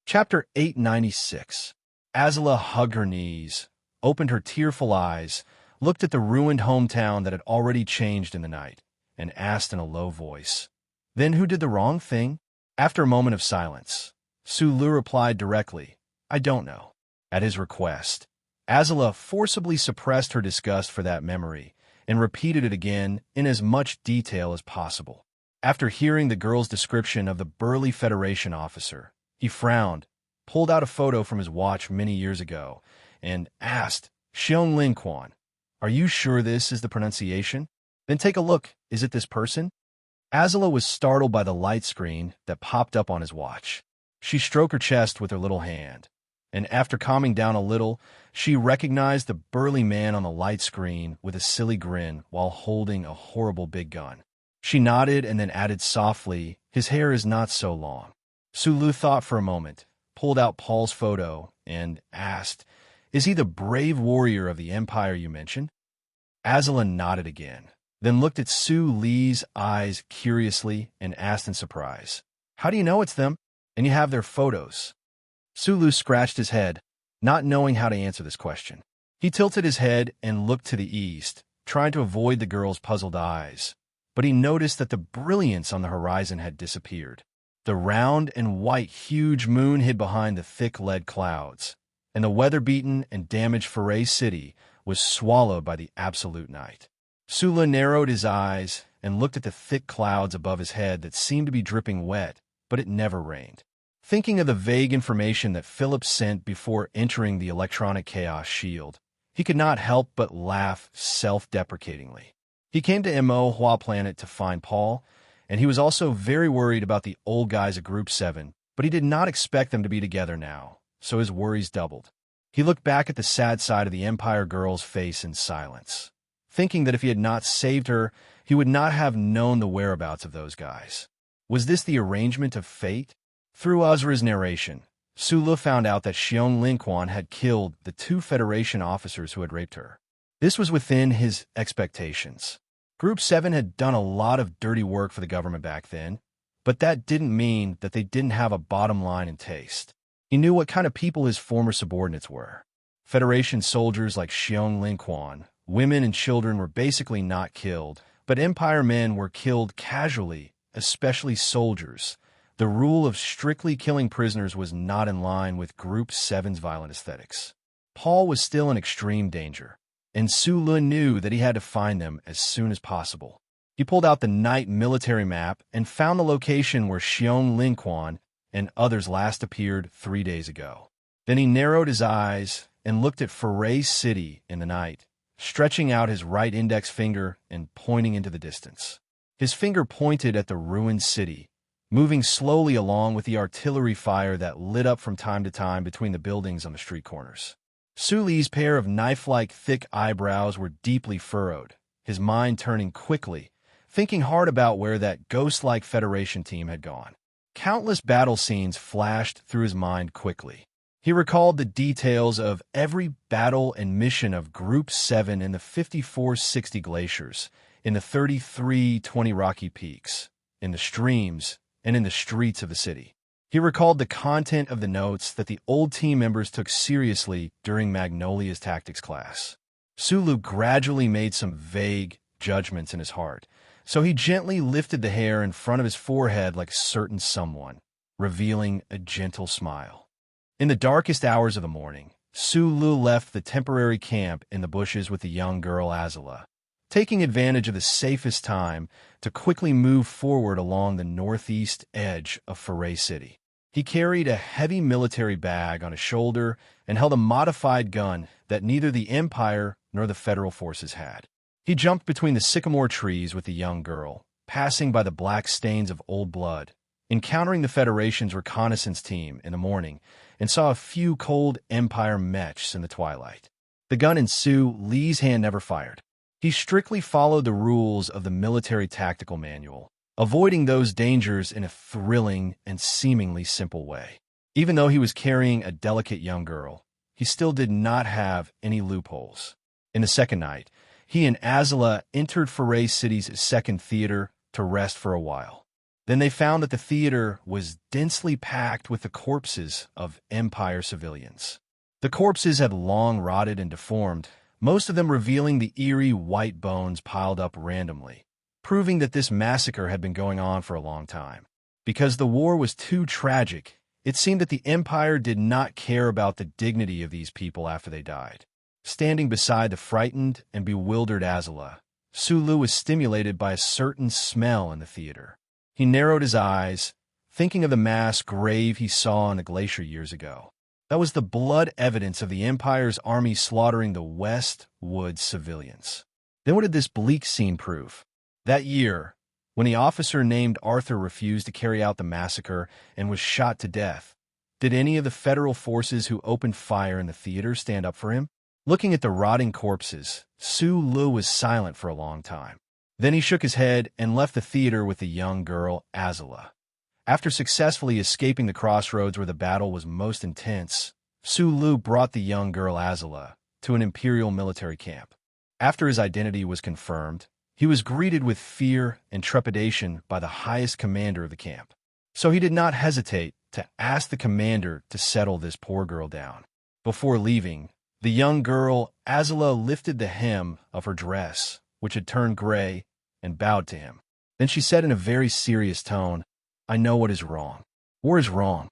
Chapter 896. Azula hugged her knees, opened her tearful eyes, looked at the ruined hometown that had already changed in the night, and asked in a low voice, "Then who did the wrong thing?" After a moment of silence, Sulu replied directly, "I don't know." At his request, Azula forcibly suppressed her disgust for that memory and repeated it again in as much detail as possible. After hearing the girl's description of the burly Federation officer, he frowned, pulled out a photo from his watch many years ago, and asked, "Xiong Quan, are you sure this is the pronunciation? Then take a look. Is it this person?" Azula was startled by the light screen that popped up on his watch. She stroked her chest with her little hand, and after calming down a little, she recognized the burly man on the light screen with a silly grin while holding a horrible big gun. She nodded and then added softly, "His hair is not so long." Sulu thought for a moment, pulled out Paul's photo, and asked, "Is he the brave warrior of the Empire you mentioned?" Azula nodded again, then looked at Su Li's eyes curiously and asked in surprise, "How do you know it's them? And you have their photos?" Sulu scratched his head, not knowing how to answer this question. He tilted his head and looked to the east, trying to avoid the girl's puzzled eyes, but he noticed that the brilliance on the horizon had disappeared. The round and white huge moon hid behind the thick lead clouds, and the weather-beaten and damaged Foray City was swallowed by the absolute night. Sulu narrowed his eyes and looked at the thick clouds above his head that seemed to be dripping wet, but it never rained. Thinking of the vague information that Philip sent before entering the electronic chaos shield, he could not help but laugh self-deprecatingly. He came to Mo Hua Planet to find Paul, and he was also very worried about the old guys of Group 7, but he did not expect them to be together now, so his worries doubled. He looked back at the sad side of the Empire girl's face in silence, thinking that if he had not saved her, he would not have known the whereabouts of those guys. Was this the arrangement of fate? Through Azra's narration, Sulu found out that Xiong Quan had killed the 2 Federation officers who had raped her. This was within his expectations. Group 7 had done a lot of dirty work for the government back then, but that didn't mean that they didn't have a bottom line and taste. He knew what kind of people his former subordinates were. Federation soldiers like Xiong Quan, women and children were basically not killed, But Empire men were killed casually, especially soldiers. The rule of strictly killing prisoners was not in line with Group 7's violent aesthetics. Paul was still in extreme danger, and Su Lun knew that he had to find them as soon as possible. He pulled out the night military map and found the location where Xiong Linquan and others last appeared 3 days ago. Then he narrowed his eyes and looked at Foray City in the night, stretching out his right index finger and pointing into the distance. His finger pointed at the ruined city, moving slowly along with the artillery fire that lit up from time to time between the buildings on the street corners. Su Li's pair of knife-like thick eyebrows were deeply furrowed, his mind turning quickly, thinking hard about where that ghost-like Federation team had gone. Countless battle scenes flashed through his mind quickly. He recalled the details of every battle and mission of Group 7 in the 5460 glaciers, in the 3320 rocky peaks, in the streams, and in the streets of the city. He recalled the content of the notes that the old team members took seriously during Magnolia's tactics class. Sulu gradually made some vague judgments in his heart, so he gently lifted the hair in front of his forehead like a certain someone, revealing a gentle smile. In the darkest hours of the morning, Sulu left the temporary camp in the bushes with the young girl Azula, taking advantage of the safest time to quickly move forward along the northeast edge of Foray City. He carried a heavy military bag on his shoulder and held a modified gun that neither the Empire nor the Federal forces had. He jumped between the sycamore trees with the young girl, passing by the black stains of old blood, encountering the Federation's reconnaissance team in the morning, and saw a few cold Empire mechs in the twilight. The gun in Su Li's hand never fired. He strictly followed the rules of the military tactical manual, avoiding those dangers in a thrilling and seemingly simple way. Even though he was carrying a delicate young girl, he still did not have any loopholes. In the second night, he and Azula entered Foray City's second theater to rest for a while. Then they found that the theater was densely packed with the corpses of Empire civilians. The corpses had long rotted and deformed, most of them revealing the eerie white bones piled up randomly, proving that this massacre had been going on for a long time. Because the war was too tragic, it seemed that the Empire did not care about the dignity of these people after they died. Standing beside the frightened and bewildered Azula, Sulu was stimulated by a certain smell in the theater. He narrowed his eyes, thinking of the mass grave he saw in the glacier years ago. That was the blood evidence of the Empire's army slaughtering the Westwood civilians. Then what did this bleak scene prove? That year, when the officer named Arthur refused to carry out the massacre and was shot to death, did any of the Federal forces who opened fire in the theater stand up for him? Looking at the rotting corpses, Su Lu was silent for a long time. Then he shook his head and left the theater with the young girl, Azula. After successfully escaping the crossroads where the battle was most intense, Su Lu brought the young girl, Azula, to an Imperial military camp. After his identity was confirmed, he was greeted with fear and trepidation by the highest commander of the camp. So he did not hesitate to ask the commander to settle this poor girl down. Before leaving, the young girl, Azula, lifted the hem of her dress, which had turned gray, and bowed to him. Then she said in a very serious tone, "I know what is wrong. War is wrong.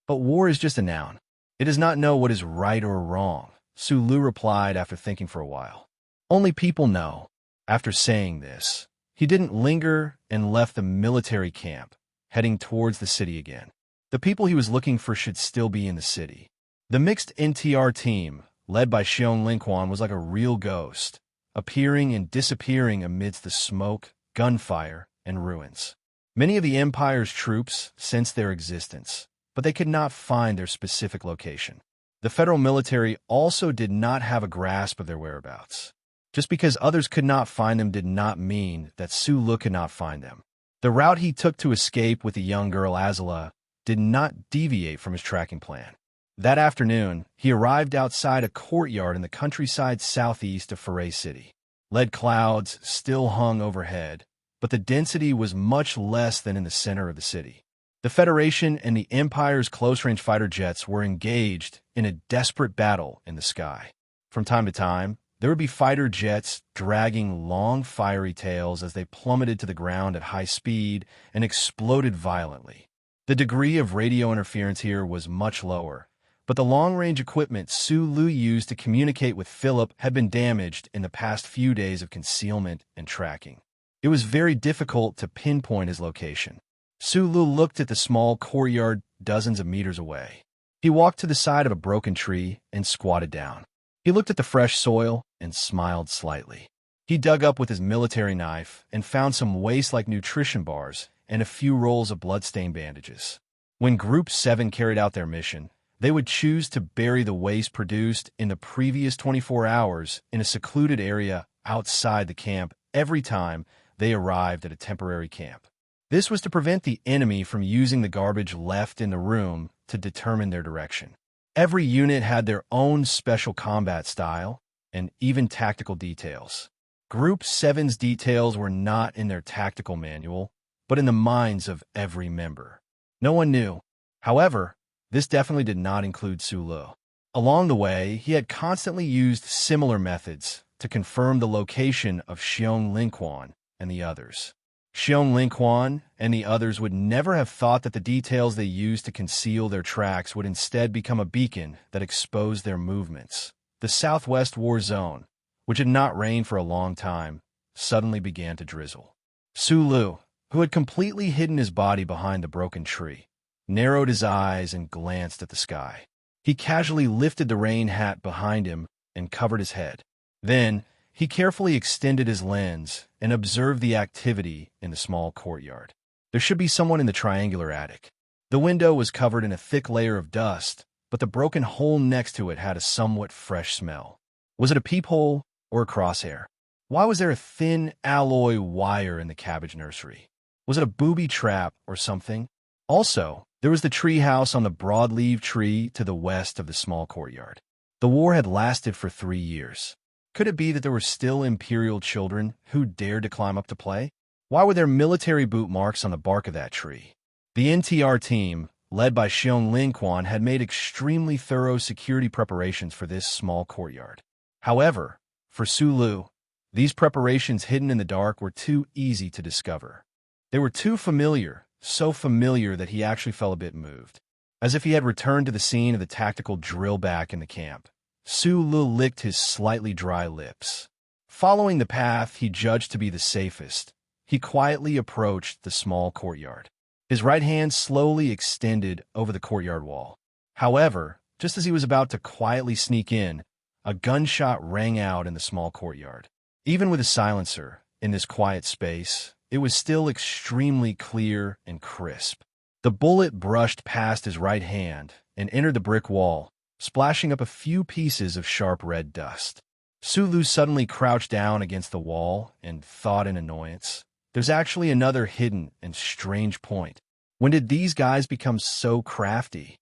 But war is just a noun. It does not know what is right or wrong," Su Lu replied after thinking for a while. "Only people know." After saying this, he didn't linger and left the military camp, heading towards the city again. The people he was looking for should still be in the city. The mixed NTR team, led by Xiong Linquan, was like a real ghost, appearing and disappearing amidst the smoke, gunfire, and ruins. Many of the Empire's troops sensed their existence, but they could not find their specific location. The Federal military also did not have a grasp of their whereabouts. Just because others could not find them did not mean that Su Lu could not find them. The route he took to escape with the young girl Azula did not deviate from his tracking plan. That afternoon, he arrived outside a courtyard in the countryside southeast of Foray City. Lead clouds still hung overhead, but the density was much less than in the center of the city. The Federation and the Empire's close-range fighter jets were engaged in a desperate battle in the sky. From time to time, There would be fighter jets dragging long fiery tails as they plummeted to the ground at high speed and exploded violently. The degree of radio interference here was much lower, but the long-range equipment Sulu used to communicate with Philip had been damaged in the past few days of concealment and tracking. It was very difficult to pinpoint his location. Sulu looked at the small courtyard dozens of meters away. He walked to the side of a broken tree and squatted down. He looked at the fresh soil and smiled slightly. He dug up with his military knife and found some waste-like nutrition bars and a few rolls of blood-stained bandages. When Group 7 carried out their mission, they would choose to bury the waste produced in the previous 24 hours in a secluded area outside the camp every time they arrived at a temporary camp. This was to prevent the enemy from using the garbage left in the room to determine their direction. Every unit had their own special combat style and even tactical details. Group 7's details were not in their tactical manual, but in the minds of every member. No one knew. However, this definitely did not include Sulu. Along the way, he had constantly used similar methods to confirm the location of Xiong Linquan and the others. Xiong Linquan and the others would never have thought that the details they used to conceal their tracks would instead become a beacon that exposed their movements. The Southwest War Zone, which had not rained for a long time, suddenly began to drizzle. Sulu, who had completely hidden his body behind the broken tree, narrowed his eyes and glanced at the sky. He casually lifted the rain hat behind him and covered his head. Then, he carefully extended his lens and observed the activity in the small courtyard. There should be someone in the triangular attic. The window was covered in a thick layer of dust, but the broken hole next to it had a somewhat fresh smell. Was it a peephole or a crosshair? Why was there a thin alloy wire in the cabbage nursery? Was it a booby trap or something? Also, there was the tree house on the broadleaf tree to the west of the small courtyard. The war had lasted for 3 years. Could it be that there were still Imperial children who dared to climb up to play? Why were there military boot marks on the bark of that tree? The NTR team, led by Xiong Linquan, had made extremely thorough security preparations for this small courtyard. However, for Sulu, these preparations hidden in the dark were too easy to discover. They were too familiar, so familiar that he actually felt a bit moved, as if he had returned to the scene of the tactical drill back in the camp. Sulu licked his slightly dry lips. Following the path he judged to be the safest, he quietly approached the small courtyard. His right hand slowly extended over the courtyard wall. However, just as he was about to quietly sneak in, a gunshot rang out in the small courtyard. Even with a silencer, in this quiet space, it was still extremely clear and crisp. The bullet brushed past his right hand and entered the brick wall, splashing up a few pieces of sharp red dust. Sulu suddenly crouched down against the wall and thought in annoyance, "There's actually another hidden and strange point. When did these guys become so crafty?"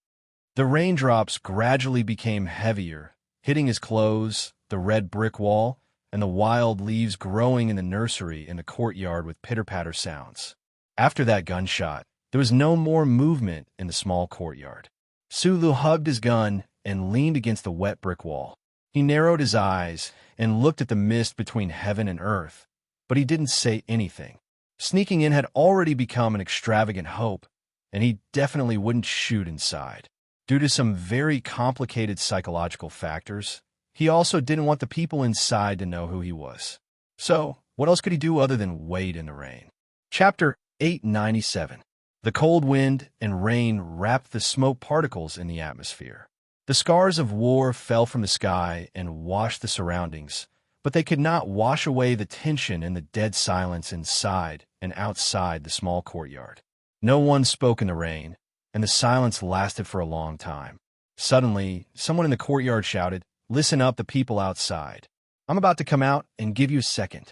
The raindrops gradually became heavier, hitting his clothes, the red brick wall, and the wild leaves growing in the nursery in the courtyard with pitter-patter sounds. After that gunshot, there was no more movement in the small courtyard. Sulu hugged his gun and leaned against the wet brick wall. He narrowed his eyes and looked at the mist between heaven and earth, but he didn't say anything. Sneaking in had already become an extravagant hope, and he definitely wouldn't shoot inside. Due to some very complicated psychological factors, he also didn't want the people inside to know who he was. So, what else could he do other than wait in the rain? Chapter 897. The cold wind and rain wrapped the smoke particles in the atmosphere. The scars of war fell from the sky and washed the surroundings, but they could not wash away the tension and the dead silence inside and outside the small courtyard. No one spoke in the rain, and the silence lasted for a long time. Suddenly, someone in the courtyard shouted, "Listen up, the people outside. I'm about to come out and give you a second."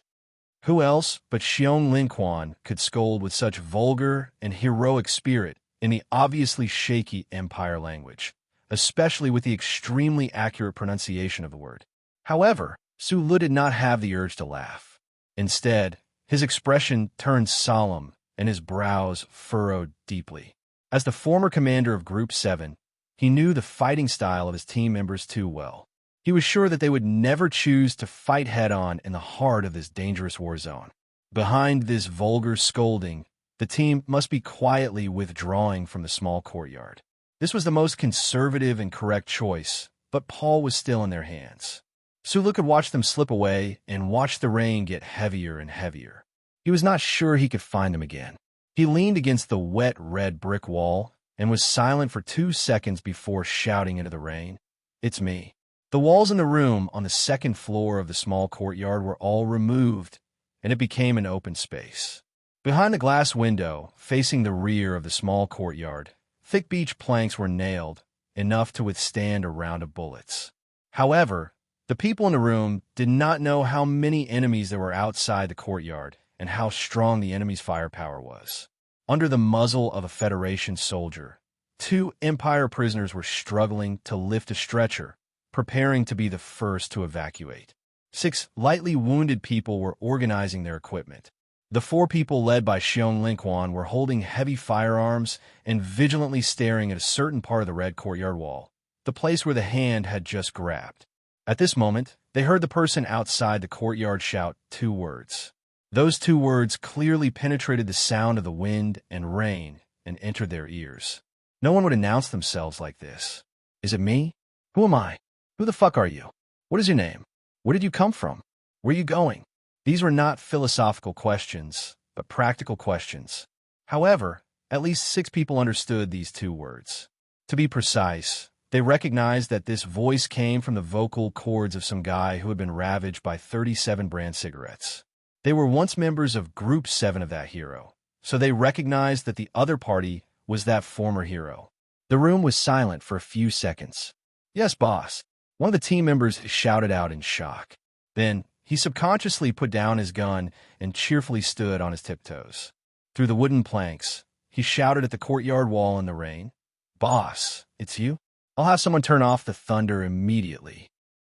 Who else but Xiong Linquan could scold with such vulgar and heroic spirit in the obviously shaky Empire language, especially with the extremely accurate pronunciation of the word? However, Sulu did not have the urge to laugh. Instead, his expression turned solemn and his brows furrowed deeply. As the former commander of Group 7, he knew the fighting style of his team members too well. He was sure that they would never choose to fight head-on in the heart of this dangerous war zone. Behind this vulgar scolding, the team must be quietly withdrawing from the small courtyard. This was the most conservative and correct choice, but Paul was still in their hands. Sulu could watch them slip away and watch the rain get heavier and heavier. He was not sure he could find them again. He leaned against the wet red brick wall and was silent for 2 seconds before shouting into the rain, "It's me." The walls in the room on the second floor of the small courtyard were all removed, and it became an open space. Behind the glass window, facing the rear of the small courtyard, thick beech planks were nailed, enough to withstand a round of bullets. However, the people in the room did not know how many enemies there were outside the courtyard and how strong the enemy's firepower was. Under the muzzle of a Federation soldier, 2 Empire prisoners were struggling to lift a stretcher, preparing to be the first to evacuate. 6 lightly wounded people were organizing their equipment. The 4 people led by Xiong Linquan were holding heavy firearms and vigilantly staring at a certain part of the red courtyard wall, the place where the hand had just grabbed. At this moment, they heard the person outside the courtyard shout 2 words. Those 2 words clearly penetrated the sound of the wind and rain and entered their ears. No one would announce themselves like this. "Is it me? Who am I? Who the fuck are you? What is your name? Where did you come from? Where are you going?" These were not philosophical questions, but practical questions. However, at least 6 people understood these 2 words. To be precise, they recognized that this voice came from the vocal cords of some guy who had been ravaged by 37 brand cigarettes. They were once members of Group 7 of that hero, so they recognized that the other party was that former hero. The room was silent for a few seconds. "Yes, boss," one of the team members shouted out in shock. Then, he subconsciously put down his gun and cheerfully stood on his tiptoes. Through the wooden planks, he shouted at the courtyard wall in the rain, "Boss, it's you? I'll have someone turn off the thunder immediately."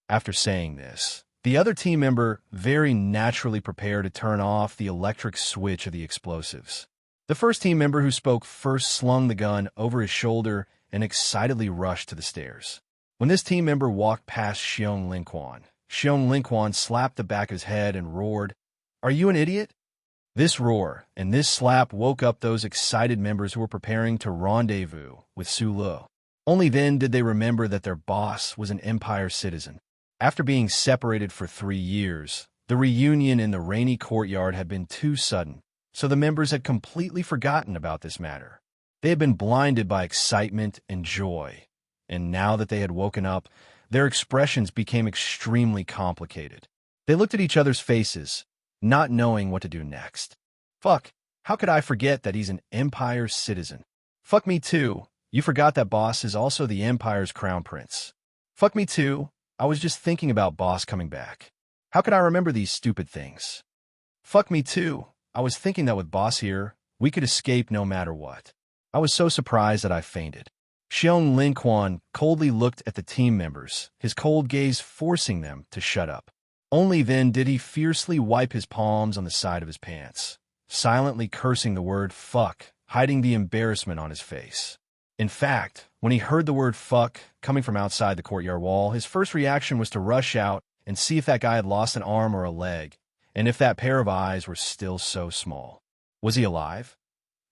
After saying this, the other team member very naturally prepared to turn off the electric switch of the explosives. The first team member who spoke first slung the gun over his shoulder and excitedly rushed to the stairs. When this team member walked past Xiong Linquan slapped the back of his head and roared, "Are you an idiot?" This roar and this slap woke up those excited members who were preparing to rendezvous with Sulu. Only then did they remember that their boss was an Empire citizen. After being separated for 3 years, the reunion in the rainy courtyard had been too sudden, so the members had completely forgotten about this matter. They had been blinded by excitement and joy, and now that they had woken up, their expressions became extremely complicated. They looked at each other's faces, not knowing what to do next. "Fuck, how could I forget that he's an Empire citizen? Fuck me too, you forgot that boss is also the Empire's crown prince. Fuck me too, I was just thinking about boss coming back. How could I remember these stupid things? Fuck me too, I was thinking that with boss here, we could escape no matter what. I was so surprised that I fainted." Xiong Linquan coldly looked at the team members, his cold gaze forcing them to shut up. Only then did he fiercely wipe his palms on the side of his pants, silently cursing the word fuck, hiding the embarrassment on his face. In fact, when he heard the word fuck coming from outside the courtyard wall, his first reaction was to rush out and see if that guy had lost an arm or a leg, and if that pair of eyes were still so small. Was he alive?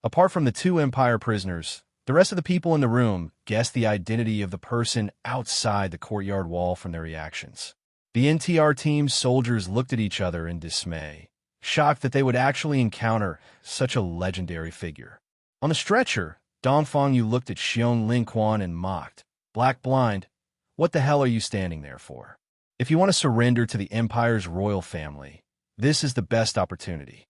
Apart from the 2 Empire prisoners, the rest of the people in the room guessed the identity of the person outside the courtyard wall from their reactions. The NTR team's soldiers looked at each other in dismay, shocked that they would actually encounter such a legendary figure. On the stretcher, Dongfang Yu looked at Xiong Linquan and mocked, "Black blind, what the hell are you standing there for? If you want to surrender to the Empire's royal family, this is the best opportunity."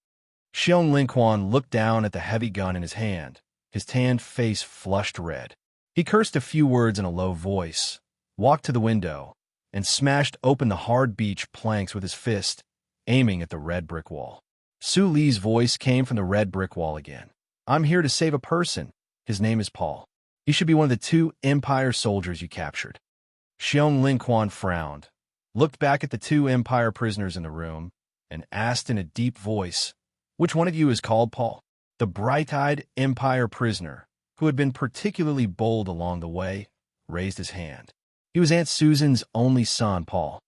Xiong Linquan looked down at the heavy gun in his hand, his tanned face flushed red. He cursed a few words in a low voice, walked to the window, and smashed open the hard beech planks with his fist, aiming at the red brick wall. Su Li's voice came from the red brick wall again. "I'm here to save a person. His name is Paul. He should be one of the 2 Empire soldiers you captured." Xiong Linquan frowned, looked back at the 2 Empire prisoners in the room, and asked in a deep voice, "Which one of you is called Paul?" The bright-eyed Empire prisoner, who had been particularly bold along the way, raised his hand. He was Aunt Susan's only son, Paul.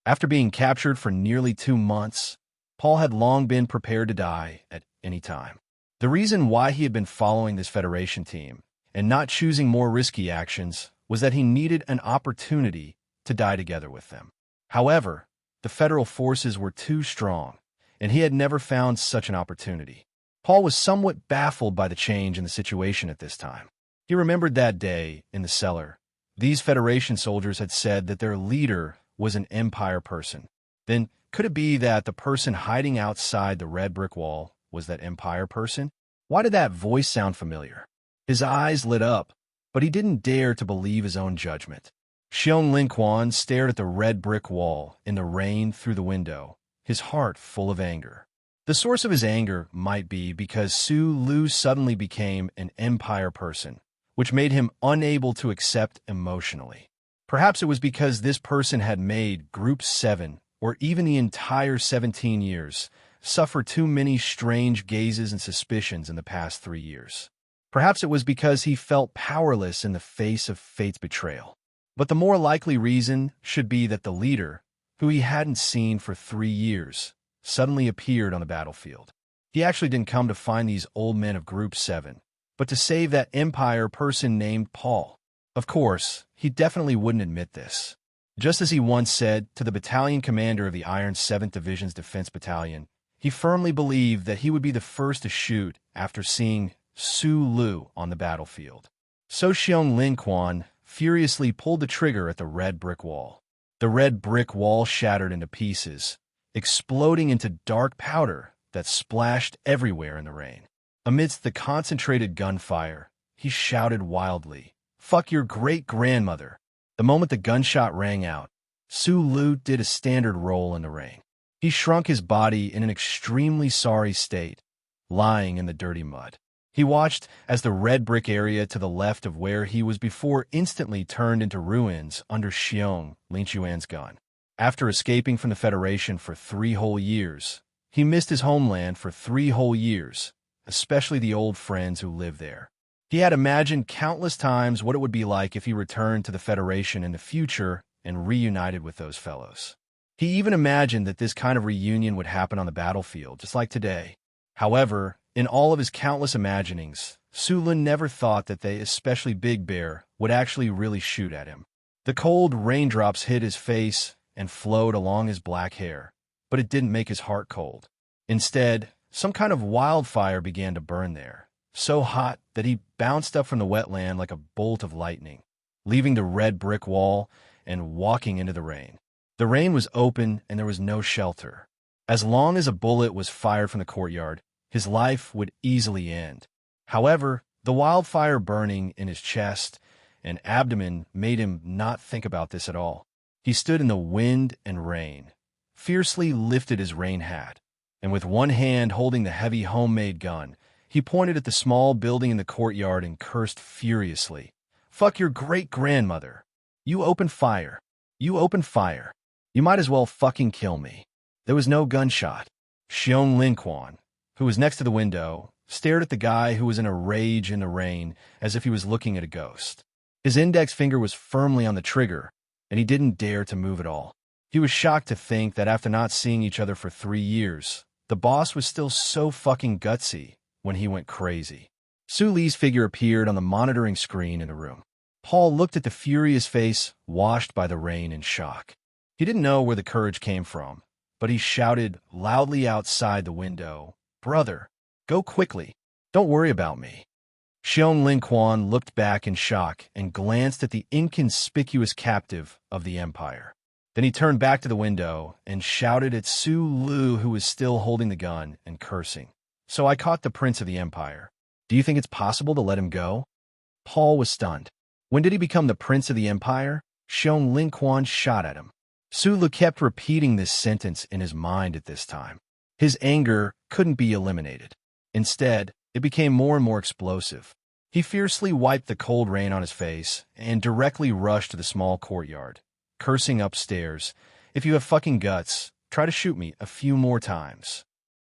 After being captured for nearly 2 months, Paul had long been prepared to die at any time. The reason why he had been following this Federation team and not choosing more risky actions was that he needed an opportunity to die together with them. However, the Federal forces were too strong, and he had never found such an opportunity. Paul was somewhat baffled by the change in the situation at this time. He remembered that day in the cellar. These Federation soldiers had said that their leader was an Empire person. Then, could it be that the person hiding outside the red brick wall was that Empire person? Why did that voice sound familiar? His eyes lit up, but he didn't dare to believe his own judgment. Xiong Lin Quan stared at the red brick wall in the rain through the window, his heart full of anger. The source of his anger might be because Su Lu suddenly became an Empire person, which made him unable to accept emotionally. Perhaps it was because this person had made Group 7, or even the entire 17 years, suffer too many strange gazes and suspicions in the past 3 years. Perhaps it was because he felt powerless in the face of fate's betrayal. But the more likely reason should be that the leader, who he hadn't seen for 3 years, suddenly appeared on the battlefield. He actually didn't come to find these old men of Group 7, but to save that Empire person named Paul. Of course, he definitely wouldn't admit this. Just as he once said to the battalion commander of the Iron 7th Division's Defense Battalion, he firmly believed that he would be the first to shoot after seeing Su Lu on the battlefield. So Xiong Lin Quan furiously pulled the trigger at the red brick wall. The red brick wall shattered into pieces, exploding into dark powder that splashed everywhere in the rain. Amidst the concentrated gunfire, he shouted wildly, "Fuck your great-grandmother!" The moment the gunshot rang out, Su Lu did a standard roll in the rain. He shrunk his body in an extremely sorry state, lying in the dirty mud. He watched as the red brick area to the left of where he was before instantly turned into ruins under Xiong Lin Quan's gun. After escaping from the Federation for 3 whole years, he missed his homeland for 3 whole years, especially the old friends who lived there. He had imagined countless times what it would be like if he returned to the Federation in the future and reunited with those fellows. He even imagined that this kind of reunion would happen on the battlefield, just like today. However, in all of his countless imaginings, Su Lin never thought that they, especially Big Bear, would actually really shoot at him. The cold raindrops hit his face and flowed along his black hair, but it didn't make his heart cold. Instead, some kind of wildfire began to burn there, so hot that he bounced up from the wetland like a bolt of lightning, leaving the red brick wall and walking into the rain. The rain was open and there was no shelter. As long as a bullet was fired from the courtyard, his life would easily end. However, the wildfire burning in his chest and abdomen made him not think about this at all. He stood in the wind and rain, fiercely lifted his rain hat, and with one hand holding the heavy homemade gun, he pointed at the small building in the courtyard and cursed furiously. "Fuck your great-grandmother! You open fire! You open fire! You might as well fucking kill me!" There was no gunshot. Xiong Lin Quan, who was next to the window, stared at the guy who was in a rage in the rain as if he was looking at a ghost. His index finger was firmly on the trigger, and he didn't dare to move at all. He was shocked to think that after not seeing each other for 3 years, the boss was still so fucking gutsy when he went crazy. Su Li's figure appeared on the monitoring screen in the room. Paul looked at the furious face washed by the rain in shock. He didn't know where the courage came from, but he shouted loudly outside the window, "Brother, go quickly. Don't worry about me." Xiong Lin Quan looked back in shock and glanced at the inconspicuous captive of the Empire. Then he turned back to the window and shouted at Su Lu, who was still holding the gun and cursing. "So I caught the Prince of the Empire. Do you think it's possible to let him go?" Paul was stunned. When did he become the Prince of the Empire? Xiong Lin Quan shot at him. Su Lu kept repeating this sentence in his mind at this time. His anger couldn't be eliminated. Instead, it became more and more explosive. He fiercely wiped the cold rain on his face and directly rushed to the small courtyard, cursing upstairs, "If you have fucking guts, try to shoot me a few more times."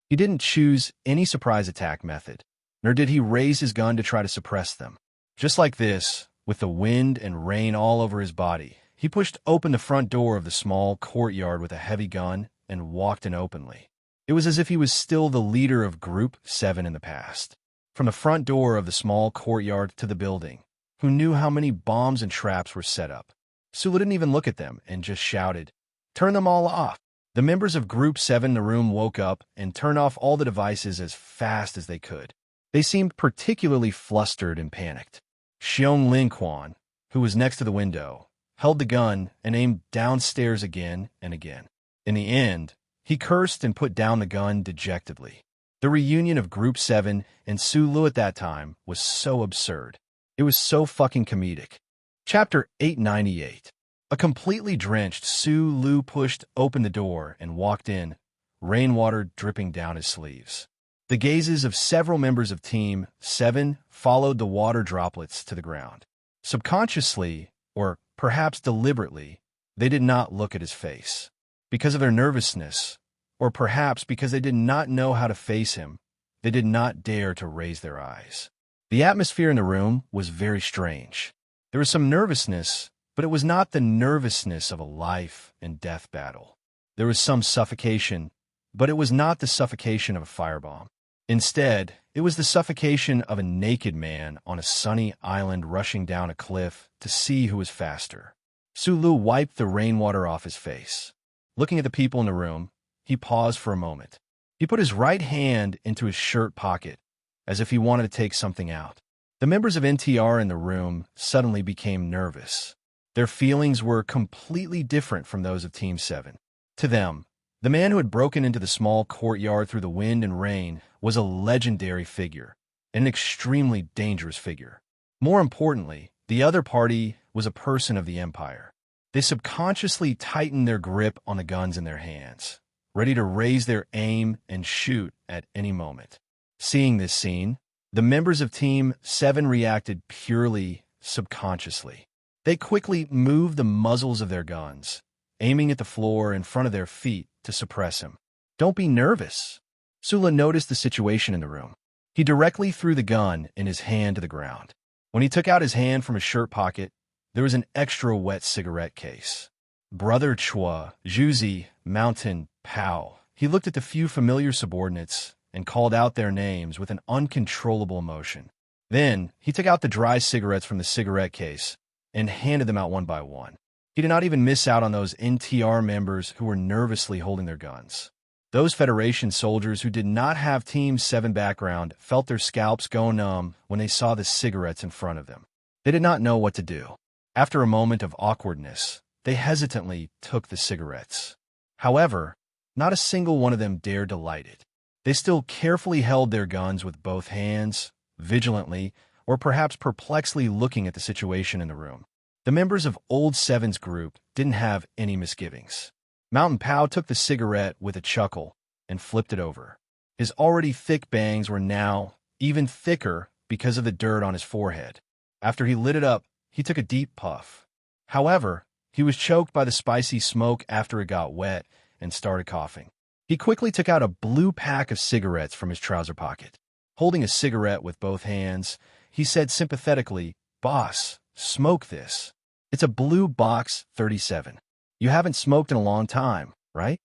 He didn't choose any surprise attack method, nor did he raise his gun to try to suppress them. Just like this, with the wind and rain all over his body, he pushed open the front door of the small courtyard with a heavy gun and walked in openly. It was as if he was still the leader of Group 7 in the past. From the front door of the small courtyard to the building, who knew how many bombs and traps were set up? Sulu didn't even look at them and just shouted, "Turn them all off!" The members of Group 7 in the room woke up and turned off all the devices as fast as they could. They seemed particularly flustered and panicked. Xiong Lin Quan, who was next to the window, held the gun and aimed downstairs again and again. In the end, he cursed and put down the gun dejectedly. The reunion of Group 7 and Sulu at that time was so absurd. It was so fucking comedic. Chapter 898. A completely drenched Sulu pushed open the door and walked in, rainwater dripping down his sleeves. The gazes of several members of Team 7 followed the water droplets to the ground. Subconsciously, or perhaps deliberately, they did not look at his face. Because of their nervousness, or perhaps because they did not know how to face him, they did not dare to raise their eyes. The atmosphere in the room was very strange. There was some nervousness, but it was not the nervousness of a life and death battle. There was some suffocation, but it was not the suffocation of a firebomb. Instead, it was the suffocation of a naked man on a sunny island rushing down a cliff to see who was faster. Sulu wiped the rainwater off his face. Looking at the people in the room, he paused for a moment. He put his right hand into his shirt pocket, as if he wanted to take something out. The members of NTR in the room suddenly became nervous. Their feelings were completely different from those of Team 7. To them, the man who had broken into the small courtyard through the wind and rain was a legendary figure, an extremely dangerous figure. More importantly, the other party was a person of the Empire. They subconsciously tightened their grip on the guns in their hands, ready to raise their aim and shoot at any moment. Seeing this scene, the members of Team 7 reacted purely subconsciously. They quickly moved the muzzles of their guns, aiming at the floor in front of their feet to suppress him. "Don't be nervous." Sula noticed the situation in the room. He directly threw the gun in his hand to the ground. When he took out his hand from his shirt pocket, there was an extra wet cigarette case. Brother Chua, Zhuzi, Mountain, Pao. He looked at the few familiar subordinates and called out their names with an uncontrollable emotion. Then, he took out the dry cigarettes from the cigarette case and handed them out one by one. He did not even miss out on those NTR members who were nervously holding their guns. Those Federation soldiers who did not have Team 7 background felt their scalps go numb when they saw the cigarettes in front of them. They did not know what to do. After a moment of awkwardness, they hesitantly took the cigarettes. However, not a single one of them dared to light it. They still carefully held their guns with both hands, vigilantly, or perhaps perplexedly looking at the situation in the room. The members of Old Seven's group didn't have any misgivings. Mountain Pao took the cigarette with a chuckle and flipped it over. His already thick bangs were now even thicker because of the dirt on his forehead. After he lit it up, he took a deep puff. However, he was choked by the spicy smoke after it got wet and started coughing. He quickly took out a blue pack of cigarettes from his trouser pocket. Holding a cigarette with both hands, he said sympathetically, "Boss, smoke this. It's a blue box 37. You haven't smoked in a long time, right?"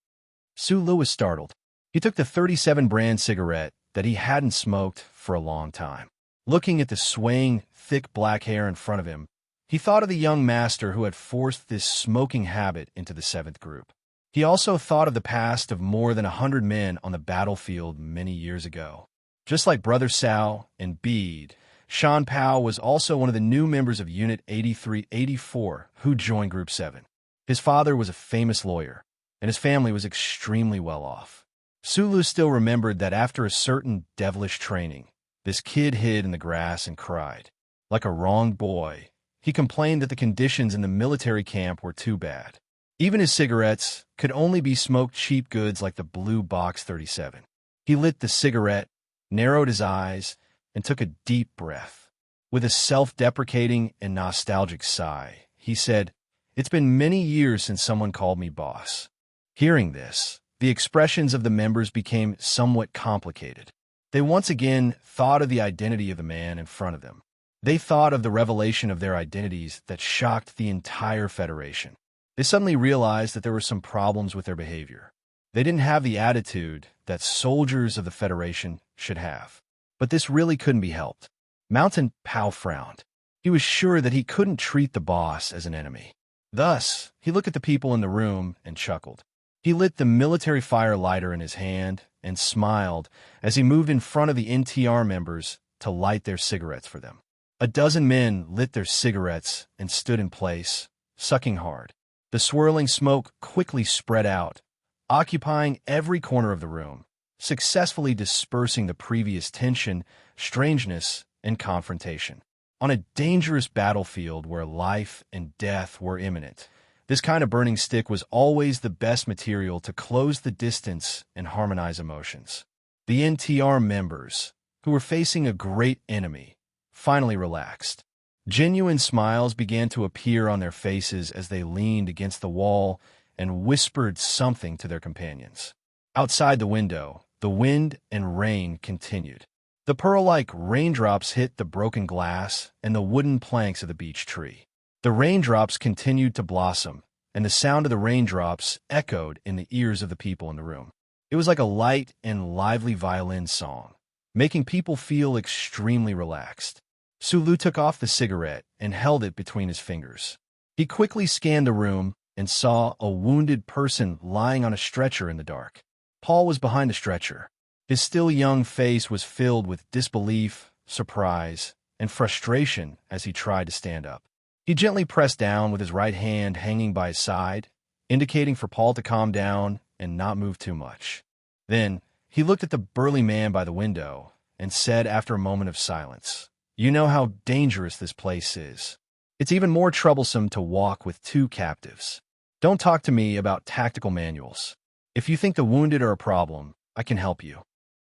Sulu was startled. He took the 37 brand cigarette that he hadn't smoked for a long time. Looking at the swaying, thick black hair in front of him, he thought of the young master who had forced this smoking habit into the 7th group. He also thought of the past of more than 100 men on the battlefield many years ago. Just like Brother Sao and Bede, Shan Pao was also one of the new members of Unit 8384 who joined Group 7. His father was a famous lawyer, and his family was extremely well off. Sulu still remembered that after a certain devilish training, this kid hid in the grass and cried. Like a wronged boy, he complained that the conditions in the military camp were too bad. Even his cigarettes could only be smoked cheap goods like the blue box 37. He lit the cigarette, narrowed his eyes, and took a deep breath. With a self-deprecating and nostalgic sigh, he said, "It's been many years since someone called me boss." Hearing this, the expressions of the members became somewhat complicated. They once again thought of the identity of the man in front of them. They thought of the revelation of their identities that shocked the entire Federation. They suddenly realized that there were some problems with their behavior. They didn't have the attitude that soldiers of the Federation should have. But this really couldn't be helped. Mountain Pow frowned. He was sure that he couldn't treat the boss as an enemy. Thus, he looked at the people in the room and chuckled. He lit the military fire lighter in his hand and smiled as he moved in front of the NTR members to light their cigarettes for them. A dozen men lit their cigarettes and stood in place, sucking hard. The swirling smoke quickly spread out, occupying every corner of the room, successfully dispersing the previous tension, strangeness, and confrontation. On a dangerous battlefield where life and death were imminent, this kind of burning stick was always the best material to close the distance and harmonize emotions. The NTR members, who were facing a great enemy, finally relaxed. Genuine smiles began to appear on their faces as they leaned against the wall and whispered something to their companions. Outside the window, the wind and rain continued. The pearl-like raindrops hit the broken glass and the wooden planks of the beech tree. The raindrops continued to blossom, and the sound of the raindrops echoed in the ears of the people in the room. It was like a light and lively violin song, making people feel extremely relaxed. Sulu took off the cigarette and held it between his fingers. He quickly scanned the room and saw a wounded person lying on a stretcher in the dark. Paul was behind the stretcher. His still young face was filled with disbelief, surprise, and frustration as he tried to stand up. He gently pressed down with his right hand hanging by his side, indicating for Paul to calm down and not move too much. Then, he looked at the burly man by the window and said after a moment of silence, "You know how dangerous this place is. It's even more troublesome to walk with two captives. Don't talk to me about tactical manuals. If you think the wounded are a problem, I can help you."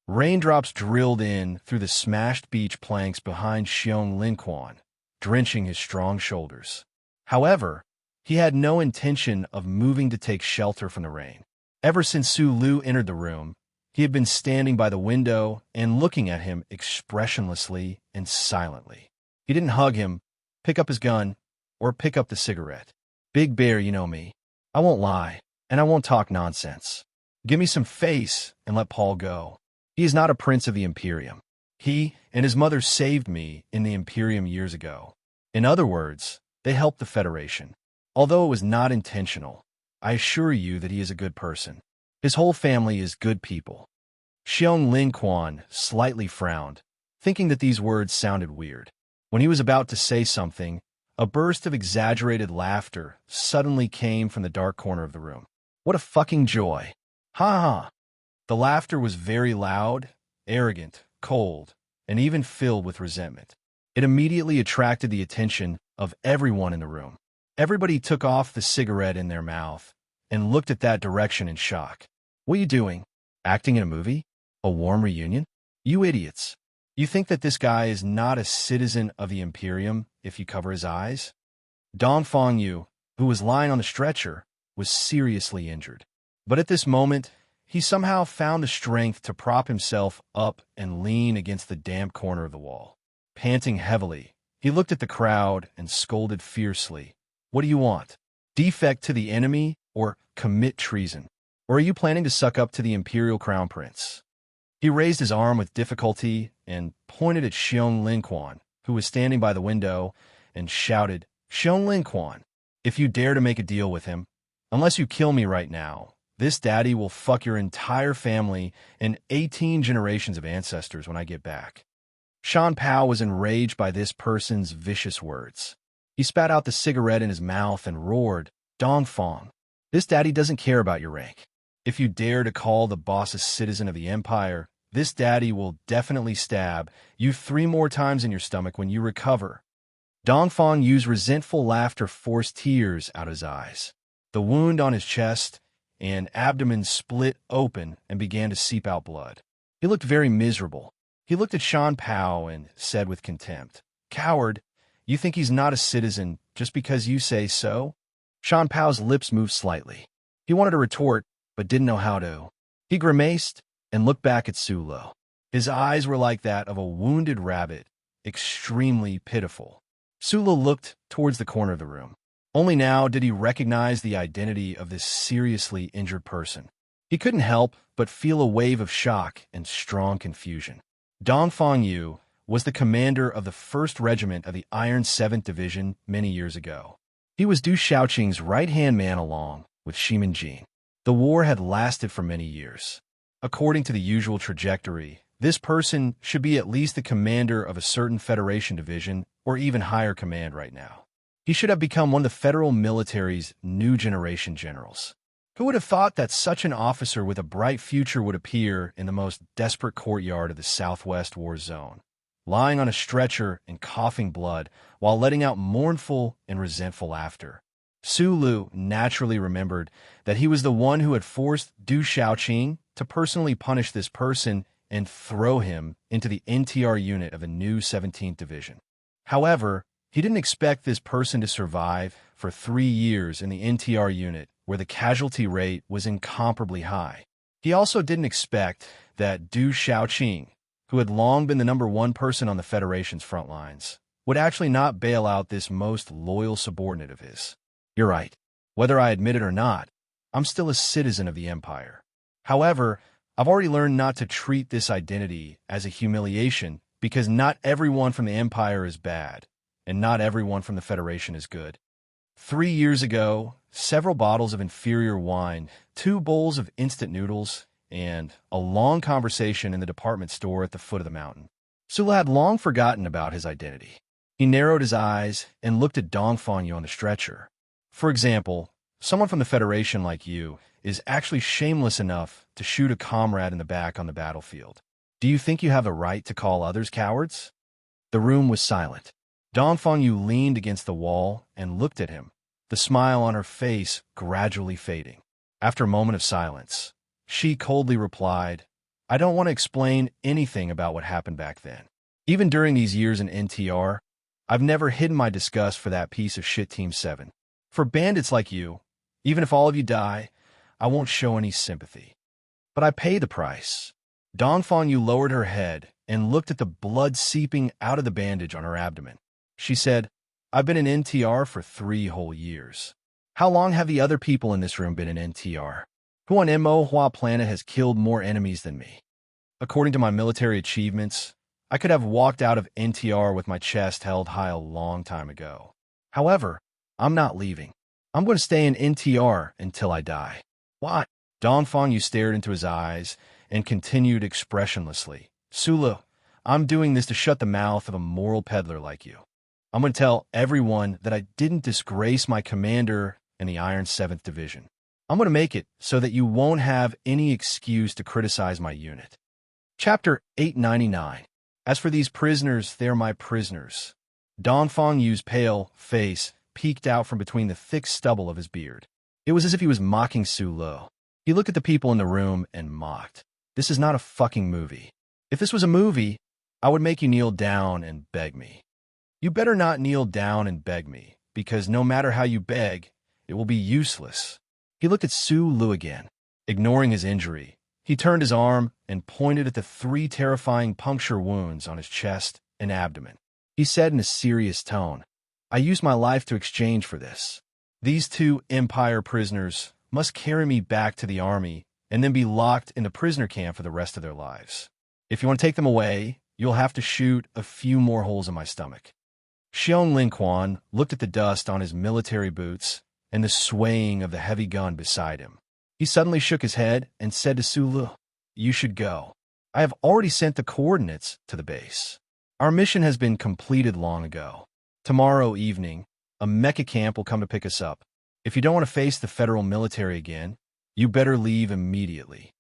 Raindrops drilled in through the smashed beech planks behind Xiong Linquan, drenching his strong shoulders. However, he had no intention of moving to take shelter from the rain. Ever since Su Lu entered the room, he had been standing by the window and looking at him expressionlessly and silently. He didn't hug him, pick up his gun, or pick up the cigarette. "Big Bear, you know me. I won't lie, and I won't talk nonsense. Give me some face and let Paul go. He is not a prince of the Imperium. He and his mother saved me in the Imperium years ago. In other words, they helped the Federation. Although it was not intentional, I assure you that he is a good person. His whole family is good people." Xiong Linquan slightly frowned, thinking that these words sounded weird. When he was about to say something, a burst of exaggerated laughter suddenly came from the dark corner of the room. "What a fucking joy! Ha ha!" The laughter was very loud, arrogant, cold, and even filled with resentment. It immediately attracted the attention of everyone in the room. Everybody took off the cigarette in their mouth and looked at that direction in shock. "What are you doing? Acting in a movie? A warm reunion? You idiots. You think that this guy is not a citizen of the Imperium if you cover his eyes?" Dong Fengyu, who was lying on the stretcher, was seriously injured. But at this moment, he somehow found the strength to prop himself up and lean against the damp corner of the wall. Panting heavily, he looked at the crowd and scolded fiercely. "What do you want? Defect to the enemy or commit treason? Or are you planning to suck up to the Imperial Crown Prince?" He raised his arm with difficulty and pointed at Xiong Linquan, who was standing by the window, and shouted, "Xiong Linquan, if you dare to make a deal with him, unless you kill me right now, this daddy will fuck your entire family and 18 generations of ancestors when I get back." Shan Pao was enraged by this person's vicious words. He spat out the cigarette in his mouth and roared, "Dong Feng, this daddy doesn't care about your rank. If you dare to call the boss a citizen of the Empire, this daddy will definitely stab you 3 more times in your stomach when you recover." Dong Feng Yu's resentful laughter forced tears out of his eyes. The wound on his chest and abdomen split open and began to seep out blood. He looked very miserable. He looked at Shan Pao and said with contempt, "Coward, you think he's not a citizen just because you say so?" Shan Pao's lips moved slightly. He wanted to retort, but didn't know how to. He grimaced and looked back at Sulo. His eyes were like that of a wounded rabbit, extremely pitiful. Sulu looked towards the corner of the room. Only now did he recognize the identity of this seriously injured person. He couldn't help but feel a wave of shock and strong confusion. Dong Fangyu was the commander of the 1st Regiment of the Iron 7th Division many years ago. He was Du Shaoqing's right-hand man along with Shimin Jin. The war had lasted for many years. According to the usual trajectory, this person should be at least the commander of a certain Federation division or even higher command right now. He should have become one of the federal military's new generation generals. Who would have thought that such an officer with a bright future would appear in the most desperate courtyard of the Southwest War Zone, lying on a stretcher and coughing blood while letting out mournful and resentful laughter? Sulu naturally remembered that he was the one who had forced Du Shaoqing to personally punish this person and throw him into the NTR unit of the new 17th Division. However, he didn't expect this person to survive for 3 years in the NTR unit, where the casualty rate was incomparably high. He also didn't expect that Du Shaoqing, who had long been the #1 person on the Federation's front lines, would actually not bail out this most loyal subordinate of his. You're right. Whether I admit it or not, I'm still a citizen of the Empire. However, I've already learned not to treat this identity as a humiliation because not everyone from the Empire is bad, and not everyone from the Federation is good. 3 years ago, several bottles of inferior wine, 2 bowls of instant noodles, and a long conversation in the department store at the foot of the mountain. Sulu had long forgotten about his identity. He narrowed his eyes and looked at Dong Fangyu on the stretcher. For example, someone from the Federation like you is actually shameless enough to shoot a comrade in the back on the battlefield. Do you think you have the right to call others cowards? The room was silent. Dong Fangyu leaned against the wall and looked at him, the smile on her face gradually fading. After a moment of silence, she coldly replied, I don't want to explain anything about what happened back then. Even during these years in NTR, I've never hidden my disgust for that piece of shit Team 7. For bandits like you, even if all of you die, I won't show any sympathy. But I pay the price. Dong Fangyu lowered her head and looked at the blood seeping out of the bandage on her abdomen. She said, I've been in NTR for 3 whole years. How long have the other people in this room been in NTR? Who on Mo Hua planet has killed more enemies than me? According to my military achievements, I could have walked out of NTR with my chest held high a long time ago. However, I'm not leaving. I'm going to stay in NTR until I die. Why? Dong Fangyu stared into his eyes and continued expressionlessly. Sulu, I'm doing this to shut the mouth of a moral peddler like you. I'm going to tell everyone that I didn't disgrace my commander in the Iron 7th Division. I'm going to make it so that you won't have any excuse to criticize my unit. Chapter 899. As for these prisoners, they're my prisoners. Dong Fangyu's pale face peeked out from between the thick stubble of his beard. It was as if he was mocking Sulu. He looked at the people in the room and mocked. This is not a fucking movie. If this was a movie, I would make you kneel down and beg me. You better not kneel down and beg me, because no matter how you beg, it will be useless. He looked at Sulu again. Ignoring his injury, he turned his arm and pointed at the 3 terrifying puncture wounds on his chest and abdomen. He said in a serious tone, I used my life to exchange for this. These 2 Empire prisoners must carry me back to the army and then be locked in the prisoner camp for the rest of their lives. If you want to take them away, you'll have to shoot a few more holes in my stomach. Xiong Linquan looked at the dust on his military boots and the swaying of the heavy gun beside him. He suddenly shook his head and said to Sulu, You should go. I have already sent the coordinates to the base. Our mission has been completed long ago. Tomorrow evening, a mecha camp will come to pick us up. If you don't want to face the federal military again, you better leave immediately.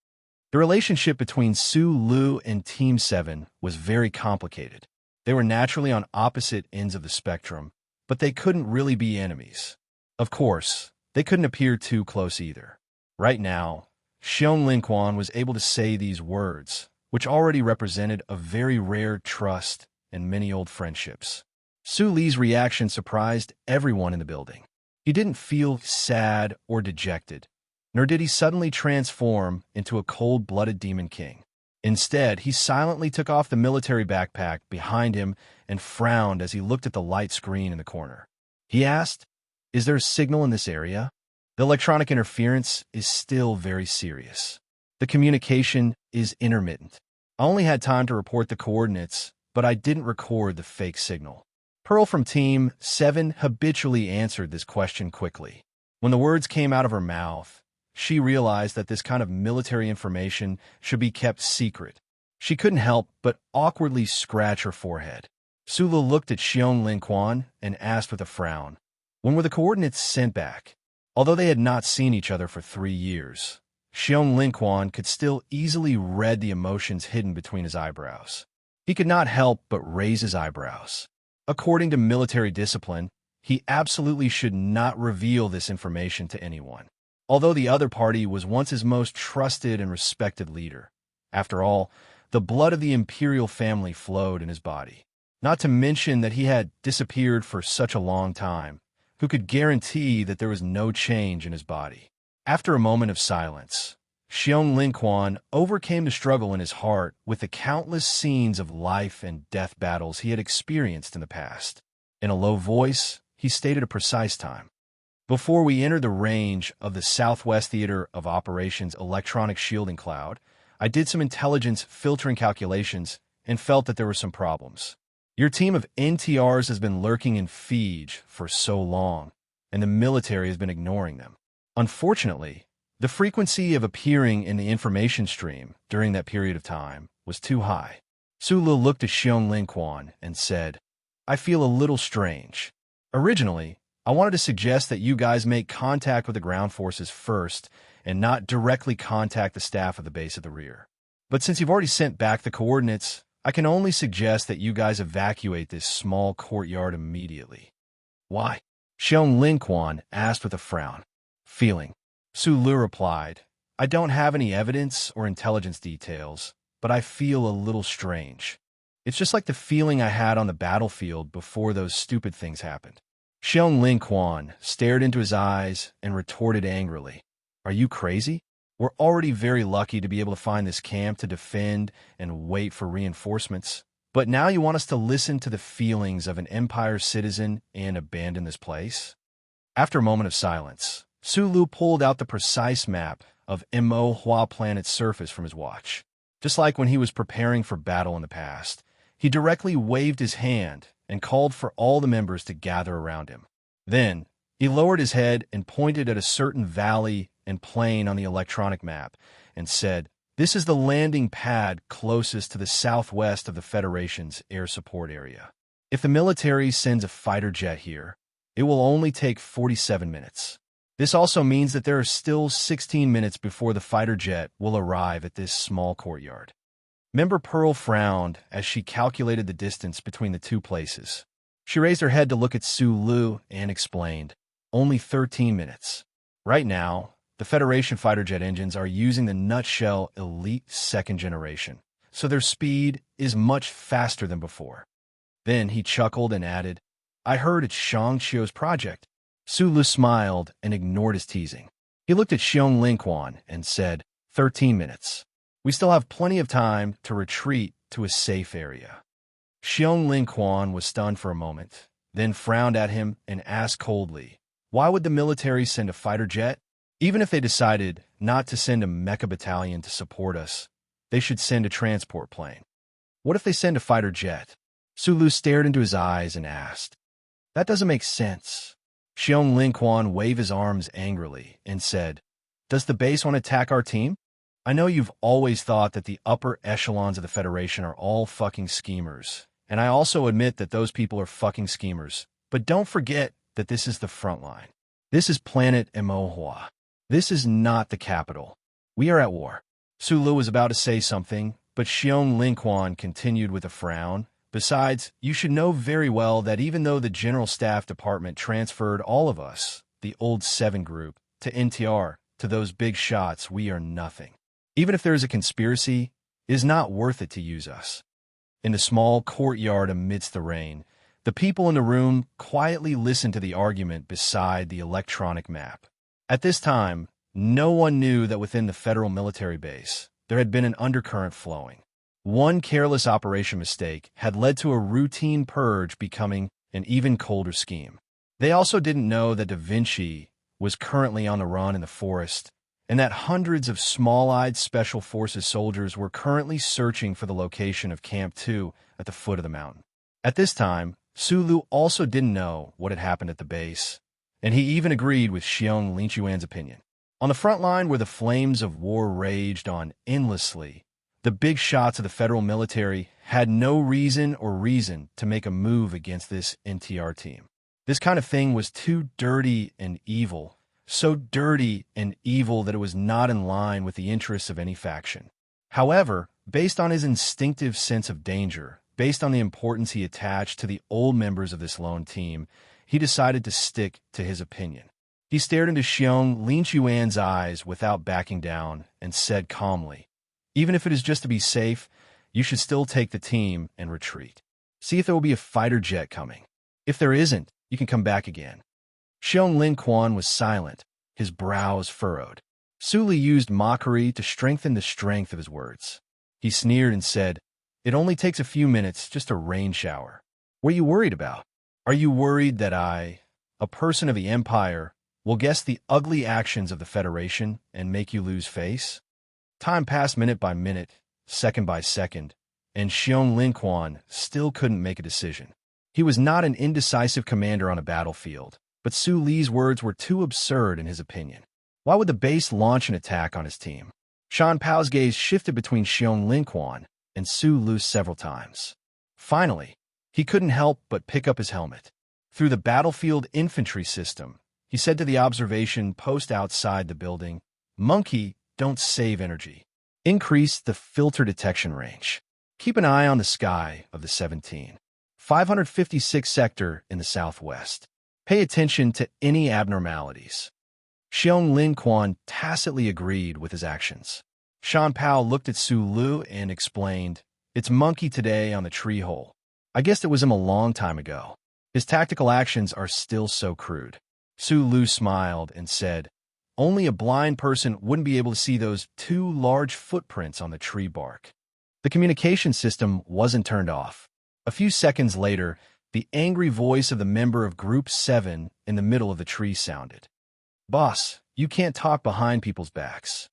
The relationship between Sulu and Team 7 was very complicated. They were naturally on opposite ends of the spectrum, but they couldn't really be enemies. Of course, they couldn't appear too close either. Right now, Xiong Linquan was able to say these words, which already represented a very rare trust and many old friendships. Su Li's reaction surprised everyone in the building. He didn't feel sad or dejected, nor did he suddenly transform into a cold-blooded demon king. Instead, he silently took off the military backpack behind him and frowned as he looked at the light screen in the corner. He asked, "Is there a signal in this area?" The electronic interference is still very serious. The communication is intermittent. I only had time to report the coordinates, but I didn't record the fake signal. Pearl from Team 7 habitually answered this question quickly. When the words came out of her mouth, she realized that this kind of military information should be kept secret. She couldn't help but awkwardly scratch her forehead. Sulu looked at Xiong Lin Quan and asked with a frown, "When were the coordinates sent back?" Although they had not seen each other for 3 years, Xiong Lin Quan could still easily read the emotions hidden between his eyebrows. He could not help but raise his eyebrows. According to military discipline, he absolutely should not reveal this information to anyone, although the other party was once his most trusted and respected leader. After all, the blood of the imperial family flowed in his body. Not to mention that he had disappeared for such a long time. Who could guarantee that there was no change in his body? After a moment of silence, Xiong Lin Quan overcame the struggle in his heart with the countless scenes of life and death battles he had experienced in the past. In a low voice, he stated a precise time. "Before we entered the range of the Southwest Theater of Operations electronic shielding cloud, I did some intelligence filtering calculations and felt that there were some problems. Your team of NTRs has been lurking in Fiji for so long, and the military has been ignoring them. Unfortunately, the frequency of appearing in the information stream during that period of time was too high." Sulu looked at Xiong Lin Quan and said, "I feel a little strange. Originally, I wanted to suggest that you guys make contact with the ground forces first and not directly contact the staff of the base of the rear. But since you've already sent back the coordinates, I can only suggest that you guys evacuate this small courtyard immediately." "Why?" Xiong Lin Quan asked with a frown. "Feeling." Sulu replied, "I don't have any evidence or intelligence details, but I feel a little strange. It's just like the feeling I had on the battlefield before those stupid things happened." Xiong Lin Quan stared into his eyes and retorted angrily, "Are you crazy? We're already very lucky to be able to find this camp to defend and wait for reinforcements. But now you want us to listen to the feelings of an Empire citizen and abandon this place?" After a moment of silence, Sulu pulled out the precise map of Mo Hua planet's surface from his watch. Just like when he was preparing for battle in the past, he directly waved his hand and called for all the members to gather around him. Then, he lowered his head and pointed at a certain valley and plain on the electronic map and said, "This is the landing pad closest to the southwest of the Federation's air support area. If the military sends a fighter jet here, it will only take 47 minutes. This also means that there are still 16 minutes before the fighter jet will arrive at this small courtyard." Member Pearl frowned as she calculated the distance between the two places. She raised her head to look at Sulu and explained, "Only 13 minutes. Right now, the Federation fighter jet engines are using the Nutshell Elite second generation, so their speed is much faster than before." Then he chuckled and added, "I heard it's Shang Qiu's project." Sulu smiled and ignored his teasing. He looked at Xiong Lin Quan and said, 13 minutes. We still have plenty of time to retreat to a safe area." Xiong Lin Quan was stunned for a moment, then frowned at him and asked coldly, "Why would the military send a fighter jet? Even if they decided not to send a mecha battalion to support us, they should send a transport plane. What if they send a fighter jet?" Sulu stared into his eyes and asked, "That doesn't make sense." Xiong Lin Quan waved his arms angrily and said, "Does the base want to attack our team? I know you've always thought that the upper echelons of the Federation are all fucking schemers, and I also admit that those people are fucking schemers, but don't forget that this is the front line. This is planet Emohua. This is not the capital. We are at war." Sulu was about to say something, but Xiong Lin Quan continued with a frown. "Besides, you should know very well that even though the General Staff Department transferred all of us, the old 7 group, to NTR, to those big shots, we are nothing. Even if there is a conspiracy, it is not worth it to use us." In the small courtyard amidst the rain, the people in the room quietly listened to the argument beside the electronic map. At this time, no one knew that within the federal military base, there had been an undercurrent flowing. One careless operation mistake had led to a routine purge becoming an even colder scheme. They also didn't know that Da Vinci was currently on the run in the forest, and that hundreds of small-eyed Special Forces soldiers were currently searching for the location of Camp 2 at the foot of the mountain. At this time, Sulu also didn't know what had happened at the base, and he even agreed with Xiong Linchuan's opinion. On the front line where the flames of war raged on endlessly, the big shots of the federal military had no reason to make a move against this NTR team. This kind of thing was too dirty and evil, so dirty and evil that it was not in line with the interests of any faction. However, based on his instinctive sense of danger, based on the importance he attached to the old members of this lone team, he decided to stick to his opinion. He stared into Xiong Linchuan's eyes without backing down and said calmly, "Even if it is just to be safe, you should still take the team and retreat. See if there will be a fighter jet coming. If there isn't, you can come back again." Xiong Linquan was silent, his brows furrowed. Suli used mockery to strengthen the strength of his words. He sneered and said, "It only takes a few minutes, just a rain shower. What are you worried about? Are you worried that I, a person of the Empire, will guess the ugly actions of the Federation and make you lose face?" Time passed minute by minute, second by second, and Xiong Linquan still couldn't make a decision. He was not an indecisive commander on a battlefield, but Su Li's words were too absurd in his opinion. Why would the base launch an attack on his team? Shan Pao's gaze shifted between Xiong Linquan and Su Lu several times. Finally, he couldn't help but pick up his helmet. Through the battlefield infantry system, he said to the observation post outside the building, "Monkey, don't save energy. Increase the filter detection range. Keep an eye on the sky of the 556 sector in the southwest. Pay attention to any abnormalities." Xiong Linquan tacitly agreed with his actions. Shan Pao looked at Su Lu and explained, "It's Monkey today on the tree hole. I guessed it was him a long time ago. His tactical actions are still so crude." Su Lu smiled and said, "Only a blind person wouldn't be able to see those two large footprints on the tree bark." The communication system wasn't turned off. A few seconds later, the angry voice of the member of Group 7 in the middle of the tree sounded. "Boss, you can't talk behind people's backs.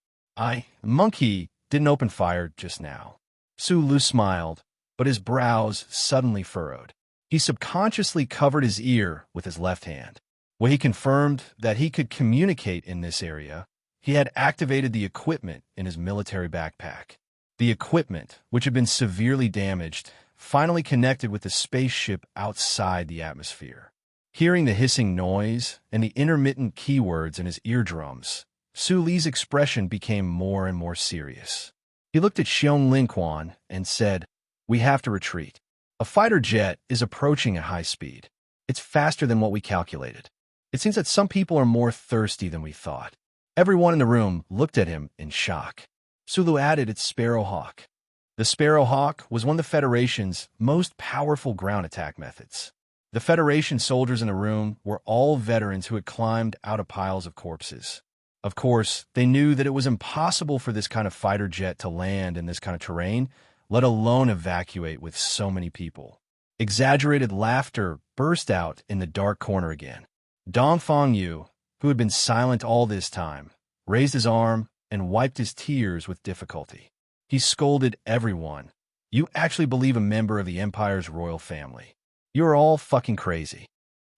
Monkey didn't open fire just now." Su Lu smiled, but his brows suddenly furrowed. He subconsciously covered his ear with his left hand. When he confirmed that he could communicate in this area, he had activated the equipment in his military backpack. The equipment, which had been severely damaged, finally connected with the spaceship outside the atmosphere. Hearing the hissing noise and the intermittent keywords in his eardrums, Su Li's expression became more and more serious. He looked at Xiong Linquan and said, "We have to retreat. A fighter jet is approaching at high speed. It's faster than what we calculated. It seems that some people are more thirsty than we thought." Everyone in the room looked at him in shock. Sulu added, "It's Sparrowhawk." The Sparrowhawk was one of the Federation's most powerful ground attack methods. The Federation soldiers in the room were all veterans who had climbed out of piles of corpses. Of course, they knew that it was impossible for this kind of fighter jet to land in this kind of terrain, let alone evacuate with so many people. Exaggerated laughter burst out in the dark corner again. Dong Fangyu, who had been silent all this time, raised his arm and wiped his tears with difficulty. He scolded everyone. "You actually believe a member of the Empire's royal family. You are all fucking crazy."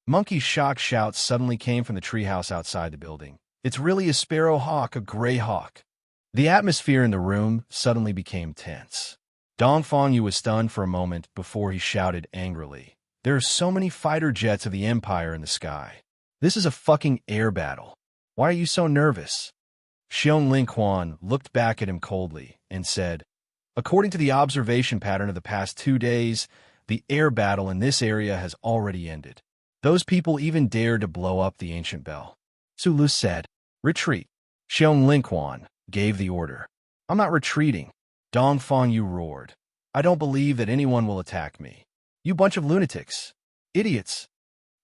Monkey's shocked shout suddenly came from the treehouse outside the building. "It's really a Sparrowhawk, a gray hawk." The atmosphere in the room suddenly became tense. Dong Fangyu was stunned for a moment before he shouted angrily, "There are so many fighter jets of the Empire in the sky. This is a fucking air battle. Why are you so nervous?" Xiong Linquan looked back at him coldly and said, "According to the observation pattern of the past 2 days, the air battle in this area has already ended. Those people even dared to blow up the ancient bell." Su Lu said, "Retreat." Xiong Linquan gave the order. "I'm not retreating." Dong Fangyu roared, "I don't believe that anyone will attack me. You bunch of lunatics. Idiots."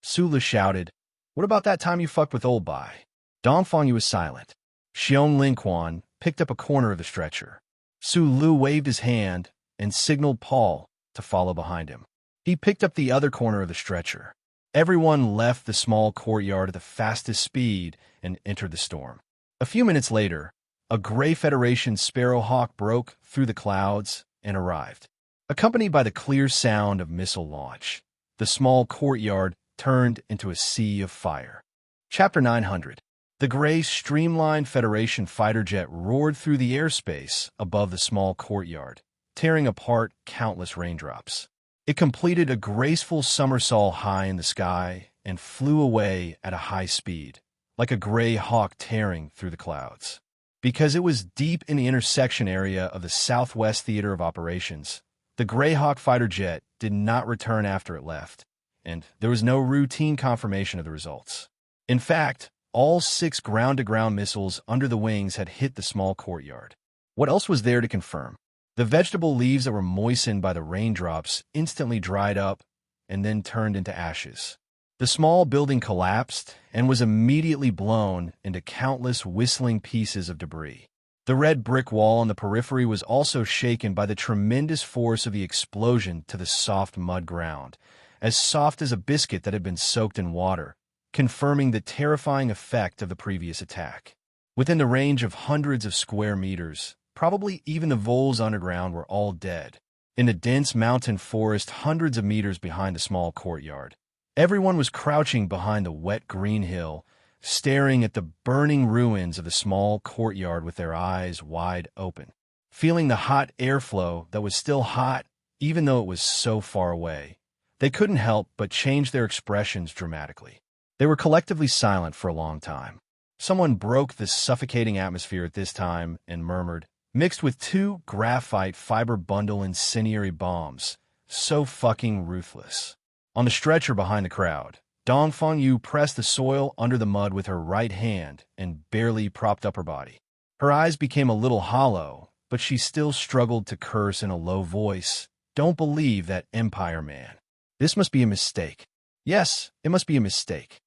Su Lu shouted, "What about that time you fucked with Old Bai?" Dong Fangyu was silent. Xiong Linquan picked up a corner of the stretcher. Su Lu waved his hand and signaled Paul to follow behind him. He picked up the other corner of the stretcher. Everyone left the small courtyard at the fastest speed and entered the storm. A few minutes later, a gray Federation Sparrowhawk broke through the clouds and arrived. Accompanied by the clear sound of missile launch, the small courtyard turned into a sea of fire. Chapter 900. The gray, streamlined Federation fighter jet roared through the airspace above the small courtyard, tearing apart countless raindrops. It completed a graceful somersault high in the sky and flew away at a high speed, like a gray hawk tearing through the clouds. Because it was deep in the intersection area of the Southwest Theater of Operations, the Greyhawk fighter jet did not return after it left, and there was no routine confirmation of the results. In fact, all 6 ground-to-ground missiles under the wings had hit the small courtyard. What else was there to confirm? The vegetable leaves that were moistened by the raindrops instantly dried up and then turned into ashes. The small building collapsed and was immediately blown into countless whistling pieces of debris. The red brick wall on the periphery was also shaken by the tremendous force of the explosion to the soft mud ground, as soft as a biscuit that had been soaked in water, confirming the terrifying effect of the previous attack. Within the range of hundreds of square meters, probably even the voles underground were all dead. In the dense mountain forest hundreds of meters behind the small courtyard, everyone was crouching behind the wet green hill, staring at the burning ruins of the small courtyard with their eyes wide open, feeling the hot airflow that was still hot even though it was so far away. They couldn't help but change their expressions dramatically. They were collectively silent for a long time. Someone broke the suffocating atmosphere at this time and murmured, "Mixed with 2 graphite fiber bundle incendiary bombs. So fucking ruthless." On the stretcher behind the crowd, Dongfang Yu pressed the soil under the mud with her right hand and barely propped up her body. Her eyes became a little hollow, but she still struggled to curse in a low voice. "Don't believe that Empire man. This must be a mistake. Yes, it must be a mistake."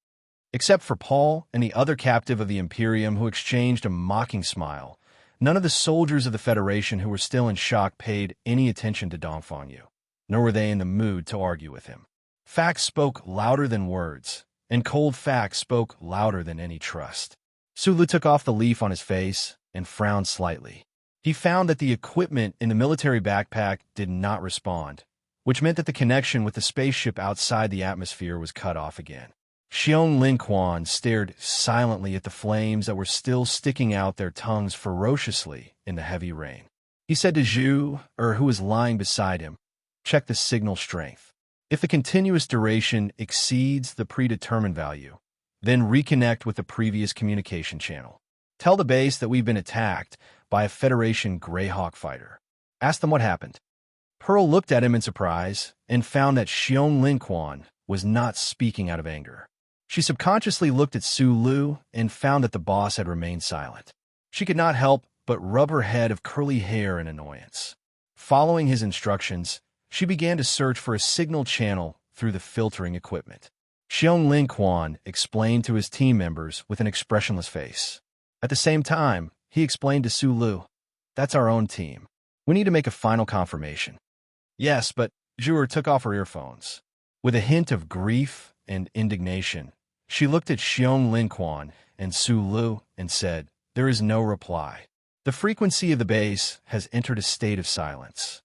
Except for Paul and the other captive of the Imperium who exchanged a mocking smile, none of the soldiers of the Federation who were still in shock paid any attention to Dongfang Yu, nor were they in the mood to argue with him. Facts spoke louder than words, and cold facts spoke louder than any trust. Sulu took off the leaf on his face and frowned slightly. He found that the equipment in the military backpack did not respond, which meant that the connection with the spaceship outside the atmosphere was cut off again. Xiong Linquan stared silently at the flames that were still sticking out their tongues ferociously in the heavy rain. He said to Zhu, who was lying beside him, "Check the signal strength. If the continuous duration exceeds the predetermined value, then reconnect with the previous communication channel. Tell the base that we've been attacked by a Federation Greyhawk fighter. Ask them what happened." Pearl looked at him in surprise and found that Xiong Linquan was not speaking out of anger. She subconsciously looked at Su Lu and found that the boss had remained silent. She could not help but rub her head of curly hair in annoyance. Following his instructions, she began to search for a signal channel through the filtering equipment. Xiong Linquan explained to his team members with an expressionless face. At the same time, he explained to Su Lu, "That's our own team. We need to make a final confirmation." "Yes, but..." Zhuer took off her earphones. With a hint of grief and indignation, she looked at Xiong Linquan and Su Lu and said, "There is no reply. The frequency of the base has entered a state of silence."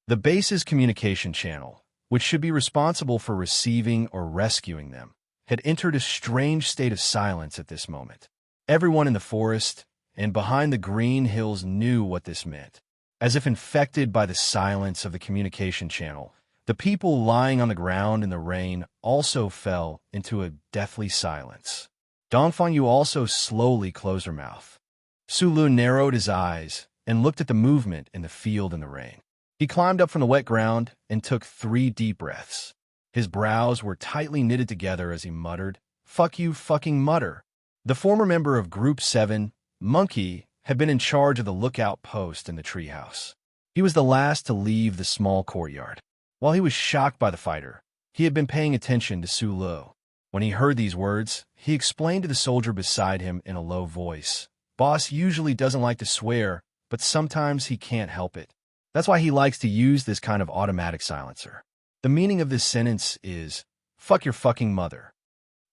The base's communication channel, which should be responsible for receiving or rescuing them, had entered a strange state of silence at this moment. Everyone in the forest and behind the green hills knew what this meant. As if infected by the silence of the communication channel, the people lying on the ground in the rain also fell into a deathly silence. Dongfang Yu also slowly closed her mouth. Su Lu narrowed his eyes and looked at the movement in the field in the rain. He climbed up from the wet ground and took 3 deep breaths. His brows were tightly knitted together as he muttered, "Fuck you, fucking mutter." The former member of Group 7, Monkey, had been in charge of the lookout post in the treehouse. He was the last to leave the small courtyard. While he was shocked by the fighter, he had been paying attention to Su Lu. When he heard these words, he explained to the soldier beside him in a low voice, "Boss usually doesn't like to swear, but sometimes he can't help it. That's why he likes to use this kind of automatic silencer. The meaning of this sentence is, fuck your fucking mother.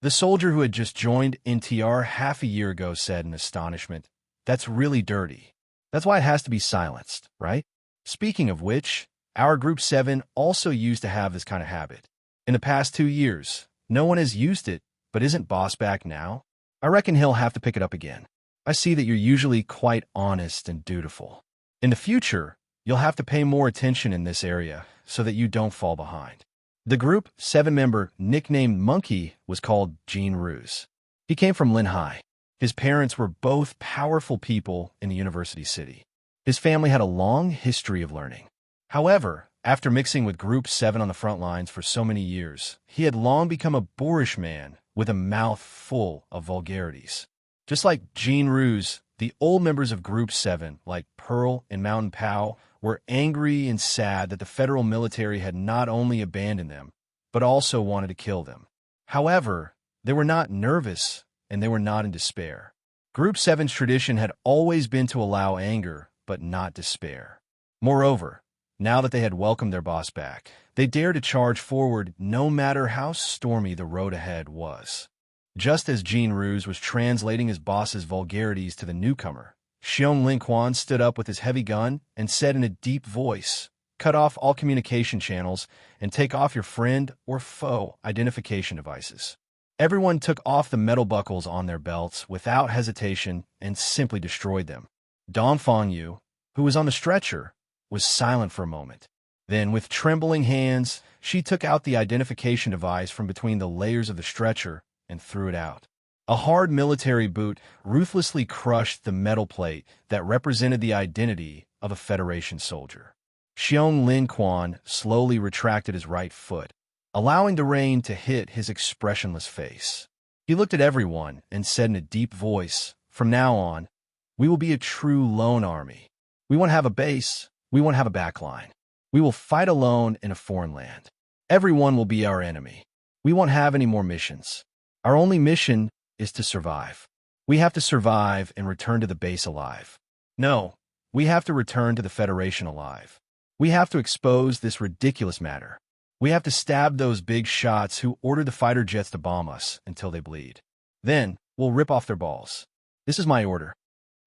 The soldier who had just joined NTR half a year ago said in astonishment, that's really dirty. That's why it has to be silenced, right? Speaking of which, our Group 7 also used to have this kind of habit. In the past 2 years, no one has used it, but isn't Boss back now? I reckon he'll have to pick it up again. I see that you're usually quite honest and dutiful. In the future, you'll have to pay more attention in this area so that you don't fall behind. The Group 7 member, nicknamed Monkey, was called Jean Ruse. He came from Lin Hai. His parents were both powerful people in the university city. His family had a long history of learning. However, after mixing with Group 7 on the front lines for so many years, he had long become a boorish man with a mouth full of vulgarities. Just like Jean Ruse, the old members of Group 7, like Pearl and Mountain Pow, were angry and sad that the federal military had not only abandoned them, but also wanted to kill them. However, they were not nervous and they were not in despair. Group 7's tradition had always been to allow anger, but not despair. Moreover, now that they had welcomed their boss back, they dared to charge forward no matter how stormy the road ahead was. Just as Jean Ruse was translating his boss's vulgarities to the newcomer, Xiong Lin Quan stood up with his heavy gun and said in a deep voice, cut off all communication channels and take off your friend or foe identification devices. Everyone took off the metal buckles on their belts without hesitation and simply destroyed them. Dong Fangyu, who was on the stretcher, was silent for a moment. Then, with trembling hands, she took out the identification device from between the layers of the stretcher and threw it out. A hard military boot ruthlessly crushed the metal plate that represented the identity of a Federation soldier. Xiong Lin Quan slowly retracted his right foot, allowing the rain to hit his expressionless face. He looked at everyone and said in a deep voice, from now on, we will be a true lone army. We won't have a base. We won't have a backline. We will fight alone in a foreign land. Everyone will be our enemy. We won't have any more missions. Our only mission is to survive. We have to survive and return to the base alive. No, we have to return to the Federation alive. We have to expose this ridiculous matter. We have to stab those big shots who ordered the fighter jets to bomb us until they bleed. Then we'll rip off their balls. This is my order.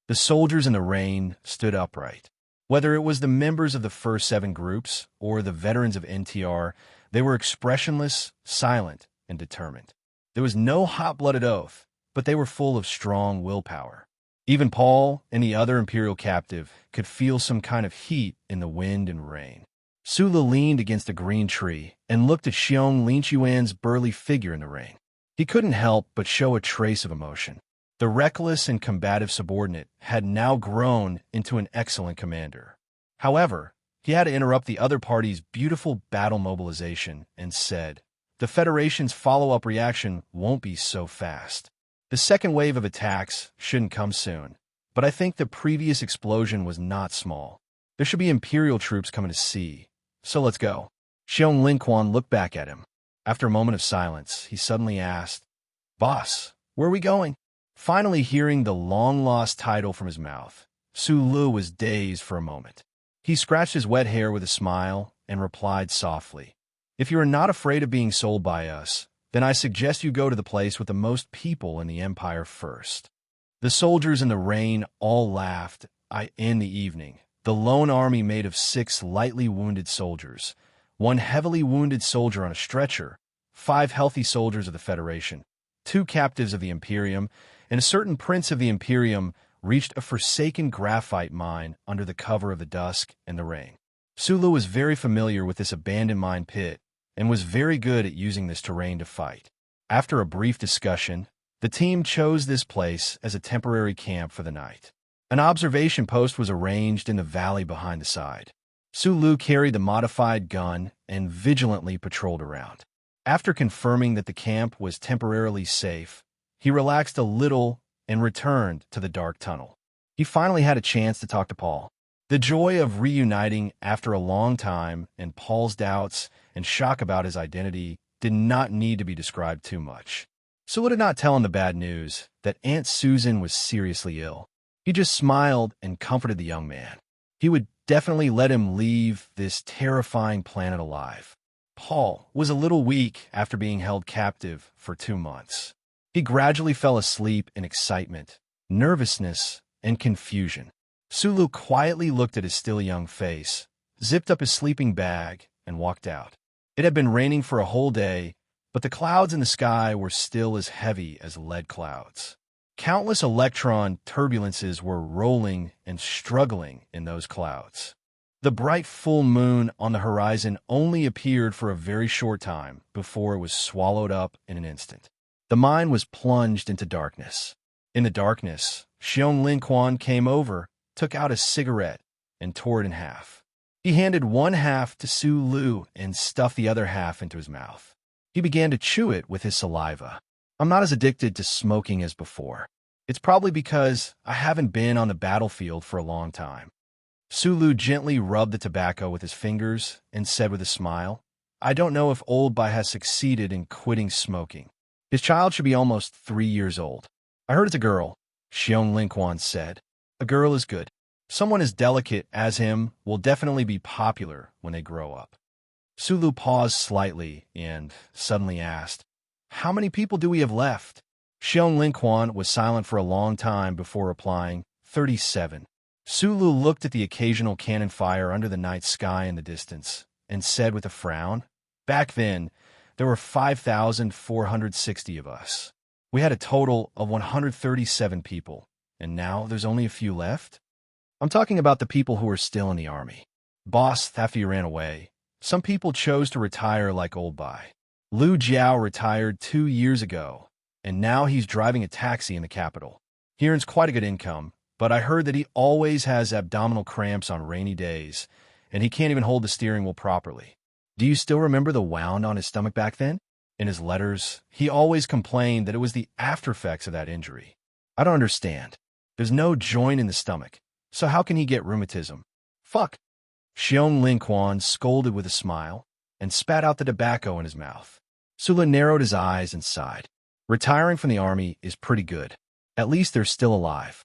The soldiers in the rain stood upright. Whether it was the members of the first 7 groups or the veterans of NTR, they were expressionless, silent, and determined. There was no hot-blooded oath, but they were full of strong willpower. Even Paul and the other Imperial captive could feel some kind of heat in the wind and rain. Sula leaned against a green tree and looked at Xiong Linchuan's burly figure in the rain. He couldn't help but show a trace of emotion. The reckless and combative subordinate had now grown into an excellent commander. However, he had to interrupt the other party's beautiful battle mobilization and said, the Federation's follow-up reaction won't be so fast. The second wave of attacks shouldn't come soon, but I think the previous explosion was not small. There should be Imperial troops coming to see, so let's go. Xiong Lin Quan looked back at him. After a moment of silence, he suddenly asked, Boss, where are we going? Finally hearing the long-lost title from his mouth, Su Lu was dazed for a moment. He scratched his wet hair with a smile and replied softly, if you are not afraid of being sold by us, then I suggest you go to the place with the most people in the Empire first. The soldiers in the rain all laughed. In the evening, the lone army made of 6 lightly wounded soldiers, 1 heavily wounded soldier on a stretcher, 5 healthy soldiers of the Federation, 2 captives of the Imperium, and a certain prince of the Imperium reached a forsaken graphite mine under the cover of the dusk and the rain. Sulu was very familiar with this abandoned mine pit and was very good at using this terrain to fight. After a brief discussion, the team chose this place as a temporary camp for the night. An observation post was arranged in the valley behind the side. Sulu carried the modified gun and vigilantly patrolled around. After confirming that the camp was temporarily safe, he relaxed a little and returned to the dark tunnel. He finally had a chance to talk to Paul. The joy of reuniting after a long time and Paul's doubts and shock about his identity did not need to be described too much. Sulu did not tell him the bad news that Aunt Susan was seriously ill. He just smiled and comforted the young man. He would definitely let him leave this terrifying planet alive. Paul was a little weak after being held captive for 2 months. He gradually fell asleep in excitement, nervousness, and confusion. Sulu quietly looked at his still young face, zipped up his sleeping bag, and walked out. It had been raining for a whole day, but the clouds in the sky were still as heavy as lead clouds. Countless electron turbulences were rolling and struggling in those clouds. The bright full moon on the horizon only appeared for a very short time before it was swallowed up in an instant. The mine was plunged into darkness. In the darkness, Xiong Linquan came over, took out a cigarette, and tore it in half. He handed one half to Su Lu and stuffed the other half into his mouth. He began to chew it with his saliva. I'm not as addicted to smoking as before. It's probably because I haven't been on the battlefield for a long time. Sulu gently rubbed the tobacco with his fingers and said with a smile, I don't know if Old Bai has succeeded in quitting smoking. His child should be almost 3 years old. I heard it's a girl, Xiong Linquan said. A girl is good. Someone as delicate as him will definitely be popular when they grow up. Sulu paused slightly and suddenly asked, How many people do we have left? Xiong Linquan was silent for a long time before replying, 37. Sulu looked at the occasional cannon fire under the night sky in the distance and said with a frown, Back then, there were 5,460 of us. We had a total of 137 people, and now there's only a few left? I'm talking about the people who are still in the army. Boss Thafi ran away. Some people chose to retire like Old Bai. Lu Jiao retired 2 years ago, and now he's driving a taxi in the capital. He earns quite a good income, but I heard that he always has abdominal cramps on rainy days, and he can't even hold the steering wheel properly. Do you still remember the wound on his stomach back then? In his letters, he always complained that it was the after effects of that injury. I don't understand. There's no joint in the stomach, so how can he get rheumatism? Fuck. Xiong Linquan scolded with a smile and spat out the tobacco in his mouth. Sula narrowed his eyes and sighed. Retiring from the army is pretty good. At least they're still alive.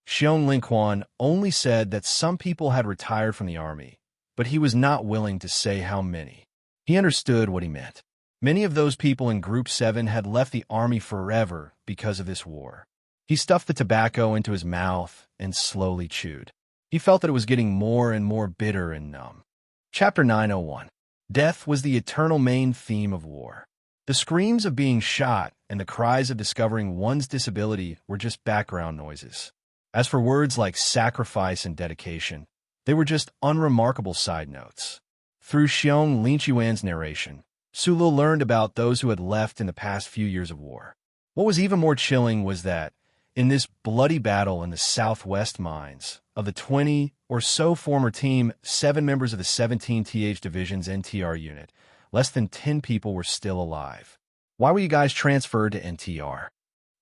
Xiong Linquan only said that some people had retired from the army, but he was not willing to say how many. He understood what he meant. Many of those people in Group 7 had left the army forever because of this war. He stuffed the tobacco into his mouth and slowly chewed. He felt that it was getting more and more bitter and numb. Chapter 901. Death was the eternal main theme of war. The screams of being shot and the cries of discovering one's disability were just background noises. As for words like sacrifice and dedication, they were just unremarkable side notes. Through Xiong Linquan's narration, Sulu learned about those who had left in the past few years of war. What was even more chilling was that, in this bloody battle in the southwest mines, of the 20 or so former team, 7 members of the 17th Division's NTR unit, less than 10 people were still alive. Why were you guys transferred to NTR?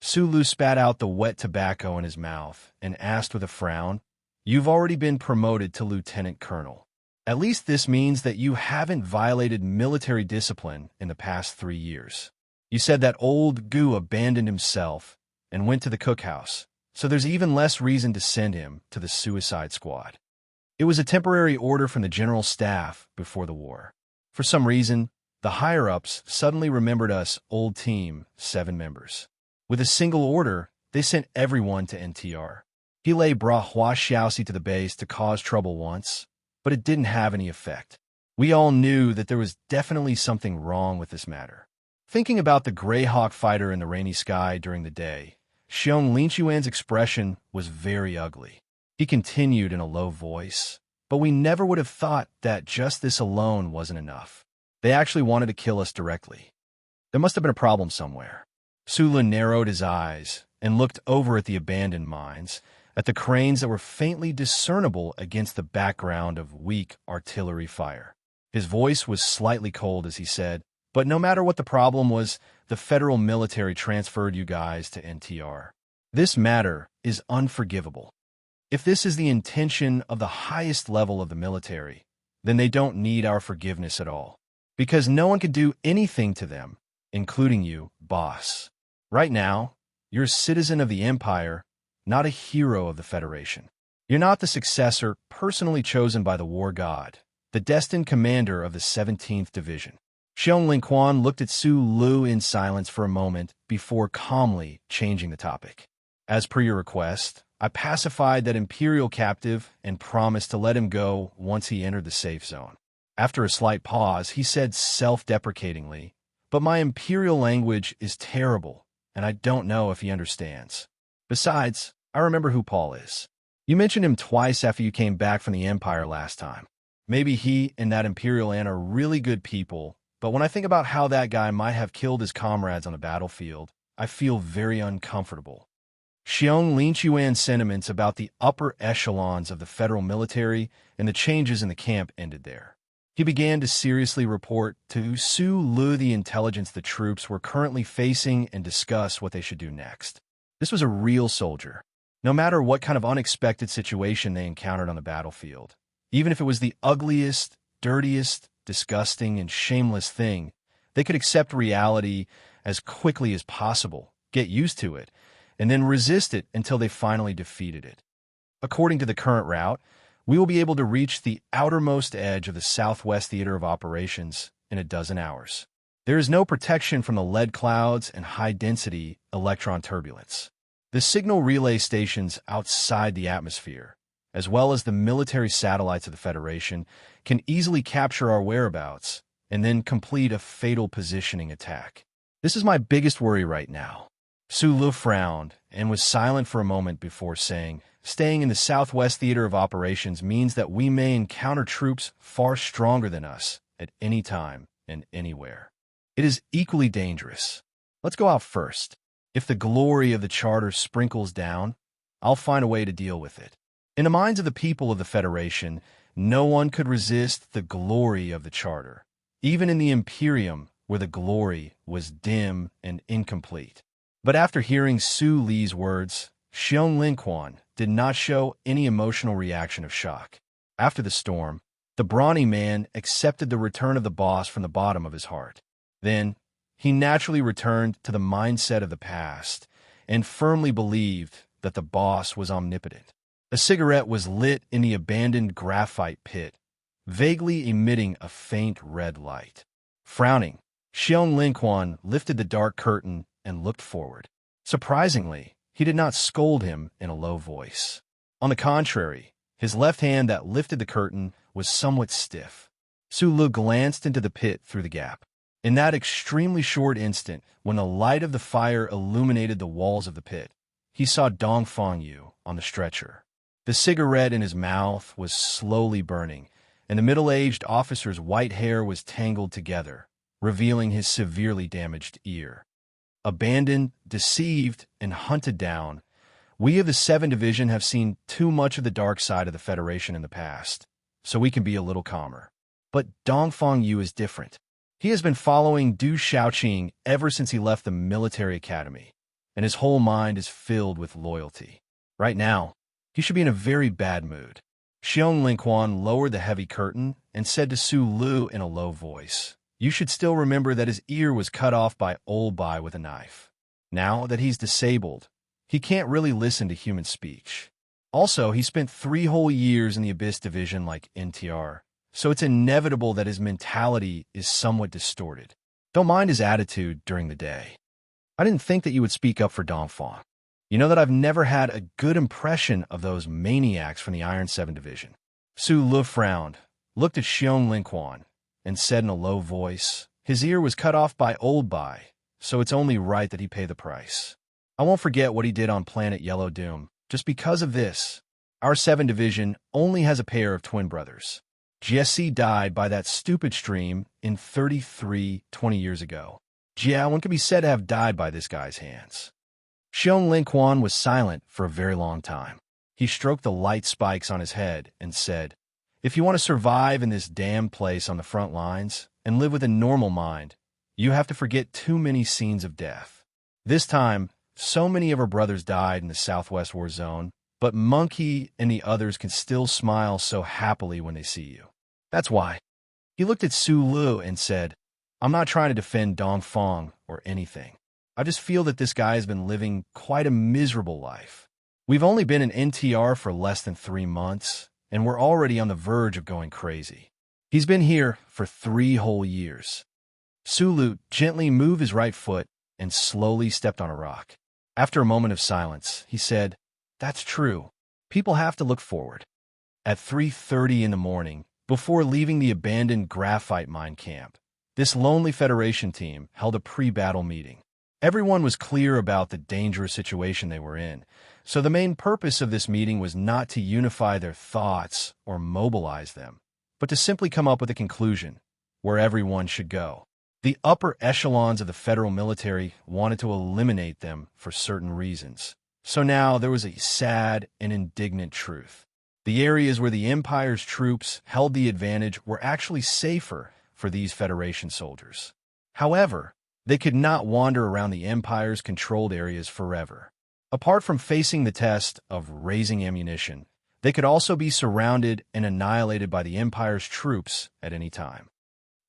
Sulu spat out the wet tobacco in his mouth and asked with a frown, You've already been promoted to lieutenant colonel. At least this means that you haven't violated military discipline in the past 3 years. You said that old Gu abandoned himself and went to the cookhouse, so there's even less reason to send him to the suicide squad. It was a temporary order from the general staff before the war. For some reason, the higher-ups suddenly remembered us old team 7 members. With a single order, they sent everyone to NTR. Hele brought Hua Xiaoxi to the base to cause trouble once, but it didn't have any effect. We all knew that there was definitely something wrong with this matter. Thinking about the Greyhawk fighter in the rainy sky during the day, Xiong Linquan's expression was very ugly. He continued in a low voice, but we never would have thought that just this alone wasn't enough. They actually wanted to kill us directly. There must have been a problem somewhere. Sula narrowed his eyes and looked over at the abandoned mines, at the cranes that were faintly discernible against the background of weak artillery fire. His voice was slightly cold as he said, But no matter what the problem was, the federal military transferred you guys to NTR. This matter is unforgivable. If this is the intention of the highest level of the military, then they don't need our forgiveness at all. Because no one can do anything to them, including you, boss. Right now, you're a citizen of the Empire, not a hero of the Federation. You're not the successor personally chosen by the war god, the destined commander of the 17th Division. Xiong Linquan looked at Su Lu in silence for a moment before calmly changing the topic. As per your request, I pacified that Imperial captive and promised to let him go once he entered the safe zone. After a slight pause, he said self-deprecatingly, "But my Imperial language is terrible, and I don't know if he understands. Besides, I remember who Paul is. You mentioned him twice after you came back from the Empire last time. Maybe he and that Imperial Ant are really good people, but when I think about how that guy might have killed his comrades on the battlefield, I feel very uncomfortable." Xiong Linquan's sentiments about the upper echelons of the federal military and the changes in the camp ended there. He began to seriously report to Su Lu the intelligence the troops were currently facing and discuss what they should do next. This was a real soldier. No matter what kind of unexpected situation they encountered on the battlefield, even if it was the ugliest, dirtiest, disgusting, and shameless thing, they could accept reality as quickly as possible, get used to it, and then resist it until they finally defeated it. According to the current route, we will be able to reach the outermost edge of the Southwest Theater of Operations in a dozen hours. There is no protection from the lead clouds and high-density electron turbulence. The signal relay stations outside the atmosphere, as well as the military satellites of the Federation, can easily capture our whereabouts and then complete a fatal positioning attack. This is my biggest worry right now. Su Lu frowned and was silent for a moment before saying, "Staying in the Southwest Theater of Operations means that we may encounter troops far stronger than us at any time and anywhere. It is equally dangerous. Let's go out first. If the glory of the Charter sprinkles down, I'll find a way to deal with it." In the minds of the people of the Federation, no one could resist the glory of the Charter, even in the Imperium, where the glory was dim and incomplete. But after hearing Su Li's words, Xiong Linquan did not show any emotional reaction of shock. After the storm, the brawny man accepted the return of the boss from the bottom of his heart. Then, he naturally returned to the mindset of the past and firmly believed that the boss was omnipotent. A cigarette was lit in the abandoned graphite pit, vaguely emitting a faint red light. Frowning, Xiong Linquan lifted the dark curtain and looked forward. Surprisingly, he did not scold him in a low voice. On the contrary, his left hand that lifted the curtain was somewhat stiff. Su Lu glanced into the pit through the gap. In that extremely short instant, when the light of the fire illuminated the walls of the pit, he saw Dongfang Yu on the stretcher. The cigarette in his mouth was slowly burning, and the middle-aged officer's white hair was tangled together, revealing his severely damaged ear. Abandoned, deceived, and hunted down, we of the 7th Division have seen too much of the dark side of the Federation in the past, so we can be a little calmer. But Dongfang Yu is different. He has been following Du Shaoqing ever since he left the military academy, and his whole mind is filled with loyalty. Right now, he should be in a very bad mood. Xiong Linquan lowered the heavy curtain and said to Su Lu in a low voice, "You should still remember that his ear was cut off by Old Bai with a knife. Now that he's disabled, he can't really listen to human speech. Also, he spent 3 whole years in the Abyss Division like NTR, so it's inevitable that his mentality is somewhat distorted. Don't mind his attitude during the day." I didn't think that you would speak up for Dongfang. You know that I've never had a good impression of those maniacs from the Iron 7 Division. Su Lu frowned, looked at Xiong Linquan, and said in a low voice, "His ear was cut off by Old Bai, so it's only right that he pay the price. I won't forget what he did on planet Yellow Doom. Just because of this, our 7th Division only has a pair of twin brothers. Jesse died by that stupid stream in 20 years ago. Jia, one could be said to have died by this guy's hands." Xiong Linquan was silent for a very long time. He stroked the light spikes on his head and said, "If you want to survive in this damn place on the front lines and live with a normal mind, you have to forget too many scenes of death. This time, so many of our brothers died in the Southwest War Zone, but Monkey and the others can still smile so happily when they see you. That's why." He looked at Su Lu and said, "I'm not trying to defend Dongfang or anything. I just feel that this guy has been living quite a miserable life. We've only been in NTR for less than 3 months, and we're already on the verge of going crazy. He's been here for 3 whole years. Sulu gently moved his right foot and slowly stepped on a rock. After a moment of silence, he said, "That's true. People have to look forward." At 3:30 in the morning, before leaving the abandoned graphite mine camp, this lonely Federation team held a pre-battle meeting. Everyone was clear about the dangerous situation they were in, so the main purpose of this meeting was not to unify their thoughts or mobilize them, but to simply come up with a conclusion where everyone should go. The upper echelons of the federal military wanted to eliminate them for certain reasons. So now there was a sad and indignant truth. The areas where the Empire's troops held the advantage were actually safer for these Federation soldiers. However, they could not wander around the Empire's controlled areas forever. Apart from facing the test of raising ammunition, they could also be surrounded and annihilated by the Empire's troops at any time.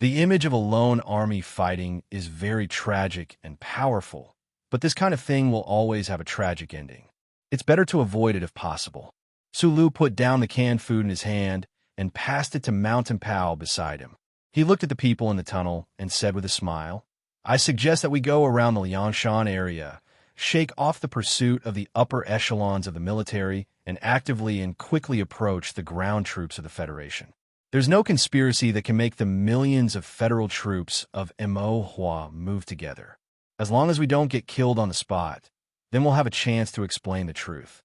The image of a lone army fighting is very tragic and powerful, but this kind of thing will always have a tragic ending. It's better to avoid it if possible. Sulu put down the canned food in his hand and passed it to Mountain Pal beside him. He looked at the people in the tunnel and said with a smile, "I suggest that we go around the Liangshan area, shake off the pursuit of the upper echelons of the military, and actively and quickly approach the ground troops of the Federation. There's no conspiracy that can make the millions of federal troops of Mo move together. As long as we don't get killed on the spot, then we'll have a chance to explain the truth.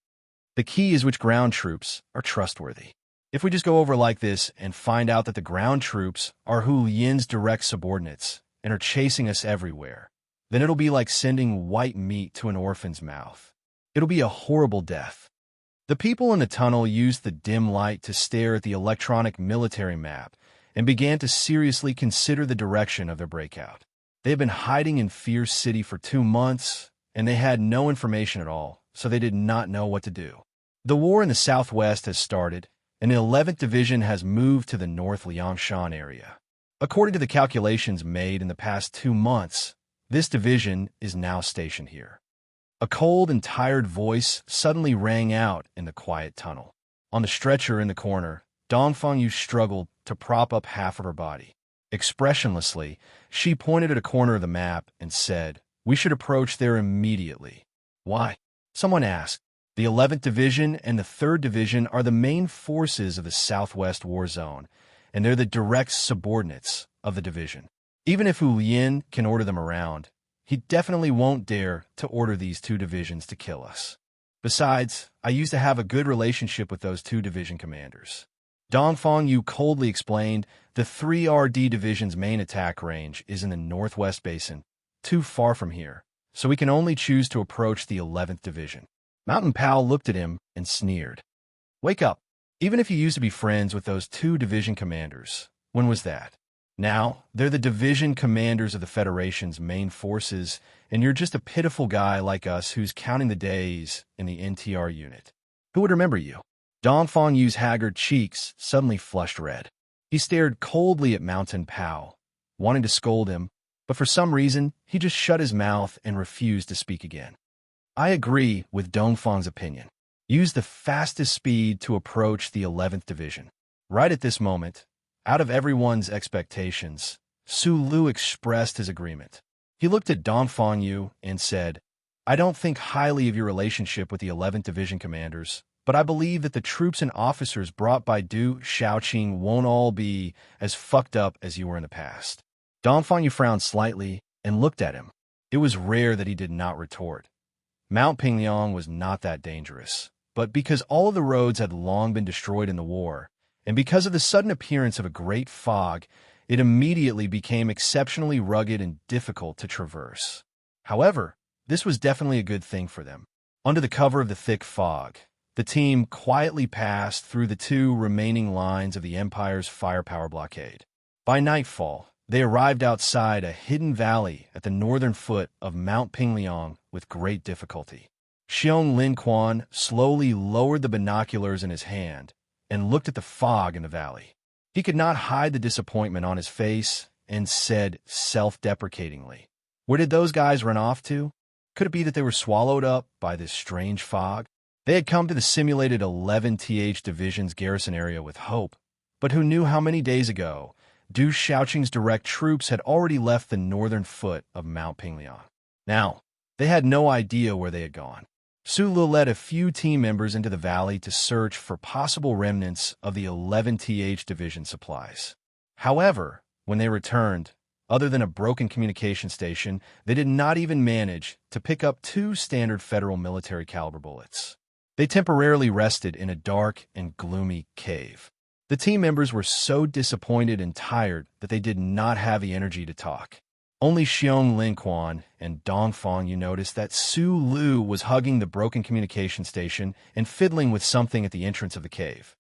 The key is which ground troops are trustworthy. If we just go over like this and find out that the ground troops are Hu Yin's direct subordinates and are chasing us everywhere, then it'll be like sending white meat to an orphan's mouth. It'll be a horrible death." The people in the tunnel used the dim light to stare at the electronic military map and began to seriously consider the direction of their breakout. They had been hiding in Fierce City for 2 months, and they had no information at all, so they did not know what to do. The war in the southwest has started, and the 11th Division has moved to the North Liangshan area. According to the calculations made in the past 2 months, this division is now stationed here. A cold and tired voice suddenly rang out in the quiet tunnel. On the stretcher in the corner, Dongfang Yu struggled to prop up half of her body. Expressionlessly, she pointed at a corner of the map and said, "We should approach there immediately." "Why?" someone asked. "The 11th Division and the 3rd Division are the main forces of the Southwest War Zone, and they're the direct subordinates of the division. Even if Hu Yin can order them around, he definitely won't dare to order these 2 divisions to kill us. Besides, I used to have a good relationship with those 2 division commanders." Dongfang Yu coldly explained, "The 3RD Division's main attack range is in the Northwest Basin, too far from here, so we can only choose to approach the 11th Division." Mountain Pal looked at him and sneered. "Wake up. Even if you used to be friends with those 2 division commanders, when was that? Now, they're the division commanders of the Federation's main forces, and you're just a pitiful guy like us who's counting the days in the NTR unit. Who would remember you?" Dongfang Yu's haggard cheeks suddenly flushed red. He stared coldly at Mountain Pal, wanting to scold him, but for some reason, he just shut his mouth and refused to speak again. "I agree with Dongfang's opinion. Use the fastest speed to approach the 11th Division." Right at this moment, out of everyone's expectations, Sulu expressed his agreement. He looked at Dongfang Yu and said, "I don't think highly of your relationship with the 11th Division commanders, but I believe that the troops and officers brought by Du Shaoqing won't all be as fucked up as you were in the past." Dongfang Yu frowned slightly and looked at him. It was rare that he did not retort. Mount Pingliang was not that dangerous, but because all of the roads had long been destroyed in the war, and because of the sudden appearance of a great fog, it immediately became exceptionally rugged and difficult to traverse. However, this was definitely a good thing for them. Under the cover of the thick fog, the team quietly passed through the 2 remaining lines of the Empire's firepower blockade. By nightfall, they arrived outside a hidden valley at the northern foot of Mount Pingliang with great difficulty. Xiong Lin Quan slowly lowered the binoculars in his hand and looked at the fog in the valley. He could not hide the disappointment on his face and said self-deprecatingly, "Where did those guys run off to? Could it be that they were swallowed up by this strange fog?" They had come to the simulated 11th Division's garrison area with hope, but who knew how many days ago Du Shaoqing's direct troops had already left the northern foot of Mount Pingliang. Now, they had no idea where they had gone. Su Lu led a few team members into the valley to search for possible remnants of the 11th Division supplies. However, when they returned, other than a broken communication station, they did not even manage to pick up 2 standard federal military caliber bullets. They temporarily rested in a dark and gloomy cave. The team members were so disappointed and tired that they did not have the energy to talk. Only Xiong Linquan and Dong Fangyu noticed that Su Lu was hugging the broken communication station and fiddling with something at the entrance of the cave.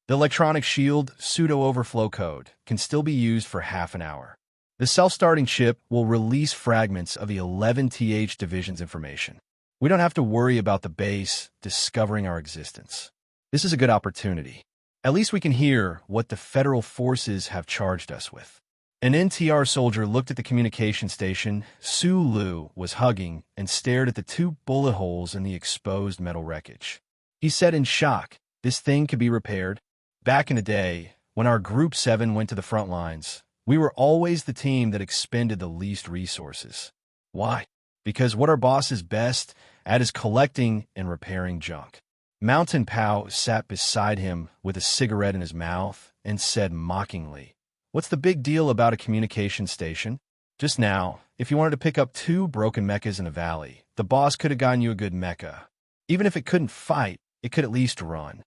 The electronic shield pseudo-overflow code can still be used for half an hour. The self-starting ship will release fragments of the 11th Division's information. We don't have to worry about the base discovering our existence. This is a good opportunity. At least we can hear what the federal forces have charged us with. An NTR soldier looked at the communication station Su Lu was hugging and stared at the 2 bullet holes in the exposed metal wreckage. He said in shock, "This thing could be repaired." Back in the day, when our Group 7 went to the front lines, we were always the team that expended the least resources. Why? Because what our boss is best at is collecting and repairing junk. Mountain Pao sat beside him with a cigarette in his mouth and said mockingly, "What's the big deal about a communication station? Just now, if you wanted to pick up 2 broken mechas in a valley, the boss could have gotten you a good mecha. Even if it couldn't fight, it could at least run."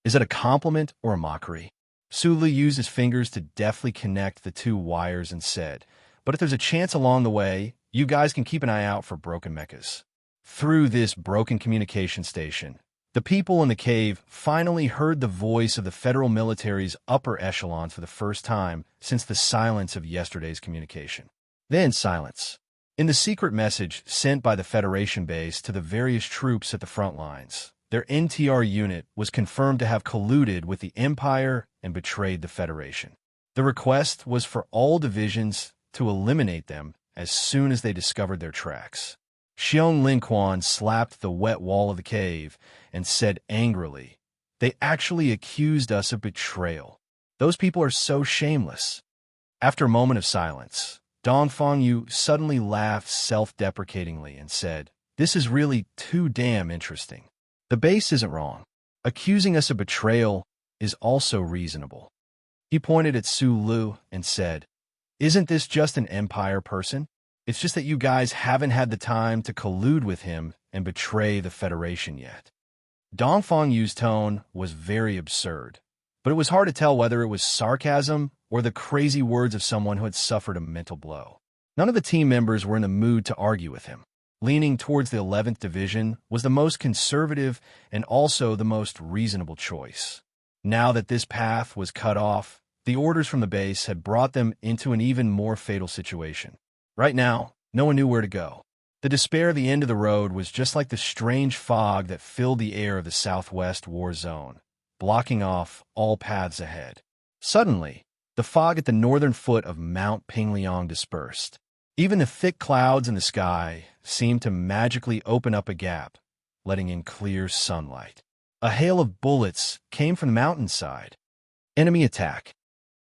Is it a compliment or a mockery? Su Lu used his fingers to deftly connect the 2 wires and said, "But if there's a chance along the way, you guys can keep an eye out for broken mechas." Through this broken communication station, the people in the cave finally heard the voice of the federal military's upper echelon for the first time since the silence of yesterday's communication. Then silence. In the secret message sent by the Federation base to the various troops at the front lines, their NTR unit was confirmed to have colluded with the Empire and betrayed the Federation. The request was for all divisions to eliminate them as soon as they discovered their tracks. Xiong Linquan slapped the wet wall of the cave and said angrily, "They actually accused us of betrayal. Those people are so shameless." After a moment of silence, Dong Fangyu suddenly laughed self-deprecatingly and said, "This is really too damn interesting. The base isn't wrong. Accusing us of betrayal is also reasonable." He pointed at Su Lu and said, "Isn't this just an Empire person? It's just that you guys haven't had the time to collude with him and betray the Federation yet." Dong Fangyu's tone was very absurd, but it was hard to tell whether it was sarcasm or the crazy words of someone who had suffered a mental blow. None of the team members were in the mood to argue with him. Leaning towards the 11th Division was the most conservative and also the most reasonable choice. Now that this path was cut off, the orders from the base had brought them into an even more fatal situation. Right now, no one knew where to go. The despair at the end of the road was just like the strange fog that filled the air of the southwest war zone, blocking off all paths ahead. Suddenly, the fog at the northern foot of Mount Pingliang dispersed. Even the thick clouds in the sky seemed to magically open up a gap, letting in clear sunlight. A hail of bullets came from the mountainside. Enemy attack.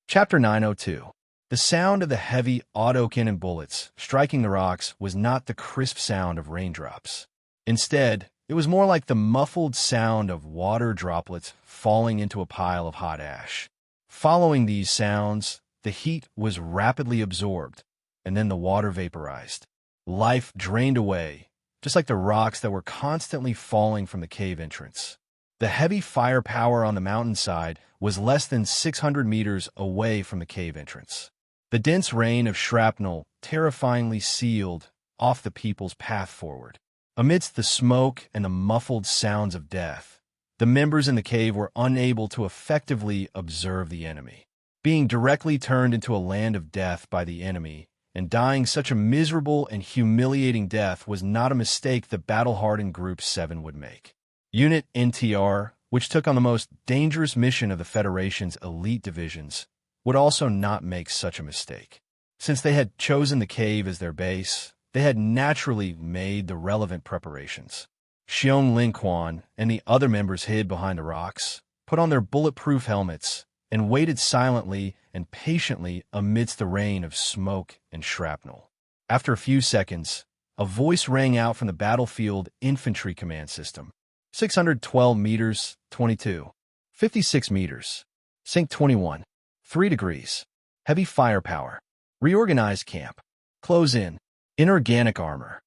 Chapter 902. The sound of the heavy autocannon bullets striking the rocks was not the crisp sound of raindrops. Instead, it was more like the muffled sound of water droplets falling into a pile of hot ash. Following these sounds, the heat was rapidly absorbed, and then the water vaporized. Life drained away, just like the rocks that were constantly falling from the cave entrance. The heavy firepower on the mountainside was less than 600 meters away from the cave entrance. The dense rain of shrapnel terrifyingly sealed off the people's path forward. Amidst the smoke and the muffled sounds of death, the members in the cave were unable to effectively observe the enemy. Being directly turned into a land of death by the enemy and dying such a miserable and humiliating death was not a mistake the battle-hardened Group 7 would make. Unit NTR, which took on the most dangerous mission of the Federation's elite divisions, would also not make such a mistake. Since they had chosen the cave as their base, they had naturally made the relevant preparations. Xiong Linquan and the other members hid behind the rocks, put on their bulletproof helmets, and waited silently and patiently amidst the rain of smoke and shrapnel. After a few seconds, a voice rang out from the battlefield infantry command system. 612 meters, 22. 56 meters. Sync 21. 3 degrees. Heavy firepower. Reorganize camp. Close in. Inorganic armor.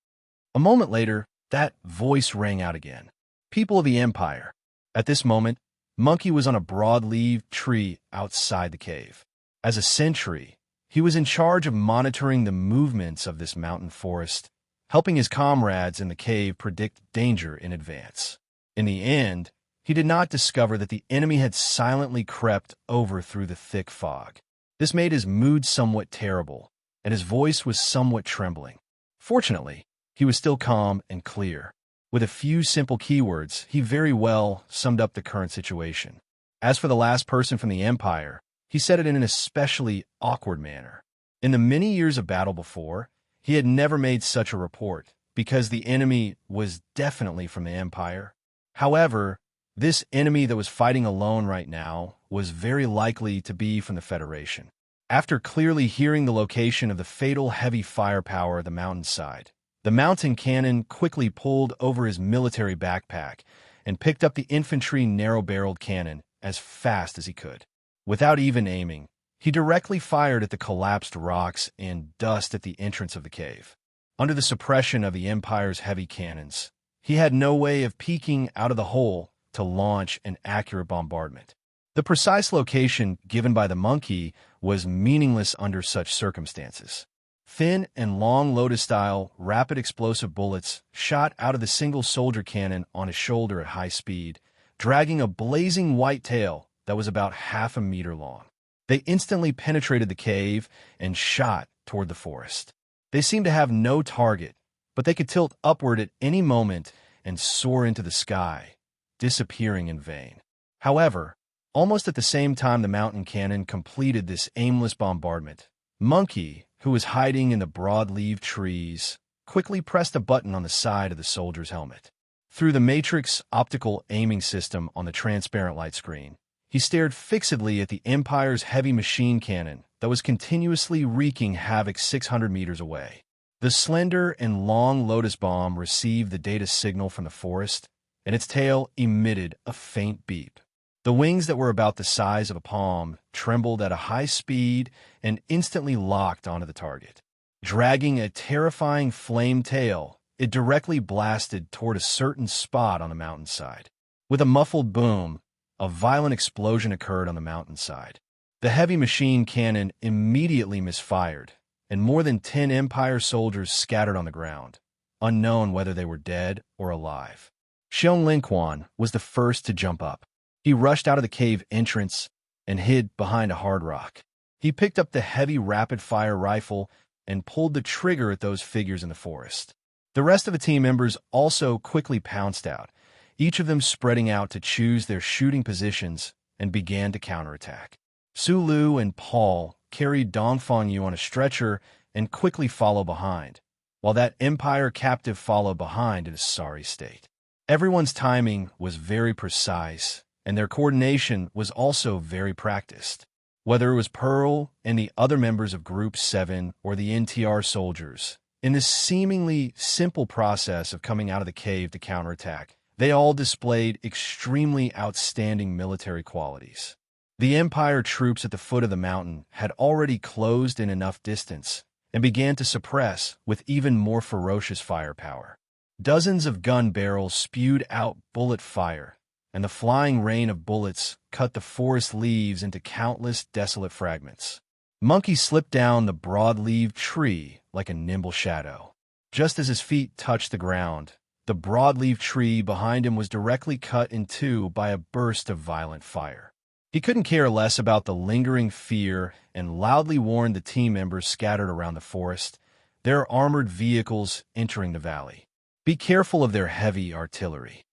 A moment later, that voice rang out again. People of the Empire. At this moment, Monkey was on a broad-leaved tree outside the cave. As a sentry, he was in charge of monitoring the movements of this mountain forest, helping his comrades in the cave predict danger in advance. In the end, he did not discover that the enemy had silently crept over through the thick fog. This made his mood somewhat terrible, and his voice was somewhat trembling. Fortunately, he was still calm and clear. With a few simple keywords, he very well summed up the current situation. As for the last person from the Empire, he said it in an especially awkward manner. In the many years of battle before, he had never made such a report, because the enemy was definitely from the Empire. However, this enemy that was fighting alone right now was very likely to be from the Federation. After clearly hearing the location of the fatal heavy firepower of the mountainside, the mountain cannon quickly pulled over his military backpack and picked up the infantry narrow-barreled cannon as fast as he could. Without even aiming, he directly fired at the collapsed rocks and dust at the entrance of the cave. Under the suppression of the Empire's heavy cannons, he had no way of peeking out of the hole to launch an accurate bombardment. The precise location given by the monkey was meaningless under such circumstances. Thin and long Lotus-style rapid explosive bullets shot out of the single soldier cannon on his shoulder at high speed, dragging a blazing white tail that was about half a meter long. They instantly penetrated the cave and shot toward the forest. They seemed to have no target, but they could tilt upward at any moment and soar into the sky, disappearing in vain. However, almost at the same time the mountain cannon completed this aimless bombardment, Monkey, who was hiding in the broad-leaved trees, quickly pressed a button on the side of the soldier's helmet. Through the matrix optical aiming system on the transparent light screen, he stared fixedly at the Empire's heavy machine cannon that was continuously wreaking havoc 600 meters away. The slender and long Lotus bomb received the data signal from the forest, and its tail emitted a faint beep. The wings that were about the size of a palm trembled at a high speed and instantly locked onto the target. Dragging a terrifying flame tail, it directly blasted toward a certain spot on the mountainside. With a muffled boom, a violent explosion occurred on the mountainside. The heavy machine cannon immediately misfired, and more than 10 Empire soldiers scattered on the ground, unknown whether they were dead or alive. Xiong Linquan was the first to jump up. He rushed out of the cave entrance and hid behind a hard rock. He picked up the heavy rapid-fire rifle and pulled the trigger at those figures in the forest. The rest of the team members also quickly pounced out, each of them spreading out to choose their shooting positions and began to counterattack. Su Lu and Paul carried Dongfang Yu on a stretcher and quickly followed behind, while that Empire captive followed behind in a sorry state. Everyone's timing was very precise, and their coordination was also very practiced. Whether it was Pearl and the other members of Group 7 or the NTR soldiers, in this seemingly simple process of coming out of the cave to counterattack, they all displayed extremely outstanding military qualities. The Empire troops at the foot of the mountain had already closed in enough distance and began to suppress with even more ferocious firepower. Dozens of gun barrels spewed out bullet fire, and the flying rain of bullets cut the forest leaves into countless desolate fragments. Monkey slipped down the broad-leaved tree like a nimble shadow. Just as his feet touched the ground, the broad-leaved tree behind him was directly cut in two by a burst of violent fire. He couldn't care less about the lingering fear and loudly warned the team members scattered around the forest, their armored vehicles entering the valley. Be careful of their heavy artillery.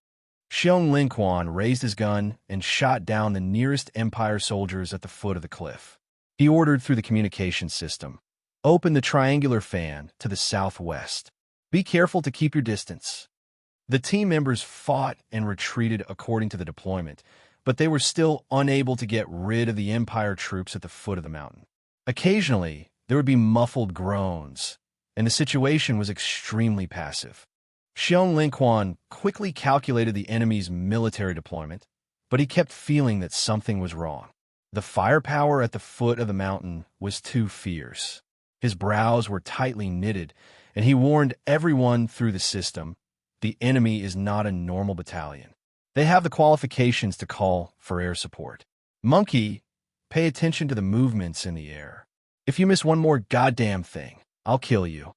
Xiong Linquan raised his gun and shot down the nearest Empire soldiers at the foot of the cliff. He ordered through the communication system, "Open the triangular fan to the southwest. Be careful to keep your distance." The team members fought and retreated according to the deployment, but they were still unable to get rid of the Empire troops at the foot of the mountain. Occasionally, there would be muffled groans, and the situation was extremely passive. Xiong Linquan quickly calculated the enemy's military deployment, but he kept feeling that something was wrong. The firepower at the foot of the mountain was too fierce. His brows were tightly knitted, and he warned everyone through the system, the enemy is not a normal battalion. They have the qualifications to call for air support. Monkey, pay attention to the movements in the air. If you miss one more goddamn thing, I'll kill you.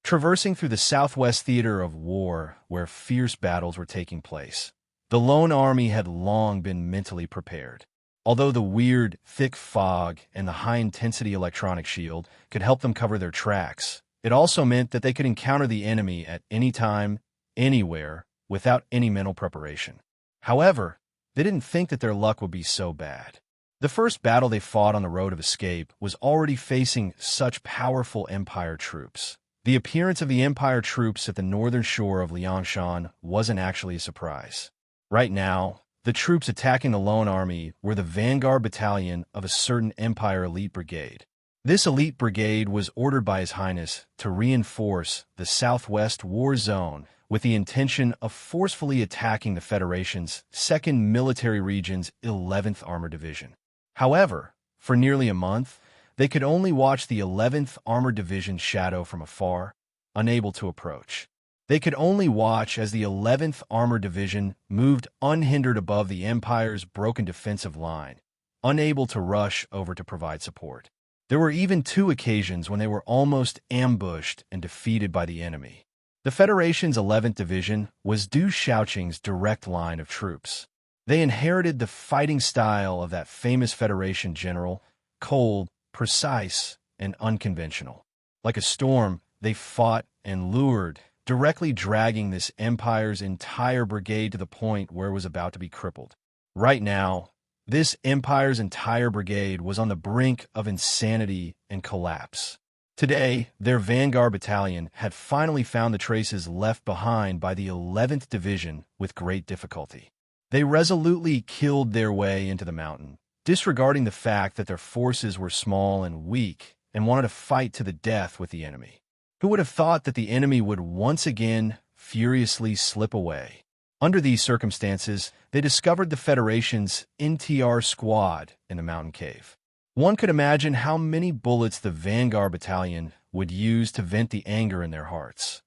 Traversing through the southwest theater of war, where fierce battles were taking place, the lone army had long been mentally prepared. Although the weird, thick fog and the high-intensity electronic shield could help them cover their tracks, it also meant that they could encounter the enemy at any time, anywhere, without any mental preparation. However, they didn't think that their luck would be so bad. The first battle they fought on the road of escape was already facing such powerful Empire troops. The appearance of the Empire troops at the northern shore of Liangshan wasn't actually a surprise. Right now, the troops attacking the lone army were the vanguard battalion of a certain Empire elite brigade. This elite brigade was ordered by His Highness to reinforce the southwest war zone with the intention of forcefully attacking the Federation's 2nd Military Region's 11th Armored Division. However, for nearly a month, they could only watch the 11th Armored Division's shadow from afar, unable to approach. They could only watch as the 11th Armored Division moved unhindered above the Empire's broken defensive line, unable to rush over to provide support. There were even 2 occasions when they were almost ambushed and defeated by the enemy. The Federation's 11th Division was Du Shaoqing's direct line of troops. They inherited the fighting style of that famous Federation general, cold, precise, and unconventional. Like a storm, they fought and lured, directly dragging this Empire's entire brigade to the point where it was about to be crippled. Right now, this Empire's entire brigade was on the brink of insanity and collapse. Today, their vanguard battalion had finally found the traces left behind by the 11th Division with great difficulty. They resolutely killed their way into the mountain, disregarding the fact that their forces were small and weak and wanted to fight to the death with the enemy. Who would have thought that the enemy would once again furiously slip away? Under these circumstances, they discovered the Federation's NTR squad in the mountain cave. One could imagine how many bullets the Vanguard Battalion would use to vent the anger in their hearts.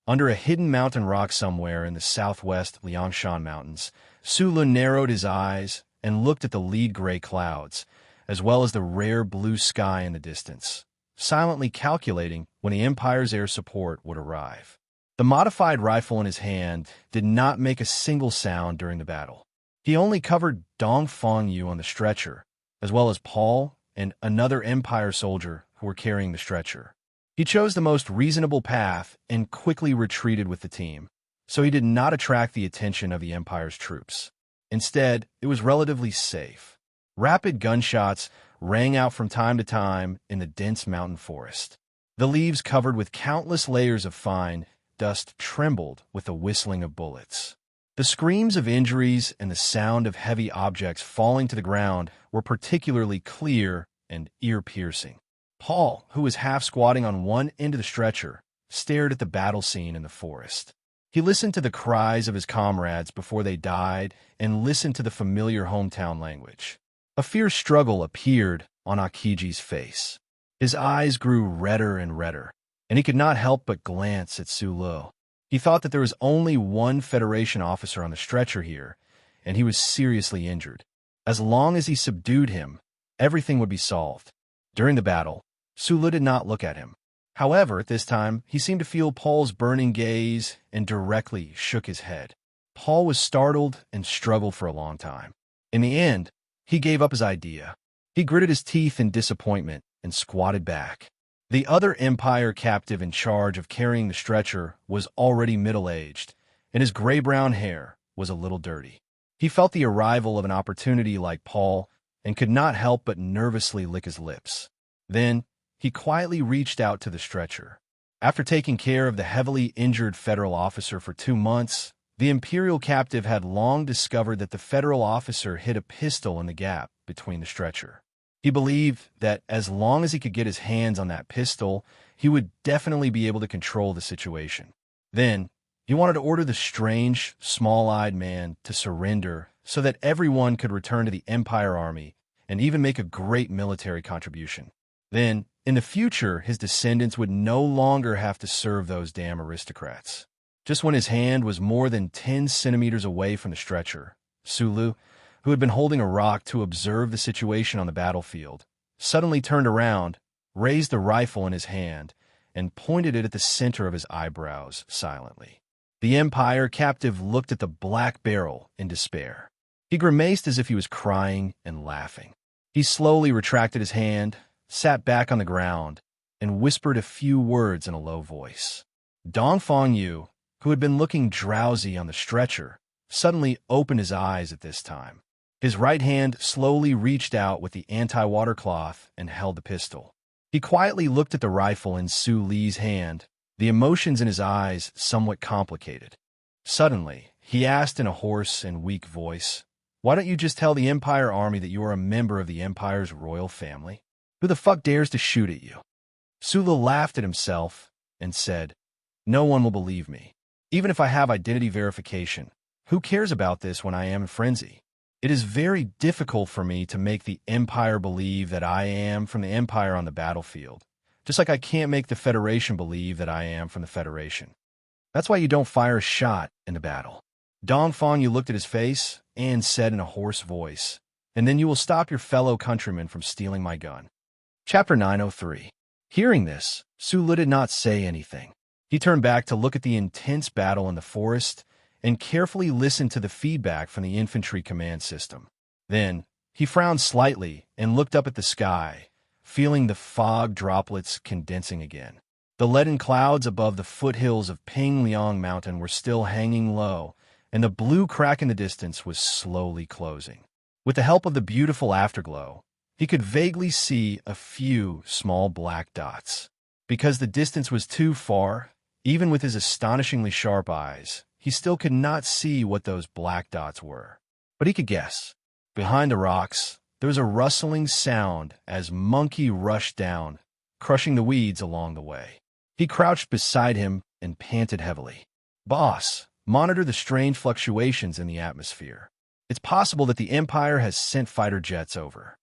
Under a hidden mountain rock somewhere in the southwest Liangshan Mountains, Su Lun narrowed his eyes and looked at the lead gray clouds, as well as the rare blue sky in the distance, silently calculating when the Empire's air support would arrive. The modified rifle in his hand did not make a single sound during the battle. He only covered Dong Fengyu on the stretcher, as well as Paul and another Empire soldier who were carrying the stretcher. He chose the most reasonable path and quickly retreated with the team, so he did not attract the attention of the Empire's troops. Instead, it was relatively safe. Rapid gunshots rang out from time to time in the dense mountain forest. The leaves covered with countless layers of fine dust trembled with the whistling of bullets. The screams of injuries and the sound of heavy objects falling to the ground were particularly clear and ear-piercing. Paul, who was half squatting on one end of the stretcher, stared at the battle scene in the forest. He listened to the cries of his comrades before they died and listened to the familiar hometown language. A fierce struggle appeared on Akiji's face. His eyes grew redder and redder, and he could not help but glance at Su Lu. He thought that there was only one Federation officer on the stretcher here, and he was seriously injured. As long as he subdued him, everything would be solved. During the battle, Su Lu did not look at him. However, at this time, he seemed to feel Paul's burning gaze and directly shook his head. Paul was startled and struggled for a long time. In the end, he gave up his idea. He gritted his teeth in disappointment and squatted back. The other Empire captive in charge of carrying the stretcher was already middle-aged, and his gray-brown hair was a little dirty. He felt the arrival of an opportunity like Paul and could not help but nervously lick his lips. Then, he quietly reached out to the stretcher. After taking care of the heavily injured federal officer for 2 months, The Imperial captive had long discovered that the Federal officer hid a pistol in the gap between the stretcher. He believed that as long as he could get his hands on that pistol, he would definitely be able to control the situation. Then, he wanted to order the strange, small-eyed man to surrender so that everyone could return to the Empire Army and even make a great military contribution. Then, in the future, his descendants would no longer have to serve those damn aristocrats. Just when his hand was more than 10 centimeters away from the stretcher, Sulu, who had been holding a rock to observe the situation on the battlefield, suddenly turned around, raised the rifle in his hand, and pointed it at the center of his eyebrows silently. The Empire captive looked at the black barrel in despair. He grimaced as if he was crying and laughing. He slowly retracted his hand, sat back on the ground, and whispered a few words in a low voice. Dongfang Yu, who had been looking drowsy on the stretcher, suddenly opened his eyes at this time. His right hand slowly reached out with the anti-water cloth and held the pistol. He quietly looked at the rifle in Su Li's hand, the emotions in his eyes somewhat complicated. Suddenly, he asked in a hoarse and weak voice, "Why don't you just tell the Empire Army that you are a member of the Empire's royal family? Who the fuck dares to shoot at you?" Sulu laughed at himself and said, "No one will believe me. Even if I have identity verification, who cares about this when I am in frenzy? It is very difficult for me to make the Empire believe that I am from the Empire on the battlefield, just like I can't make the Federation believe that I am from the Federation. That's why you don't fire a shot in the battle." Dongfang Yu looked at his face and said in a hoarse voice, "And then you will stop your fellow countrymen from stealing my gun." Chapter 903. Hearing this, Sulu did not say anything. He turned back to look at the intense battle in the forest and carefully listened to the feedback from the infantry command system. Then, he frowned slightly and looked up at the sky, feeling the fog droplets condensing again. The leaden clouds above the foothills of Pingliang Mountain were still hanging low, and the blue crack in the distance was slowly closing. With the help of the beautiful afterglow, he could vaguely see a few small black dots. Because the distance was too far, even with his astonishingly sharp eyes, he still could not see what those black dots were. But he could guess. Behind the rocks, there was a rustling sound as Monkey rushed down, crushing the weeds along the way. He crouched beside him and panted heavily. "Boss, monitor the strange fluctuations in the atmosphere. It's possible that the Empire has sent fighter jets over."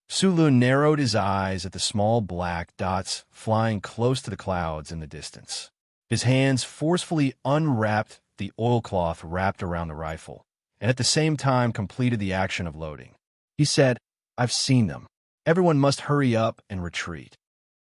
Sulu narrowed his eyes at the small black dots flying close to the clouds in the distance. His hands forcefully unwrapped the oilcloth wrapped around the rifle, and at the same time completed the action of loading. He said, "I've seen them. Everyone must hurry up and retreat."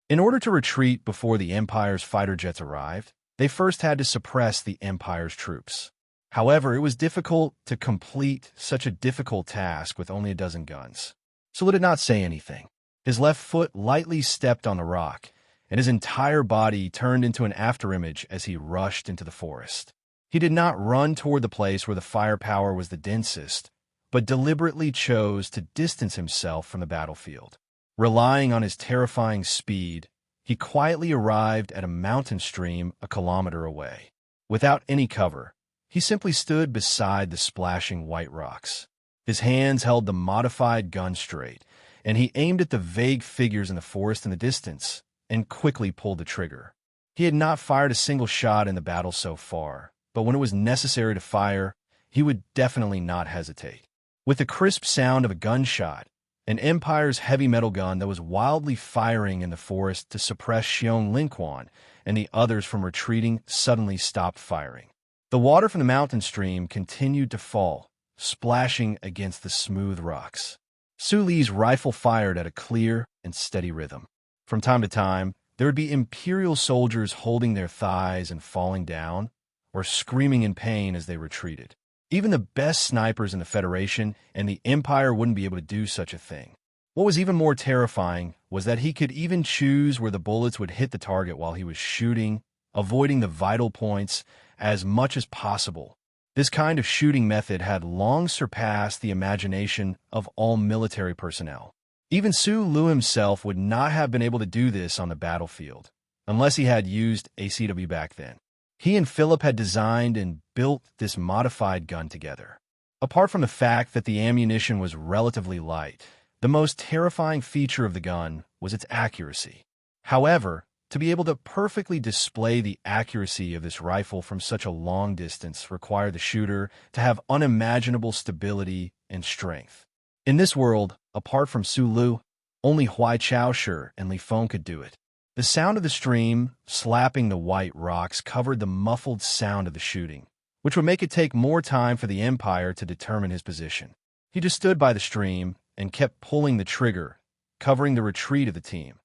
In order to retreat before the Empire's fighter jets arrived, they first had to suppress the Empire's troops. However, it was difficult to complete such a difficult task with only a dozen guns. Sulu did not say anything. His left foot lightly stepped on the rock, and his entire body turned into an afterimage as he rushed into the forest. He did not run toward the place where the firepower was the densest, but deliberately chose to distance himself from the battlefield. Relying on his terrifying speed, he quietly arrived at a mountain stream a kilometer away. Without any cover, he simply stood beside the splashing white rocks. His hands held the modified gun straight, and he aimed at the vague figures in the forest in the distance and quickly pulled the trigger. He had not fired a single shot in the battle so far, but when it was necessary to fire, he would definitely not hesitate. With the crisp sound of a gunshot, an Empire's heavy metal gun that was wildly firing in the forest to suppress Xiong Linquan and the others from retreating suddenly stopped firing. The water from the mountain stream continued to fall, splashing against the smooth rocks. Su Li's rifle fired at a clear and steady rhythm. From time to time, there would be Imperial soldiers holding their thighs and falling down, or screaming in pain as they retreated. Even the best snipers in the Federation and the Empire wouldn't be able to do such a thing. What was even more terrifying was that he could even choose where the bullets would hit the target while he was shooting, avoiding the vital points as much as possible. This kind of shooting method had long surpassed the imagination of all military personnel. Even Su Lu himself would not have been able to do this on the battlefield, unless he had used ACW back then. He and Philip had designed and built this modified gun together. Apart from the fact that the ammunition was relatively light, the most terrifying feature of the gun was its accuracy. However, to be able to perfectly display the accuracy of this rifle from such a long distance required the shooter to have unimaginable stability and strength. In this world, apart from Su Lu, only Huai Chaoshi and Li Feng could do it. The sound of the stream slapping the white rocks covered the muffled sound of the shooting, which would make it take more time for the Empire to determine his position. He just stood by the stream and kept pulling the trigger, covering the retreat of the team.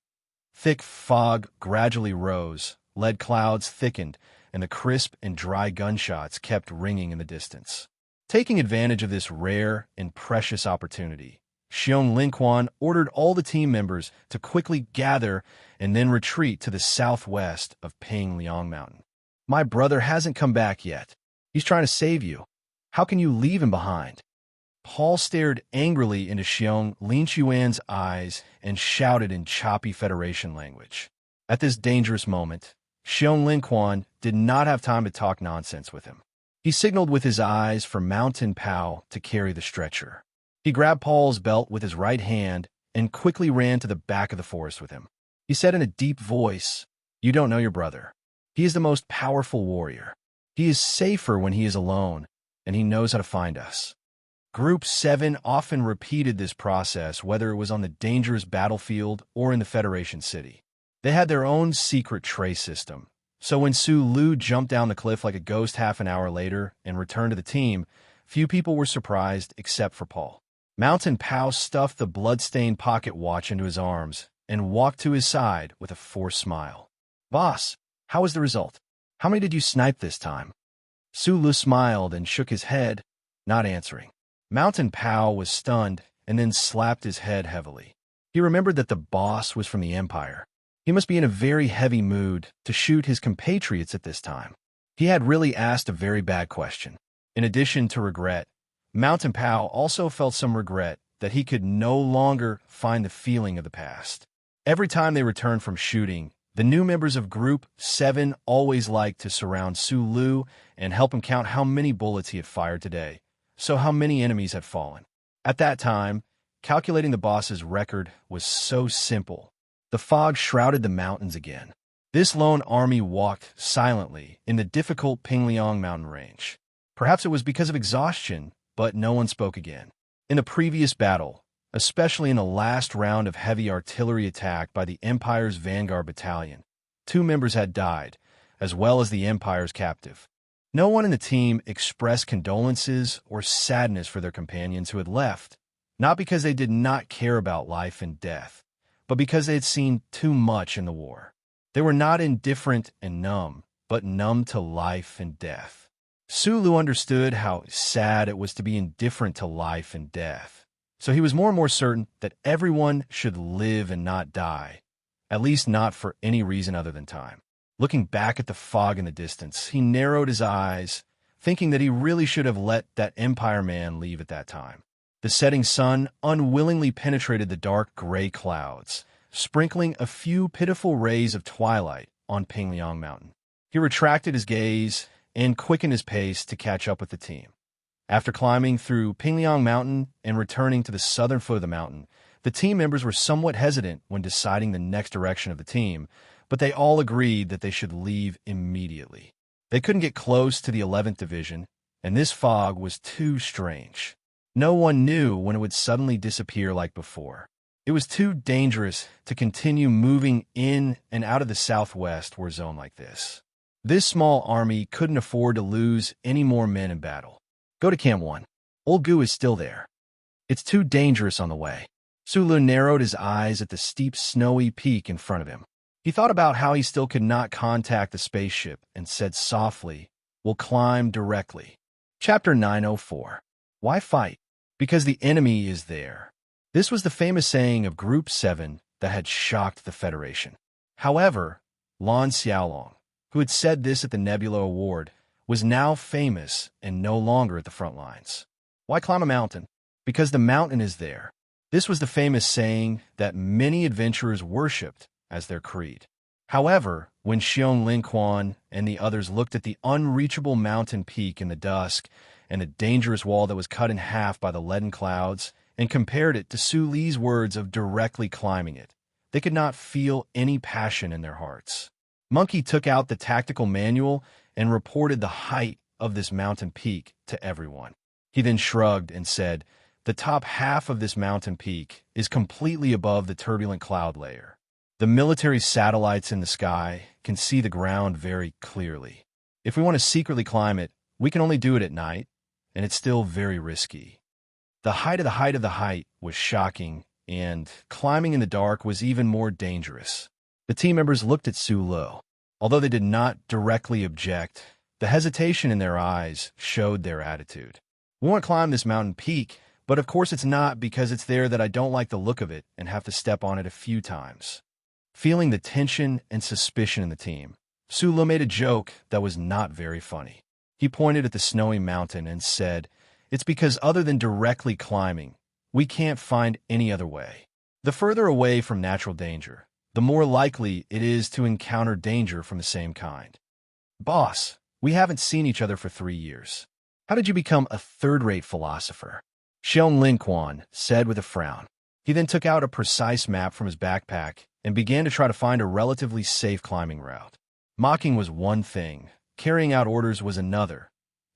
Thick fog gradually rose, lead clouds thickened, and the crisp and dry gunshots kept ringing in the distance. Taking advantage of this rare and precious opportunity, Xiong Linquan ordered all the team members to quickly gather and then retreat to the southwest of Pingliang Mountain. My brother hasn't come back yet. He's trying to save you. How can you leave him behind? Paul stared angrily into Xiong Linquan's eyes and shouted in choppy Federation language. At this dangerous moment, Xiong Linquan did not have time to talk nonsense with him. He signaled with his eyes for Mountain Pao to carry the stretcher. He grabbed Paul's belt with his right hand and quickly ran to the back of the forest with him. He said in a deep voice, "You don't know your brother. He is the most powerful warrior. He is safer when he is alone, and he knows how to find us." Group 7 often repeated this process, whether it was on the dangerous battlefield or in the Federation city. They had their own secret trace system, so when Su Lu jumped down the cliff like a ghost half an hour later and returned to the team, few people were surprised except for Paul. Mountain Pao stuffed the blood-stained pocket watch into his arms and walked to his side with a forced smile. "Boss, how was the result? How many did you snipe this time?" Su Lu smiled and shook his head, not answering. Mountain Pao was stunned and then slapped his head heavily. He remembered that the boss was from the Empire. He must be in a very heavy mood to shoot his compatriots at this time. He had really asked a very bad question. In addition to regret, Mountain Pao also felt some regret that he could no longer find the feeling of the past. Every time they returned from shooting, the new members of Group 7 always liked to surround Su Lu and help him count how many bullets he had fired today, so how many enemies had fallen. At that time, calculating the boss's record was so simple. The fog shrouded the mountains again. This lone army walked silently in the difficult Pingliang mountain range. Perhaps it was because of exhaustion, but no one spoke again. In the previous battle, especially in the last round of heavy artillery attack by the Empire's Vanguard Battalion, 2 members had died, as well as the Empire's captive. No one in the team expressed condolences or sadness for their companions who had left, not because they did not care about life and death, but because they had seen too much in the war. They were not indifferent and numb, but numb to life and death. Su Lu understood how sad it was to be indifferent to life and death, so he was more and more certain that everyone should live and not die, at least not for any reason other than time. Looking back at the fog in the distance, he narrowed his eyes, thinking that he really should have let that Empire man leave at that time. The setting sun unwillingly penetrated the dark gray clouds, sprinkling a few pitiful rays of twilight on Pingliang Mountain. He retracted his gaze and quickened his pace to catch up with the team. After climbing through Pingliang Mountain and returning to the southern foot of the mountain, the team members were somewhat hesitant when deciding the next direction of the team, but they all agreed that they should leave immediately. They couldn't get close to the 11th Division, and this fog was too strange. No one knew when it would suddenly disappear like before. It was too dangerous to continue moving in and out of the southwest war zone like this. This small army couldn't afford to lose any more men in battle. "Go to Camp 1. Old Gu is still there. It's too dangerous on the way." Su Lu narrowed his eyes at the steep snowy peak in front of him. He thought about how he still could not contact the spaceship and said softly, "We'll climb directly." Chapter 904. Why fight? Because the enemy is there. This was the famous saying of Group 7 that had shocked the Federation. However, Lan Xiaolong, who had said this at the Nebula Award, was now famous and no longer at the front lines. Why climb a mountain? Because the mountain is there. This was the famous saying that many adventurers worshipped as their creed. However, when Xiong Linquan and the others looked at the unreachable mountain peak in the dusk and the dangerous wall that was cut in half by the leaden clouds and compared it to Su Li's words of directly climbing it, they could not feel any passion in their hearts. Monkey took out the tactical manual and reported the height of this mountain peak to everyone. He then shrugged and said, "The top half of this mountain peak is completely above the turbulent cloud layer. The military satellites in the sky can see the ground very clearly. If we want to secretly climb it, we can only do it at night, and it's still very risky." The height of the height of the height was shocking, and climbing in the dark was even more dangerous. The team members looked at Su Lu. Although they did not directly object, the hesitation in their eyes showed their attitude. "We want to climb this mountain peak, but of course it's not because it's there that I don't like the look of it and have to step on it a few times." Feeling the tension and suspicion in the team, Su Lu made a joke that was not very funny. He pointed at the snowy mountain and said, "It's because other than directly climbing, we can't find any other way. The further away from natural danger, the more likely it is to encounter danger from the same kind." "Boss, we haven't seen each other for 3 years. How did you become a third-rate philosopher?" Xiong Linquan said with a frown. He then took out a precise map from his backpack and began to try to find a relatively safe climbing route. Mocking was one thing, carrying out orders was another.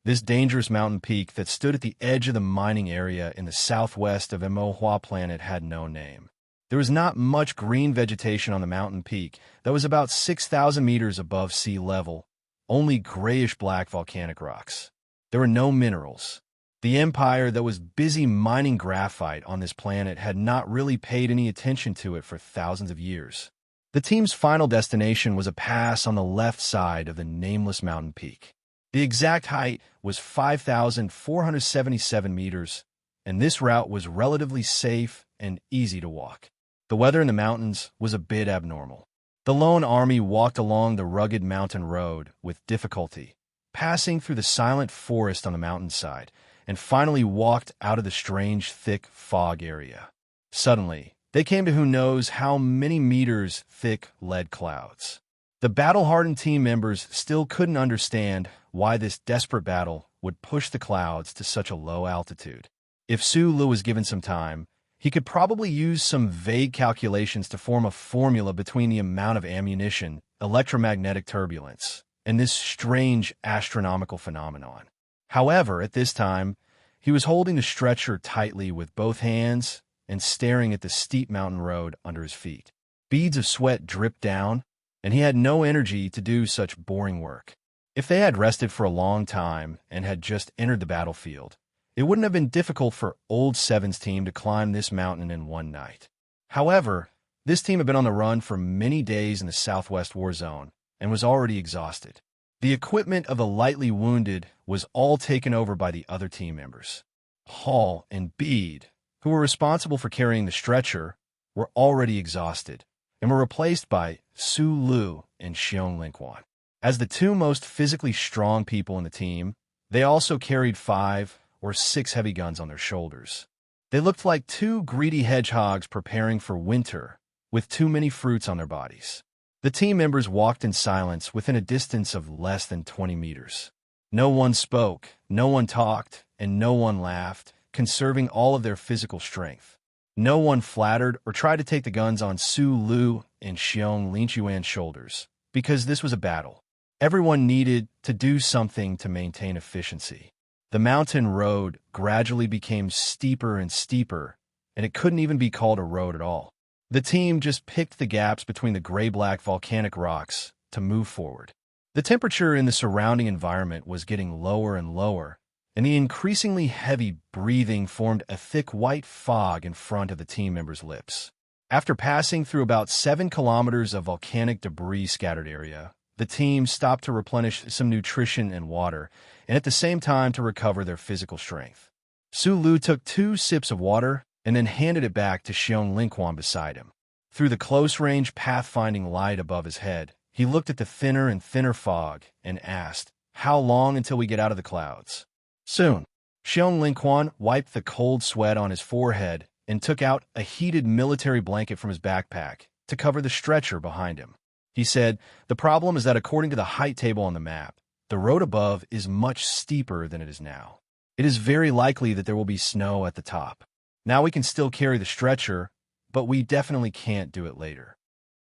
This dangerous mountain peak that stood at the edge of the mining area in the southwest of Emohua planet had no name. There was not much green vegetation on the mountain peak that was about 6,000 meters above sea level, only grayish-black volcanic rocks. There were no minerals. The empire that was busy mining graphite on this planet had not really paid any attention to it for thousands of years. The team's final destination was a pass on the left side of the nameless mountain peak. The exact height was 5,477 meters, and this route was relatively safe and easy to walk. The weather in the mountains was a bit abnormal. The lone army walked along the rugged mountain road with difficulty, passing through the silent forest on the mountainside, and finally walked out of the strange, thick fog area. Suddenly, they came to who knows how many meters thick lead clouds. The battle-hardened team members still couldn't understand why this desperate battle would push the clouds to such a low altitude. If Su Lu was given some time, he could probably use some vague calculations to form a formula between the amount of ammunition, electromagnetic turbulence, and this strange astronomical phenomenon. However, at this time, he was holding the stretcher tightly with both hands and staring at the steep mountain road under his feet. Beads of sweat dripped down, and he had no energy to do such boring work. If they had rested for a long time and had just entered the battlefield, it wouldn't have been difficult for Old Seven's team to climb this mountain in one night. However, this team had been on the run for many days in the Southwest War Zone and was already exhausted. The equipment of the lightly wounded was all taken over by the other team members. Hall and Bede, who were responsible for carrying the stretcher, were already exhausted and were replaced by Su Lu and Xiong Linquan. As the two most physically strong people in the team, they also carried 5 or 6 heavy guns on their shoulders. They looked like two greedy hedgehogs preparing for winter, with too many fruits on their bodies. The team members walked in silence within a distance of less than 20 meters. No one spoke, no one talked, and no one laughed, conserving all of their physical strength. No one flattered or tried to take the guns on Su Lu and Xiong Linquan's shoulders, because this was a battle. Everyone needed to do something to maintain efficiency. The mountain road gradually became steeper and steeper, and it couldn't even be called a road at all. The team just picked the gaps between the gray-black volcanic rocks to move forward. The temperature in the surrounding environment was getting lower and lower, and the increasingly heavy breathing formed a thick white fog in front of the team members' lips. After passing through about 7 kilometers of volcanic debris scattered area, the team stopped to replenish some nutrition and water, and at the same time to recover their physical strength. Su Lu took 2 sips of water and then handed it back to Xiong Linquan beside him. Through the close-range pathfinding light above his head, he looked at the thinner and thinner fog and asked, "How long until we get out of the clouds?" "Soon." Xiong Linquan wiped the cold sweat on his forehead and took out a heated military blanket from his backpack to cover the stretcher behind him. He said, "The problem is that according to the height table on the map, the road above is much steeper than it is now. It is very likely that there will be snow at the top. Now we can still carry the stretcher, but we definitely can't do it later."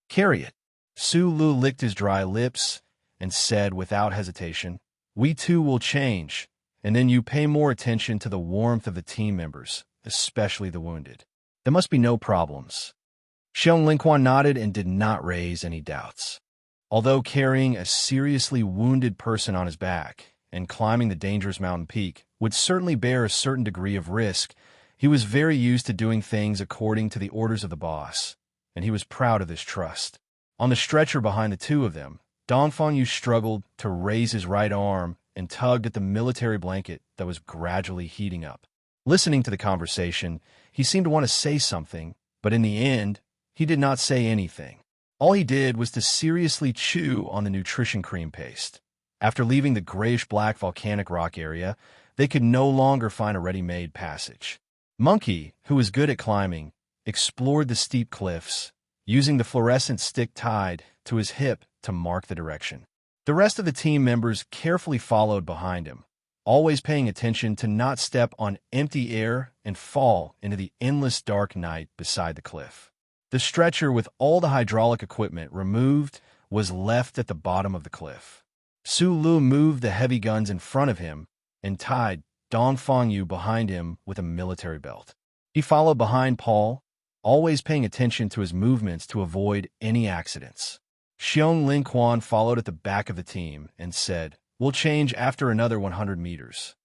"Carry it." Su Lu licked his dry lips and said without hesitation, "We too will change, and then you pay more attention to the warmth of the team members, especially the wounded. There must be no problems." Xiong Lingquan nodded and did not raise any doubts. Although carrying a seriously wounded person on his back and climbing the dangerous mountain peak would certainly bear a certain degree of risk, he was very used to doing things according to the orders of the boss, and he was proud of this trust. On the stretcher behind the two of them, Dongfang Yu struggled to raise his right arm and tugged at the military blanket that was gradually heating up. Listening to the conversation, he seemed to want to say something, but in the end, he did not say anything. All he did was to seriously chew on the nutrition cream paste. After leaving the grayish-black volcanic rock area, they could no longer find a ready-made passage. Monkey, who was good at climbing, explored the steep cliffs, using the fluorescent stick tied to his hip to mark the direction. The rest of the team members carefully followed behind him, always paying attention to not step on empty air and fall into the endless dark night beside the cliff. The stretcher with all the hydraulic equipment removed was left at the bottom of the cliff. Su Lu moved the heavy guns in front of him and tied Dongfang Yu behind him with a military belt. He followed behind Paul, always paying attention to his movements to avoid any accidents. Xiong Lingquan followed at the back of the team and said, "We'll change after another 100 meters."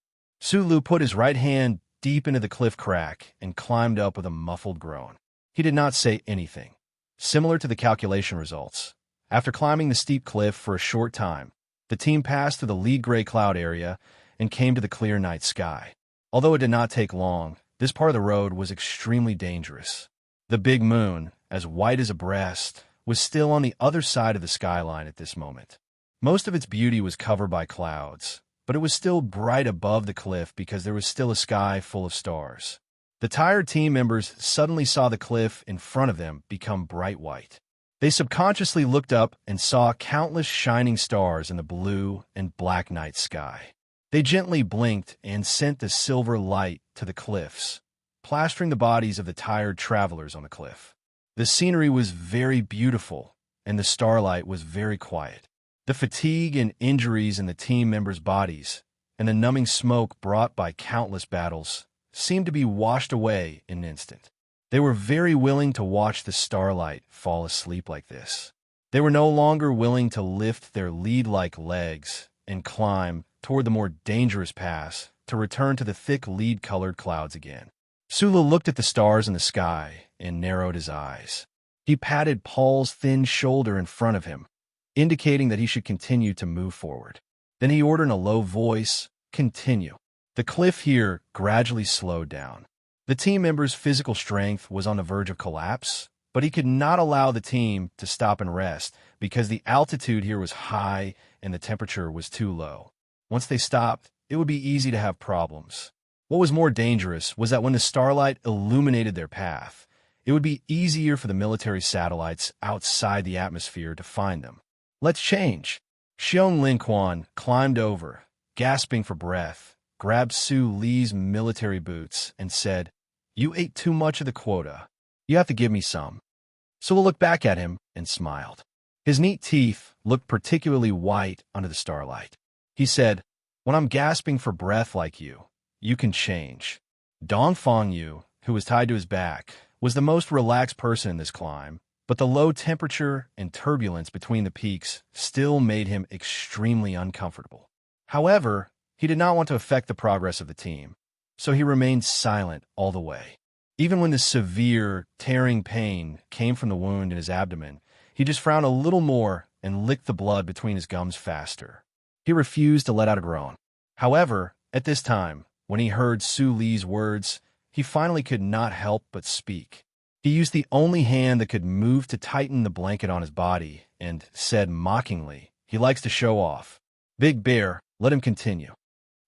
Su Lu put his right hand deep into the cliff crack and climbed up with a muffled groan. He did not say anything. Similar to the calculation results, after climbing the steep cliff for a short time, the team passed through the lead gray cloud area and came to the clear night sky. Although it did not take long, this part of the road was extremely dangerous. The big moon, as white as a breast, was still on the other side of the skyline at this moment. Most of its beauty was covered by clouds, but it was still bright above the cliff because there was still a sky full of stars. The tired team members suddenly saw the cliff in front of them become bright white. They subconsciously looked up and saw countless shining stars in the blue and black night sky. They gently blinked and sent the silver light to the cliffs, plastering the bodies of the tired travelers on the cliff. The scenery was very beautiful, and the starlight was very quiet. The fatigue and injuries in the team members' bodies, and the numbing smoke brought by countless battles, seemed to be washed away in an instant. They were very willing to watch the starlight fall asleep like this. They were no longer willing to lift their lead-like legs and climb toward the more dangerous pass to return to the thick lead-colored clouds again. Sulu looked at the stars in the sky and narrowed his eyes. He patted Paul's thin shoulder in front of him, indicating that he should continue to move forward. Then he ordered in a low voice, "Continue." The cliff here gradually slowed down. The team member's physical strength was on the verge of collapse, but he could not allow the team to stop and rest because the altitude here was high and the temperature was too low. Once they stopped, it would be easy to have problems. What was more dangerous was that when the starlight illuminated their path, it would be easier for the military satellites outside the atmosphere to find them. "Let's change." Xiong Lingquan climbed over, gasping for breath, grabbed Su Li's military boots, and said, "You ate too much of the quota. You have to give me some." Su looked back at him and smiled. His neat teeth looked particularly white under the starlight. He said, "When I'm gasping for breath like you can change." Dongfang Yu, who was tied to his back, was the most relaxed person in this climb, but the low temperature and turbulence between the peaks still made him extremely uncomfortable. However, he did not want to affect the progress of the team, so he remained silent all the way. Even when the severe, tearing pain came from the wound in his abdomen, he just frowned a little more and licked the blood between his gums faster. He refused to let out a groan. However, at this time, when he heard Su Li's words, he finally could not help but speak. He used the only hand that could move to tighten the blanket on his body and said mockingly, "He likes to show off. Big Bear, let him continue."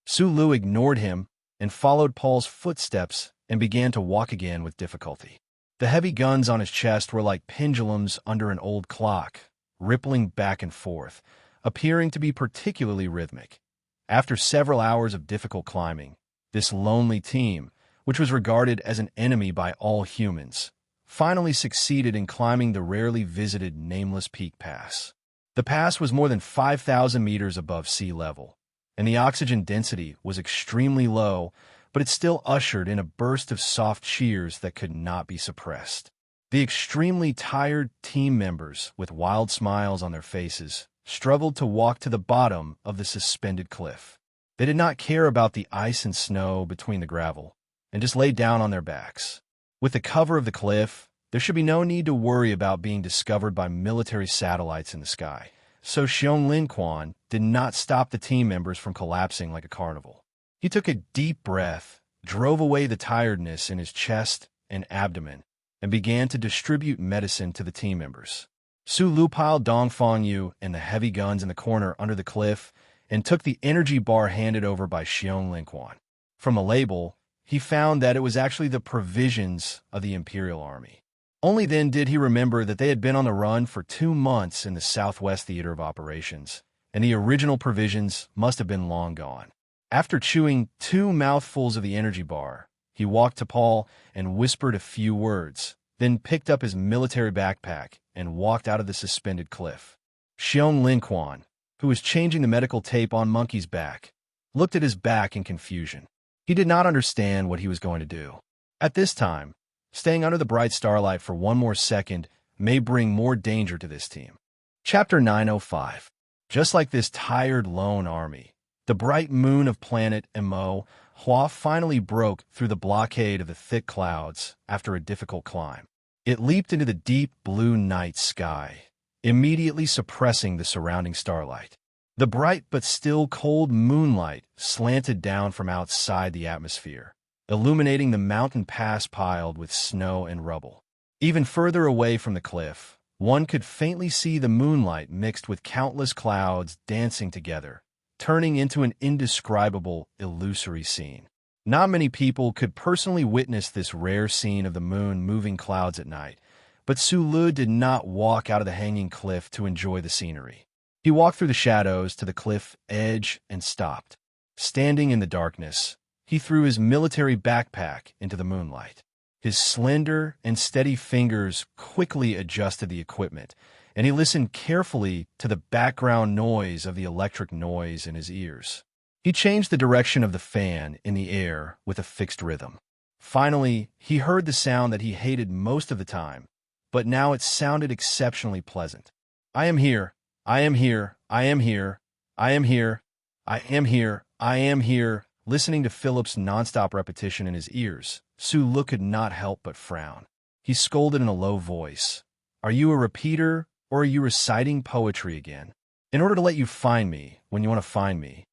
Su Lu ignored him and followed Paul's footsteps and began to walk again with difficulty. The heavy guns on his chest were like pendulums under an old clock, rippling back and forth, appearing to be particularly rhythmic. After several hours of difficult climbing, this lonely team, which was regarded as an enemy by all humans, finally succeeded in climbing the rarely visited Nameless Peak Pass. The pass was more than 5,000 meters above sea level, and the oxygen density was extremely low, but it still ushered in a burst of soft cheers that could not be suppressed. The extremely tired team members, with wild smiles on their faces, struggled to walk to the bottom of the suspended cliff. They did not care about the ice and snow between the gravel, and just laid down on their backs. With the cover of the cliff, there should be no need to worry about being discovered by military satellites in the sky, so Xiong Linquan did not stop the team members from collapsing like a carnival. He took a deep breath, drove away the tiredness in his chest and abdomen, and began to distribute medicine to the team members. Su Lu piled Dongfang Yu and the heavy guns in the corner under the cliff and took the energy bar handed over by Xiong Linquan. From the label, he found that it was actually the provisions of the Imperial Army. Only then did he remember that they had been on the run for 2 months in the Southwest Theater of Operations, and the original provisions must have been long gone. After chewing 2 mouthfuls of the energy bar, he walked to Paul and whispered a few words, then picked up his military backpack and walked out of the suspended cliff. Xiong Linquan, who was changing the medical tape on Monkey's back, looked at his back in confusion. He did not understand what he was going to do. At this time, staying under the bright starlight for 1 more second may bring more danger to this team. Chapter 905. Just like this tired lone army, the bright moon of planet Mo Hua finally broke through the blockade of the thick clouds after a difficult climb. It leaped into the deep blue night sky, immediately suppressing the surrounding starlight. The bright but still cold moonlight slanted down from outside the atmosphere, illuminating the mountain pass piled with snow and rubble. Even further away from the cliff, one could faintly see the moonlight mixed with countless clouds dancing together, turning into an indescribable, illusory scene. Not many people could personally witness this rare scene of the moon moving clouds at night, but Su Lu did not walk out of the hanging cliff to enjoy the scenery. He walked through the shadows to the cliff edge and stopped. Standing in the darkness, he threw his military backpack into the moonlight. His slender and steady fingers quickly adjusted the equipment, and he listened carefully to the background noise of the electric noise in his ears. He changed the direction of the fan in the air with a fixed rhythm. Finally, he heard the sound that he hated most of the time, but now it sounded exceptionally pleasant. I am here. I am here. I am here. I am here. I am here. I am here. Listening to Philip's nonstop repetition in his ears, Su Lu could not help but frown. He scolded in a low voice. Are you a repeater, or are you reciting poetry again? In order to let you find me when you want to find me,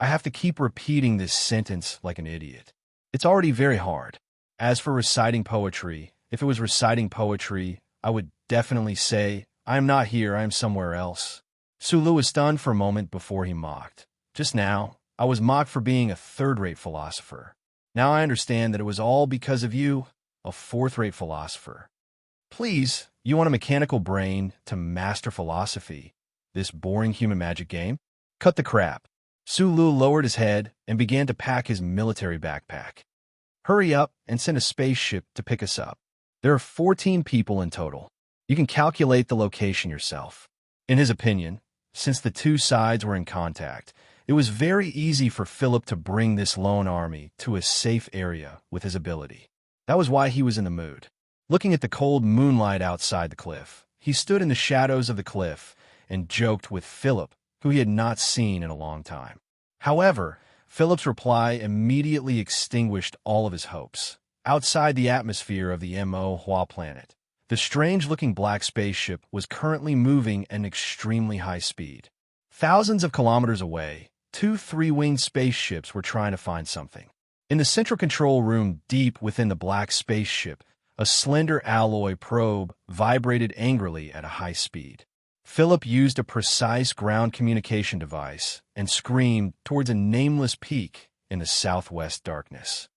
I have to keep repeating this sentence like an idiot. It's already very hard. As for reciting poetry, if it was reciting poetry, I would definitely say, I am not here, I am somewhere else. Su Lu was stunned for a moment before he mocked. Just now, I was mocked for being a third-rate philosopher. Now I understand that it was all because of you, a fourth-rate philosopher. Please, you want a mechanical brain to master philosophy, this boring human magic game? Cut the crap. Su Lu lowered his head and began to pack his military backpack. Hurry up and send a spaceship to pick us up. There are 14 people in total. You can calculate the location yourself. In his opinion, since the 2 sides were in contact, it was very easy for Philip to bring this lone army to a safe area with his ability. That was why he was in the mood. Looking at the cold moonlight outside the cliff, he stood in the shadows of the cliff and joked with Philip, who he had not seen in a long time. However, Philip's reply immediately extinguished all of his hopes. Outside the atmosphere of the Mo Hua planet, the strange-looking black spaceship was currently moving at an extremely high speed. Thousands of kilometers away, 2 3-winged spaceships were trying to find something. In the central control room deep within the black spaceship, a slender alloy probe vibrated angrily at a high speed. Philip used a precise ground communication device and screamed towards a nameless peak in the southwest darkness.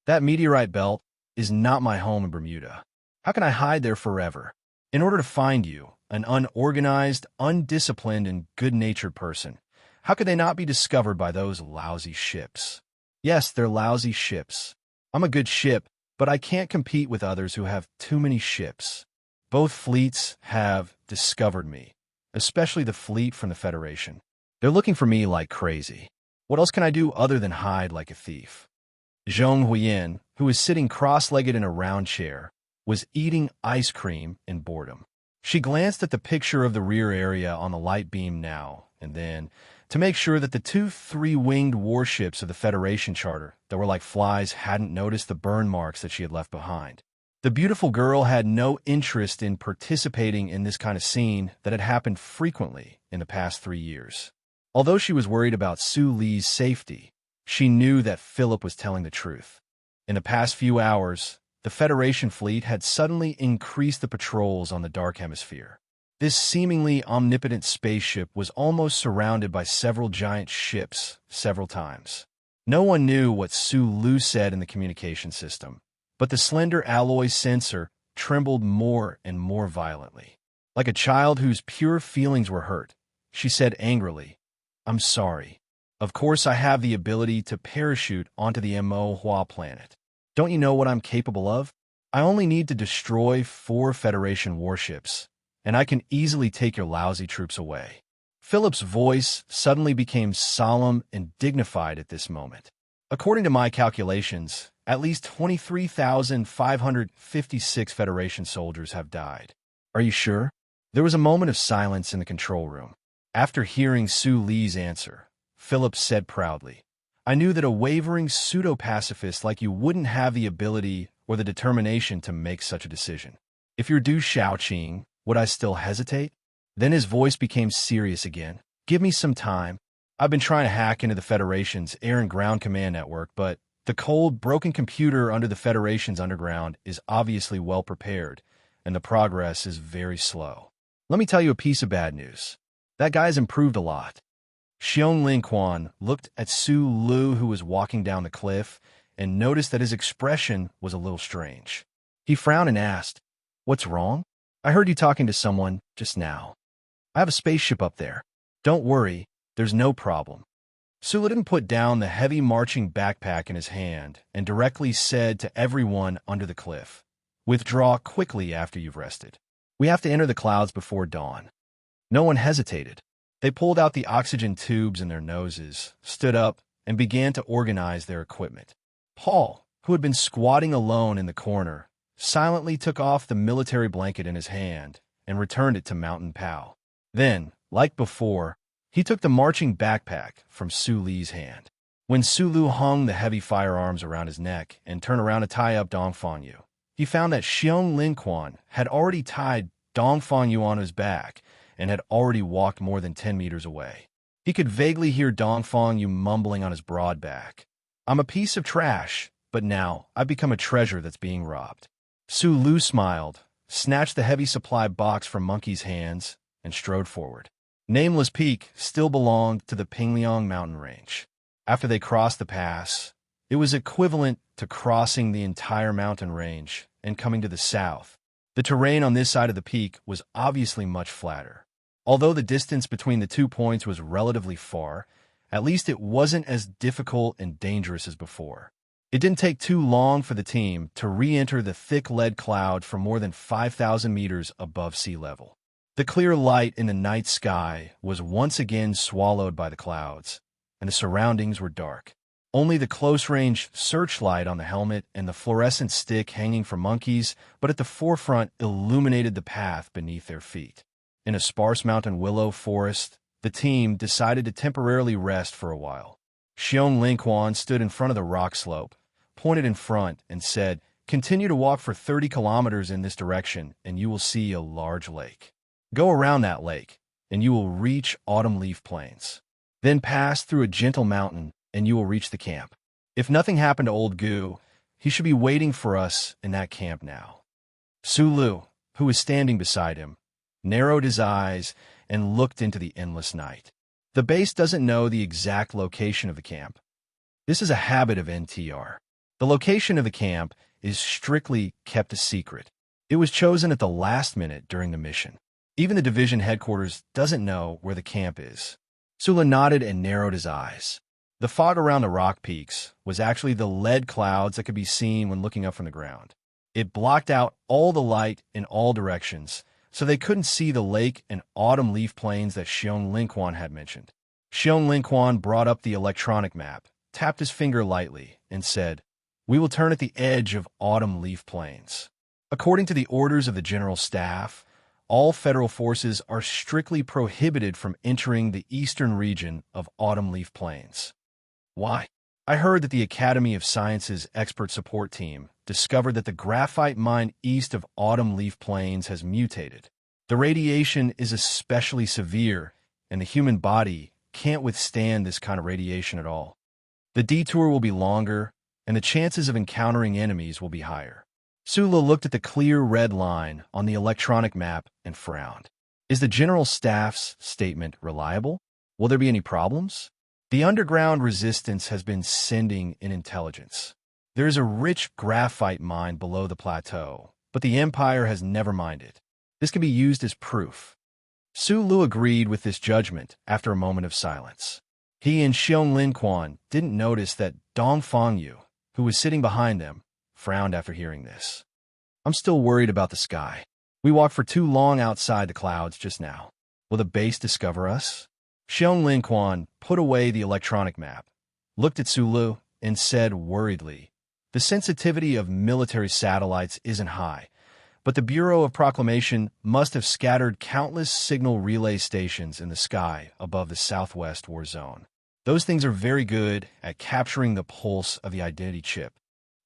That meteorite belt is not my home in Bermuda. How can I hide there forever? In order to find you, an unorganized, undisciplined, and good-natured person. How could they not be discovered by those lousy ships? Yes, they're lousy ships. I'm a good ship, but I can't compete with others who have too many ships. Both fleets have discovered me, especially the fleet from the Federation. They're looking for me like crazy. What else can I do other than hide like a thief? Zhong Huiyin, who was sitting cross-legged in a round chair, was eating ice cream in boredom. She glanced at the picture of the rear area on the light beam now and then to make sure that the two three-winged warships of the Federation charter that were like flies hadn't noticed the burn marks that she had left behind. The beautiful girl had no interest in participating in this kind of scene that had happened frequently in the past 3 years. Although she was worried about Su Li's safety, she knew that Philip was telling the truth. In the past few hours, the Federation fleet had suddenly increased the patrols on the Dark Hemisphere. This seemingly omnipotent spaceship was almost surrounded by several giant ships several times. No one knew what Su Lu said in the communication system, but the slender alloy sensor trembled more and more violently. Like a child whose pure feelings were hurt, she said angrily, "I'm sorry. Of course I have the ability to parachute onto the Mo Hua planet. Don't you know what I'm capable of? I only need to destroy 4 Federation warships, and I can easily take your lousy troops away." Philip's voice suddenly became solemn and dignified at this moment. According to my calculations, at least 23,556 Federation soldiers have died. Are you sure? There was a moment of silence in the control room. After hearing Su Li's answer, Philip said proudly, "I knew that a wavering pseudo-pacifist like you wouldn't have the ability or the determination to make such a decision. If you're Du Shaoqing, would I still hesitate?" Then his voice became serious again. "Give me some time. I've been trying to hack into the Federation's air and ground command network, but the cold, broken computer under the Federation's underground is obviously well prepared, and the progress is very slow. Let me tell you a piece of bad news. That guy's improved a lot." Xiong Linquan looked at Su Lu, who was walking down the cliff, and noticed that his expression was a little strange. He frowned and asked, "What's wrong? I heard you talking to someone just now. I have a spaceship up there. Don't worry, there's no problem." Su Lu didn't put down the heavy marching backpack in his hand and directly said to everyone under the cliff, "Withdraw quickly after you've rested. We have to enter the clouds before dawn." No one hesitated. They pulled out the oxygen tubes in their noses, stood up, and began to organize their equipment. Paul, who had been squatting alone in the corner, silently took off the military blanket in his hand and returned it to Mountain Pao. Then, like before, he took the marching backpack from Su Li's hand. When Su Lu hung the heavy firearms around his neck and turned around to tie up Dongfang Yu, he found that Xiong Linquan had already tied Dongfang Yu on his back and had already walked more than 10 meters away. He could vaguely hear Dongfang Yu mumbling on his broad back, "I'm a piece of trash, but now I've become a treasure that's being robbed." Su Lu smiled, snatched the heavy supply box from Monkey's hands, and strode forward. Nameless Peak still belonged to the Pingliang mountain range. After they crossed the pass, it was equivalent to crossing the entire mountain range and coming to the south. The terrain on this side of the peak was obviously much flatter. Although the distance between the 2 points was relatively far, at least it wasn't as difficult and dangerous as before. It didn't take too long for the team to re-enter the thick lead cloud from more than 5,000 meters above sea level. The clear light in the night sky was once again swallowed by the clouds, and the surroundings were dark. Only the close-range searchlight on the helmet and the fluorescent stick hanging from Monkeys, but at the forefront illuminated the path beneath their feet. In a sparse mountain willow forest, the team decided to temporarily rest for a while. Xiong Linquan stood in front of the rock slope, pointed in front, and said, "Continue to walk for 30 kilometers in this direction, and you will see a large lake. Go around that lake, and you will reach Autumn Leaf Plains. Then pass through a gentle mountain, and you will reach the camp. If nothing happened to old Gu, he should be waiting for us in that camp now." Su Lu, who was standing beside him, narrowed his eyes and looked into the endless night. The base doesn't know the exact location of the camp. This is a habit of NTR. The location of the camp is strictly kept a secret. It was chosen at the last minute during the mission. Even the division headquarters doesn't know where the camp is. Sula nodded and narrowed his eyes. The fog around the rock peaks was actually the lead clouds that could be seen when looking up from the ground. It blocked out all the light in all directions, so they couldn't see the lake and autumn leaf plains that Xiong Linquan had mentioned. Xiong Linquan brought up the electronic map, tapped his finger lightly, and said, "We will turn at the edge of autumn leaf plains. According to the orders of the General Staff, all federal forces are strictly prohibited from entering the eastern region of autumn leaf plains." Why? I heard that the Academy of Sciences expert support team discovered that the graphite mine east of autumn leaf plains has mutated. The radiation is especially severe, and the human body can't withstand this kind of radiation at all. The detour will be longer, and the chances of encountering enemies will be higher. Sula looked at the clear red line on the electronic map and frowned. Is the General Staff's statement reliable? Will there be any problems? The underground resistance has been sending in intelligence. There is a rich graphite mine below the plateau, but the Empire has never mined it. This can be used as proof. Sulu agreed with this judgment after a moment of silence. He and Xiong Linquan didn't notice that Dong Fangyu, who was sitting behind them, frowned after hearing this. I'm still worried about the sky. We walked for too long outside the clouds just now. Will the base discover us? Xiong Linquan put away the electronic map, looked at Sulu, and said worriedly, "The sensitivity of military satellites isn't high, but the Bureau of Proclamation must have scattered countless signal relay stations in the sky above the southwest war zone. Those things are very good at capturing the pulse of the identity chip."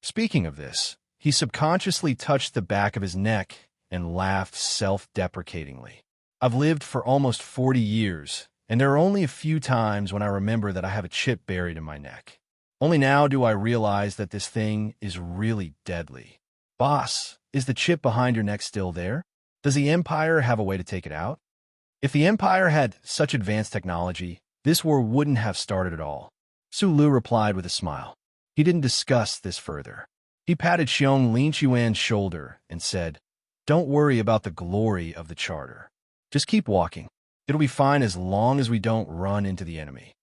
Speaking of this, he subconsciously touched the back of his neck and laughed self-deprecatingly. I've lived for almost 40 years, and there are only a few times when I remember that I have a chip buried in my neck. Only now do I realize that this thing is really deadly. Boss, is the chip behind your neck still there? Does the Empire have a way to take it out? If the Empire had such advanced technology, this war wouldn't have started at all. Sulu replied with a smile. He didn't discuss this further. He patted Xiong Linquan's shoulder and said, "Don't worry about the glory of the charter. Just keep walking. It'll be fine as long as we don't run into the enemy."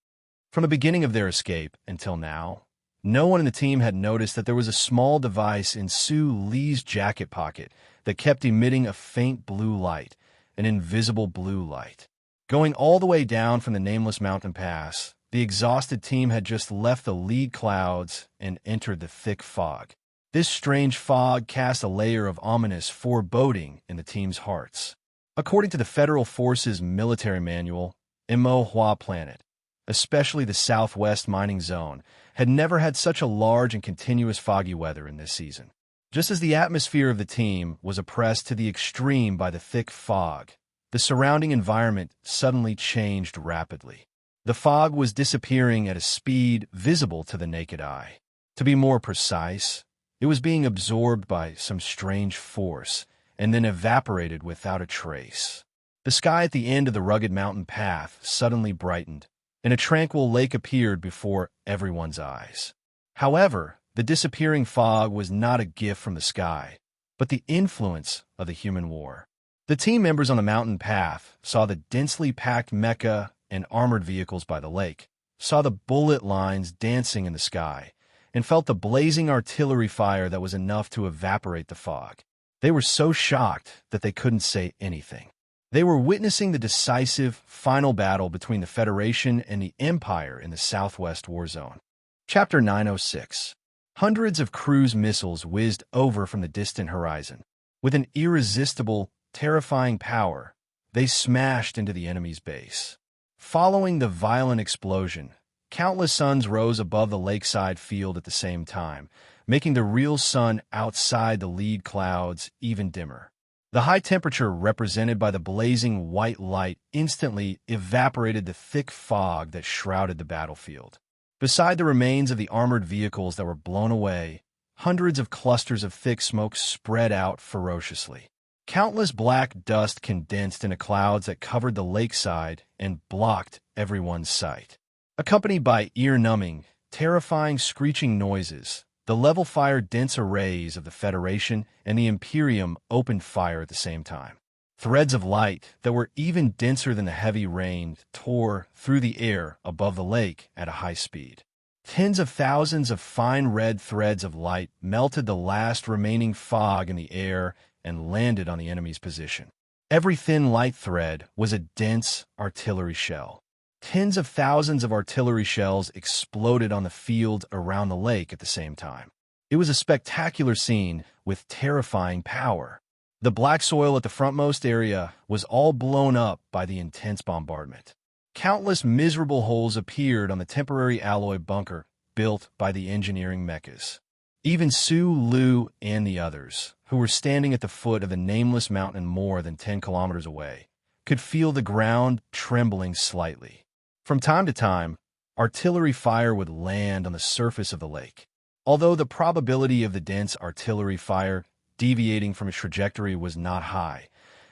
From the beginning of their escape until now, no one in the team had noticed that there was a small device in Su Li's jacket pocket that kept emitting a faint blue light, an invisible blue light. Going all the way down from the nameless mountain pass, the exhausted team had just left the lead clouds and entered the thick fog. This strange fog cast a layer of ominous foreboding in the team's hearts. According to the Federal Forces military manual, Imo Planet, especially the southwest mining zone, had never had such a large and continuous foggy weather in this season. Just as the atmosphere of the team was oppressed to the extreme by the thick fog, the surrounding environment suddenly changed rapidly. The fog was disappearing at a speed visible to the naked eye. To be more precise, it was being absorbed by some strange force and then evaporated without a trace. The sky at the end of the rugged mountain path suddenly brightened, and a tranquil lake appeared before everyone's eyes. However, the disappearing fog was not a gift from the sky, but the influence of the human war. The team members on the mountain path saw the densely packed mecha and armored vehicles by the lake, saw the bullet lines dancing in the sky, and felt the blazing artillery fire that was enough to evaporate the fog. They were so shocked that they couldn't say anything. They were witnessing the decisive, final battle between the Federation and the Empire in the Southwest War Zone. Chapter 906. Hundreds of cruise missiles whizzed over from the distant horizon. With an irresistible, terrifying power, they smashed into the enemy's base. Following the violent explosion, countless suns rose above the lakeside field at the same time, making the real sun outside the lead clouds even dimmer. The high temperature represented by the blazing white light instantly evaporated the thick fog that shrouded the battlefield. Beside the remains of the armored vehicles that were blown away, hundreds of clusters of thick smoke spread out ferociously. Countless black dust condensed into clouds that covered the lakeside and blocked everyone's sight. Accompanied by ear-numbing, terrifying screeching noises, the level-fire dense arrays of the Federation and the Imperium opened fire at the same time. Threads of light that were even denser than the heavy rain tore through the air above the lake at a high speed. Tens of thousands of fine red threads of light melted the last remaining fog in the air and landed on the enemy's position. Every thin light thread was a dense artillery shell. Tens of thousands of artillery shells exploded on the field around the lake at the same time. It was a spectacular scene with terrifying power. The black soil at the frontmost area was all blown up by the intense bombardment. Countless miserable holes appeared on the temporary alloy bunker built by the engineering mechas. Even Su, Lu, and the others, who were standing at the foot of the nameless mountain more than 10 kilometers away, could feel the ground trembling slightly. From time to time, artillery fire would land on the surface of the lake. Although the probability of the dense artillery fire deviating from its trajectory was not high,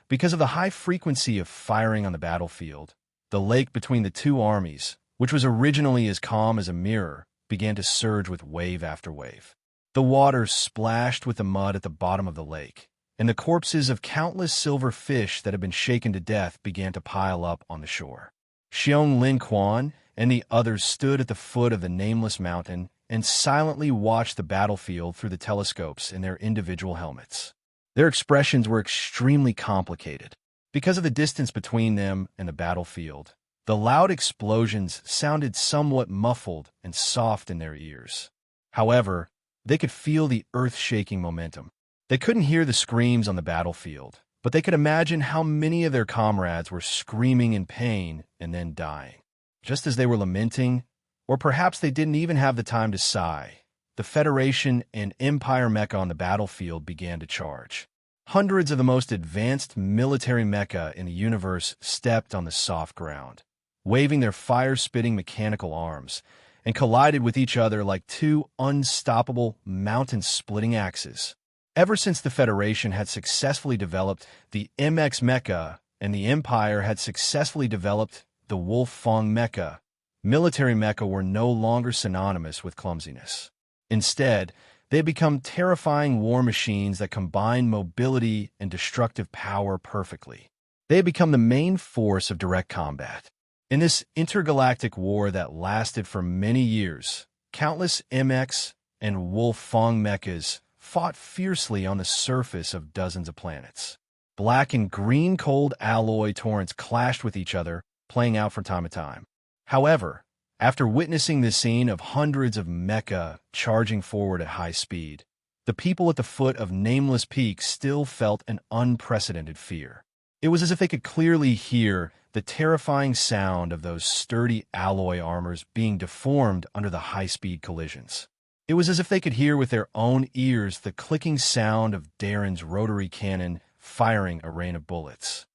because of the high frequency of firing on the battlefield, the lake between the two armies, which was originally as calm as a mirror, began to surge with wave after wave. The water splashed with the mud at the bottom of the lake, and the corpses of countless silver fish that had been shaken to death began to pile up on the shore. Xiong Lin Quan and the others stood at the foot of the nameless mountain and silently watched the battlefield through the telescopes in their individual helmets. Their expressions were extremely complicated. Because of the distance between them and the battlefield, the loud explosions sounded somewhat muffled and soft in their ears. However, they could feel the earth-shaking momentum. They couldn't hear the screams on the battlefield, but they could imagine how many of their comrades were screaming in pain and then dying. Just as they were lamenting, or perhaps they didn't even have the time to sigh, the Federation and Empire mecha on the battlefield began to charge. Hundreds of the most advanced military mecha in the universe stepped on the soft ground, waving their fire-spitting mechanical arms, and collided with each other like two unstoppable mountain-splitting axes. Ever since the Federation had successfully developed the MX mecha and the Empire had successfully developed the Wolf Fong mecha, military mecha were no longer synonymous with clumsiness. Instead, they had become terrifying war machines that combined mobility and destructive power perfectly. They had become the main force of direct combat. In this intergalactic war that lasted for many years, countless MX and Wolf Fong mechas fought fiercely on the surface of dozens of planets. Black and green cold alloy torrents clashed with each other, playing out from time to time. However, after witnessing the scene of hundreds of mecha charging forward at high speed, the people at the foot of Nameless Peak still felt an unprecedented fear. It was as if they could clearly hear the terrifying sound of those sturdy alloy armors being deformed under the high-speed collisions. It was as if they could hear with their own ears the clicking sound of Darren's rotary cannon firing a rain of bullets.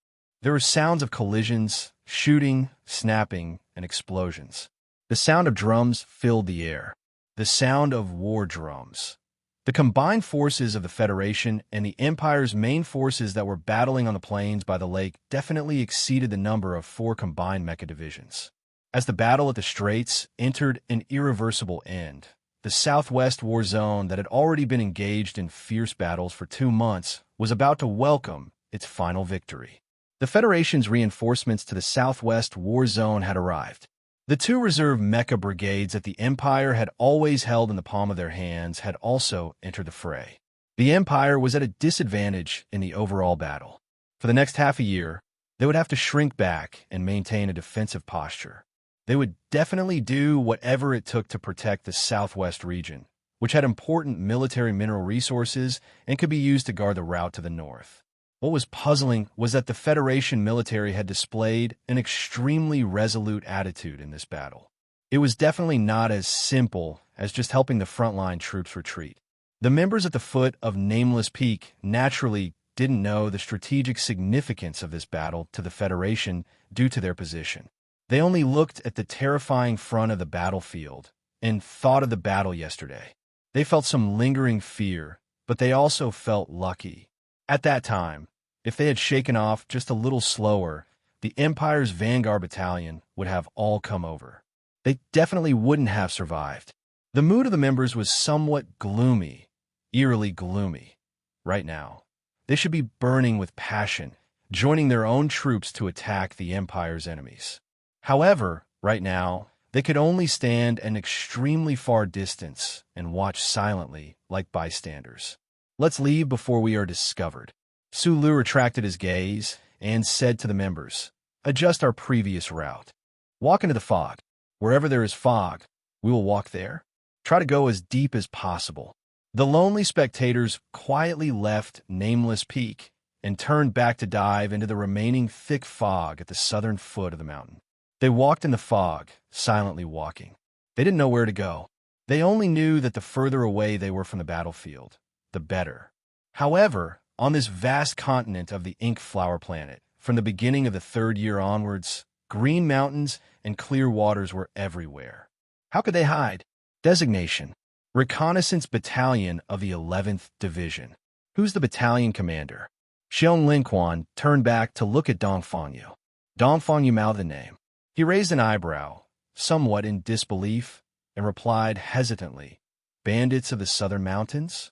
There were sounds of collisions, shooting, snapping, and explosions. The sound of drums filled the air. The sound of war drums. The combined forces of the Federation and the Empire's main forces that were battling on the plains by the lake definitely exceeded the number of 4 combined mecha divisions. As the battle at the Straits entered an irreversible end, the Southwest War Zone that had already been engaged in fierce battles for 2 months was about to welcome its final victory. The Federation's reinforcements to the Southwest War Zone had arrived. The 2 reserve mecha brigades that the Empire had always held in the palm of their hands had also entered the fray. The Empire was at a disadvantage in the overall battle. For the next half a year, they would have to shrink back and maintain a defensive posture. They would definitely do whatever it took to protect the Southwest region, which had important military mineral resources and could be used to guard the route to the north. What was puzzling was that the Federation military had displayed an extremely resolute attitude in this battle. It was definitely not as simple as just helping the frontline troops retreat. The members at the foot of Nameless Peak naturally didn't know the strategic significance of this battle to the Federation due to their position. They only looked at the terrifying front of the battlefield and thought of the battle yesterday. They felt some lingering fear, but they also felt lucky. At that time, if they had shaken off just a little slower, the Empire's Vanguard Battalion would have all come over. They definitely wouldn't have survived. The mood of the members was somewhat gloomy, eerily gloomy, right now. They should be burning with passion, joining their own troops to attack the Empire's enemies. However, right now, they could only stand an extremely far distance and watch silently like bystanders. Let's leave before we are discovered. Sulu retracted his gaze and said to the members, adjust our previous route. Walk into the fog. Wherever there is fog, we will walk there. Try to go as deep as possible. The lonely spectators quietly left Nameless Peak and turned back to dive into the remaining thick fog at the southern foot of the mountain. They walked in the fog, silently walking. They didn't know where to go. They only knew that the further away they were from the battlefield, the better. However, on this vast continent of the ink flower planet, from the beginning of the third year onwards, green mountains and clear waters were everywhere. How could they hide? Designation: Reconnaissance Battalion of the 11th Division. Who's the battalion commander? Xiong Linquan turned back to look at Dongfangyu. Dongfangyu mouthed the name. He raised an eyebrow, somewhat in disbelief, and replied hesitantly, bandits of the southern mountains?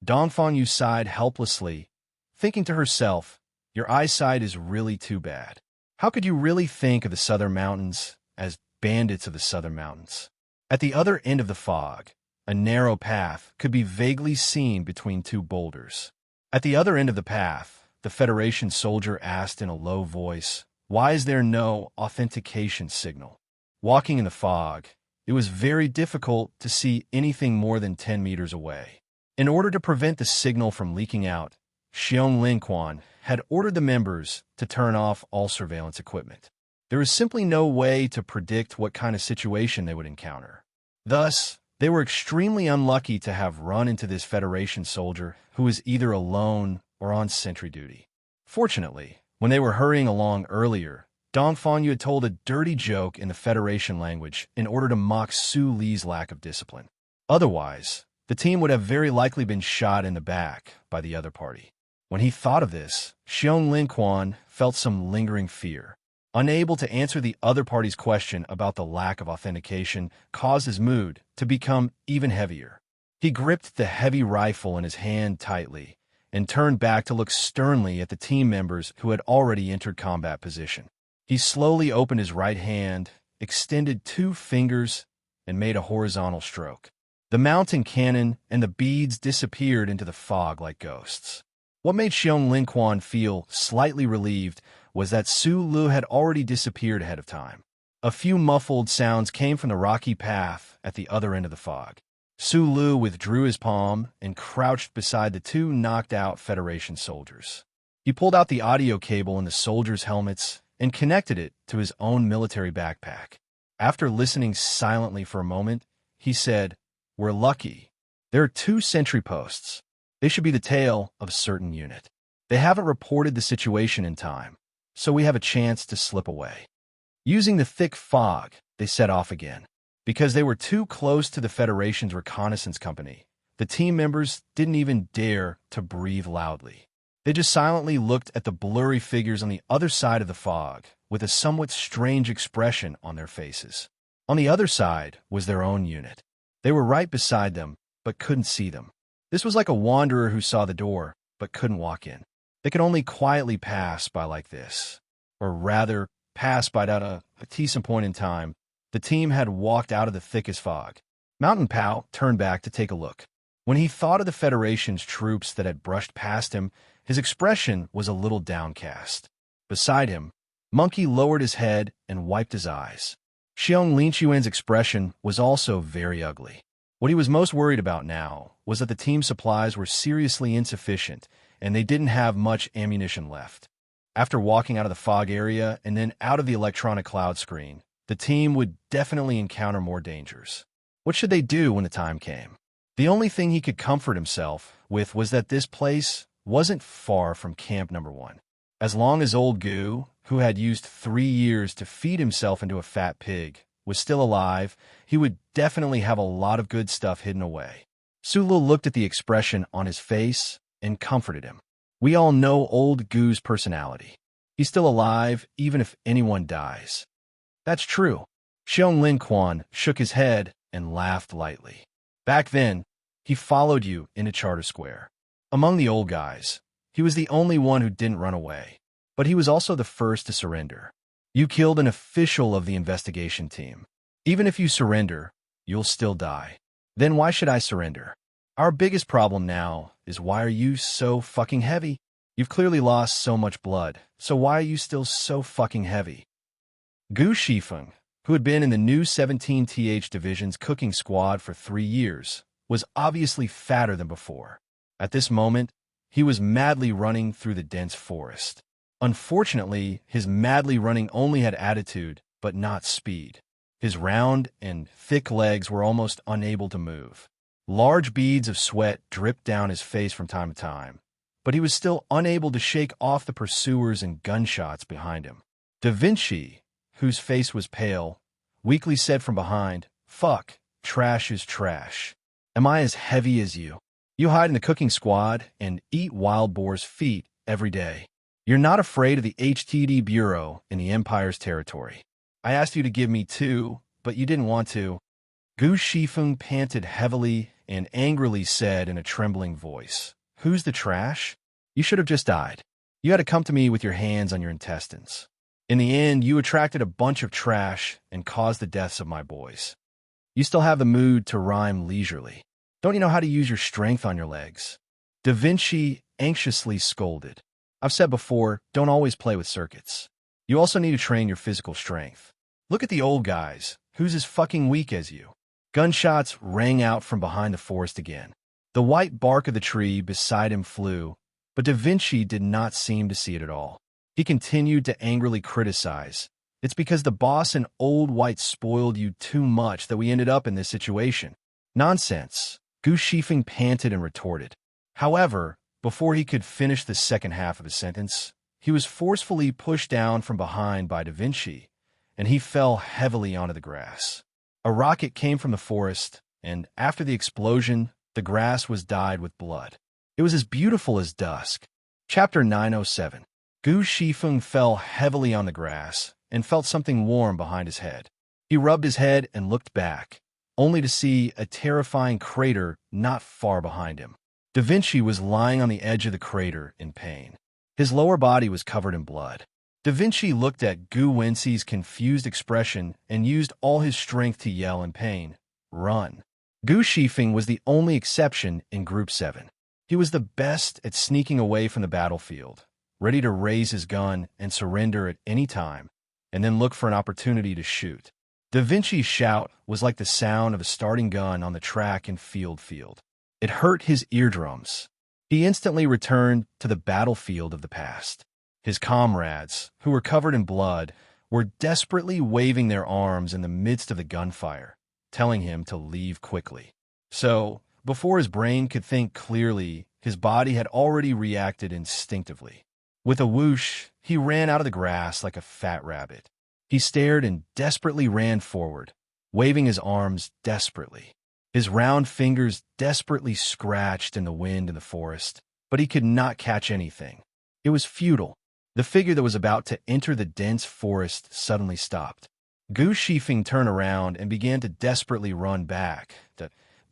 Dongfangyu sighed helplessly, thinking to herself, your eyesight is really too bad. How could you really think of the southern mountains as bandits of the southern mountains? At the other end of the fog, a narrow path could be vaguely seen between two boulders. At the other end of the path, the Federation soldier asked in a low voice, why is there no authentication signal? Walking in the fog, it was very difficult to see anything more than 10 meters away. In order to prevent the signal from leaking out, Xiong Linquan had ordered the members to turn off all surveillance equipment. There was simply no way to predict what kind of situation they would encounter. Thus, they were extremely unlucky to have run into this Federation soldier who was either alone or on sentry duty. Fortunately, when they were hurrying along earlier, Dongfangyu had told a dirty joke in the Federation language in order to mock Su Li's lack of discipline. Otherwise, the team would have very likely been shot in the back by the other party. When he thought of this, Xiong Linquan felt some lingering fear. Unable to answer the other party's question about the lack of authentication caused his mood to become even heavier. He gripped the heavy rifle in his hand tightly and turned back to look sternly at the team members who had already entered combat position. He slowly opened his right hand, extended 2 fingers, and made a horizontal stroke. The mountain cannon and the beads disappeared into the fog like ghosts. What made Xiong Linquan feel slightly relieved was that Su Lu had already disappeared ahead of time. A few muffled sounds came from the rocky path at the other end of the fog. Su Lu withdrew his palm and crouched beside the 2 knocked-out Federation soldiers. He pulled out the audio cable in the soldiers' helmets and connected it to his own military backpack. After listening silently for a moment, he said, we're lucky. There are 2 sentry posts. They should be the tail of a certain unit. They haven't reported the situation in time, so we have a chance to slip away. Using the thick fog, they set off again. Because they were too close to the Federation's reconnaissance company, the team members didn't even dare to breathe loudly. They just silently looked at the blurry figures on the other side of the fog with a somewhat strange expression on their faces. On the other side was their own unit. They were right beside them, but couldn't see them. This was like a wanderer who saw the door, but couldn't walk in. They could only quietly pass by like this. Or rather, pass by at a decent point in time. The team had walked out of the thickest fog. Mountain Pao turned back to take a look. When he thought of the Federation's troops that had brushed past him, his expression was a little downcast. Beside him, Monkey lowered his head and wiped his eyes. Xiong Linquan's expression was also very ugly. What he was most worried about now was that the team's supplies were seriously insufficient and they didn't have much ammunition left. After walking out of the fog area and then out of the electronic cloud screen, the team would definitely encounter more dangers. What should they do when the time came? The only thing he could comfort himself with was that this place wasn't far from Camp Number 1. As long as old Gu, who had used 3 years to feed himself into a fat pig, was still alive, he would definitely have a lot of good stuff hidden away. Sulu looked at the expression on his face and comforted him. We all know old Gu's personality. He's still alive even if anyone dies. That's true. Xiong Linquan shook his head and laughed lightly. Back then, he followed you into Charter Square. Among the old guys, he was the only one who didn't run away. But he was also the first to surrender. You killed an official of the investigation team. Even if you surrender, you'll still die. Then why should I surrender? Our biggest problem now is why are you so fucking heavy? You've clearly lost so much blood, so why are you still so fucking heavy? Gu Shifeng, who had been in the new 17th Division's cooking squad for 3 years, was obviously fatter than before. At this moment, he was madly running through the dense forest. Unfortunately, his madly running only had attitude, but not speed. His round and thick legs were almost unable to move. Large beads of sweat dripped down his face from time to time, but he was still unable to shake off the pursuers and gunshots behind him. Da Vinci, whose face was pale, weakly said from behind, "Fuck, trash is trash. Am I as heavy as you? You hide in the cooking squad and eat wild boar's feet every day. You're not afraid of the HTD Bureau in the Empire's territory. I asked you to give me 2, but you didn't want to." Gu Shifeng panted heavily and angrily said in a trembling voice, "Who's the trash? You should have just died. You had to come to me with your hands on your intestines. In the end, you attracted a bunch of trash and caused the deaths of my boys. You still have the mood to rhyme leisurely. Don't you know how to use your strength on your legs?" Da Vinci anxiously scolded. "I've said before, don't always play with circuits. You also need to train your physical strength. Look at the old guys. Who's as fucking weak as you?" Gunshots rang out from behind the forest again. The white bark of the tree beside him flew, but Da Vinci did not seem to see it at all. He continued to angrily criticize. "It's because the boss and old white spoiled you too much that we ended up in this situation." "Nonsense," Gu Shifeng panted and retorted. However, before he could finish the second half of the sentence, he was forcefully pushed down from behind by Da Vinci, and he fell heavily onto the grass. A rocket came from the forest, and after the explosion, the grass was dyed with blood. It was as beautiful as dusk. Chapter 907. Gu Shifeng fell heavily on the grass and felt something warm behind his head. He rubbed his head and looked back, only to see a terrifying crater not far behind him. Da Vinci was lying on the edge of the crater in pain. His lower body was covered in blood. Da Vinci looked at Gu Wenxi's confused expression and used all his strength to yell in pain, "Run!" Gu Shifeng was the only exception in Group 7. He was the best at sneaking away from the battlefield, ready to raise his gun and surrender at any time, and then look for an opportunity to shoot. Da Vinci's shout was like the sound of a starting gun on the track and field. It hurt his eardrums. He instantly returned to the battlefield of the past. His comrades, who were covered in blood, were desperately waving their arms in the midst of the gunfire, telling him to leave quickly. So, before his brain could think clearly, his body had already reacted instinctively. With a whoosh, he ran out of the grass like a fat rabbit. He stared and desperately ran forward, waving his arms desperately. His round fingers desperately scratched in the wind in the forest, but he could not catch anything. It was futile. The figure that was about to enter the dense forest suddenly stopped. Gu Shifeng turned around and began to desperately run back. Da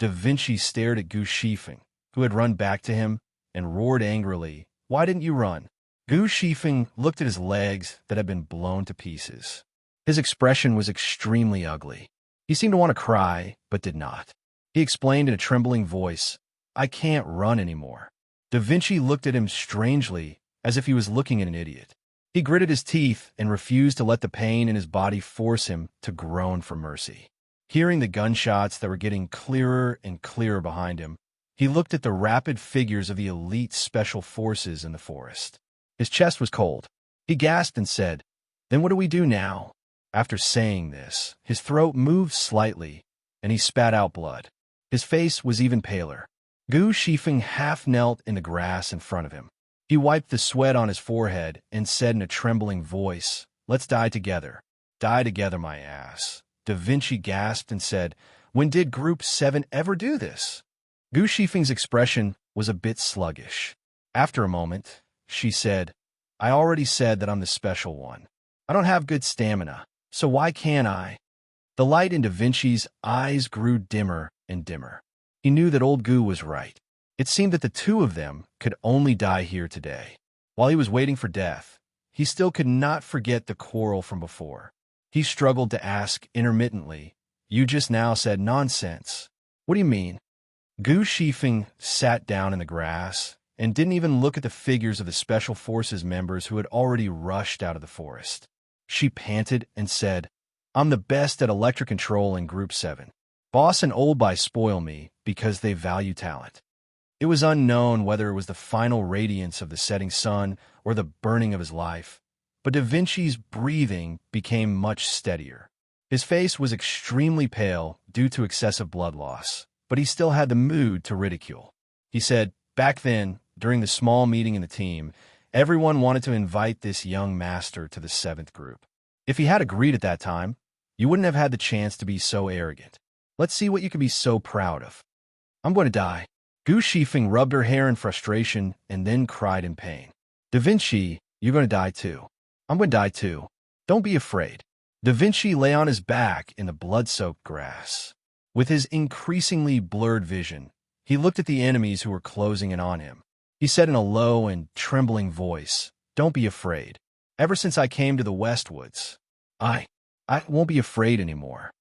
Vinci stared at Gu Shifeng, who had run back to him, and roared angrily, "Why didn't you run?" Gu Shifeng looked at his legs that had been blown to pieces. His expression was extremely ugly. He seemed to want to cry, but did not. He explained in a trembling voice, "I can't run anymore." Da Vinci looked at him strangely, as if he was looking at an idiot. He gritted his teeth and refused to let the pain in his body force him to groan for mercy. Hearing the gunshots that were getting clearer and clearer behind him, he looked at the rapid figures of the elite special forces in the forest. His chest was cold. He gasped and said, "Then what do we do now?" After saying this, his throat moved slightly, and he spat out blood. His face was even paler. Gu Shifeng half knelt in the grass in front of him. He wiped the sweat on his forehead and said in a trembling voice, "Let's die together. Die together, my ass." Da Vinci gasped and said, "When did Group 7 ever do this?" Gu Shifeng's expression was a bit sluggish. After a moment, she said, "I already said that I'm the special one. I don't have good stamina, so why can't I?" The light in Da Vinci's eyes grew dimmer and dimmer. He knew that old Gu was right. It seemed that the two of them could only die here today. While he was waiting for death, he still could not forget the quarrel from before. He struggled to ask intermittently, "You just now said nonsense. What do you mean?" Gu Shifeng sat down in the grass and didn't even look at the figures of the Special Forces members who had already rushed out of the forest. She panted and said, "I'm the best at electric control in Group 7. Boss and Old By spoil me because they value talent." It was unknown whether it was the final radiance of the setting sun or the burning of his life, but Da Vinci's breathing became much steadier. His face was extremely pale due to excessive blood loss, but he still had the mood to ridicule. He said, "Back then, during the small meeting in the team, everyone wanted to invite this young master to the 7th group. If he had agreed at that time, you wouldn't have had the chance to be so arrogant. Let's see what you can be so proud of." "I'm going to die." Gu Shifeng rubbed her hair in frustration and then cried in pain. "Da Vinci, you're going to die too." "I'm going to die too. Don't be afraid." Da Vinci lay on his back in the blood-soaked grass. With his increasingly blurred vision, he looked at the enemies who were closing in on him. He said in a low and trembling voice, "Don't be afraid. Ever since I came to the Westwoods, I won't be afraid anymore."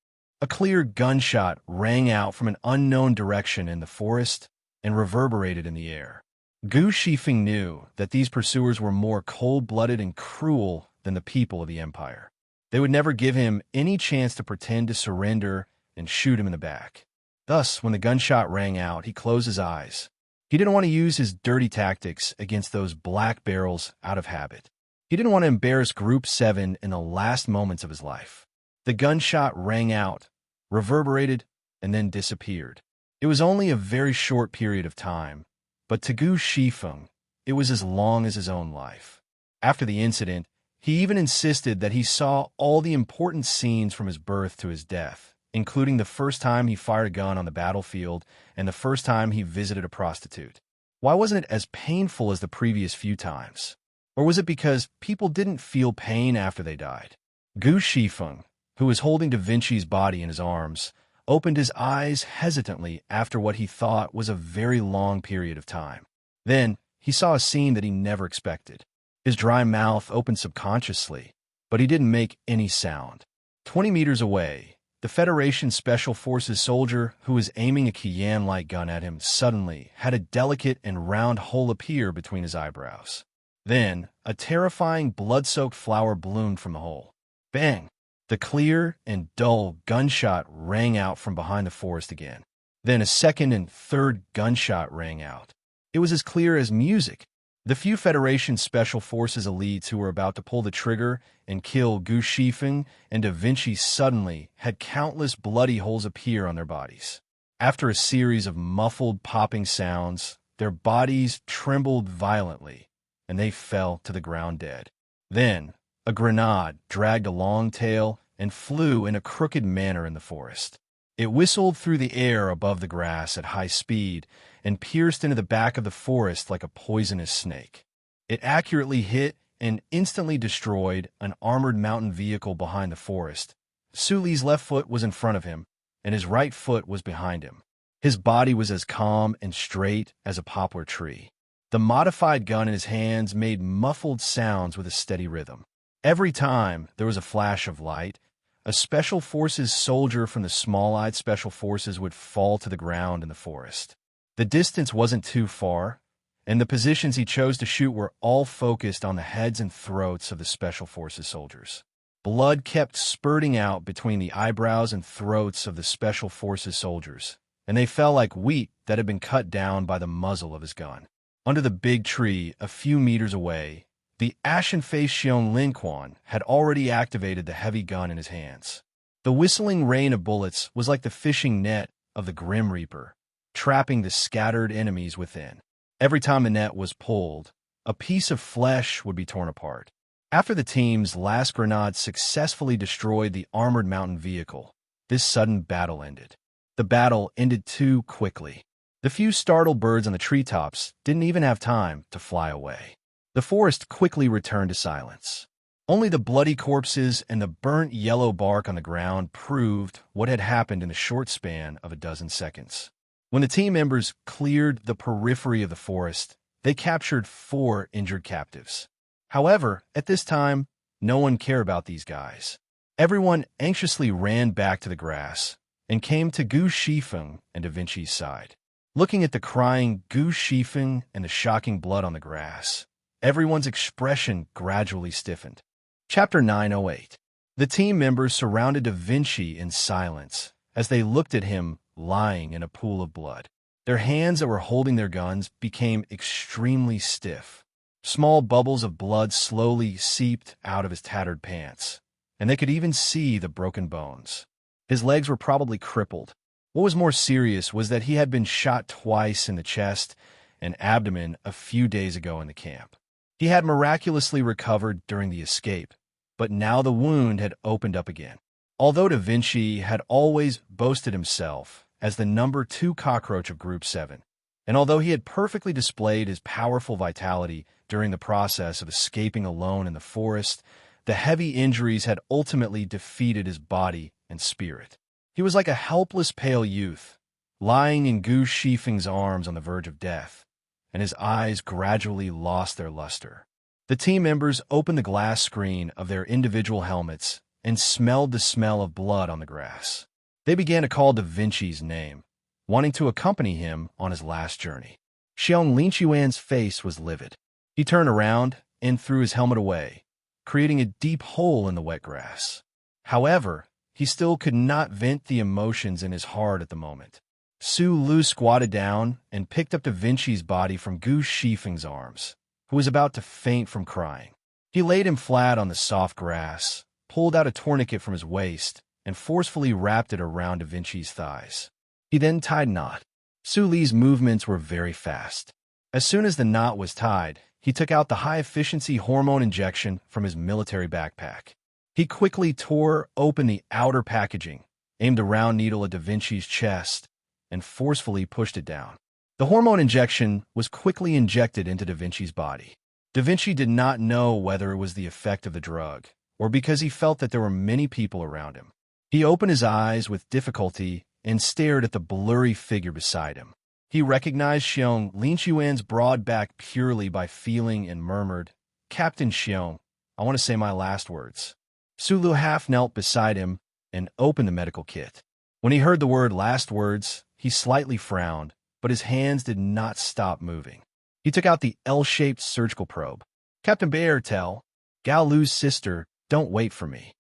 A clear gunshot rang out from an unknown direction in the forest and reverberated in the air. Gu Shifeng knew that these pursuers were more cold-blooded and cruel than the people of the Empire. They would never give him any chance to pretend to surrender and shoot him in the back. Thus, when the gunshot rang out, he closed his eyes. He didn't want to use his dirty tactics against those black barrels out of habit. He didn't want to embarrass Group 7 in the last moments of his life. The gunshot rang out, reverberated, and then disappeared. It was only a very short period of time, but to Gu Shifeng, it was as long as his own life. After the incident, he even insisted that he saw all the important scenes from his birth to his death, including the first time he fired a gun on the battlefield and the first time he visited a prostitute. Why wasn't it as painful as the previous few times? Or was it because people didn't feel pain after they died? Gu Shifeng, who was holding Da Vinci's body in his arms, opened his eyes hesitantly after what he thought was a very long period of time. Then, he saw a scene that he never expected. His dry mouth opened subconsciously, but he didn't make any sound. 20 meters away, the Federation Special Forces soldier who was aiming a Qian light gun at him suddenly had a delicate and round hole appear between his eyebrows. Then, a terrifying blood-soaked flower bloomed from the hole. Bang! The clear and dull gunshot rang out from behind the forest again. Then a second and third gunshot rang out. It was as clear as music. The few Federation Special Forces elites who were about to pull the trigger and kill Gu Shifeng and Da Vinci suddenly had countless bloody holes appear on their bodies. After a series of muffled popping sounds, their bodies trembled violently, and they fell to the ground dead. Then, a grenade dragged a long tail and flew in a crooked manner in the forest. It whistled through the air above the grass at high speed and pierced into the back of the forest like a poisonous snake. It accurately hit and instantly destroyed an armored mountain vehicle behind the forest. Suli's left foot was in front of him, and his right foot was behind him. His body was as calm and straight as a poplar tree. The modified gun in his hands made muffled sounds with a steady rhythm. Every time there was a flash of light, a Special Forces soldier from the Small-Eyed Special Forces would fall to the ground in the forest. The distance wasn't too far, and the positions he chose to shoot were all focused on the heads and throats of the Special Forces soldiers. Blood kept spurting out between the eyebrows and throats of the Special Forces soldiers, and they fell like wheat that had been cut down by the muzzle of his gun. Under the big tree, a few meters away, the ashen-faced Xiong Linquan had already activated the heavy gun in his hands. The whistling rain of bullets was like the fishing net of the Grim Reaper, trapping the scattered enemies within. Every time the net was pulled, a piece of flesh would be torn apart. After the team's last grenade successfully destroyed the armored mountain vehicle, this sudden battle ended. The battle ended too quickly. The few startled birds on the treetops didn't even have time to fly away. The forest quickly returned to silence. Only the bloody corpses and the burnt yellow bark on the ground proved what had happened in the short span of a dozen seconds. When the team members cleared the periphery of the forest, they captured 4 injured captives. However, at this time, no one cared about these guys. Everyone anxiously ran back to the grass and came to Gu Shifeng and Da Vinci's side. Looking at the crying Gu Shifeng and the shocking blood on the grass, everyone's expression gradually stiffened. Chapter 908. The team members surrounded Da Vinci in silence as they looked at him lying in a pool of blood. Their hands that were holding their guns became extremely stiff. Small bubbles of blood slowly seeped out of his tattered pants, and they could even see the broken bones. His legs were probably crippled. What was more serious was that he had been shot twice in the chest and abdomen a few days ago in the camp. He had miraculously recovered during the escape, but now the wound had opened up again. Although Da Vinci had always boasted himself as the number 2 cockroach of Group 7, and although he had perfectly displayed his powerful vitality during the process of escaping alone in the forest, the heavy injuries had ultimately defeated his body and spirit. He was like a helpless pale youth, lying in Gu Shifeng's arms on the verge of death, and his eyes gradually lost their luster. The team members opened the glass screen of their individual helmets and smelled the smell of blood on the grass. They began to call Da Vinci's name, wanting to accompany him on his last journey. Xiong Linquan's face was livid. He turned around and threw his helmet away, creating a deep hole in the wet grass. However, he still could not vent the emotions in his heart at the moment. Su Lu squatted down and picked up Da Vinci's body from Gu Shifeng's arms, who was about to faint from crying. He laid him flat on the soft grass, pulled out a tourniquet from his waist, and forcefully wrapped it around Da Vinci's thighs. He then tied a knot. Su Li's movements were very fast. As soon as the knot was tied, he took out the high-efficiency hormone injection from his military backpack. He quickly tore open the outer packaging, aimed a round needle at Da Vinci's chest, and forcefully pushed it down. The hormone injection was quickly injected into Da Vinci's body. Da Vinci did not know whether it was the effect of the drug, or because he felt that there were many people around him. He opened his eyes with difficulty and stared at the blurry figure beside him. He recognized Xiong Linquan's broad back purely by feeling and murmured, "Captain Xiong, I want to say my last words." Su Lu half knelt beside him and opened the medical kit. When he heard the word "last words," he slightly frowned, but his hands did not stop moving. He took out the L-shaped surgical probe. "Captain Bear, tell Gao Lu's sister, don't wait for me."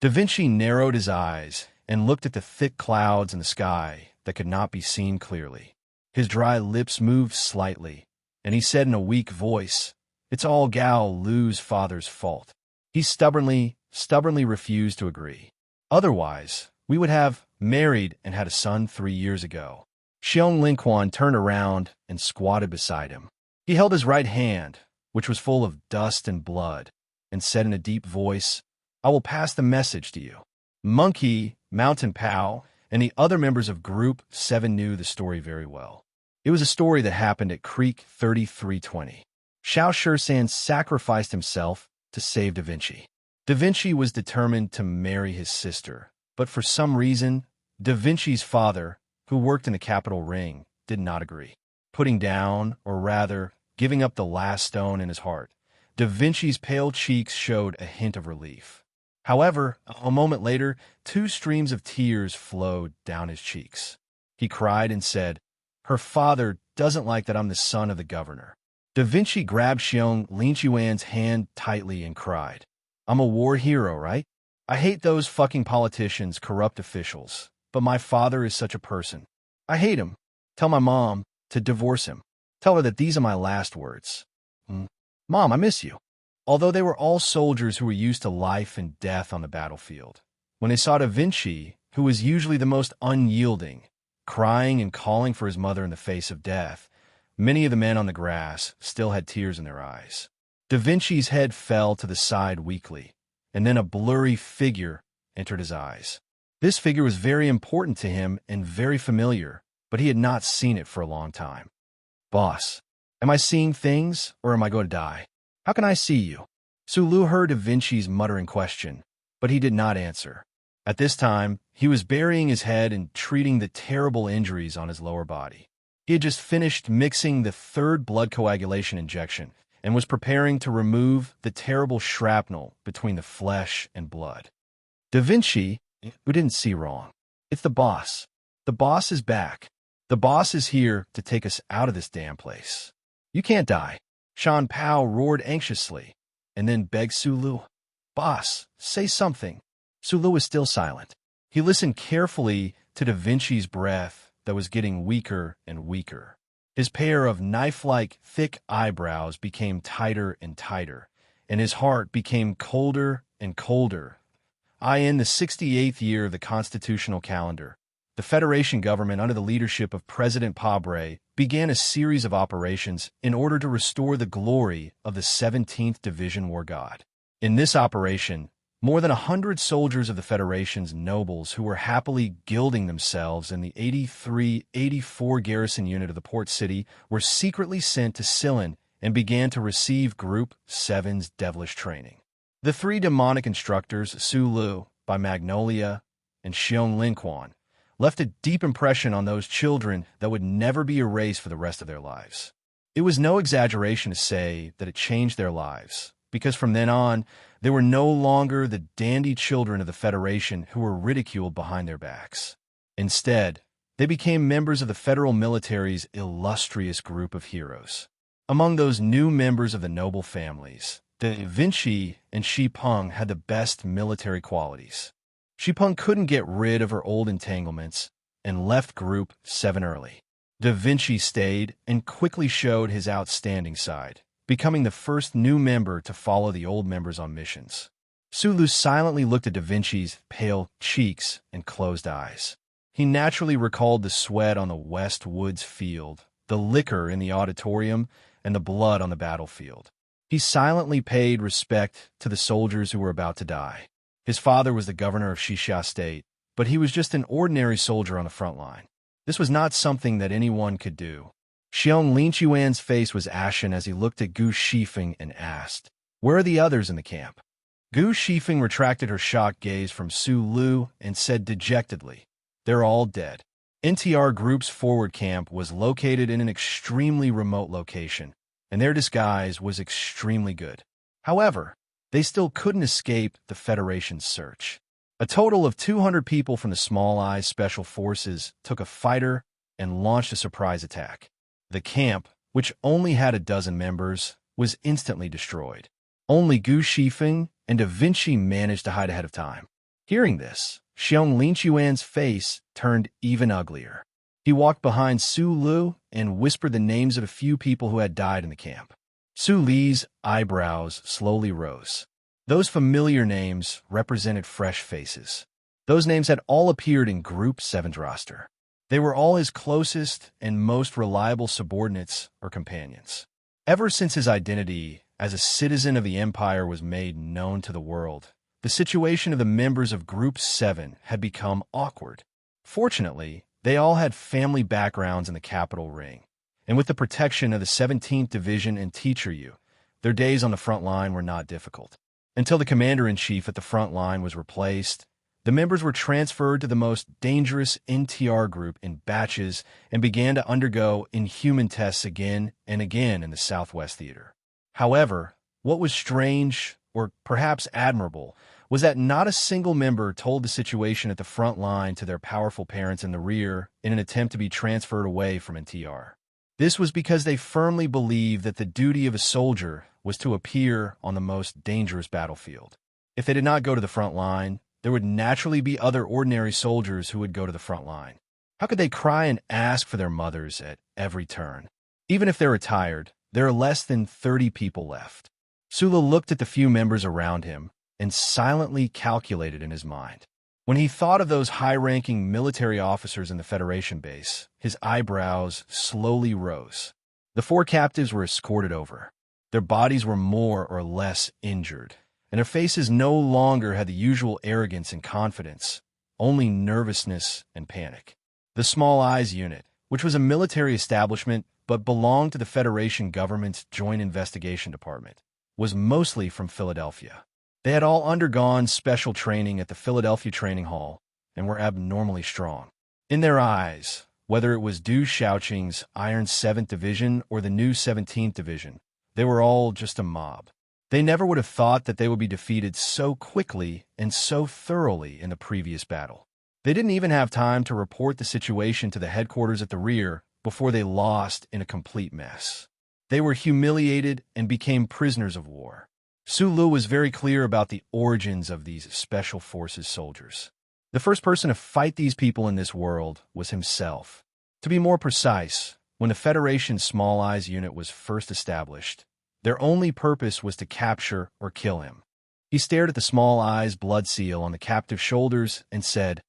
Da Vinci narrowed his eyes and looked at the thick clouds in the sky that could not be seen clearly. His dry lips moved slightly, and he said in a weak voice, "It's all Gao Lu's father's fault." He stubbornly refused to agree. "Otherwise, we would have married and had a son 3 years ago." Xiong Linquan turned around and squatted beside him. He held his right hand, which was full of dust and blood, and said in a deep voice, "I will pass the message to you." Monkey, Mountain Pow, and the other members of Group 7 knew the story very well. It was a story that happened at Creek 3320. Xiao Shisan sacrificed himself to save Da Vinci. Da Vinci was determined to marry his sister, but for some reason, Da Vinci's father, who worked in the capital ring, did not agree. Putting down, or rather, giving up the last stone in his heart, Da Vinci's pale cheeks showed a hint of relief. However, a moment later, 2 streams of tears flowed down his cheeks. He cried and said, "Her father doesn't like that I'm the son of the governor." Da Vinci grabbed Xiong Linquan's hand tightly and cried, "I'm a war hero, right? I hate those fucking politicians, corrupt officials, but my father is such a person. I hate him. Tell my mom to divorce him. Tell her that these are my last words. Mom, I miss you." Although they were all soldiers who were used to life and death on the battlefield, when they saw Da Vinci, who was usually the most unyielding, crying and calling for his mother in the face of death, many of the men on the grass still had tears in their eyes. Da Vinci's head fell to the side weakly, and then a blurry figure entered his eyes. This figure was very important to him and very familiar, but he had not seen it for a long time. "Boss, am I seeing things, or am I going to die? How can I see you?" Su Lu heard Da Vinci's muttering question, but he did not answer. At this time, he was burying his head and treating the terrible injuries on his lower body. He had just finished mixing the 3rd blood coagulation injection, and was preparing to remove the terrible shrapnel between the flesh and blood. Da Vinci, who didn't see wrong. It's the boss. The boss is back. The boss is here to take us out of this damn place. You can't die. Shan Pao roared anxiously, and then begged Sulu. Boss, say something. Sulu was still silent. He listened carefully to Da Vinci's breath that was getting weaker and weaker. His pair of knife-like, thick eyebrows became tighter and tighter, and his heart became colder and colder. In the 68th year of the constitutional calendar, the Federation government, under the leadership of President Pabre, began a series of operations in order to restore the glory of the 17th Division War God. In this operation, more than 100 soldiers of the Federation's nobles who were happily gilding themselves in the 83-84 garrison unit of the port city were secretly sent to Ceylon and began to receive Group 7's devilish training. The three demonic instructors, Su Lu, by Magnolia, and Xiong Linquan, left a deep impression on those children that would never be erased for the rest of their lives. It was no exaggeration to say that it changed their lives, because from then on, they were no longer the dandy children of the Federation who were ridiculed behind their backs. Instead, they became members of the federal military's illustrious group of heroes. Among those new members of the noble families, Da Vinci and Shi Peng had the best military qualities. Shi Peng couldn't get rid of her old entanglements and left Group 7 early. Da Vinci stayed and quickly showed his outstanding side, becoming the first new member to follow the old members on missions. Sulu silently looked at Da Vinci's pale cheeks and closed eyes. He naturally recalled the sweat on the West Woods field, the liquor in the auditorium, and the blood on the battlefield. He silently paid respect to the soldiers who were about to die. His father was the governor of Xixia State, but he was just an ordinary soldier on the front line. This was not something that anyone could do. Xiong Linquan's face was ashen as he looked at Gu Shifeng and asked, "Where are the others in the camp?" Gu Shifeng retracted her shocked gaze from Su Lu and said dejectedly, "They're all dead." NTR Group's forward camp was located in an extremely remote location, and their disguise was extremely good. However, they still couldn't escape the Federation's search. A total of 200 people from the Small Eyes Special Forces took a fighter and launched a surprise attack. The camp, which only had a dozen members, was instantly destroyed. Only Gu Shifeng and Da Vinci managed to hide ahead of time. Hearing this, Xiong Linquan's face turned even uglier. He walked behind Su Lu and whispered the names of a few people who had died in the camp. Su Li's eyebrows slowly rose. Those familiar names represented fresh faces. Those names had all appeared in Group 7's roster. They were all his closest and most reliable subordinates or companions. Ever since his identity as a citizen of the Empire was made known to the world, the situation of the members of Group 7 had become awkward. Fortunately, they all had family backgrounds in the capital ring, and with the protection of the 17th Division and Teacher U, their days on the front line were not difficult. Until the commander-in-chief at the front line was replaced, the members were transferred to the most dangerous NTR group in batches and began to undergo inhuman tests again and again in the Southwest Theater. However, what was strange, or perhaps admirable, was that not a single member told the situation at the front line to their powerful parents in the rear in an attempt to be transferred away from NTR. This was because they firmly believed that the duty of a soldier was to appear on the most dangerous battlefield. If they did not go to the front line, there would naturally be other ordinary soldiers who would go to the front line. How could they cry and ask for their mothers at every turn? Even if they're retired, there are less than 30 people left. Sula looked at the few members around him and silently calculated in his mind. When he thought of those high-ranking military officers in the Federation base, his eyebrows slowly rose. The 4 captives were escorted over. Their bodies were more or less injured, and their faces no longer had the usual arrogance and confidence, only nervousness and panic. The Small Eyes unit, which was a military establishment but belonged to the Federation government's Joint Investigation Department, was mostly from Philadelphia. They had all undergone special training at the Philadelphia Training Hall and were abnormally strong. In their eyes, whether it was Du Shaoqing's Iron 7th Division or the new 17th Division, They were all just a mob. They never would have thought that they would be defeated so quickly and so thoroughly in the previous battle. They didn't even have time to report the situation to the headquarters at the rear before they lost in a complete mess. They were humiliated and became prisoners of war. Sulu was very clear about the origins of these Special Forces soldiers. The first person to fight these people in this world was himself. To be more precise, when the Federation's Small Eyes unit was first established, their only purpose was to capture or kill him. He stared at the Small Eyes blood seal on the captive's shoulders and said,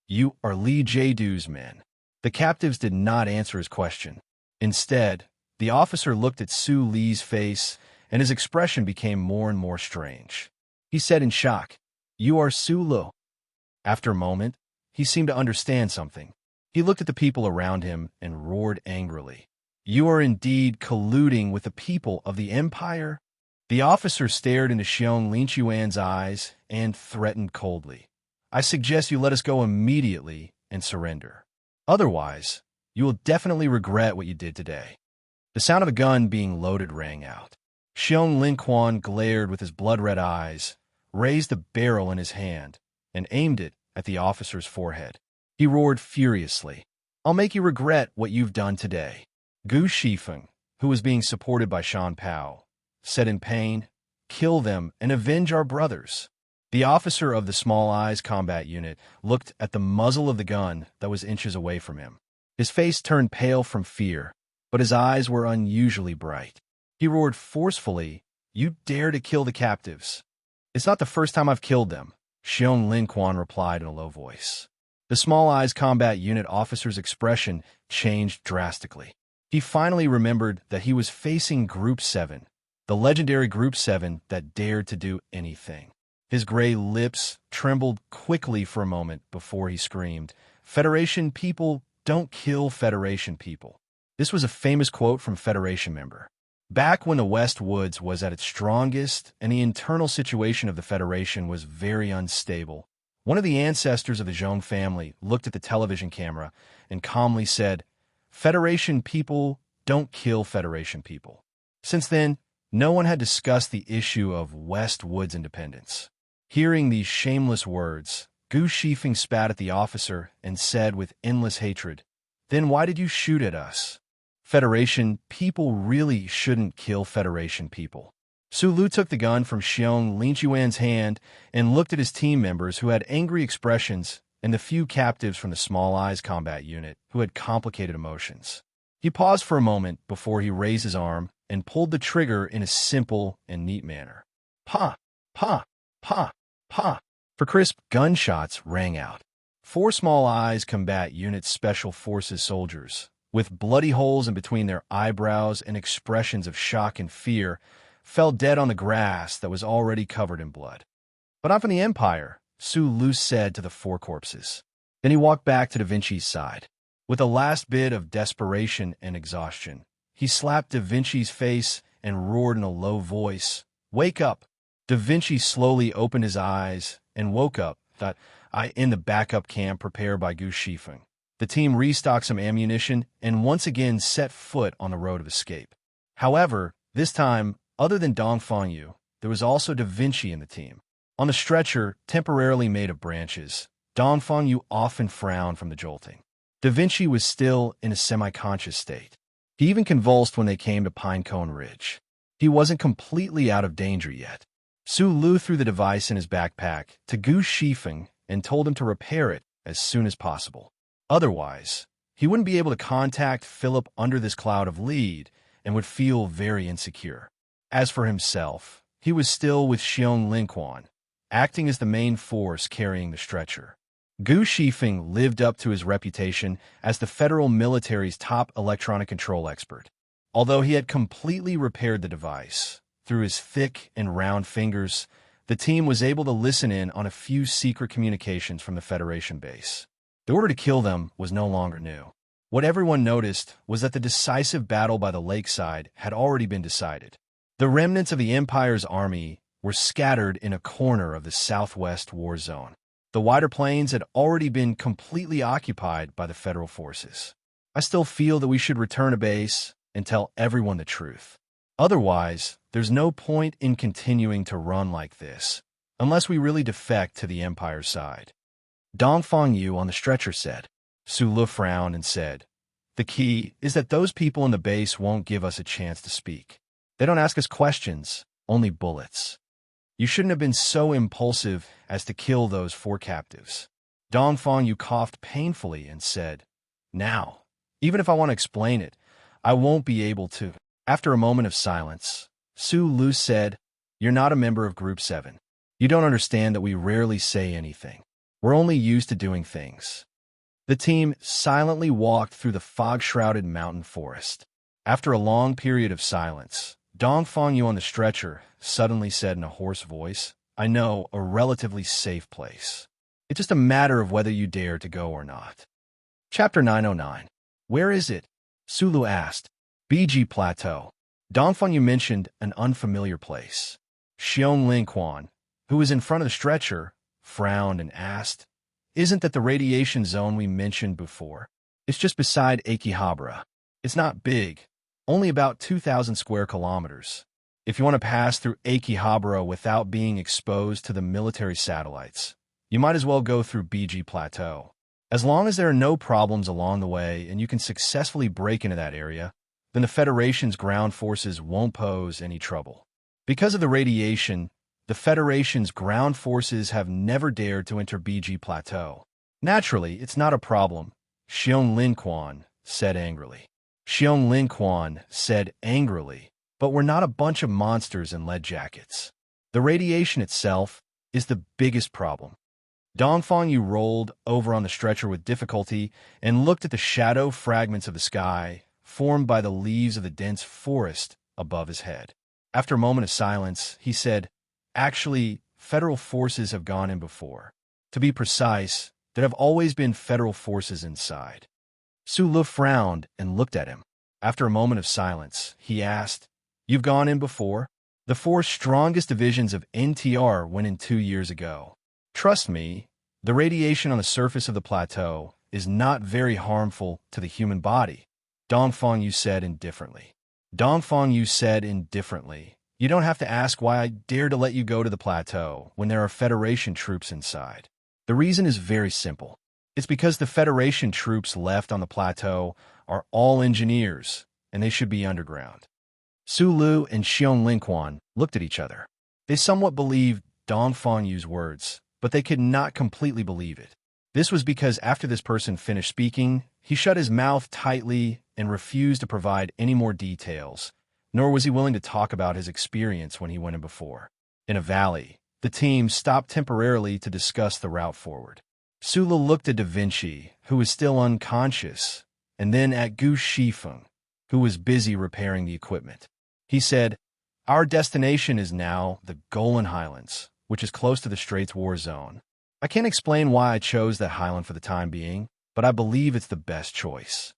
"You are Lee Jae-doo's men." The captives did not answer his question. Instead, the officer looked at Su Lee's face, and his expression became more and more strange. He said in shock, "You are Su Lu." After a moment, he seemed to understand something. He looked at the people around him and roared angrily, "You are indeed colluding with the people of the Empire?" The officer stared into Xiong Linchuan's eyes and threatened coldly, "I suggest you let us go immediately and surrender. Otherwise, you will definitely regret what you did today." The sound of a gun being loaded rang out. Xiong Linquan glared with his blood-red eyes, raised the barrel in his hand, and aimed it at the officer's forehead. He roared furiously, "I'll make you regret what you've done today." Gu Shifeng, who was being supported by Shan Pao, said in pain, "Kill them and avenge our brothers." The officer of the Small Eyes combat unit looked at the muzzle of the gun that was inches away from him. His face turned pale from fear, but his eyes were unusually bright. He roared forcefully, "You dare to kill the captives?" "It's not the first time I've killed them," Xiong Linquan replied in a low voice. The Small Eyes combat unit officer's expression changed drastically. He finally remembered that he was facing Group 7, the legendary Group 7 that dared to do anything. His gray lips trembled quickly for a moment before he screamed, "Federation people don't kill Federation people." This was a famous quote from Federation member. Back when the West Woods was at its strongest and the internal situation of the Federation was very unstable, one of the ancestors of the Zhong family looked at the television camera and calmly said, "Federation people don't kill Federation people." Since then, no one had discussed the issue of West Woods independence. Hearing these shameless words, Gu Shifeng spat at the officer and said with endless hatred, "Then why did you shoot at us? Federation people really shouldn't kill Federation people." Su Lu took the gun from Xiong Linchuan's hand and looked at his team members who had angry expressions and the few captives from the Small Eyes combat unit who had complicated emotions. He paused for a moment before he raised his arm and pulled the trigger in a simple and neat manner. Pa! Pa! Pa! Pa! For crisp gunshots rang out. 4 Small Eyes combat unit Special Forces soldiers, with bloody holes in between their eyebrows and expressions of shock and fear, fell dead on the grass that was already covered in blood. "But I'm from the Empire," Su Lu said to the 4 corpses. Then he walked back to Da Vinci's side. With a last bit of desperation and exhaustion, he slapped Da Vinci's face and roared in a low voice, "Wake up!" Da Vinci slowly opened his eyes and woke up, in the backup camp prepared by Gu Shifeng. The team restocked some ammunition and once again set foot on the road of escape. However, this time, other than Dong Fangyu, there was also Da Vinci in the team. On the stretcher, temporarily made of branches, Dong Fangyu often frowned from the jolting. Da Vinci was still in a semi-conscious state. He even convulsed when they came to Pinecone Ridge. He wasn't completely out of danger yet. Su Lu threw the device in his backpack to Gu Shifeng and told him to repair it as soon as possible. Otherwise, he wouldn't be able to contact Philip under this cloud of lead and would feel very insecure. As for himself, he was still with Xiong Linquan, acting as the main force carrying the stretcher. Gu Shifeng lived up to his reputation as the federal military's top electronic control expert. Although he had completely repaired the device, through his thick and round fingers, the team was able to listen in on a few secret communications from the Federation base. The order to kill them was no longer new. What everyone noticed was that the decisive battle by the lakeside had already been decided. The remnants of the Empire's army were scattered in a corner of the southwest war zone. The wider plains had already been completely occupied by the federal forces. I still feel that we should return to base and tell everyone the truth. Otherwise, there's no point in continuing to run like this, unless we really defect to the Empire's side. Dongfang Yu on the stretcher said. Su Lu frowned and said, "The key is that those people in the base won't give us a chance to speak. They don't ask us questions, only bullets. You shouldn't have been so impulsive as to kill those 4 captives." Dongfang Yu coughed painfully and said, "Now, even if I want to explain it, I won't be able to." After a moment of silence, Su Lu said, "You're not a member of Group 7. You don't understand that we rarely say anything. We're only used to doing things." The team silently walked through the fog-shrouded mountain forest. After a long period of silence, Dongfang Yu on the stretcher suddenly said in a hoarse voice, "I know a relatively safe place. It's just a matter of whether you dare to go or not." Chapter 909. "Where is it?" Su Lu asked. "BG Plateau." Dongfang Yu mentioned an unfamiliar place. Xiong Lin Quan, who was in front of the stretcher, frowned and asked, "Isn't that the radiation zone we mentioned before? It's just beside Akihabara. It's not big, only about 2,000 square kilometers. If you want to pass through Akihabara without being exposed to the military satellites, you might as well go through BG Plateau. As long as there are no problems along the way and you can successfully break into that area, then the Federation's ground forces won't pose any trouble. Because of the radiation, the Federation's ground forces have never dared to enter BG Plateau. Naturally, it's not a problem," Xiong Lin Quan said angrily. Xiong Lin Quan said angrily, "But we're not a bunch of monsters in lead jackets. The radiation itself is the biggest problem." Dongfang Yu rolled over on the stretcher with difficulty and looked at the shadow fragments of the sky formed by the leaves of the dense forest above his head. After a moment of silence, he said, "Actually, federal forces have gone in before. To be precise, there have always been federal forces inside." Su Lu frowned and looked at him. After a moment of silence, he asked, "You've gone in before?" "The 4 strongest divisions of NTR went in 2 years ago. Trust me, the radiation on the surface of the plateau is not very harmful to the human body," Dongfang Yu said indifferently. Dongfang Yu said indifferently, "You don't have to ask why I dare to let you go to the plateau when there are Federation troops inside. The reason is very simple. It's because the Federation troops left on the plateau are all engineers, and they should be underground." Su Lu and Xiong Lin Quan looked at each other. They somewhat believed Dongfang Yu's words, but they could not completely believe it. This was because after this person finished speaking, he shut his mouth tightly and refused to provide any more details, nor was he willing to talk about his experience when he went in before. In a valley, the team stopped temporarily to discuss the route forward. Su Lu looked at Da Vinci, who was still unconscious, and then at Gu Shifeng, who was busy repairing the equipment. He said, "Our destination is now the Golan Highlands, which is close to the Straits War Zone. I can't explain why I chose that highland for the time being, but I believe it's the best choice.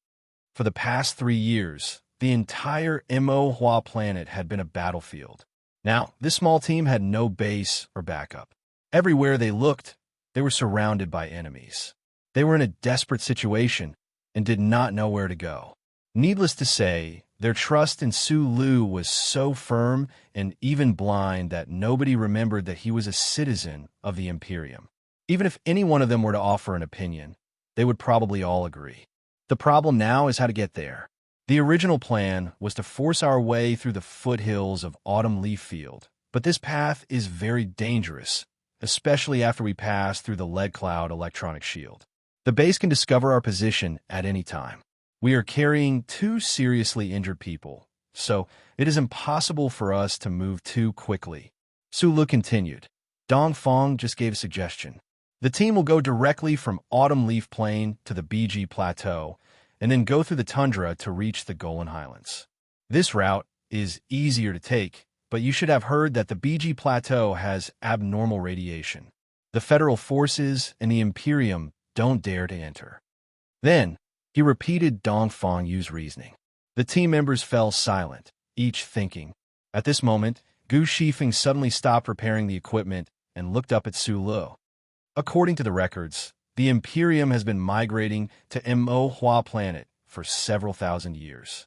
For the past 3 years, the entire Mo Hua planet had been a battlefield. Now, this small team had no base or backup. Everywhere they looked, they were surrounded by enemies. They were in a desperate situation and did not know where to go. Needless to say, their trust in Su Lu was so firm and even blind that nobody remembered that he was a citizen of the Imperium. Even if any one of them were to offer an opinion, they would probably all agree. The problem now is how to get there. The original plan was to force our way through the foothills of Autumn Leaf Field, but this path is very dangerous, especially after we pass through the Lead Cloud electronic shield. The base can discover our position at any time. We are carrying 2 seriously injured people, so it is impossible for us to move too quickly." Su Lu continued. Dongfang just gave a suggestion. "The team will go directly from Autumn Leaf Plain to the BG Plateau, and then go through the tundra to reach the Golan Highlands. This route is easier to take, but you should have heard that the BG Plateau has abnormal radiation. The Federal Forces and the Imperium don't dare to enter." Then, he repeated Dongfang Yu's reasoning. The team members fell silent, each thinking. At this moment, Gu Shifeng suddenly stopped repairing the equipment and looked up at Su Lu. According to the records, the Imperium has been migrating to Mo Hua planet for several thousand years.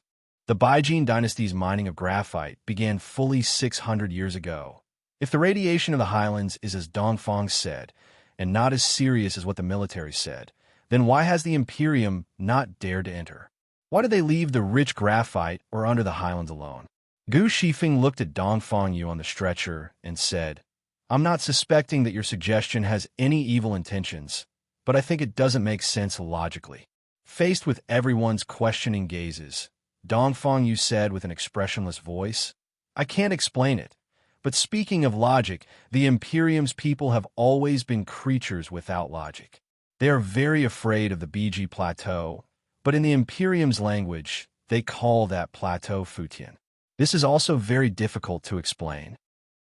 The Baijin dynasty's mining of graphite began fully 600 years ago. If the radiation of the highlands is as Dongfang said, and not as serious as what the military said, then why has the Imperium not dared to enter? Why did they leave the rich graphite or under the highlands alone? Gu Shifeng looked at Dongfang Yu on the stretcher and said, I'm not suspecting that your suggestion has any evil intentions, but I think it doesn't make sense logically. Faced with everyone's questioning gazes, Dongfang Yu said with an expressionless voice, I can't explain it, but speaking of logic, the Imperium's people have always been creatures without logic. They are very afraid of the BG Plateau, but in the Imperium's language, they call that plateau Futian. This is also very difficult to explain.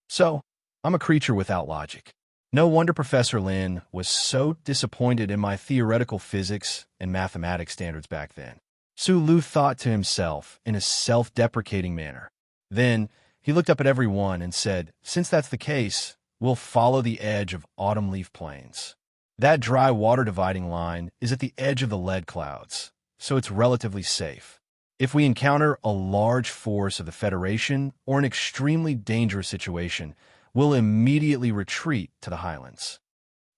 So, I'm a creature without logic. No wonder Professor Lin was so disappointed in my theoretical physics and mathematics standards back then. Su Lu thought to himself in a self-deprecating manner. Then, he looked up at everyone and said, since that's the case, we'll follow the edge of autumn leaf plains. That dry water dividing line is at the edge of the lead clouds, so it's relatively safe. If we encounter a large force of the Federation or an extremely dangerous situation, we'll immediately retreat to the highlands.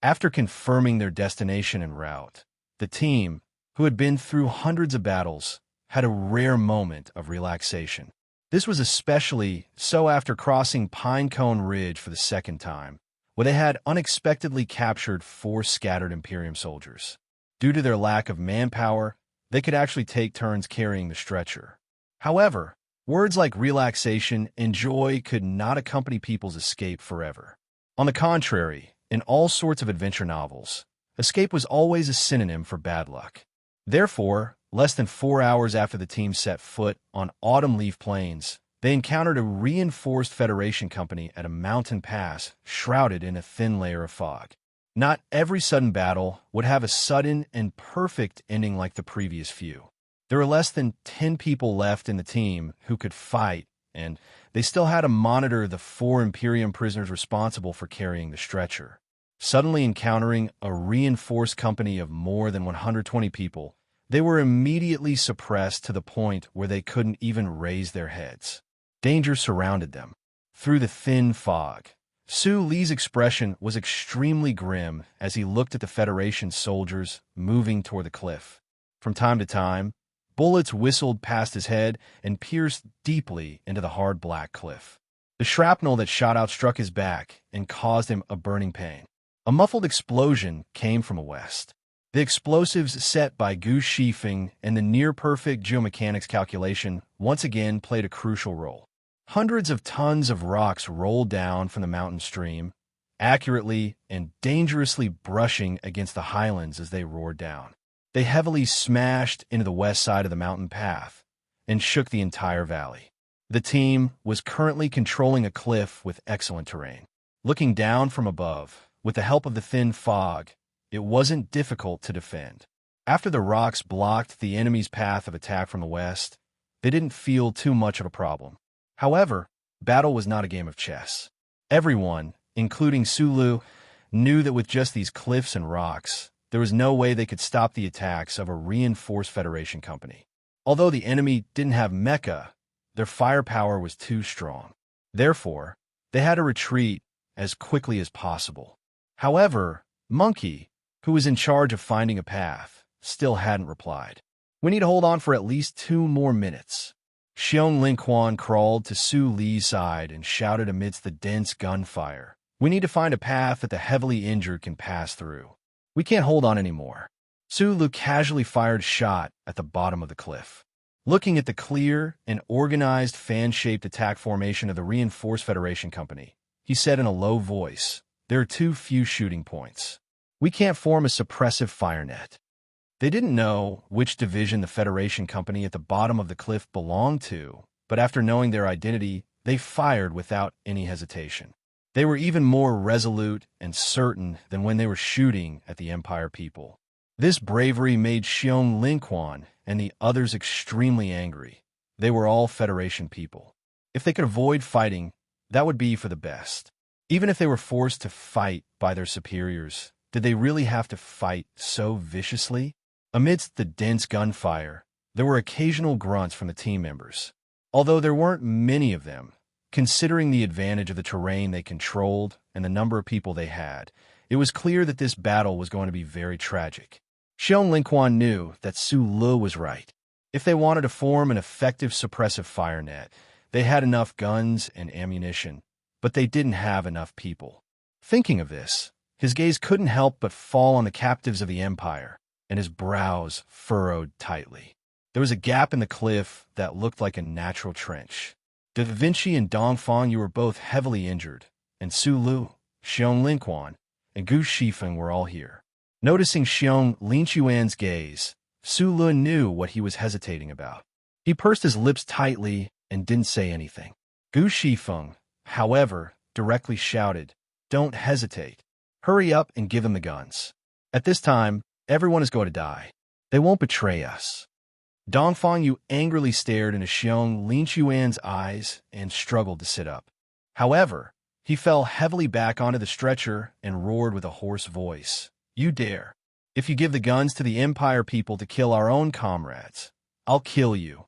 After confirming their destination and route, the team, who had been through hundreds of battles, had a rare moment of relaxation. This was especially so after crossing Pinecone Ridge for the second time, where they had unexpectedly captured 4 scattered Imperium soldiers. Due to their lack of manpower, they could actually take turns carrying the stretcher. However, words like relaxation and joy could not accompany people's escape forever. On the contrary, in all sorts of adventure novels, escape was always a synonym for bad luck. Therefore, less than 4 hours after the team set foot on Autumn Leaf Plains, they encountered a reinforced Federation company at a mountain pass shrouded in a thin layer of fog. Not every sudden battle would have a sudden and perfect ending like the previous few. There were less than 10 people left in the team who could fight, and they still had to monitor the 4 Imperium prisoners responsible for carrying the stretcher. Suddenly encountering a reinforced company of more than 120 people, they were immediately suppressed to the point where they couldn't even raise their heads. Danger surrounded them. Through the thin fog, Su Li's expression was extremely grim as he looked at the Federation soldiers moving toward the cliff. From time to time, bullets whistled past his head and pierced deeply into the hard black cliff. The shrapnel that shot out struck his back and caused him a burning pain. A muffled explosion came from the west. The explosives set by Gu Shifeng and the near-perfect geomechanics calculation once again played a crucial role. Hundreds of tons of rocks rolled down from the mountain stream, accurately and dangerously brushing against the highlands as they roared down. They heavily smashed into the west side of the mountain path and shook the entire valley. The team was currently controlling a cliff with excellent terrain. Looking down from above, with the help of the thin fog, it wasn't difficult to defend. After the rocks blocked the enemy's path of attack from the west, they didn't feel too much of a problem. However, battle was not a game of chess. Everyone, including Su Lu, knew that with just these cliffs and rocks, there was no way they could stop the attacks of a reinforced Federation company. Although the enemy didn't have mecha, their firepower was too strong. Therefore, they had to retreat as quickly as possible. However, Monkey, who was in charge of finding a path, still hadn't replied. We need to hold on for at least 2 more minutes. Xiong Linquan crawled to Su Li's side and shouted amidst the dense gunfire. We need to find a path that the heavily injured can pass through. We can't hold on anymore. Su Lu casually fired a shot at the bottom of the cliff. Looking at the clear and organized fan-shaped attack formation of the reinforced Federation company, he said in a low voice, there are too few shooting points. We can't form a suppressive fire net. They didn't know which division the Federation company at the bottom of the cliff belonged to, but after knowing their identity, they fired without any hesitation. They were even more resolute and certain than when they were shooting at the Empire people. This bravery made Xiong Linquan and the others extremely angry. They were all Federation people. If they could avoid fighting, that would be for the best. Even if they were forced to fight by their superiors, did they really have to fight so viciously? Amidst the dense gunfire, There were occasional grunts from the team members. Although there weren't many of them, considering the advantage of the terrain they controlled and the number of people they had, it was clear that this battle was going to be very tragic. Xiong Linquan knew that Su Lu was right. If they wanted to form an effective suppressive fire net, they had enough guns and ammunition, but they didn't have enough people. Thinking of this, his gaze couldn't help but fall on the captives of the Empire, and his brows furrowed tightly. There was a gap in the cliff that looked like a natural trench. Da Vinci and Dongfang Yu were both heavily injured, and Su Lu, Xiong Linquan, and Gu Shifeng were all here. Noticing Xiong Linquan's gaze, Su Lu knew what he was hesitating about. He pursed his lips tightly and didn't say anything. Gu Shifeng, however, directly shouted, "Don't hesitate. Hurry up and give them the guns. At this time, everyone is going to die. They won't betray us." Dongfang Yu angrily stared into Xiong Linquan's eyes and struggled to sit up. However, he fell heavily back onto the stretcher and roared with a hoarse voice, "You dare! If you give the guns to the Empire people to kill our own comrades, I'll kill you."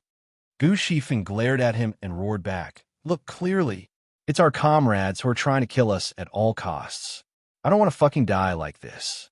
Gu Shifeng glared at him and roared back, "Look clearly. It's our comrades who are trying to kill us at all costs. I don't want to fucking die like this."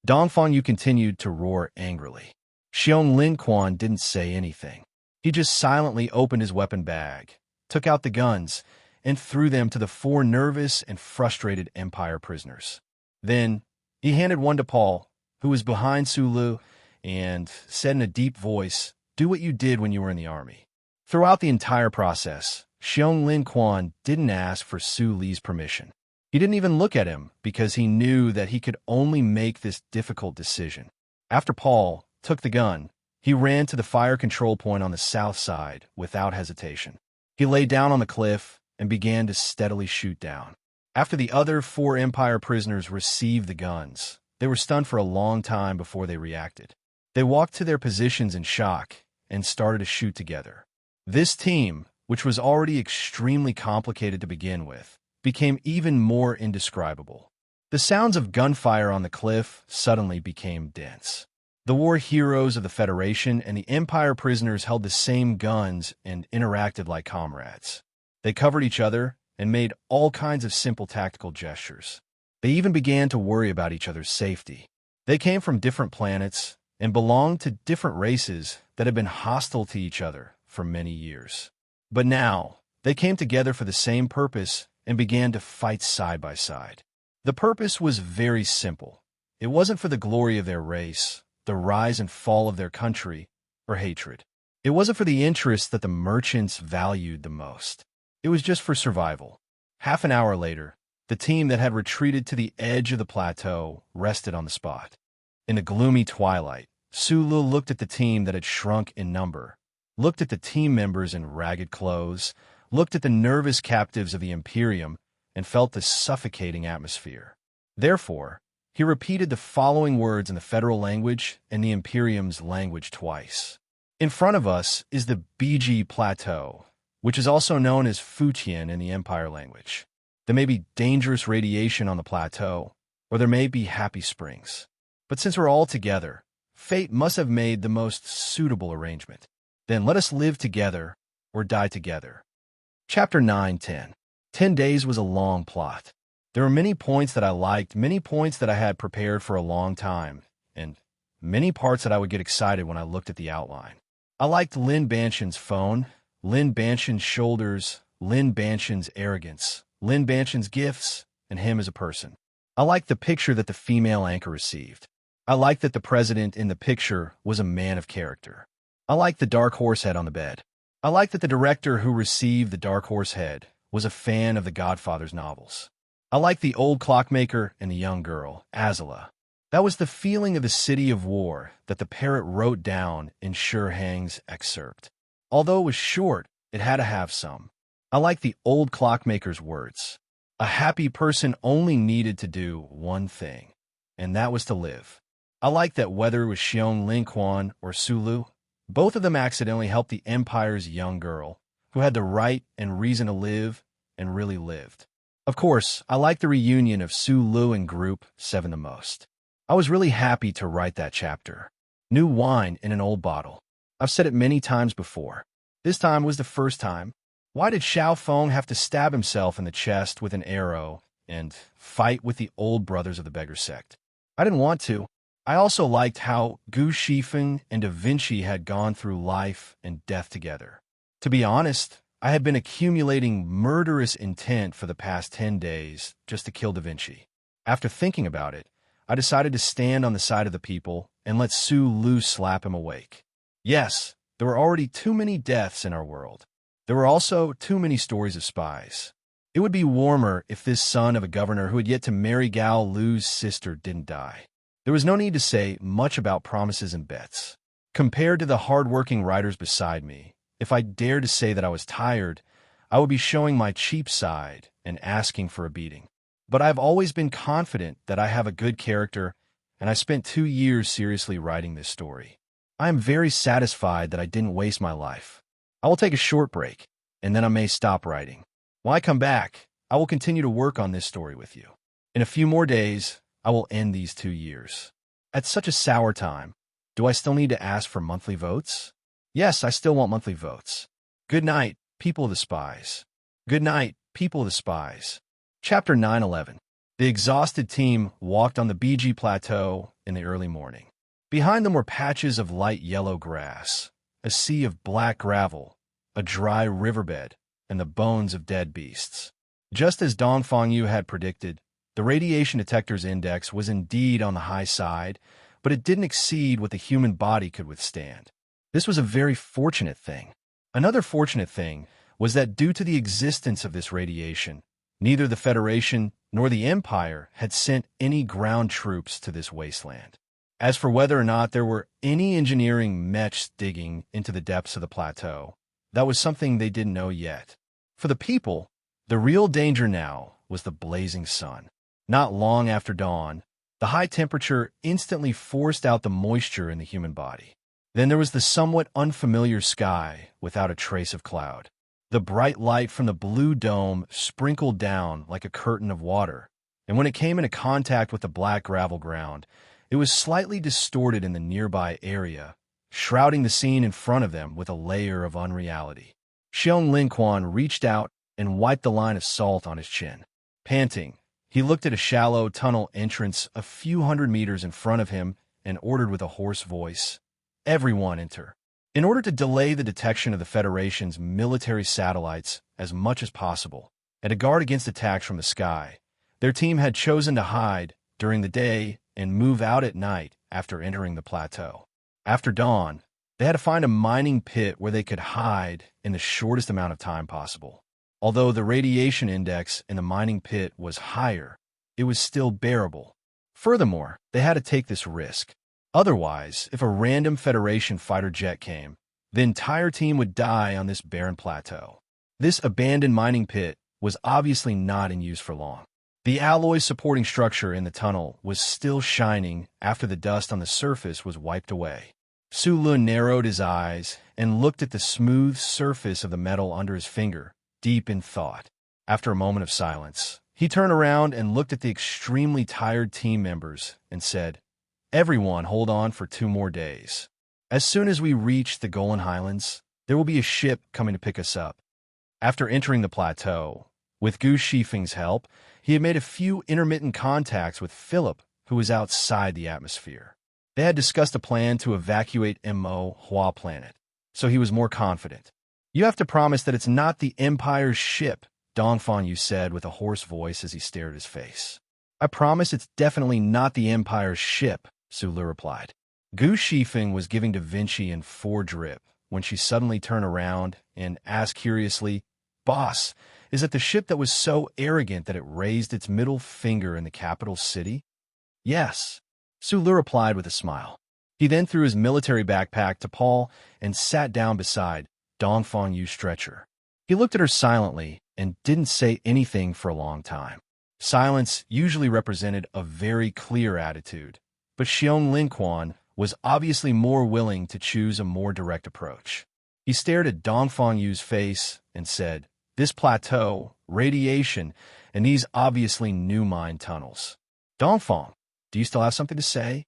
Dongfang Yu continued to roar angrily. Xiong Linquan didn't say anything. He just silently opened his weapon bag, took out the guns, and threw them to the four nervous and frustrated Empire prisoners. Then, he handed one to Paul, who was behind Su Lu, and said in a deep voice, "Do what you did when you were in the army." Throughout the entire process, Xiong Linquan didn't ask for Su Li's permission. He didn't even look at him because he knew that he could only make this difficult decision. After Paul took the gun, he ran to the fire control point on the south side without hesitation. He lay down on the cliff and began to steadily shoot down. After the other four Empire prisoners received the guns, they were stunned for a long time before they reacted. They walked to their positions in shock and started to shoot together. This team, which was already extremely complicated to begin with, became even more indescribable. The sounds of gunfire on the cliff suddenly became dense. The war heroes of the Federation and the Empire prisoners held the same guns and interacted like comrades. They covered each other and made all kinds of simple tactical gestures. They even began to worry about each other's safety. They came from different planets and belonged to different races that had been hostile to each other for many years. But now, they came together for the same purpose and began to fight side by side. The purpose was very simple. It wasn't for the glory of their race, the rise and fall of their country, or hatred. It wasn't for the interests that the merchants valued the most. It was just for survival. Half an hour later, the team that had retreated to the edge of the plateau rested on the spot. In the gloomy twilight, Su Lu looked at the team that had shrunk in number, looked at the team members in ragged clothes, looked at the nervous captives of the Imperium, and felt the suffocating atmosphere. Therefore, he repeated the following words in the Federal language and the Imperium's language twice. "In front of us is the BG Plateau, which is also known as Fujian in the Empire language. There may be dangerous radiation on the plateau, or there may be happy springs. But since we're all together, fate must have made the most suitable arrangement. Then let us live together or die together." Chapter 9-10. 10 days was a long plot. There were many points that I liked, many points that I had prepared for a long time, and many parts that I would get excited when I looked at the outline. I liked Lin Banshan's phone, Lin Banshan's shoulders, Lin Banshan's arrogance, Lin Banshan's gifts, and him as a person. I liked the picture that the female anchor received. I liked that the president in the picture was a man of character. I liked the dark horse head on the bed. I liked that the director who received the dark horse head was a fan of the Godfather's novels. I liked the old clockmaker and the young girl, Azala. That was the feeling of the city of war that the parrot wrote down in Shurhang's excerpt. Although it was short, it had to have some. I liked the old clockmaker's words. A happy person only needed to do one thing, and that was to live. I liked that whether it was Xiong Linquan or Su Lu, both of them accidentally helped the Empire's young girl, who had the right and reason to live and really lived. Of course, I liked the reunion of Su Lu and Group 7 the most. I was really happy to write that chapter. New wine in an old bottle. I've said it many times before. This time was the first time. Why did Xiao Feng have to stab himself in the chest with an arrow and fight with the old brothers of the beggar sect? I didn't want to. I also liked how Gu Shifeng and Da Vinci had gone through life and death together. To be honest, I had been accumulating murderous intent for the past 10 days just to kill Da Vinci. After thinking about it, I decided to stand on the side of the people and let Su Lu slap him awake. Yes, there were already too many deaths in our world. There were also too many stories of spies. It would be warmer if this son of a governor who had yet to marry Gao Lu's sister didn't die. There was no need to say much about promises and bets. Compared to the hard-working writers beside me, if I dared to say that I was tired, I would be showing my cheap side and asking for a beating. But I've always been confident that I have a good character, and I spent 2 years seriously writing this story. I am very satisfied that I didn't waste my life. I will take a short break, and then I may stop writing. When I come back, I will continue to work on this story with you. In a few more days, I will end these 2 years. At such a sour time, do I still need to ask for monthly votes? Yes, I still want monthly votes. Good night, people of the spies. Good night, people of the spies. Chapter 9-11. The exhausted team walked on the BG Plateau in the early morning. Behind them were patches of light yellow grass, a sea of black gravel, a dry riverbed, and the bones of dead beasts. Just as Dong Fangyu had predicted, the radiation detector's index was indeed on the high side, but it didn't exceed what the human body could withstand. This was a very fortunate thing. Another fortunate thing was that due to the existence of this radiation, neither the Federation nor the Empire had sent any ground troops to this wasteland. As for whether or not there were any engineering mechs digging into the depths of the plateau, that was something they didn't know yet. For the people, the real danger now was the blazing sun. Not long after dawn, the high temperature instantly forced out the moisture in the human body. Then there was the somewhat unfamiliar sky without a trace of cloud. The bright light from the blue dome sprinkled down like a curtain of water, and when it came into contact with the black gravel ground, it was slightly distorted in the nearby area, shrouding the scene in front of them with a layer of unreality. Xiong Linquan reached out and wiped the line of salt on his chin. Panting, he looked at a shallow tunnel entrance a few hundred meters in front of him and ordered with a hoarse voice, "Everyone enter." In order to delay the detection of the Federation's military satellites as much as possible and to guard against attacks from the sky, their team had chosen to hide during the day and move out at night after entering the plateau. After dawn, they had to find a mining pit where they could hide in the shortest amount of time possible. Although the radiation index in the mining pit was higher, it was still bearable. Furthermore, they had to take this risk. Otherwise, if a random Federation fighter jet came, the entire team would die on this barren plateau. This abandoned mining pit was obviously not in use for long. The alloy supporting structure in the tunnel was still shining after the dust on the surface was wiped away. Su Lun narrowed his eyes and looked at the smooth surface of the metal under his finger, deep in thought. After a moment of silence, he turned around and looked at the extremely tired team members and said, "Everyone hold on for 2 more days. As soon as we reach the Golan Highlands, there will be a ship coming to pick us up." After entering the plateau, with Gu Shifeng's help, he had made a few intermittent contacts with Philip, who was outside the atmosphere. They had discussed a plan to evacuate Mo Hua planet, so he was more confident. "You have to promise that it's not the Empire's ship," Dong Fangyu said with a hoarse voice as he stared at his face. "I promise it's definitely not the Empire's ship," Su Lu replied. Gu Shifeng was giving Da Vinci in 4 drip when she suddenly turned around and asked curiously, "Boss, is it the ship that was so arrogant that it raised its middle finger in the capital city?" "Yes," Su Lu replied with a smile. He then threw his military backpack to Paul and sat down beside Dong Fangyu's stretcher. He looked at her silently and didn't say anything for a long time. Silence usually represented a very clear attitude, but Xiong Linquan was obviously more willing to choose a more direct approach. He stared at Dong Fangyu's face and said, "This plateau, radiation, and these obviously new mine tunnels. Dongfang, do you still have something to say?"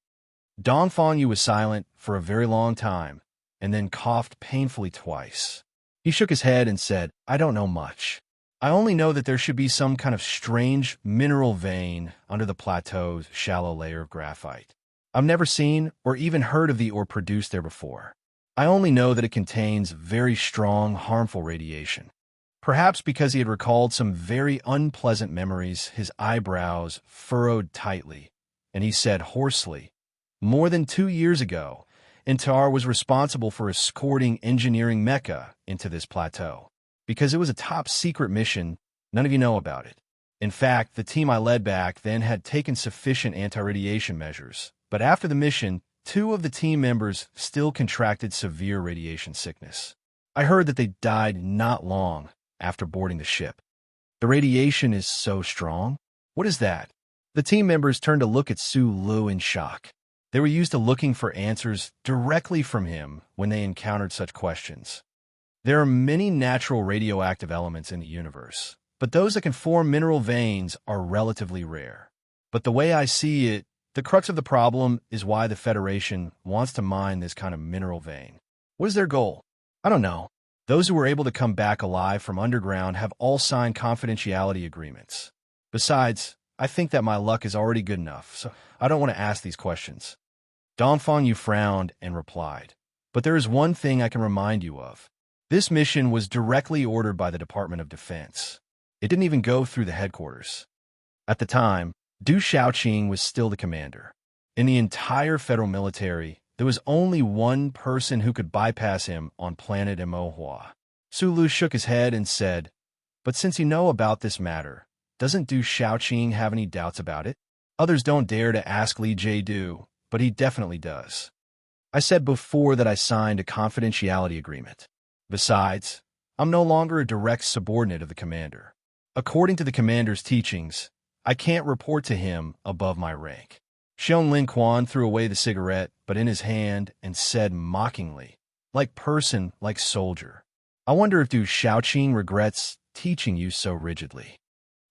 Dong Fangyu was silent for a very long time, and then coughed painfully twice. He shook his head and said, "I don't know much. I only know that there should be some kind of strange mineral vein under the plateau's shallow layer of graphite. I've never seen or even heard of the ore produced there before. I only know that it contains very strong, harmful radiation." Perhaps because he had recalled some very unpleasant memories, his eyebrows furrowed tightly, and he said hoarsely, "More than 2 years ago, Intar was responsible for escorting engineering Mecca into this plateau. Because it was a top-secret mission, none of you know about it. In fact, the team I led back then had taken sufficient anti-radiation measures, but after the mission, 2 of the team members still contracted severe radiation sickness. I heard that they died not long after boarding the ship. The radiation is so strong? What is that?" The team members turned to look at Su Lu in shock. They were used to looking for answers directly from him when they encountered such questions. There are many natural radioactive elements in the universe, but those that can form mineral veins are relatively rare. But the way I see it, the crux of the problem is why the Federation wants to mine this kind of mineral vein. What is their goal? I don't know. Those who were able to come back alive from underground have all signed confidentiality agreements. Besides, I think that my luck is already good enough, so I don't want to ask these questions. Dongfang Yu frowned and replied, "But there is one thing I can remind you of. This mission was directly ordered by the Department of Defense. It didn't even go through the headquarters." At the time, Du Shaoqing was still the commander. In the entire federal military, there was only one person who could bypass him on planet Imohua. Su Lu shook his head and said, "But since you know about this matter, doesn't Du Shaoqing have any doubts about it? Others don't dare to ask Li Jiedu, but he definitely does. I said before that I signed a confidentiality agreement. Besides, I'm no longer a direct subordinate of the commander. According to the commander's teachings, I can't report to him above my rank." Xiong Lin Quan threw away the cigarette, but in his hand, and said mockingly, "Like person, like soldier. I wonder if Du Shaoqing regrets teaching you so rigidly."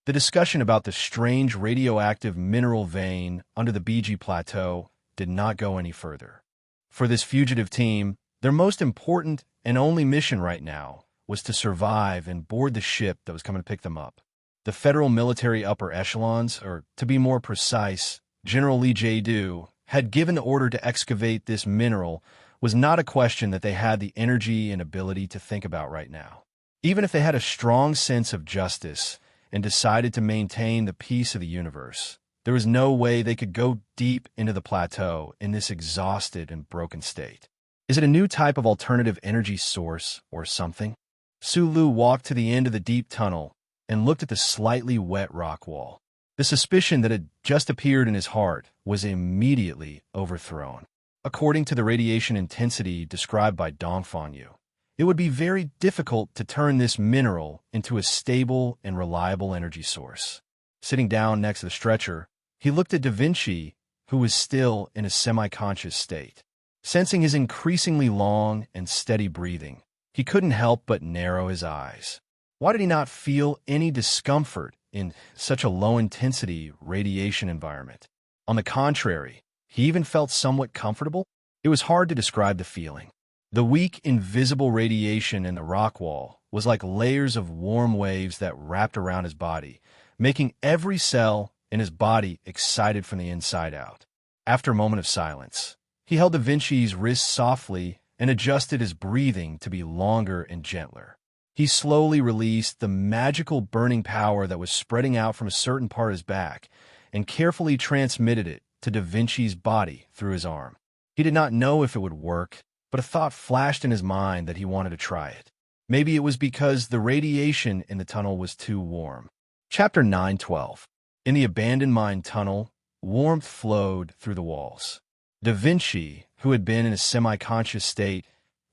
The discussion about the strange radioactive mineral vein under the BG Plateau did not go any further. For this fugitive team, their most important and only mission right now was to survive and board the ship that was coming to pick them up. The federal military upper echelons, or to be more precise, General Li Jiedu, had given the order to excavate this mineral was not a question that they had the energy and ability to think about right now. Even if they had a strong sense of justice and decided to maintain the peace of the universe, there was no way they could go deep into the plateau in this exhausted and broken state. Is it a new type of alternative energy source or something? Su Lu walked to the end of the deep tunnel and looked at the slightly wet rock wall. The suspicion that had just appeared in his heart was immediately overthrown. According to the radiation intensity described by Dongfang Yu, it would be very difficult to turn this mineral into a stable and reliable energy source. Sitting down next to the stretcher, he looked at Da Vinci, who was still in a semi-conscious state. Sensing his increasingly long and steady breathing, he couldn't help but narrow his eyes. Why did he not feel any discomfort in such a low-intensity radiation environment? On the contrary, he even felt somewhat comfortable. It was hard to describe the feeling. The weak, invisible radiation in the rock wall was like layers of warm waves that wrapped around his body, making every cell in his body excited from the inside out. After a moment of silence, he held Da Vinci's wrist softly and adjusted his breathing to be longer and gentler. He slowly released the magical burning power that was spreading out from a certain part of his back and carefully transmitted it to Da Vinci's body through his arm. He did not know if it would work, but a thought flashed in his mind that he wanted to try it. Maybe it was because the radiation in the tunnel was too warm. Chapter 9:12. In the abandoned mine tunnel, warmth flowed through the walls. Da Vinci, who had been in a semi-conscious state,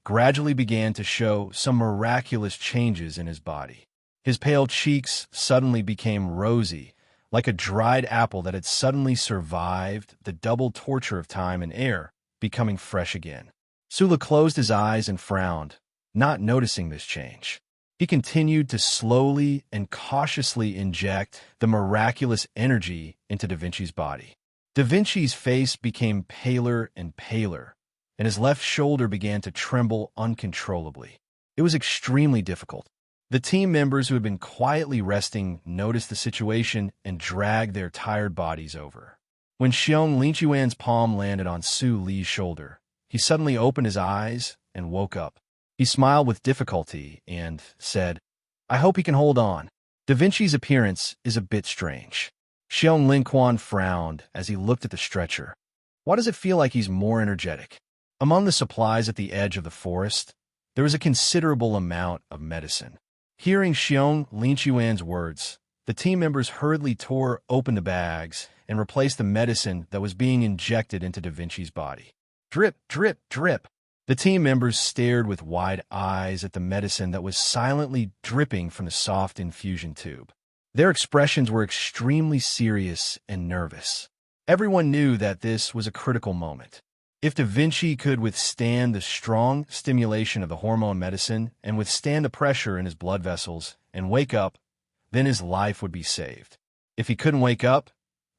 gradually began to show some miraculous changes in his body. His pale cheeks suddenly became rosy, like a dried apple that had suddenly survived the double torture of time and air, becoming fresh again. Sula closed his eyes and frowned, not noticing this change. He continued to slowly and cautiously inject the miraculous energy into Da Vinci's body. Da Vinci's face became paler and paler, and his left shoulder began to tremble uncontrollably. It was extremely difficult. The team members who had been quietly resting noticed the situation and dragged their tired bodies over. When Xiong Linchuan's palm landed on Su Li's shoulder, he suddenly opened his eyes and woke up. He smiled with difficulty and said, "I hope he can hold on." Da Vinci's appearance is a bit strange. Xiong Linquan frowned as he looked at the stretcher. Why does it feel like he's more energetic? Among the supplies at the edge of the forest, there was a considerable amount of medicine. Hearing Xiong Linchuan's words, the team members hurriedly tore open the bags and replaced the medicine that was being injected into Da Vinci's body. Drip, drip, drip. The team members stared with wide eyes at the medicine that was silently dripping from the soft infusion tube. Their expressions were extremely serious and nervous. Everyone knew that this was a critical moment. If Da Vinci could withstand the strong stimulation of the hormone medicine and withstand the pressure in his blood vessels and wake up, then his life would be saved. If he couldn't wake up,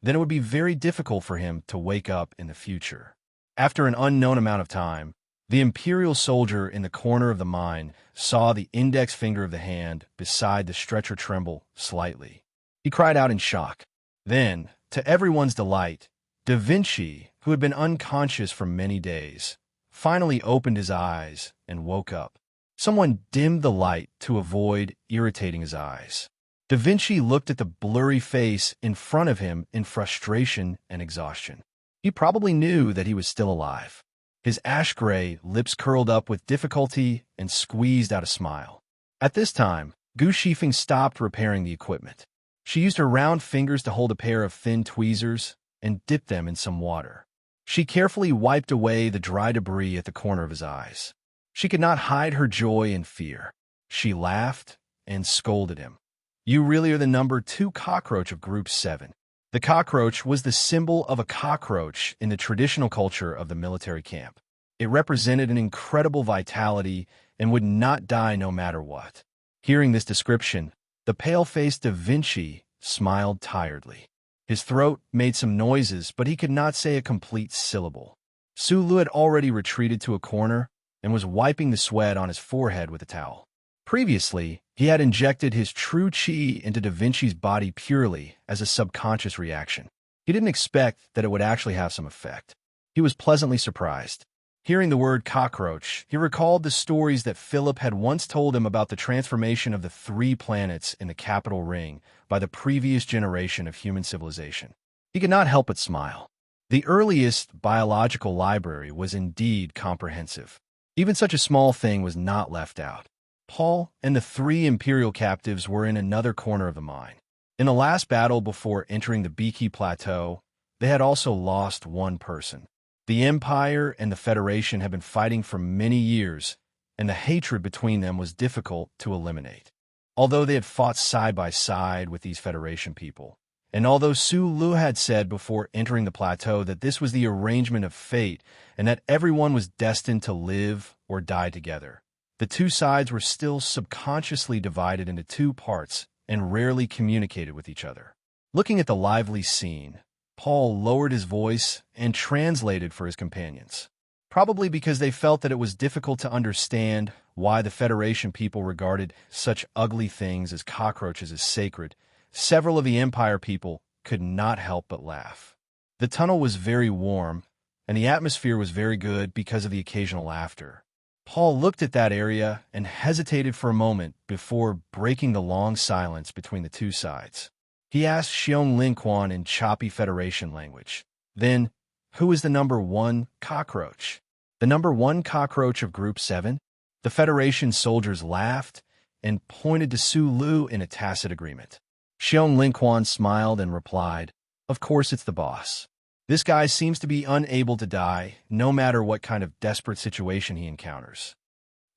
then it would be very difficult for him to wake up in the future. After an unknown amount of time, the imperial soldier in the corner of the mine saw the index finger of the hand beside the stretcher tremble slightly. He cried out in shock. Then, to everyone's delight, Da Vinci, who had been unconscious for many days, finally opened his eyes and woke up. Someone dimmed the light to avoid irritating his eyes. Da Vinci looked at the blurry face in front of him in frustration and exhaustion. He probably knew that he was still alive. His ash-gray lips curled up with difficulty and squeezed out a smile. At this time, Gu Shifeng stopped repairing the equipment. She used her round fingers to hold a pair of thin tweezers and dipped them in some water. She carefully wiped away the dry debris at the corner of his eyes. She could not hide her joy and fear. She laughed and scolded him. "You really are the number 2 cockroach of Group 7. The cockroach was the symbol of a cockroach in the traditional culture of the military camp. It represented an incredible vitality and would not die no matter what. Hearing this description, the pale-faced Da Vinci smiled tiredly. His throat made some noises, but he could not say a complete syllable. Su Lu had already retreated to a corner and was wiping the sweat on his forehead with a towel. Previously, he had injected his true qi into Da Vinci's body purely as a subconscious reaction. He didn't expect that it would actually have some effect. He was pleasantly surprised. Hearing the word cockroach, he recalled the stories that Philip had once told him about the transformation of the 3 planets in the capital ring by the previous generation of human civilization. He could not help but smile. The earliest biological library was indeed comprehensive. Even such a small thing was not left out. Paul and the 3 imperial captives were in another corner of the mine. In the last battle before entering the Biki Plateau, they had also lost 1 person. The Empire and the Federation had been fighting for many years, and the hatred between them was difficult to eliminate. Although they had fought side by side with these Federation people, and although Su Lu had said before entering the plateau that this was the arrangement of fate and that everyone was destined to live or die together, the 2 sides were still subconsciously divided into 2 parts and rarely communicated with each other. Looking at the lively scene, Paul lowered his voice and translated for his companions. Probably because they felt that it was difficult to understand why the Federation people regarded such ugly things as cockroaches as sacred, several of the Empire people could not help but laugh. The tunnel was very warm, and the atmosphere was very good because of the occasional laughter. Paul looked at that area and hesitated for a moment before breaking the long silence between the 2 sides. He asked Xiong Linquan in choppy Federation language, "Then, who is the number 1 cockroach?" "The number 1 cockroach of Group 7? The Federation soldiers laughed and pointed to Su Lu in a tacit agreement. Xiong Linquan smiled and replied, "Of course it's the boss. This guy seems to be unable to die, no matter what kind of desperate situation he encounters.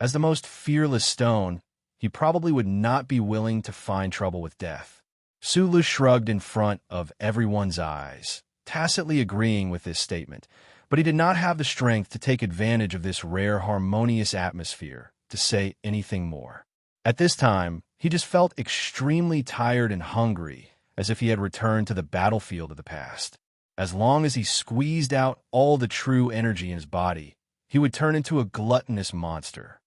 As the most fearless stone, he probably would not be willing to find trouble with death." Su Lu shrugged in front of everyone's eyes, tacitly agreeing with this statement, but he did not have the strength to take advantage of this rare harmonious atmosphere to say anything more. At this time, he just felt extremely tired and hungry, as if he had returned to the battlefield of the past. As long as he squeezed out all the true energy in his body, he would turn into a gluttonous monster.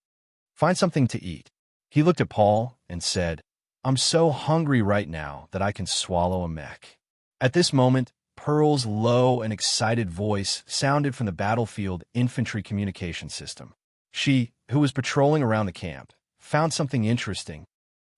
Find something to eat. He looked at Paul and said, I'm so hungry right now that I can swallow a mech. At this moment, Pearl's low and excited voice sounded from the battlefield infantry communication system. She, who was patrolling around the camp, found something interesting.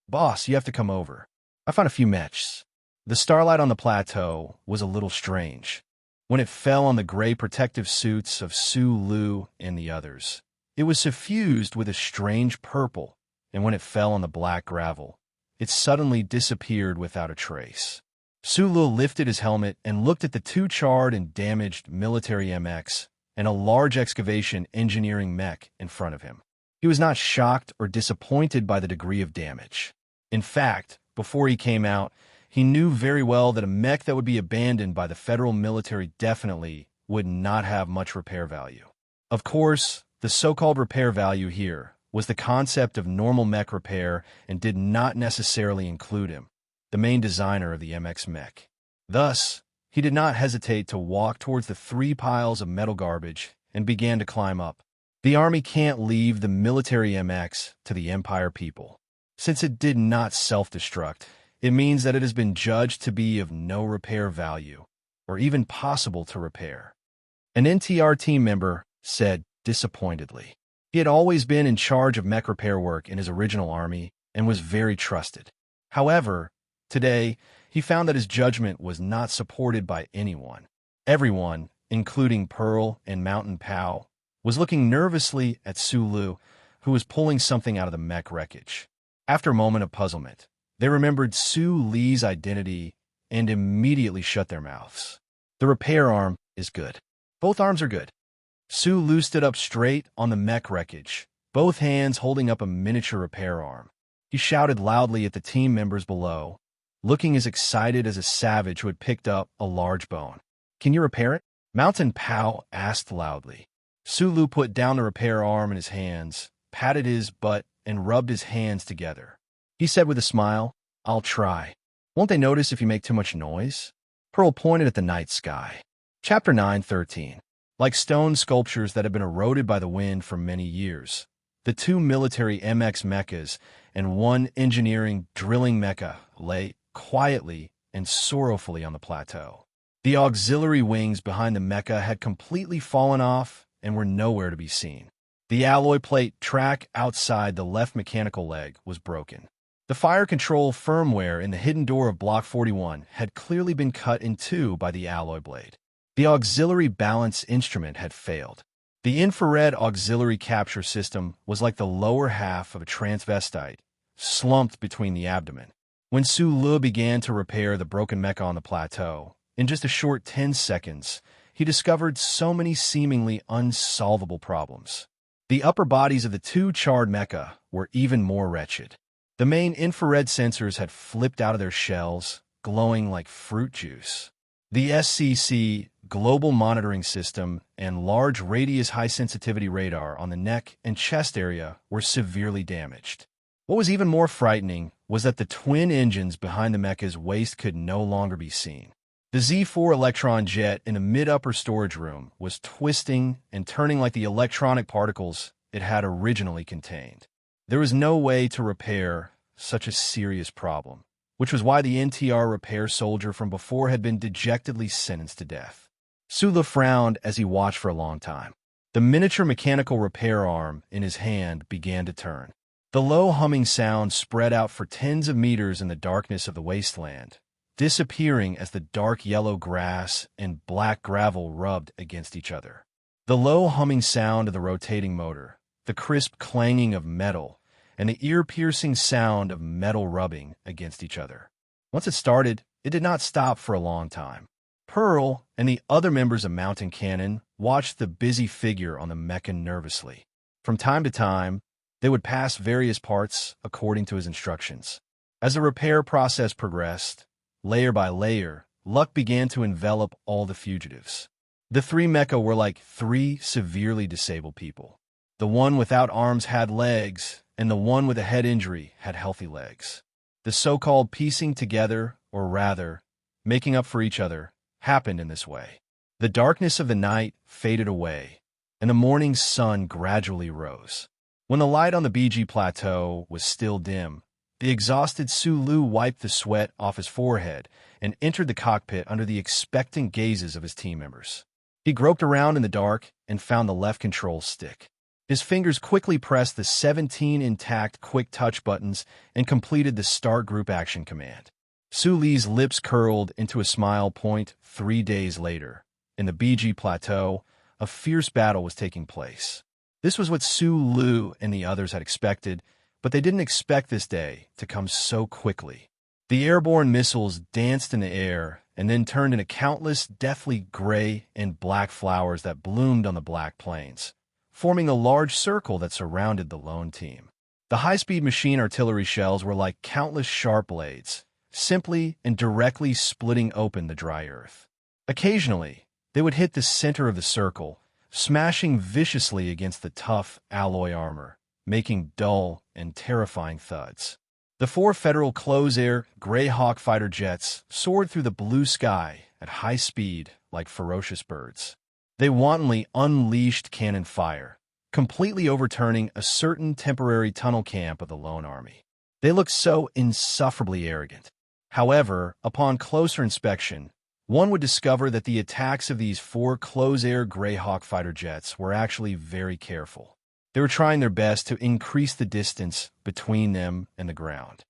Boss, you have to come over. I found a few mechs. The starlight on the plateau was a little strange. When it fell on the gray protective suits of Su Lu and the others, it was suffused with a strange purple, and when it fell on the black gravel, it suddenly disappeared without a trace. Su Lu lifted his helmet and looked at the two charred and damaged military MX and a large excavation engineering mech in front of him. He was not shocked or disappointed by the degree of damage. In fact, before he came out, he knew very well that a mech that would be abandoned by the federal military definitely would not have much repair value. Of course, the so-called repair value here was the concept of normal mech repair and did not necessarily include him, the main designer of the MX mech. Thus, he did not hesitate to walk towards the 3 piles of metal garbage and began to climb up. The army can't leave the military MX to the Empire people. Since it did not self-destruct, it means that it has been judged to be of no repair value, or even possible to repair. An NTR team member said disappointedly. He had always been in charge of mech repair work in his original army and was very trusted. However, today, he found that his judgment was not supported by anyone. Everyone, including Pearl and Mountain Pow, was looking nervously at Su Lu, who was pulling something out of the mech wreckage. After a moment of puzzlement, they remembered Su Li's identity and immediately shut their mouths. The repair arm is good. Both arms are good. Su Lu stood up straight on the mech wreckage, both hands holding up a miniature repair arm. He shouted loudly at the team members below, looking as excited as a savage who had picked up a large bone. Can you repair it? Mountain Pow asked loudly. Su Lu put down the repair arm in his hands, patted his butt, and rubbed his hands together. He said with a smile, I'll try. Won't they notice if you make too much noise? Pearl pointed at the night sky. Chapter 9:13. Like stone sculptures that have been eroded by the wind for many years, the 2 military MX mechas and 1 engineering drilling mecha lay quietly and sorrowfully on the plateau. The auxiliary wings behind the mecha had completely fallen off and were nowhere to be seen. The alloy plate track outside the left mechanical leg was broken. The fire control firmware in the hidden door of Block 41 had clearly been cut in 2 by the alloy blade. The auxiliary balance instrument had failed. The infrared auxiliary capture system was like the lower half of a transvestite, slumped between the abdomen. When Su Lu began to repair the broken mecha on the plateau, in just a short 10 seconds, he discovered so many seemingly unsolvable problems. The upper bodies of the 2 charred mecha were even more wretched. The main infrared sensors had flipped out of their shells, glowing like fruit juice. The SCC, Global Monitoring System, and large radius high-sensitivity radar on the neck and chest area were severely damaged. What was even more frightening was that the twin engines behind the mecha's waist could no longer be seen. The Z4 Electron jet in the mid-upper storage room was twisting and turning like the electronic particles it had originally contained. There was no way to repair such a serious problem, which was why the NTR repair soldier from before had been dejectedly sentenced to death. Su Lu frowned as he watched for a long time. The miniature mechanical repair arm in his hand began to turn. The low humming sound spread out for tens of meters in the darkness of the wasteland, disappearing as the dark yellow grass and black gravel rubbed against each other. The low humming sound of the rotating motor, the crisp clanging of metal, and the ear-piercing sound of metal rubbing against each other. Once it started, it did not stop for a long time. Pearl and the other members of Mountain Cannon watched the busy figure on the mecha nervously. From time to time, they would pass various parts according to his instructions. As the repair process progressed, layer by layer, luck began to envelop all the fugitives. The 3 mecha were like 3 severely disabled people. The one without arms had legs, and the one with a head injury had healthy legs. The so-called piecing together, or rather, making up for each other, happened in this way. The darkness of the night faded away, and the morning sun gradually rose. When the light on the BG plateau was still dim, the exhausted Sulu wiped the sweat off his forehead and entered the cockpit under the expectant gazes of his team members. He groped around in the dark and found the left control stick. His fingers quickly pressed the 17 intact quick touch buttons and completed the Start Group Action command. Suli's lips curled into a smile. 3 days later, in the BG Plateau, a fierce battle was taking place. This was what Sulu and the others had expected, but they didn't expect this day to come so quickly. The airborne missiles danced in the air and then turned into countless deathly gray and black flowers that bloomed on the black plains, forming a large circle that surrounded the lone team. The high-speed machine artillery shells were like countless sharp blades, simply and directly splitting open the dry earth. Occasionally, they would hit the center of the circle, smashing viciously against the tough alloy armor, making dull and terrifying thuds. The 4 Federal close-air Greyhawk fighter jets soared through the blue sky at high speed like ferocious birds. They wantonly unleashed cannon fire, completely overturning a certain temporary tunnel camp of the lone army. They looked so insufferably arrogant. However, upon closer inspection, one would discover that the attacks of these 4 close-air Greyhawk fighter jets were actually very careful. They were trying their best to increase the distance between them and the ground.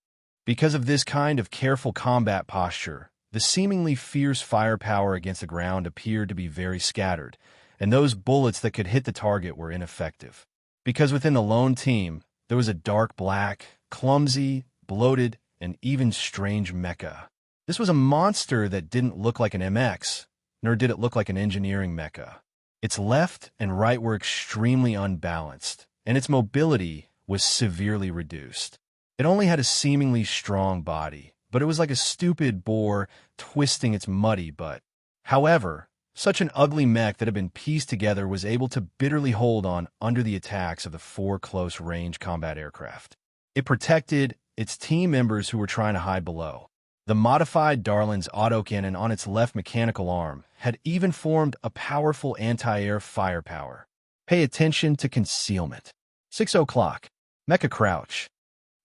Because of this kind of careful combat posture, the seemingly fierce firepower against the ground appeared to be very scattered, and those bullets that could hit the target were ineffective. Because within the lone team, there was a dark black, clumsy, bloated, and even strange mecha. This was a monster that didn't look like an MX, nor did it look like an engineering mecha. Its left and right were extremely unbalanced, and its mobility was severely reduced. It only had a seemingly strong body, but it was like a stupid boar twisting its muddy butt. However, such an ugly mech that had been pieced together was able to bitterly hold on under the attacks of the 4 close-range combat aircraft. It protected its team members who were trying to hide below. The modified Darlin's autocannon on its left mechanical arm had even formed a powerful anti-air firepower. Pay attention to concealment. 6 o'clock. Mecha crouch.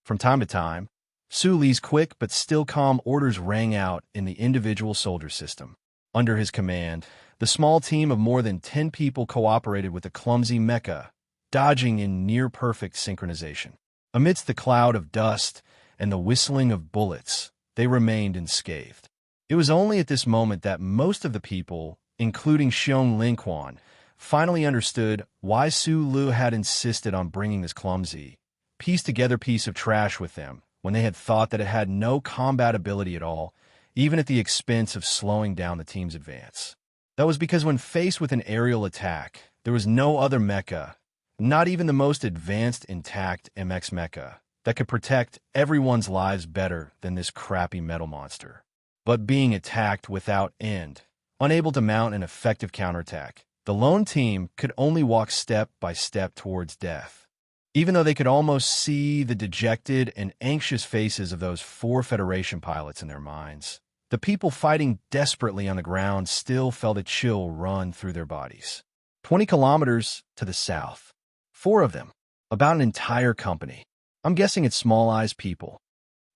From time to time, Suli's quick but still calm orders rang out in the individual soldier system. Under his command, the small team of more than 10 people cooperated with the clumsy mecha, dodging in near-perfect synchronization. Amidst the cloud of dust and the whistling of bullets, they remained unscathed. It was only at this moment that most of the people, including Xiong Linquan, finally understood why Sulu had insisted on bringing this clumsy, pieced-together piece of trash with them when they had thought that it had no combat ability at all, even at the expense of slowing down the team's advance. That was because when faced with an aerial attack, there was no other mecha, not even the most advanced intact MX mecha, that could protect everyone's lives better than this crappy metal monster. But being attacked without end, unable to mount an effective counterattack, the lone team could only walk step by step towards death. Even though they could almost see the dejected and anxious faces of those 4 Federation pilots in their minds, the people fighting desperately on the ground still felt a chill run through their bodies. 20 kilometers to the south. 4 of them, about an entire company. I'm guessing it's small-eyes people.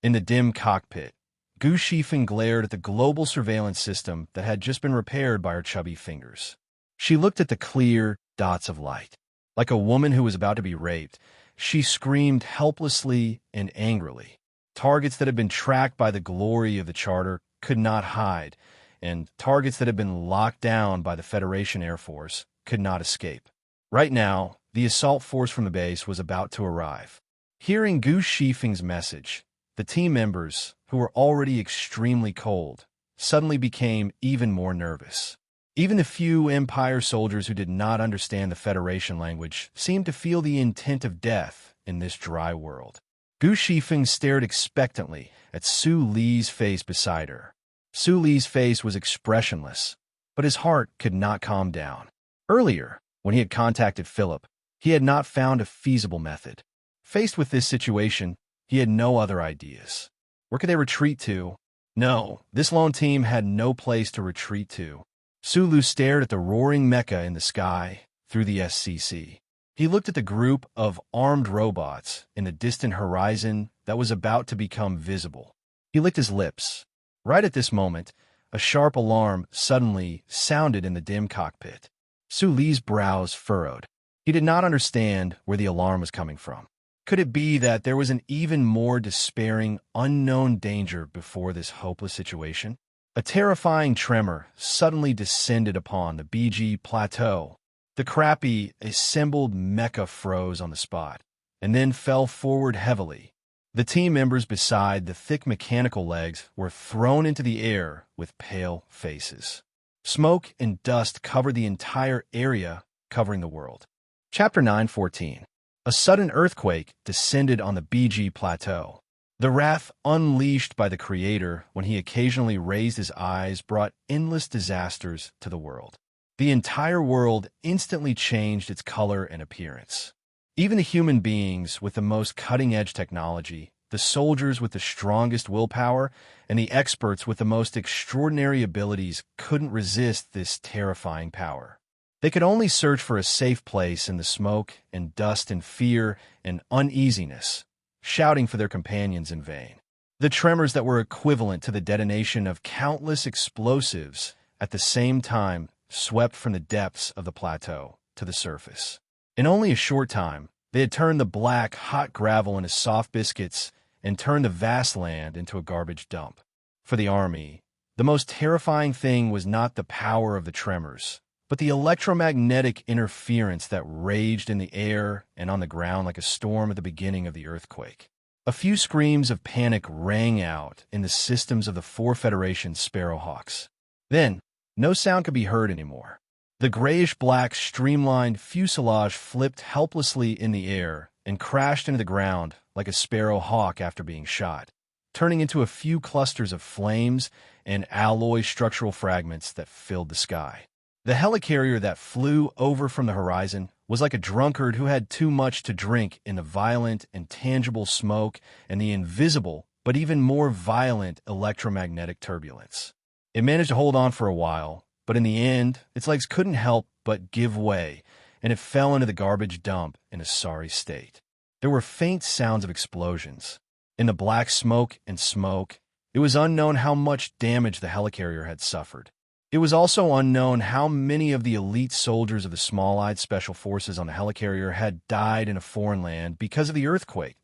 In the dim cockpit, Gu Shifeng glared at the global surveillance system that had just been repaired by her chubby fingers. She looked at the clear dots of light. Like a woman who was about to be raped, she screamed helplessly and angrily. Targets that had been tracked by the glory of the charter could not hide, and targets that had been locked down by the Federation Air Force could not escape. Right now, the assault force from the base was about to arrive. Hearing Gu Shifeng's message, the team members, who were already extremely cold, suddenly became even more nervous. Even the few Empire soldiers who did not understand the Federation language seemed to feel the intent of death in this dry world. Gu Shifeng stared expectantly at Su Li's face beside her. Su Li's face was expressionless, but his heart could not calm down. Earlier, when he had contacted Philip, he had not found a feasible method. Faced with this situation, he had no other ideas. Where could they retreat to? No, this lone team had no place to retreat to. Sulu stared at the roaring mecha in the sky, through the SCC. He looked at the group of armed robots in the distant horizon that was about to become visible. He licked his lips. Right at this moment, a sharp alarm suddenly sounded in the dim cockpit. Su Li's brows furrowed. He did not understand where the alarm was coming from. Could it be that there was an even more despairing, unknown danger before this hopeless situation? A terrifying tremor suddenly descended upon the BG plateau. The crappy, assembled mecha froze on the spot, and then fell forward heavily. The team members beside the thick mechanical legs were thrown into the air with pale faces. Smoke and dust covered the entire area, covering the world. Chapter 9:14. A sudden earthquake descended on the BG plateau. The wrath unleashed by the Creator when he occasionally raised his eyes brought endless disasters to the world. The entire world instantly changed its color and appearance. Even the human beings with the most cutting-edge technology, the soldiers with the strongest willpower, and the experts with the most extraordinary abilities couldn't resist this terrifying power. They could only search for a safe place in the smoke and dust and fear and uneasiness, shouting for their companions in vain. The tremors that were equivalent to the detonation of countless explosives at the same time swept from the depths of the plateau to the surface. In only a short time, they had turned the black, hot gravel into soft biscuits and turned the vast land into a garbage dump. For the army, the most terrifying thing was not the power of the tremors, but the electromagnetic interference that raged in the air and on the ground like a storm at the beginning of the earthquake. A few screams of panic rang out in the systems of the 4 Federation Sparrowhawks. Then, no sound could be heard anymore. The grayish-black streamlined fuselage flipped helplessly in the air and crashed into the ground like a sparrow hawk after being shot, turning into a few clusters of flames and alloy structural fragments that filled the sky. The helicarrier that flew over from the horizon was like a drunkard who had too much to drink in the violent and tangible smoke and the invisible but even more violent electromagnetic turbulence. It managed to hold on for a while, but in the end, its legs couldn't help but give way, and it fell into the garbage dump in a sorry state. There were faint sounds of explosions. In the black smoke, it was unknown how much damage the helicarrier had suffered. It was also unknown how many of the elite soldiers of the Small-Eyed Special Forces on the helicarrier had died in a foreign land because of the earthquake.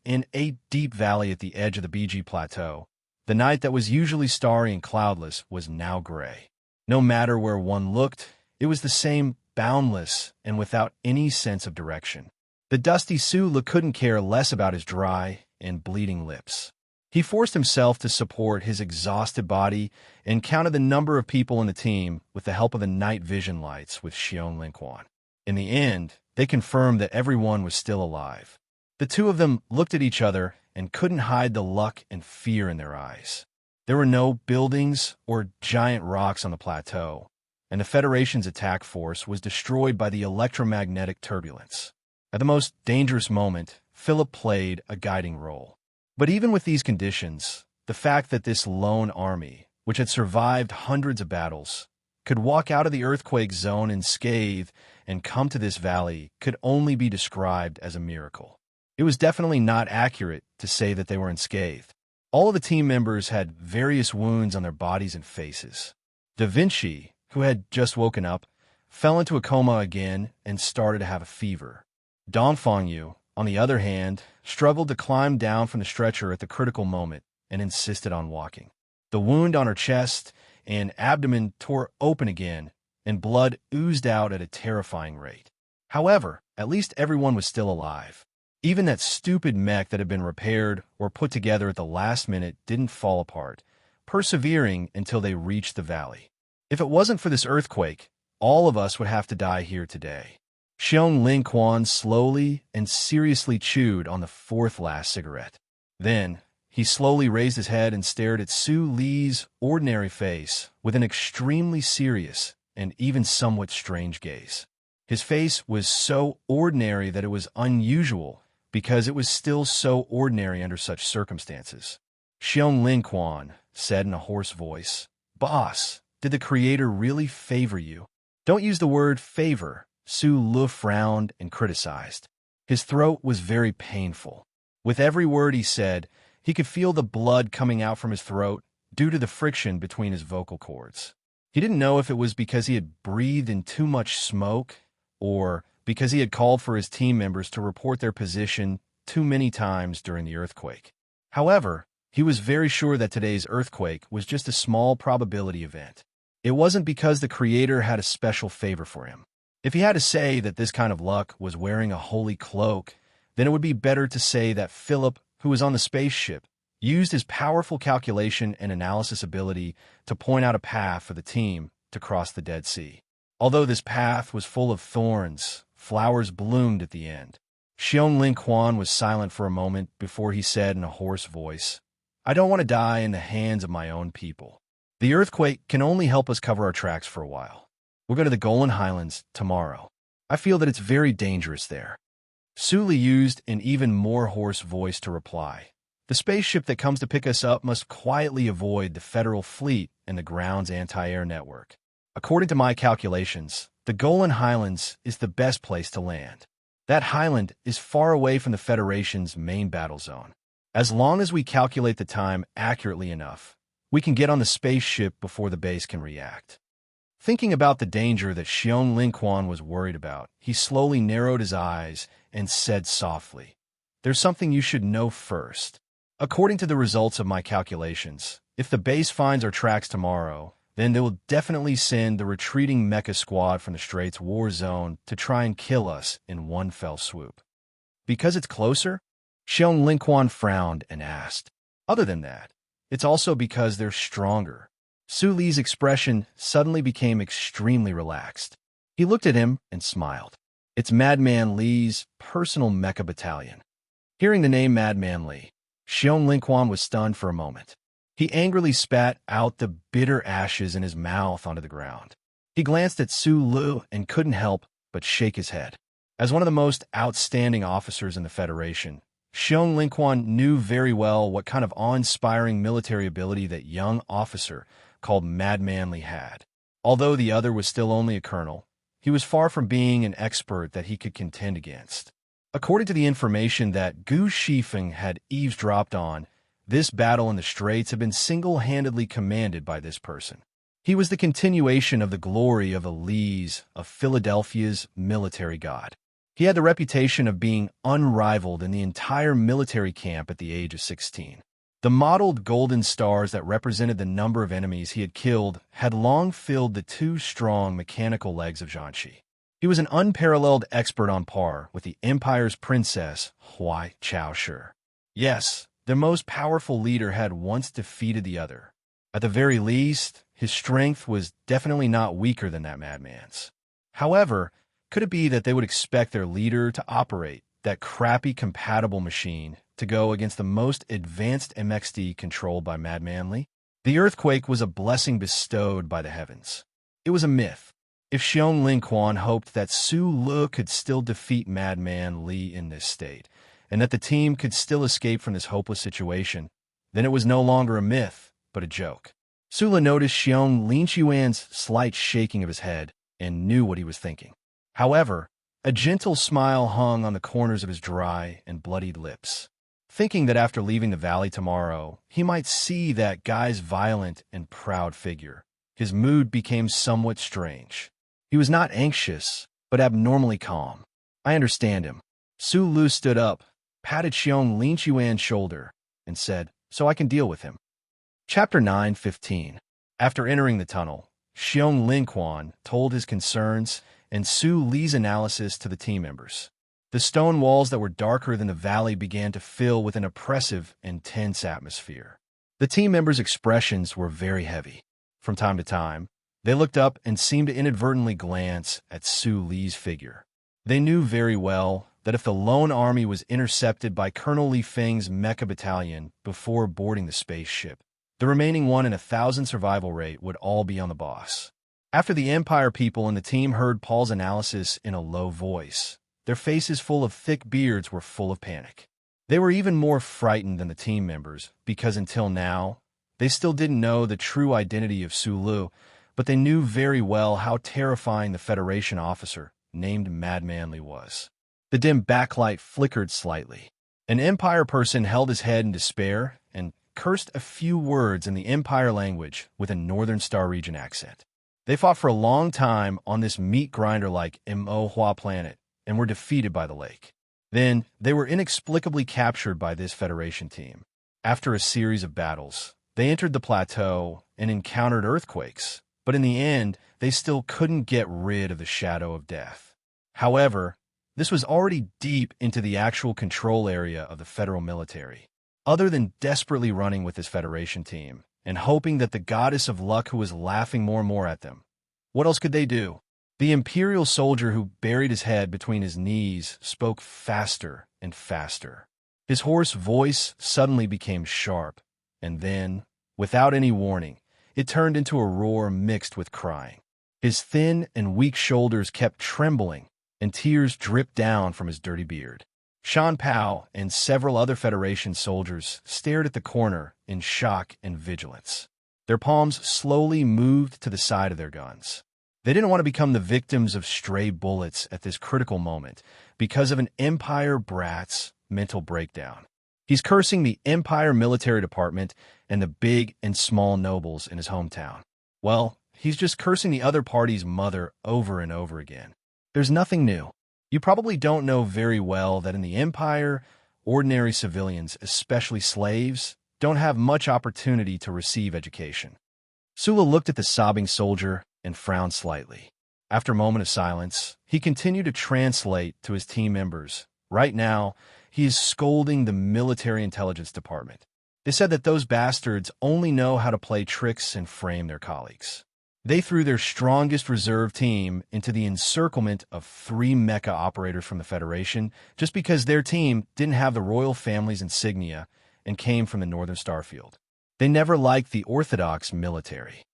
In a deep valley at the edge of the BG Plateau, the night that was usually starry and cloudless was now gray. No matter where one looked, it was the same, boundless and without any sense of direction. The dusty Sula couldn't care less about his dry and bleeding lips. He forced himself to support his exhausted body and counted the number of people in the team with the help of the night vision lights with Xiong Linquan. In the end, they confirmed that everyone was still alive. The two of them looked at each other and couldn't hide the luck and fear in their eyes. There were no buildings or giant rocks on the plateau, and the Federation's attack force was destroyed by the electromagnetic turbulence. At the most dangerous moment, Philip played a guiding role. But even with these conditions, the fact that this lone army, which had survived hundreds of battles, could walk out of the earthquake zone unscathed and come to this valley could only be described as a miracle. It was definitely not accurate to say that they were unscathed. All of the team members had various wounds on their bodies and faces. Da Vinci, who had just woken up, fell into a coma again and started to have a fever. Dongfang Yu, on the other hand, struggled to climb down from the stretcher at the critical moment and insisted on walking. The wound on her chest and abdomen tore open again, and blood oozed out at a terrifying rate. However, at least everyone was still alive. Even that stupid mech that had been repaired or put together at the last minute didn't fall apart, persevering until they reached the valley. If it wasn't for this earthquake, all of us would have to die here today. Xiong Linquan slowly and seriously chewed on the fourth last cigarette. Then, he slowly raised his head and stared at Su Li's ordinary face with an extremely serious and even somewhat strange gaze. His face was so ordinary that it was unusual because it was still so ordinary under such circumstances. Xiong Linquan said in a hoarse voice, "Boss, did the Creator really favor you?" "Don't use the word favor," Su Lu frowned and criticized. His throat was very painful. With every word he said, he could feel the blood coming out from his throat due to the friction between his vocal cords. He didn't know if it was because he had breathed in too much smoke or because he had called for his team members to report their position too many times during the earthquake. However, he was very sure that today's earthquake was just a small probability event. It wasn't because the Creator had a special favor for him. If he had to say that this kind of luck was wearing a holy cloak, then it would be better to say that Philip, who was on the spaceship, used his powerful calculation and analysis ability to point out a path for the team to cross the Dead Sea. Although this path was full of thorns, flowers bloomed at the end. Xiong Lin Quan was silent for a moment before he said in a hoarse voice, "I don't want to die in the hands of my own people. The earthquake can only help us cover our tracks for a while. We'll go to the Golan Highlands tomorrow. I feel that it's very dangerous there." Su Li used an even more hoarse voice to reply, "The spaceship that comes to pick us up must quietly avoid the Federal fleet and the ground's anti-air network. According to my calculations, the Golan Highlands is the best place to land. That highland is far away from the Federation's main battle zone. As long as we calculate the time accurately enough, we can get on the spaceship before the base can react." Thinking about the danger that Xiong Lin Quan was worried about, he slowly narrowed his eyes and said softly, "There's something you should know first. According to the results of my calculations, if the base finds our tracks tomorrow, then they will definitely send the retreating mecha squad from the Straits war zone to try and kill us in one fell swoop. Because it's closer?" Xiong Lin Quan frowned and asked. "Other than that, it's also because they're stronger." Su Li's expression suddenly became extremely relaxed. He looked at him and smiled. "It's Madman Li's personal mecha battalion." Hearing the name Madman Li, Xiong Lin Quan was stunned for a moment. He angrily spat out the bitter ashes in his mouth onto the ground. He glanced at Su Lu and couldn't help but shake his head. As one of the most outstanding officers in the Federation, Xiong Lin Quan knew very well what kind of awe-inspiring military ability that young officer called Madman Li had. Although the other was still only a colonel, he was far from being an expert that he could contend against. According to the information that Gu Shifeng had eavesdropped on, this battle in the Straits had been single-handedly commanded by this person. He was the continuation of the glory of the Lees of Philadelphia's military god. He had the reputation of being unrivaled in the entire military camp at the age of 16. The mottled golden stars that represented the number of enemies he had killed had long filled the two strong mechanical legs of Jianqi. He was an unparalleled expert on par with the Empire's princess, Huai Chaoshi. Yes, the most powerful leader had once defeated the other. At the very least, his strength was definitely not weaker than that madman's. However, could it be that they would expect their leader to operate that crappy compatible machine to go against the most advanced MXD controlled by Madman Li? The earthquake was a blessing bestowed by the heavens. It was a myth. If Xiong Lin Quan hoped that Su Lu could still defeat Madman Li in this state, and that the team could still escape from this hopeless situation, then it was no longer a myth, but a joke. Su Lu noticed Xiong Lin Chuan's slight shaking of his head and knew what he was thinking. However, a gentle smile hung on the corners of his dry and bloodied lips. Thinking that after leaving the valley tomorrow, he might see that guy's violent and proud figure, his mood became somewhat strange. He was not anxious, but abnormally calm. "I understand him." Su Lu stood up, patted Xiong Lin Chuan's shoulder, and said, "So I can deal with him." Chapter 9:15. After entering the tunnel, Xiong Lin Quan told his concerns and Su Li's analysis to the team members. The stone walls that were darker than the valley began to fill with an oppressive and tense atmosphere. The team members' expressions were very heavy. From time to time, they looked up and seemed to inadvertently glance at Su Li's figure. They knew very well that if the lone army was intercepted by Colonel Li Feng's mecha battalion before boarding the spaceship, the remaining 1 in 1,000 survival rate would all be on the boss. After the Empire people and the team heard Paul's analysis in a low voice, their faces full of thick beards were full of panic. They were even more frightened than the team members because until now, they still didn't know the true identity of Su Lu, but they knew very well how terrifying the Federation officer named Madman Li was. The dim backlight flickered slightly. An Empire person held his head in despair and cursed a few words in the Empire language with a Northern Star region accent. They fought for a long time on this meat grinder like Mo planet and were defeated by the lake. Then, they were inexplicably captured by this Federation team. After a series of battles, they entered the plateau and encountered earthquakes, but in the end, they still couldn't get rid of the shadow of death. However, this was already deep into the actual control area of the federal military. Other than desperately running with this Federation team and hoping that the goddess of luck who was laughing more and more at them, what else could they do? The Imperial soldier who buried his head between his knees spoke faster and faster. His hoarse voice suddenly became sharp, and then, without any warning, it turned into a roar mixed with crying. His thin and weak shoulders kept trembling, and tears dripped down from his dirty beard. Shan Pao and several other Federation soldiers stared at the corner in shock and vigilance. Their palms slowly moved to the side of their guns. They didn't want to become the victims of stray bullets at this critical moment because of an Empire brat's mental breakdown. He's cursing the Empire military department and the big and small nobles in his hometown. Well, he's just cursing the other party's mother over and over again. There's nothing new. You probably don't know very well that in the Empire, ordinary civilians, especially slaves, don't have much opportunity to receive education. Sula looked at the sobbing soldier and frowned slightly. After a moment of silence, he continued to translate to his team members. Right now, he is scolding the military intelligence department. They said that those bastards only know how to play tricks and frame their colleagues. They threw their strongest reserve team into the encirclement of 3 mecha operators from the Federation just because their team didn't have the royal family's insignia and came from the Northern Starfield. They never liked the orthodox military.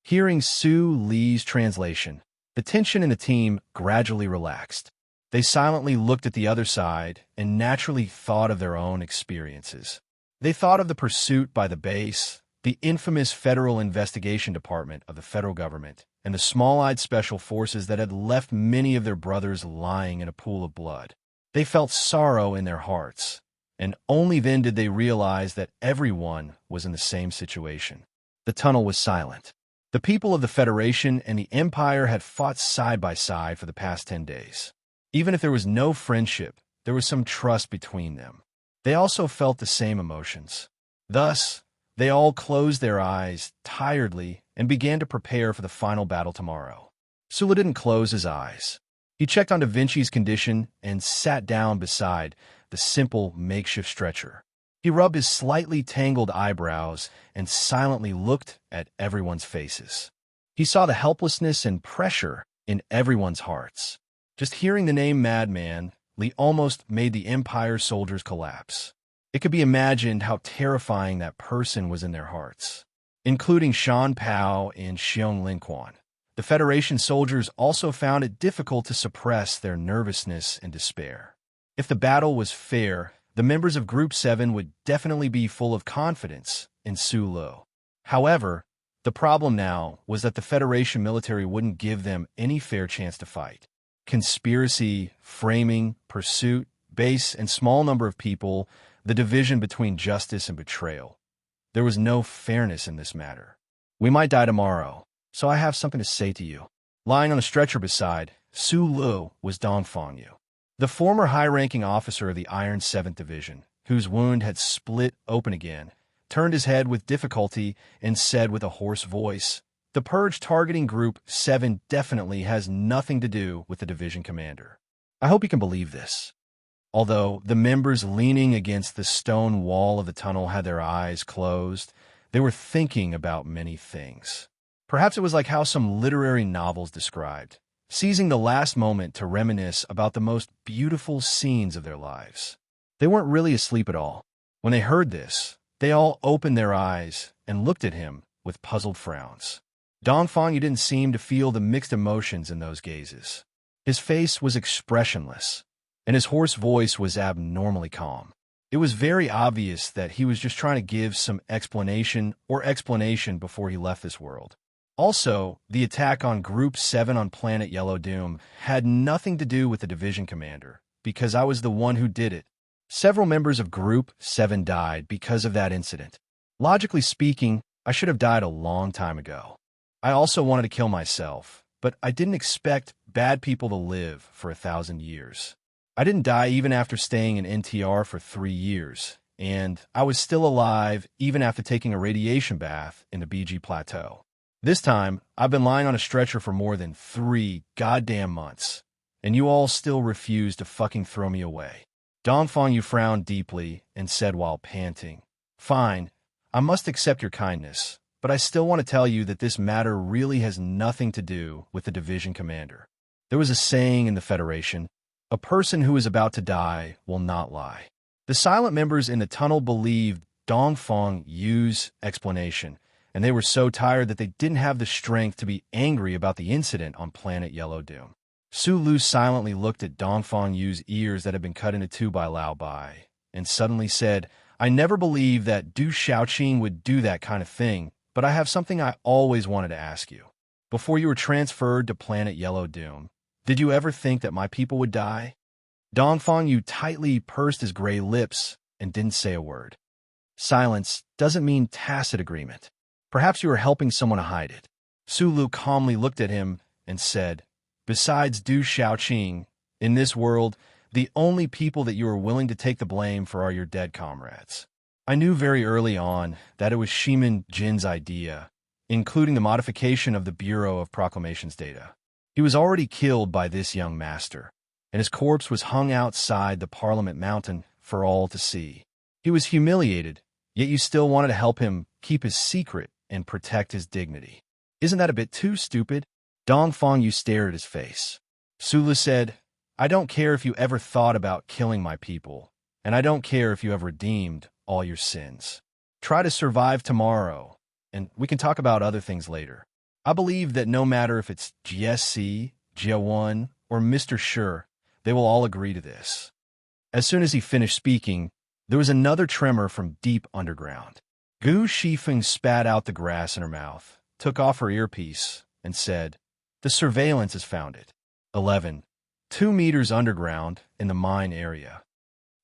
Hearing Su Li's translation, the tension in the team gradually relaxed. They silently looked at the other side and naturally thought of their own experiences. They thought of the pursuit by the base, the infamous Federal Investigation Department of the federal government, and the small-eyed special forces that had left many of their brothers lying in a pool of blood. They felt sorrow in their hearts, and only then did they realize that everyone was in the same situation. The tunnel was silent. The people of the Federation and the Empire had fought side by side for the past 10 days. Even if there was no friendship, there was some trust between them. They also felt the same emotions. Thus, they all closed their eyes tiredly and began to prepare for the final battle tomorrow. Sula didn't close his eyes. He checked on Da Vinci's condition and sat down beside the simple makeshift stretcher. He rubbed his slightly tangled eyebrows and silently looked at everyone's faces. He saw the helplessness and pressure in everyone's hearts. Just hearing the name Madman, Li almost made the Empire soldiers collapse. It could be imagined how terrifying that person was in their hearts, including Shan Pao and Xiong Linquan. The Federation soldiers also found it difficult to suppress their nervousness and despair. If the battle was fair, the members of Group 7 would definitely be full of confidence in Su Lu. However, the problem now was that the Federation military wouldn't give them any fair chance to fight. Conspiracy, framing, pursuit, base, and small number of people, the division between justice and betrayal. There was no fairness in this matter. We might die tomorrow, so I have something to say to you. Lying on a stretcher beside Su Lu was Dongfang Yu, the former high-ranking officer of the Iron 7th Division, whose wound had split open again, turned his head with difficulty and said with a hoarse voice, "The purge targeting Group 7 definitely has nothing to do with the division commander. I hope you can believe this." Although the members leaning against the stone wall of the tunnel had their eyes closed, they were thinking about many things. Perhaps it was like how some literary novels described, seizing the last moment to reminisce about the most beautiful scenes of their lives. They weren't really asleep at all. When they heard this, they all opened their eyes and looked at him with puzzled frowns. Dongfang didn't seem to feel the mixed emotions in those gazes. His face was expressionless, and his hoarse voice was abnormally calm. It was very obvious that he was just trying to give some explanation before he left this world. Also, the attack on Group 7 on planet Yellow Doom had nothing to do with the division commander, because I was the one who did it. Several members of Group 7 died because of that incident. Logically speaking, I should have died a long time ago. I also wanted to kill myself, but I didn't expect bad people to live for 1,000 years. I didn't die even after staying in NTR for 3 years, and I was still alive even after taking a radiation bath in the BG Plateau. This time, I've been lying on a stretcher for more than 3 goddamn months, and you all still refuse to fucking throw me away. Dongfang Yu frowned deeply and said while panting, "Fine, I must accept your kindness, but I still want to tell you that this matter really has nothing to do with the division commander. There was a saying in the Federation, a person who is about to die will not lie." The silent members in the tunnel believed Dongfang Yu's explanation, and they were so tired that they didn't have the strength to be angry about the incident on planet Yellow Doom. Su Lu silently looked at Dongfang Yu's ears that had been cut into two by Lao Bai, and suddenly said, "I never believed that Du Xiaoqing would do that kind of thing, but I have something I always wanted to ask you. Before you were transferred to planet Yellow Doom, did you ever think that my people would die?" Dongfang Yu tightly pursed his gray lips and didn't say a word. Silence doesn't mean tacit agreement. Perhaps you are helping someone to hide it. Su Lu calmly looked at him and said, "Besides Du Xiaoqing, in this world, the only people that you are willing to take the blame for are your dead comrades. I knew very early on that it was Shimin Jin's idea, including the modification of the Bureau of Proclamations data. He was already killed by this young master, and his corpse was hung outside the Parliament Mountain for all to see. He was humiliated, yet you still wanted to help him keep his secret and protect his dignity. Isn't that a bit too stupid?" Dongfang Yu stared at his face. Su Lu said, "I don't care if you ever thought about killing my people, and I don't care if you have redeemed all your sins. Try to survive tomorrow, and we can talk about other things later. I believe that no matter if it's GSC, Jia1, or Mr. Sure, they will all agree to this." As soon as he finished speaking, there was another tremor from deep underground. Gu Shifeng spat out the grass in her mouth, took off her earpiece, and said, "The surveillance has found it. 11. 2 meters underground in the mine area."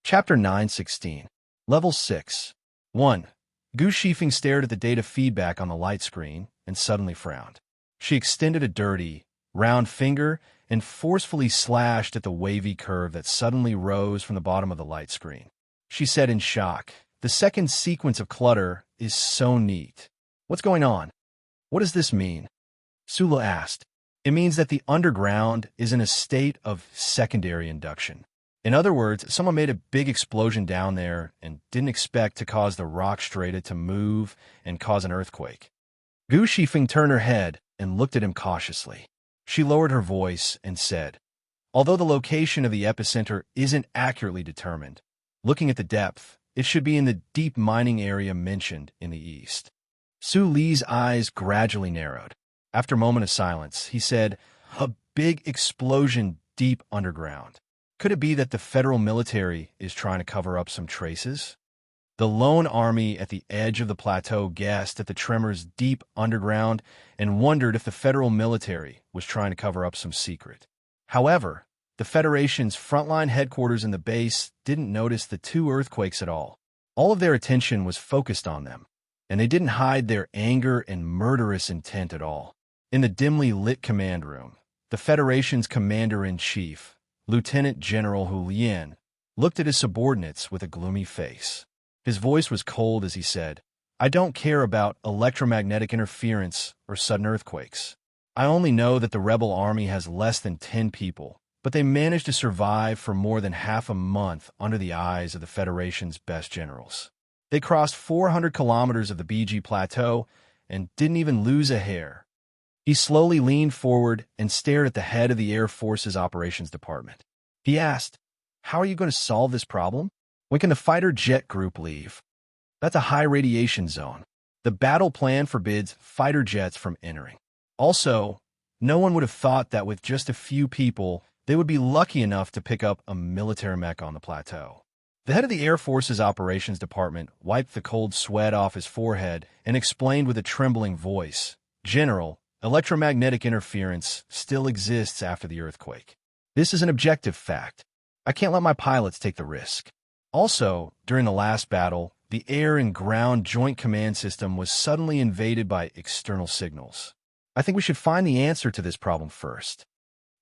Chapter 916. Level 6. 1. Gu Shifeng stared at the data feedback on the light screen and suddenly frowned. She extended a dirty, round finger and forcefully slashed at the wavy curve that suddenly rose from the bottom of the light screen. She said in shock, "The second sequence of clutter is so neat. What's going on? What does this mean?" Sula asked. "It means that the underground is in a state of secondary induction. In other words, someone made a big explosion down there and didn't expect to cause the rock strata to move and cause an earthquake." Gu Shifeng turned her head and looked at him cautiously. She lowered her voice and said, "Although the location of the epicenter isn't accurately determined, looking at the depth, it should be in the deep mining area mentioned in the east." Su Li's eyes gradually narrowed. After a moment of silence, he said, "A big explosion deep underground. Could it be that the federal military is trying to cover up some traces?" The lone army at the edge of the plateau guessed at the tremors deep underground and wondered if the federal military was trying to cover up some secret. However, the Federation's frontline headquarters in the base didn't notice the 2 earthquakes at all. All of their attention was focused on them, and they didn't hide their anger and murderous intent at all. In the dimly lit command room, the Federation's commander-in-chief, Lieutenant General Hu Lian, looked at his subordinates with a gloomy face. His voice was cold as he said, "I don't care about electromagnetic interference or sudden earthquakes. I only know that the rebel army has less than 10 people, but they managed to survive for more than half a month under the eyes of the Federation's best generals. They crossed 400 kilometers of the BG Plateau and didn't even lose a hair." He slowly leaned forward and stared at the head of the Air Force's Operations Department. He asked, "How are you going to solve this problem? When can the fighter jet group leave? That's a high radiation zone. The battle plan forbids fighter jets from entering. Also, no one would have thought that with just a few people, they would be lucky enough to pick up a military mech on the plateau." The head of the Air Force's Operations Department wiped the cold sweat off his forehead and explained with a trembling voice, "General, electromagnetic interference still exists after the earthquake. This is an objective fact. I can't let my pilots take the risk. Also, during the last battle, the air and ground joint command system was suddenly invaded by external signals. I think we should find the answer to this problem first.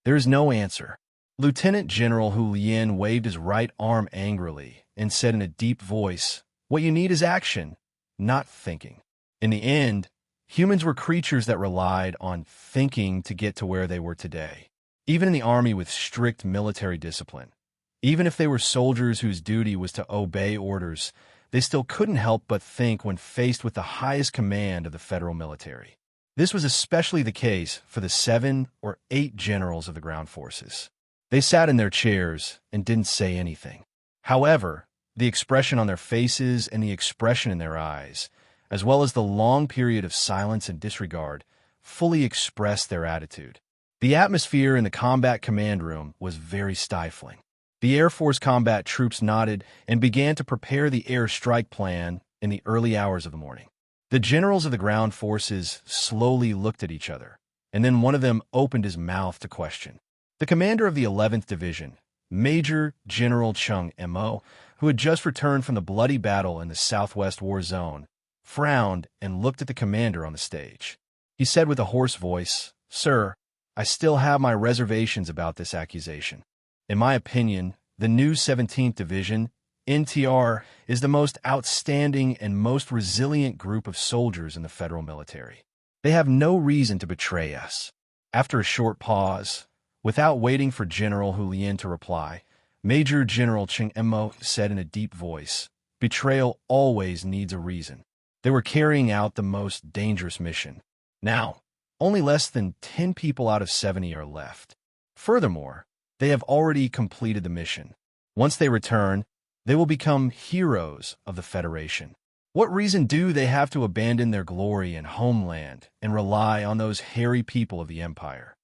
There is no answer. Lieutenant General Hu Lian waved his right arm angrily and said in a deep voice, "What you need is action, not thinking." In the end, humans were creatures that relied on thinking to get to where they were today. Even in the army with strict military discipline, even if they were soldiers whose duty was to obey orders, they still couldn't help but think when faced with the highest command of the federal military. This was especially the case for the 7 or 8 generals of the ground forces. They sat in their chairs and didn't say anything. However, the expression on their faces and the expression in their eyes, as well as the long period of silence and disregard, fully expressed their attitude. The atmosphere in the combat command room was very stifling. The Air Force combat troops nodded and began to prepare the air strike plan in the early hours of the morning. The generals of the ground forces slowly looked at each other, and then one of them opened his mouth to question. The commander of the 11th Division, Major General Chung Mo, who had just returned from the bloody battle in the Southwest War Zone, frowned and looked at the commander on the stage. He said with a hoarse voice, "Sir, I still have my reservations about this accusation. In my opinion, the new 17th Division, NTR, is the most outstanding and most resilient group of soldiers in the federal military. They have no reason to betray us." After a short pause, without waiting for General Hu Lian to reply, Major General Chung Mo said in a deep voice, "Betrayal always needs a reason. They were carrying out the most dangerous mission. Now, only less than 10 people out of 70 are left. Furthermore, they have already completed the mission. Once they return, they will become heroes of the Federation. What reason do they have to abandon their glory and homeland and rely on those hairy people of the Empire?"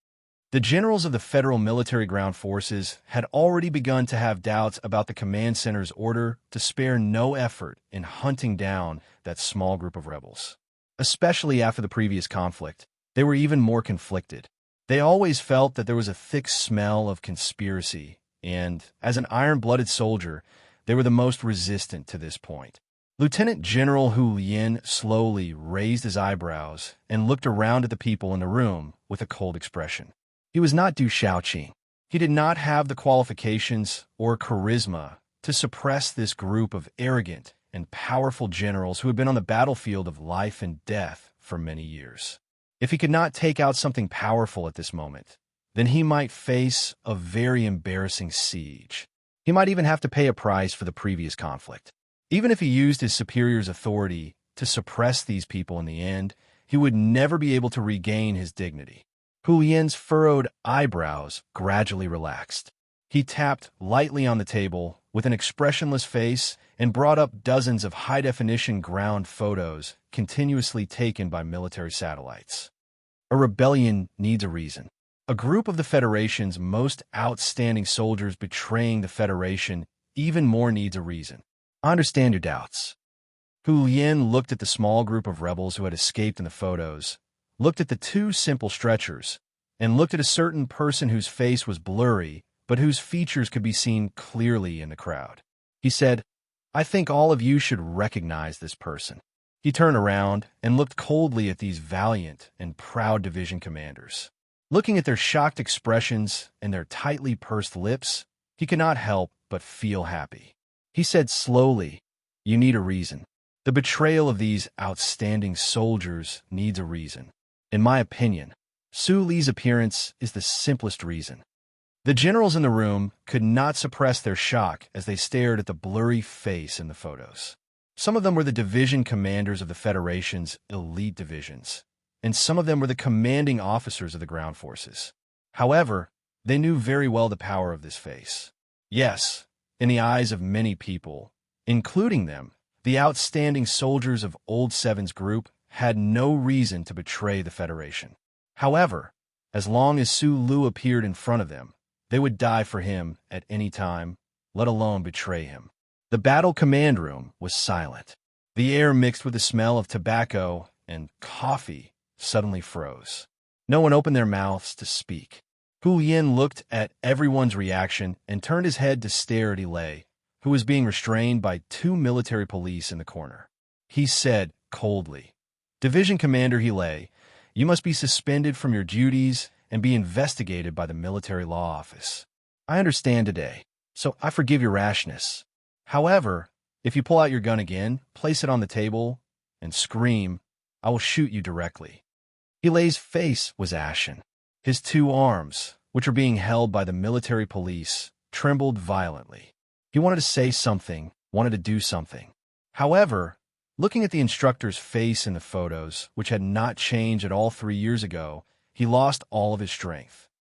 The generals of the Federal Military Ground Forces had already begun to have doubts about the command center's order to spare no effort in hunting down that small group of rebels. Especially after the previous conflict, they were even more conflicted. They always felt that there was a thick smell of conspiracy, and, as an iron-blooded soldier, they were the most resistant to this point. Lieutenant General Hu Lian slowly raised his eyebrows and looked around at the people in the room with a cold expression. He was not Du Shaoqing. He did not have the qualifications or charisma to suppress this group of arrogant and powerful generals who had been on the battlefield of life and death for many years. If he could not take out something powerful at this moment, then he might face a very embarrassing siege. He might even have to pay a price for the previous conflict. Even if he used his superior's authority to suppress these people in the end, he would never be able to regain his dignity. Hu Lian's furrowed eyebrows gradually relaxed. He tapped lightly on the table with an expressionless face and brought up dozens of high-definition ground photos continuously taken by military satellites. A rebellion needs a reason. A group of the Federation's most outstanding soldiers betraying the Federation even more needs a reason. I understand your doubts. Hu Lian looked at the small group of rebels who had escaped in the photos, looked at the 2 simple stretchers, and looked at a certain person whose face was blurry, but whose features could be seen clearly in the crowd. He said, "I think all of you should recognize this person." He turned around and looked coldly at these valiant and proud division commanders. Looking at their shocked expressions and their tightly pursed lips, he could not help but feel happy. He said slowly, "You need a reason. The betrayal of these outstanding soldiers needs a reason. In my opinion, Su Li's appearance is the simplest reason." The generals in the room could not suppress their shock as they stared at the blurry face in the photos. Some of them were the division commanders of the Federation's elite divisions, and some of them were the commanding officers of the ground forces. However, they knew very well the power of this face. Yes, in the eyes of many people, including them, the outstanding soldiers of Old Seven's group had no reason to betray the Federation. However, as long as Su Lu appeared in front of them, they would die for him at any time, let alone betray him. The battle command room was silent. The air mixed with the smell of tobacco and coffee suddenly froze. No one opened their mouths to speak. Hu Yin looked at everyone's reaction and turned his head to stare at Ilay, who was being restrained by two military police in the corner. He said coldly, "Division Commander Ilay, you must be suspended from your duties and be investigated by the Military Law Office. I understand today, so I forgive your rashness. However, if you pull out your gun again, place it on the table, and scream, I will shoot you directly." Ilay's face was ashen. His two arms, which were being held by the military police, trembled violently. He wanted to say something, wanted to do something. However, looking at the instructor's face in the photos, which had not changed at all 3 years ago, he lost all of his strength.